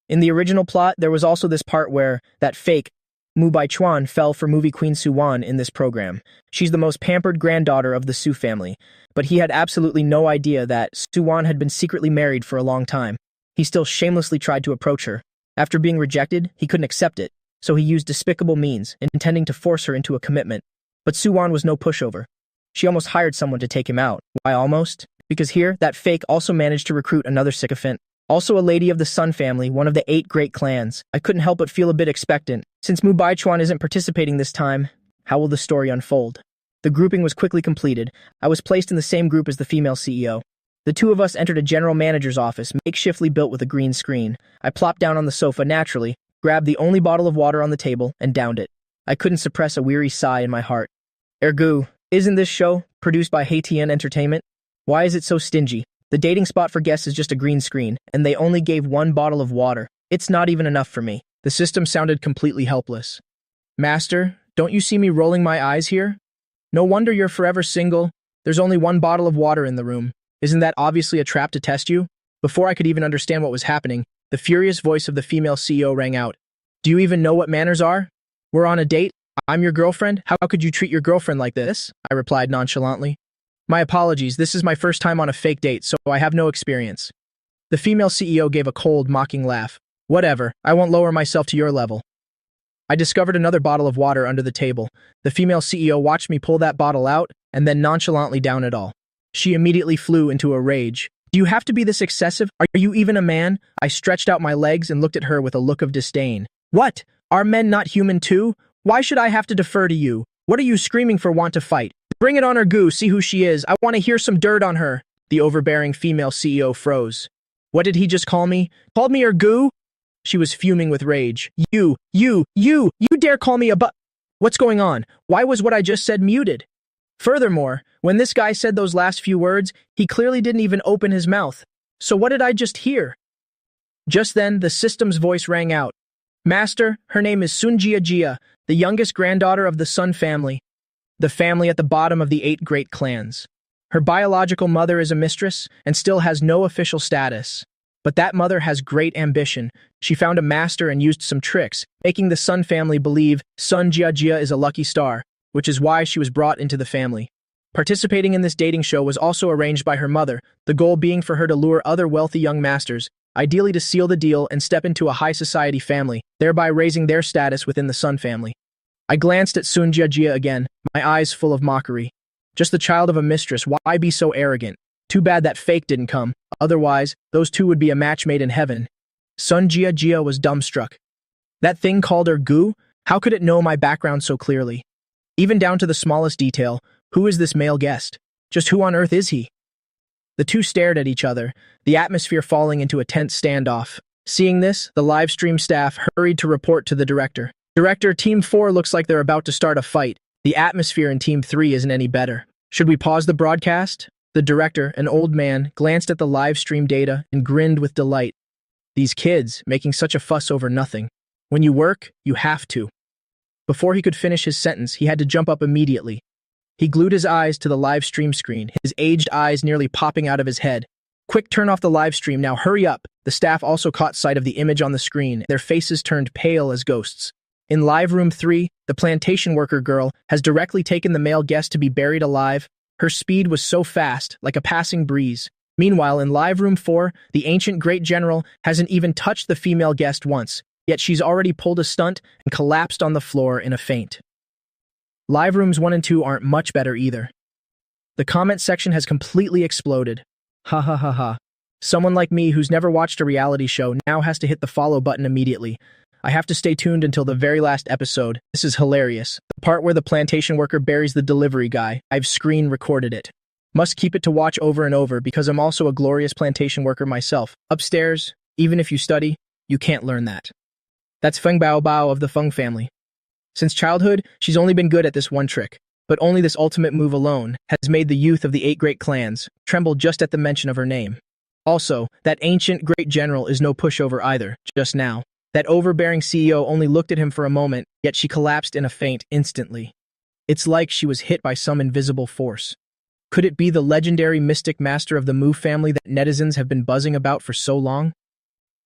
In the original plot, there was also this part where that fake Mu Baichuan fell for movie queen Suwan in this program. She's the most pampered granddaughter of the Su family, but he had absolutely no idea that Suwan had been secretly married for a long time. He still shamelessly tried to approach her. After being rejected, he couldn't accept it, so he used despicable means, intending to force her into a commitment. But Suwan was no pushover. She almost hired someone to take him out. Why almost? Because here, that fake also managed to recruit another sycophant. Also a lady of the Sun family, one of the 8 great clans. I couldn't help but feel a bit expectant. Since Mu Baichuan isn't participating this time, how will the story unfold? The grouping was quickly completed. I was placed in the same group as the female CEO. The two of us entered a general manager's office, makeshiftly built with a green screen. I plopped down on the sofa naturally, grabbed the only bottle of water on the table, and downed it. I couldn't suppress a weary sigh in my heart. Ergu, isn't this show, produced by Haitian Entertainment? Why is it so stingy? The dating spot for guests is just a green screen, and they only gave one bottle of water. It's not even enough for me. The system sounded completely helpless. Master, don't you see me rolling my eyes here? No wonder you're forever single. There's only one bottle of water in the room. Isn't that obviously a trap to test you? Before I could even understand what was happening, the furious voice of the female CEO rang out. Do you even know what manners are? We're on a date. I'm your girlfriend. How could you treat your girlfriend like this? I replied nonchalantly. My apologies. This is my first time on a fake date, so I have no experience. The female CEO gave a cold, mocking laugh. Whatever. I won't lower myself to your level. I discovered another bottle of water under the table. The female CEO watched me pull that bottle out and then nonchalantly down it all. She immediately flew into a rage. Do you have to be this excessive? Are you even a man? I stretched out my legs and looked at her with a look of disdain. What? Are men not human too? Why should I have to defer to you? What are you screaming for? Want to fight? Bring it on, Ergu. See who she is. I want to hear some dirt on her. The overbearing female CEO froze. What did he just call me? Called me Ergu? She was fuming with rage. You dare call me a What's going on? Why was what I just said muted? Furthermore, when this guy said those last few words, he clearly didn't even open his mouth. So what did I just hear? Just then, the system's voice rang out. Master, her name is Sunjia, the youngest granddaughter of the Sun family, the family at the bottom of the 8 great clans. Her biological mother is a mistress and still has no official status. But that mother has great ambition. She found a master and used some tricks, making the Sun family believe Sunjia is a lucky star, which is why she was brought into the family. Participating in this dating show was also arranged by her mother, the goal being for her to lure other wealthy young masters, ideally to seal the deal and step into a high society family, thereby raising their status within the Sun family. I glanced at Sunjia again, my eyes full of mockery. Just the child of a mistress, why be so arrogant? Too bad that fake didn't come, otherwise, those two would be a match made in heaven. Sunjia was dumbstruck. That thing called Ergu? How could it know my background so clearly? Even down to the smallest detail, who is this male guest? Just who on earth is he? The two stared at each other, the atmosphere falling into a tense standoff. Seeing this, the live stream staff hurried to report to the director. Director, Team 4 looks like they're about to start a fight. The atmosphere in Team 3 isn't any better. Should we pause the broadcast? The director, an old man, glanced at the live stream data and grinned with delight. These kids, making such a fuss over nothing. When you work, you have to. Before he could finish his sentence, he had to jump up immediately. He glued his eyes to the live stream screen, his aged eyes nearly popping out of his head. Quick, turn off the live stream, now hurry up! The staff also caught sight of the image on the screen, their faces turned pale as ghosts. In Live Room 3, the plantation worker girl has directly taken the male guest to be buried alive. Her speed was so fast, like a passing breeze. Meanwhile, in Live Room 4, the ancient great general hasn't even touched the female guest once, yet she's already pulled a stunt and collapsed on the floor in a faint. Live Rooms 1 and 2 aren't much better either. The comment section has completely exploded. Ha ha ha ha. Someone like me who's never watched a reality show now has to hit the follow button immediately. I have to stay tuned until the very last episode. This is hilarious. The part where the plantation worker buries the delivery guy. I've screen recorded it. Must keep it to watch over and over because I'm also a glorious plantation worker myself. Upstairs, even if you study, you can't learn that. That's Feng Bao Bao of the Feng family. Since childhood, she's only been good at this one trick, but only this ultimate move alone has made the youth of the 8 great clans tremble just at the mention of her name. Also, that ancient great general is no pushover either, just now. That overbearing CEO only looked at him for a moment, yet she collapsed in a faint instantly. It's like she was hit by some invisible force. Could it be the legendary mystic master of the Mu family that netizens have been buzzing about for so long?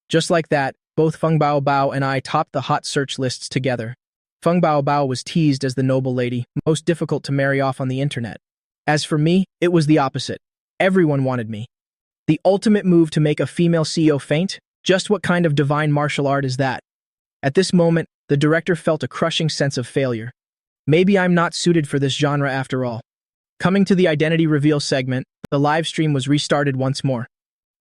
Just like that, both Feng Bao Bao and I topped the hot search lists together. Feng Bao Bao was teased as the noble lady, most difficult to marry off on the internet. As for me, it was the opposite. Everyone wanted me. The ultimate move to make a female CEO faint? Just what kind of divine martial art is that? At this moment, the director felt a crushing sense of failure. Maybe I'm not suited for this genre after all. Coming to the identity reveal segment, the live stream was restarted once more.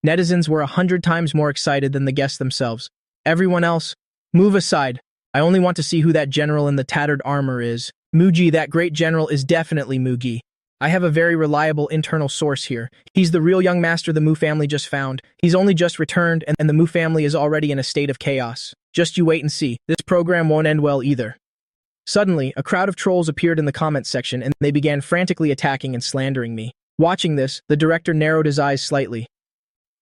Netizens were 100 times more excited than the guests themselves. Everyone else, move aside. I only want to see who that general in the tattered armor is. Muji, that great general is definitely Mugi. I have a very reliable internal source here. He's the real young master the Mu family just found. He's only just returned, and the Mu family is already in a state of chaos. Just you wait and see. This program won't end well either. Suddenly, a crowd of trolls appeared in the comments section, and they began frantically attacking and slandering me. Watching this, the director narrowed his eyes slightly.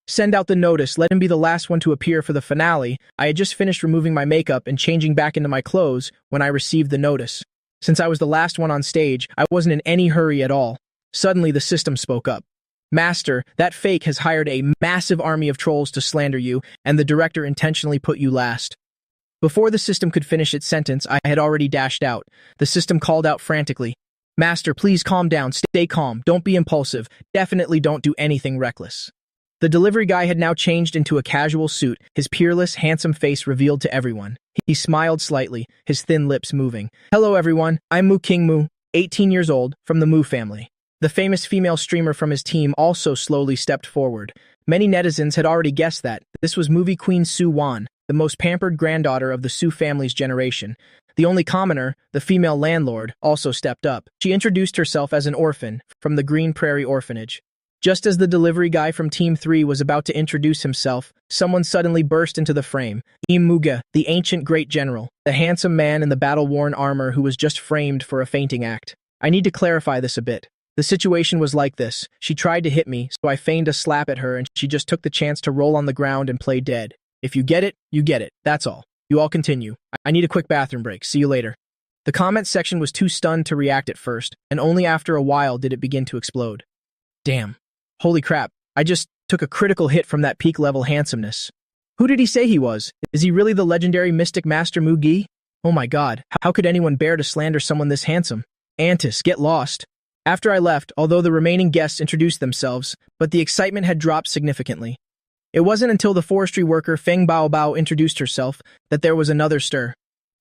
Send out the notice, let him be the last one to appear for the finale. I had just finished removing my makeup and changing back into my clothes when I received the notice. Since I was the last one on stage, I wasn't in any hurry at all. Suddenly, the system spoke up. Master, that fake has hired a massive army of trolls to slander you, and the director intentionally put you last. Before the system could finish its sentence, I had already dashed out. The system called out frantically. Master, please calm down, stay calm, don't be impulsive, definitely don't do anything reckless. The delivery guy had now changed into a casual suit, his peerless, handsome face revealed to everyone. He smiled slightly, his thin lips moving. Hello everyone, I'm Mu King Mu, 18 years old, from the Mu family. The famous female streamer from his team also slowly stepped forward. Many netizens had already guessed that this was movie queen Su Wan, the most pampered granddaughter of the Su family's generation. The only commoner, the female landlord, also stepped up. She introduced herself as an orphan from the Green Prairie Orphanage. Just as the delivery guy from Team 3 was about to introduce himself, someone suddenly burst into the frame. Muga, the ancient great general, the handsome man in the battle-worn armor who was just framed for a fainting act. I need to clarify this a bit. The situation was like this. She tried to hit me, so I feigned a slap at her and she just took the chance to roll on the ground and play dead. If you get it, you get it. That's all. You all continue. I need a quick bathroom break. See you later. The comments section was too stunned to react at first, and only after a while did it begin to explode. Damn. Holy crap, I just took a critical hit from that peak-level handsomeness. Who did he say he was? Is he really the legendary mystic master Mugi? Oh my god, how could anyone bear to slander someone this handsome? Antis, get lost. After I left, although the remaining guests introduced themselves, but the excitement had dropped significantly. It wasn't until the forestry worker Feng Baobao introduced herself that there was another stir.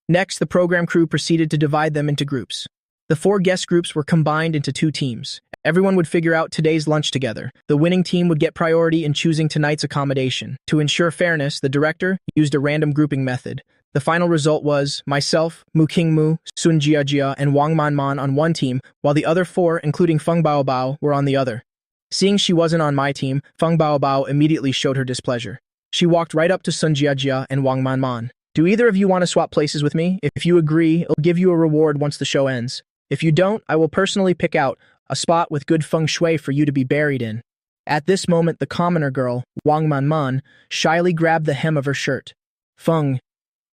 Next, the program crew proceeded to divide them into groups. The 4 guest groups were combined into 2 teams. Everyone would figure out today's lunch together. The winning team would get priority in choosing tonight's accommodation. To ensure fairness, the director used a random grouping method. The final result was myself, Mu King Mu, Sun Jiajia, and Wang Manman on one team, while the other 4, including Feng Baobao, were on the other. Seeing she wasn't on my team, Feng Baobao immediately showed her displeasure. She walked right up to Sun Jiajia and Wang Manman. Do either of you want to swap places with me? If you agree, I'll give you a reward once the show ends. If you don't, I will personally pick out a spot with good feng shui for you to be buried in. At this moment, the commoner girl, Wang Manman, shyly grabbed the hem of her shirt. Feng.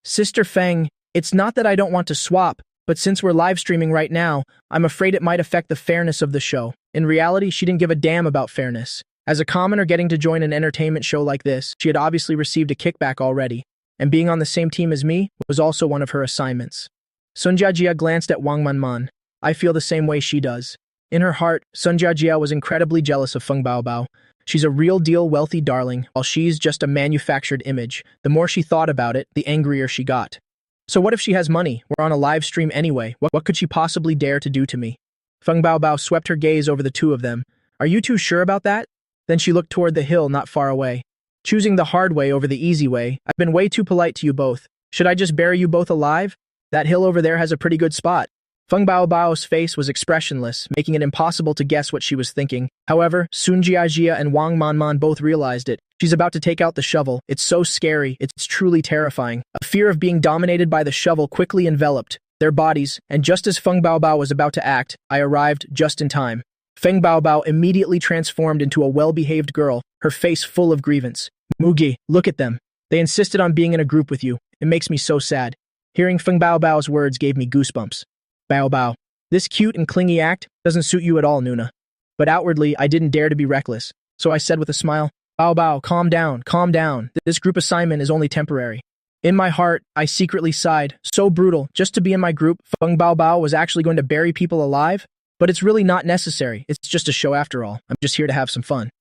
Sister Feng, it's not that I don't want to swap, but since we're live streaming right now, I'm afraid it might affect the fairness of the show. In reality, she didn't give a damn about fairness. As a commoner getting to join an entertainment show like this, she had obviously received a kickback already, and being on the same team as me was also one of her assignments. Sun Jiajia glanced at Wang Manman. I feel the same way she does. In her heart, Sun Jiajia was incredibly jealous of Feng Baobao. She's a real-deal wealthy darling, while she's just a manufactured image. The more she thought about it, the angrier she got. So what if she has money? We're on a live stream anyway. What could she possibly dare to do to me? Feng Baobao swept her gaze over the 2 of them. Are you too sure about that? Then she looked toward the hill not far away. Choosing the hard way over the easy way, I've been way too polite to you both. Should I just bury you both alive? That hill over there has a pretty good spot. Feng Baobao's face was expressionless, making it impossible to guess what she was thinking. However, Sun Jiajia and Wang Manman both realized it. She's about to take out the shovel. It's so scary, it's truly terrifying. A fear of being dominated by the shovel quickly enveloped their bodies, and just as Feng Baobao was about to act, I arrived just in time. Feng Baobao immediately transformed into a well-behaved girl, her face full of grievance. Mugi, look at them. They insisted on being in a group with you. It makes me so sad. Hearing Feng Baobao's words gave me goosebumps. Baobao, this cute and clingy act doesn't suit you at all, Nuna. But outwardly, I didn't dare to be reckless, so I said with a smile, Baobao, calm down, calm down. This group assignment is only temporary. In my heart, I secretly sighed. So brutal, just to be in my group, Feng Baobao was actually going to bury people alive? But it's really not necessary. It's just a show after all. I'm just here to have some fun.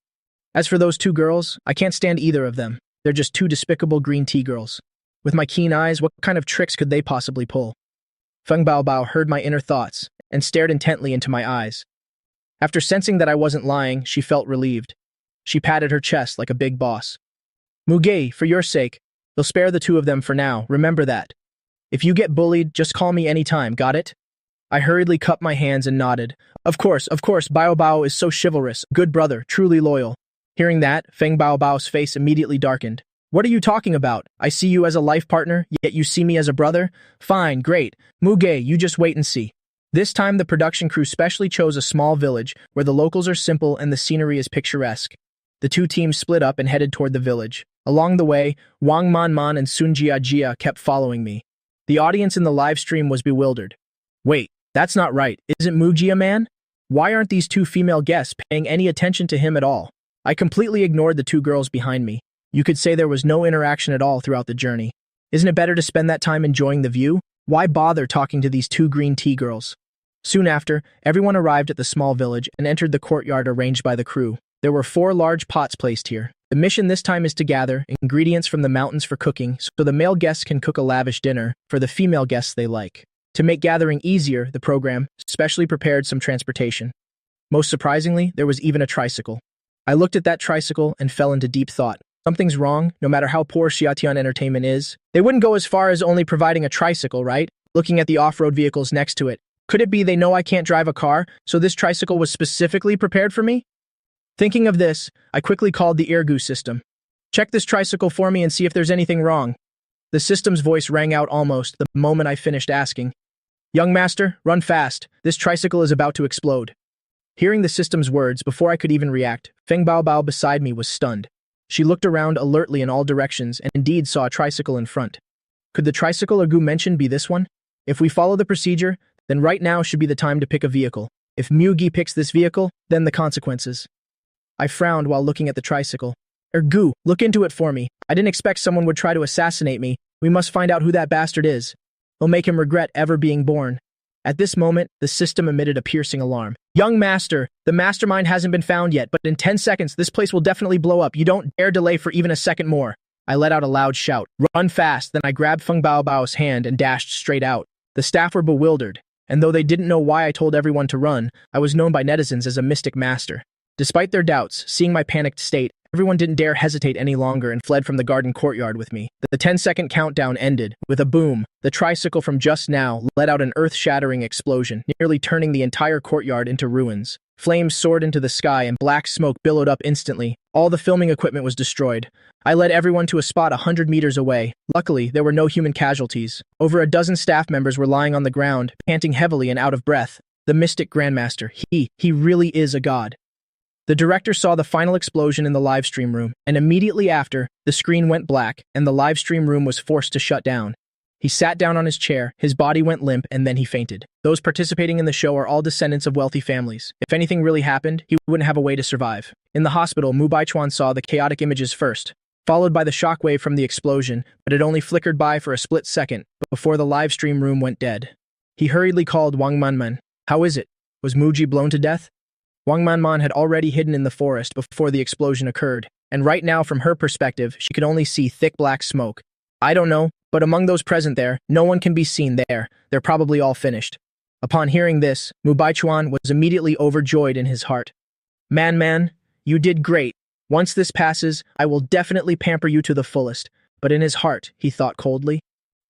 As for those 2 girls, I can't stand either of them. They're just 2 despicable green tea girls. With my keen eyes, what kind of tricks could they possibly pull? Feng Baobao heard my inner thoughts and stared intently into my eyes. After sensing that I wasn't lying, she felt relieved. She patted her chest like a big boss. Muge, for your sake, they'll spare the 2 of them for now, remember that. If you get bullied, just call me anytime, got it? I hurriedly cupped my hands and nodded. Of course, Bao Bao is so chivalrous, good brother, truly loyal. Hearing that, Feng Bao Bao's face immediately darkened. What are you talking about? I see you as a life partner, yet you see me as a brother? Fine, great. Muge, you just wait and see. This time the production crew specially chose a small village where the locals are simple and the scenery is picturesque. The two teams split up and headed toward the village. Along the way, Wang Manman and Sun Jia kept following me. The audience in the live stream was bewildered. Wait, that's not right. Isn't Muji a man? Why aren't these two female guests paying any attention to him at all? I completely ignored the two girls behind me. You could say there was no interaction at all throughout the journey. Isn't it better to spend that time enjoying the view? Why bother talking to these two green tea girls? Soon after, everyone arrived at the small village and entered the courtyard arranged by the crew. There were 4 large pots placed here. The mission this time is to gather ingredients from the mountains for cooking so the male guests can cook a lavish dinner for the female guests they like. To make gathering easier, the program specially prepared some transportation. Most surprisingly, there was even a tricycle. I looked at that tricycle and fell into deep thought. Something's wrong, no matter how poor Xiatian Entertainment is. They wouldn't go as far as only providing a tricycle, right? Looking at the off-road vehicles next to it. Could it be they know I can't drive a car, so this tricycle was specifically prepared for me? Thinking of this, I quickly called the Ergu system. Check this tricycle for me and see if there's anything wrong. The system's voice rang out almost the moment I finished asking. Young master, run fast. This tricycle is about to explode. Hearing the system's words before I could even react, Feng Bao Bao beside me was stunned. She looked around alertly in all directions and indeed saw a tricycle in front. Could the tricycle Ergu mentioned be this one? If we follow the procedure, then right now should be the time to pick a vehicle. If Mugi picks this vehicle, then the consequences. I frowned while looking at the tricycle. Ergu, look into it for me. I didn't expect someone would try to assassinate me. We must find out who that bastard is. It'll make him regret ever being born. At this moment, the system emitted a piercing alarm. Young master, the mastermind hasn't been found yet, but in 10 seconds, this place will definitely blow up. You don't dare delay for even a second more. I let out a loud shout. Run fast, then I grabbed Feng Bao Bao's hand and dashed straight out. The staff were bewildered, and though they didn't know why I told everyone to run, I was known by netizens as a mystic master. Despite their doubts, seeing my panicked state, everyone didn't dare hesitate any longer and fled from the garden courtyard with me. The 10-second countdown ended. With a boom, the tricycle from just now let out an earth-shattering explosion, nearly turning the entire courtyard into ruins. Flames soared into the sky and black smoke billowed up instantly. All the filming equipment was destroyed. I led everyone to a spot 100 meters away. Luckily, there were no human casualties. Over a dozen staff members were lying on the ground, panting heavily and out of breath. The mystic grandmaster, he really is a god. The director saw the final explosion in the live stream room, and immediately after, the screen went black and the live stream room was forced to shut down. He sat down on his chair, his body went limp, and then he fainted. Those participating in the show are all descendants of wealthy families. If anything really happened, he wouldn't have a way to survive. In the hospital, Mu Baichuan saw the chaotic images first, followed by the shockwave from the explosion, but it only flickered by for a split second before the live stream room went dead. He hurriedly called Wang Manman. How is it? Was Muji blown to death? Wang Manman had already hidden in the forest before the explosion occurred, and right now from her perspective, she could only see thick black smoke. I don't know, but among those present there, no one can be seen there. They're probably all finished. Upon hearing this, Mu Baichuan was immediately overjoyed in his heart. Man, you did great. Once this passes, I will definitely pamper you to the fullest. But in his heart, he thought coldly.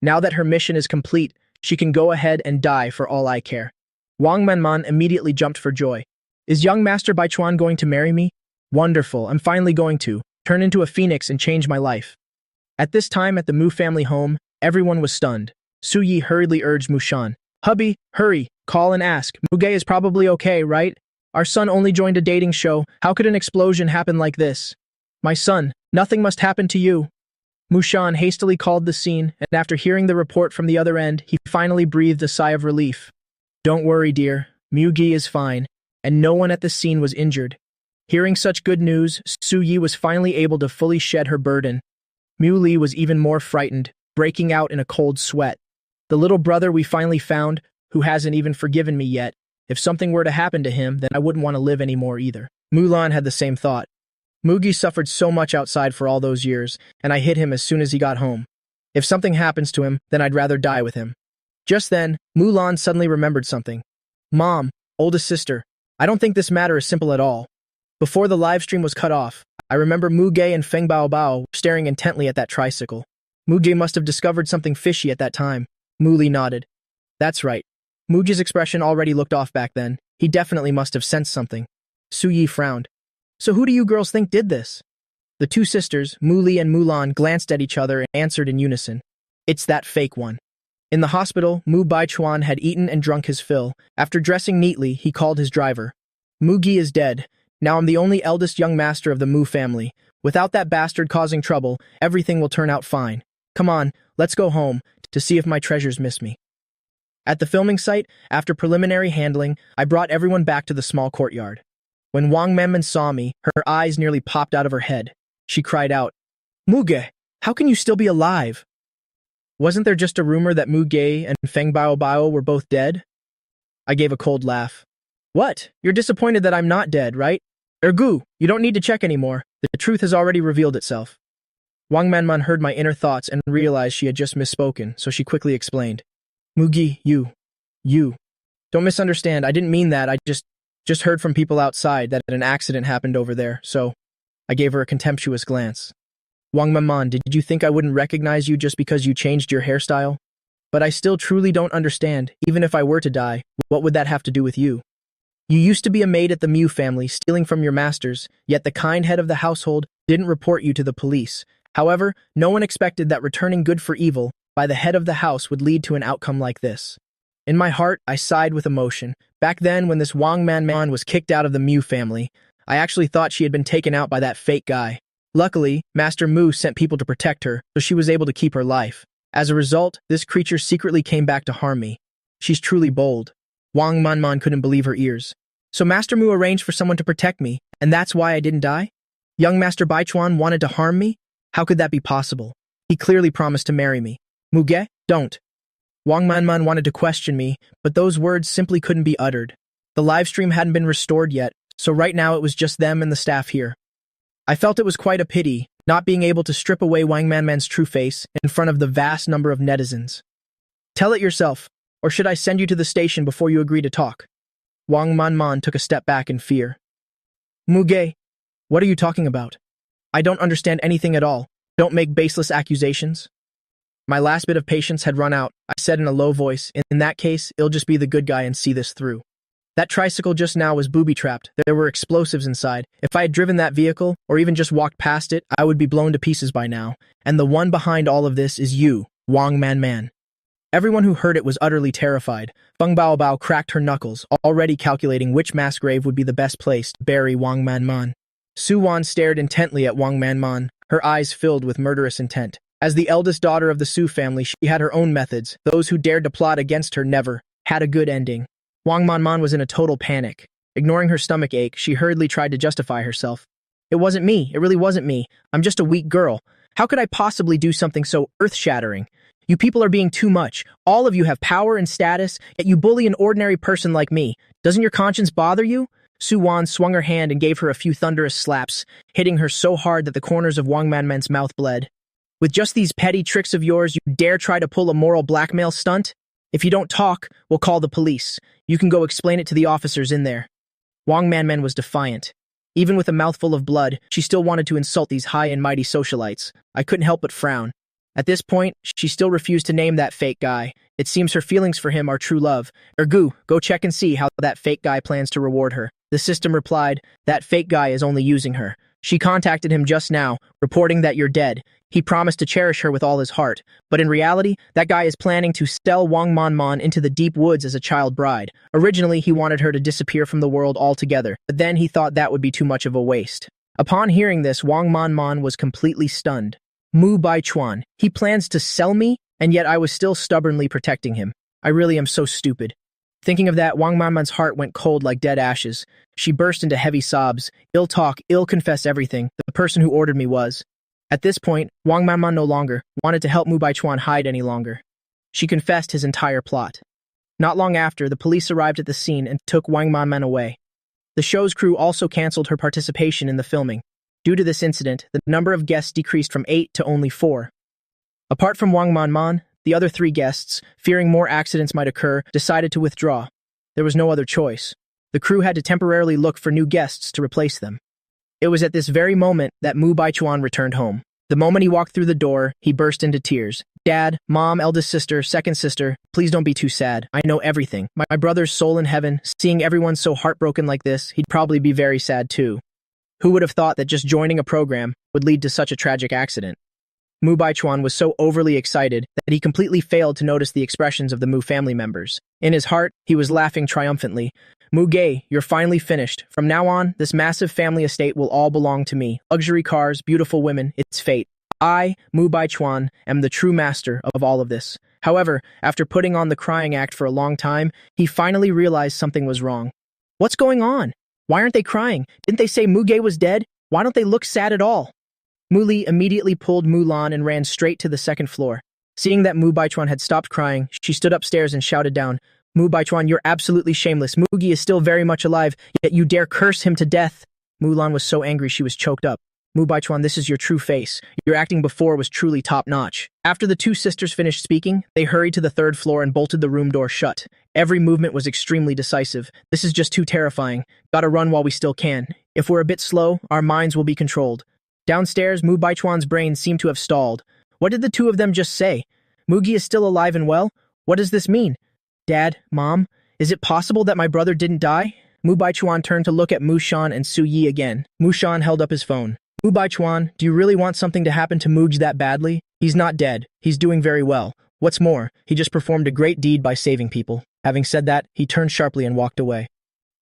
Now that her mission is complete, she can go ahead and die for all I care. Wang Manman immediately jumped for joy. Is young Master Baichuan going to marry me? Wonderful, I'm finally going to turn into a phoenix and change my life. At this time at the Mu family home, everyone was stunned. Su Yi hurriedly urged Mushan. Hubby, hurry, call and ask. Muge is probably okay, right? Our son only joined a dating show. How could an explosion happen like this? My son, nothing must happen to you. Mushan hastily called the scene, and after hearing the report from the other end, he finally breathed a sigh of relief. Don't worry, dear. Mugi is fine, and no one at the scene was injured. Hearing such good news, Su Yi was finally able to fully shed her burden. Mu Li was even more frightened, breaking out in a cold sweat. The little brother we finally found, who hasn't even forgiven me yet. If something were to happen to him, then I wouldn't want to live anymore either. Mulan had the same thought. Mugi suffered so much outside for all those years, and I hit him as soon as he got home. If something happens to him, then I'd rather die with him. Just then, Mulan suddenly remembered something. Mom, oldest sister, I don't think this matter is simple at all. Before the live stream was cut off, I remember Muge and Feng Bao Bao staring intently at that tricycle. Muge must have discovered something fishy at that time. Mu Li nodded. That's right. Muji's expression already looked off back then. He definitely must have sensed something. Su Yi frowned. So who do you girls think did this? The two sisters, Muli and Mulan, glanced at each other and answered in unison. It's that fake one. In the hospital, Mu Baichuan had eaten and drunk his fill. After dressing neatly, he called his driver. Mugi is dead. Now I'm the only eldest young master of the Mu family. Without that bastard causing trouble, everything will turn out fine. Come on, let's go home, to see if my treasures miss me. At the filming site, after preliminary handling, I brought everyone back to the small courtyard. When Wang Manman saw me, her eyes nearly popped out of her head. She cried out, Muge, how can you still be alive? Wasn't there just a rumor that Muge and Feng Bao were both dead? I gave a cold laugh. What? You're disappointed that I'm not dead, right? Ergu, you don't need to check anymore. The truth has already revealed itself. Wang Manman heard my inner thoughts and realized she had just misspoken, so she quickly explained. Mugi, you. Don't misunderstand, I didn't mean that, I just heard from people outside that an accident happened over there, so I gave her a contemptuous glance. Wang Manman, did you think I wouldn't recognize you just because you changed your hairstyle? But I still truly don't understand, even if I were to die, what would that have to do with you? You used to be a maid at the Mu family, stealing from your masters, yet the kind head of the household didn't report you to the police. However, no one expected that returning good for evil by the head of the house would lead to an outcome like this. In my heart, I sighed with emotion. Back then, when this Wang Manman was kicked out of the Mu family, I actually thought she had been taken out by that fake guy. Luckily, Master Mu sent people to protect her, so she was able to keep her life. As a result, this creature secretly came back to harm me. She's truly bold. Wang Manman couldn't believe her ears. So Master Mu arranged for someone to protect me, and that's why I didn't die? Young Master Baichuan wanted to harm me? How could that be possible? He clearly promised to marry me. Muge, don't. Wang Manman wanted to question me, but those words simply couldn't be uttered. The live stream hadn't been restored yet, so right now it was just them and the staff here. I felt it was quite a pity, not being able to strip away Wang Manman's true face in front of the vast number of netizens. Tell it yourself, or should I send you to the station before you agree to talk? Wang Manman took a step back in fear. Muge, what are you talking about? I don't understand anything at all. Don't make baseless accusations. My last bit of patience had run out. I said in a low voice, in that case, it'll just be the good guy and see this through. That tricycle just now was booby-trapped. There were explosives inside. If I had driven that vehicle, or even just walked past it, I would be blown to pieces by now. And the one behind all of this is you, Wang Manman. Everyone who heard it was utterly terrified. Feng Baobao cracked her knuckles, already calculating which mass grave would be the best place to bury Wang Manman. Su Wan stared intently at Wang Manman, her eyes filled with murderous intent. As the eldest daughter of the Su family, she had her own methods. Those who dared to plot against her never had a good ending. Wang Manman was in a total panic. Ignoring her stomach ache, she hurriedly tried to justify herself. It wasn't me. It really wasn't me. I'm just a weak girl. How could I possibly do something so earth-shattering? You people are being too much. All of you have power and status, yet you bully an ordinary person like me. Doesn't your conscience bother you? Su Wan swung her hand and gave her a few thunderous slaps, hitting her so hard that the corners of Wang Manman's mouth bled. With just these petty tricks of yours, you dare try to pull a moral blackmail stunt? If you don't talk, we'll call the police. You can go explain it to the officers in there. Wang Manman was defiant. Even with a mouthful of blood, she still wanted to insult these high and mighty socialites. I couldn't help but frown. At this point, she still refused to name that fake guy. It seems her feelings for him are true love. Ergu, go check and see how that fake guy plans to reward her. The system replied, that fake guy is only using her. She contacted him just now, reporting that you're dead. He promised to cherish her with all his heart. But in reality, that guy is planning to sell Wang Manman into the deep woods as a child bride. Originally, he wanted her to disappear from the world altogether, but then he thought that would be too much of a waste. Upon hearing this, Wang Manman was completely stunned. Mu Baichuan, he plans to sell me, and yet I was still stubbornly protecting him. I really am so stupid. Thinking of that, Wang Manman's heart went cold like dead ashes. She burst into heavy sobs. Ill talk, ill confess everything. The person who ordered me was. At this point, Wang Manman no longer wanted to help Mu Baichuan hide any longer. She confessed his entire plot. Not long after, the police arrived at the scene and took Wang Manman away. The show's crew also canceled her participation in the filming. Due to this incident, the number of guests decreased from 8 to only 4. Apart from Wang Manman, the other 3 guests, fearing more accidents might occur, decided to withdraw. There was no other choice. The crew had to temporarily look for new guests to replace them. It was at this very moment that Mu Baichuan returned home. The moment he walked through the door, he burst into tears. Dad, Mom, eldest sister, second sister, please don't be too sad. I know everything. My brother's soul in heaven, seeing everyone so heartbroken like this, he'd probably be very sad too. Who would have thought that just joining a program would lead to such a tragic accident? Mu Baichuan was so overly excited that he completely failed to notice the expressions of the Mu family members. In his heart, he was laughing triumphantly. Mu Gay, you're finally finished. From now on, this massive family estate will all belong to me. Luxury cars, beautiful women, it's fate. I, Mu Baichuan, am the true master of all of this. However, after putting on the crying act for a long time, he finally realized something was wrong. What's going on? Why aren't they crying? Didn't they say Mu Gay was dead? Why don't they look sad at all? Mu Li immediately pulled Mulan and ran straight to the second floor. Seeing that Mu Baichuan had stopped crying, she stood upstairs and shouted down, Mu Baichuan, you're absolutely shameless. Mugi is still very much alive, yet you dare curse him to death. Mulan was so angry she was choked up. Mu Baichuan, this is your true face. Your acting before was truly top-notch. After the two sisters finished speaking, they hurried to the third floor and bolted the room door shut. Every movement was extremely decisive. This is just too terrifying. Gotta run while we still can. If we're a bit slow, our minds will be controlled. Downstairs, Mu Baichuan's brain seemed to have stalled. What did the two of them just say? Mugi is still alive and well? What does this mean? Dad, Mom, is it possible that my brother didn't die? Mu Baichuan turned to look at Mushan and Su Yi again. Mushan held up his phone. Mu Baichuan, do you really want something to happen to Muj that badly? He's not dead. He's doing very well. What's more, he just performed a great deed by saving people. Having said that, he turned sharply and walked away.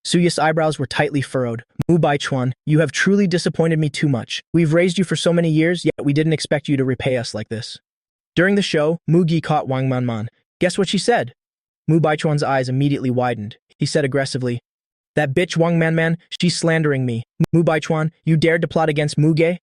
Suya's eyebrows were tightly furrowed. Mu Baichuan, you have truly disappointed me too much. We've raised you for so many years, yet we didn't expect you to repay us like this. During the show, Mugi caught Wang Manman. Guess what she said? Mu Baichuan's eyes immediately widened. He said aggressively, that bitch Wang Manman, she's slandering me. Mu Baichuan, you dared to plot against Muge?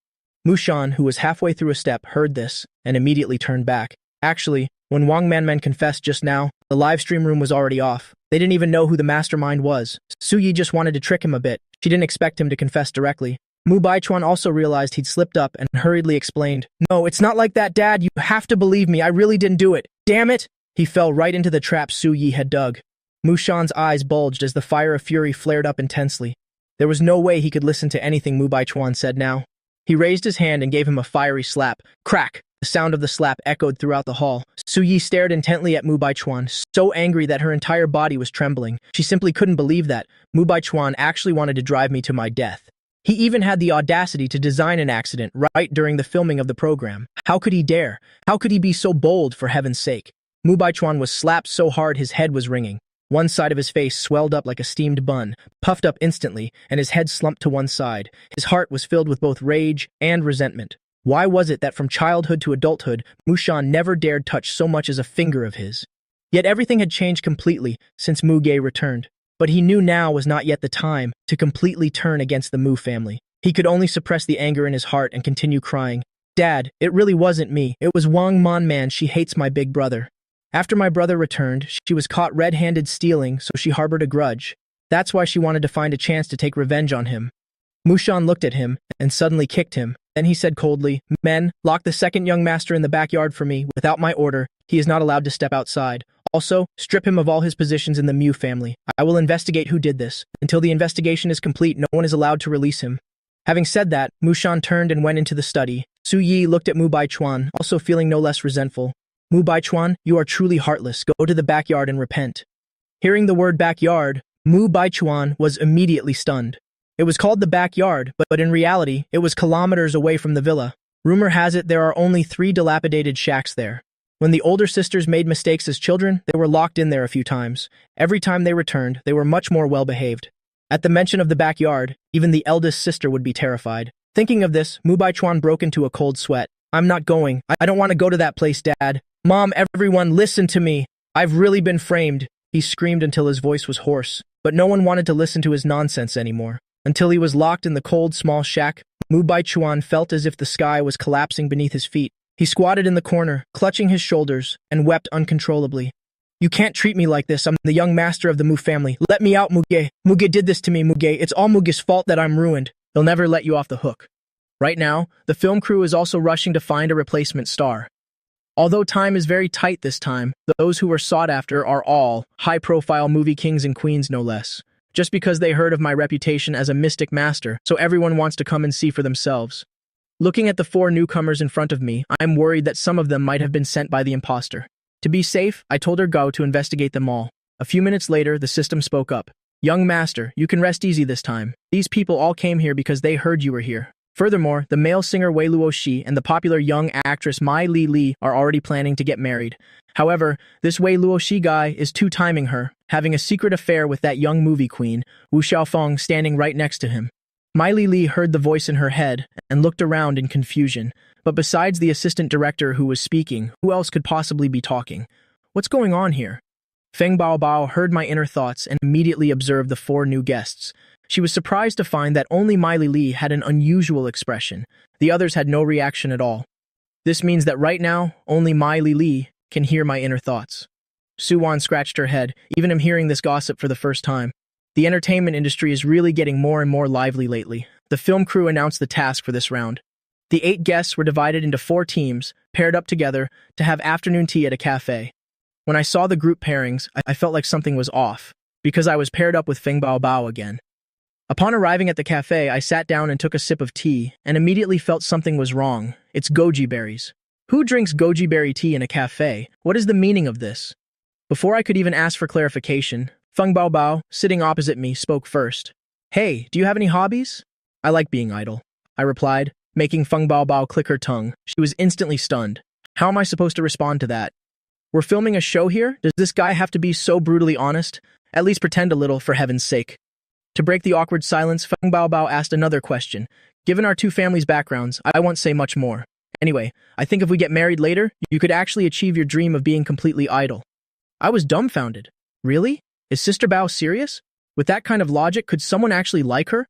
Mushan, who was halfway through a step, heard this and immediately turned back. Actually, when Wang Manman confessed just now, the live stream room was already off. They didn't even know who the mastermind was. Su Yi just wanted to trick him a bit. She didn't expect him to confess directly. Mu Baichuan also realized he'd slipped up and hurriedly explained, no, it's not like that, Dad. You have to believe me. I really didn't do it. Damn it! He fell right into the trap Su Yi had dug. Mushan's eyes bulged as the fire of fury flared up intensely. There was no way he could listen to anything Mu Baichuan said now. He raised his hand and gave him a fiery slap. Crack! The sound of the slap echoed throughout the hall. Su Yi stared intently at Mu Baichuan, so angry that her entire body was trembling. She simply couldn't believe that Mu Baichuan actually wanted to drive me to my death. He even had the audacity to design an accident right during the filming of the program. How could he dare? How could he be so bold, for heaven's sake? Mu Baichuan was slapped so hard his head was ringing. One side of his face swelled up like a steamed bun, puffed up instantly, and his head slumped to one side. His heart was filled with both rage and resentment. Why was it that from childhood to adulthood, Mushan never dared touch so much as a finger of his? Yet everything had changed completely since Mu Ge returned. But he knew now was not yet the time to completely turn against the Mu family. He could only suppress the anger in his heart and continue crying. Dad, it really wasn't me. It was Wang Manman. She hates my big brother. After my brother returned, she was caught red-handed stealing, so she harbored a grudge. That's why she wanted to find a chance to take revenge on him. Mushan looked at him and suddenly kicked him. Then he said coldly, Men, lock the second young master in the backyard for me. Without my order, he is not allowed to step outside. Also, strip him of all his positions in the Mu family. I will investigate who did this. Until the investigation is complete, no one is allowed to release him. Having said that, Mushan turned and went into the study. Su Yi looked at Mu Baichuan, also feeling no less resentful. Mu Baichuan, you are truly heartless. Go to the backyard and repent. Hearing the word backyard, Mu Baichuan was immediately stunned. It was called the backyard, but in reality, it was kilometers away from the villa. Rumor has it there are only 3 dilapidated shacks there. When the older sisters made mistakes as children, they were locked in there a few times. Every time they returned, they were much more well-behaved. At the mention of the backyard, even the eldest sister would be terrified. Thinking of this, Mu Baichuan broke into a cold sweat. I'm not going. I don't want to go to that place, Dad. Mom, everyone, listen to me. I've really been framed. He screamed until his voice was hoarse, but no one wanted to listen to his nonsense anymore. Until he was locked in the cold, small shack, Mu Baichuan felt as if the sky was collapsing beneath his feet. He squatted in the corner, clutching his shoulders, and wept uncontrollably. You can't treat me like this. I'm the young master of the Mu family. Let me out, Muge. Muge did this to me, Muge. It's all Muge's fault that I'm ruined. He'll never let you off the hook. Right now, the film crew is also rushing to find a replacement star. Although time is very tight this time, those who are sought after are all high-profile movie kings and queens, no less. Just because they heard of my reputation as a mystic master, so everyone wants to come and see for themselves. Looking at the four newcomers in front of me, I'm worried that some of them might have been sent by the imposter. To be safe, I told Ergu to investigate them all. A few minutes later, the system spoke up. Young master, you can rest easy this time. These people all came here because they heard you were here. Furthermore, the male singer Wei Luoxi and the popular young actress Mai Li are already planning to get married. However, this Wei Luoxi guy is two-timing her, having a secret affair with that young movie queen, Wu Xiaofeng, standing right next to him. Mai Li heard the voice in her head and looked around in confusion. But besides the assistant director who was speaking, who else could possibly be talking? What's going on here? Feng Baobao heard my inner thoughts and immediately observed the four new guests. She was surprised to find that only Mai Li had an unusual expression. The others had no reaction at all. This means that right now, only Mai Li can hear my inner thoughts. Suwan scratched her head, even him hearing this gossip for the first time. The entertainment industry is really getting more and more lively lately. The film crew announced the task for this round. The 8 guests were divided into 4 teams, paired up together, to have afternoon tea at a cafe. When I saw the group pairings, I felt like something was off, because I was paired up with Feng Baobao again. Upon arriving at the cafe, I sat down and took a sip of tea, and immediately felt something was wrong. It's goji berries. Who drinks goji berry tea in a cafe? What is the meaning of this? Before I could even ask for clarification, Feng Baobao, sitting opposite me, spoke first. Hey, do you have any hobbies? I like being idle, I replied, making Feng Baobao click her tongue. She was instantly stunned. How am I supposed to respond to that? We're filming a show here? Does this guy have to be so brutally honest? At least pretend a little, for heaven's sake. To break the awkward silence, Feng Baobao asked another question. Given our two families' backgrounds, I won't say much more. Anyway, I think if we get married later, you could actually achieve your dream of being completely idle. I was dumbfounded. Really? Is Sister Bao serious? With that kind of logic, could someone actually like her?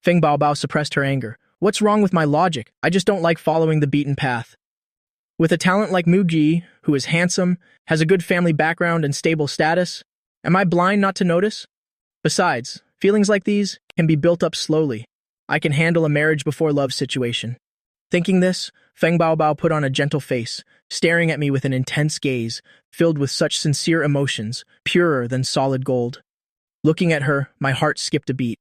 Feng Baobao suppressed her anger. What's wrong with my logic? I just don't like following the beaten path. With a talent like Mu Ji, who is handsome, has a good family background and stable status, am I blind not to notice? Besides, feelings like these can be built up slowly. I can handle a marriage before love situation. Thinking this, Feng Baobao put on a gentle face, staring at me with an intense gaze, filled with such sincere emotions, purer than solid gold. Looking at her, my heart skipped a beat.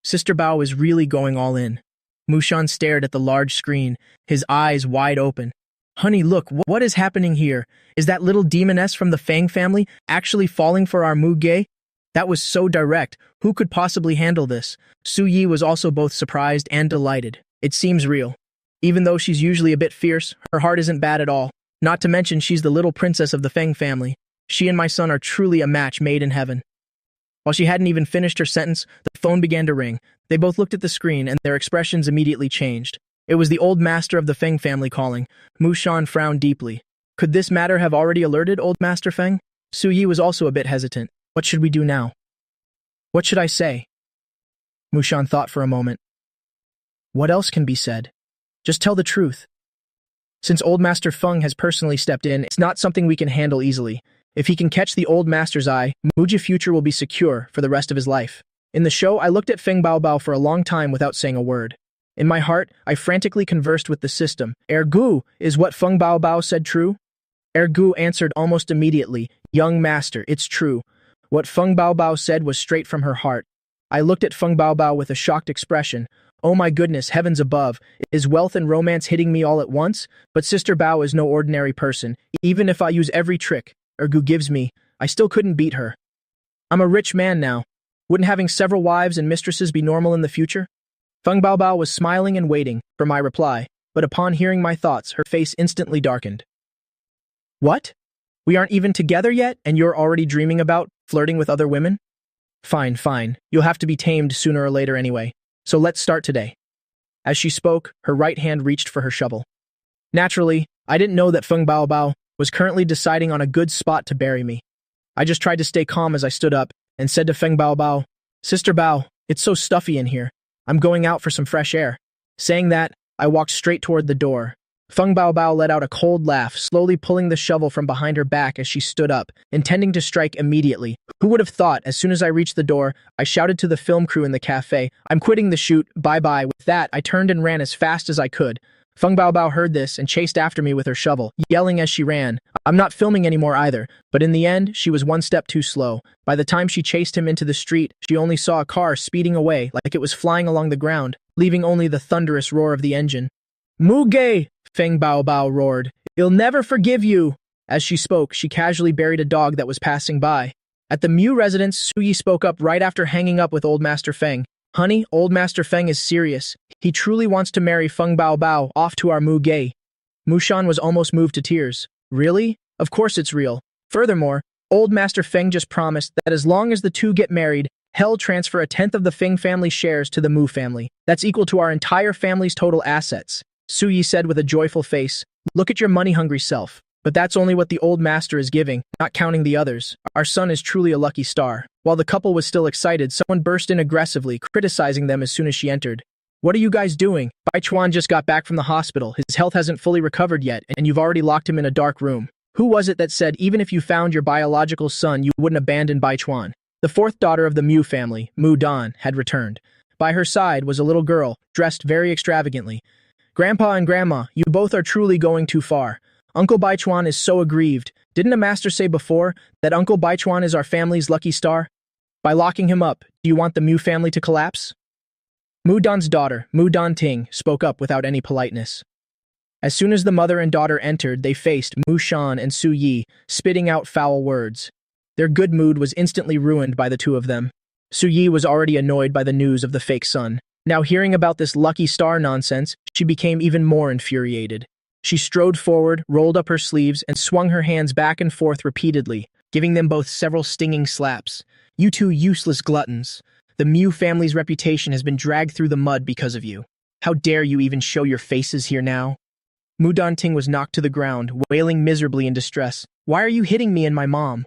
Sister Bao is really going all in. Mushan stared at the large screen, his eyes wide open. Honey, look, what is happening here? Is that little demoness from the Fang family actually falling for our Mu Ge? That was so direct. Who could possibly handle this? Su Yi was also both surprised and delighted. It seems real. Even though she's usually a bit fierce, her heart isn't bad at all. Not to mention she's the little princess of the Feng family. She and my son are truly a match made in heaven. While she hadn't even finished her sentence, the phone began to ring. They both looked at the screen and their expressions immediately changed. It was the old master of the Feng family calling. Mushan frowned deeply. Could this matter have already alerted old Master Feng? Su Yi was also a bit hesitant. What should we do now? What should I say? Mushan thought for a moment. What else can be said? Just tell the truth. Since old Master Feng has personally stepped in, it's not something we can handle easily. If he can catch the old master's eye, Muji's future will be secure for the rest of his life. In the show, I looked at Feng Baobao for a long time without saying a word. In my heart, I frantically conversed with the system. Ergu, is what Feng Baobao said true? Ergu answered almost immediately. Young master, it's true. What Feng Baobao said was straight from her heart. I looked at Feng Baobao with a shocked expression. Oh my goodness, heavens above, is wealth and romance hitting me all at once? But Sister Bao is no ordinary person. Even if I use every trick Ergu gives me, I still couldn't beat her. I'm a rich man now. Wouldn't having several wives and mistresses be normal in the future? Feng Baobao was smiling and waiting for my reply, but upon hearing my thoughts, her face instantly darkened. What? We aren't even together yet, and you're already dreaming about flirting with other women? Fine, fine. You'll have to be tamed sooner or later anyway. So let's start today. As she spoke, her right hand reached for her shovel. Naturally, I didn't know that Feng Baobao was currently deciding on a good spot to bury me. I just tried to stay calm as I stood up and said to Feng Baobao, Sister Bao, it's so stuffy in here. I'm going out for some fresh air. Saying that, I walked straight toward the door. Feng Baobao let out a cold laugh, slowly pulling the shovel from behind her back as she stood up, intending to strike immediately. Who would have thought, as soon as I reached the door, I shouted to the film crew in the cafe, I'm quitting the shoot, bye-bye. With that, I turned and ran as fast as I could. Feng Baobao heard this and chased after me with her shovel, yelling as she ran. I'm not filming anymore either, but in the end, she was one step too slow. By the time she chased him into the street, she only saw a car speeding away like it was flying along the ground, leaving only the thunderous roar of the engine. Muge! Feng Bao Bao roared. He'll never forgive you! As she spoke, she casually buried a dog that was passing by. At the Mu residence, Suyi spoke up right after hanging up with Old Master Feng. Honey, Old Master Feng is serious. He truly wants to marry Feng Bao Bao off to our Muge. Mushan was almost moved to tears. Really? Of course it's real. Furthermore, Old Master Feng just promised that as long as the two get married, he'll transfer 1/10 of the Feng family shares to the Mu family. That's equal to our entire family's total assets. Suyi said with a joyful face, look at your money-hungry self. But that's only what the old master is giving, not counting the others. Our son is truly a lucky star. While the couple was still excited, someone burst in aggressively, criticizing them as soon as she entered. What are you guys doing? Bai Chuan just got back from the hospital. His health hasn't fully recovered yet, and you've already locked him in a dark room. Who was it that said even if you found your biological son, you wouldn't abandon Bai Chuan? The fourth daughter of the Mu family, Mu Dan, had returned. By her side was a little girl, dressed very extravagantly. Grandpa and Grandma, you both are truly going too far. Uncle Baichuan is so aggrieved. Didn't a master say before that Uncle Baichuan is our family's lucky star? By locking him up, do you want the Mu family to collapse? Mu Dan's daughter, Mu Dan Ting, spoke up without any politeness. As soon as the mother and daughter entered, they faced Mushan and Su Yi, spitting out foul words. Their good mood was instantly ruined by the two of them. Su Yi was already annoyed by the news of the fake son. Now hearing about this lucky star nonsense, she became even more infuriated. She strode forward, rolled up her sleeves, and swung her hands back and forth repeatedly, giving them both several stinging slaps. You two useless gluttons. The Mu family's reputation has been dragged through the mud because of you. How dare you even show your faces here now? Mu Danting was knocked to the ground, wailing miserably in distress. Why are you hitting me and my mom?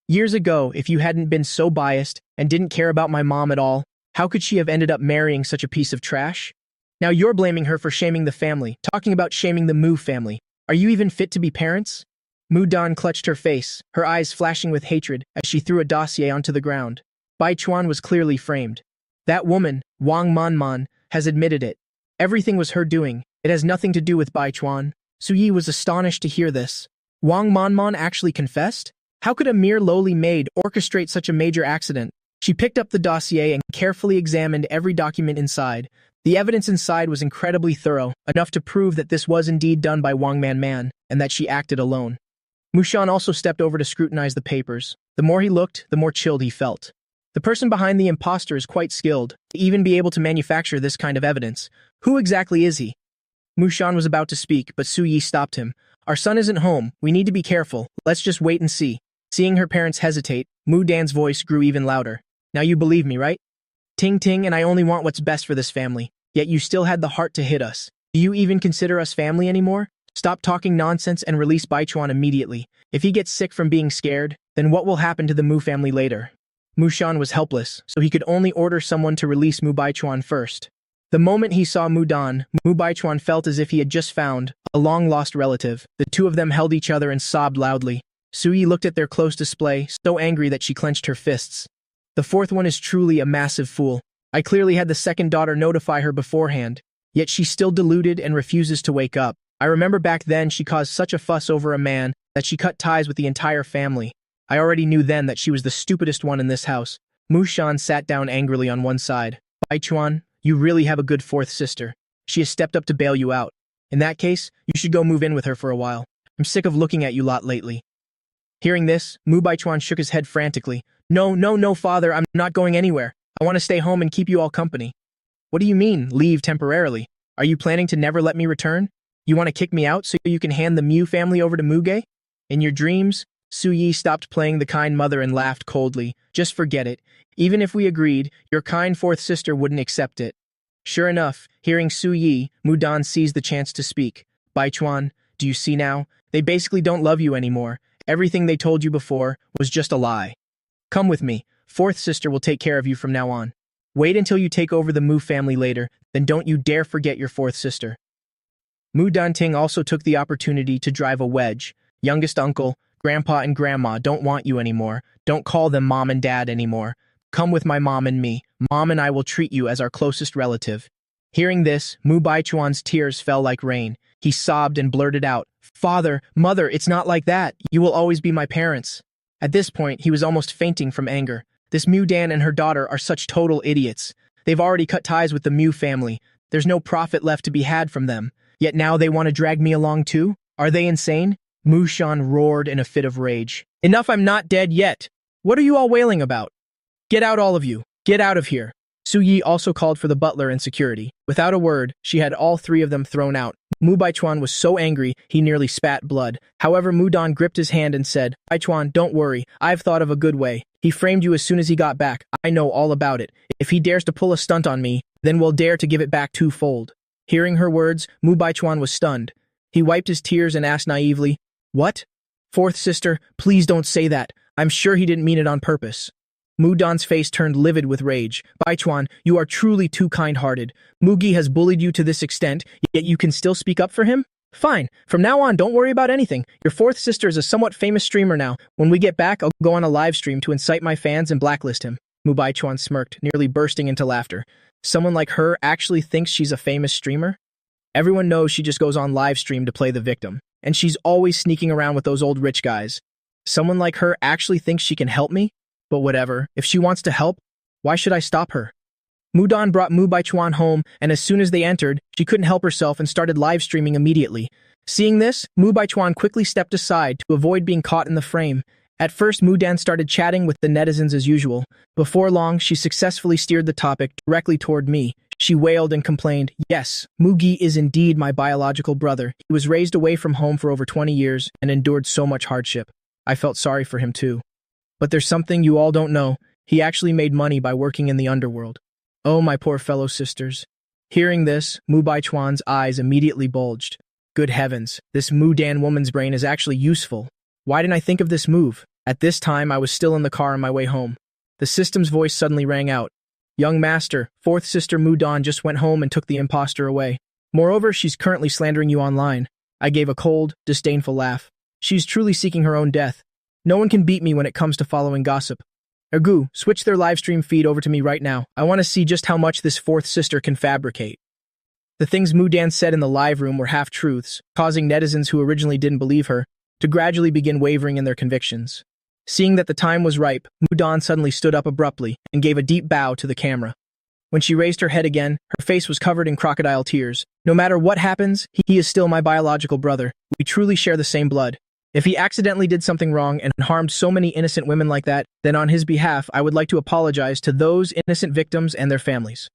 Years ago, if you hadn't been so biased and didn't care about my mom at all, how could she have ended up marrying such a piece of trash? Now you're blaming her for shaming the family, talking about shaming the Mu family. Are you even fit to be parents? Mu Dan clutched her face, her eyes flashing with hatred as she threw a dossier onto the ground. Bai Chuan was clearly framed. That woman, Wang Manman, has admitted it. Everything was her doing. It has nothing to do with Bai Chuan. Su Yi was astonished to hear this. Wang Manman actually confessed? How could a mere lowly maid orchestrate such a major accident? She picked up the dossier and carefully examined every document inside. The evidence inside was incredibly thorough, enough to prove that this was indeed done by Wang Manman, and that she acted alone. Mushan also stepped over to scrutinize the papers. The more he looked, the more chilled he felt. The person behind the imposter is quite skilled, to even be able to manufacture this kind of evidence. Who exactly is he? Mushan was about to speak, but Su Yi stopped him. Our son isn't home. We need to be careful. Let's just wait and see. Seeing her parents hesitate, Mu Dan's voice grew even louder. Now you believe me, right? Ting Ting and I only want what's best for this family. Yet you still had the heart to hit us. Do you even consider us family anymore? Stop talking nonsense and release Baichuan immediately. If he gets sick from being scared, then what will happen to the Mu family later? Mushan was helpless, so he could only order someone to release Mu Baichuan first. The moment he saw Mu Dan, Mu Baichuan felt as if he had just found a long-lost relative. The two of them held each other and sobbed loudly. Su Yi looked at their close display, so angry that she clenched her fists. The fourth one is truly a massive fool. I clearly had the second daughter notify her beforehand, yet she's still deluded and refuses to wake up. I remember back then she caused such a fuss over a man that she cut ties with the entire family. I already knew then that she was the stupidest one in this house. Mushan sat down angrily on one side. Baichuan, you really have a good fourth sister. She has stepped up to bail you out. In that case, you should go move in with her for a while. I'm sick of looking at you lot lately. Hearing this, Mu Baichuan shook his head frantically. No, father, I'm not going anywhere. I want to stay home and keep you all company. What do you mean, leave temporarily? Are you planning to never let me return? You want to kick me out so you can hand the Mu family over to Muge? In your dreams? Su Yi stopped playing the kind mother and laughed coldly. Just forget it. Even if we agreed, your kind fourth sister wouldn't accept it. Sure enough, hearing Su Yi, Mu Dan seized the chance to speak. Baichuan, do you see now? They basically don't love you anymore. Everything they told you before was just a lie. Come with me. Fourth sister will take care of you from now on. Wait until you take over the Mu family later, then don't you dare forget your fourth sister. Mu Danting also took the opportunity to drive a wedge. Youngest uncle, grandpa and grandma don't want you anymore. Don't call them mom and dad anymore. Come with my mom and me. Mom and I will treat you as our closest relative. Hearing this, Mu Baichuan's tears fell like rain. He sobbed and blurted out, Father, mother, it's not like that. You will always be my parents. At this point, he was almost fainting from anger. This Mu Dan and her daughter are such total idiots. They've already cut ties with the Mu family. There's no profit left to be had from them. yet now they want to drag me along too? Are they insane? Mushan roared in a fit of rage. Enough, I'm not dead yet. What are you all wailing about? Get out, all of you. Get out of here. Su Yi also called for the butler and security. Without a word, she had all three of them thrown out. Mu Baichuan was so angry, he nearly spat blood. However, Mudan gripped his hand and said, Baichuan, don't worry. I've thought of a good way. He framed you as soon as he got back. I know all about it. If he dares to pull a stunt on me, then we'll dare to give it back twofold. Hearing her words, Mu Baichuan was stunned. He wiped his tears and asked naively, What? Fourth sister, please don't say that. I'm sure he didn't mean it on purpose. Mudan's face turned livid with rage. Baichuan, you are truly too kind-hearted. Mugi has bullied you to this extent, yet you can still speak up for him? Fine. From now on, don't worry about anything. Your fourth sister is a somewhat famous streamer now. When we get back, I'll go on a live stream to incite my fans and blacklist him. Mu Baichuan smirked, nearly bursting into laughter. Someone like her actually thinks she's a famous streamer? Everyone knows she just goes on live stream to play the victim, and she's always sneaking around with those old rich guys. Someone like her actually thinks she can help me? But whatever, if she wants to help, why should I stop her? Mudan brought Mu Baichuan home, and as soon as they entered, she couldn't help herself and started live streaming immediately. Seeing this, Mu Baichuan quickly stepped aside to avoid being caught in the frame. At first, Mudan started chatting with the netizens as usual. Before long, she successfully steered the topic directly toward me. She wailed and complained, Yes, Mugi is indeed my biological brother. He was raised away from home for over 20 years and endured so much hardship. I felt sorry for him too. But there's something you all don't know. He actually made money by working in the underworld. Oh, my poor fellow sisters. Hearing this, Mu Baichuan's eyes immediately bulged. Good heavens, this Mudan woman's brain is actually useful. Why didn't I think of this move? At this time, I was still in the car on my way home. The system's voice suddenly rang out. Young master, fourth sister Mudan just went home and took the imposter away. Moreover, she's currently slandering you online. I gave a cold, disdainful laugh. She's truly seeking her own death. No one can beat me when it comes to following gossip. Ergu, switch their livestream feed over to me right now. I want to see just how much this fourth sister can fabricate. The things Mudan said in the live room were half-truths, causing netizens who originally didn't believe her to gradually begin wavering in their convictions. Seeing that the time was ripe, Mudan suddenly stood up abruptly and gave a deep bow to the camera. When she raised her head again, her face was covered in crocodile tears. No matter what happens, he is still my biological brother. We truly share the same blood. If he accidentally did something wrong and harmed so many innocent women like that, then on his behalf, I would like to apologize to those innocent victims and their families.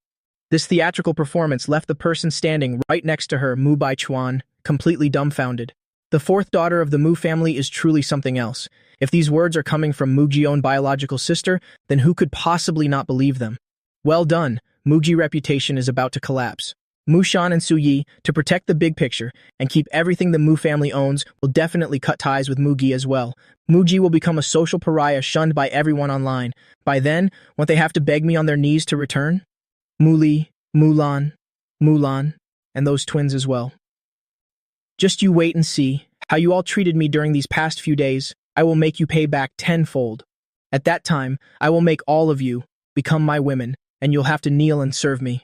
This theatrical performance left the person standing right next to her, Mu Baichuan, completely dumbfounded. The fourth daughter of the Mu family is truly something else. If these words are coming from Mugi's own biological sister, then who could possibly not believe them? Well done, Mugi's reputation is about to collapse. Mushan and Su Yi, to protect the big picture and keep everything the Mu family owns, will definitely cut ties with Mugi as well. Mugi will become a social pariah shunned by everyone online. By then, won't they have to beg me on their knees to return? Muli, Mulan, and those twins as well. Just you wait and see how you all treated me during these past few days. I will make you pay back tenfold. At that time, I will make all of you become my women, and you'll have to kneel and serve me.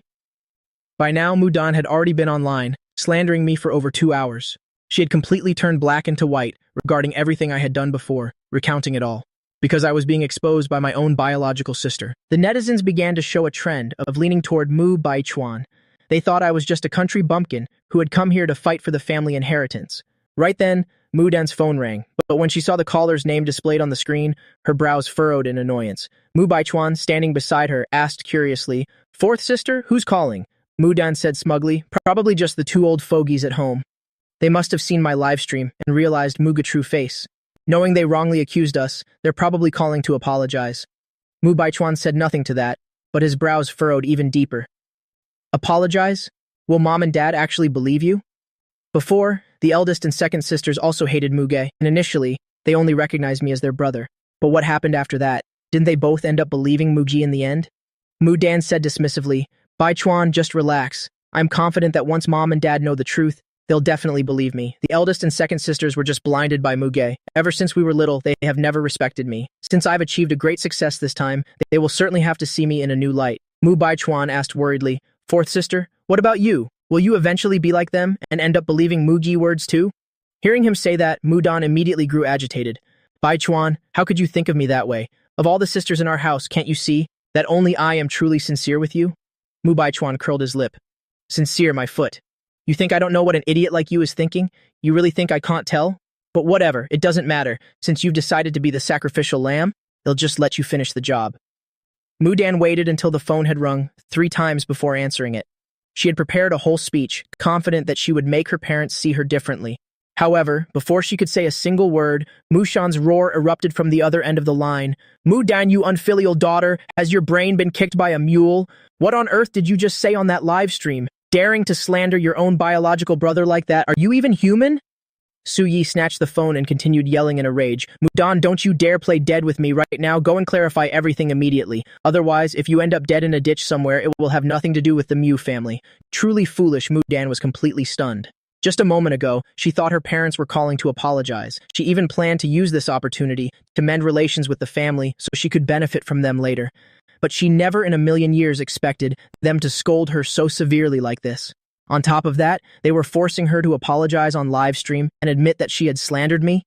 By now, Mudan had already been online, slandering me for over 2 hours. She had completely turned black into white regarding everything I had done before, recounting it all. Because I was being exposed by my own biological sister. The netizens began to show a trend of leaning toward Mu Baichuan. They thought I was just a country bumpkin who had come here to fight for the family inheritance. Right then, Mudan's phone rang, but when she saw the caller's name displayed on the screen, her brows furrowed in annoyance. Mu Baichuan, standing beside her, asked curiously, "Fourth sister, who's calling?" Mudan said smugly, "Probably just the two old fogies at home. They must have seen my livestream and realized Muga's true face. Knowing they wrongly accused us, they're probably calling to apologize." Mu Baichuan said nothing to that, but his brows furrowed even deeper. Apologize? Will mom and dad actually believe you? Before, the eldest and second sisters also hated Muge, and initially, they only recognized me as their brother. But what happened after that? Didn't they both end up believing Mugi in the end? Mudan said dismissively, "Baichuan, just relax. I'm confident that once mom and dad know the truth, they'll definitely believe me. The eldest and second sisters were just blinded by Muge. Ever since we were little, they have never respected me. Since I've achieved a great success this time, they will certainly have to see me in a new light." Mu Baichuan asked worriedly, "Fourth sister, what about you? Will you eventually be like them and end up believing Mugi words too?" Hearing him say that, Mudan immediately grew agitated. "Baichuan, how could you think of me that way? Of all the sisters in our house, can't you see that only I am truly sincere with you?" Mu Baichuan curled his lip. "Sincere, my foot. You think I don't know what an idiot like you is thinking? You really think I can't tell? But whatever, it doesn't matter. Since you've decided to be the sacrificial lamb, they'll just let you finish the job. Mudan waited until the phone had rung 3 times before answering it. She had prepared a whole speech, confident that she would make her parents see her differently. However, before she could say a single word, Mushan's roar erupted from the other end of the line. Mudan, you unfilial daughter, has your brain been kicked by a mule? What on earth did you just say on that live stream? Daring to slander your own biological brother like that? Are you even human? Su Yi snatched the phone and continued yelling in a rage. Mudan, don't you dare play dead with me right now. Go and clarify everything immediately. Otherwise, if you end up dead in a ditch somewhere, it will have nothing to do with the Mu family. Truly foolish, Mudan was completely stunned. Just a moment ago, she thought her parents were calling to apologize. She even planned to use this opportunity to mend relations with the family so she could benefit from them later. But she never in a million years expected them to scold her so severely like this. On top of that, they were forcing her to apologize on live stream and admit that she had slandered me?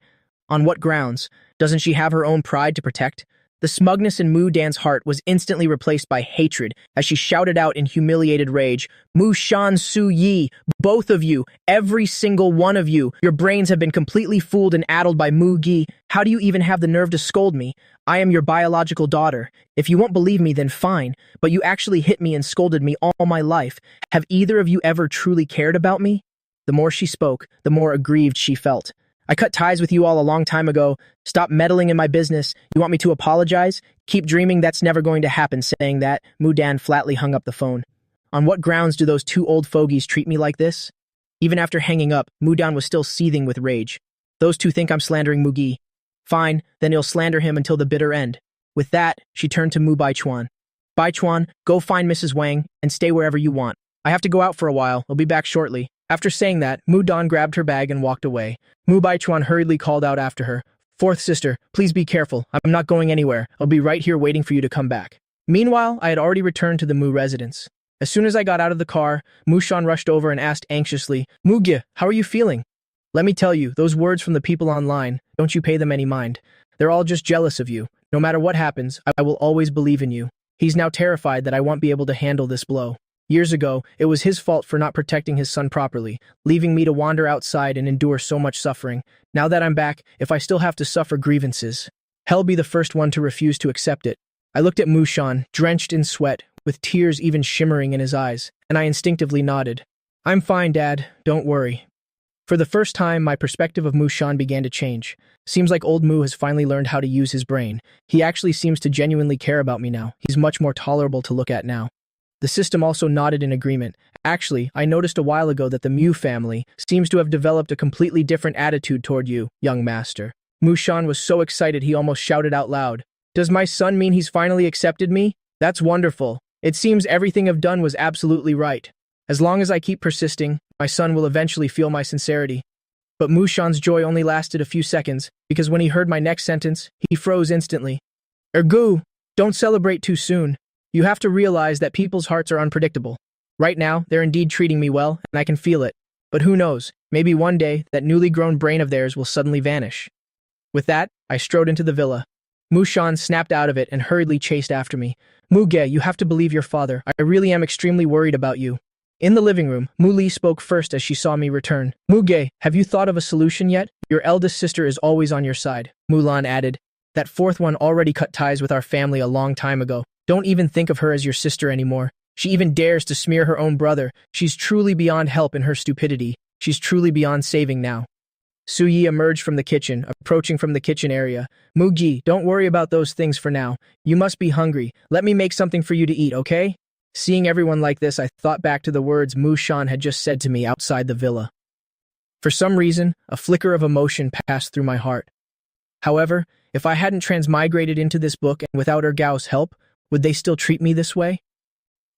On what grounds? Doesn't she have her own pride to protect? The smugness in Mudan's heart was instantly replaced by hatred as she shouted out in humiliated rage, Mushan, Su Yi, both of you, every single one of you, your brains have been completely fooled and addled by Mu Gi. How do you even have the nerve to scold me? I am your biological daughter. If you won't believe me, then fine, but you actually hit me and scolded me all my life. Have either of you ever truly cared about me? The more she spoke, the more aggrieved she felt. I cut ties with you all a long time ago. Stop meddling in my business. You want me to apologize? Keep dreaming that's never going to happen. Saying that, Mudan flatly hung up the phone. On what grounds do those 2 old fogies treat me like this? Even after hanging up, Mudan was still seething with rage. Those 2 think I'm slandering Mugi. Fine, then he'll slander him until the bitter end. With that, she turned to Mu Baichuan. Baichuan, go find Mrs. Wang and stay wherever you want. I have to go out for a while. I'll be back shortly. After saying that, Mudan grabbed her bag and walked away. Mu Baichuan hurriedly called out after her, "Fourth sister, please be careful. I'm not going anywhere. I'll be right here waiting for you to come back." Meanwhile, I had already returned to the Mu residence. As soon as I got out of the car, Mushan rushed over and asked anxiously, "Mugia, how are you feeling?" Let me tell you, those words from the people online, don't you pay them any mind. They're all just jealous of you. No matter what happens, I will always believe in you. He's now terrified that I won't be able to handle this blow. Years ago, it was his fault for not protecting his son properly, leaving me to wander outside and endure so much suffering. Now that I'm back, if I still have to suffer grievances, hell be the first one to refuse to accept it. I looked at Mushan, drenched in sweat, with tears even shimmering in his eyes, and I instinctively nodded. "I'm fine, Dad. Don't worry." For the first time, my perspective of Mushan began to change. Seems like old Mu has finally learned how to use his brain. He actually seems to genuinely care about me now. He's much more tolerable to look at now. The system also nodded in agreement. Actually, I noticed a while ago that the Mu family seems to have developed a completely different attitude toward you, young master. Mushan was so excited he almost shouted out loud. "Does my son mean he's finally accepted me? That's wonderful. It seems everything I've done was absolutely right. As long as I keep persisting, my son will eventually feel my sincerity." But Mushan's joy only lasted a few seconds, because when he heard my next sentence, he froze instantly. "Ergu, don't celebrate too soon. You have to realize that people's hearts are unpredictable. Right now, they're indeed treating me well, and I can feel it. But who knows, maybe one day, that newly grown brain of theirs will suddenly vanish." With that, I strode into the villa. Mushan snapped out of it and hurriedly chased after me. "Muge, you have to believe your father. I really am extremely worried about you." In the living room, Mu Li spoke first as she saw me return. "Muge, have you thought of a solution yet? Your eldest sister is always on your side." Mulan added, "That 4th one already cut ties with our family a long time ago. Don't even think of her as your sister anymore. She even dares to smear her own brother. She's truly beyond help in her stupidity. She's truly beyond saving now." Su Yi emerged from the kitchen, approaching from the kitchen area. "Mugi, don't worry about those things for now. You must be hungry. Let me make something for you to eat, okay?" Seeing everyone like this, I thought back to the words Mushan had just said to me outside the villa. For some reason, a flicker of emotion passed through my heart. However, if I hadn't transmigrated into this book and without Ergu's help, would they still treat me this way?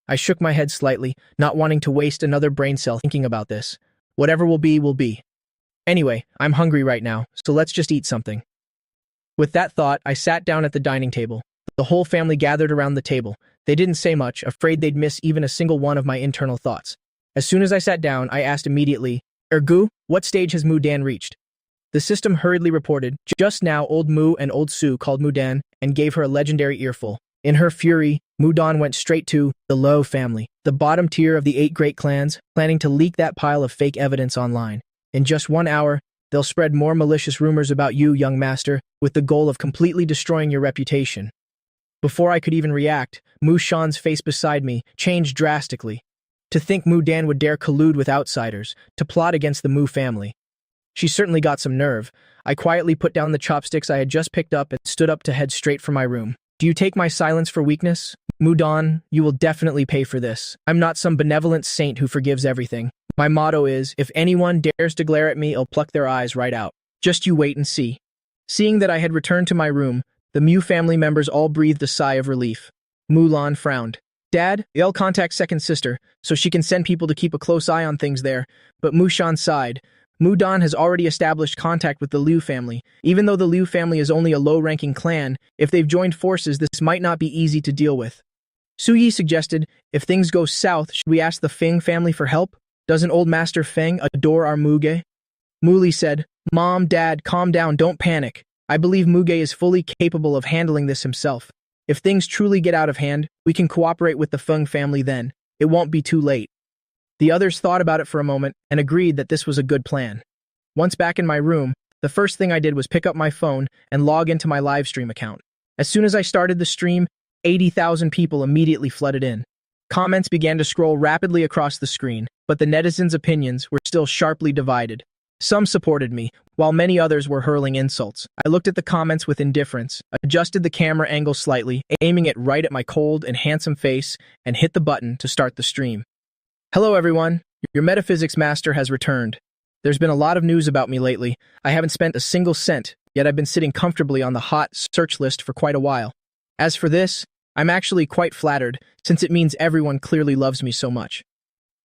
I shook my head slightly, not wanting to waste another brain cell thinking about this. Whatever will be, will be. Anyway, I'm hungry right now, so let's just eat something. With that thought, I sat down at the dining table. The whole family gathered around the table. They didn't say much, afraid they'd miss even a single one of my internal thoughts. As soon as I sat down, I asked immediately, "Ergu, what stage has Mudan reached?" The system hurriedly reported, "Just now old Mu and old Su called Mudan and gave her a legendary earful. In her fury, Mudan went straight to the Low family, the bottom tier of the 8 great clans, planning to leak that pile of fake evidence online. In just 1 hour, they'll spread more malicious rumors about you, young master, with the goal of completely destroying your reputation. Before I could even react, Mushan's face beside me changed drastically. To think Mudan would dare collude with outsiders, to plot against the Mu family. She certainly got some nerve. I quietly put down the chopsticks I had just picked up and stood up to head straight for my room. Do you take my silence for weakness? Mudan, you will definitely pay for this. I'm not some benevolent saint who forgives everything. My motto is, if anyone dares to glare at me, I'll pluck their eyes right out. Just you wait and see. Seeing that I had returned to my room, the Mu family members all breathed a sigh of relief. Mulan frowned. Dad, I'll contact second sister, so she can send people to keep a close eye on things there, but Mushan sighed. Mudan has already established contact with the Liu family. Even though the Liu family is only a low-ranking clan, if they've joined forces, this might not be easy to deal with. Su Yi suggested, if things go south, should we ask the Feng family for help? Doesn't old Master Feng adore our Muge? Muli said, Mom, Dad, calm down, don't panic. I believe Muge is fully capable of handling this himself. If things truly get out of hand, we can cooperate with the Feng family then. It won't be too late. The others thought about it for a moment and agreed that this was a good plan. Once back in my room, the first thing I did was pick up my phone and log into my live stream account. As soon as I started the stream, 80,000 people immediately flooded in. Comments began to scroll rapidly across the screen, but the netizens' opinions were still sharply divided. Some supported me, while many others were hurling insults. I looked at the comments with indifference, adjusted the camera angle slightly, aiming it right at my cold and handsome face, and hit the button to start the stream. Hello everyone, your metaphysics master has returned. There's been a lot of news about me lately. I haven't spent a single cent, yet I've been sitting comfortably on the hot search list for quite a while. As for this, I'm actually quite flattered, since it means everyone clearly loves me so much.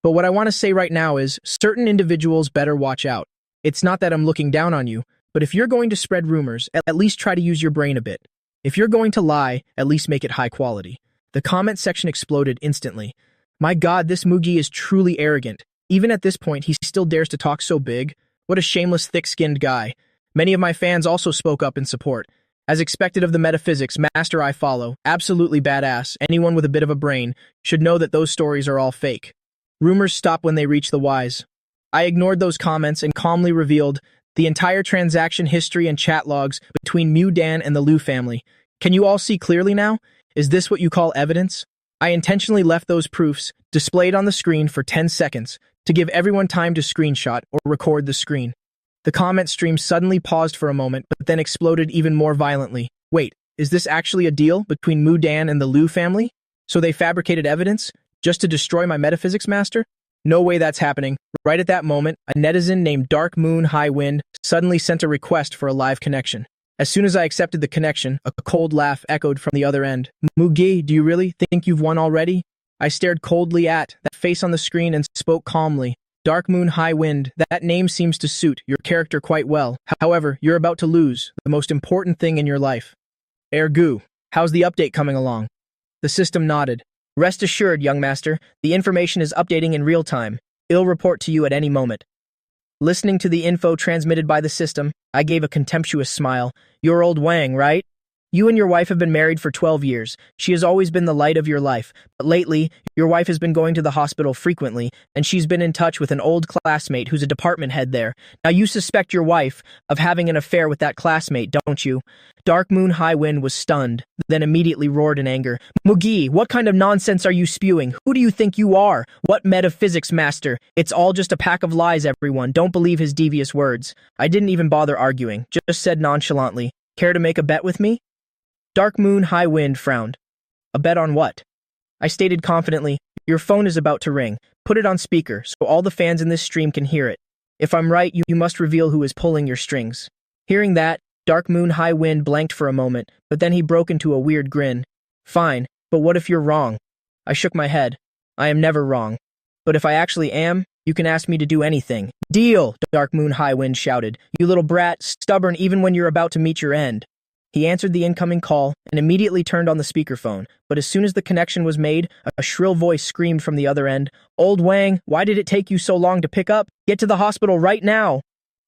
But what I want to say right now is, certain individuals better watch out. It's not that I'm looking down on you, but if you're going to spread rumors, at least try to use your brain a bit. If you're going to lie, at least make it high quality. The comment section exploded instantly. My god, this Mugi is truly arrogant. Even at this point, he still dares to talk so big. What a shameless, thick-skinned guy. Many of my fans also spoke up in support. As expected of the metaphysics master I follow, absolutely badass, anyone with a bit of a brain should know that those stories are all fake. Rumors stop when they reach the wise. I ignored those comments and calmly revealed the entire transaction history and chat logs between Mudan and the Liu family. Can you all see clearly now? Is this what you call evidence? I intentionally left those proofs displayed on the screen for 10 seconds to give everyone time to screenshot or record the screen. The comment stream suddenly paused for a moment, but then exploded even more violently. Wait, is this actually a deal between Mudan and the Liu family? So they fabricated evidence just to destroy my metaphysics master? No way that's happening. Right at that moment, a netizen named Dark Moon High Wind suddenly sent a request for a live connection. As soon as I accepted the connection, a cold laugh echoed from the other end. Mugi, do you really think you've won already? I stared coldly at that face on the screen and spoke calmly. Dark Moon High Wind, that name seems to suit your character quite well. However, you're about to lose the most important thing in your life. Ergu, how's the update coming along? The system nodded. Rest assured, young master, the information is updating in real time. I'll report to you at any moment. Listening to the info transmitted by the system, I gave a contemptuous smile. You're old Wang, right? You and your wife have been married for 12 years. She has always been the light of your life. But lately, your wife has been going to the hospital frequently, and she's been in touch with an old classmate who's a department head there. Now you suspect your wife of having an affair with that classmate, don't you? Dark Moon High Wind was stunned, then immediately roared in anger. Mugi, what kind of nonsense are you spewing? Who do you think you are? What metaphysics master? It's all just a pack of lies, everyone. Don't believe his devious words. I didn't even bother arguing, just said nonchalantly, care to make a bet with me? Dark Moon High Wind frowned. A bet on what? I stated confidently, your phone is about to ring. Put it on speaker so all the fans in this stream can hear it. If I'm right, you must reveal who is pulling your strings. Hearing that, Dark Moon High Wind blanked for a moment, but then he broke into a weird grin. Fine, but what if you're wrong? I shook my head. I am never wrong. But if I actually am, you can ask me to do anything. Deal, Dark Moon High Wind shouted. You little brat, stubborn even when you're about to meet your end. He answered the incoming call and immediately turned on the speakerphone, but as soon as the connection was made, a shrill voice screamed from the other end, Old Wang, why did it take you so long to pick up? Get to the hospital right now!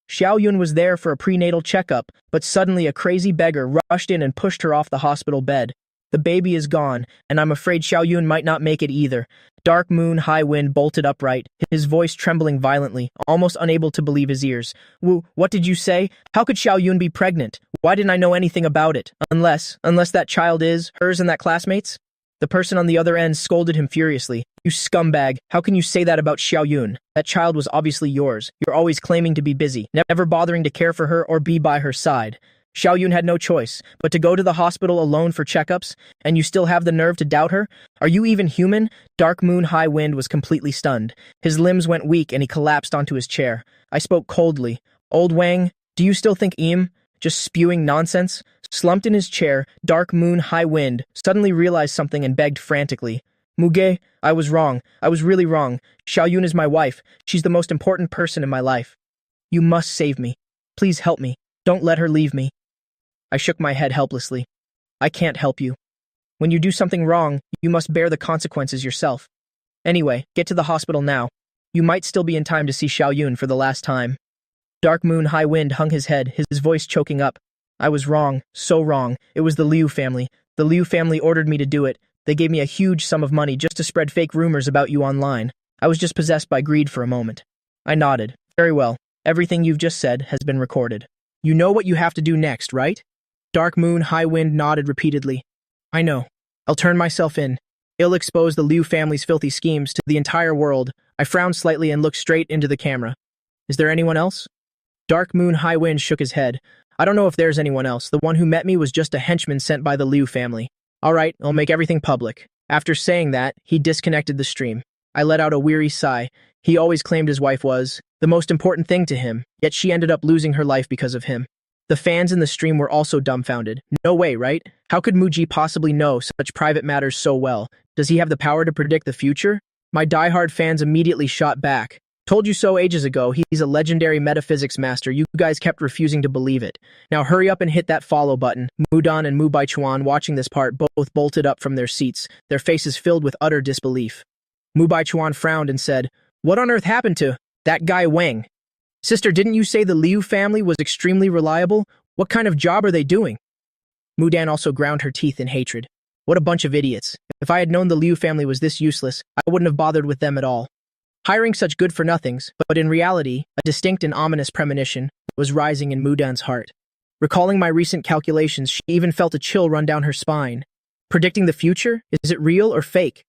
Xiao Yun was there for a prenatal checkup, but suddenly a crazy beggar rushed in and pushed her off the hospital bed. The baby is gone, and I'm afraid Xiao Yun might not make it either. Dark Moon High Wind bolted upright, his voice trembling violently, almost unable to believe his ears. What did you say? How could Xiao Yun be pregnant? Why didn't I know anything about it? Unless that child is hers and that classmates? The person on the other end scolded him furiously. You scumbag, how can you say that about Xiao Yun? That child was obviously yours. You're always claiming to be busy, never bothering to care for her or be by her side. Xiao Yun had no choice but to go to the hospital alone for checkups, and you still have the nerve to doubt her? Are you even human? Dark Moon High Wind was completely stunned. His limbs went weak and he collapsed onto his chair. I spoke coldly. Old Wang, do you still think just spewing nonsense? Slumped in his chair, Dark Moon High Wind suddenly realized something and begged frantically. Muge, I was wrong. I was really wrong. Xiao Yun is my wife. She's the most important person in my life. You must save me. Please help me. Don't let her leave me. I shook my head helplessly. I can't help you. When you do something wrong, you must bear the consequences yourself. Anyway, get to the hospital now. You might still be in time to see Xiao Yun for the last time. Dark Moon High Wind hung his head, his voice choking up. I was wrong, so wrong. It was the Liu family. The Liu family ordered me to do it. They gave me a huge sum of money just to spread fake rumors about you online. I was just possessed by greed for a moment. I nodded. Very well. Everything you've just said has been recorded. You know what you have to do next, right? Dark Moon High Wind nodded repeatedly. I know. I'll turn myself in. I'll expose the Liu family's filthy schemes to the entire world. I frowned slightly and looked straight into the camera. Is there anyone else? Dark Moon High Wind shook his head. I don't know if there's anyone else. The one who met me was just a henchman sent by the Liu family. All right, I'll make everything public. After saying that, he disconnected the stream. I let out a weary sigh. He always claimed his wife was the most important thing to him, yet she ended up losing her life because of him. The fans in the stream were also dumbfounded. No way, right? How could Muji possibly know such private matters so well? Does he have the power to predict the future? My diehard fans immediately shot back. Told you so ages ago, he's a legendary metaphysics master. You guys kept refusing to believe it. Now hurry up and hit that follow button. Mudan and Mu Baichuan, watching this part, both bolted up from their seats, their faces filled with utter disbelief. Mu Baichuan frowned and said, What on earth happened to that guy Wang? Sister, didn't you say the Liu family was extremely reliable? What kind of job are they doing? Mudan also ground her teeth in hatred. What a bunch of idiots. If I had known the Liu family was this useless, I wouldn't have bothered with them at all. Hiring such good-for-nothings, but in reality, a distinct and ominous premonition was rising in Mudan's heart. Recalling my recent calculations, she even felt a chill run down her spine. Predicting the future? Is it real or fake?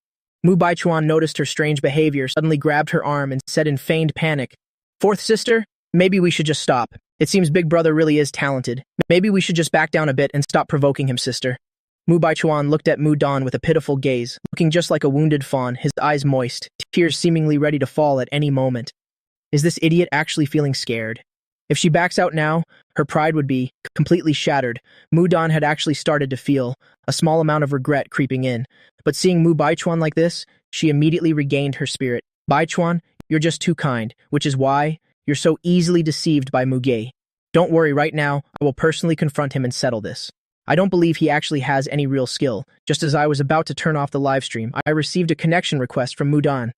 Mu Baichuan noticed her strange behavior, suddenly grabbed her arm and said in feigned panic, Fourth sister, maybe we should just stop. It seems Big Brother really is talented. Maybe we should just back down a bit and stop provoking him, sister. Mu Baichuan looked at Mu Dan with a pitiful gaze, looking just like a wounded fawn, his eyes moist, tears seemingly ready to fall at any moment. Is this idiot actually feeling scared? If she backs out now, her pride would be completely shattered. Mu Dan had actually started to feel a small amount of regret creeping in, but seeing Mu Baichuan like this, she immediately regained her spirit. Baichuan, you're just too kind, which is why you're so easily deceived by Muge. Don't worry, right now, I will personally confront him and settle this. I don't believe he actually has any real skill. Just as I was about to turn off the live stream, I received a connection request from Mudan.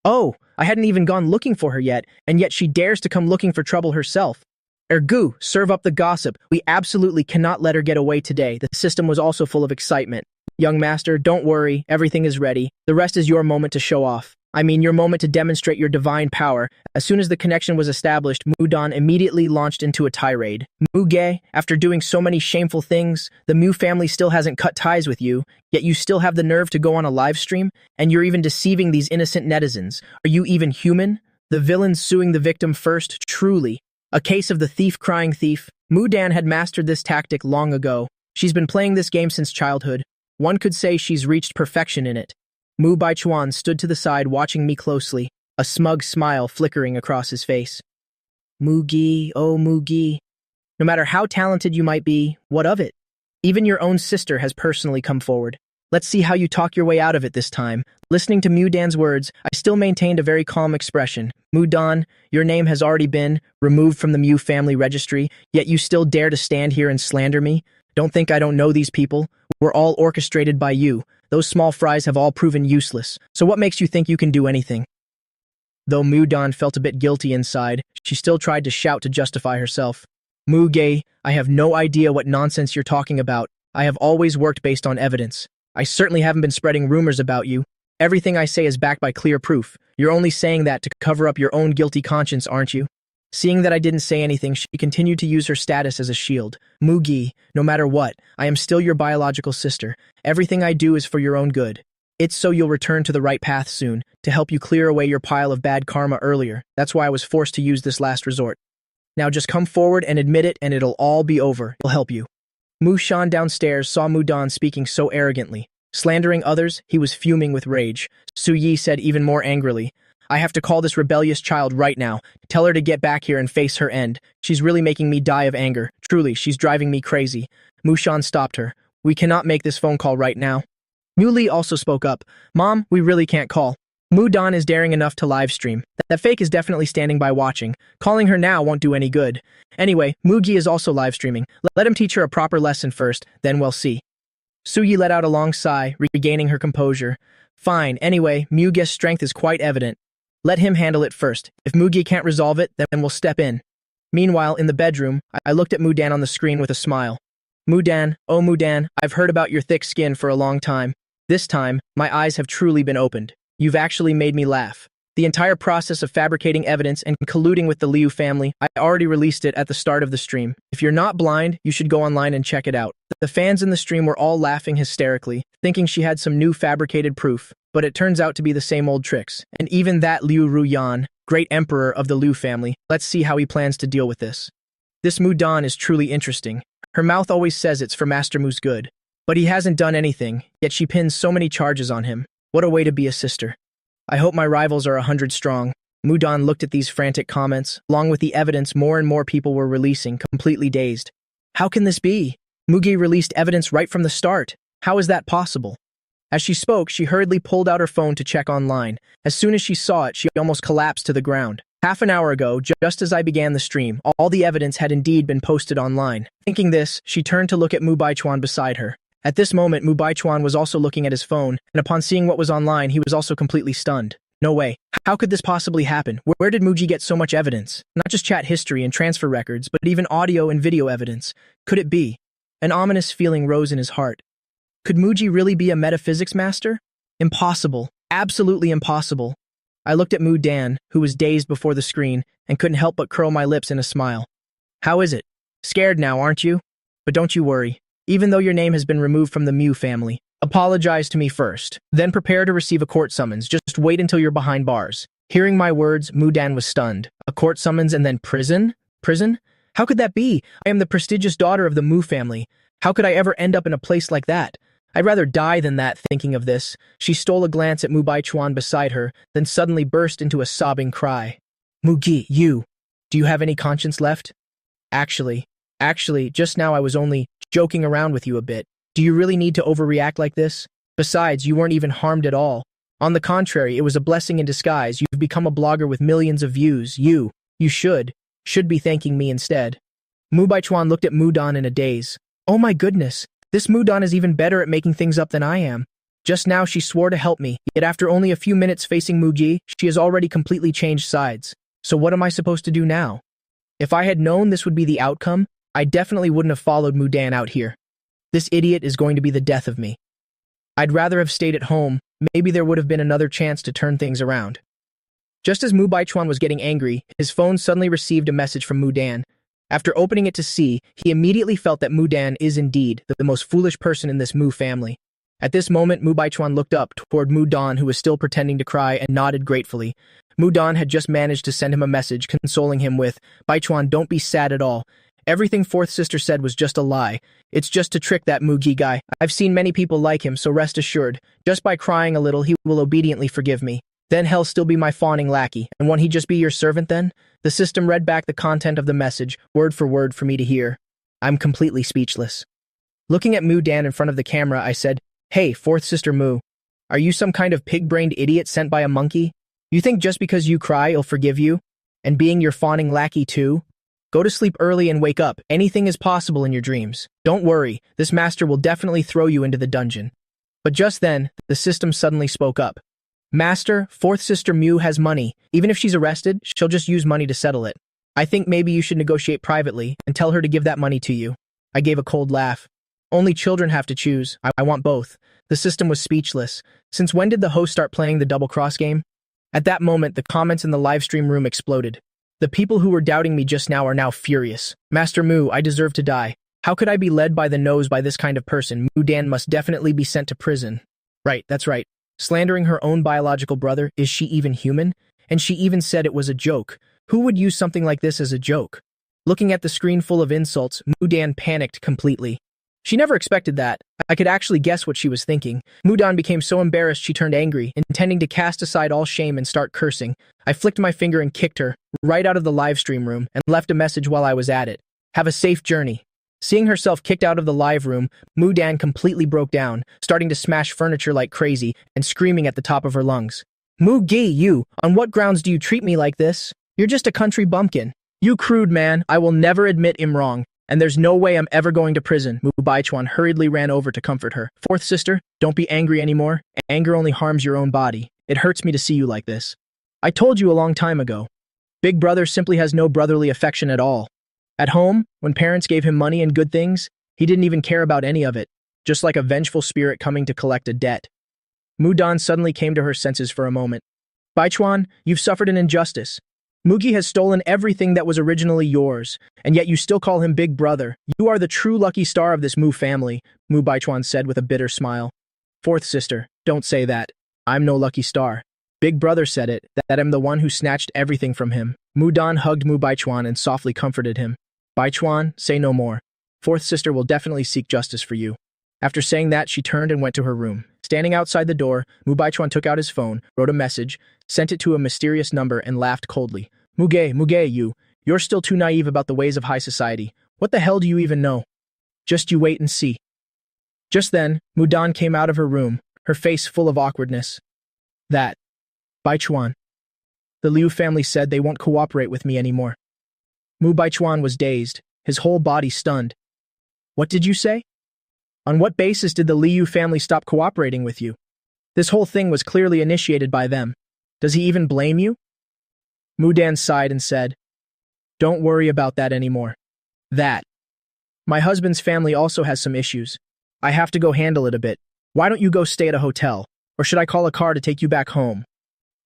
Oh, I hadn't even gone looking for her yet, and yet she dares to come looking for trouble herself. Ergu, serve up the gossip. We absolutely cannot let her get away today. The system was also full of excitement. Young master, don't worry, everything is ready. The rest is your moment to show off. I mean, your moment to demonstrate your divine power. As soon as the connection was established, Mudan immediately launched into a tirade. Muge, after doing so many shameful things, the Mu family still hasn't cut ties with you, yet you still have the nerve to go on a live stream, and you're even deceiving these innocent netizens. Are you even human? The villain suing the victim first, truly. A case of the thief crying thief. Mudan had mastered this tactic long ago. She's been playing this game since childhood. One could say she's reached perfection in it. Mu Baichuan stood to the side watching me closely, a smug smile flickering across his face. Mugi, oh Mugi. No matter how talented you might be, what of it? Even your own sister has personally come forward. Let's see how you talk your way out of it this time. Listening to Mudan's words, I still maintained a very calm expression. Mudan, your name has already been removed from the Mu family registry, yet you still dare to stand here and slander me? Don't think I don't know these people. We're all orchestrated by you. Those small fries have all proven useless. So what makes you think you can do anything? Though Mudan felt a bit guilty inside, she still tried to shout to justify herself. Muge, I have no idea what nonsense you're talking about. I have always worked based on evidence. I certainly haven't been spreading rumors about you. Everything I say is backed by clear proof. You're only saying that to cover up your own guilty conscience, aren't you? Seeing that I didn't say anything, she continued to use her status as a shield. Mugi, no matter what, I am still your biological sister. Everything I do is for your own good. It's so you'll return to the right path soon, to help you clear away your pile of bad karma earlier. That's why I was forced to use this last resort. Now just come forward and admit it, and it'll all be over. It'll help you. Mushan downstairs saw Mudan speaking so arrogantly. Slandering others, he was fuming with rage. Su Yi said even more angrily, I have to call this rebellious child right now. Tell her to get back here and face her end. She's really making me die of anger. Truly, she's driving me crazy. Mushan stopped her. We cannot make this phone call right now. Muley also spoke up. Mom, we really can't call. Mudan is daring enough to live stream. That fake is definitely standing by watching. Calling her now won't do any good. Anyway, Mugi is also live streaming. Let him teach her a proper lesson first, then we'll see. Suyi let out a long sigh, regaining her composure. Fine, anyway, Mugi's strength is quite evident. Let him handle it first. If Mugi can't resolve it, then we'll step in. Meanwhile, in the bedroom, I looked at Mudan on the screen with a smile. Mudan, oh Mudan, I've heard about your thick skin for a long time. This time, my eyes have truly been opened. You've actually made me laugh. The entire process of fabricating evidence and colluding with the Liu family, I already released it at the start of the stream. If you're not blind, you should go online and check it out. The fans in the stream were all laughing hysterically, thinking she had some new fabricated proof, but it turns out to be the same old tricks. And even that Liu Ruyan, great emperor of the Liu family, let's see how he plans to deal with this. This Mudan is truly interesting. Her mouth always says it's for Master Mu's good. But he hasn't done anything, yet she pins so many charges on him. What a way to be a sister. I hope my rivals are 100 strong. Mudan looked at these frantic comments, along with the evidence more and more people were releasing, completely dazed. How can this be? Mugi released evidence right from the start. How is that possible? As she spoke, she hurriedly pulled out her phone to check online. As soon as she saw it, she almost collapsed to the ground. Half an hour ago, just as I began the stream, all the evidence had indeed been posted online. Thinking this, she turned to look at Mu Baichuan beside her. At this moment, Mu Baichuan was also looking at his phone, and upon seeing what was online, he was also completely stunned. No way. How could this possibly happen? Where did Muji get so much evidence? Not just chat history and transfer records, but even audio and video evidence. Could it be? An ominous feeling rose in his heart. Could Muji really be a metaphysics master? Impossible. Absolutely impossible. I looked at Mu Dan, who was dazed before the screen, and couldn't help but curl my lips in a smile. How is it? Scared now, aren't you? But don't you worry. Even though your name has been removed from the Mu family, apologize to me first, then prepare to receive a court summons. Just wait until you're behind bars. Hearing my words, Mudan was stunned. A court summons and then prison? Prison? How could that be? I am the prestigious daughter of the Mu family. How could I ever end up in a place like that? I'd rather die than that. Thinking of this, she stole a glance at Mu Baichuan beside her, then suddenly burst into a sobbing cry. Mugi, do you have any conscience left? Actually, just now I was only joking around with you a bit. Do you really need to overreact like this? Besides, you weren't even harmed at all. On the contrary, it was a blessing in disguise. You've become a blogger with millions of views. You should be thanking me instead. Mu Baichuan looked at Mudan in a daze. Oh my goodness, this Mudan is even better at making things up than I am. Just now she swore to help me, yet after only a few minutes facing Muji, she has already completely changed sides. So what am I supposed to do now? If I had known this would be the outcome, I definitely wouldn't have followed Mudan out here. This idiot is going to be the death of me. I'd rather have stayed at home. Maybe there would have been another chance to turn things around. Just as Mu Baichuan was getting angry, his phone suddenly received a message from Mudan. After opening it to see, he immediately felt that Mudan is indeed the most foolish person in this Mu family. At this moment, Mu Baichuan looked up toward Mudan, who was still pretending to cry, and nodded gratefully. Mudan had just managed to send him a message, consoling him with, Baichuan, don't be sad at all. Everything fourth sister said was just a lie. It's just to trick that Mugi guy. I've seen many people like him, so rest assured, just by crying a little he will obediently forgive me. Then he'll still be my fawning lackey, and won't he just be your servant then? The system read back the content of the message, word for word for me to hear. I'm completely speechless. Looking at Mudan in front of the camera, I said, Hey, fourth sister Mu, are you some kind of pig-brained idiot sent by a monkey? You think just because you cry he'll forgive you? And being your fawning lackey too? Go to sleep early and wake up. Anything is possible in your dreams. Don't worry, this master will definitely throw you into the dungeon. But just then, the system suddenly spoke up. Master, fourth sister Mu has money. Even if she's arrested, she'll just use money to settle it. I think maybe you should negotiate privately and tell her to give that money to you. I gave a cold laugh. Only children have to choose. I want both. The system was speechless. Since when did the host start playing the double-cross game? At that moment, the comments in the livestream room exploded. The people who were doubting me just now are now furious. Master Mu, I deserve to die. How could I be led by the nose by this kind of person? Mudan must definitely be sent to prison. Right, that's right. Slandering her own biological brother, is she even human? And she even said it was a joke. Who would use something like this as a joke? Looking at the screen full of insults, Mudan panicked completely. She never expected that. I could actually guess what she was thinking. Mudan became so embarrassed she turned angry, intending to cast aside all shame and start cursing. I flicked my finger and kicked her, right out of the live stream room, and left a message while I was at it. Have a safe journey. Seeing herself kicked out of the live room, Mudan completely broke down, starting to smash furniture like crazy and screaming at the top of her lungs. Mu-gi, you! On what grounds do you treat me like this? You're just a country bumpkin. You crude man, I will never admit I'm wrong. And there's no way I'm ever going to prison. Mu Baichuan hurriedly ran over to comfort her. Fourth sister, don't be angry anymore. Anger only harms your own body. It hurts me to see you like this. I told you a long time ago. Big brother simply has no brotherly affection at all. At home, when parents gave him money and good things, he didn't even care about any of it, just like a vengeful spirit coming to collect a debt. Mudan suddenly came to her senses for a moment. Baichuan, you've suffered an injustice. Mugi has stolen everything that was originally yours, and yet you still call him Big Brother. You are the true lucky star of this Mu family, Mu Baichuan said with a bitter smile. Fourth sister, don't say that. I'm no lucky star. Big Brother said it, that I'm the one who snatched everything from him. Mudan hugged Mu Baichuan and softly comforted him. Baichuan, say no more. Fourth sister will definitely seek justice for you. After saying that, she turned and went to her room. Standing outside the door, Mu Baichuan took out his phone, wrote a message, sent it to a mysterious number, and laughed coldly. Muge, you're still too naive about the ways of high society. What the hell do you even know? Just you wait and see. Just then, Mudan came out of her room, her face full of awkwardness. That. Baichuan. The Liu family said they won't cooperate with me anymore. Mu Baichuan was dazed, his whole body stunned. What did you say? On what basis did the Liu family stop cooperating with you? This whole thing was clearly initiated by them. Does he even blame you? Mudan sighed and said, Don't worry about that anymore. That. My husband's family also has some issues. I have to go handle it a bit. Why don't you go stay at a hotel? Or should I call a car to take you back home?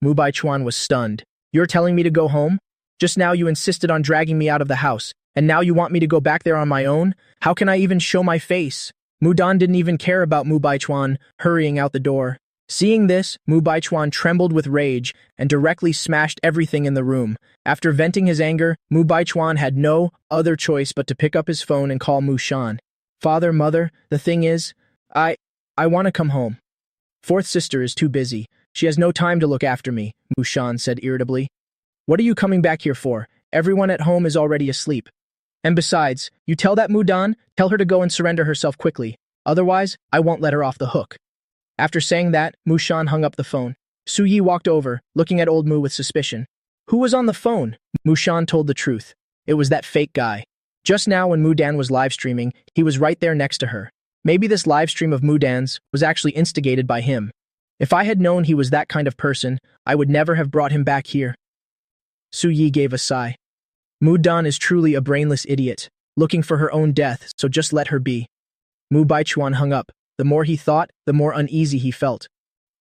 Mu Baichuan was stunned. You're telling me to go home? Just now you insisted on dragging me out of the house, and now you want me to go back there on my own? How can I even show my face? Mudan didn't even care about Mu Baichuan hurrying out the door. Seeing this, Mu Baichuan trembled with rage and directly smashed everything in the room. After venting his anger, Mu Baichuan had no other choice but to pick up his phone and call Mushan. Father, mother, the thing is, I want to come home. Fourth sister is too busy. She has no time to look after me, Mushan said irritably. What are you coming back here for? Everyone at home is already asleep. And besides, you tell that Mudan, tell her to go and surrender herself quickly. Otherwise, I won't let her off the hook. After saying that, Mushan hung up the phone. Su Yi walked over, looking at old Mu with suspicion. Who was on the phone? Mushan told the truth. It was that fake guy. Just now when Mudan was live streaming, he was right there next to her. Maybe this live stream of Mudan's was actually instigated by him. If I had known he was that kind of person, I would never have brought him back here. Su Yi gave a sigh. Mudan is truly a brainless idiot, looking for her own death, so just let her be. Mu Baichuan hung up. The more he thought, the more uneasy he felt.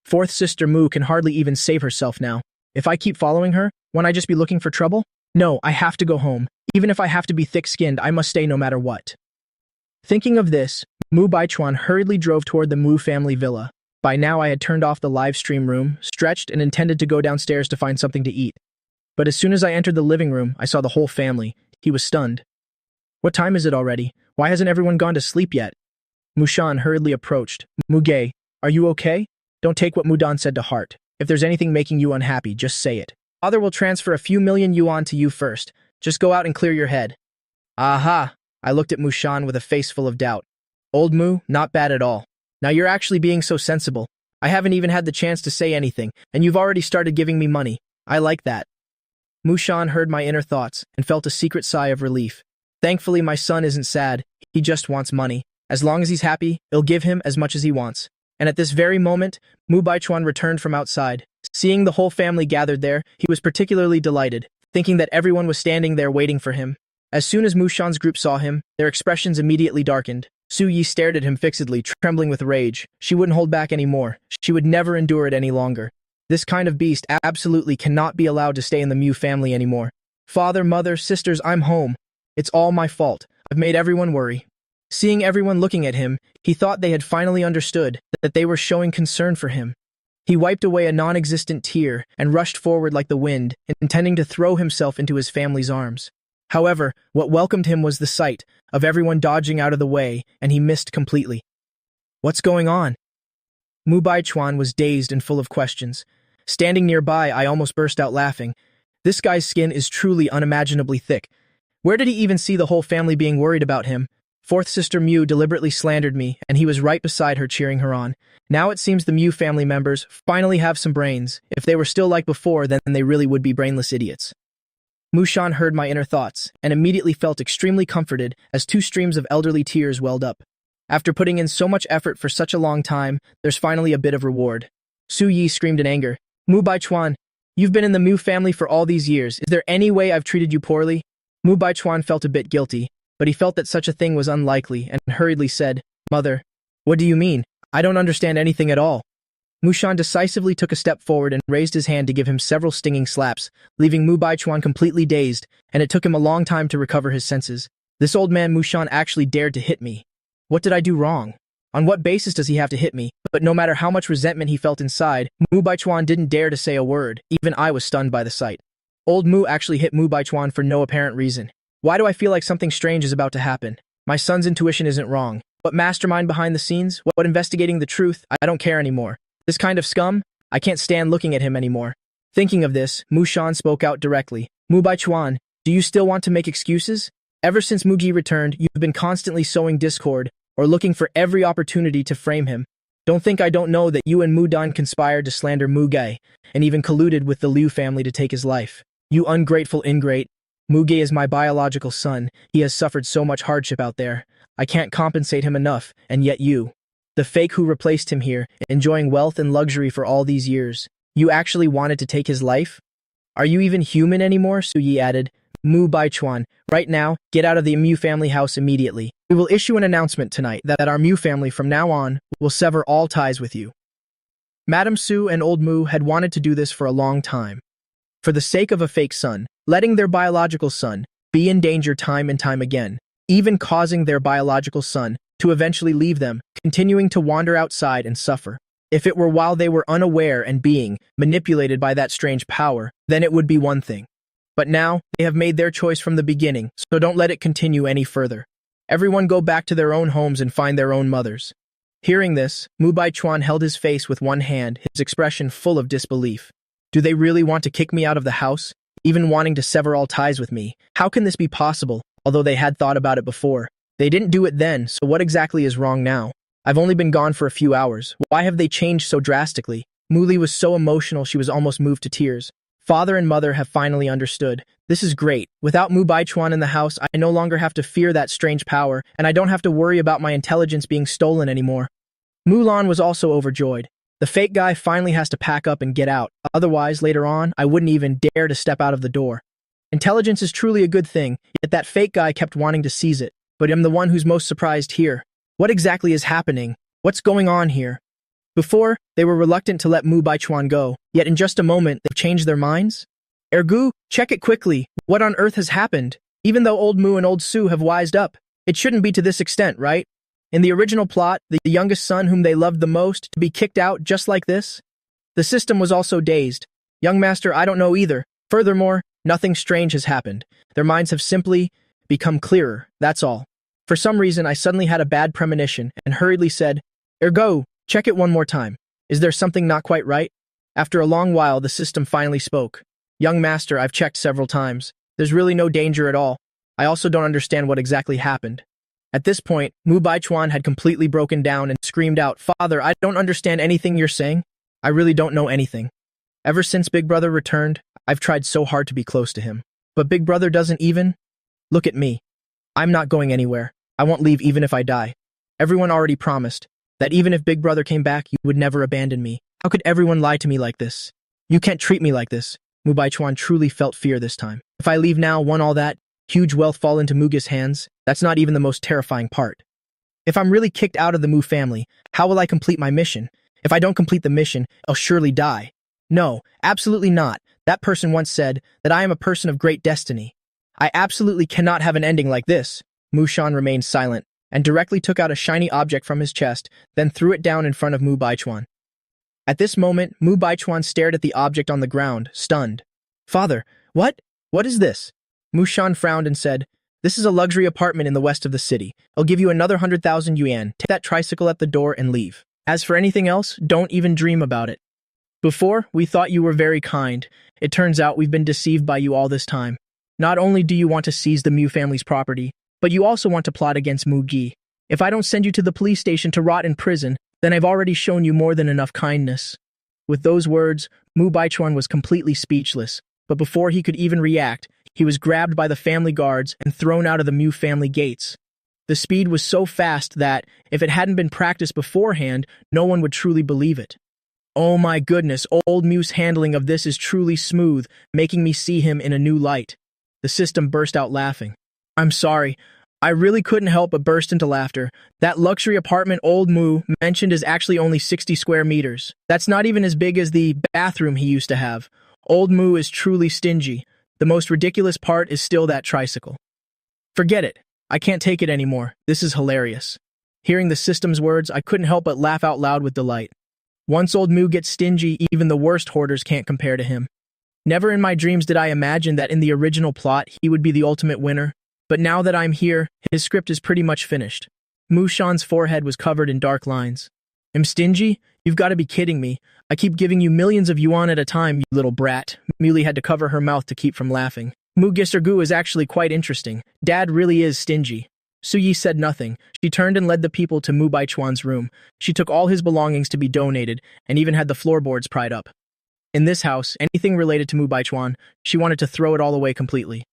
Fourth sister Mu can hardly even save herself now. If I keep following her, won't I just be looking for trouble? No, I have to go home. Even if I have to be thick-skinned, I must stay no matter what. Thinking of this, Mu Baichuan hurriedly drove toward the Mu family villa. By now I had turned off the live stream room, stretched, and intended to go downstairs to find something to eat. But as soon as I entered the living room, I saw the whole family. He was stunned. What time is it already? Why hasn't everyone gone to sleep yet? Mushan hurriedly approached. Muge, are you okay? Don't take what Mudan said to heart. If there's anything making you unhappy, just say it. Father will transfer a few million yuan to you first. Just go out and clear your head. Aha! I looked at Mushan with a face full of doubt. Old Mu, not bad at all. Now you're actually being so sensible. I haven't even had the chance to say anything, and you've already started giving me money. I like that. Mushan heard my inner thoughts and felt a secret sigh of relief. Thankfully, my son isn't sad. He just wants money. As long as he's happy, I'll give him as much as he wants. And at this very moment, Mu Baichuan returned from outside. Seeing the whole family gathered there, he was particularly delighted, thinking that everyone was standing there waiting for him. As soon as Mushan's group saw him, their expressions immediately darkened. Su Yi stared at him fixedly, trembling with rage. She wouldn't hold back anymore. She would never endure it any longer. This kind of beast absolutely cannot be allowed to stay in the Mu family anymore. Father, mother, sisters, I'm home. It's all my fault. I've made everyone worry. Seeing everyone looking at him, he thought they had finally understood that they were showing concern for him. He wiped away a non-existent tear and rushed forward like the wind, intending to throw himself into his family's arms. However, what welcomed him was the sight of everyone dodging out of the way, and he missed completely. What's going on? Mu Baichuan was dazed and full of questions. Standing nearby, I almost burst out laughing. This guy's skin is truly unimaginably thick. Where did he even see the whole family being worried about him? Fourth sister Mu deliberately slandered me, and he was right beside her cheering her on. Now it seems the Mu family members finally have some brains. If they were still like before, then they really would be brainless idiots. Mushan heard my inner thoughts, and immediately felt extremely comforted as 2 streams of elderly tears welled up. After putting in so much effort for such a long time, there's finally a bit of reward. Su Yi screamed in anger. Mu Baichuan, you've been in the Mu family for all these years. Is there any way I've treated you poorly? Mu Baichuan felt a bit guilty, but he felt that such a thing was unlikely and hurriedly said, Mother, what do you mean? I don't understand anything at all. Mushan decisively took a step forward and raised his hand to give him several stinging slaps, leaving Mu Baichuan completely dazed, and it took him a long time to recover his senses. This old man Mushan actually dared to hit me. What did I do wrong? On what basis does he have to hit me? But no matter how much resentment he felt inside, Mu Baichuan didn't dare to say a word. Even I was stunned by the sight. Old Mu actually hit Mu Baichuan for no apparent reason. Why do I feel like something strange is about to happen? My son's intuition isn't wrong. What mastermind behind the scenes? What investigating the truth? I don't care anymore. This kind of scum? I can't stand looking at him anymore. Thinking of this, Mushan spoke out directly. Mu Baichuan, do you still want to make excuses? Ever since Muji returned, you've been constantly sowing discord, or looking for every opportunity to frame him. Don't think I don't know that you and Mu Dan conspired to slander Mu Gai, and even colluded with the Liu family to take his life. You ungrateful ingrate. Mu Gai is my biological son. He has suffered so much hardship out there. I can't compensate him enough, and yet you, the fake who replaced him here, enjoying wealth and luxury for all these years, you actually wanted to take his life? Are you even human anymore? Su Yi added. Mu Baichuan, right now, get out of the Mu family house immediately. We will issue an announcement tonight that our Mu family from now on will sever all ties with you. Madame Su and old Mu had wanted to do this for a long time. For the sake of a fake son, letting their biological son be in danger time and time again, even causing their biological son to eventually leave them, continuing to wander outside and suffer. If it were while they were unaware and being manipulated by that strange power, then it would be one thing. But now, they have made their choice from the beginning, so don't let it continue any further. Everyone go back to their own homes and find their own mothers. Hearing this, Mu Baichuan held his face with one hand, his expression full of disbelief. Do they really want to kick me out of the house, even wanting to sever all ties with me? How can this be possible, although they had thought about it before? They didn't do it then, so what exactly is wrong now? I've only been gone for a few hours. Why have they changed so drastically? Mu Li was so emotional she was almost moved to tears. Father and mother have finally understood. This is great. Without Mu Baichuan in the house, I no longer have to fear that strange power, and I don't have to worry about my intelligence being stolen anymore. Mulan was also overjoyed. The fake guy finally has to pack up and get out. Otherwise, later on, I wouldn't even dare to step out of the door. Intelligence is truly a good thing, yet that fake guy kept wanting to seize it. But I'm the one who's most surprised here. What exactly is happening? What's going on here? Before, they were reluctant to let Mu Baichuan go, yet in just a moment, they've changed their minds? Ergu, check it quickly. What on earth has happened? Even though old Mu and old Su have wised up, it shouldn't be to this extent, right? In the original plot, the youngest son whom they loved the most to be kicked out just like this? The system was also dazed. Young master, I don't know either. Furthermore, nothing strange has happened. Their minds have simply become clearer, that's all. For some reason, I suddenly had a bad premonition and hurriedly said, Ergo, check it one more time. Is there something not quite right? After a long while, the system finally spoke. Young master, I've checked several times. There's really no danger at all. I also don't understand what exactly happened. At this point, Mu Baichuan had completely broken down and screamed out, Father, I don't understand anything you're saying. I really don't know anything. Ever since Big Brother returned, I've tried so hard to be close to him. But Big Brother doesn't even... Look at me. I'm not going anywhere. I won't leave even if I die. Everyone already promised that even if Big Brother came back, you would never abandon me. How could everyone lie to me like this? You can't treat me like this. Mu Baichuan truly felt fear this time. If I leave now, won't all that huge wealth fall into Muga's hands? That's not even the most terrifying part. If I'm really kicked out of the Mu family, how will I complete my mission? If I don't complete the mission, I'll surely die. No, absolutely not. That person once said that I am a person of great destiny. I absolutely cannot have an ending like this. Mushan remained silent and directly took out a shiny object from his chest, then threw it down in front of Mu Baichuan. At this moment, Mu Baichuan stared at the object on the ground, stunned. Father, what? What is this? Mushan frowned and said, This is a luxury apartment in the west of the city. I'll give you another 100,000 yuan. Take that tricycle at the door and leave. As for anything else, don't even dream about it. Before, we thought you were very kind. It turns out we've been deceived by you all this time. Not only do you want to seize the Mu family's property, but you also want to plot against Mu Gi. If I don't send you to the police station to rot in prison, then I've already shown you more than enough kindness. With those words, Mu Baichuan was completely speechless, but before he could even react, he was grabbed by the family guards and thrown out of the Mu family gates. The speed was so fast that, if it hadn't been practiced beforehand, no one would truly believe it. Oh my goodness, old Mu's handling of this is truly smooth, making me see him in a new light. The system burst out laughing. I'm sorry. I really couldn't help but burst into laughter. That luxury apartment old Mu mentioned is actually only 60 square meters. That's not even as big as the bathroom he used to have. Old Mu is truly stingy. The most ridiculous part is still that tricycle. Forget it. I can't take it anymore. This is hilarious. Hearing the system's words, I couldn't help but laugh out loud with delight. Once old Mu gets stingy, even the worst hoarders can't compare to him. Never in my dreams did I imagine that in the original plot he would be the ultimate winner, but now that I'm here, his script is pretty much finished. Mushan's forehead was covered in dark lines. I'm stingy? You've got to be kidding me. I keep giving you millions of yuan at a time, you little brat. Muley had to cover her mouth to keep from laughing. Ergu is actually quite interesting. Dad really is stingy. Suyi said nothing. She turned and led the people to Mu Baichuan's room. She took all his belongings to be donated and even had the floorboards pried up. In this house, anything related to Mu Baichuan, she wanted to throw it all away completely.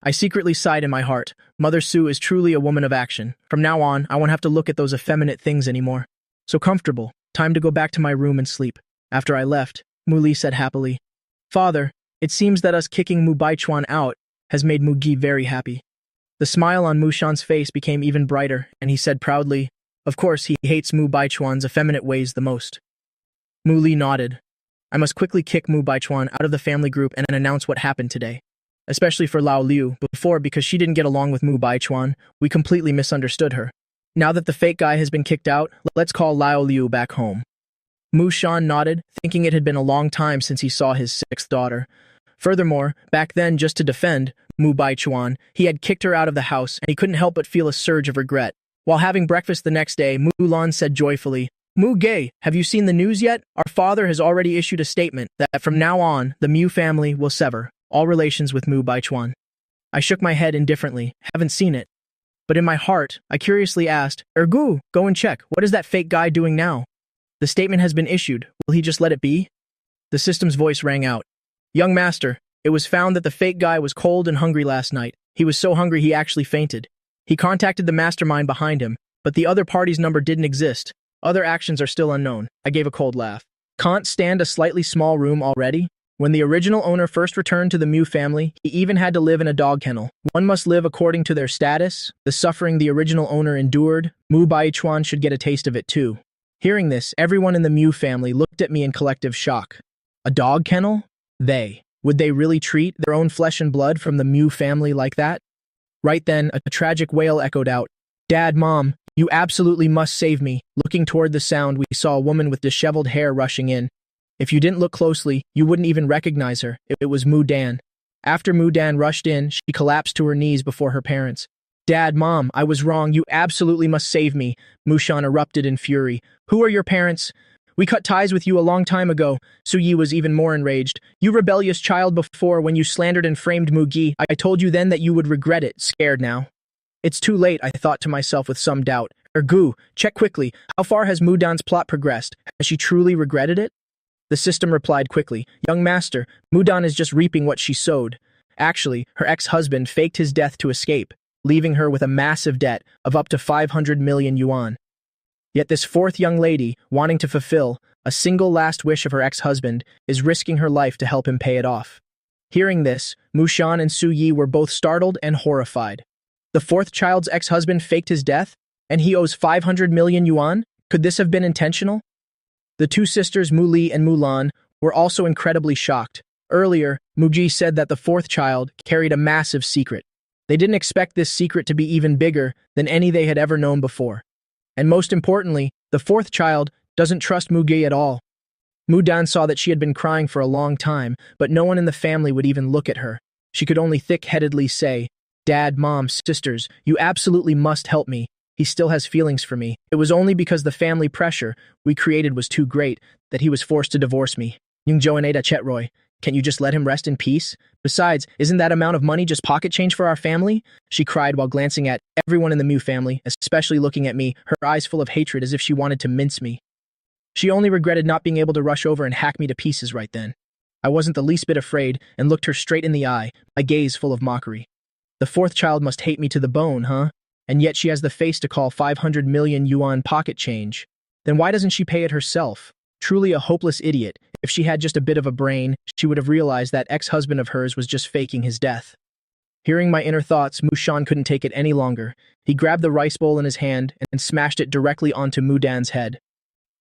I secretly sighed in my heart. Mother Su is truly a woman of action. From now on, I won't have to look at those effeminate things anymore. So comfortable. Time to go back to my room and sleep. After I left, Muli said happily, Father, it seems that us kicking Mu Baichuan out has made Mu Gi very happy. The smile on Mushan's face became even brighter, and he said proudly, Of course, he hates Mu Baichuan's effeminate ways the most. Muli nodded. I must quickly kick Mu Baichuan out of the family group and announce what happened today. Especially for Lao Liu, before because she didn't get along with Mu Baichuan, we completely misunderstood her. Now that the fake guy has been kicked out, let's call Lao Liu back home. Mushan nodded, thinking it had been a long time since he saw his sixth daughter. Furthermore, back then, just to defend Mu Baichuan, he had kicked her out of the house, and he couldn't help but feel a surge of regret. While having breakfast the next day, Mulan said joyfully, Mu Gay, have you seen the news yet? Our father has already issued a statement that from now on, the Mu family will sever all relations with Mu Baichuan. I shook my head indifferently, haven't seen it. But in my heart, I curiously asked, Ergu, go and check, what is that fake guy doing now? The statement has been issued, will he just let it be? The system's voice rang out. Young master, it was found that the fake guy was cold and hungry last night. He was so hungry he actually fainted. He contacted the mastermind behind him, but the other party's number didn't exist. Other actions are still unknown. I gave a cold laugh. Can't stand a slightly small room already? When the original owner first returned to the Mu family, he even had to live in a dog kennel. One must live according to their status. The suffering the original owner endured, Mu Baichuan should get a taste of it too. Hearing this, everyone in the Mu family looked at me in collective shock. A dog kennel? Would they really treat their own flesh and blood from the Mu family like that? Right then, a tragic wail echoed out. Dad, Mom, you absolutely must save me. Looking toward the sound, we saw a woman with disheveled hair rushing in. If you didn't look closely, you wouldn't even recognize her. It was Mu Dan. After Mu Dan rushed in, she collapsed to her knees before her parents. Dad, Mom, I was wrong. You absolutely must save me. Mushan erupted in fury. Who are your parents? We cut ties with you a long time ago. Su Yi was even more enraged. You rebellious child before when you slandered and framed Mu Gi. I told you then that you would regret it. Scared now. It's too late, I thought to myself with some doubt. Ergu, check quickly. How far has Mu Dan's plot progressed? Has she truly regretted it? The system replied quickly, Young master, Mu Dan is just reaping what she sowed. Actually, her ex-husband faked his death to escape, leaving her with a massive debt of up to 500 million yuan. Yet this fourth young lady, wanting to fulfill a single last wish of her ex-husband, is risking her life to help him pay it off. Hearing this, Mushan and Su Yi were both startled and horrified. The fourth child's ex-husband faked his death? And he owes 500 million yuan? Could this have been intentional? The two sisters, Mu Li and Mulan, were also incredibly shocked. Earlier, Muji said that the fourth child carried a massive secret. They didn't expect this secret to be even bigger than any they had ever known before. And most importantly, the fourth child doesn't trust Mugi at all. Mudan saw that she had been crying for a long time, but no one in the family would even look at her. She could only thick-headedly say, "Dad, Mom, sisters, you absolutely must help me. He still has feelings for me. It was only because the family pressure we created was too great that he was forced to divorce me. Yungjoaneda Chetroy, can't you just let him rest in peace? Besides, isn't that amount of money just pocket change for our family?" She cried while glancing at everyone in the Mu family, especially looking at me, her eyes full of hatred as if she wanted to mince me. She only regretted not being able to rush over and hack me to pieces right then. I wasn't the least bit afraid and looked her straight in the eye, my gaze full of mockery. The fourth child must hate me to the bone, huh? And yet she has the face to call 500 million yuan pocket change. Then why doesn't she pay it herself? Truly a hopeless idiot. If she had just a bit of a brain, she would have realized that ex-husband of hers was just faking his death. Hearing my inner thoughts, Mushan couldn't take it any longer. He grabbed the rice bowl in his hand and smashed it directly onto Mudan's head.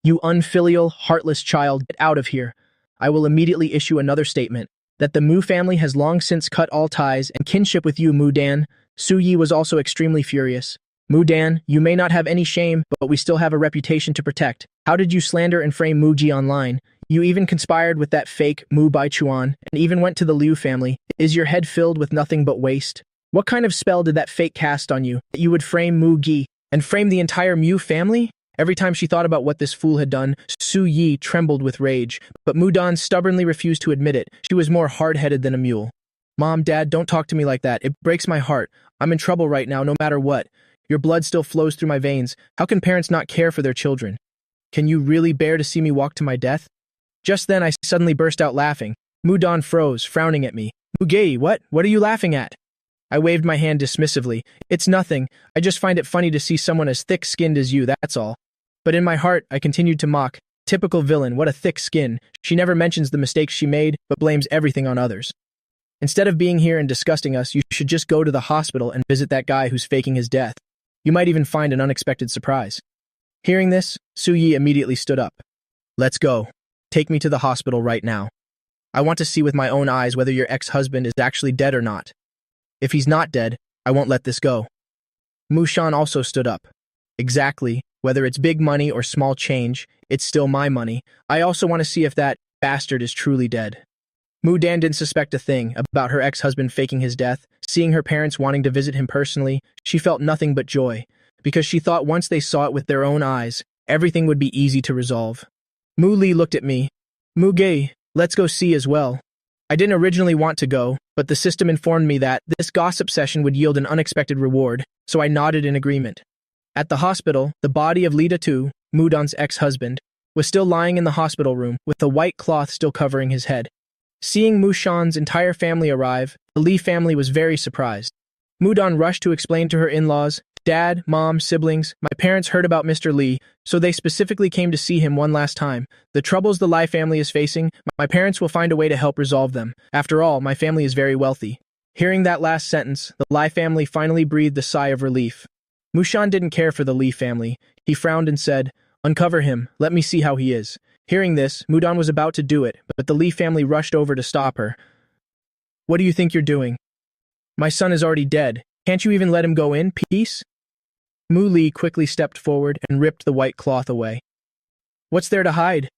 "You unfilial, heartless child, get out of here. I will immediately issue another statement that the Mu family has long since cut all ties and kinship with you, Mudan." Su Yi was also extremely furious. "Mudan, you may not have any shame, but we still have a reputation to protect. How did you slander and frame Muji online? You even conspired with that fake Mu Baichuan and even went to the Liu family. Is your head filled with nothing but waste? What kind of spell did that fake cast on you that you would frame Mu Gi and frame the entire Mu family?" Every time she thought about what this fool had done, Su Yi trembled with rage, but Mudan stubbornly refused to admit it. She was more hard-headed than a mule. "Mom, Dad, don't talk to me like that. It breaks my heart. I'm in trouble right now, no matter what. Your blood still flows through my veins. How can parents not care for their children? Can you really bear to see me walk to my death?" Just then I suddenly burst out laughing. Mudan froze, frowning at me. "Mugei, what? What are you laughing at?" I waved my hand dismissively. "It's nothing. I just find it funny to see someone as thick-skinned as you, that's all." But in my heart, I continued to mock. Typical villain, what a thick skin. She never mentions the mistakes she made, but blames everything on others. Instead of being here and disgusting us, you should just go to the hospital and visit that guy who's faking his death. You might even find an unexpected surprise. Hearing this, Su Yi immediately stood up. "Let's go. Take me to the hospital right now. I want to see with my own eyes whether your ex-husband is actually dead or not. If he's not dead, I won't let this go." Mushan also stood up. "Exactly. Whether it's big money or small change, it's still my money. I also want to see if that bastard is truly dead." Mudan didn't suspect a thing about her ex-husband faking his death. Seeing her parents wanting to visit him personally, she felt nothing but joy, because she thought once they saw it with their own eyes, everything would be easy to resolve. Mu Li looked at me. "Muge, let's go see as well." I didn't originally want to go, but the system informed me that this gossip session would yield an unexpected reward, so I nodded in agreement. At the hospital, the body of Li Datu, Mudan's ex-husband, was still lying in the hospital room, with the white cloth still covering his head. Seeing Mushan's entire family arrive, the Li family was very surprised. Mudan rushed to explain to her in-laws, "Dad, Mom, siblings, my parents heard about Mr. Li, so they specifically came to see him one last time. The troubles the Li family is facing, my parents will find a way to help resolve them. After all, my family is very wealthy." Hearing that last sentence, the Li family finally breathed a sigh of relief. Mushan didn't care for the Li family. He frowned and said, "Uncover him, let me see how he is." Hearing this, Mudan was about to do it, but the Li family rushed over to stop her. "What do you think you're doing? My son is already dead. Can't you even let him go in peace?" Mu Li quickly stepped forward and ripped the white cloth away. "What's there to hide?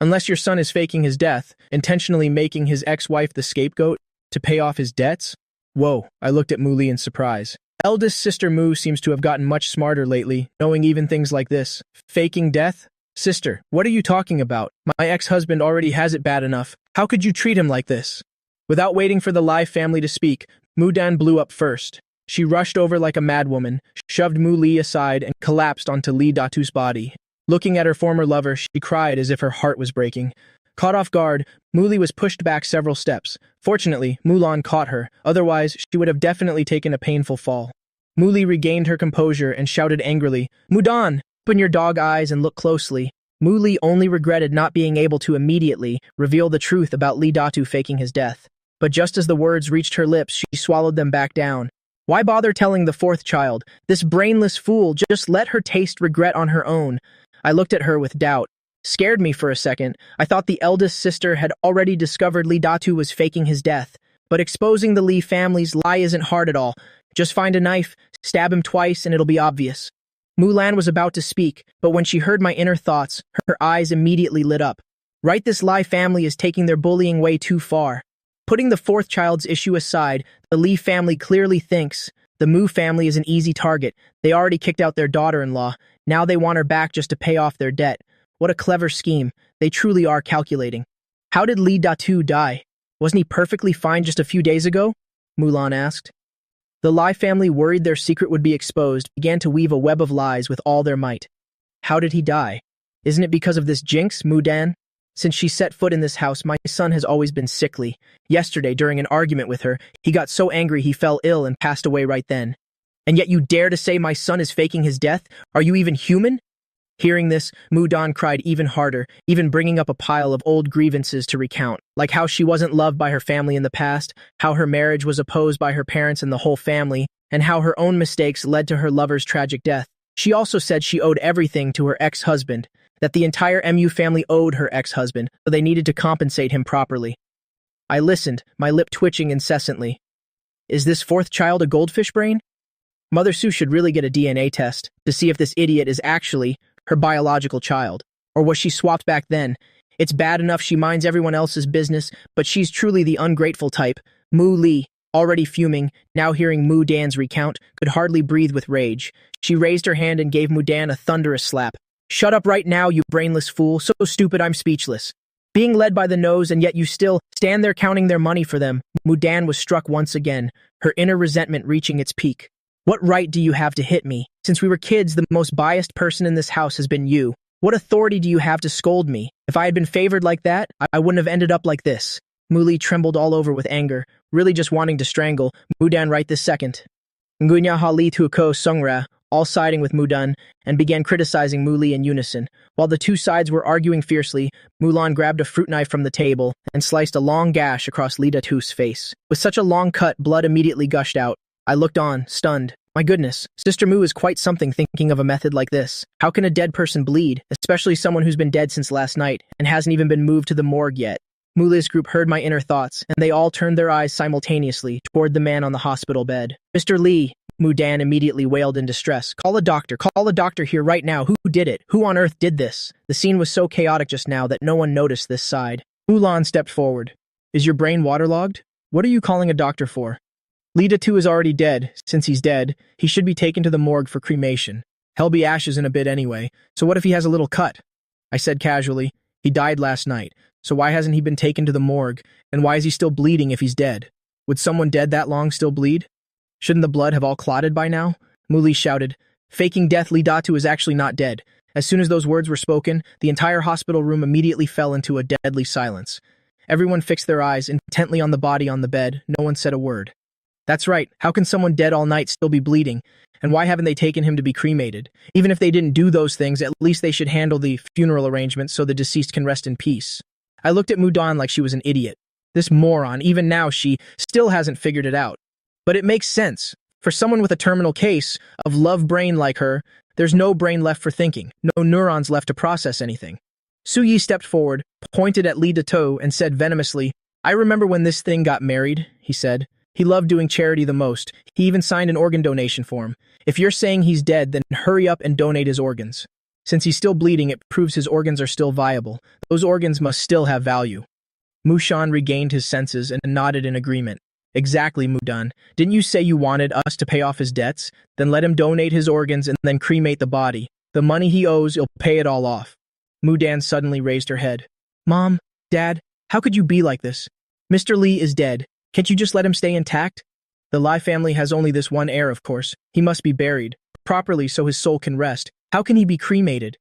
Unless your son is faking his death, intentionally making his ex-wife the scapegoat to pay off his debts?" Whoa, I looked at Mu Li in surprise. Eldest sister Mu seems to have gotten much smarter lately, knowing even things like this. Faking death? Sister, what are you talking about? My ex-husband already has it bad enough. How could you treat him like this? Without waiting for the Lai family to speak, Mudan blew up first. She rushed over like a madwoman, shoved Mu Li aside, and collapsed onto Li Datu's body. Looking at her former lover, she cried as if her heart was breaking. Caught off guard, Mu Li was pushed back several steps. Fortunately, Mulan caught her, otherwise she would have definitely taken a painful fall. Mu Li regained her composure and shouted angrily, "Mudan, open your dog eyes and look closely." Mu Li only regretted not being able to immediately reveal the truth about Li Datu faking his death. But just as the words reached her lips, she swallowed them back down. Why bother telling the fourth child? This brainless fool, just let her taste regret on her own. I looked at her with doubt. Scared me for a second. I thought the eldest sister had already discovered Lee Datu was faking his death. But exposing the Lee family's lie isn't hard at all. Just find a knife, stab him twice, and it'll be obvious. Mulan was about to speak, but when she heard my inner thoughts, her eyes immediately lit up. Right, this Lie family is taking their bullying way too far. Putting the fourth child's issue aside, the Lee family clearly thinks the Mu family is an easy target. They already kicked out their daughter-in-law. Now they want her back just to pay off their debt. What a clever scheme. They truly are calculating. How did Lee Datu die? Wasn't he perfectly fine just a few days ago? Mulan asked. The Lie family, worried their secret would be exposed, began to weave a web of lies with all their might. How did he die? Isn't it because of this jinx, Mudan? Since she set foot in this house, my son has always been sickly. Yesterday, during an argument with her, he got so angry he fell ill and passed away right then. And yet you dare to say my son is faking his death? Are you even human? Hearing this, Mudan cried even harder, even bringing up a pile of old grievances to recount, like how she wasn't loved by her family in the past, how her marriage was opposed by her parents and the whole family, and how her own mistakes led to her lover's tragic death. She also said she owed everything to her ex-husband, that the entire MU family owed her ex-husband, so they needed to compensate him properly. I listened, my lip twitching incessantly. Is this fourth child a goldfish brain? Mother Sue should really get a DNA test to see if this idiot is actually her biological child. Or was she swapped back then? It's bad enough she minds everyone else's business, but she's truly the ungrateful type. Mu Li, already fuming, now hearing Mu Dan's recount, could hardly breathe with rage. She raised her hand and gave Mu Dan a thunderous slap. Shut up right now, you brainless fool, so stupid I'm speechless. Being led by the nose and yet you still stand there counting their money for them. Mu Dan was struck once again, her inner resentment reaching its peak. What right do you have to hit me? Since we were kids, the most biased person in this house has been you. What authority do you have to scold me? If I had been favored like that, I wouldn't have ended up like this. Muli trembled all over with anger, really just wanting to strangle Mudan right this second. Ngunya Hali Tuako Sungra, all siding with Mudan, and began criticizing Muli in unison. While the two sides were arguing fiercely, Mulan grabbed a fruit knife from the table and sliced a long gash across Li Datu's face. With such a long cut, blood immediately gushed out. I looked on, stunned. My goodness, Sister Mu is quite something thinking of a method like this. How can a dead person bleed, especially someone who's been dead since last night and hasn't even been moved to the morgue yet? Muli's group heard my inner thoughts, and they all turned their eyes simultaneously toward the man on the hospital bed. Mr. Li, Mudan immediately wailed in distress. Call a doctor here right now. Who did it? Who on earth did this? The scene was so chaotic just now that no one noticed this side. Mulan stepped forward. Is your brain waterlogged? What are you calling a doctor for? Li Datu is already dead. Since he's dead, he should be taken to the morgue for cremation. He'll be ashes in a bit anyway, so what if he has a little cut? I said casually. He died last night, so why hasn't he been taken to the morgue, and why is he still bleeding if he's dead? Would someone dead that long still bleed? Shouldn't the blood have all clotted by now? Muli shouted. Faking death, Li Datu is actually not dead. As soon as those words were spoken, the entire hospital room immediately fell into a deadly silence. Everyone fixed their eyes intently on the body on the bed. No one said a word. That's right. How can someone dead all night still be bleeding? And why haven't they taken him to be cremated? Even if they didn't do those things, at least they should handle the funeral arrangements so the deceased can rest in peace. I looked at Mudan like she was an idiot. This moron, even now, she still hasn't figured it out. But it makes sense. For someone with a terminal case of love brain like her, there's no brain left for thinking, no neurons left to process anything. Su Yi stepped forward, pointed at Li Dato, and said venomously, I remember when this thing got married, he said. He loved doing charity the most. He even signed an organ donation form. If you're saying he's dead, then hurry up and donate his organs. Since he's still bleeding, it proves his organs are still viable. Those organs must still have value. Mushan regained his senses and nodded in agreement. Exactly, Mudan. Didn't you say you wanted us to pay off his debts? Then let him donate his organs and then cremate the body. The money he owes, he'll pay it all off. Mudan suddenly raised her head. Mom, Dad, how could you be like this? Mr. Li is dead. Can't you just let him stay intact? The Lai family has only this one heir, of course. He must be buried properly so his soul can rest. How can he be cremated?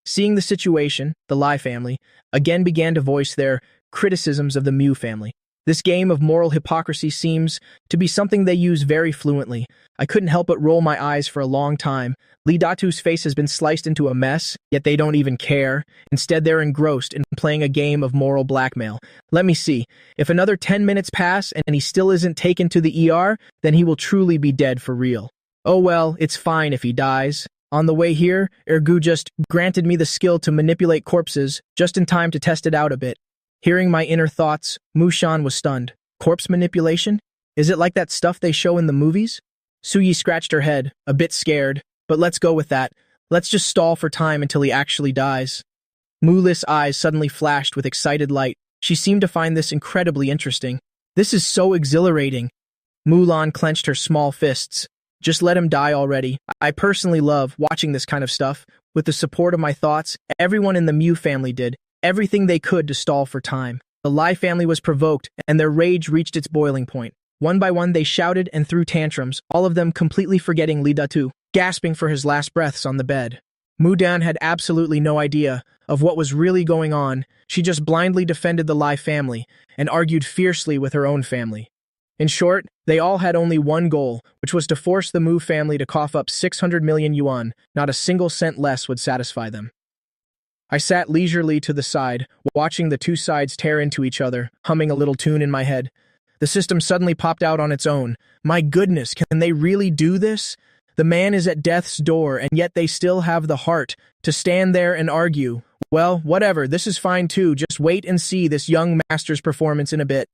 Seeing the situation, the Lai family again began to voice their criticisms of the Mu family. This game of moral hypocrisy seems to be something they use very fluently. I couldn't help but roll my eyes for a long time. Lee Datu's face has been sliced into a mess, yet they don't even care. Instead, they're engrossed in playing a game of moral blackmail. Let me see. If another 10 minutes pass and he still isn't taken to the ER, then he will truly be dead for real. Oh well, it's fine if he dies. On the way here, Ergu just granted me the skill to manipulate corpses, just in time to test it out a bit. Hearing my inner thoughts, Mushan was stunned. Corpse manipulation? Is it like that stuff they show in the movies? Suyi scratched her head, a bit scared, but let's go with that. Let's just stall for time until he actually dies. Muli's eyes suddenly flashed with excited light. She seemed to find this incredibly interesting. This is so exhilarating. Mulan clenched her small fists. Just let him die already. I personally love watching this kind of stuff. With the support of my thoughts, everyone in the Mu family did everything they could to stall for time. The Lai family was provoked, and their rage reached its boiling point. One by one, they shouted and threw tantrums, all of them completely forgetting Li Datu, gasping for his last breaths on the bed. Mudan had absolutely no idea of what was really going on. She just blindly defended the Lai family and argued fiercely with her own family. In short, they all had only one goal, which was to force the Mu family to cough up 600 million yuan. Not a single cent less would satisfy them. I sat leisurely to the side, watching the two sides tear into each other, humming a little tune in my head. The system suddenly popped out on its own. My goodness, can they really do this? The man is at death's door, and yet they still have the heart to stand there and argue. Well, whatever, this is fine too. Just wait and see this young master's performance in a bit.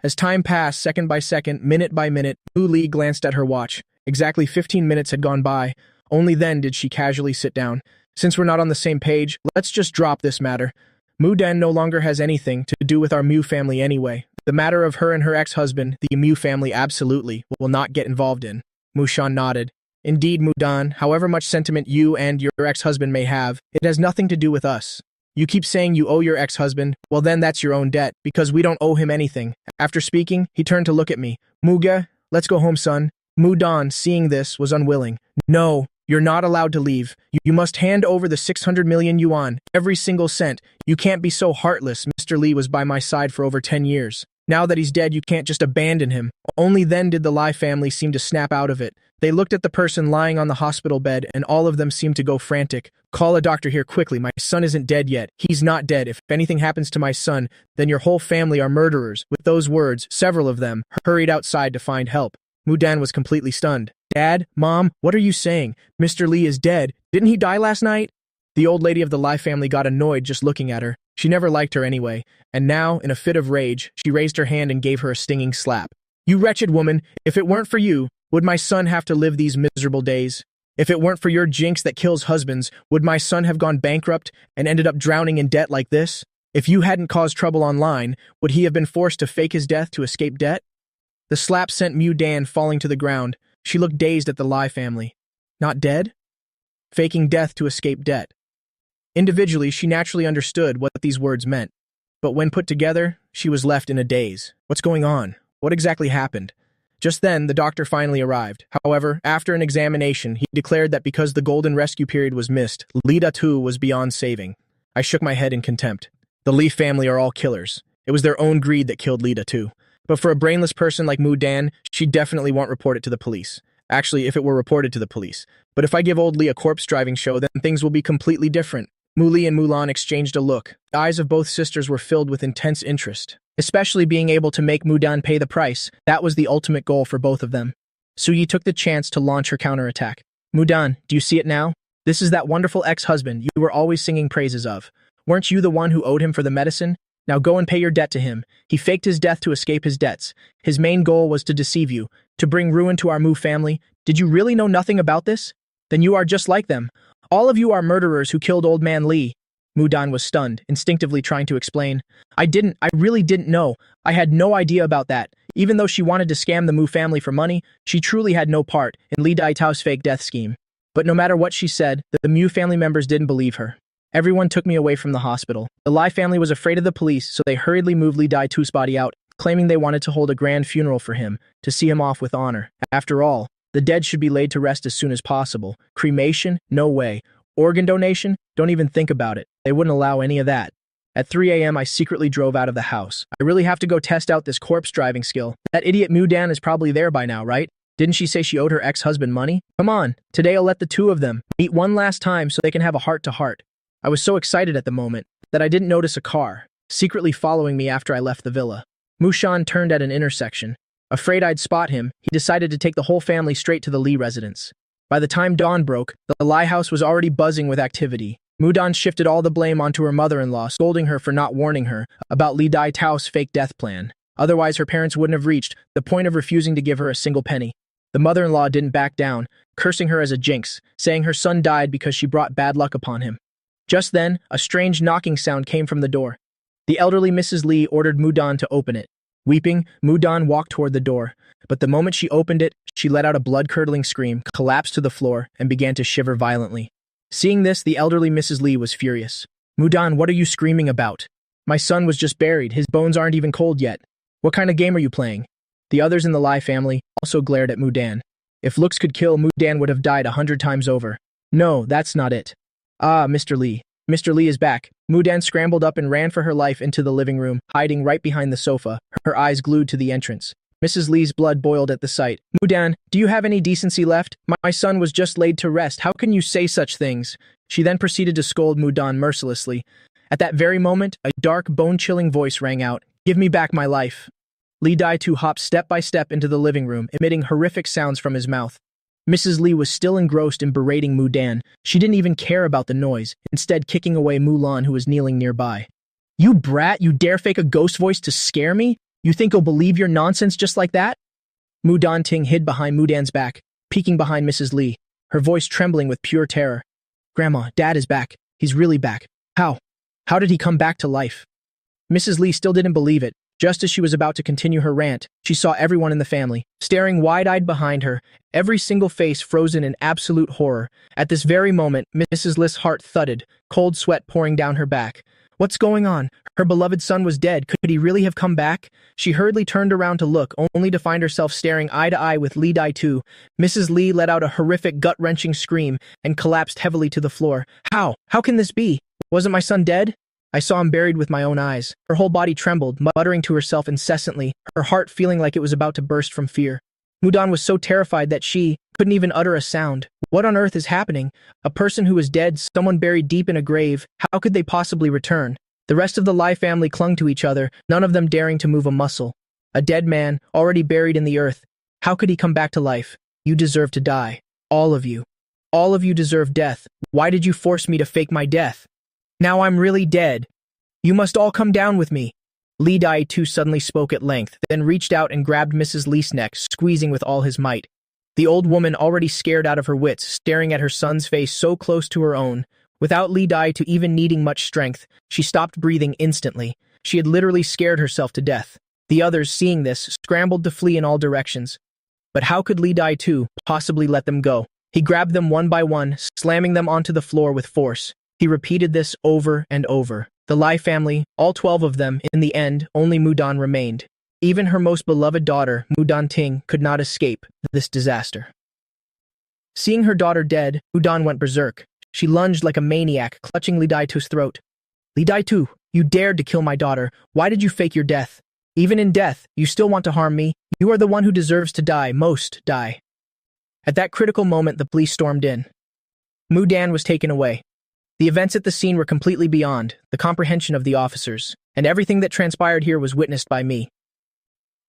As time passed, second by second, minute by minute, Mu Li glanced at her watch. Exactly 15 minutes had gone by. Only then did she casually sit down. Since we're not on the same page, let's just drop this matter. Mu Dan no longer has anything to do with our Mu family anyway. The matter of her and her ex-husband, the Mu family absolutely will not get involved in. Mushan nodded. Indeed, Mudan, however much sentiment you and your ex-husband may have, it has nothing to do with us. You keep saying you owe your ex-husband, well then that's your own debt, because we don't owe him anything. After speaking, he turned to look at me. Muga, let's go home, son. Mudan, seeing this, was unwilling. No, you're not allowed to leave. You must hand over the 600 million yuan, every single cent. You can't be so heartless. Mr. Li was by my side for over 10 years. Now that he's dead, you can't just abandon him. Only then did the Lai family seem to snap out of it. They looked at the person lying on the hospital bed, and all of them seemed to go frantic. Call a doctor here quickly. My son isn't dead yet. He's not dead. If anything happens to my son, then your whole family are murderers. With those words, several of them hurried outside to find help. Mudan was completely stunned. Dad, Mom, what are you saying? Mr. Li is dead. Didn't he die last night? The old lady of the Lai family got annoyed just looking at her. She never liked her anyway, and now, in a fit of rage, she raised her hand and gave her a stinging slap. You wretched woman, if it weren't for you, would my son have to live these miserable days? If it weren't for your jinx that kills husbands, would my son have gone bankrupt and ended up drowning in debt like this? If you hadn't caused trouble online, would he have been forced to fake his death to escape debt? The slap sent Mu Dan falling to the ground. She looked dazed at the Lai family. Not dead? Faking death to escape debt. Individually, she naturally understood what these words meant. But when put together, she was left in a daze. What's going on? What exactly happened? Just then, the doctor finally arrived. However, after an examination, he declared that because the golden rescue period was missed, Li Datu was beyond saving. I shook my head in contempt. The Li family are all killers. It was their own greed that killed Li Datu. But for a brainless person like Mu Dan, she definitely won't report it to the police. Actually, if it were reported to the police. But if I give old Li a corpse driving show, then things will be completely different. Mu Li and Mulan exchanged a look. The eyes of both sisters were filled with intense interest. Especially being able to make Mudan pay the price. That was the ultimate goal for both of them. Suyi took the chance to launch her counterattack. Mudan, do you see it now? This is that wonderful ex-husband you were always singing praises of. Weren't you the one who owed him for the medicine? Now go and pay your debt to him. He faked his death to escape his debts. His main goal was to deceive you, to bring ruin to our Mu family. Did you really know nothing about this? Then you are just like them. All of you are murderers who killed old man Li. Mudan was stunned, instinctively trying to explain. I really didn't know. I had no idea about that. Even though she wanted to scam the Mu family for money, she truly had no part in Li Daitao's fake death scheme. But no matter what she said, the Mu family members didn't believe her. Everyone took me away from the hospital. The Lai family was afraid of the police, so they hurriedly moved Li Daitu's body out, claiming they wanted to hold a grand funeral for him, to see him off with honor. After all, the dead should be laid to rest as soon as possible. Cremation? No way. Organ donation? Don't even think about it. They wouldn't allow any of that. At 3 a.m., I secretly drove out of the house. I really have to go test out this corpse driving skill. That idiot Mudan is probably there by now, right? Didn't she say she owed her ex-husband money? Come on, today I'll let the two of them meet one last time so they can have a heart-to-heart. I was so excited at the moment that I didn't notice a car secretly following me after I left the villa. Mushan turned at an intersection. Afraid I'd spot him, he decided to take the whole family straight to the Lee residence. By the time dawn broke, the Lie house was already buzzing with activity. Mudan shifted all the blame onto her mother-in-law, scolding her for not warning her about Lee Dai Tao's fake death plan. Otherwise, her parents wouldn't have reached the point of refusing to give her a single penny. The mother-in-law didn't back down, cursing her as a jinx, saying her son died because she brought bad luck upon him. Just then, a strange knocking sound came from the door. The elderly Mrs. Lee ordered Mudan to open it. Weeping, Mudan walked toward the door, but the moment she opened it, she let out a blood-curdling scream, collapsed to the floor, and began to shiver violently. Seeing this, the elderly Mrs. Lee was furious. "Mudan, what are you screaming about? My son was just buried. His bones aren't even cold yet. What kind of game are you playing?" The others in the Lie family also glared at Mudan. If looks could kill, Mudan would have died 100 times over. "No, that's not it." "Ah, Mr. Lee. Mr. Lee is back." Mudan scrambled up and ran for her life into the living room, hiding right behind the sofa, her eyes glued to the entrance. Mrs. Lee's blood boiled at the sight. "Mudan, do you have any decency left? My son was just laid to rest. How can you say such things?" She then proceeded to scold Mudan mercilessly. At that very moment, a dark, bone-chilling voice rang out, "Give me back my life." Lee Dai-tu hopped step by step into the living room, emitting horrific sounds from his mouth. Mrs. Lee was still engrossed in berating Mudan. She didn't even care about the noise, instead kicking away Mulan, who was kneeling nearby. "You brat, you dare fake a ghost voice to scare me? You think I'll believe your nonsense just like that?" Mudan Ting hid behind Mudan's back, peeking behind Mrs. Lee, her voice trembling with pure terror. "Grandma, Dad is back. He's really back. How? How did he come back to life?" Mrs. Lee still didn't believe it. Just as she was about to continue her rant, she saw everyone in the family, staring wide-eyed behind her, every single face frozen in absolute horror. At this very moment, Mrs. Lee's heart thudded, cold sweat pouring down her back. What's going on? Her beloved son was dead. Could he really have come back? She hurriedly turned around to look, only to find herself staring eye to eye with Lee Dai-tu. Mrs. Lee let out a horrific, gut-wrenching scream and collapsed heavily to the floor. How? How can this be? Wasn't my son dead? I saw him buried with my own eyes. Her whole body trembled, muttering to herself incessantly, her heart feeling like it was about to burst from fear. Mudan was so terrified that she couldn't even utter a sound. What on earth is happening? A person who is dead, someone buried deep in a grave, how could they possibly return? The rest of the Lai family clung to each other, none of them daring to move a muscle. A dead man, already buried in the earth. How could he come back to life? You deserve to die. All of you. All of you deserve death. Why did you force me to fake my death? Now I'm really dead. You must all come down with me. Lee Dai-tu suddenly spoke at length, then reached out and grabbed Mrs. Lee's neck, squeezing with all his might. The old woman, already scared out of her wits, staring at her son's face so close to her own. Without Lee Dai-tu even needing much strength, she stopped breathing instantly. She had literally scared herself to death. The others, seeing this, scrambled to flee in all directions. But how could Lee Dai-tu possibly let them go? He grabbed them one by one, slamming them onto the floor with force. He repeated this over and over. The Lai family, all 12 of them, in the end, only Mudan remained. Even her most beloved daughter, Mudan Ting, could not escape this disaster. Seeing her daughter dead, Mudan went berserk. She lunged like a maniac, clutching Lee Dai-tu's throat. Lee Dai-tu, you dared to kill my daughter. Why did you fake your death? Even in death, you still want to harm me. You are the one who deserves to die, most die. At that critical moment, the police stormed in. Mudan was taken away. The events at the scene were completely beyond the comprehension of the officers, and everything that transpired here was witnessed by me.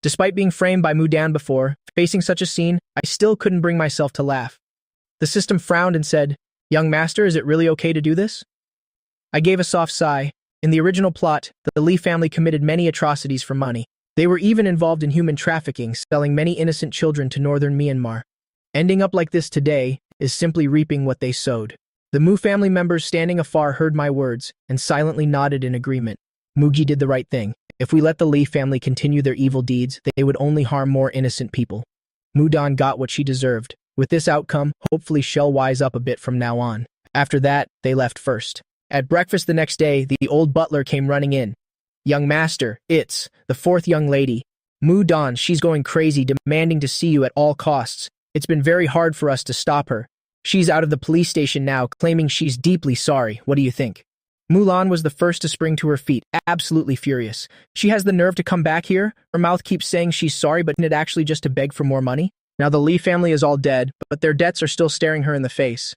Despite being framed by Mudan before, facing such a scene, I still couldn't bring myself to laugh. The system frowned and said, "Young master, is it really okay to do this?" I gave a soft sigh. In the original plot, the Lee family committed many atrocities for money. They were even involved in human trafficking, selling many innocent children to northern Myanmar. Ending up like this today is simply reaping what they sowed. The Mu family members standing afar heard my words and silently nodded in agreement. Mugi did the right thing. If we let the Lee family continue their evil deeds, they would only harm more innocent people. Mudan got what she deserved. With this outcome, hopefully she'll wise up a bit from now on. After that, they left first. At breakfast the next day, the old butler came running in. "Young master, it's the fourth young lady. Mudan, she's going crazy, demanding to see you at all costs. It's been very hard for us to stop her. She's out of the police station now, claiming she's deeply sorry. What do you think?" Mulan was the first to spring to her feet, absolutely furious. She has the nerve to come back here? Her mouth keeps saying she's sorry, but isn't it actually just to beg for more money? Now the Li family is all dead, but their debts are still staring her in the face.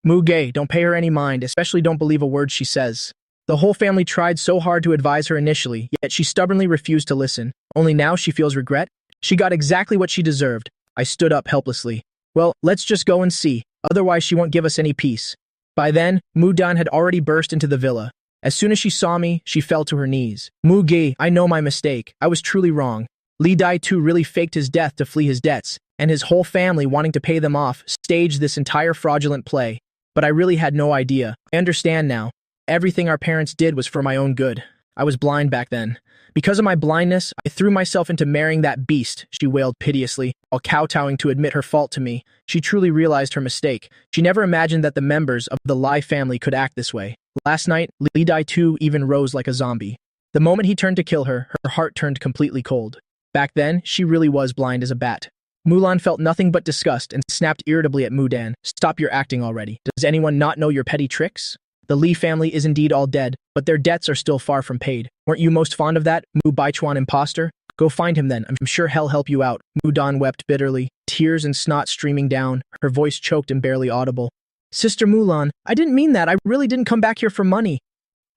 Muge, don't pay her any mind, especially don't believe a word she says. The whole family tried so hard to advise her initially, yet she stubbornly refused to listen. Only now she feels regret? She got exactly what she deserved. I stood up helplessly. Well, let's just go and see, otherwise she won't give us any peace. By then, Mudan had already burst into the villa. As soon as she saw me, she fell to her knees. Muge, I know my mistake. I was truly wrong. Li Dai too really faked his death to flee his debts, and his whole family wanting to pay them off staged this entire fraudulent play. But I really had no idea. I understand now. Everything our parents did was for my own good. I was blind back then. Because of my blindness, I threw myself into marrying that beast, she wailed piteously, while kowtowing to admit her fault to me. She truly realized her mistake. She never imagined that the members of the Lai family could act this way. Last night, Li Dai too even rose like a zombie. The moment he turned to kill her, her heart turned completely cold. Back then, she really was blind as a bat. Mulan felt nothing but disgust and snapped irritably at Mudan. Stop your acting already. Does anyone not know your petty tricks? The Li family is indeed all dead, but their debts are still far from paid. Weren't you most fond of that, Mu Baichuan imposter? Go find him then, I'm sure he'll help you out. Mudan wept bitterly, tears and snot streaming down, her voice choked and barely audible. Sister Mulan, I didn't mean that, I really didn't come back here for money.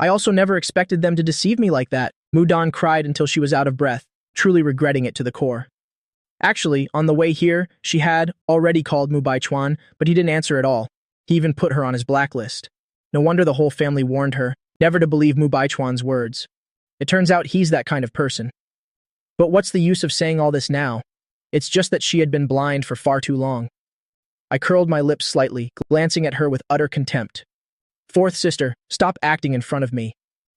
I also never expected them to deceive me like that. Mudan cried until she was out of breath, truly regretting it to the core. Actually, on the way here, she had already called Mu Baichuan, but he didn't answer at all. He even put her on his blacklist. No wonder the whole family warned her never to believe Mu Baichuan's words. It turns out he's that kind of person. But what's the use of saying all this now? It's just that she had been blind for far too long. I curled my lips slightly, glancing at her with utter contempt. Fourth sister, stop acting in front of me.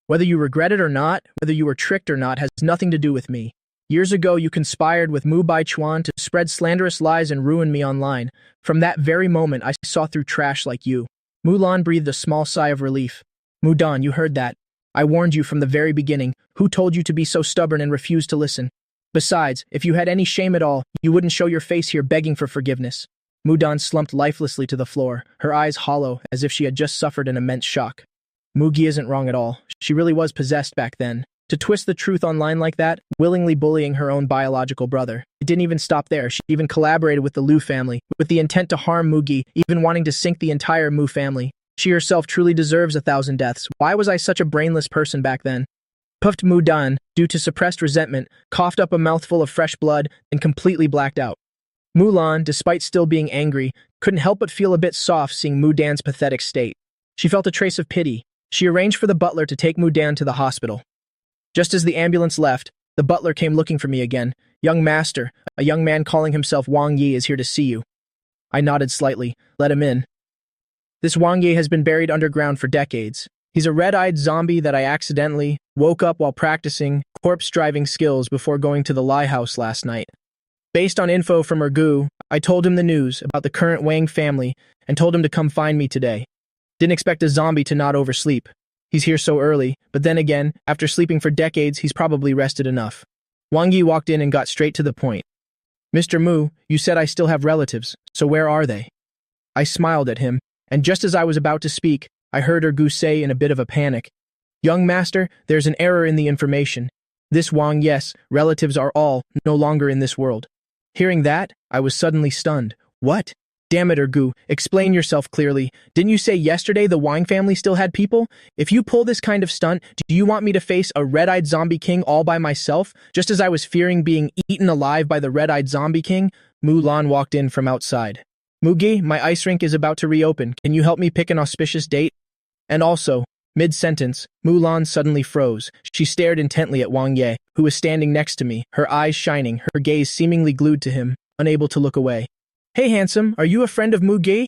Whether you regret it or not, whether you were tricked or not, has nothing to do with me. Years ago, you conspired with Mu Baichuan to spread slanderous lies and ruin me online. From that very moment, I saw through trash like you. Mulan breathed a small sigh of relief. Mudan, you heard that. I warned you from the very beginning. Who told you to be so stubborn and refuse to listen? Besides, if you had any shame at all, you wouldn't show your face here begging for forgiveness. Mudan slumped lifelessly to the floor, her eyes hollow as if she had just suffered an immense shock. Mugi isn't wrong at all. She really was possessed back then. To twist the truth online like that, willingly bullying her own biological brother. It didn't even stop there. She even collaborated with the Lu family, with the intent to harm Mugi, even wanting to sink the entire Mu family. She herself truly deserves 1,000 deaths. Why was I such a brainless person back then? Puffed Mudan, due to suppressed resentment, coughed up a mouthful of fresh blood and completely blacked out. Mulan, despite still being angry, couldn't help but feel a bit soft seeing Mudan's pathetic state. She felt a trace of pity. She arranged for the butler to take Mudan to the hospital. Just as the ambulance left, the butler came looking for me again. Young master, a young man calling himself Wang Yi is here to see you. I nodded slightly. Let him in. This Wang Yi has been buried underground for decades. He's a red-eyed zombie that I accidentally woke up while practicing corpse-driving skills before going to the Lai house last night. Based on info from Ergu, I told him the news about the current Wang family and told him to come find me today. Didn't expect a zombie to not oversleep. He's here so early, but then again, after sleeping for decades, he's probably rested enough. Wang Yi walked in and got straight to the point. Mr. Mu, you said I still have relatives, so where are they? I smiled at him, and just as I was about to speak, I heard Ergu say in a bit of a panic, Young master, there's an error in the information. This Wang, yes, relatives are all no longer in this world. Hearing that, I was suddenly stunned. What? Damn it, Ergu, explain yourself clearly. Didn't you say yesterday the Wang family still had people? If you pull this kind of stunt, do you want me to face a red-eyed zombie king all by myself, just as I was fearing being eaten alive by the red-eyed zombie king? Mulan walked in from outside. Mugi, my ice rink is about to reopen. Can you help me pick an auspicious date? And also, mid-sentence, Mulan suddenly froze. She stared intently at Wang Ye, who was standing next to me, her eyes shining, her gaze seemingly glued to him, unable to look away. Hey handsome, are you a friend of Mugi?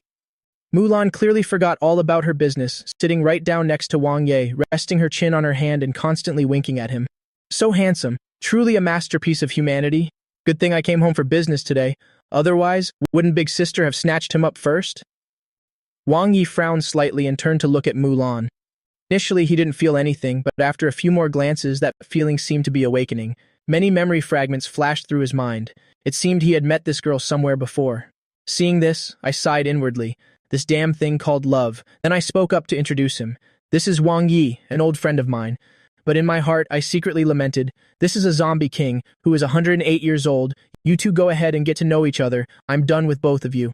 Mulan clearly forgot all about her business, sitting right down next to Wang Ye, resting her chin on her hand and constantly winking at him. So handsome, truly a masterpiece of humanity. Good thing I came home for business today. Otherwise, wouldn't Big Sister have snatched him up first? Wang Yi frowned slightly and turned to look at Mulan. Initially, he didn't feel anything, but after a few more glances, that feeling seemed to be awakening. Many memory fragments flashed through his mind. It seemed he had met this girl somewhere before. Seeing this, I sighed inwardly. This damn thing called love. Then I spoke up to introduce him. This is Wang Yi, an old friend of mine. But in my heart, I secretly lamented, this is a zombie king who is 108 years old. You two go ahead and get to know each other. I'm done with both of you.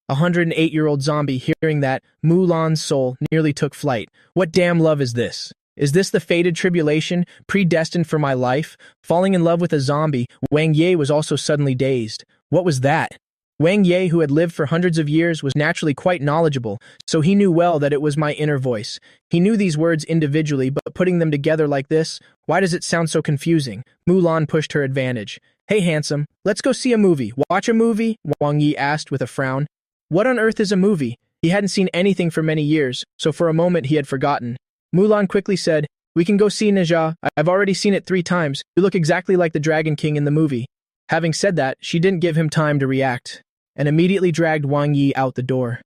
A 108-year-old zombie, hearing that, Mulan's soul nearly took flight. What damn love is this? Is this the fated tribulation, predestined for my life? Falling in love with a zombie, Wang Yi was also suddenly dazed. What was that? Wang Yi, who had lived for hundreds of years, was naturally quite knowledgeable, so he knew well that it was my inner voice. He knew these words individually, but putting them together like this, why does it sound so confusing? Mulan pushed her advantage. Hey, handsome, let's go see a movie. Watch a movie? Wang Yi asked with a frown. What on earth is a movie? He hadn't seen anything for many years, so for a moment he had forgotten. Mulan quickly said, we can go see Naja. I've already seen it 3 times. You look exactly like the Dragon King in the movie. Having said that, she didn't give him time to react, and immediately dragged Wang Yi out the door.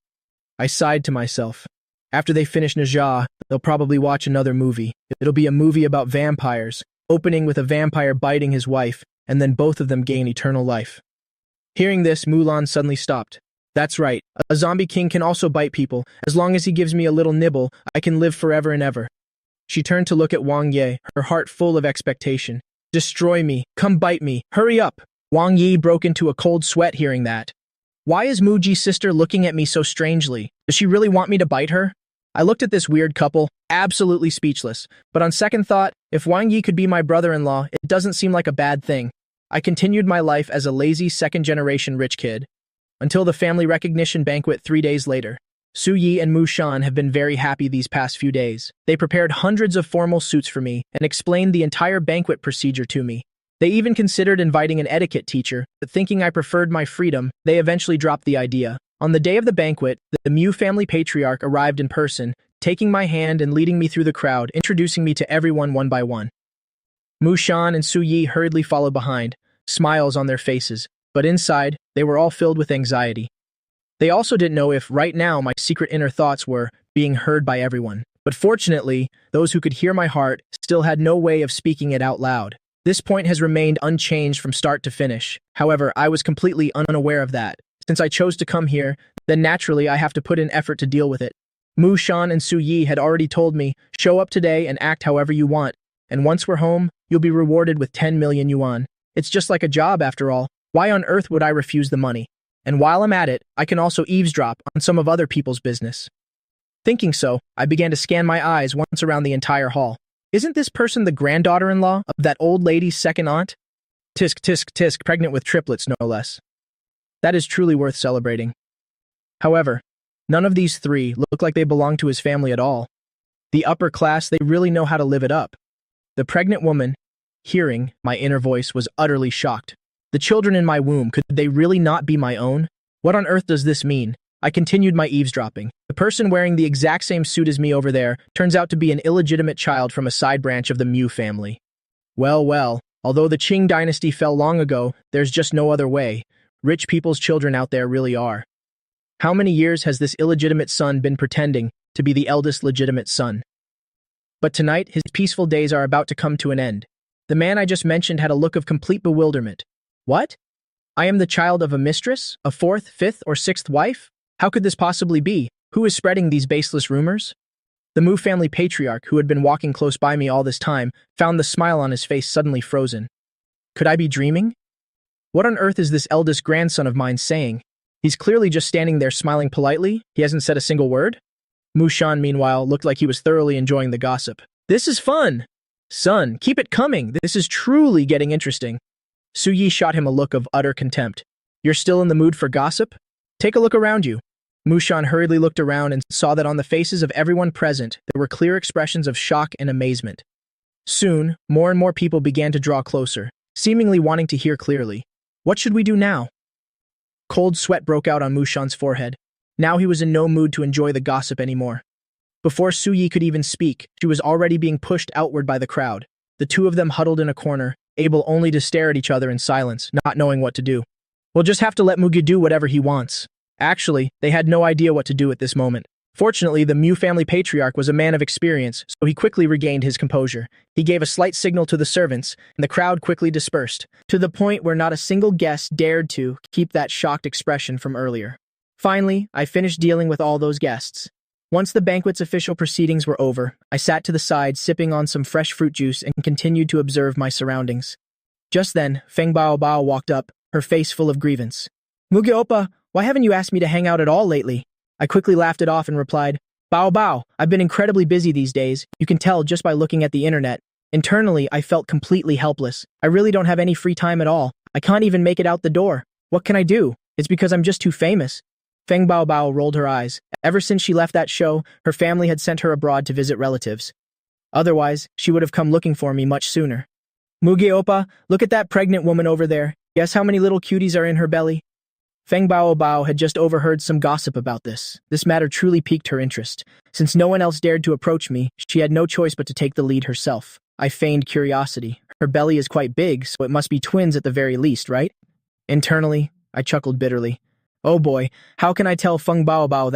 I sighed to myself. After they finish Naja, they'll probably watch another movie. It'll be a movie about vampires, opening with a vampire biting his wife, and then both of them gain eternal life. Hearing this, Mulan suddenly stopped. That's right, a zombie king can also bite people. As long as he gives me a little nibble, I can live forever and ever. She turned to look at Wang Yi, her heart full of expectation. Destroy me, come bite me, hurry up! Wang Yi broke into a cold sweat hearing that. Why is Muji's sister looking at me so strangely? Does she really want me to bite her? I looked at this weird couple, absolutely speechless. But on second thought, if Wang Yi could be my brother-in-law, it doesn't seem like a bad thing. I continued my life as a lazy second-generation rich kid. Until the family recognition banquet 3 days later. Su Yi and Mushan have been very happy these past few days. They prepared hundreds of formal suits for me and explained the entire banquet procedure to me. They even considered inviting an etiquette teacher, but thinking I preferred my freedom, they eventually dropped the idea. On the day of the banquet, the Mu family patriarch arrived in person, taking my hand and leading me through the crowd, introducing me to everyone one by one. Mushan and Su Yi hurriedly followed behind, smiles on their faces, but inside, they were all filled with anxiety. They also didn't know if, right now, my secret inner thoughts were being heard by everyone. But fortunately, those who could hear my heart still had no way of speaking it out loud. This point has remained unchanged from start to finish. However, I was completely unaware of that. Since I chose to come here, then naturally I have to put in effort to deal with it. Mushan and Su Yi had already told me, show up today and act however you want, and once we're home, you'll be rewarded with 10 million yuan. It's just like a job after all. Why on earth would I refuse the money? And while I'm at it, I can also eavesdrop on some of other people's business. Thinking so, I began to scan my eyes once around the entire hall. Isn't this person the granddaughter-in-law of that old lady's second aunt? Tisk, tisk, tisk, pregnant with triplets, no less. That is truly worth celebrating. However, none of these 3 look like they belong to his family at all. The upper class, they really know how to live it up. The pregnant woman, hearing my inner voice, was utterly shocked. The children in my womb, could they really not be my own? What on earth does this mean? I continued my eavesdropping. The person wearing the exact same suit as me over there turns out to be an illegitimate child from a side branch of the Mu family. Well, although the Qing dynasty fell long ago, there's just no other way. Rich people's children out there really are. How many years has this illegitimate son been pretending to be the eldest legitimate son? But tonight, his peaceful days are about to come to an end. The man I just mentioned had a look of complete bewilderment. What? I am the child of a mistress? A 4th, 5th, or 6th wife? How could this possibly be? Who is spreading these baseless rumors? The Mu family patriarch, who had been walking close by me all this time, found the smile on his face suddenly frozen. Could I be dreaming? What on earth is this eldest grandson of mine saying? He's clearly just standing there smiling politely. He hasn't said a single word. Mushan, meanwhile, looked like he was thoroughly enjoying the gossip. This is fun! Son, keep it coming. This is truly getting interesting. Su Yi shot him a look of utter contempt. You're still in the mood for gossip? Take a look around you. Mushan hurriedly looked around and saw that on the faces of everyone present, there were clear expressions of shock and amazement. Soon, more and more people began to draw closer, seemingly wanting to hear clearly. What should we do now? Cold sweat broke out on Mushan's forehead. Now he was in no mood to enjoy the gossip anymore. Before Su Yi could even speak, she was already being pushed outward by the crowd. The 2 of them huddled in a corner, able only to stare at each other in silence, not knowing what to do. We'll just have to let Mugi do whatever he wants. Actually, they had no idea what to do at this moment. Fortunately, the Mu family patriarch was a man of experience, so he quickly regained his composure. He gave a slight signal to the servants, and the crowd quickly dispersed, to the point where not a single guest dared to keep that shocked expression from earlier. Finally, I finished dealing with all those guests. Once the banquet's official proceedings were over, I sat to the side sipping on some fresh fruit juice and continued to observe my surroundings. Just then, Feng Bao Bao walked up, her face full of grievance. Mugi Oppa, why haven't you asked me to hang out at all lately? I quickly laughed it off and replied, Bao Bao, I've been incredibly busy these days, you can tell just by looking at the internet. Internally, I felt completely helpless. I really don't have any free time at all. I can't even make it out the door. What can I do? It's because I'm just too famous. Feng Bao Bao rolled her eyes. Ever since she left that show, her family had sent her abroad to visit relatives. Otherwise, she would have come looking for me much sooner. Mugi Oppa, look at that pregnant woman over there. Guess how many little cuties are in her belly? Feng Bao Bao had just overheard some gossip about this. This matter truly piqued her interest. Since no one else dared to approach me, she had no choice but to take the lead herself. I feigned curiosity. Her belly is quite big, so it must be twins at the very least, right? Internally, I chuckled bitterly. Oh boy, how can I tell Feng Bao Bao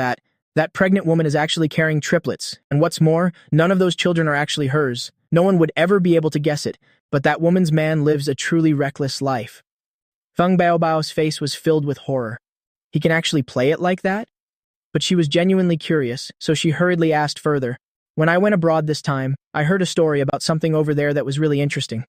that pregnant woman is actually carrying triplets, and what's more, none of those children are actually hers. No one would ever be able to guess it, but that woman's man lives a truly reckless life. Feng Bao Bao's face was filled with horror. He can actually play it like that? But she was genuinely curious, so she hurriedly asked further. When I went abroad this time, I heard a story about something over there that was really interesting.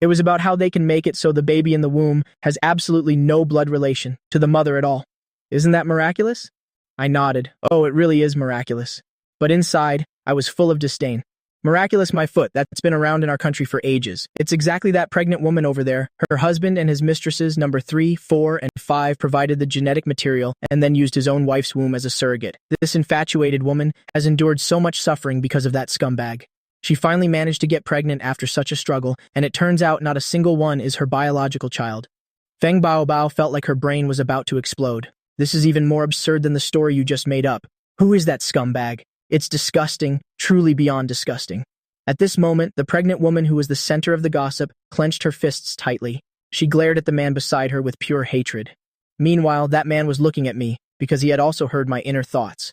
It was about how they can make it so the baby in the womb has absolutely no blood relation to the mother at all. Isn't that miraculous? I nodded. Oh, it really is miraculous. But inside, I was full of disdain. Miraculous my foot, that's been around in our country for ages. It's exactly that pregnant woman over there. Her husband and his mistresses number 3, 4, and 5 provided the genetic material and then used his own wife's womb as a surrogate. This infatuated woman has endured so much suffering because of that scumbag. She finally managed to get pregnant after such a struggle, and it turns out not a single one is her biological child. Feng Bao Bao felt like her brain was about to explode. This is even more absurd than the story you just made up. Who is that scumbag? It's disgusting, truly beyond disgusting. At this moment, the pregnant woman who was the center of the gossip clenched her fists tightly. She glared at the man beside her with pure hatred. Meanwhile, that man was looking at me, because he had also heard my inner thoughts.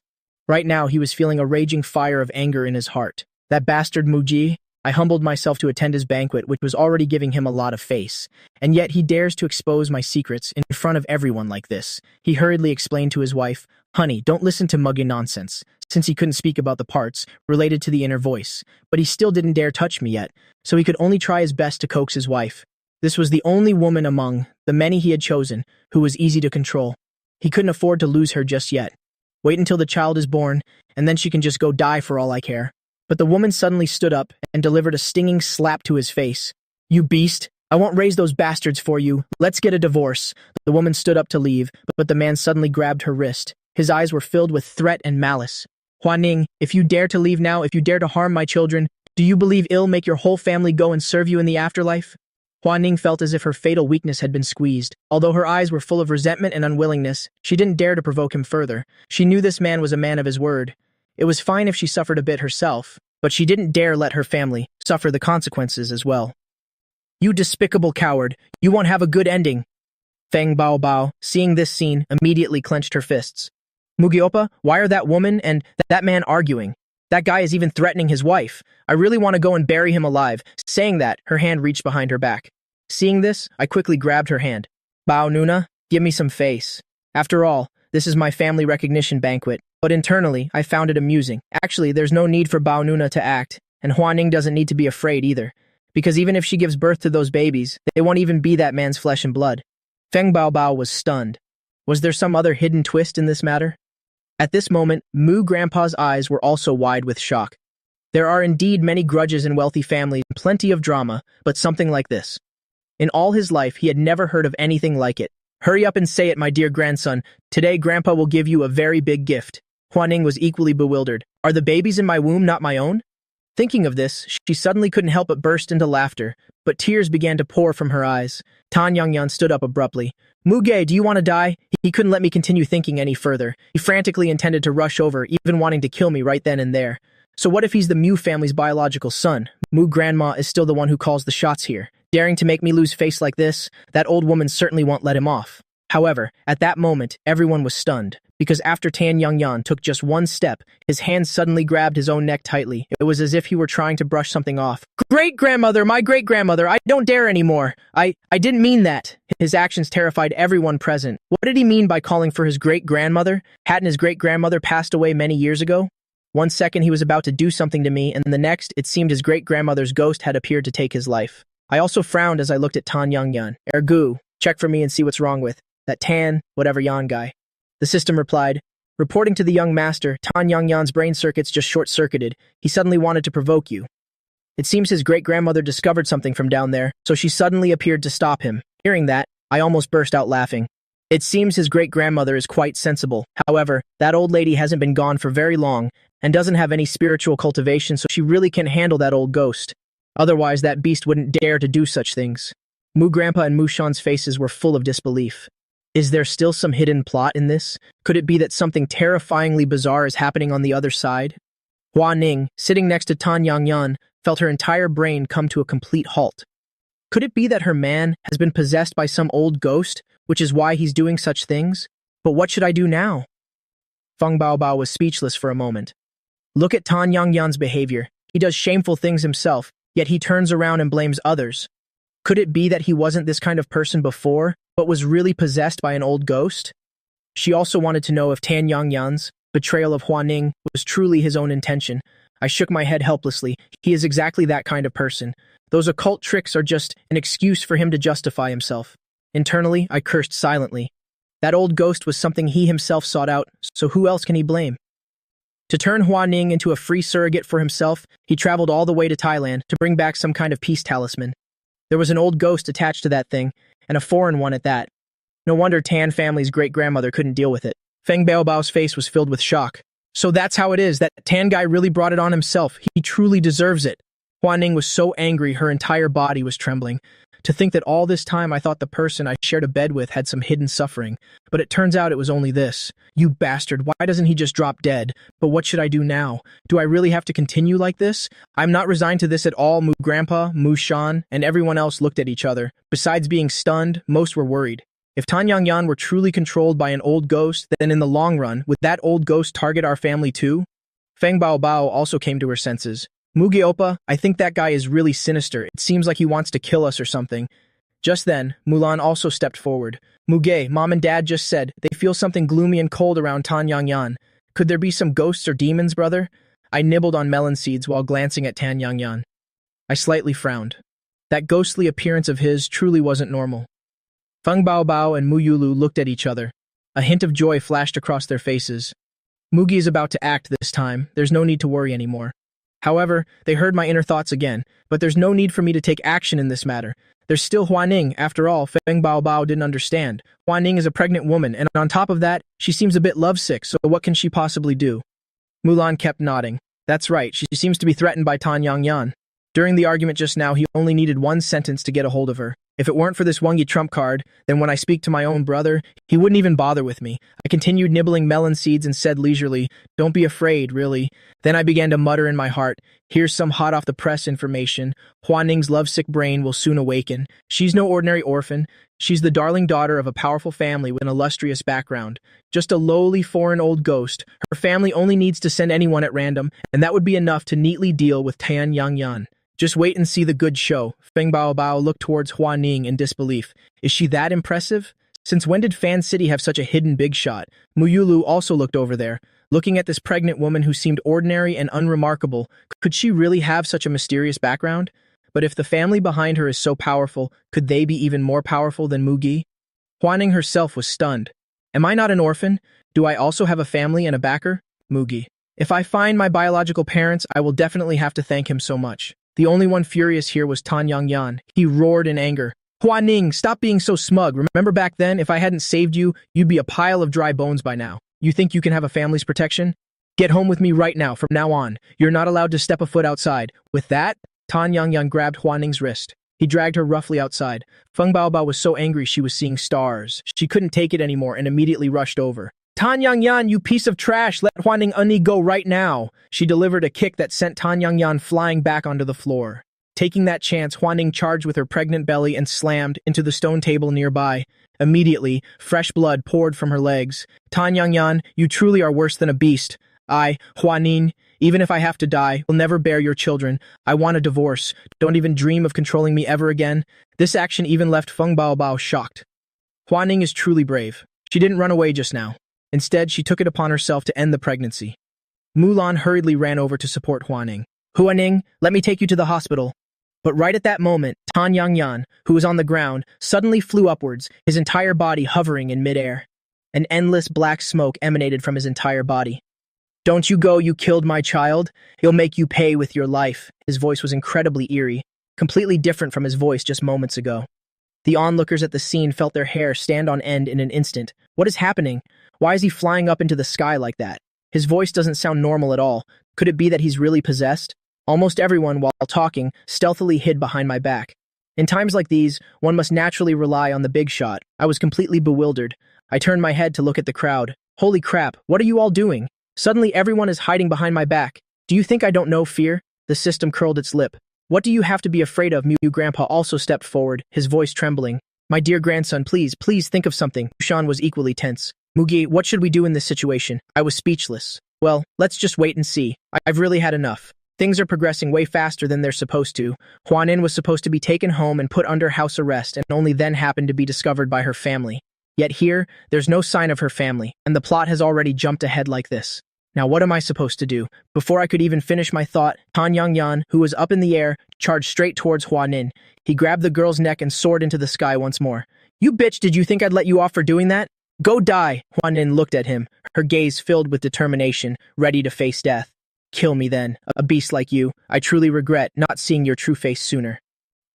Right now, he was feeling a raging fire of anger in his heart. That bastard Muji. I humbled myself to attend his banquet, which was already giving him a lot of face. And yet he dares to expose my secrets in front of everyone like this. He hurriedly explained to his wife, Honey, don't listen to muggy nonsense, since he couldn't speak about the parts related to the inner voice. But he still didn't dare touch me yet, so he could only try his best to coax his wife. This was the only woman among the many he had chosen who was easy to control. He couldn't afford to lose her just yet. Wait until the child is born, and then she can just go die for all I care. But the woman suddenly stood up and delivered a stinging slap to his face. You beast! I won't raise those bastards for you. Let's get a divorce. The woman stood up to leave, but the man suddenly grabbed her wrist. His eyes were filled with threat and malice. Huaning, if you dare to leave now, if you dare to harm my children, do you believe it'll make your whole family go and serve you in the afterlife? Huaning felt as if her fatal weakness had been squeezed. Although her eyes were full of resentment and unwillingness, she didn't dare to provoke him further. She knew this man was a man of his word. It was fine if she suffered a bit herself, but she didn't dare let her family suffer the consequences as well. You despicable coward, you won't have a good ending. Feng Bao Bao, seeing this scene, immediately clenched her fists. Mugi Oppa, why are that woman and that man arguing? That guy is even threatening his wife. I really want to go and bury him alive. Saying that, her hand reached behind her back. Seeing this, I quickly grabbed her hand. Bao Nuna, give me some face. After all, this is my family recognition banquet, but internally, I found it amusing. Actually, there's no need for Bao Nuna to act, and Huaning doesn't need to be afraid either, because even if she gives birth to those babies, they won't even be that man's flesh and blood. Feng Bao Bao was stunned. Was there some other hidden twist in this matter? At this moment, Mu Grandpa's eyes were also wide with shock. There are indeed many grudges in wealthy families, plenty of drama, but something like this. In all his life, he had never heard of anything like it. Hurry up and say it, my dear grandson. Today, Grandpa will give you a very big gift. Huaning was equally bewildered. Are the babies in my womb not my own? Thinking of this, she suddenly couldn't help but burst into laughter, but tears began to pour from her eyes. Tan Yongyan stood up abruptly. Muge, do you want to die? He couldn't let me continue thinking any further. He frantically intended to rush over, even wanting to kill me right then and there. So what if he's the Mu family's biological son? Mu Grandma is still the one who calls the shots here. Daring to make me lose face like this, that old woman certainly won't let him off. However, at that moment, everyone was stunned, because after Tan Yongyan took just one step, his hand suddenly grabbed his own neck tightly. It was as if he were trying to brush something off. Great-grandmother, my great-grandmother, I don't dare anymore. I didn't mean that. His actions terrified everyone present. What did he mean by calling for his great-grandmother? Hadn't his great-grandmother passed away many years ago? One second he was about to do something to me, and the next, it seemed his great-grandmother's ghost had appeared to take his life. I also frowned as I looked at Tan Yang. Ergu, check for me and see what's wrong with that Tan, whatever Yan guy. The system replied. Reporting to the young master, Tan Yan's brain circuits just short-circuited. He suddenly wanted to provoke you. It seems his great-grandmother discovered something from down there, so she suddenly appeared to stop him. Hearing that, I almost burst out laughing. It seems his great-grandmother is quite sensible. However, that old lady hasn't been gone for very long and doesn't have any spiritual cultivation, so she really can't handle that old ghost. Otherwise, that beast wouldn't dare to do such things. Mu Grandpa and Mushan's faces were full of disbelief. Is there still some hidden plot in this? Could it be that something terrifyingly bizarre is happening on the other side? Hua Ning, sitting next to Tan Yang, felt her entire brain come to a complete halt. Could it be that her man has been possessed by some old ghost, which is why he's doing such things? But what should I do now? Feng Baobao was speechless for a moment. Look at Tan Yan's behavior. He does shameful things himself, yet he turns around and blames others. Could it be that he wasn't this kind of person before, but was really possessed by an old ghost? She also wanted to know if Tan Yan's betrayal of Hua Ning was truly his own intention. I shook my head helplessly. He is exactly that kind of person. Those occult tricks are just an excuse for him to justify himself. Internally, I cursed silently. That old ghost was something he himself sought out, so who else can he blame? To turn Hua Ning into a free surrogate for himself, he traveled all the way to Thailand to bring back some kind of peace talisman. There was an old ghost attached to that thing, and a foreign one at that. No wonder Tan family's great-grandmother couldn't deal with it. Feng Baobao's face was filled with shock. So that's how it is, that Tan guy really brought it on himself. He truly deserves it. Hua Ning was so angry her entire body was trembling. To think that all this time I thought the person I shared a bed with had some hidden suffering, but it turns out it was only this. You bastard, why doesn't he just drop dead? But what should I do now? Do I really have to continue like this? I'm not resigned to this at all. Mu Grandpa, Mushan, and everyone else looked at each other. Besides being stunned, most were worried. If Tan Yang were truly controlled by an old ghost, then in the long run, would that old ghost target our family too? Feng Baobao also came to her senses. Muge Oppa, I think that guy is really sinister. It seems like he wants to kill us or something. Just then, Mulan also stepped forward. Muge, Mom and Dad just said they feel something gloomy and cold around Tan Yang. Could there be some ghosts or demons, brother? I nibbled on melon seeds while glancing at Tan Yang. I slightly frowned. That ghostly appearance of his truly wasn't normal. Feng Baobao and Mu Yulu looked at each other. A hint of joy flashed across their faces. Mugi is about to act this time. There's no need to worry anymore. However, they heard my inner thoughts again, but there's no need for me to take action in this matter. There's still Hua Ning. After all, Feng Baobao didn't understand. Hua Ning is a pregnant woman, and on top of that, she seems a bit lovesick, so what can she possibly do? Mulan kept nodding. That's right, she seems to be threatened by Tan Yang. During the argument just now, he only needed one sentence to get a hold of her. If it weren't for this Wongi trump card, then when I speak to my own brother, he wouldn't even bother with me. I continued nibbling melon seeds and said leisurely, "Don't be afraid, really." Then I began to mutter in my heart, "Here's some hot-off-the-press information. Hua Ning's lovesick brain will soon awaken. She's no ordinary orphan. She's the darling daughter of a powerful family with an illustrious background. Just a lowly foreign old ghost. Her family only needs to send anyone at random, and that would be enough to neatly deal with Tan Yang. Just wait and see the good show." Feng Baobao looked towards Hua Ning in disbelief. Is she that impressive? Since when did Fan City have such a hidden big shot? Mu Yulu also looked over there. Looking at this pregnant woman who seemed ordinary and unremarkable, could she really have such a mysterious background? But if the family behind her is so powerful, could they be even more powerful than Mugi? Hua Ning herself was stunned. Am I not an orphan? Do I also have a family and a backer? Mugi. If I find my biological parents, I will definitely have to thank him so much. The only one furious here was Tan Yang. He roared in anger. Hua Ning, stop being so smug. Remember back then, if I hadn't saved you, you'd be a pile of dry bones by now. You think you can have a family's protection? Get home with me right now. From now on, you're not allowed to step a foot outside. With that, Tan Yang grabbed Hua Ning's wrist. He dragged her roughly outside. Feng Baobao was so angry she was seeing stars. She couldn't take it anymore and immediately rushed over. Tan Yang, you piece of trash! Let Hua Ning Unni go right now! She delivered a kick that sent Tan Yang flying back onto the floor. Taking that chance, Hua Ning charged with her pregnant belly and slammed into the stone table nearby. Immediately, fresh blood poured from her legs. Tan Yang, you truly are worse than a beast. Hua Ning, even if I have to die, will never bear your children. I want a divorce. Don't even dream of controlling me ever again. This action even left Feng Baobao shocked. Hua Ning is truly brave. She didn't run away just now. Instead, she took it upon herself to end the pregnancy. Mulan hurriedly ran over to support Huaning. Huaning, let me take you to the hospital. But right at that moment, Tan Yang, who was on the ground, suddenly flew upwards, his entire body hovering in midair. An endless black smoke emanated from his entire body. Don't you go, you killed my child. He'll make you pay with your life. His voice was incredibly eerie, completely different from his voice just moments ago. The onlookers at the scene felt their hair stand on end in an instant. What is happening? Why is he flying up into the sky like that? His voice doesn't sound normal at all. Could it be that he's really possessed? Almost everyone, while talking, stealthily hid behind my back. In times like these, one must naturally rely on the big shot. I was completely bewildered. I turned my head to look at the crowd. Holy crap, what are you all doing? Suddenly everyone is hiding behind my back. Do you think I don't know fear? The system curled its lip. What do you have to be afraid of? Mew Grandpa also stepped forward, his voice trembling. My dear grandson, please think of something. Mushan was equally tense. Mugi, what should we do in this situation? I was speechless. Well, let's just wait and see. I've really had enough. Things are progressing way faster than they're supposed to. Huanin was supposed to be taken home and put under house arrest and only then happened to be discovered by her family. Yet here, there's no sign of her family, and the plot has already jumped ahead like this. Now what am I supposed to do? Before I could even finish my thought, Tan Yang, who was up in the air, charged straight towards Huanin. He grabbed the girl's neck and soared into the sky once more. You bitch, did you think I'd let you off for doing that? Go die! Huanin looked at him, her gaze filled with determination, ready to face death. Kill me then, a beast like you. I truly regret not seeing your true face sooner.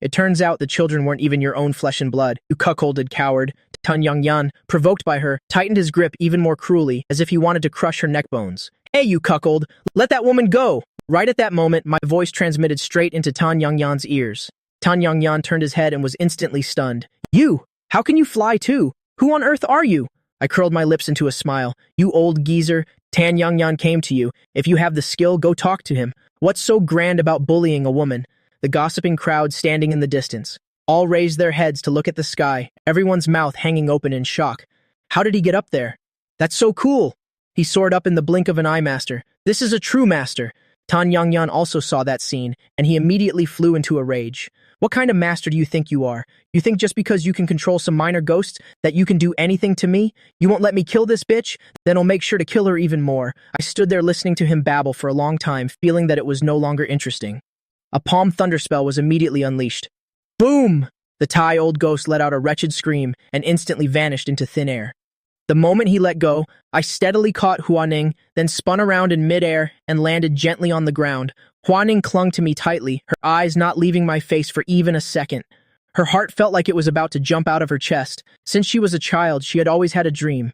It turns out the children weren't even your own flesh and blood, you cuckolded coward. Tan Yang, provoked by her, tightened his grip even more cruelly, as if he wanted to crush her neck bones. Hey, you cuckold! Let that woman go! Right at that moment, my voice transmitted straight into Tan Yang's ears. Tan Yang turned his head and was instantly stunned. You! How can you fly too? Who on earth are you? I curled my lips into a smile. You old geezer. Tan Yang came to you. If you have the skill, go talk to him. What's so grand about bullying a woman? The gossiping crowd standing in the distance. All raised their heads to look at the sky, everyone's mouth hanging open in shock. How did he get up there? That's so cool! He soared up in the blink of an eye, master. This is a true master. Tan Yang also saw that scene, and he immediately flew into a rage. What kind of master do you think you are? You think just because you can control some minor ghosts that you can do anything to me? You won't let me kill this bitch? Then I'll make sure to kill her even more. I stood there listening to him babble for a long time, feeling that it was no longer interesting. A palm thunderspell was immediately unleashed. Boom! The Thai old ghost let out a wretched scream and instantly vanished into thin air. The moment he let go, I steadily caught Huaning, then spun around in midair and landed gently on the ground. Huaning clung to me tightly, her eyes not leaving my face for even a second. Her heart felt like it was about to jump out of her chest. Since she was a child, she had always had a dream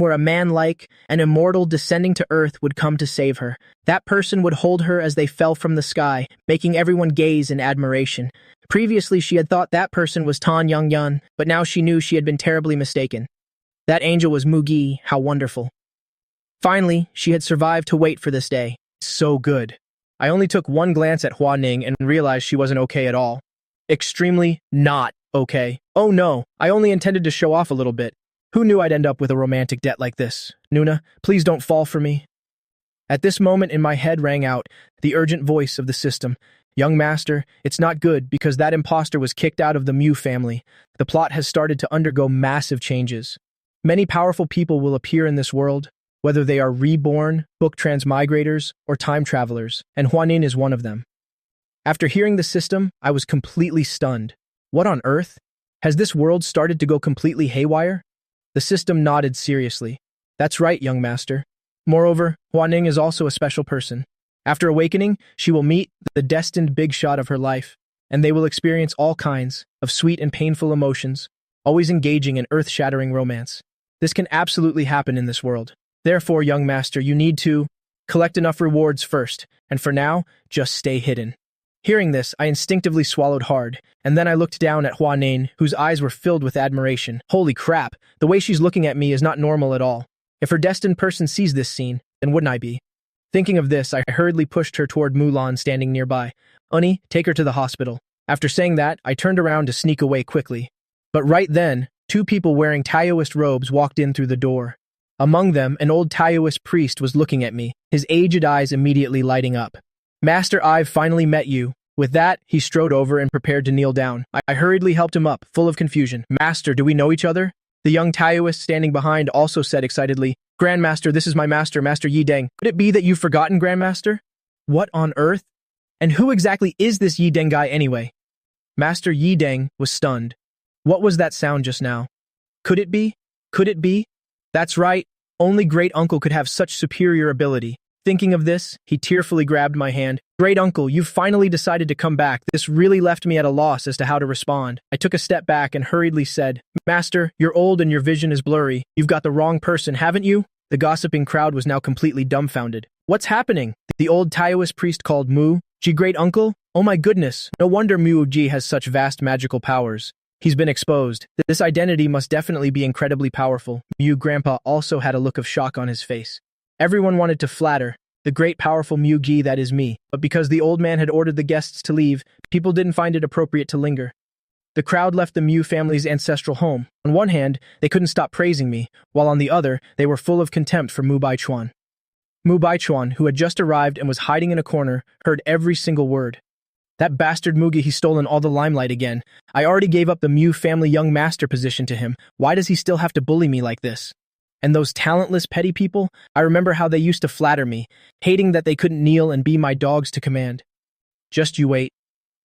where a man like an immortal descending to earth would come to save her. That person would hold her as they fell from the sky, making everyone gaze in admiration. Previously, she had thought that person was Tan Yang, but now she knew she had been terribly mistaken. That angel was Mugi, how wonderful. Finally, she had survived to wait for this day. So good. I only took one glance at Huaning and realized she wasn't okay at all. Extremely not okay. Oh no, I only intended to show off a little bit. Who knew I'd end up with a romantic debt like this? Nuna, please don't fall for me. At this moment in my head rang out the urgent voice of the system. Young master, it's not good because that imposter was kicked out of the Mew family. The plot has started to undergo massive changes. Many powerful people will appear in this world, whether they are reborn, book transmigrators, or time travelers, and Huanin is one of them. After hearing the system, I was completely stunned. What on earth? Has this world started to go completely haywire? The system nodded seriously. That's right, young master. Moreover, Huaning is also a special person. After awakening, she will meet the destined big shot of her life, and they will experience all kinds of sweet and painful emotions, always engaging in earth-shattering romance. This can absolutely happen in this world. Therefore, young master, you need to collect enough rewards first, and for now, just stay hidden. Hearing this, I instinctively swallowed hard, and then I looked down at Huanin, whose eyes were filled with admiration. Holy crap, the way she's looking at me is not normal at all. If her destined person sees this scene, then wouldn't I be? Thinking of this, I hurriedly pushed her toward Mulan standing nearby. Uni, take her to the hospital. After saying that, I turned around to sneak away quickly. But right then, two people wearing Taoist robes walked in through the door. Among them, an old Taoist priest was looking at me, his aged eyes immediately lighting up. Master, I've finally met you. With that, he strode over and prepared to kneel down. I hurriedly helped him up, full of confusion. Master, do we know each other? The young Taoist standing behind also said excitedly, Grandmaster, this is my master, Master Yi Deng. Could it be that you've forgotten, Grandmaster? What on earth? And who exactly is this Yi Deng guy anyway? Master Yi Deng was stunned. What was that sound just now? Could it be? Could it be? That's right. Only great uncle could have such superior ability. Thinking of this, he tearfully grabbed my hand. Great uncle, you've finally decided to come back. This really left me at a loss as to how to respond. I took a step back and hurriedly said, Master, you're old and your vision is blurry. You've got the wrong person, haven't you? The gossiping crowd was now completely dumbfounded. What's happening? The old Taoist priest called Mu Ji great uncle? Oh my goodness, no wonder Mu Ji has such vast magical powers. He's been exposed. This identity must definitely be incredibly powerful. Mu Grandpa also had a look of shock on his face. Everyone wanted to flatter the great powerful Mu Ji that is me, but because the old man had ordered the guests to leave, people didn't find it appropriate to linger. The crowd left the Mu family's ancestral home. On one hand, they couldn't stop praising me, while on the other, they were full of contempt for Mu Baichuan. Mu Baichuan, who had just arrived and was hiding in a corner, heard every single word. That bastard Mugi, he's stolen all the limelight again. I already gave up the Mu family young master position to him. Why does he still have to bully me like this? And those talentless petty people, I remember how they used to flatter me, hating that they couldn't kneel and be my dogs to command. Just you wait.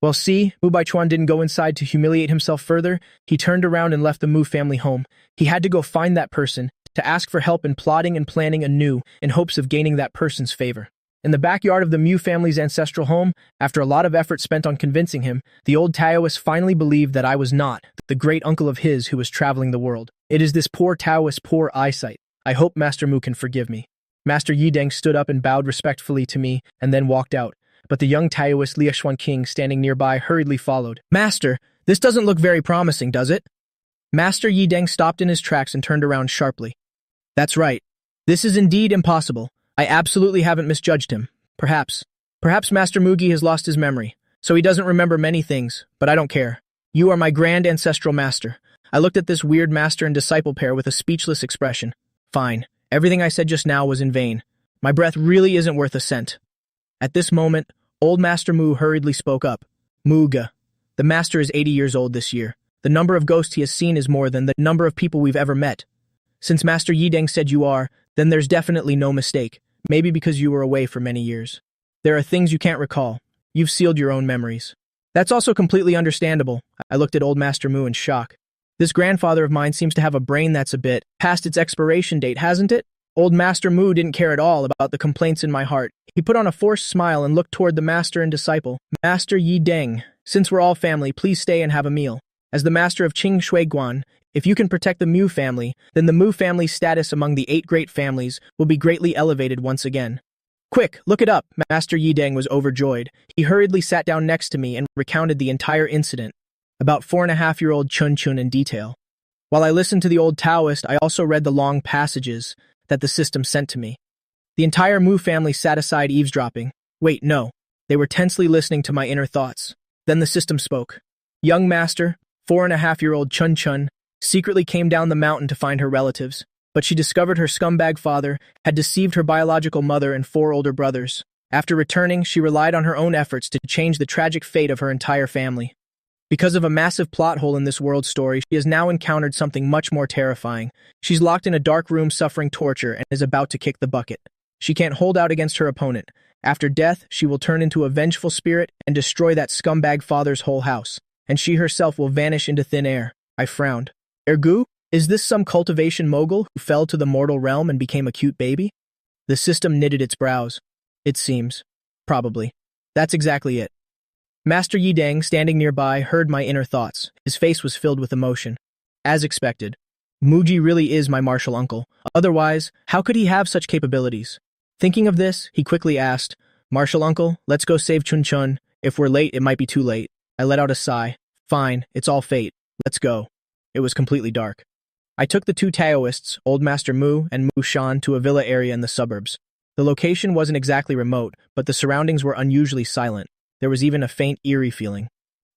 Well, see, Mu Baichuan didn't go inside to humiliate himself further. He turned around and left the Mu family home. He had to go find that person, to ask for help in plotting and planning anew in hopes of gaining that person's favor. In the backyard of the Mu family's ancestral home, after a lot of effort spent on convincing him, the old Taoist finally believed that I was not the great uncle of his who was traveling the world. It is this poor Taoist's poor eyesight. I hope Master Mu can forgive me. Master Yi Deng stood up and bowed respectfully to me and then walked out, but the young Taoist Liaxuan King standing nearby hurriedly followed. Master, this doesn't look very promising, does it? Master Yi Deng stopped in his tracks and turned around sharply. That's right. This is indeed impossible. I absolutely haven't misjudged him. Perhaps Master Mugi has lost his memory, so he doesn't remember many things, but I don't care. You are my grand ancestral master. I looked at this weird master and disciple pair with a speechless expression. Fine. Everything I said just now was in vain. My breath really isn't worth a cent. At this moment, old Master Mu hurriedly spoke up. Muga. The master is 80 years old this year. The number of ghosts he has seen is more than the number of people we've ever met. Since Master Yi Deng said you are, then there's definitely no mistake. Maybe because you were away for many years. There are things you can't recall. You've sealed your own memories. That's also completely understandable. I looked at old Master Mu in shock. This grandfather of mine seems to have a brain that's a bit past its expiration date, hasn't it? Old Master Mu didn't care at all about the complaints in my heart. He put on a forced smile and looked toward the master and disciple. Master Yi Deng, since we're all family, please stay and have a meal. As the master of Qing Shui Guan, if you can protect the Mu family, then the Mu family's status among the 8 great families will be greatly elevated once again. Quick, look it up. Master Yi Deng was overjoyed. He hurriedly sat down next to me and recounted the entire incident, about 4.5-year-old Chun Chun in detail. While I listened to the old Taoist, I also read the long passages that the system sent to me. The entire Mu family sat aside eavesdropping. Wait, no. They were tensely listening to my inner thoughts. Then the system spoke. Young master, 4.5-year-old Chun Chun, secretly came down the mountain to find her relatives, but she discovered her scumbag father had deceived her biological mother and 4 older brothers. After returning, she relied on her own efforts to change the tragic fate of her entire family. Because of a massive plot hole in this world story, she has now encountered something much more terrifying. She's locked in a dark room suffering torture and is about to kick the bucket. She can't hold out against her opponent. After death, she will turn into a vengeful spirit and destroy that scumbag father's whole house, and she herself will vanish into thin air. I frowned. Ergu? Is this some cultivation mogul who fell to the mortal realm and became a cute baby? The system knitted its brows. It seems. Probably. That's exactly it. Master Yi Deng, standing nearby, heard my inner thoughts. His face was filled with emotion. As expected. Muji really is my martial uncle. Otherwise, how could he have such capabilities? Thinking of this, he quickly asked, Martial uncle, let's go save Chun Chun. If we're late, it might be too late. I let out a sigh. Fine, it's all fate. Let's go. It was completely dark. I took the 2 Taoists, Old Master Mu and Mushan, to a villa area in the suburbs. The location wasn't exactly remote, but the surroundings were unusually silent. There was even a faint, eerie feeling.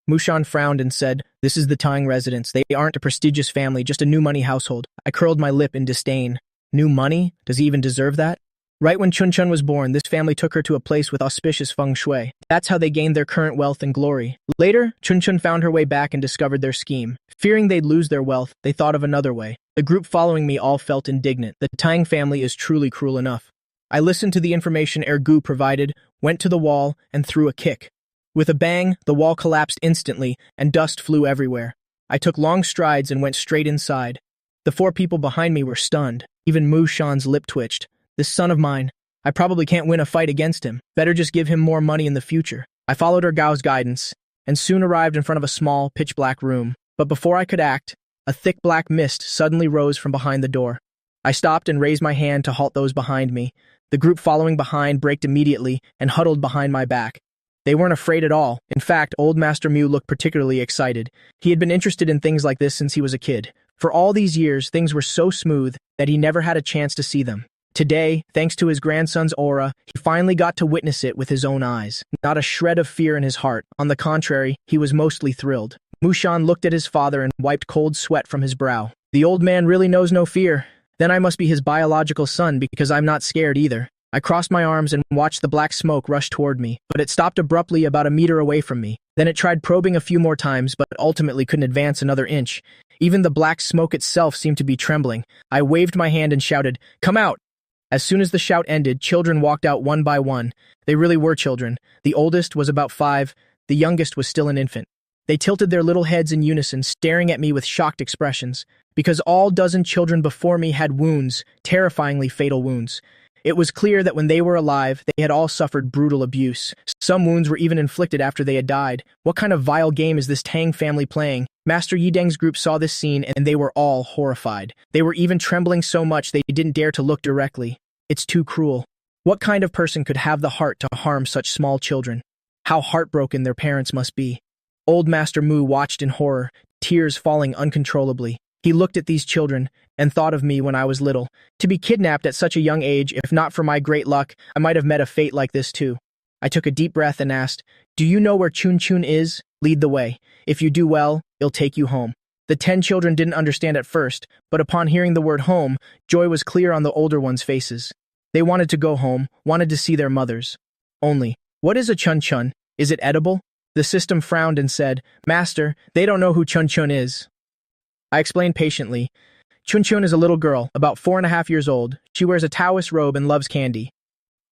Mushan frowned and said, This is the Tang residence. They aren't a prestigious family, just a new money household. I curled my lip in disdain. New money? Does he even deserve that? Right when Chun-Chun was born, this family took her to a place with auspicious feng shui. That's how they gained their current wealth and glory. Later, Chun-Chun found her way back and discovered their scheme. Fearing they'd lose their wealth, they thought of another way. The group following me all felt indignant. The Tang family is truly cruel enough. I listened to the information Ergu provided, went to the wall, and threw a kick. With a bang, the wall collapsed instantly, and dust flew everywhere. I took long strides and went straight inside. The 4 people behind me were stunned. Even Mushan's lip twitched. This son of mine, I probably can't win a fight against him. Better just give him more money in the future. I followed Ergu's guidance, and soon arrived in front of a small, pitch-black room. But before I could act, a thick black mist suddenly rose from behind the door. I stopped and raised my hand to halt those behind me. The group following behind braked immediately and huddled behind my back. They weren't afraid at all. In fact, old Master Mu looked particularly excited. He had been interested in things like this since he was a kid. For all these years, things were so smooth that he never had a chance to see them. Today, thanks to his grandson's aura, he finally got to witness it with his own eyes. Not a shred of fear in his heart. On the contrary, he was mostly thrilled. Mushan looked at his father and wiped cold sweat from his brow. The old man really knows no fear. Then I must be his biological son because I'm not scared either. I crossed my arms and watched the black smoke rush toward me, but it stopped abruptly about a meter away from me. Then it tried probing a few more times, but ultimately couldn't advance another inch. Even the black smoke itself seemed to be trembling. I waved my hand and shouted, "Come out!" As soon as the shout ended, children walked out one by one. They really were children. The oldest was about 5, the youngest was still an infant. They tilted their little heads in unison, staring at me with shocked expressions. Because all dozen children before me had wounds, terrifyingly fatal wounds. It was clear that when they were alive, they had all suffered brutal abuse. Some wounds were even inflicted after they had died. What kind of vile game is this Tang family playing? Master Yideng's group saw this scene and they were all horrified. They were even trembling so much they didn't dare to look directly. It's too cruel. What kind of person could have the heart to harm such small children? How heartbroken their parents must be. Old Master Mu watched in horror, tears falling uncontrollably. He looked at these children and thought of me when I was little. To be kidnapped at such a young age, if not for my great luck, I might have met a fate like this too. I took a deep breath and asked, "Do you know where Chun-Chun is? Lead the way. If you do well, he'll take you home." The 10 children didn't understand at first, but upon hearing the word home, joy was clear on the older ones' faces. They wanted to go home, wanted to see their mothers. Only, what is a Chun-Chun? Is it edible? The system frowned and said, "Master, they don't know who Chun-Chun is." I explained patiently. Chun-Chun is a little girl, about 4.5 years old. She wears a Taoist robe and loves candy.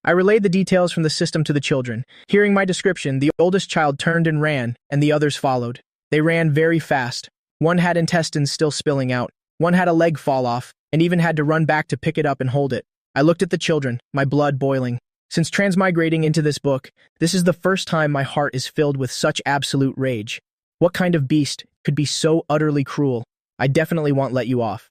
I relayed the details from the system to the children. Hearing my description, the oldest child turned and ran, and the others followed. They ran very fast. One had intestines still spilling out. One had a leg fall off, and even had to run back to pick it up and hold it. I looked at the children, my blood boiling. Since transmigrating into this book, this is the first time my heart is filled with such absolute rage. What kind of beast could be so utterly cruel? I definitely won't let you off.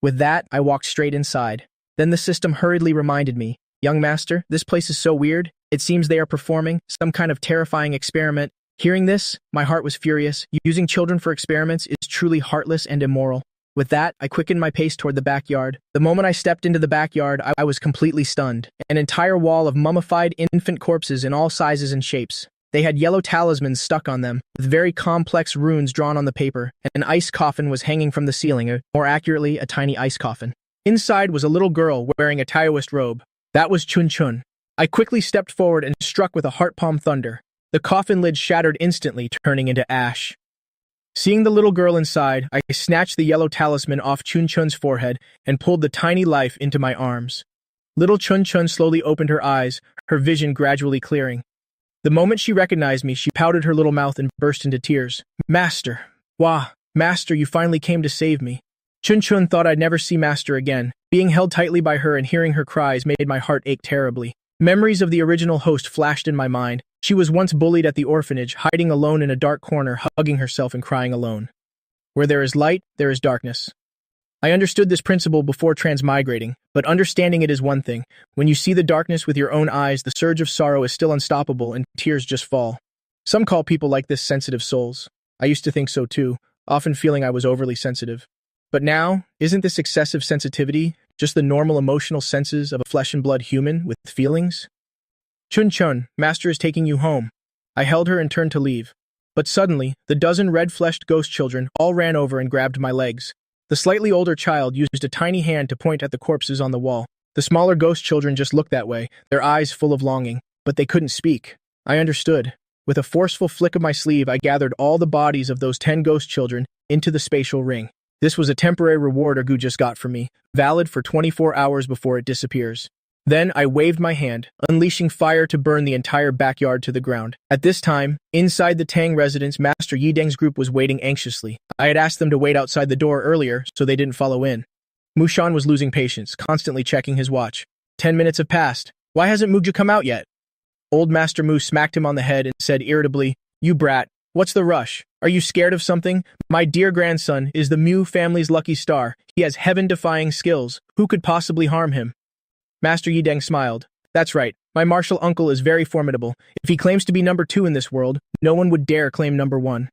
With that, I walked straight inside. Then the system hurriedly reminded me, "Young master, this place is so weird. It seems they are performing some kind of terrifying experiment." Hearing this, my heart was furious. Using children for experiments is truly heartless and immoral. With that, I quickened my pace toward the backyard. The moment I stepped into the backyard, I was completely stunned. An entire wall of mummified infant corpses in all sizes and shapes. They had yellow talismans stuck on them, with very complex runes drawn on the paper, and an ice coffin was hanging from the ceiling, or more accurately, a tiny ice coffin. Inside was a little girl wearing a Taoist robe. That was Chun-Chun. I quickly stepped forward and struck with a heart-palm thunder. The coffin lid shattered instantly, turning into ash. Seeing the little girl inside, I snatched the yellow talisman off Chun-Chun's forehead and pulled the tiny life into my arms. Little Chun-Chun slowly opened her eyes, her vision gradually clearing. The moment she recognized me, she pouted her little mouth and burst into tears. "Master! Wah! Master, you finally came to save me." Chun-Chun thought I'd never see Master again. Being held tightly by her and hearing her cries made my heart ache terribly. Memories of the original host flashed in my mind. She was once bullied at the orphanage, hiding alone in a dark corner, hugging herself and crying alone. Where there is light, there is darkness. I understood this principle before transmigrating, but understanding it is one thing. When you see the darkness with your own eyes, the surge of sorrow is still unstoppable and tears just fall. Some call people like this sensitive souls. I used to think so too, often feeling I was overly sensitive. But now, isn't this excessive sensitivity just the normal emotional senses of a flesh and blood human with feelings? "Chun-Chun, Master is taking you home." I held her and turned to leave. But suddenly, the dozen red-fleshed ghost children all ran over and grabbed my legs. The slightly older child used a tiny hand to point at the corpses on the wall. The The smaller ghost children just looked that way, their eyes full of longing, but they couldn't speak. I understood. With a forceful flick of my sleeve, I gathered all the bodies of those 10 ghost children into the spatial ring. This was a temporary reward Ergu just got from me, valid for 24 hours before it disappears. Then I waved my hand, unleashing fire to burn the entire backyard to the ground. At this time, inside the Tang residence, Master Yideng's group was waiting anxiously. I had asked them to wait outside the door earlier, so they didn't follow in. Mushan was losing patience, constantly checking his watch. 10 minutes have passed. Why hasn't Mugja come out yet? Old Master Mu smacked him on the head and said irritably, "You brat, what's the rush? Are you scared of something? My dear grandson is the Mu family's lucky star. He has heaven-defying skills. Who could possibly harm him?" Master Yideng smiled. "That's right. My martial uncle is very formidable. If he claims to be number 2 in this world, no one would dare claim number 1.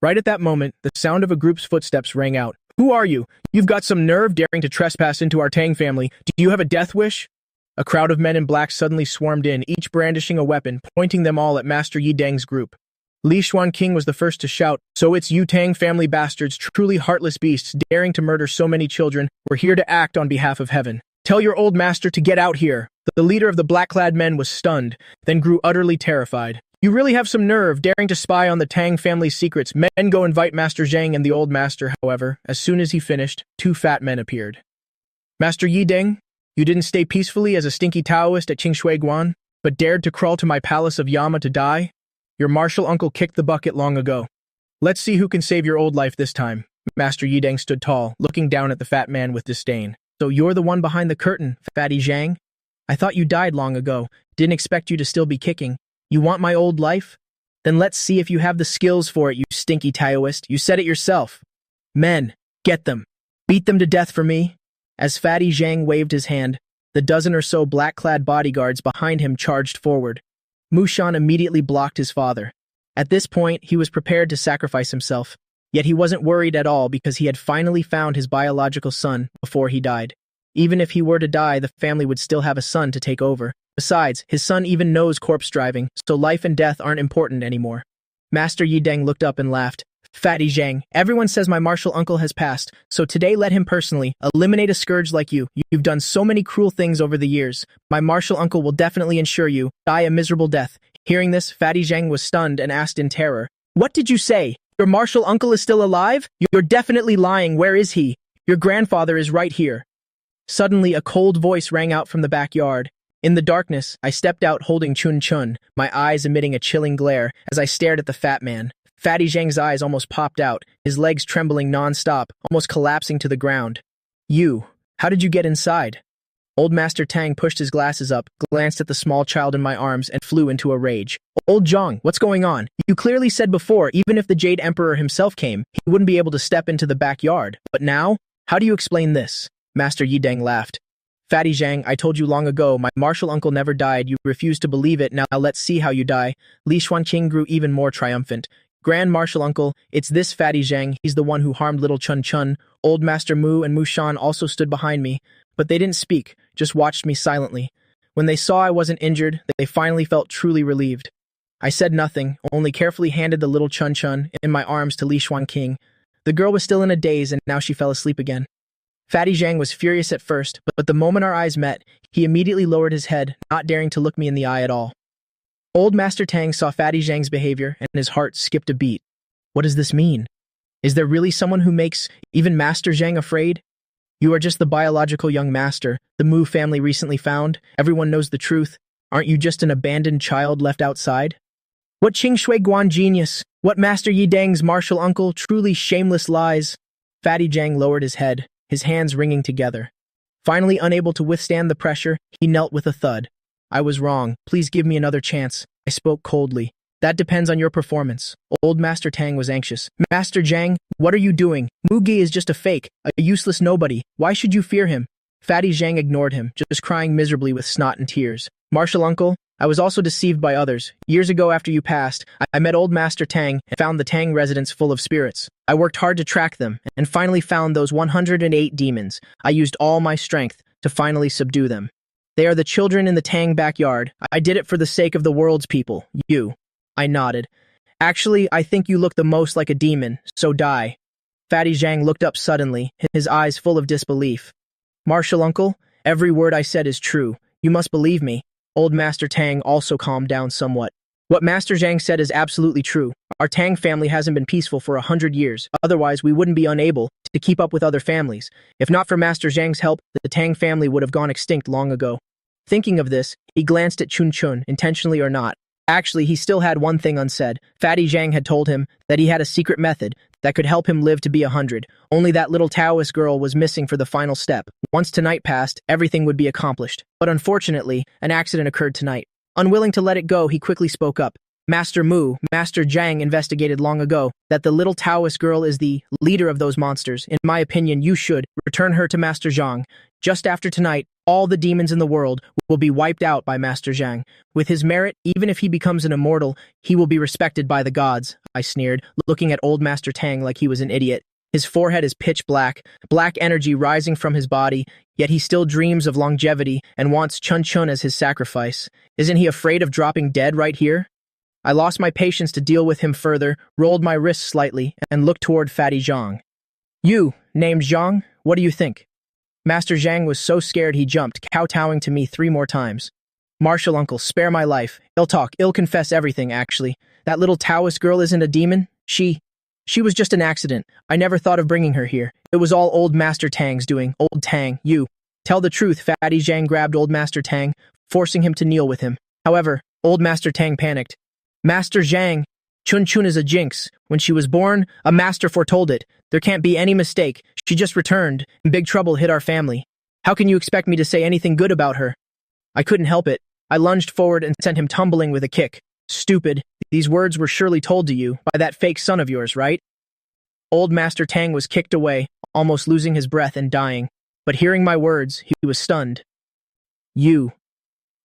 Right at that moment, the sound of a group's footsteps rang out. "Who are you? You've got some nerve daring to trespass into our Tang family. Do you have a death wish?" A crowd of men in black suddenly swarmed in, each brandishing a weapon, pointing them all at Master Yideng's group. Li Xuanqing was the first to shout, "So it's you Tang family bastards, truly heartless beasts, daring to murder so many children. We're here to act on behalf of heaven. Tell your old master to get out here." The leader of the black-clad men was stunned, then grew utterly terrified. "You really have some nerve, daring to spy on the Tang family's secrets. Men, go invite Master Zhang and the old master." However, as soon as he finished, 2 fat men appeared. "Master Yideng, you didn't stay peacefully as a stinky Taoist at Qingshuiguan, but dared to crawl to my palace of Yama to die? Your martial uncle kicked the bucket long ago. Let's see who can save your old life this time." Master Yideng stood tall, looking down at the fat man with disdain. "So you're the one behind the curtain, Fatty Zhang? I thought you died long ago. Didn't expect you to still be kicking. You want my old life? Then let's see if you have the skills for it, you stinky Taoist. You said it yourself. Men, get them. Beat them to death for me." As Fatty Zhang waved his hand, the dozen or so black-clad bodyguards behind him charged forward. Mushan immediately blocked his father. At this point, he was prepared to sacrifice himself. Yet he wasn't worried at all because he had finally found his biological son before he died. Even if he were to die, the family would still have a son to take over. Besides, his son even knows corpse driving, so life and death aren't important anymore. Master Yideng looked up and laughed. "Fatty Zhang, everyone says my martial uncle has passed, so today let him personally eliminate a scourge like you. You've done so many cruel things over the years. My martial uncle will definitely ensure you die a miserable death." Hearing this, Fatty Zhang was stunned and asked in terror, "What did you say? Your martial uncle is still alive? You're definitely lying. Where is he? Your grandfather is right here." Suddenly, a cold voice rang out from the backyard. In the darkness, I stepped out holding Chun Chun, my eyes emitting a chilling glare as I stared at the fat man. Fatty Zhang's eyes almost popped out, his legs trembling non-stop, almost collapsing to the ground. "You, how did you get inside?" Old Master Tang pushed his glasses up, glanced at the small child in my arms, and flew into a rage. "Old Zhang, what's going on? You clearly said before, even if the Jade Emperor himself came, he wouldn't be able to step into the backyard. But now? How do you explain this?" Master Yideng laughed. "Fatty Zhang, I told you long ago, my martial uncle never died. You refused to believe it. Now let's see how you die." Li Xuanqing grew even more triumphant. "Grand martial uncle, it's this Fatty Zhang. He's the one who harmed little Chun Chun." Old Master Mu and Mushan also stood behind me, but they didn't speak, just watched me silently. When they saw I wasn't injured, they finally felt truly relieved. I said nothing, only carefully handed the little Chun Chun in my arms to Li Xuanqing. The girl was still in a daze, and now she fell asleep again. Fatty Zhang was furious at first, but the moment our eyes met, he immediately lowered his head, not daring to look me in the eye at all. Old Master Tang saw Fatty Zhang's behavior, and his heart skipped a beat. What does this mean? Is there really someone who makes even Master Zhang afraid? You are just the biological young master the Mu family recently found. Everyone knows the truth. Aren't you just an abandoned child left outside? What Qingshuiguan genius? What Master Yideng's martial uncle? Truly shameless lies. Fatty Zhang lowered his head, his hands wringing together. Finally unable to withstand the pressure, he knelt with a thud. "I was wrong. Please give me another chance." I spoke coldly. "That depends on your performance." Old Master Tang was anxious. "Master Zhang, what are you doing? Mugi is just a fake, a useless nobody. Why should you fear him?" Fatty Zhang ignored him, just crying miserably with snot and tears. "Martial uncle, I was also deceived by others. Years ago after you passed, I met old Master Tang and found the Tang residence full of spirits. I worked hard to track them and finally found those 108 demons. I used all my strength to finally subdue them. They are the children in the Tang backyard. I did it for the sake of the world's people. You." I nodded. "Actually, I think you look the most like a demon, so die." Fatty Zhang looked up suddenly, his eyes full of disbelief. "Martial uncle, Every word I said is true. You must believe me. Old Master Tang also calmed down somewhat. What Master Zhang said is absolutely true. Our Tang family hasn't been peaceful for 100 years. Otherwise, we wouldn't be unable to keep up with other families. If not for Master Zhang's help, the Tang family would have gone extinct long ago. Thinking of this, he glanced at Chun Chun, intentionally or not. Actually, he still had one thing unsaid. Fatty Zhang had told him that he had a secret method that could help him live to be 100. Only that little Taoist girl was missing for the final step. Once tonight passed, everything would be accomplished. But unfortunately, an accident occurred tonight. Unwilling to let it go, he quickly spoke up. Master Mu, Master Zhang investigated long ago that the little Taoist girl is the leader of those monsters. In my opinion, you should return her to Master Zhang. Just after tonight, all the demons in the world will be wiped out by Master Zhang. With his merit, even if he becomes an immortal, he will be respected by the gods, I sneered, looking at old Master Tang like he was an idiot. His forehead is pitch black, black energy rising from his body, yet he still dreams of longevity and wants Chun Chun as his sacrifice. Isn't he afraid of dropping dead right here? I lost my patience to deal with him further, rolled my wrists slightly, and looked toward Fatty Zhang. You, named Zhang, what do you think? Master Zhang was so scared he jumped, kowtowing to me 3 more times. Martial uncle, spare my life. Ill talk, ill confess everything, actually. That little Taoist girl isn't a demon? She was just an accident. I never thought of bringing her here. It was all old Master Tang's doing. Old Tang, you. Tell the truth, Fatty Zhang grabbed old Master Tang, forcing him to kneel with him. However, old Master Tang panicked. Master Zhang, Chun Chun is a jinx. When she was born, a master foretold it. There can't be any mistake. She just returned, and big trouble hit our family. How can you expect me to say anything good about her? I couldn't help it. I lunged forward and sent him tumbling with a kick. Stupid. These words were surely told to you by that fake son of yours, right? Old Master Tang was kicked away, almost losing his breath and dying. But hearing my words, he was stunned. You.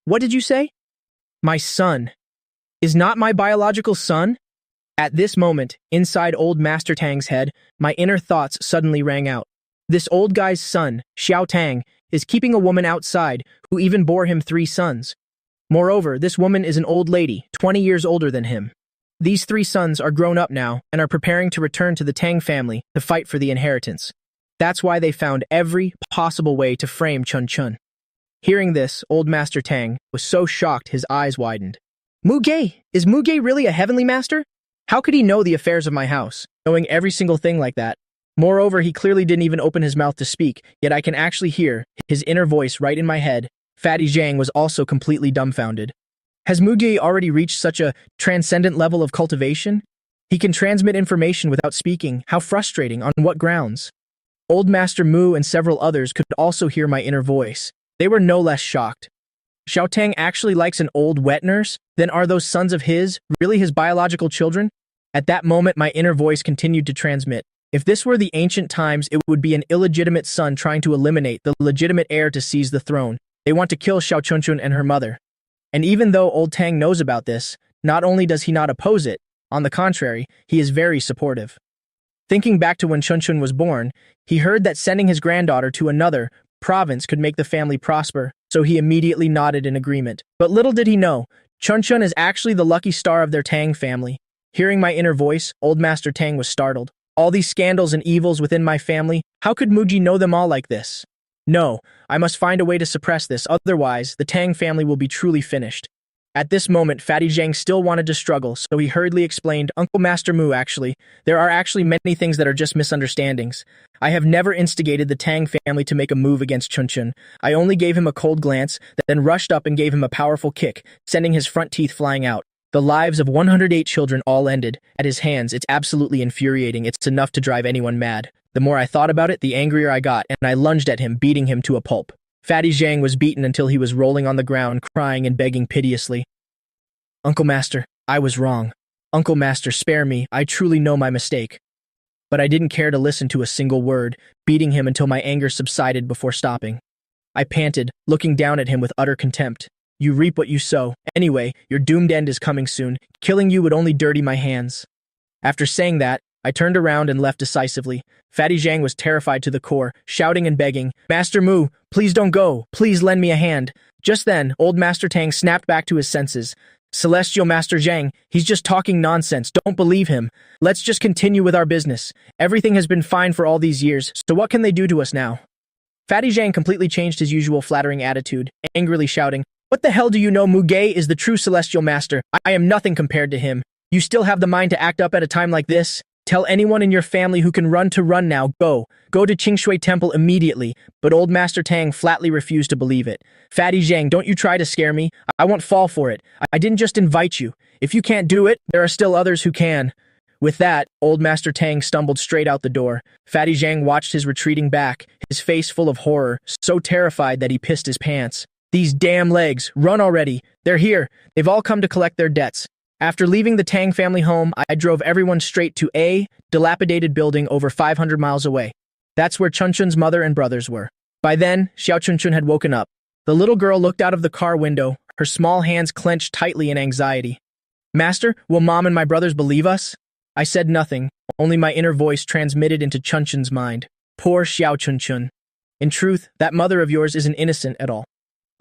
What did you say? My son. Is not my biological son? At this moment, inside old Master Tang's head, my inner thoughts suddenly rang out. This old guy's son, Xiao Tang, is keeping a woman outside who even bore him 3 sons. Moreover, this woman is an old lady, 20 years older than him. These 3 sons are grown up now and are preparing to return to the Tang family to fight for the inheritance. That's why they found every possible way to frame Chun Chun. Hearing this, old Master Tang was so shocked his eyes widened. Muge! Is Muge really a heavenly master? How could he know the affairs of my house, knowing every single thing like that? Moreover, he clearly didn't even open his mouth to speak, yet I can actually hear his inner voice right in my head. Fatty Zhang was also completely dumbfounded. Has Muge already reached such a transcendent level of cultivation? He can transmit information without speaking. How frustrating, on what grounds? Old Master Mu and several others could also hear my inner voice. They were no less shocked. Xiao Tang actually likes an old wet nurse? Then are those sons of his really his biological children? At that moment, my inner voice continued to transmit. If this were the ancient times, it would be an illegitimate son trying to eliminate the legitimate heir to seize the throne. They want to kill Xiao Chunchun and her mother. And even though old Tang knows about this, not only does he not oppose it, on the contrary, he is very supportive. Thinking back to when Chunchun was born, he heard that sending his granddaughter to another province could make the family prosper, so he immediately nodded in agreement. But little did he know, Chunchun is actually the lucky star of their Tang family. Hearing my inner voice, old Master Tang was startled. All these scandals and evils within my family, how could Muji know them all like this? No, I must find a way to suppress this, otherwise the Tang family will be truly finished. At this moment, Fatty Zhang still wanted to struggle, so he hurriedly explained, Uncle Master Mu, actually, there are actually many things that are just misunderstandings. I have never instigated the Tang family to make a move against Chunchun. I only gave him a cold glance, then rushed up and gave him a powerful kick, sending his front teeth flying out. The lives of 108 children all ended at his hands. It's absolutely infuriating. It's enough to drive anyone mad. The more I thought about it, the angrier I got, and I lunged at him, beating him to a pulp. Fatty Zhang was beaten until he was rolling on the ground, crying and begging piteously. Uncle Master, I was wrong. Uncle Master, spare me. I truly know my mistake. But I didn't care to listen to a single word, beating him until my anger subsided before stopping. I panted, looking down at him with utter contempt. You reap what you sow. Anyway, your doomed end is coming soon. Killing you would only dirty my hands. After saying that, I turned around and left decisively. Fatty Zhang was terrified to the core, shouting and begging, Master Mu, please don't go. Please lend me a hand. Just then, old Master Tang snapped back to his senses. Celestial Master Zhang, he's just talking nonsense. Don't believe him. Let's just continue with our business. Everything has been fine for all these years, so what can they do to us now? Fatty Zhang completely changed his usual flattering attitude, angrily shouting, "What the hell do you know? Muge is the true celestial master. I am nothing compared to him. You still have the mind to act up at a time like this? Tell anyone in your family who can run to run now. Go to Qingshui Temple immediately." But old Master Tang flatly refused to believe it. "Fatty Zhang, don't you try to scare me. I won't fall for it. I didn't just invite you. If you can't do it, there are still others who can." With that, old Master Tang stumbled straight out the door. Fatty Zhang watched his retreating back, his face full of horror, so terrified that he pissed his pants. "These damn legs, run already. They're here. They've all come to collect their debts." After leaving the Tang family home, I drove everyone straight to a dilapidated building over 500 miles away. That's where Chunchun's mother and brothers were. By then, Xiao Chunchun had woken up. The little girl looked out of the car window, her small hands clenched tightly in anxiety. "Master, will Mom and my brothers believe us?" I said nothing, only my inner voice transmitted into Chunchun's mind. Poor Xiao Chunchun. In truth, that mother of yours isn't innocent at all.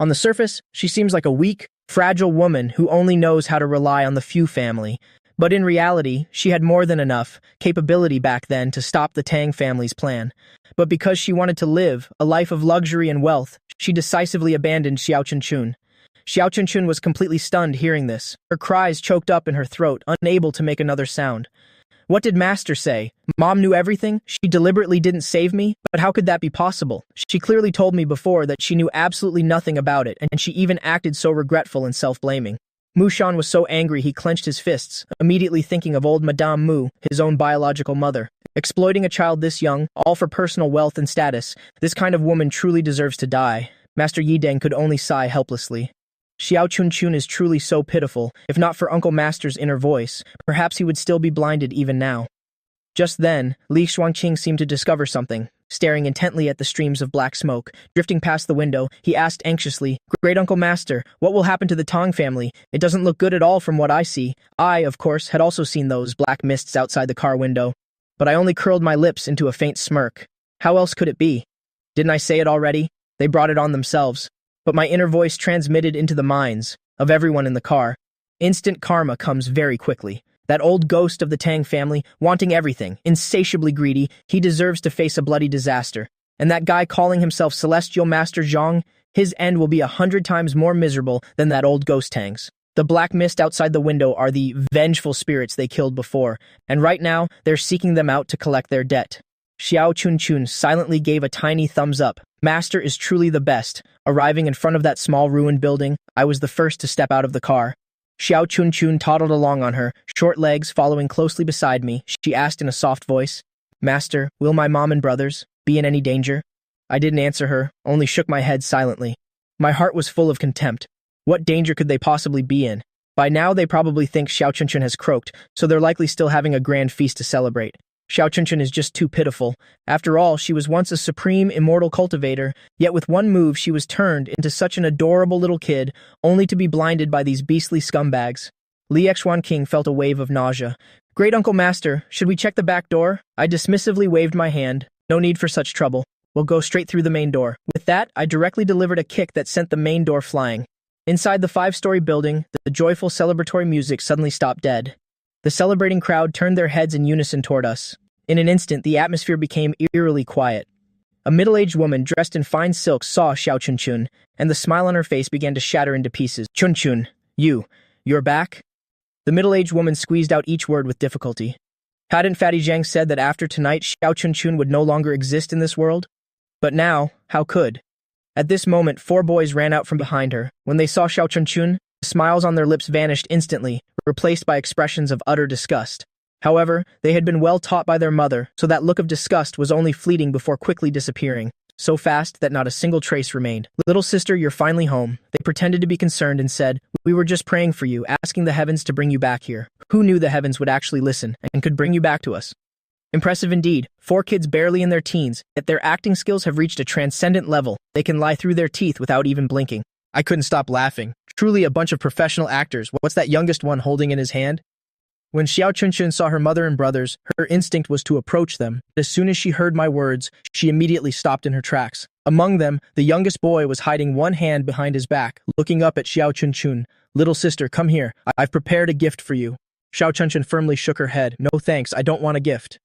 On the surface, she seems like a weak, fragile woman who only knows how to rely on the few family. But in reality, she had more than enough capability back then to stop the Tang family's plan. But because she wanted to live a life of luxury and wealth, she decisively abandoned Xiao Chunchun. Xiao Chunchun was completely stunned hearing this, her cries choked up in her throat, unable to make another sound. What did Master say? Mom knew everything? She deliberately didn't save me? But how could that be possible? She clearly told me before that she knew absolutely nothing about it, and she even acted so regretful and self-blaming. Mushan was so angry he clenched his fists, immediately thinking of old Madame Mu, his own biological mother. Exploiting a child this young, all for personal wealth and status, this kind of woman truly deserves to die. Master Yideng could only sigh helplessly. Xiao Chunchun is truly so pitiful. If not for Uncle Master's inner voice, perhaps he would still be blinded even now. Just then, Li Xuanqing seemed to discover something. Staring intently at the streams of black smoke, drifting past the window, he asked anxiously, "Great Uncle Master, what will happen to the Tang family? It doesn't look good at all from what I see." I, of course, had also seen those black mists outside the car window. But I only curled my lips into a faint smirk. How else could it be? Didn't I say it already? They brought it on themselves. But my inner voice transmitted into the minds of everyone in the car. Instant karma comes very quickly. That old ghost of the Tang family, wanting everything, insatiably greedy, he deserves to face a bloody disaster. And that guy calling himself Celestial Master Zhang, his end will be 100 times more miserable than that old ghost Tang's. The black mist outside the window are the vengeful spirits they killed before, and right now they're seeking them out to collect their debt. Xiao Chunchun silently gave a tiny thumbs up. Master is truly the best. Arriving in front of that small ruined building, I was the first to step out of the car. Xiao Chunchun toddled along on her, short legs following closely beside me. She asked in a soft voice, "Master, will my mom and brothers be in any danger?" I didn't answer her, only shook my head silently. My heart was full of contempt. What danger could they possibly be in? By now they probably think Xiao Chunchun has croaked, so they're likely still having a grand feast to celebrate. Xiao Chunchun is just too pitiful. After all, she was once a supreme immortal cultivator, yet with one move she was turned into such an adorable little kid, only to be blinded by these beastly scumbags. Li Xuanqing felt a wave of nausea. "Great Uncle Master, should we check the back door?" I dismissively waved my hand. "No need for such trouble. We'll go straight through the main door." With that, I directly delivered a kick that sent the main door flying. Inside the 5-story building, the joyful celebratory music suddenly stopped dead. The celebrating crowd turned their heads in unison toward us. In an instant, the atmosphere became eerily quiet. A middle-aged woman dressed in fine silks saw Xiao Chunchun, and the smile on her face began to shatter into pieces. "Chunchun, you're back?" The middle-aged woman squeezed out each word with difficulty. Hadn't Fatty Zhang said that after tonight Xiao Chunchun would no longer exist in this world? But now, how could? At this moment, 4 boys ran out from behind her. When they saw Xiao Chunchun, the smiles on their lips vanished instantly, replaced by expressions of utter disgust. However, they had been well taught by their mother, so that look of disgust was only fleeting before quickly disappearing, so fast that not a single trace remained. "Little sister, you're finally home." They pretended to be concerned and said, "We were just praying for you, asking the heavens to bring you back here." Who knew the heavens would actually listen and could bring you back to us? Impressive indeed. 4 kids barely in their teens, yet their acting skills have reached a transcendent level. They can lie through their teeth without even blinking. I couldn't stop laughing. Truly a bunch of professional actors. What's that youngest one holding in his hand? When Xiao Chunchun saw her mother and brothers, her instinct was to approach them. As soon as she heard my words, she immediately stopped in her tracks. Among them, the youngest boy was hiding one hand behind his back, looking up at Xiao Chunchun. "Little sister, come here. I've prepared a gift for you." Xiao Chunchun firmly shook her head. "No thanks, I don't want a gift."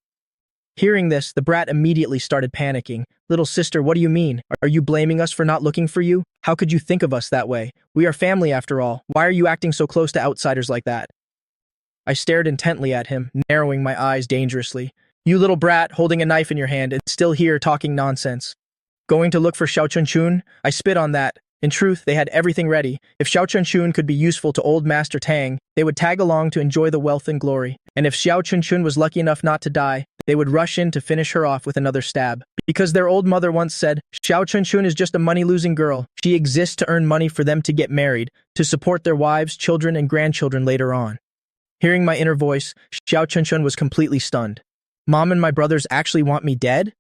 Hearing this, the brat immediately started panicking. Little sister, what do you mean? Are you blaming us for not looking for you? How could you think of us that way? We are family after all. Why are you acting so close to outsiders like that? I stared intently at him, narrowing my eyes dangerously. You little brat, holding a knife in your hand and still here talking nonsense. Going to look for Xiao Chunchun? I spit on that. In truth, they had everything ready. If Xiao Chunchun could be useful to old Master Tang, they would tag along to enjoy the wealth and glory. And if Xiao Chunchun was lucky enough not to die, they would rush in to finish her off with another stab. Because their old mother once said, Xiao Chunchun is just a money-losing girl. She exists to earn money for them to get married, to support their wives, children, and grandchildren later on. Hearing my inner voice, Xiao Chunchun was completely stunned. Mom and my brothers actually want me dead?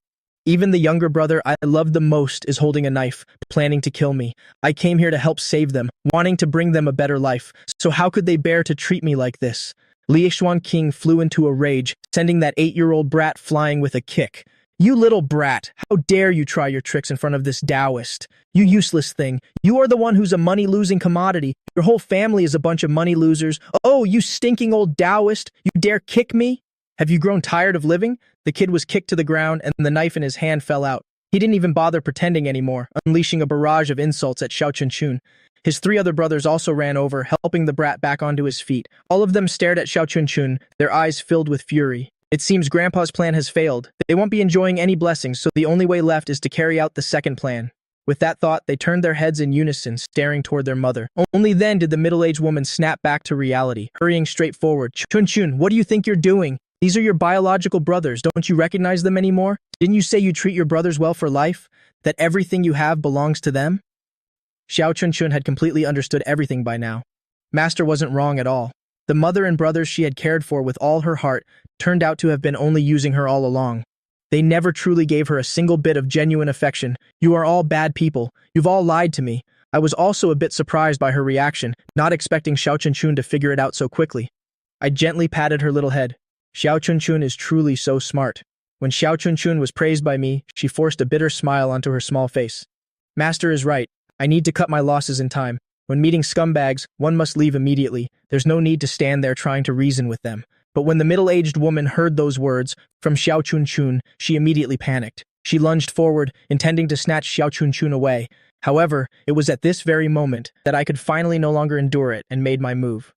Even the younger brother I love the most is holding a knife, planning to kill me. I came here to help save them, wanting to bring them a better life. So how could they bear to treat me like this? Liexuan King flew into a rage, sending that 8-year-old brat flying with a kick. You little brat, how dare you try your tricks in front of this Taoist? You useless thing. You are the one who's a money-losing commodity. Your whole family is a bunch of money losers. Oh, you stinking old Taoist, you dare kick me? Have you grown tired of living? The kid was kicked to the ground and the knife in his hand fell out. He didn't even bother pretending anymore, unleashing a barrage of insults at Xiao Chunchun. His 3 other brothers also ran over, helping the brat back onto his feet. All of them stared at Xiao Chunchun, their eyes filled with fury. It seems Grandpa's plan has failed. They won't be enjoying any blessings, so the only way left is to carry out the second plan. With that thought, they turned their heads in unison, staring toward their mother. Only then did the middle-aged woman snap back to reality, hurrying straight forward. Chunchun, what do you think you're doing? These are your biological brothers. Don't you recognize them anymore? Didn't you say you treat your brothers well for life? That everything you have belongs to them? Xiao Chunchun had completely understood everything by now. Master wasn't wrong at all. The mother and brothers she had cared for with all her heart turned out to have been only using her all along. They never truly gave her a single bit of genuine affection. You are all bad people. You've all lied to me. I was also a bit surprised by her reaction, not expecting Xiao Chunchun to figure it out so quickly. I gently patted her little head. Xiao Chunchun is truly so smart. When Xiao Chunchun was praised by me, she forced a bitter smile onto her small face. Master is right. I need to cut my losses in time. When meeting scumbags, one must leave immediately. There's no need to stand there trying to reason with them. But when the middle-aged woman heard those words from Xiao Chunchun, she immediately panicked. She lunged forward, intending to snatch Xiao Chunchun away. However, it was at this very moment that I could finally no longer endure it and made my move.